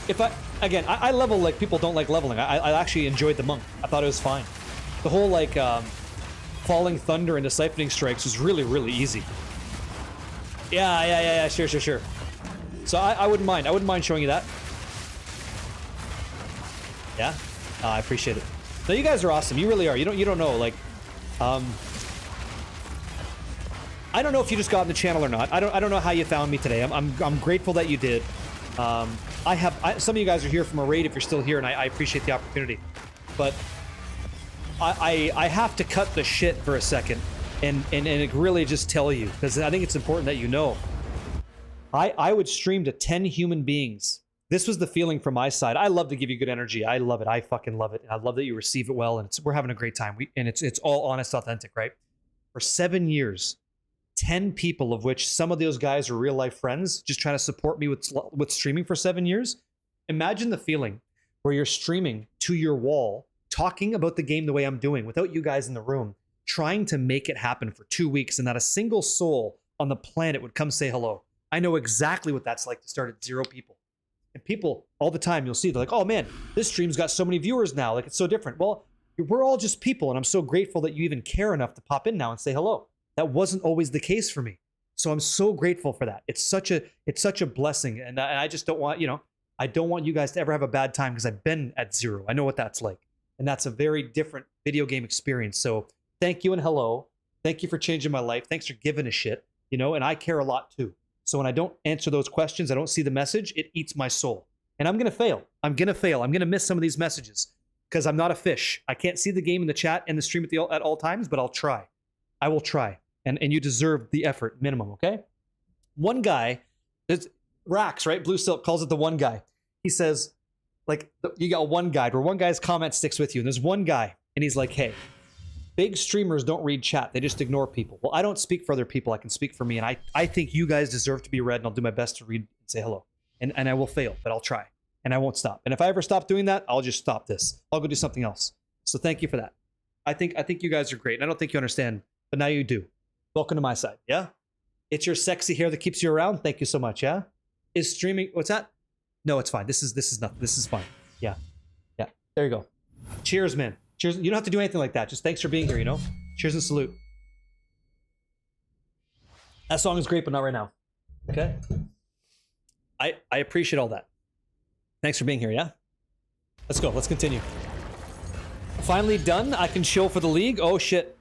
If I level like people don't like leveling. I actually enjoyed the monk. I thought it was fine. The whole like falling thunder into siphoning strikes was really, really easy. Yeah. Sure. So I wouldn't mind. I wouldn't mind showing you that. Yeah. I appreciate it. No, you guys are awesome. You really are. You don't know. Like, I don't know if you just got on the channel or not. I don't know how you found me today. I'm grateful that you did. Some of you guys are here from a raid if you're still here, and I appreciate the opportunity. But I have to cut the shit for a second and really just tell you, because I think it's important that you know. I would stream to 10 human beings. This was the feeling from my side. I love to give you good energy. I love it. I fucking love it. And I love that you receive it well, and we're having a great time. It's all honest, authentic, right? For 7 years, 10 people, of which some of those guys are real life friends, just trying to support me with streaming for 7 years. Imagine the feeling where you're streaming to your wall, talking about the game the way I'm doing, without you guys in the room, trying to make it happen for 2 weeks, and not a single soul on the planet would come say hello. I know exactly what that's like to start at 0 people. And people all the time, you'll see, they're like, oh man, this stream's got so many viewers now. Like, it's so different. Well, we're all just people, and I'm so grateful that you even care enough to pop in now and say hello. That wasn't always the case for me. So I'm so grateful for that. It's such a blessing. And I just don't want, I don't want you guys to ever have a bad time, because I've been at 0. I know what that's like. And that's a very different video game experience. So thank you and hello. Thank you for changing my life. Thanks for giving a shit, and I care a lot too. So when I don't answer those questions, I don't see the message, it eats my soul. And I'm going to fail. I'm going to miss some of these messages, because I'm not a fish. I can't see the game in the chat and the stream at all times, but I'll try. I will try. And you deserve the effort, minimum, okay? One guy, Rax, right? Blue Silk calls it the one guy. He says, like, you got one guide where one guy's comment sticks with you. And there's one guy, and he's like, hey, big streamers don't read chat. They just ignore people. Well, I don't speak for other people. I can speak for me. And I think you guys deserve to be read, and I'll do my best to read and say hello. And I will fail, but I'll try. And I won't stop. And if I ever stop doing that, I'll just stop this. I'll go do something else. So thank you for that. I think you guys are great. And I don't think you understand, but now you do. Welcome to my side, yeah? It's your sexy hair that keeps you around. Thank you so much, yeah? Is streaming, what's that? No, it's fine. This is nothing. This is fine. Yeah. There you go. Cheers, man. Cheers. You don't have to do anything like that. Just thanks for being here, Cheers and salute. That song is great, but not right now. Okay? I appreciate all that. Thanks for being here, yeah? Let's go. Let's continue. Finally done. I can chill for the league. Oh, shit.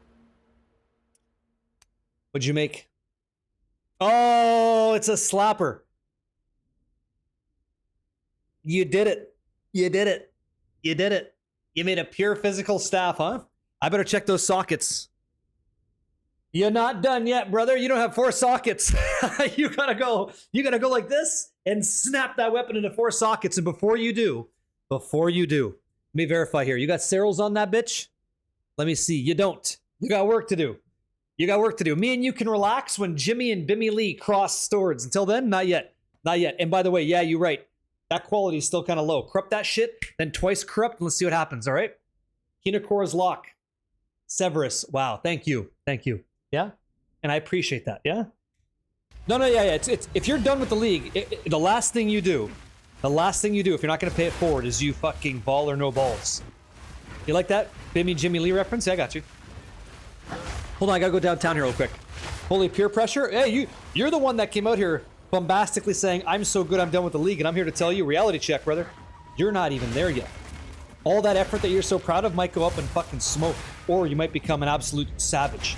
What'd you make? Oh, it's a slapper. You did it. You did it. You made a pure physical staff, huh? I better check those sockets. You're not done yet, brother. You don't have 4 sockets. You gotta go like this and snap that weapon into 4 sockets. And before you do, let me verify here. You got serals on that bitch? Let me see. You don't. You got work to do. Me and you can relax when Jimmy and Bimmy Lee cross swords. Until then, not yet. And by the way, yeah, you're right. That quality is still kind of low. Corrupt that shit, then twice corrupt, and let's see what happens, all right? Kinakora's Lock. Severus. Wow, thank you. Yeah? And I appreciate that, yeah? No, yeah. It's if you're done with the league, the last thing you do, if you're not going to pay it forward, is you fucking ball or no balls. You like that? Bimmy Jimmy Lee reference? Yeah, I got you. Hold on, I gotta go downtown here real quick. Holy peer pressure? Hey, you're the one that came out here bombastically saying, I'm so good I'm done with the league, and I'm here to tell you, reality check, brother. You're not even there yet. All that effort that you're so proud of might go up and fucking smoke, or you might become an absolute savage.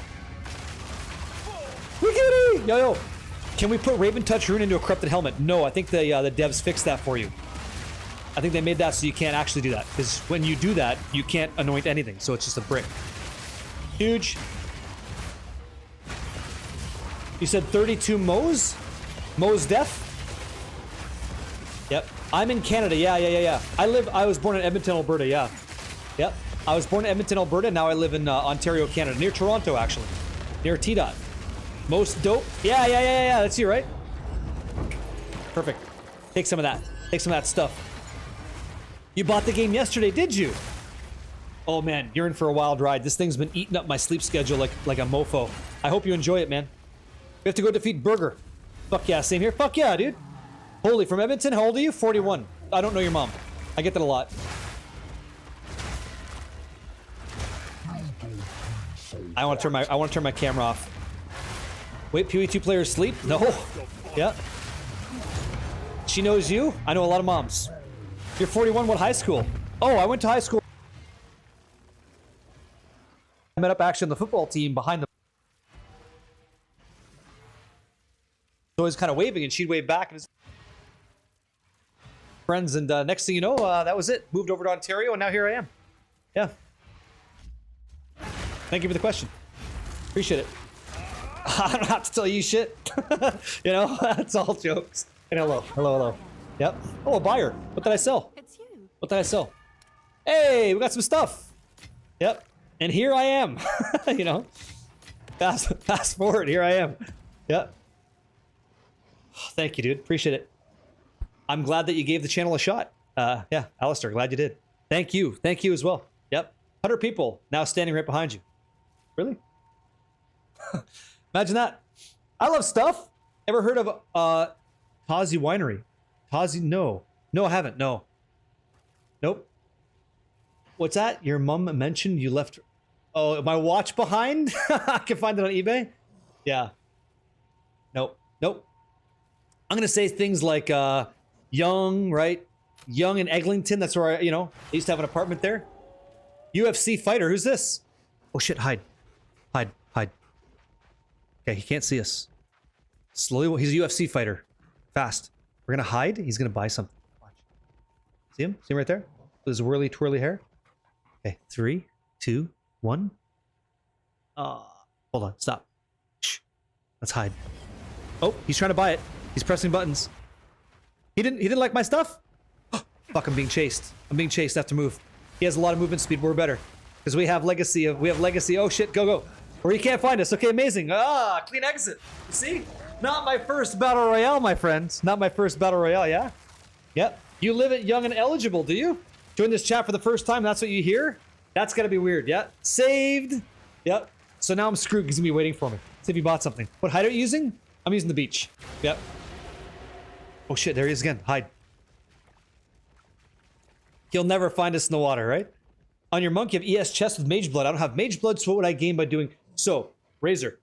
Wiggity! Yo. Can we put Raven Touch Rune into a corrupted helmet? No, I think the devs fixed that for you. I think they made that so you can't actually do that. Because when you do that, you can't anoint anything, so it's just a brick. Huge. You said 32 Mo's? Mo's death? Yep. I'm in Canada, yeah. I was born in Edmonton, Alberta, yeah. Yep. I was born in Edmonton, Alberta, now I live in Ontario, Canada. Near Toronto, actually. Near T-Dot. Most dope? Yeah, that's you, right? Perfect. Take some of that. Take some of that stuff. You bought the game yesterday, did you? Oh man, you're in for a wild ride. This thing's been eating up my sleep schedule like a mofo. I hope you enjoy it, man. We have to go defeat Burger. Fuck yeah, same here. Fuck yeah, dude. Holy, from Edmonton, how old are you? 41. I don't know your mom. I get that a lot. I want to turn my camera off. Wait, PoE2 players sleep? No. Yeah. She knows you? I know a lot of moms. You're 41, what high school? Oh, I went to high school. I met up actually on the football team behind the... Always kind of waving, and she'd wave back, and his friends, and next thing you know, that was it. Moved over to Ontario, and now here I am. Yeah. Thank you for the question. Appreciate it. I don't have to tell you shit. You know, that's all jokes. And hello. Yep. Oh, a buyer. What did I sell? It's you. What did I sell? Hey, we got some stuff. Yep. And here I am. You know, fast forward. Here I am. Yep. Thank you, dude. Appreciate it. I'm glad that you gave the channel a shot. Yeah, Alistair, glad you did. Thank you. Thank you as well. Yep. 100 people now standing right behind you. Really? Imagine that. I love stuff. Ever heard of Tazi Winery? Tazi? No. No, I haven't. No. Nope. What's that? Your mom mentioned you left... Oh, my watch behind? I can find it on eBay? Yeah. Nope. I'm going to say things like Young, right? Young in Eglinton. That's where I used to have an apartment there. UFC fighter. Who's this? Oh shit, hide. Okay, he can't see us. Slowly, he's a UFC fighter. Fast. We're going to hide. He's going to buy something. Watch. See him? See him right there? With his whirly twirly hair? Okay, 3, 2, 1. Hold on, stop. Shh. Let's hide. Oh, he's trying to buy it. He's pressing buttons. He didn't like my stuff? Fuck, I'm being chased. I have to move. He has a lot of movement speed, we're better. Because we have legacy. Oh shit, go. Or he can't find us. Okay, amazing. Clean exit. See? Not my first battle royale, my friends. Not my first battle royale, yeah? Yep. You live at Young and Eligible, do you? Join this chat for the first time, that's what you hear? That's gotta be weird, yeah? Saved. Yep. So now I'm screwed because he's gonna be waiting for me. See if he bought something. What hideout are you using? I'm using the beach. Yep. Oh shit, there he is again. Hide. He'll never find us in the water, right? On your monk, you have ES chest with Mage Blood. I don't have Mage Blood, so what would I gain by doing... So, Razor,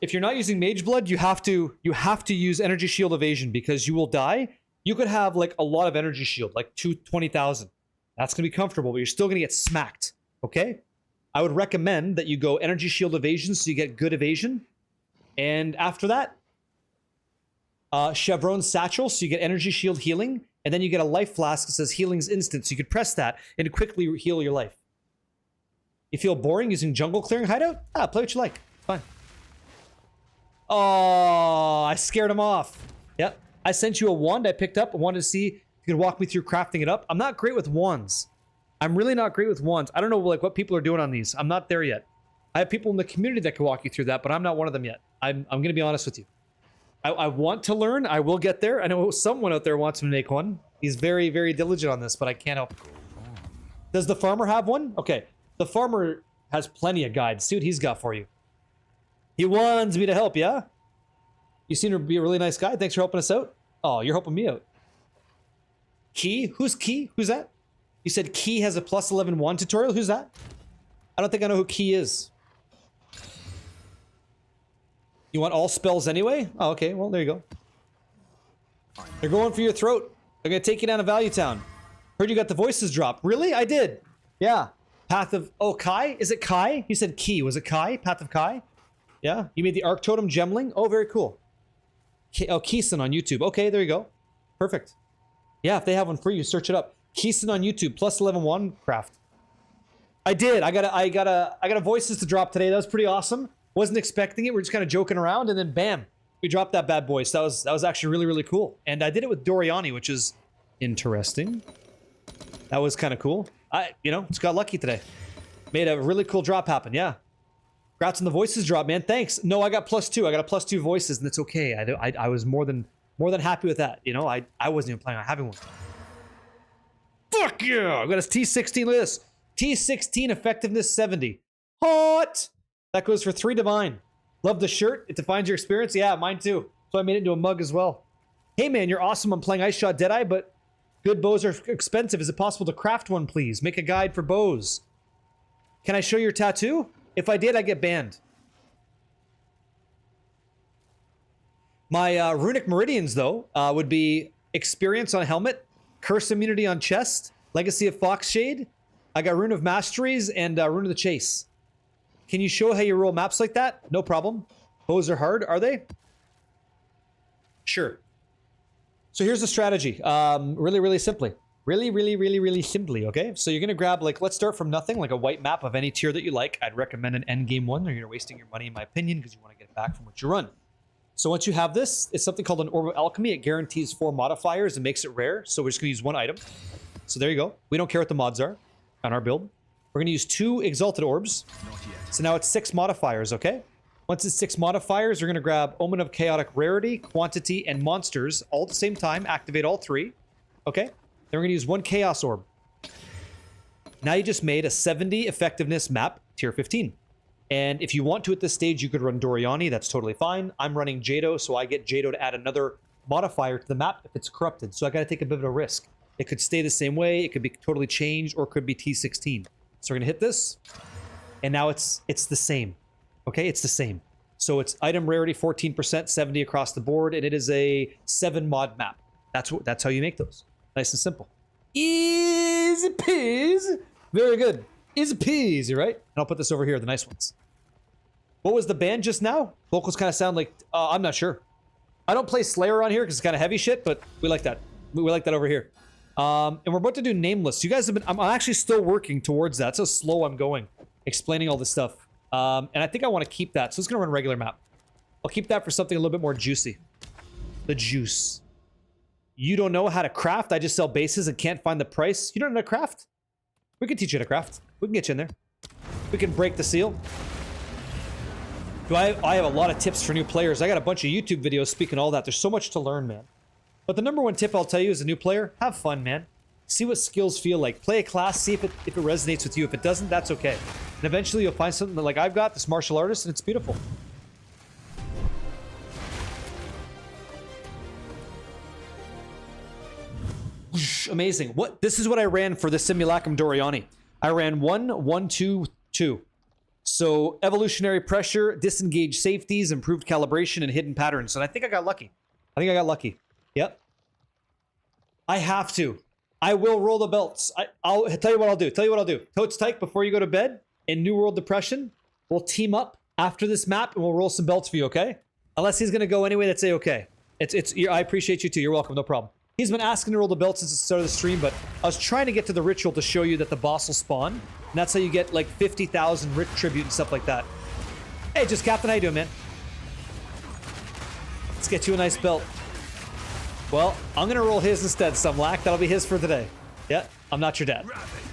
if you're not using Mage Blood, you have to use Energy Shield Evasion because you will die. You could have like a lot of Energy Shield, like 20,000. That's gonna be comfortable, but you're still gonna get smacked, okay? I would recommend that you go Energy Shield Evasion so you get good evasion. And after that, Chevron Satchel so you get Energy Shield Healing. And then you get a life flask that says healing's instant. So you could press that and quickly heal your life. You feel boring using jungle clearing hideout? Ah, play what you like. Fine. Oh, I scared him off. Yep. I sent you a wand I picked up. I wanted to see if you could walk me through crafting it up. I'm not great with wands. I'm really not great with wands. I don't know like what people are doing on these. I'm not there yet. I have people in the community that can walk you through that, but I'm not one of them yet. I'm going to be honest with you. I want to learn. I will get there. I know someone out there wants me to make one. He's very, very diligent on this, but I can't help. Does the farmer have one? Okay. The farmer has plenty of guides. See what he's got for you. He wants me to help, yeah? You seem to be a really nice guy. Thanks for helping us out. Oh, you're helping me out. Key? Who's Key? Who's that? You said Key has a plus 11 wand tutorial? Who's that? I don't think I know who Key is. You want all spells anyway? Oh, okay. Well, there you go. They're going for your throat. They're going to take you down to Value Town. Heard you got the voices drop. Really? I did. Yeah. Path of... Oh, Kai? Is it Kai? You said Key. Was it Kai? Path of Kai? Yeah. You made the Arc Totem Gemling? Oh, very cool. Oh, Keeson on YouTube. Okay, there you go. Perfect. Yeah, if they have one for you, search it up. Keeson on YouTube. Plus 11 wand craft. I did. I got a voices to drop today. That was pretty awesome. Wasn't expecting it. We're just kind of joking around, and then bam, we dropped that bad boy. So that was actually really, really cool. And I did it with Doriani, which is interesting. That was kind of cool. Just got lucky today. Made a really cool drop happen. Yeah. Congrats on the voices drop, man. Thanks. No, I got +2. I got a +2 voices, and it's okay. I was more than happy with that. You know, I wasn't even planning on having one. Fuck yeah! I got a T16. Look at this. T16 effectiveness 70. Hot. That goes for 3 divine. Love the shirt. It defines your experience. Yeah, mine too. So I made it into a mug as well. Hey man, you're awesome. I'm playing Ice Shot Deadeye, but good bows are expensive. Is it possible to craft one, please? Make a guide for bows. Can I show your tattoo? If I did, I get banned. My runic meridians, though, would be experience on helmet, curse immunity on chest, legacy of Foxshade. I got rune of masteries and rune of the chase. Can you show how you roll maps like that? No problem. Bows are hard, are they? Sure. So here's the strategy. Really, really simply. Really simply, okay? So you're going to grab, like, let's start from nothing, like a white map of any tier that you like. I'd recommend an endgame one, or you're wasting your money, in my opinion, because you want to get it back from what you run. So once you have this, it's something called an Orb of Alchemy. It guarantees 4 modifiers and makes it rare. So we're just going to use 1 item. So there you go. We don't care what the mods are on our build. We're going to use 2 Exalted Orbs. So now it's 6 modifiers, okay? Once it's 6 modifiers, we're going to grab Omen of Chaotic Rarity, Quantity, and Monsters all at the same time. Activate all 3. Okay? Then we're going to use 1 Chaos Orb. Now you just made a 70 effectiveness map, tier 15. And if you want to at this stage, you could run Doriani. That's totally fine. I'm running Jado, so I get Jado to add another modifier to the map if it's corrupted. So I got to take a bit of a risk. It could stay the same way. It could be totally changed, or it could be T16. So we're going to hit this. And now it's the same. Okay, it's the same. So it's item rarity 14%, 70 across the board, and it is a 7 mod map. That's how you make those. Nice and simple. Easy peasy. Very good. Easy peasy, right? And I'll put this over here, the nice ones. What was the band just now? Vocals kind of sound like, I'm not sure. I don't play Slayer on here because it's kind of heavy shit, but we like that. We like that over here. And we're about to do Nameless. You guys have been, I'm actually still working towards that. That's how slow I'm going, explaining all this stuff. And I think I want to keep that. So it's going to run regular map. I'll keep that for something a little bit more juicy. The juice. You don't know how to craft? I just sell bases and can't find the price. You don't know how to craft? We can teach you how to craft. We can get you in there. We can break the seal. I have a lot of tips for new players. I got a bunch of YouTube videos speaking all that. There's so much to learn, man. But the #1 tip I'll tell you as a new player, have fun, man. See what skills feel like. Play a class, see if it resonates with you. If it doesn't, that's okay. And eventually you'll find something that, like I've got, this martial artist, and it's beautiful. Amazing. This is what I ran for the Simulacrum Doriani. I ran 1, 1, 2, 2. So evolutionary pressure, disengaged safeties, improved calibration, and hidden patterns. And I think I got lucky. Yep. I have to. I will roll the belts. I'll tell you what I'll do. Totes Tyke, before you go to bed, in New World Depression, we'll team up after this map and we'll roll some belts for you, okay? Unless he's going to go anyway, that's a-okay. I appreciate you too. You're welcome. No problem. He's been asking to roll the belt since the start of the stream, but I was trying to get to the ritual to show you that the boss will spawn. And that's how you get like 50,000 Rick tribute and stuff like that. Hey, just Captain, how you doing, man? Let's get you a nice belt. Well, I'm gonna roll his instead, Sumlack. That'll be his for today. Yeah, I'm not your dad.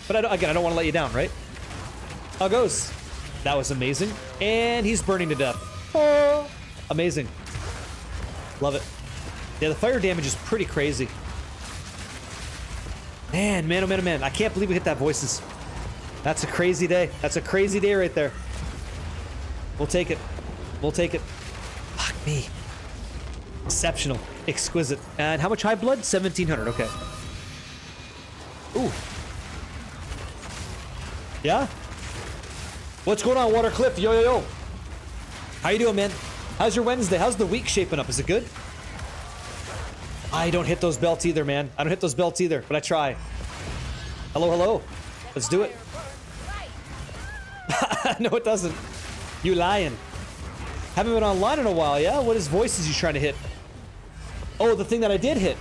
But again, I don't want to let you down, right? How it goes? That was amazing. And he's burning to death. Oh, amazing. Love it. Yeah, the fire damage is pretty crazy. Man, man, oh man, oh man. I can't believe we hit that voices. That's a crazy day. That's a crazy day right there. We'll take it. We'll take it. Fuck me. Exceptional. Exquisite. And how much high blood? 1,700. Okay. Ooh. Yeah? What's going on, Watercliff? Yo, yo, yo. How you doing, man? How's your Wednesday? How's the week shaping up? Is it good? I don't hit those belts either, man. I don't hit those belts either, but I try. Hello, hello. Let's do it. No, it doesn't. You lying. Haven't been online in a while, yeah? What is voices you trying to hit? Oh, the thing that I did hit.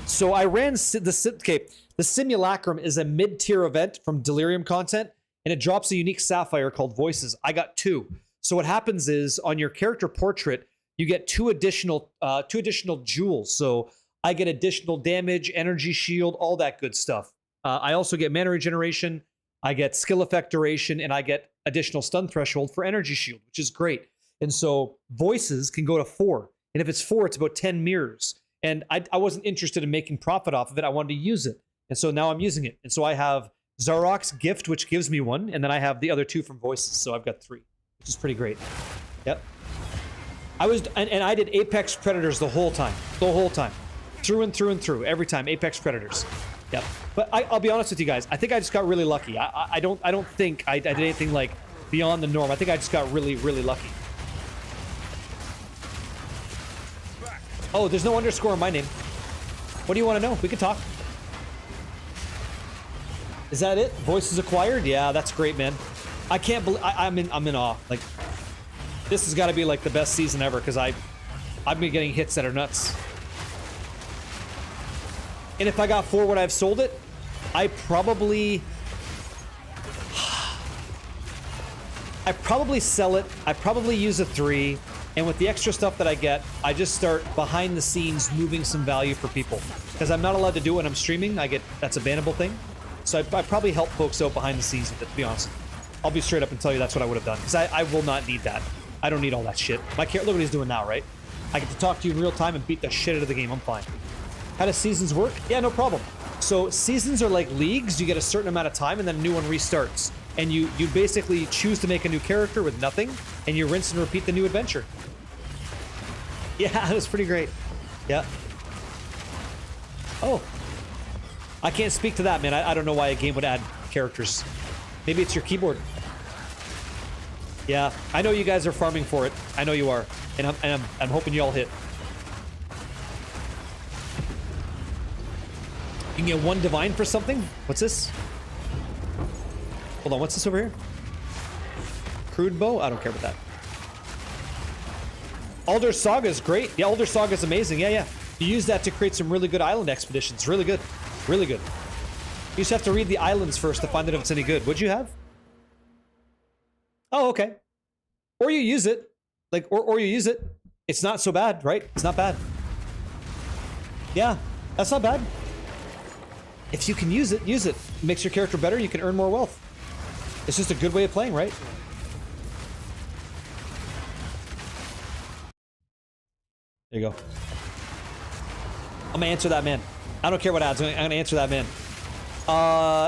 So I ran the Simulacrum is a mid-tier event from Delirium content, and it drops a unique sapphire called Voices. I got 2. So what happens is on your character portrait, you get two additional jewels. So I get additional damage, energy shield, all that good stuff. I also get mana regeneration, I get skill effect duration, and I get additional stun threshold for energy shield, which is great. And so Voices can go to 4. And if it's 4, it's about 10 mirrors. And I wasn't interested in making profit off of it. I wanted to use it. And so now I'm using it. And so I have Zarok's Gift, which gives me 1. And then I have the other 2 from Voices. So I've got 3, which is pretty great. Yep. And I did Apex Predators the whole time. The whole time. Through and through and through. Every time. Apex Predators. Yep. But I'll be honest with you guys. I think I just got really lucky. I don't think I did anything like beyond the norm. I think I just got really, really lucky. Oh, there's no underscore in my name. What do you want to know? We can talk. Is that it? Voices acquired? Yeah, that's great, man. I can't believe I'm in awe. Like, this has got to be like the best season ever because I've been getting hits that are nuts. And if I got 4 when I've sold it, I probably sell it. I probably use a 3. And with the extra stuff that I get, I just start behind the scenes moving some value for people. Because I'm not allowed to do it when I'm streaming. That's a bannable thing. So I probably help folks out behind the scenes with it, to be honest. I'll be straight up and tell you that's what I would have done. Because I will not need that. I don't need all that shit. Look what he's doing now, right? I get to talk to you in real time and beat the shit out of the game. I'm fine. How does seasons work? Yeah, no problem. So seasons are like leagues. You get a certain amount of time and then a new one restarts. And you basically choose to make a new character with nothing, and you rinse and repeat the new adventure. Yeah, that was pretty great. Yeah. Oh. I can't speak to that, man. I don't know why a game would add characters. Maybe it's your keyboard. Yeah, I know you guys are farming for it. I know you are. And I'm hoping you all hit. You can get 1 divine for something? What's this? Hold on, what's this over here? Crude bow? I don't care about that. Alder Saga is great. Yeah, Alder Saga is amazing. Yeah, yeah. You use that to create some really good island expeditions. Really good. Really good. You just have to read the islands first to find out if it's any good. What'd you have? Oh, okay. Or you use it. Like, or you use it. It's not so bad, right? It's not bad. Yeah, that's not bad. If you can use it, use it. It makes your character better. You can earn more wealth. It's just a good way of playing, right? There you go. I'm gonna answer that man. I don't care what adds. I'm gonna answer that man.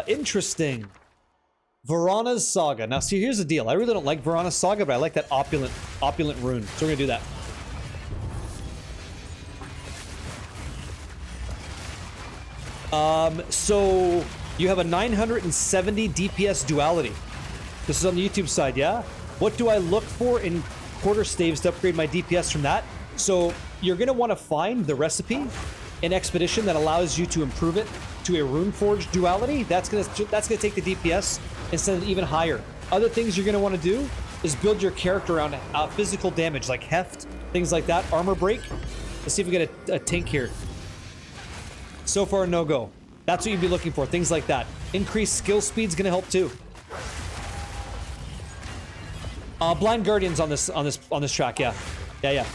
Interesting. Varana's Saga. Now, see, here's the deal. I really don't like Varana's Saga, but I like that opulent rune. So we're gonna do that. So you have a 970 DPS duality. This is on the YouTube side, yeah? What do I look for in quarter staves to upgrade my DPS from that? So you're gonna want to find the recipe in Expedition that allows you to improve it to a Runeforge duality. That's gonna take the DPS and send it even higher. Other things you're gonna want to do is build your character around physical damage like heft, things like that, armor break. Let's see if we get a tink here. So far, no go. That's what you'd be looking for. Things like that. Increased skill speed's gonna help too. Blind Guardians on this track, yeah. Yeah.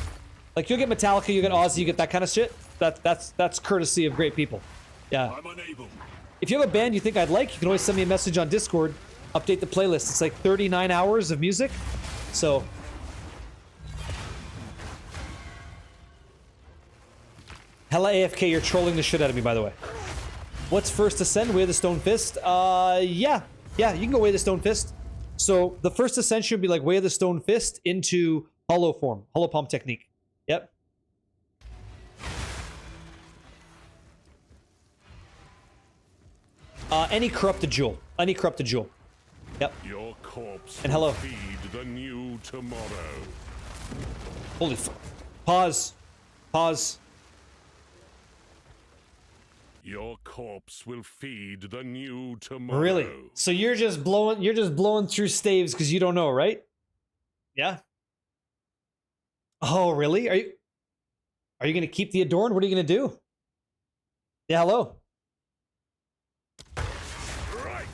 Like you'll get Metallica, you get Ozzy, you get that kind of shit. That's courtesy of great people. Yeah. I'm unable. If you have a band you think I'd like, you can always send me a message on Discord. Update the playlist. It's like 39 hours of music. So hella AFK, you're trolling the shit out of me, by the way. What's first ascend? Way of the Stone Fist? Yeah, you can go Way of the Stone Fist. So the first ascension would be like Way of the Stone Fist into hollow form, hollow palm technique. Yep. Any corrupted jewel. Any corrupted jewel. Yep. Your corpse And hello. will feed the new tomorrow. Holy Pause. Pause. Your corpse will feed the new tomorrow. Really? So you're just blowing through staves because you don't know, right? Yeah. Oh, really? Are you gonna keep the Adorn? What are you gonna do? Yeah, hello. Right.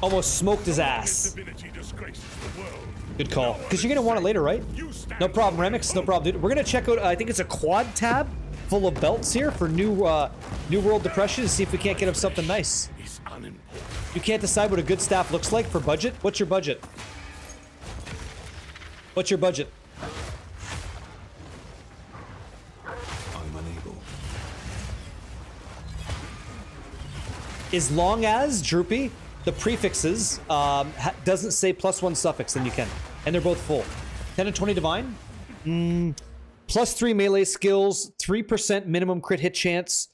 Almost smoked his ass. Divinity disgraces the world. Good call. Because you're gonna want it later, right? You stand No problem, in the way Remix. of No hope. problem, dude. We're gonna check out. I think it's a quad tab full of belts here for new World Depression to see if we can't get him something nice. Is unimportant. You can't decide what a good staff looks like for budget. What's your budget? What's your budget? I'm unable. As long as, Droopy, the prefixes doesn't say +1 suffix, then you can. And they're both full. 10 and 20 divine. +3 melee skills, 3% minimum crit hit chance,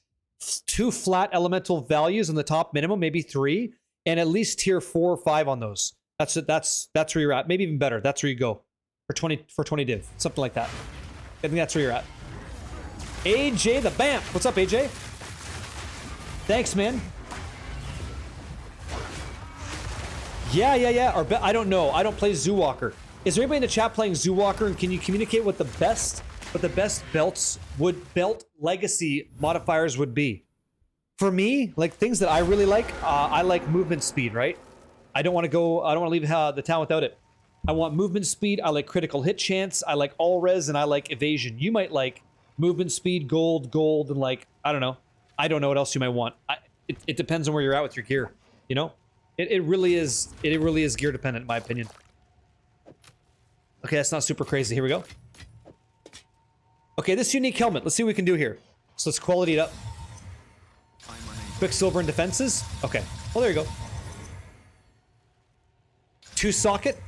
2 flat elemental values on the top minimum, maybe 3, and at least tier 4 or 5 on those. That's where you're at. Maybe even better. That's where you go for 20 div, something like that. I think that's where you're at. AJ the Bamp. What's up, AJ? Thanks, man. Yeah. Or I don't know. I don't play Zoo Walker. Is there anybody in the chat playing Zoo Walker? And can you communicate what the best belt legacy modifiers would be? For me, like things that I really like, I like movement speed. Right? I don't want to leave the town without it. I want movement speed. I like critical hit chance. I like all res, and I like evasion. You might like movement speed, gold, and like I don't know what else you might want. It depends on where you're at with your gear. You know. It really is gear dependent, in my opinion. Okay, that's not super crazy. Here we go. Okay, this unique helmet. Let's see what we can do here. So let's quality it up. Quicksilver and defenses. Okay. Well, there you go. 2 socket.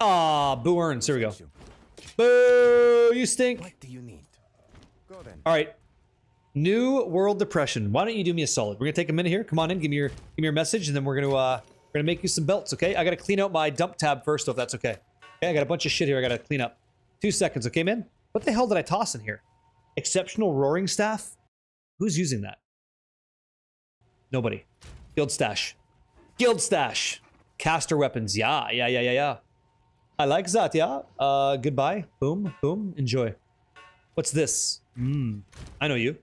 Ah, boo earns. Here we go. Boo! You stink. What do you need? Go then. All right. New World Depression. Why don't you do me a solid? We're gonna take a minute here. Come on in. Give me your message, and then we're gonna make you some belts. Okay? I gotta clean out my dump tab first, if that's okay. Okay, I got a bunch of shit here I gotta clean up. 2 seconds, okay, man? What the hell did I toss in here? Exceptional roaring staff? Who's using that? Nobody. Guild stash. Guild stash. Caster weapons. Yeah. I like that, yeah. Goodbye. Boom. Enjoy. What's this? I know you.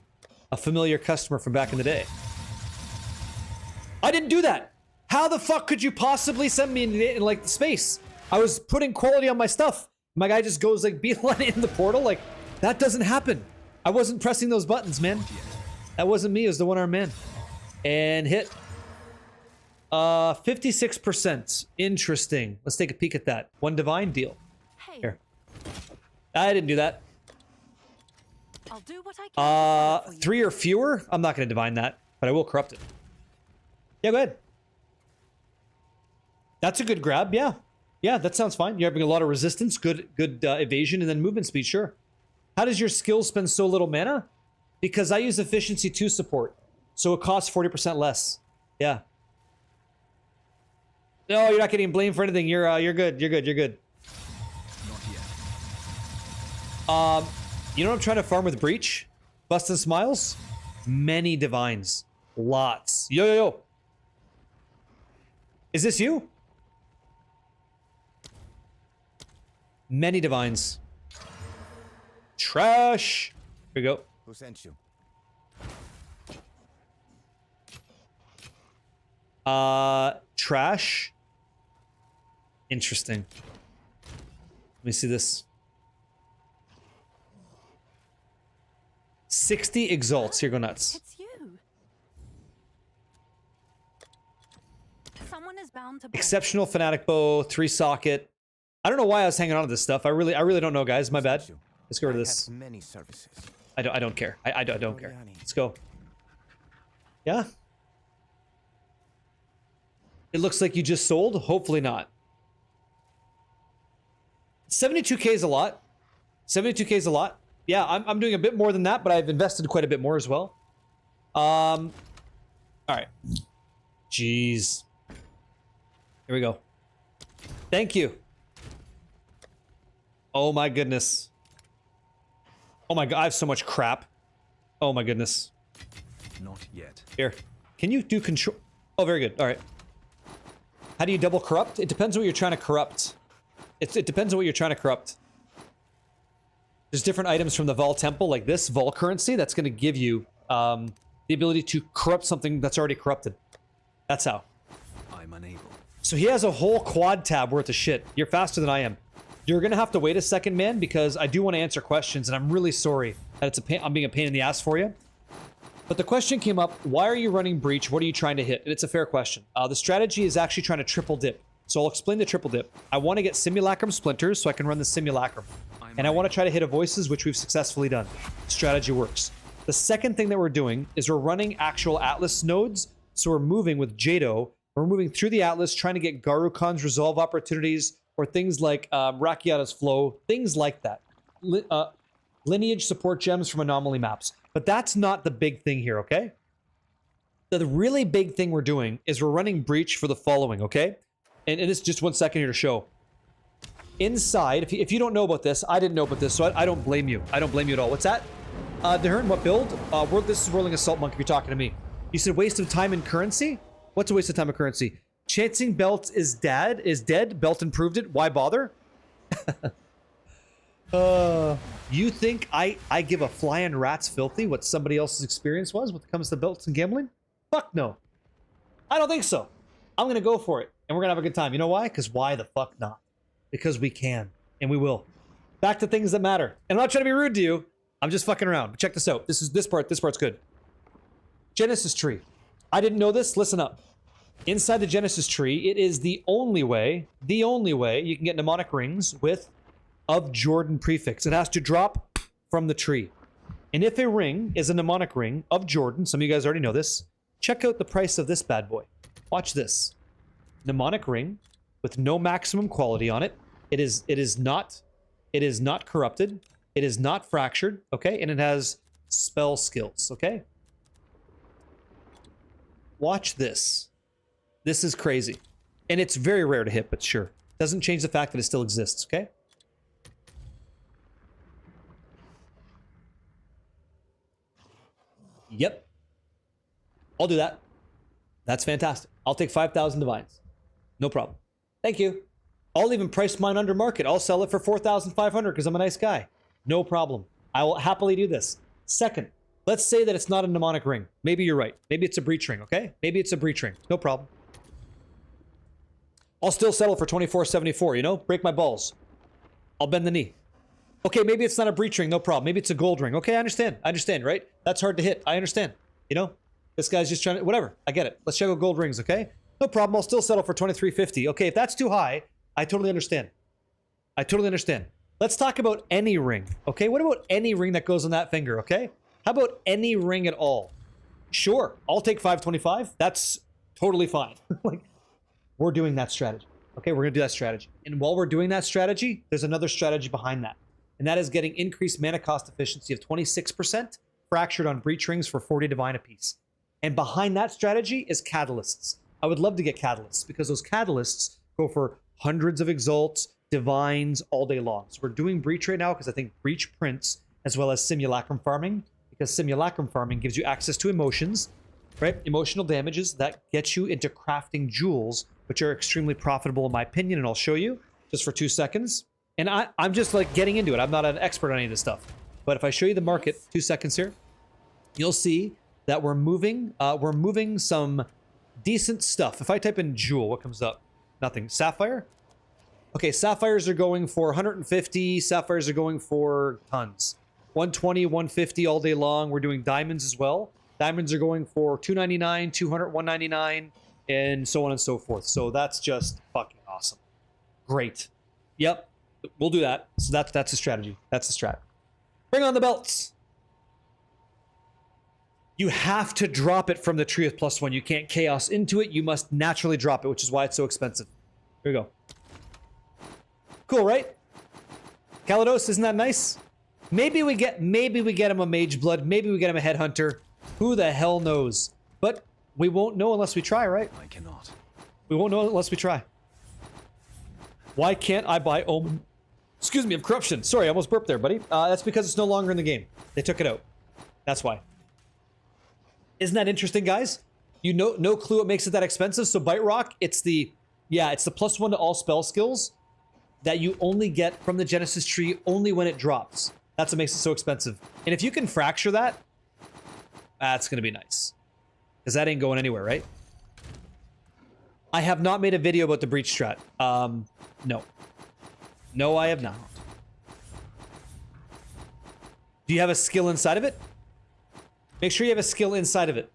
A familiar customer from back in the day. I didn't do that! How the fuck could you possibly send me in like, space? I was putting quality on my stuff. My guy just goes like beeline in the portal. Like, that doesn't happen. I wasn't pressing those buttons, man. That wasn't me, it was the one-armed man. And hit. 56%. Interesting. Let's take a peek at that. 1 divine deal. Hey, Here. I didn't do that. I'll do what I can. 3 or fewer? I'm not going to divine that, but I will corrupt it. Yeah, go ahead. That's a good grab, yeah. Yeah, that sounds fine. You're having a lot of resistance, good evasion, and then movement speed, sure. How does your skill spend so little mana? Because I use efficiency 2 support, so it costs 40% less. Yeah. No, you're not getting blamed for anything. You're good. You're good. Not yet. You know what I'm trying to farm with Breach? Bustin' Smiles? Many divines. Lots. Yo. Is this you? Many divines. Trash. Here we go. Who sent you? Trash. Interesting. Let me see this. 60 exalts. Here, go nuts. It's you. Someone is bound to buy. Exceptional fanatic bow, 3 socket. I don't know why I was hanging on to this stuff. I really don't know, guys. My bad. Let's get rid of this. Many services. I don't care. I don't care. Let's go. Yeah. It looks like you just sold. Hopefully not. 72k is a lot. 72k is a lot. Yeah, I'm doing a bit more than that, but I've invested quite a bit more as well. All right. Jeez. Here we go. Thank you. Oh my goodness. Oh my god, I have so much crap. Oh my goodness. Not yet. Here. Can you do control? Oh, very good. All right. How do you double corrupt? It depends on what you're trying to corrupt. It depends on what you're trying to corrupt. There's different items from the Vol Temple, like this Vol currency, that's going to give you the ability to corrupt something that's already corrupted. That's how. I'm unable. So he has a whole quad tab worth of shit. You're faster than I am. You're going to have to wait a second, man, because I do want to answer questions, and I'm really sorry that it's a pain, I'm being a pain in the ass for you. But the question came up, why are you running Breach? What are you trying to hit? And it's a fair question. The strategy is actually trying to triple dip. So I'll explain the triple dip. I want to get Simulacrum Splinters so I can run the Simulacrum. And I want to try to hit a Voices, which we've successfully done. Strategy works. The second thing that we're doing is we're running actual Atlas nodes. So we're moving with Jado. We're moving through the Atlas, trying to get Garukan's resolve opportunities, or things like Rakiata's Flow, things like that. Lineage support gems from anomaly maps. But that's not the big thing here, okay? The really big thing we're doing is we're running Breach for the following, okay? And it's just 1 second here to show. Inside, if you don't know about this, I didn't know about this, so I don't blame you. I don't blame you at all. What's that? Dehern, what build? This is Rolling Assault Monk if you're talking to me. You said waste of time and currency? What's a waste of time and currency? Chancing Belt is dead. Belt improved it. Why bother? You think I give a flying rat's filthy what somebody else's experience was when it comes to belts and gambling? Fuck no. I don't think so. I'm going to go for it, and we're going to have a good time. You know why? Because why the fuck not? Because we can, and we will. Back to things that matter. And I'm not trying to be rude to you. I'm just fucking around. But check this out. This part's good. Genesis tree. I didn't know this. Listen up. Inside the Genesis tree, it is the only way you can get mnemonic rings with of Jordan prefix. It has to drop from the tree. And if a ring is a mnemonic ring of Jordan, some of you guys already know this, check out the price of this bad boy. Watch this. Mnemonic ring with no maximum quality on it. It is not corrupted. It is not fractured, okay? And it has spell skills, okay? Watch this. This is crazy. And it's very rare to hit, but sure. Doesn't change the fact that it still exists, okay? Yep. I'll do that. That's fantastic. I'll take 5,000 divines. No problem. Thank you. I'll even price mine under market. I'll sell it for 4,500 because I'm a nice guy. No problem. I will happily do this. Second, let's say that it's not a mnemonic ring. Maybe you're right. Maybe it's a breach ring, okay? Maybe it's a breach ring. No problem. I'll still settle for 24.74, you know? Break my balls. I'll bend the knee. Okay, maybe it's not a breach ring. No problem. Maybe it's a gold ring. Okay, I understand. I understand, right? That's hard to hit. I understand. You know? This guy's just trying to... Whatever. I get it. Let's check out gold rings, okay? No problem. I'll still settle for 23.50. Okay, if that's too high, I totally understand. I totally understand. Let's talk about any ring, okay? What about any ring that goes on that finger, okay? How about any ring at all? Sure, I'll take 525. That's totally fine. Like, we're doing that strategy. Okay, we're gonna do that strategy. And while we're doing that strategy, there's another strategy behind that. And that is getting increased mana cost efficiency of 26%, fractured on breach rings for 40 divine apiece. And behind that strategy is catalysts. I would love to get catalysts because those catalysts go for hundreds of exalts, divines all day long. So we're doing breach right now because I think breach prints as well as simulacrum farming, because simulacrum farming gives you access to emotions, right? Emotional damages that get you into crafting jewels, which are extremely profitable in my opinion, and I'll show you just for 2 seconds. And I'm just like getting into it. I'm not an expert on any of this stuff. But if I show you the market, 2 seconds here, you'll see that we're moving some decent stuff. If I type in jewel, what comes up? Nothing. Sapphire? Okay, sapphires are going for 150. Sapphires are going for tons. 120, 150 all day long. We're doing diamonds as well. Diamonds are going for 299, 200, 199, and so on and so forth. So that's just fucking awesome. Great. Yep, we'll do that. So that's the strategy. That's the strat. Bring on the belts. You have to drop it from the tree with +1. You can't chaos into it. You must naturally drop it, which is why it's so expensive. Here we go. Cool, right? Kalados, isn't that nice? Maybe we get him a mage blood. Maybe we get him a headhunter. Who the hell knows? But we won't know unless we try, right? I cannot. We won't know unless we try. Why can't I buy Omen? Excuse me, of corruption. Sorry, I almost burped there, buddy. That's because it's no longer in the game. They took it out. That's why. Isn't that interesting, guys? You know, no clue what makes it that expensive. So Bite Rock, it's the +1 to all spell skills that you only get from the Genesis tree only when it drops. That's what makes it so expensive. And if you can fracture that, that's gonna be nice. Because that ain't going anywhere, right? I have not made a video about the breach strat. No. No, I have not. Do you have a skill inside of it? Make sure you have a skill inside of it.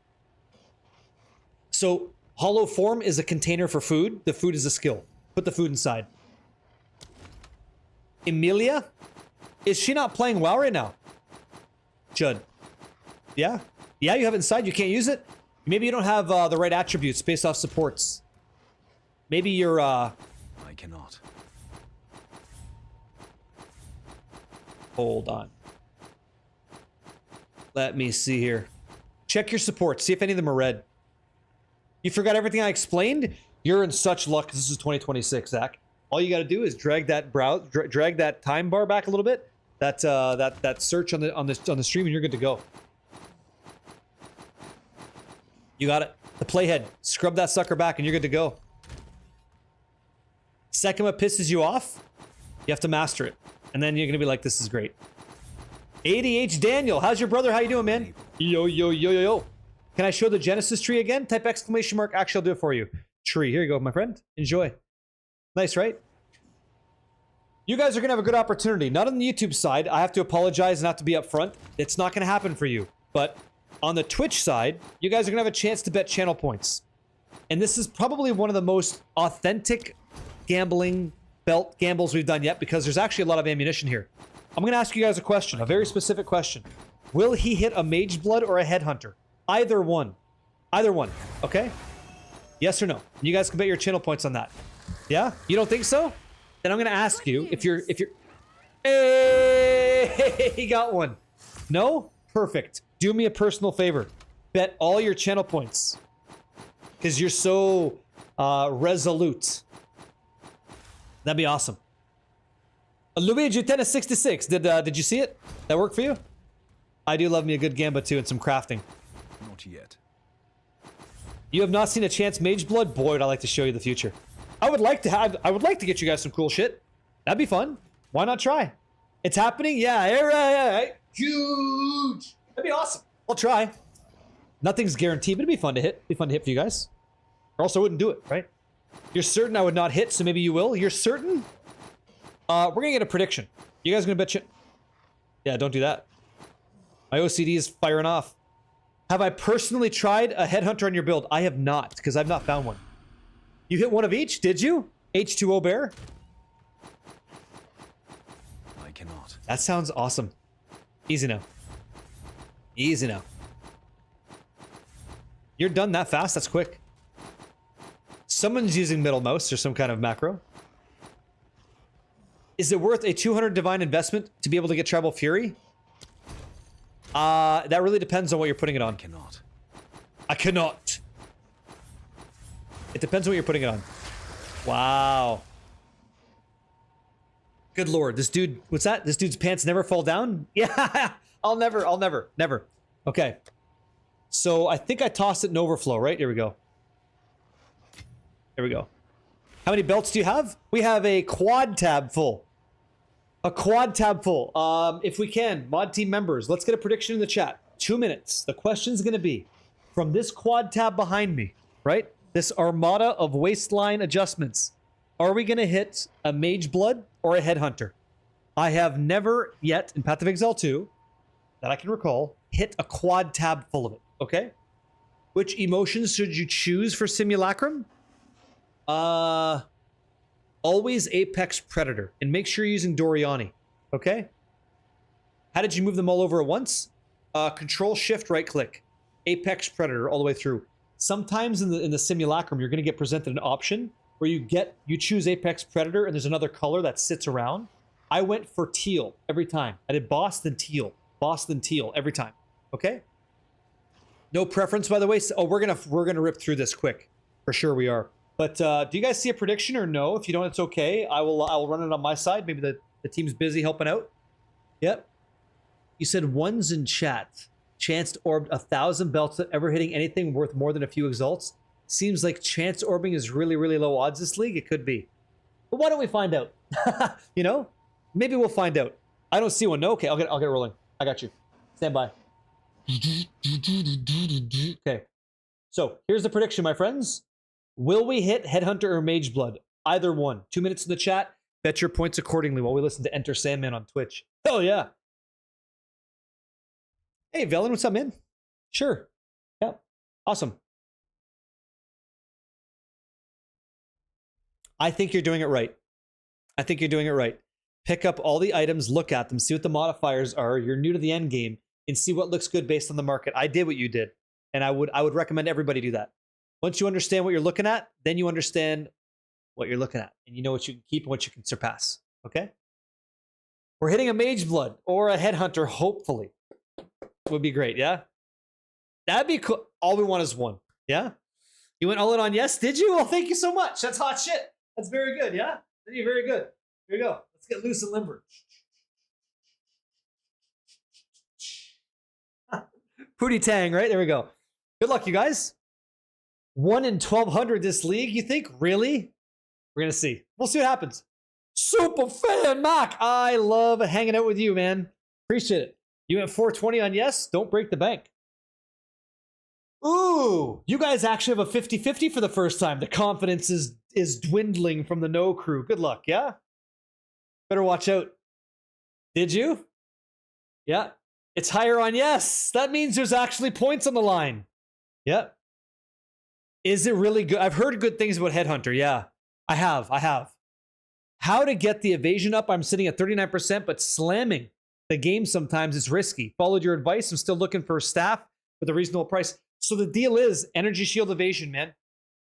So, hollow form is a container for food. The food is a skill. Put the food inside. Emilia? Is she not playing WoW right now? Judd. Yeah? Yeah, you have it inside. You can't use it? Maybe you don't have the right attributes based off supports. Maybe you're, I cannot. Hold on. Let me see here. Check your supports. See if any of them are red. You forgot everything I explained? You're in such luck. This is 2026, Zach. All you got to do is drag that drag that time bar back a little bit. That search on the stream, and you're good to go. You got it. The playhead. Scrub that sucker back, and you're good to go. Second, what pisses you off, you have to master it, and then you're gonna be like, "This is great." ADH Daniel, how's your brother? How you doing, man? Yo yo yo yo yo. Can I show the Genesis tree again? Type exclamation mark. Actually, I'll do it for you. Tree. Here you go, my friend. Enjoy. Nice, right? You guys are gonna have a good opportunity. Not on the YouTube side. I have to apologize and have to be upfront. It's not gonna happen for you. But on the Twitch side, you guys are gonna have a chance to bet channel points. And this is probably one of the most authentic gambling belt gambles we've done yet, because there's actually a lot of ammunition here. I'm gonna ask you guys a question, a very specific question. Will he hit a mage blood or a headhunter? Either one. Either one. Okay? Yes or no? You guys can bet your channel points on that. Yeah? You don't think so? Then I'm gonna ask you if you're Hey, he got one. No? Perfect. Do me a personal favor. Bet all your channel points. Because you're so resolute. That'd be awesome. Luigi Tennis 66. Did you see it? That work for you? I do love me a good gamba too and some crafting. Not yet. You have not seen a chance mage blood? Boy, would I like to show you the future. I would like to get you guys some cool shit. That'd be fun. Why not try? It's happening? Yeah, alright. Huge. That'd be awesome. I'll try. Nothing's guaranteed, but it'd be fun to hit. It'd be fun to hit for you guys. Or else I wouldn't do it, right? You're certain I would not hit, so maybe you will. You're certain? We're gonna get a prediction. You guys gonna bet you? Yeah, don't do that. My OCD is firing off. Have I personally tried a headhunter on your build? I have not, because I've not found one. You hit one of each, did you? H2O Bear? I cannot. That sounds awesome. Easy now. Easy now. You're done that fast? That's quick. Someone's using middle mouse or some kind of macro. Is it worth a 200 divine investment to be able to get Tribal Fury? That really depends on what you're putting it on. I cannot. I cannot. It depends on what you're putting it on. Wow. Good lord, this dude, what's that? This dude's pants never fall down? Yeah, I'll never. Okay. So I think I tossed it in overflow, right? Here we go. Here we go. How many belts do you have? We have a quad tab full. A quad tab full. If we can, mod team members, let's get a prediction in the chat. 2 minutes. The question's gonna be from this quad tab behind me, right? This armada of waistline adjustments. Are we going to hit a Mage Blood or a Headhunter? I have never yet, in Path of Exile 2, that I can recall, hit a quad tab full of it, okay? Which emotions should you choose for Simulacrum? Always Apex Predator. And make sure you're using Doriani, okay? How did you move them all over at once? Control, Shift, right-click. Apex Predator all the way through. Sometimes in the Simulacrum, you're going to get presented an option where you choose Apex Predator and there's another color that sits around. I went for teal every time. I did Boston teal every time. Okay? No preference, by the way. Oh, we're gonna rip through this quick. For sure we are. But do you guys see a prediction or no? If you don't, it's okay. I will run it on my side. Maybe the team's busy helping out. Yep. You said ones in chat. Chance orbed 1,000 belts without ever hitting anything worth more than a few exalts. Seems like chance orbing is really, really low odds this league. It could be. But why don't we find out? You know? Maybe we'll find out. I don't see one. No? Okay, I'll get rolling. I got you. Stand by. Okay. So, here's the prediction, my friends. Will we hit Headhunter or Mage Blood? Either one. 2 minutes in the chat. Bet your points accordingly while we listen to Enter Sandman on Twitch. Hell yeah. Hey, Velen, what's up, man? Sure. Yeah. Awesome. I think you're doing it right. I think you're doing it right. Pick up all the items, look at them, see what the modifiers are. You're new to the end game, and see what looks good based on the market. I did what you did, and I would recommend everybody do that. Once you understand what you're looking at, then you understand what you're looking at, and you know what you can keep and what you can surpass. Okay? We're hitting a Mage Blood or a Headhunter, hopefully. Would be great, yeah? That'd be cool. All we want is one, yeah? You went all in on yes, did you? Well, thank you so much. That's hot shit. That's very good, yeah? You're very good. Here you go. Let's get loose and limber. Pootie Tang, right? There we go. Good luck, you guys. 1 in 1,200 this league, you think? Really? We're going to see. We'll see what happens. Super fan, Mac. I love hanging out with you, man. Appreciate it. You went 420 on yes? Don't break the bank. Ooh, you guys actually have a 50-50 for the first time. The confidence is dwindling from the no crew. Good luck, yeah? Better watch out. Did you? Yeah. It's higher on yes. That means there's actually points on the line. Yep. Is it really good? I've heard good things about Headhunter. Yeah, I have. How to get the evasion up? I'm sitting at 39%, but slamming the game sometimes is risky. Followed your advice. I'm still looking for staff with a reasonable price. So the deal is energy shield evasion, man.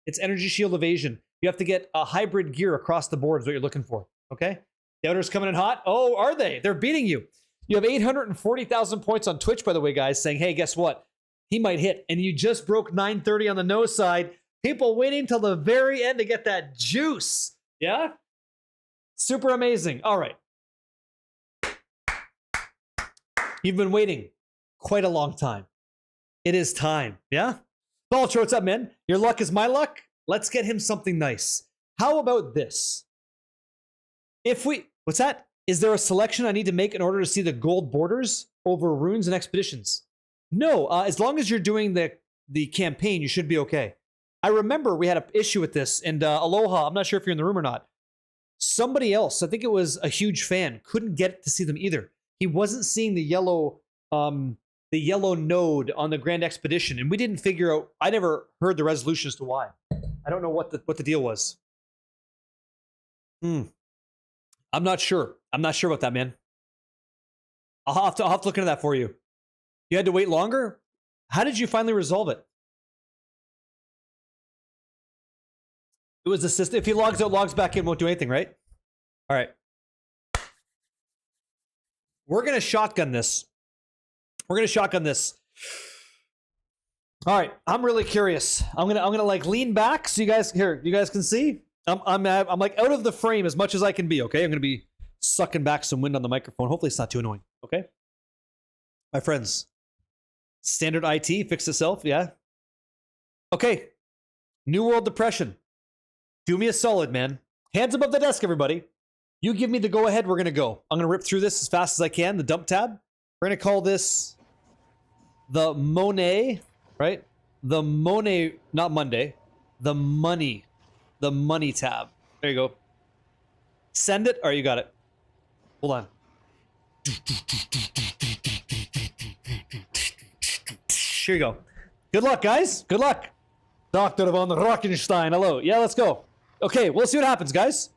It's energy shield evasion. You have to get a hybrid gear across the board is what you're looking for. Okay? The outer's coming in hot. Oh, are they? They're beating you. You have 840,000 points on Twitch, by the way, guys, saying, hey, guess what? He might hit. And you just broke 930 on the no side. People waiting till the very end to get that juice. Yeah? Super amazing. All right. You've been waiting quite a long time. It is time. Yeah? Balcho, what's up, man? Your luck is my luck. Let's get him something nice. How about this? What's that? Is there a selection I need to make in order to see the gold borders over runes and expeditions? No, as long as you're doing the campaign, you should be okay. I remember we had an issue with this, and Aloha, I'm not sure if you're in the room or not. Somebody else, I think it was a huge fan, couldn't get to see them either. He wasn't seeing the yellow node on the Grand Expedition, and we didn't figure out. I never heard the resolution as to why. I don't know what the deal was. I'm not sure. I'm not sure about that, man. I'll have to look into that for you. You had to wait longer? How did you finally resolve it? It was the system. If he logs out, logs back in, won't do anything, right? All right. We're gonna shotgun this. All right. I'm really curious. I'm gonna like lean back so you guys can see. I'm like out of the frame as much as I can be. Okay. I'm gonna be sucking back some wind on the microphone. Hopefully it's not too annoying. Okay. My friends. Standard IT fixed itself. Yeah. Okay. New World Depression. Do me a solid, man. Hands above the desk, everybody. You give me the go ahead, we're going to go. I'm going to rip through this as fast as I can, the dump tab. We're going to call this the Monet, right? The Monet, not Monday. the money tab. There you go. Send it. Or you got it. Hold on. Here you go. Good luck, guys. Good luck. Dr. von Rockenstein. Hello. Yeah, let's go. Okay, we'll see what happens, guys.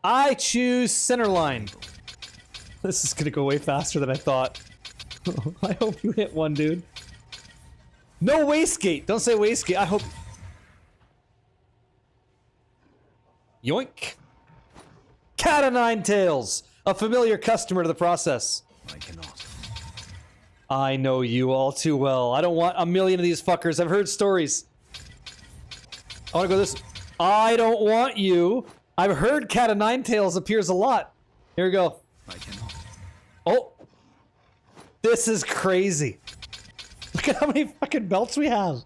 I choose center line. This is gonna go way faster than I thought. I hope you hit one, dude. No wastegate. Don't say wastegate. I hope. Yoink. Cat o' nine tails. A familiar customer to the process. I cannot. I know you all too well. I don't want a million of these fuckers. I've heard stories. I want to go this. I don't want you. I've heard cat o' nine tails appears a lot. Here we go. I cannot. Oh. This is crazy. Look at how many fucking belts we have.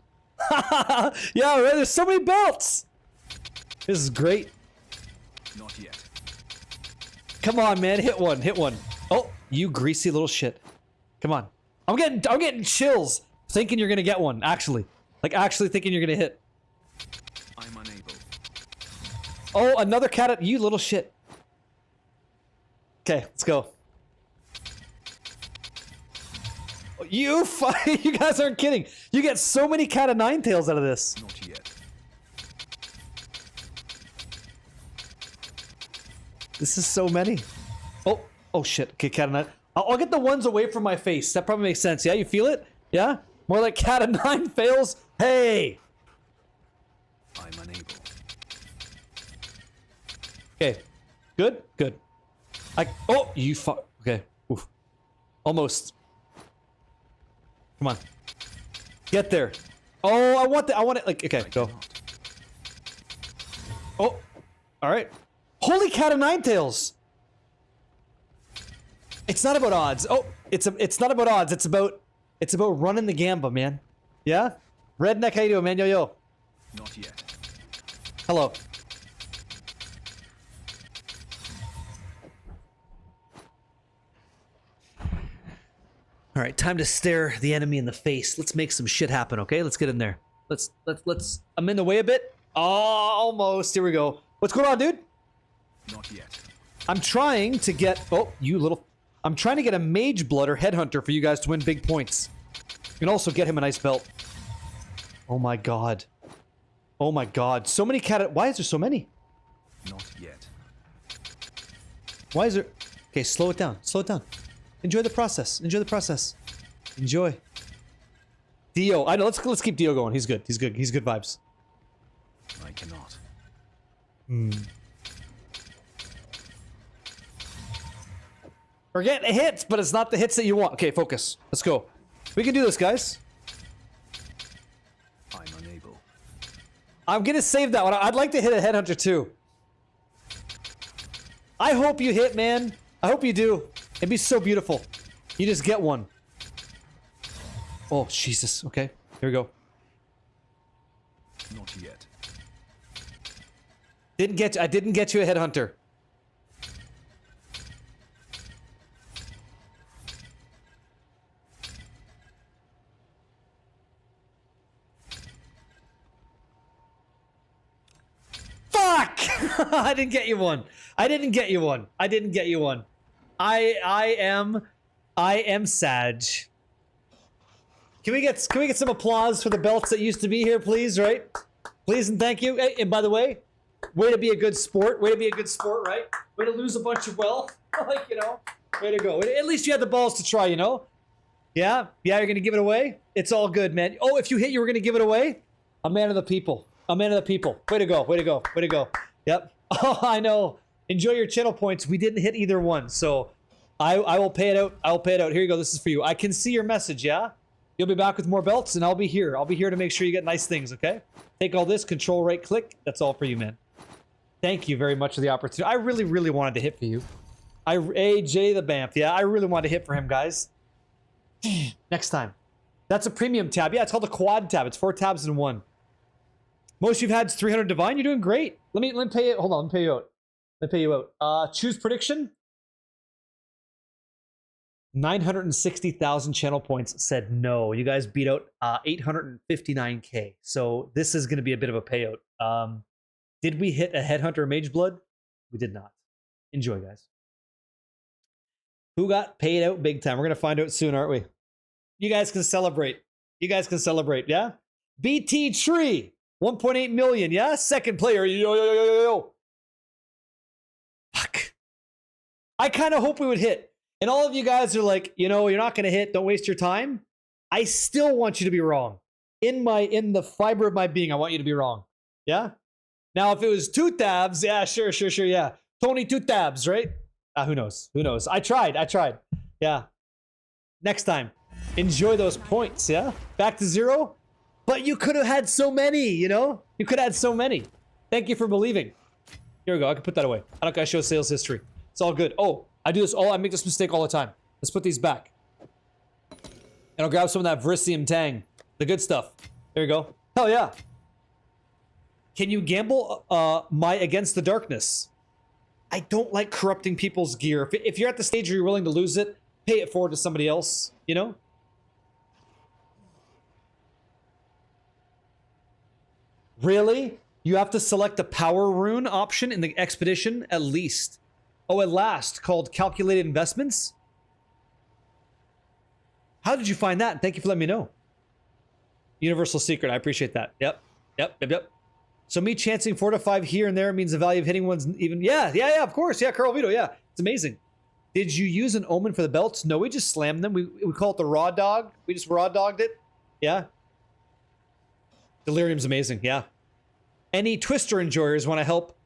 Yeah, right? There's so many belts. This is great. Not yet. Come on, man. Hit one. Hit one. Oh, you greasy little shit. Come on. I'm getting chills thinking you're gonna get one, actually. Like, actually thinking you're gonna hit. I'm unable. Oh, another cat. You little shit. Okay, let's go. You guys aren't kidding. You get so many cat o' nine tails out of this. Not yet. This is so many. Oh shit. Okay, cat o' nine. I'll get the ones away from my face. That probably makes sense. Yeah, you feel it? Yeah? More like cat o' nine fails. Hey! I'm unable. Okay. Good? Good. Oh, you fuck. Okay. Oof. Almost. Come on. Get there. Oh, I want it. Like, okay, go. Oh. Alright. Holy cat o' nine tails! It's not about odds. Oh, it's not about odds. It's about running the gamba, man. Yeah? Redneck, how you doing, man? Yo, yo. Not yet. Hello. All right, time to stare the enemy in the face. Let's make some shit happen, okay? Let's get in there. Let's. I'm in the way a bit. Oh, almost. Here we go. What's going on, dude? Not yet. I'm trying to get. Oh, you little. I'm trying to get a mage blood or headhunter for you guys to win big points. You can also get him a nice belt. Oh my god. Oh my god. So many cat. Why is there so many? Not yet. Why is there? Okay, slow it down. Slow it down. Enjoy the process. Enjoy the process. Enjoy. Dio. I know. Let's keep Dio going. He's good. He's good. He's good vibes. I cannot. We're getting hits, but it's not the hits that you want. Okay, focus. Let's go. We can do this, guys. I'm unable. I'm gonna save that one. I'd like to hit a headhunter too. I hope you hit, man. I hope you do. It'd be so beautiful. You just get one. Oh, Jesus. Okay, here we go. Not yet. I didn't get you a headhunter. Fuck! I didn't get you one. I didn't get you one. I didn't get you one. I am Sag. Can we get some applause for the belts that used to be here, please? Right? Please and thank you. Hey, and by the way, way to be a good sport. Way to be a good sport, right? Way to lose a bunch of wealth. Like, you know, way to go. At least you had the balls to try, you know? Yeah? Yeah, you're gonna give it away? It's all good, man. Oh, if you hit, you were gonna give it away? A man of the people. A man of the people. Way to go. Way to go. Way to go. Yep. Oh, I know. Enjoy your channel points. We didn't hit either one, so I will pay it out. I'll pay it out. Here you go. This is for you. I can see your message, yeah? You'll be back with more belts, and I'll be here. I'll be here to make sure you get nice things, okay? Take all this, control right click. That's all for you, man. Thank you very much for the opportunity. I really, really wanted to hit for you. AJ the Bamf. Yeah, I really wanted to hit for him, guys. Next time. That's a premium tab. Yeah, it's called a quad tab. It's 4 tabs in one. Most you've had is 300 divine. You're doing great. Let me pay it. Hold on. Let me pay you out. Let me pay you out. Choose prediction. 960,000 channel points said no. You guys beat out 859k. So this is going to be a bit of a payout. Did we hit a Headhunter Mage Blood? We did not. Enjoy, guys. Who got paid out big time? We're going to find out soon, aren't we? You guys can celebrate. You guys can celebrate, yeah? BT Tree, 1.8 million, yeah? Second player, yo. Fuck. I kind of hope we would hit. And all of you guys are like, you know, you're not going to hit. Don't waste your time. I still want you to be wrong. In the fiber of my being, I want you to be wrong. Yeah? Now, if it was 2 tabs, yeah, sure, yeah. Tony 2 tabs, right? Who knows? Who knows? I tried. Yeah. Next time. Enjoy those points, yeah? Back to 0. But you could have had so many, you know? You could have had so many. Thank you for believing. Here we go. I can put that away. I don't gotta show sales history. It's all good. Oh, I make this mistake all the time. Let's put these back. And I'll grab some of that Verisium Tang. The good stuff. There you go. Hell yeah. Can you gamble my Against the Darkness? I don't like corrupting people's gear. If you're at the stage where you're willing to lose it, pay it forward to somebody else, you know? Really? You have to select the power rune option in the expedition at least. Oh, at last, called Calculated Investments? How did you find that? Thank you for letting me know. Universal secret, I appreciate that. Yep. So me chancing 4 to 5 here and there means the value of hitting one's even... Yeah, of course. Yeah, Carl Vito, yeah. It's amazing. Did you use an omen for the belts? No, we just slammed them. We call it the raw dog. We just raw dogged it. Yeah. Delirium's amazing, yeah. Any Twister enjoyers want to help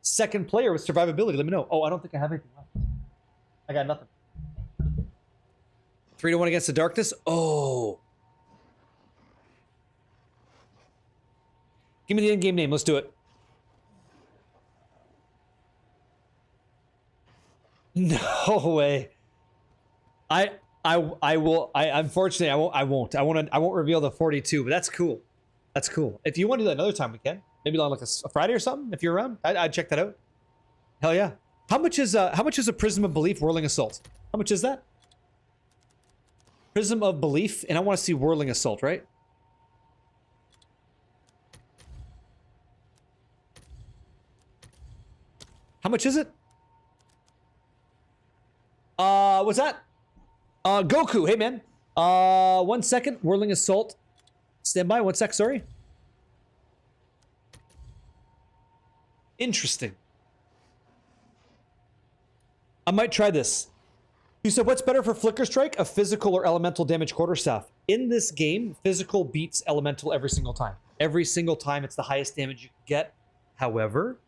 second player with survivability? Let me know. Oh, I don't think I have anything left. I got nothing. 3 to 1 Against the Darkness? Oh. Give me the in-game name. Let's do it. No way. Unfortunately I won't reveal the 42, but that's cool. That's cool. If you want to do that another time, we can. Maybe on like a Friday or something. If you're around, I'd check that out. Hell yeah. How much is a Prism of Belief Whirling Assault? How much is that? Prism of Belief, and I want to see Whirling Assault, right? How much is it? What's that? Goku, hey man. 1 second, Whirling Assault. Stand by, 1 sec, sorry. Interesting. I might try this. You said, what's better for Flicker Strike, a physical or elemental damage quarterstaff? In this game, physical beats elemental every single time. Every single time, it's the highest damage you can get. However,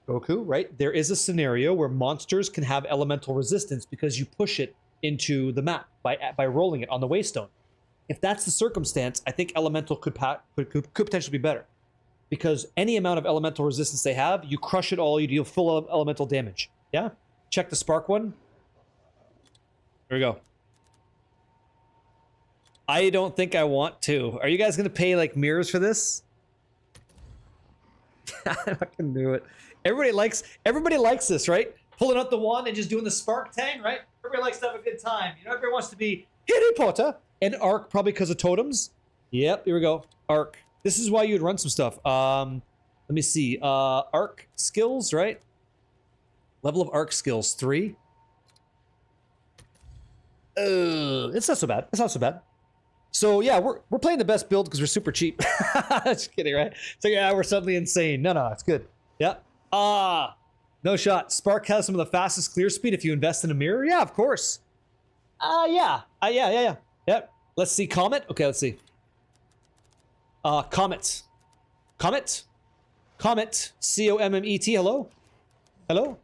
Goku, right? There is a scenario where monsters can have elemental resistance because you push it into the map by rolling it on the waystone. If that's the circumstance, I think elemental could potentially be better. Because any amount of elemental resistance they have, you crush it all, you deal full elemental damage. Yeah? Check the spark one. Here we go. I don't think I want to. Are you guys going to pay like mirrors for this? I fucking knew it. Everybody likes this, right? Pulling out the wand and just doing the spark tang, right? Everybody likes to have a good time. You know, everybody wants to be Harry Potter. And arc, probably because of totems. Yep, here we go. Arc. This is why you'd run some stuff. Let me see. Arc skills, right? Level of arc skills, 3. It's not so bad. It's not so bad. So yeah, we're playing the best build because we're super cheap. Just kidding, right? So yeah, we're suddenly insane. No, it's good. Yeah. No shot. Spark has some of the fastest clear speed if you invest in a mirror. Yeah, of course. Yeah. Yep. Let's see. Comet. Okay, let's see. Comet. Commet. Commet. Hello.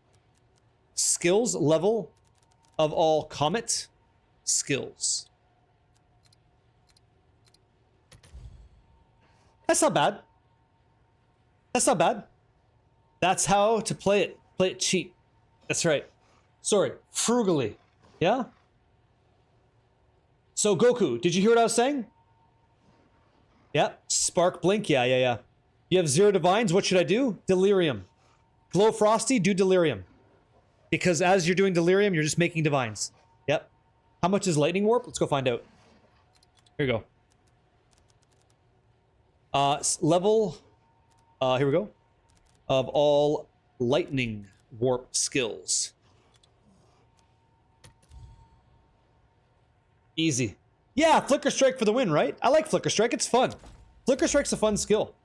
Skills level of all Comet skills. That's not bad. That's how to play it. Play it cheap. That's right. Sorry. Frugally. Yeah? So Goku, did you hear what I was saying? Yeah. Spark Blink. Yeah. You have 0 divines. What should I do? Delirium. Glow Frosty, do Delirium. Because as you're doing Delirium, you're just making divines. Yep. How much is lightning warp? Let's go find out. Here we go. Level, here we go, of all lightning warp skills. Easy. Yeah, Flicker Strike for the win, right? I like Flicker Strike, it's fun. Flicker Strike's a fun skill.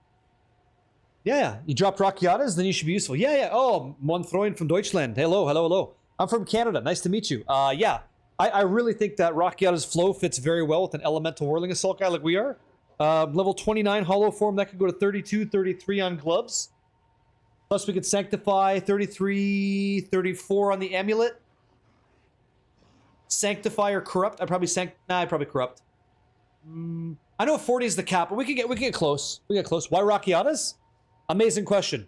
Yeah, you dropped Rockiatas, then you should be useful. Yeah. Oh, Mon Freund from Deutschland. Hello. I'm from Canada. Nice to meet you. Yeah, I really think that Rockiata's flow fits very well with an elemental whirling assault guy like we are. Level 29 hollow form, that could go to 32, 33 on gloves. Plus we could sanctify 33, 34 on the amulet. Sanctify or corrupt. I'd probably corrupt. I know 40 is the cap, but we can get close. We get close. Why Rockiatas? Amazing question.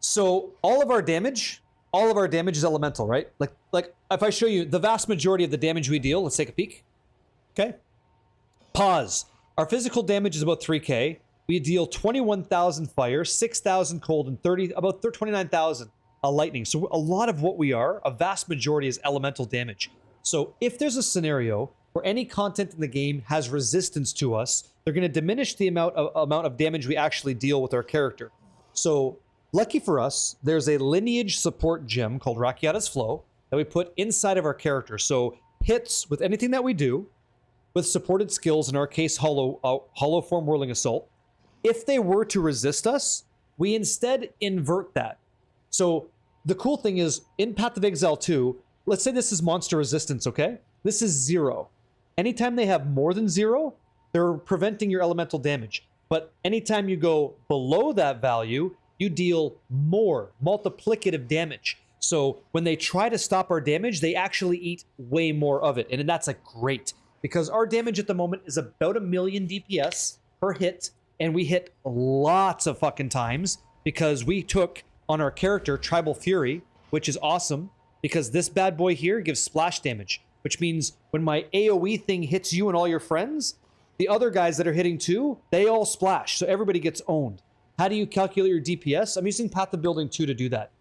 So all of our damage is elemental, right? Like if I show you the vast majority of the damage we deal, let's take a peek. Okay. Pause. Our physical damage is about 3k. We deal 21,000 fire, 6,000 cold, and about 29,000 lightning. So a lot of what we are, a vast majority is elemental damage. So if there's a scenario where any content in the game has resistance to us, they're going to diminish the amount of damage we actually deal with our character. So lucky for us, there's a lineage support gem called Rockiata's Flow that we put inside of our character. So hits with anything that we do, with supported skills, in our case, hollow form whirling assault, if they were to resist us, we instead invert that. So the cool thing is, in Path of Exile 2, let's say this is monster resistance, okay? This is 0. Anytime they have more than 0, they're preventing your elemental damage. But anytime you go below that value, you deal more multiplicative damage. So when they try to stop our damage, they actually eat way more of it. And that's like great. Because our damage at the moment is about 1 million DPS per hit, and we hit lots of fucking times because we took on our character Tribal Fury, which is awesome because this bad boy here gives splash damage, which means when my AoE thing hits you and all your friends, the other guys that are hitting too, they all splash, so everybody gets owned. How do you calculate your DPS? I'm using Path of Building 2 to do that,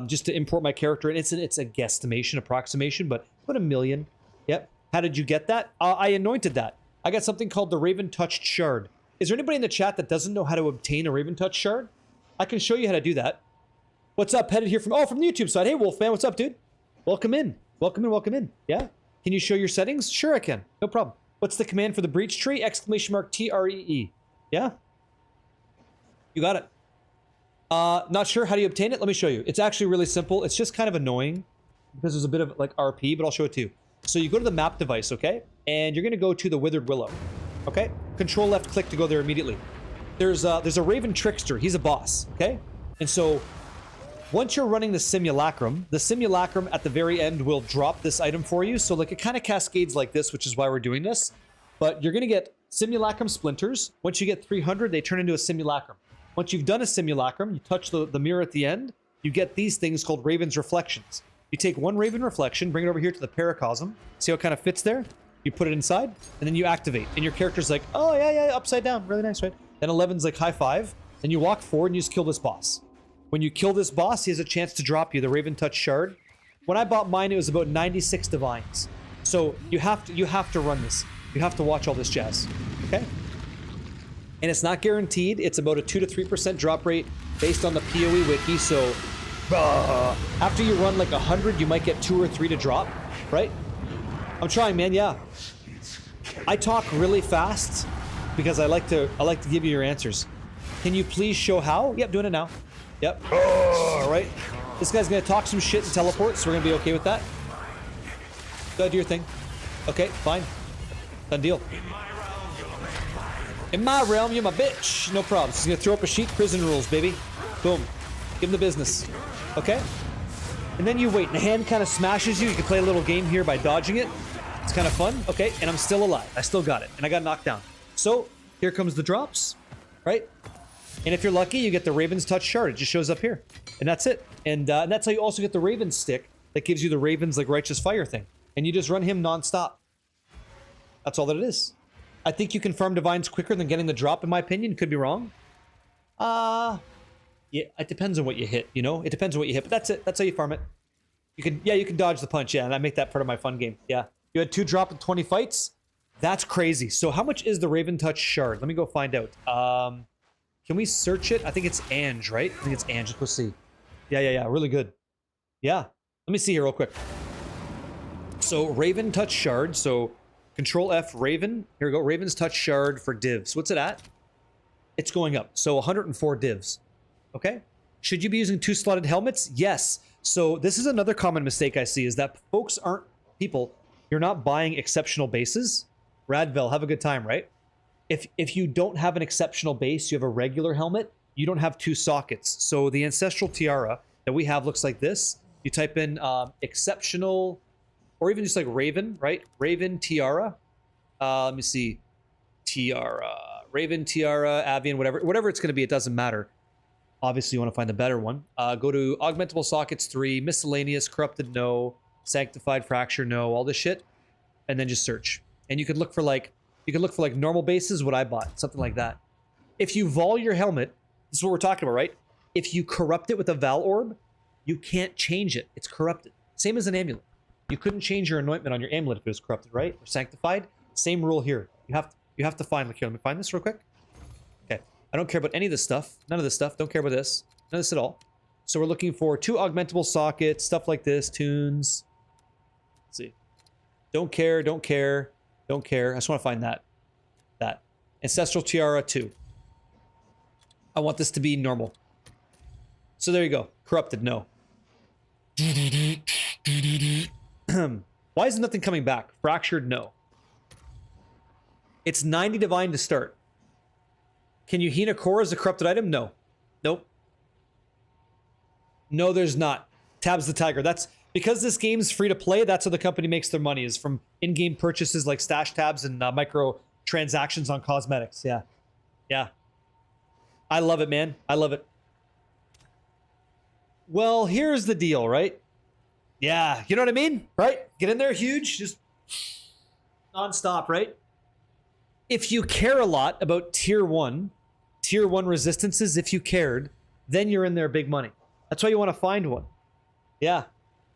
just to import my character, and it's a guesstimation, approximation, but about 1 million. Yep. How did you get that? I anointed that. I got something called the Raven Touched Shard. Is there anybody in the chat that doesn't know how to obtain a Raven Touched Shard? I can show you how to do that. What's up, Headed here from the YouTube side. Hey, Wolfman, what's up, dude? Welcome in. Welcome in. Yeah? Can you show your settings? Sure I can. No problem. What's the command for the breach tree? !TREE. Yeah? You got it. Not sure how do you obtain it? Let me show you. It's actually really simple. It's just kind of annoying because there's a bit of like RP, but I'll show it to you. So you go to the map device, okay? And you're going to go to the Withered Willow, okay? Control left click to go there immediately. There's a Raven Trickster. He's a boss, okay? And so once you're running the Simulacrum at the very end will drop this item for you. So like it kind of cascades like this, which is why we're doing this. But you're going to get Simulacrum Splinters. Once you get 300, they turn into a Simulacrum. Once you've done a Simulacrum, you touch the mirror at the end, you get these things called Raven's Reflections. You take one Raven Reflection, bring it over here to the Paracosm, see how it kind of fits there? You put it inside, and then you activate. And your character's like, oh, yeah, upside down. Really nice, right? Then 11's like, high five. Then you walk forward and you just kill this boss. When you kill this boss, he has a chance to drop you the Raven Touch Shard. When I bought mine, it was about 96 Divines. So you have to run this. You have to watch all this jazz, okay? And it's not guaranteed. It's about a 2 to 3% drop rate based on the PoE wiki. So after you run like 100, you might get 2 or 3 to drop, right? I'm trying, man. Yeah. I talk really fast because I like to give you your answers. Can you please show how? Yep, doing it now. Yep. All right. This guy's gonna talk some shit and teleport, so we're gonna be okay with that. Go ahead, do your thing. Okay, fine. Done deal. In my realm, you're my bitch. No problem. He's gonna throw up a sheet. Prison rules, baby. Boom. Give him the business. Okay? And then you wait, and the hand kind of smashes you. You can play a little game here by dodging it. It's kind of fun. Okay, and I'm still alive. I still got it. And I got knocked down. So, here comes the drops. Right? And if you're lucky, you get the Raven's Touch Shard. It just shows up here. And that's it. And that's how you also get the Raven Stick that gives you the Raven's like Righteous Fire thing. And you just run him non-stop. That's all that it is. I think you can farm Divines quicker than getting the drop, in my opinion. Could be wrong. Yeah, it depends on what you hit, you know? It depends on what you hit, but that's it. That's how you farm it. You can dodge the punch, yeah, and I make that part of my fun game. Yeah. You had 2 drop in 20 fights? That's crazy. So how much is the Raven Touch shard? Let me go find out. Can we search it? I think it's Ange, right? I think it's Ange. Let's go see. Yeah. Really good. Yeah. Let me see here real quick. So Raven Touch shard. So Control F Raven. Here we go. Raven's Touch shard for divs. What's it at? It's going up. So 104 divs. Okay. Should you be using 2 slotted helmets? Yes. So this is another common mistake I see is that you're not buying exceptional bases. Radville, have a good time, right? If you don't have an exceptional base, you have a regular helmet, you don't have 2 sockets. So the Ancestral Tiara that we have looks like this. You type in exceptional, or even just like Raven, right? Raven Tiara. Let me see. Tiara. Raven Tiara, Avian, whatever it's going to be, it doesn't matter. Obviously, you want to find the better one. Go to Augmentable Sockets 3, Miscellaneous, Corrupted, no. Sanctified, Fracture, no. All this shit. And then just search. And you could look for like normal bases, what I bought, something like that. If you vol your helmet, this is what we're talking about, right? If you corrupt it with a Val Orb, you can't change it. It's corrupted. Same as an amulet. You couldn't change your anointment on your amulet if it was corrupted, right? Or sanctified. Same rule here. You have to find, like, here, let me find this real quick. Okay. I don't care about any of this stuff. None of this stuff. Don't care about this. None of this at all. So we're looking for 2 augmentable sockets, stuff like this, tunes. Let's see. Don't care. I just want to find that. Ancestral Tiara 2. I want this to be normal. So there you go. Corrupted, no. Why is nothing coming back? Fractured, no. It's 90 divine to start. Can you Hina Core as a corrupted item? No. Nope. No, there's not. Tabs the Tiger. That's because this game's free to play. That's how the company makes their money, is from in-game purchases like stash tabs and micro transactions on cosmetics. Yeah. I love it, man. I love it. Well, here's the deal, right? Yeah, you know what I mean? Right? Get in there huge, just non-stop, right? If you care a lot about tier 1 resistances, if you cared, then you're in there big money. That's why you want to find one. Yeah.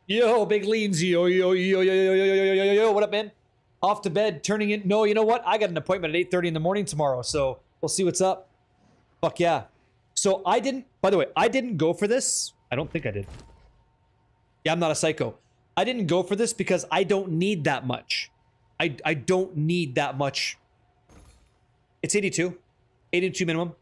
Yo, big leans. Yo, what up, man? Off to bed, turning in. No, you know what? I got an appointment at 8:30 in the morning tomorrow, so we'll see what's up. Fuck yeah. So I didn't, by the way, I didn't go for this. I don't think I did. Yeah, I'm not a psycho. I didn't go for this because I don't need that much. I don't need that much. It's 82. 82 minimum.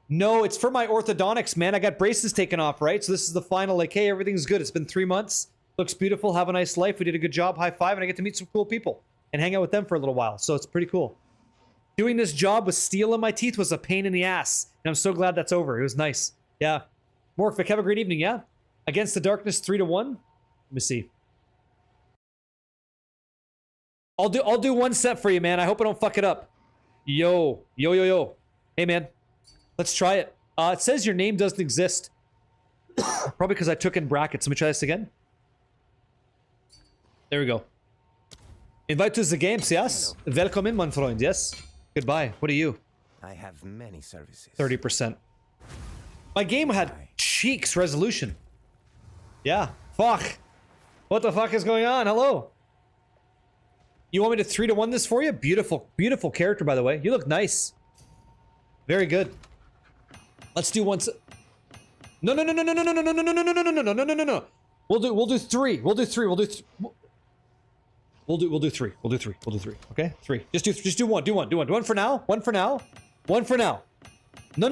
No, it's for my orthodontics, man. I got braces taken off, right? So this is the final, like, hey, everything's good. It's been 3 months. Looks beautiful. Have a nice life. We did a good job. High five. And I get to meet some cool people and hang out with them for a little while. So it's pretty cool. Doing this job with steel in my teeth was a pain in the ass. And I'm so glad that's over. It was nice. Yeah. Morphic, have a great evening, yeah? Against the Darkness 3-1. Let me see. I'll do 1 set for you, man. I hope I don't fuck it up. Yo. Hey, man. Let's try it. It says your name doesn't exist. Probably because I took in brackets. Let me try this again. There we go. Invite to the games, yes? Welcome in, mein Freund, yes? Goodbye. What are you? I have many services. 30%. My game had cheeks resolution. Yeah. Fuck. What the fuck is going on? Hello. You want me to 3-1 this for you? Beautiful, beautiful character, by the way. You look nice. Very good. Let's do one. No. We'll do 3. We'll do 3. We'll do 3. Okay? 3. Just do 1. Do 1 for now. 1 for now. 1 for now. No.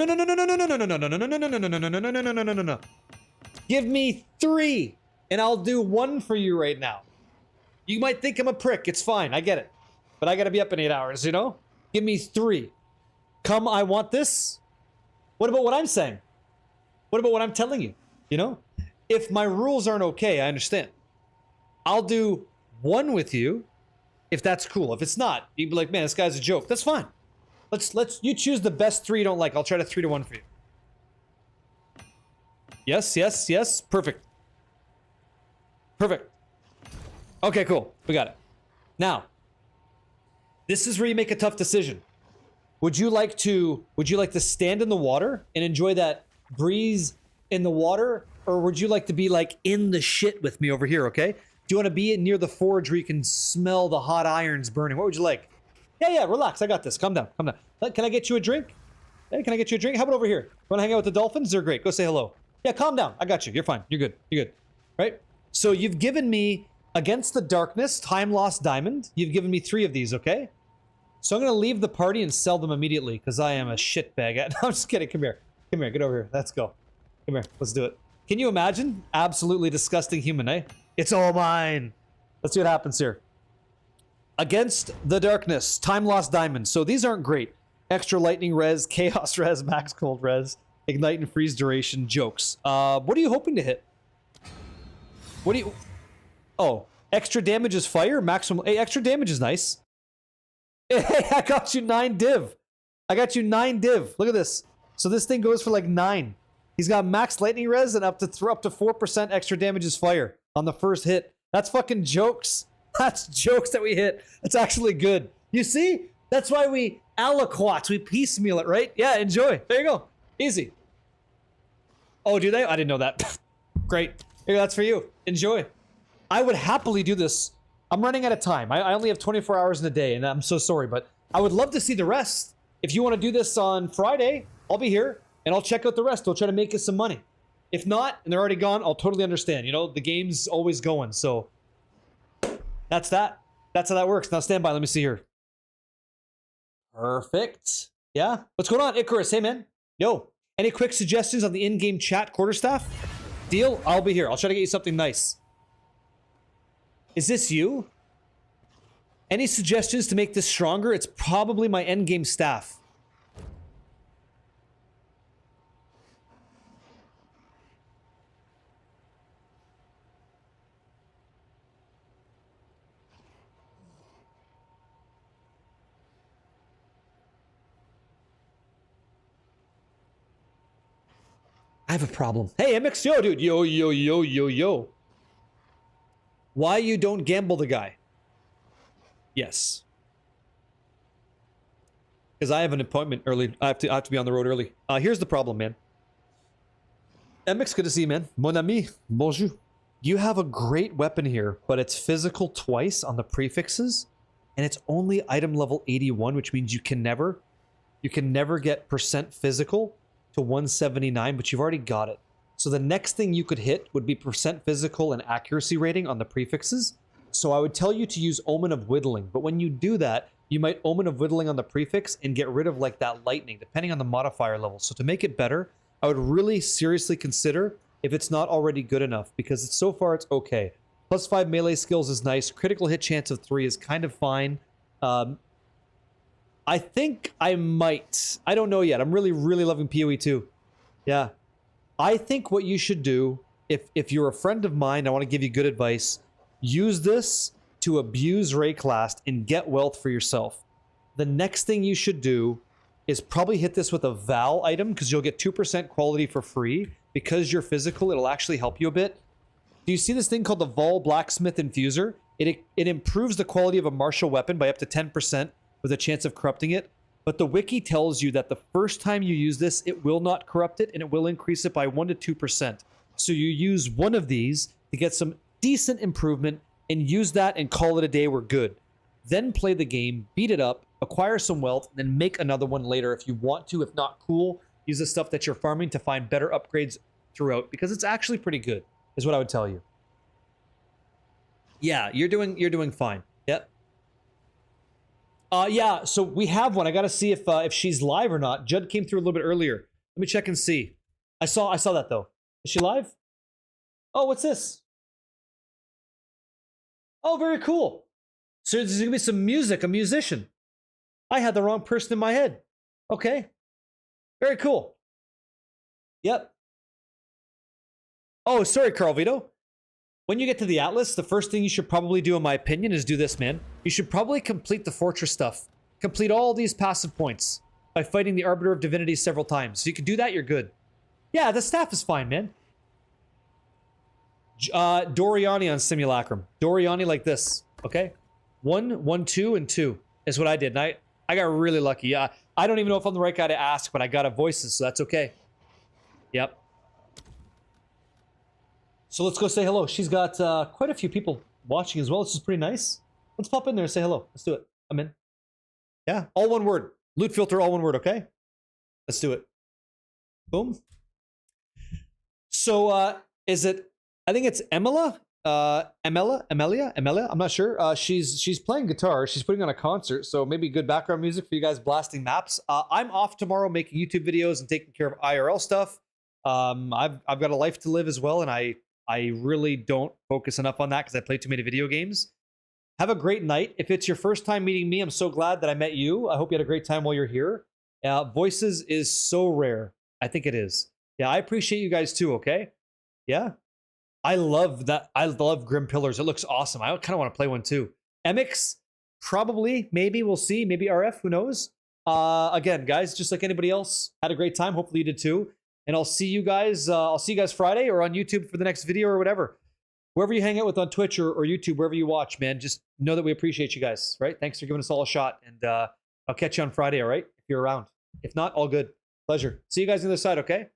Give me 3 and I'll do 1 for you right now. You might think I'm a prick. It's fine. I get it. But I gotta be up in 8 hours, you know? Give me 3. Come, I want this. What about what I'm saying? What about what I'm telling you? You know? If my rules aren't okay, I understand. I'll do 1 with you if that's cool. If it's not, you'd be like, man, this guy's a joke. That's fine. You choose the best 3 you don't like. I'll try to 3-1 for you. Yes. Perfect. Okay, cool. We got it. Now, this is where you make a tough decision. Would you like to stand in the water and enjoy that breeze in the water, or would you like to be like in the shit with me over here, okay? Do you want to be near the forge where you can smell the hot irons burning? What would you like? Yeah, relax. I got this. Calm down. Can I get you a drink? Hey, can I get you a drink? How about over here? Want to hang out with the dolphins? They're great. Go say hello. Yeah, calm down. I got you. You're fine. You're good. Right? So you've given me Against the Darkness, Time Lost Diamond. You've given me 3 of these, okay? So I'm going to leave the party and sell them immediately because I am a shitbag. No, I'm just kidding. Come here. Get over here. Let's go. Come here. Let's do it. Can you imagine? Absolutely disgusting human, eh? It's all mine. Let's see what happens here. Against the Darkness, Time Lost Diamond. So these aren't great. Extra lightning res, chaos res, max cold res, ignite and freeze duration, jokes. What are you hoping to hit? What do you... Oh, extra damage is fire, maximum... Hey, extra damage is nice. Hey, I got you 9 div. Look at this. So this thing goes for like 9. He's got max lightning res and up to 4% extra damage is fire on the first hit. That's fucking jokes. That's jokes that we hit. That's actually good. You see? That's why we aliquots. We piecemeal it, right? Yeah, enjoy. There you go. Easy. Oh, do they? I didn't know that. Great. Here, that's for you. Enjoy. I would happily do this. I'm running out of time. I only have 24 hours in a day, and I'm so sorry, but I would love to see the rest. If you want to do this on Friday, I'll be here, and I'll check out the rest. I'll try to make us some money. If not, and they're already gone, I'll totally understand. You know, the game's always going, so... That's that. That's how that works. Now stand by. Let me see here. Perfect. Yeah? What's going on? Icarus, hey man. Yo. Any quick suggestions on the in-game chat quarterstaff? Deal? I'll be here. I'll try to get you something nice. Is this you? Any suggestions to make this stronger? It's probably my endgame staff. I have a problem. Hey, MX, yo, dude. Yo. Why you don't gamble the guy? Yes. Because I have an appointment early. I have to be on the road early. Here's the problem, man. MX, good to see you, man. Mon ami, bonjour. You have a great weapon here, but it's physical twice on the prefixes, and it's only item level 81, which means you can never get percent physical to 179, but you've already got it. So the next thing you could hit would be percent physical and accuracy rating on the prefixes. So I would tell you to use Omen of Whittling, but when you do that, you might Omen of Whittling on the prefix and get rid of like that lightning, depending on the modifier level. So to make it better, I would really seriously consider if it's not already good enough, because so far it's okay. +5 melee skills is nice. Critical hit chance of 3 is kind of fine. I think I might. I don't know yet. I'm really loving PoE 2. Yeah. I think what you should do, if you're a friend of mine, I want to give you good advice, use this to abuse Rayclast and get wealth for yourself. The next thing you should do is probably hit this with a Val item, because you'll get 2% quality for free. Because you're physical, it'll actually help you a bit. Do you see this thing called the Vol Blacksmith Infuser? It improves the quality of a martial weapon by up to 10%. With a chance of corrupting it, but the wiki tells you that the first time you use this, it will not corrupt it, and it will increase it by 1 to 2%. So you use one of these to get some decent improvement, and use that and call it a day, we're good. Then play the game, beat it up, acquire some wealth, and then make another one later if you want to. If not, cool. Use the stuff that you're farming to find better upgrades throughout, because it's actually pretty good, is what I would tell you. Yeah, you're doing fine. Yep. Yeah, so we have one. I gotta see if she's live or not. Judd came through a little bit earlier. Let me check and see. I saw that though. Is she live? Oh, what's this? Oh, very cool. So there's gonna be some music, a musician. I had the wrong person in my head. Okay. Very cool. Yep. Oh, sorry, Carl Vito. When you get to the Atlas, the first thing you should probably do, in my opinion, is do this, man. You should probably complete the fortress stuff. Complete all these passive points by fighting the Arbiter of Divinity several times. So you can do that, you're good. Yeah, the staff is fine, man. Doriani on Simulacrum. Doriani like this, okay? 1, 1, 2, and 2 is what I did. And I got really lucky. I don't even know if I'm the right guy to ask, but I got a voices, so that's okay. Yep. So let's go say hello. She's got quite a few people watching as well. This is pretty nice. Let's pop in there and say hello. Let's do it. I'm in. Yeah, all one word. Loot filter, all one word, okay? Let's do it. Boom. So is it, I think it's Amelia? Amelia? I'm not sure. She's playing guitar. She's putting on a concert, so maybe good background music for you guys blasting maps. I'm off tomorrow making YouTube videos and taking care of IRL stuff. I've got a life to live as well, and I really don't focus enough on that because I play too many video games. Have a great night. If it's your first time meeting me, I'm so glad that I met you. I hope you had a great time while you're here. Voices is so rare. I think it is. Yeah, I appreciate you guys too, okay? Yeah. I love that. I love Grim Pillars. It looks awesome. I kind of want to play one too. MX, probably, maybe, we'll see. Maybe RF, who knows? Again, guys, just like anybody else, had a great time. Hopefully you did too. And I'll see you guys Friday or on YouTube for the next video or whatever. Whoever you hang out with on Twitch or YouTube, wherever you watch, man, just know that we appreciate you guys, right? Thanks for giving us all a shot. And I'll catch you on Friday, all right? If you're around. If not, all good. Pleasure. See you guys on the other side, okay?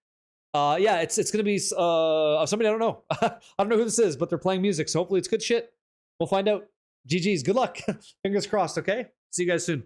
Yeah, it's gonna be somebody I don't know. I don't know who this is, but they're playing music, so hopefully it's good shit. We'll find out. GG's. Good luck. Fingers crossed, okay? See you guys soon.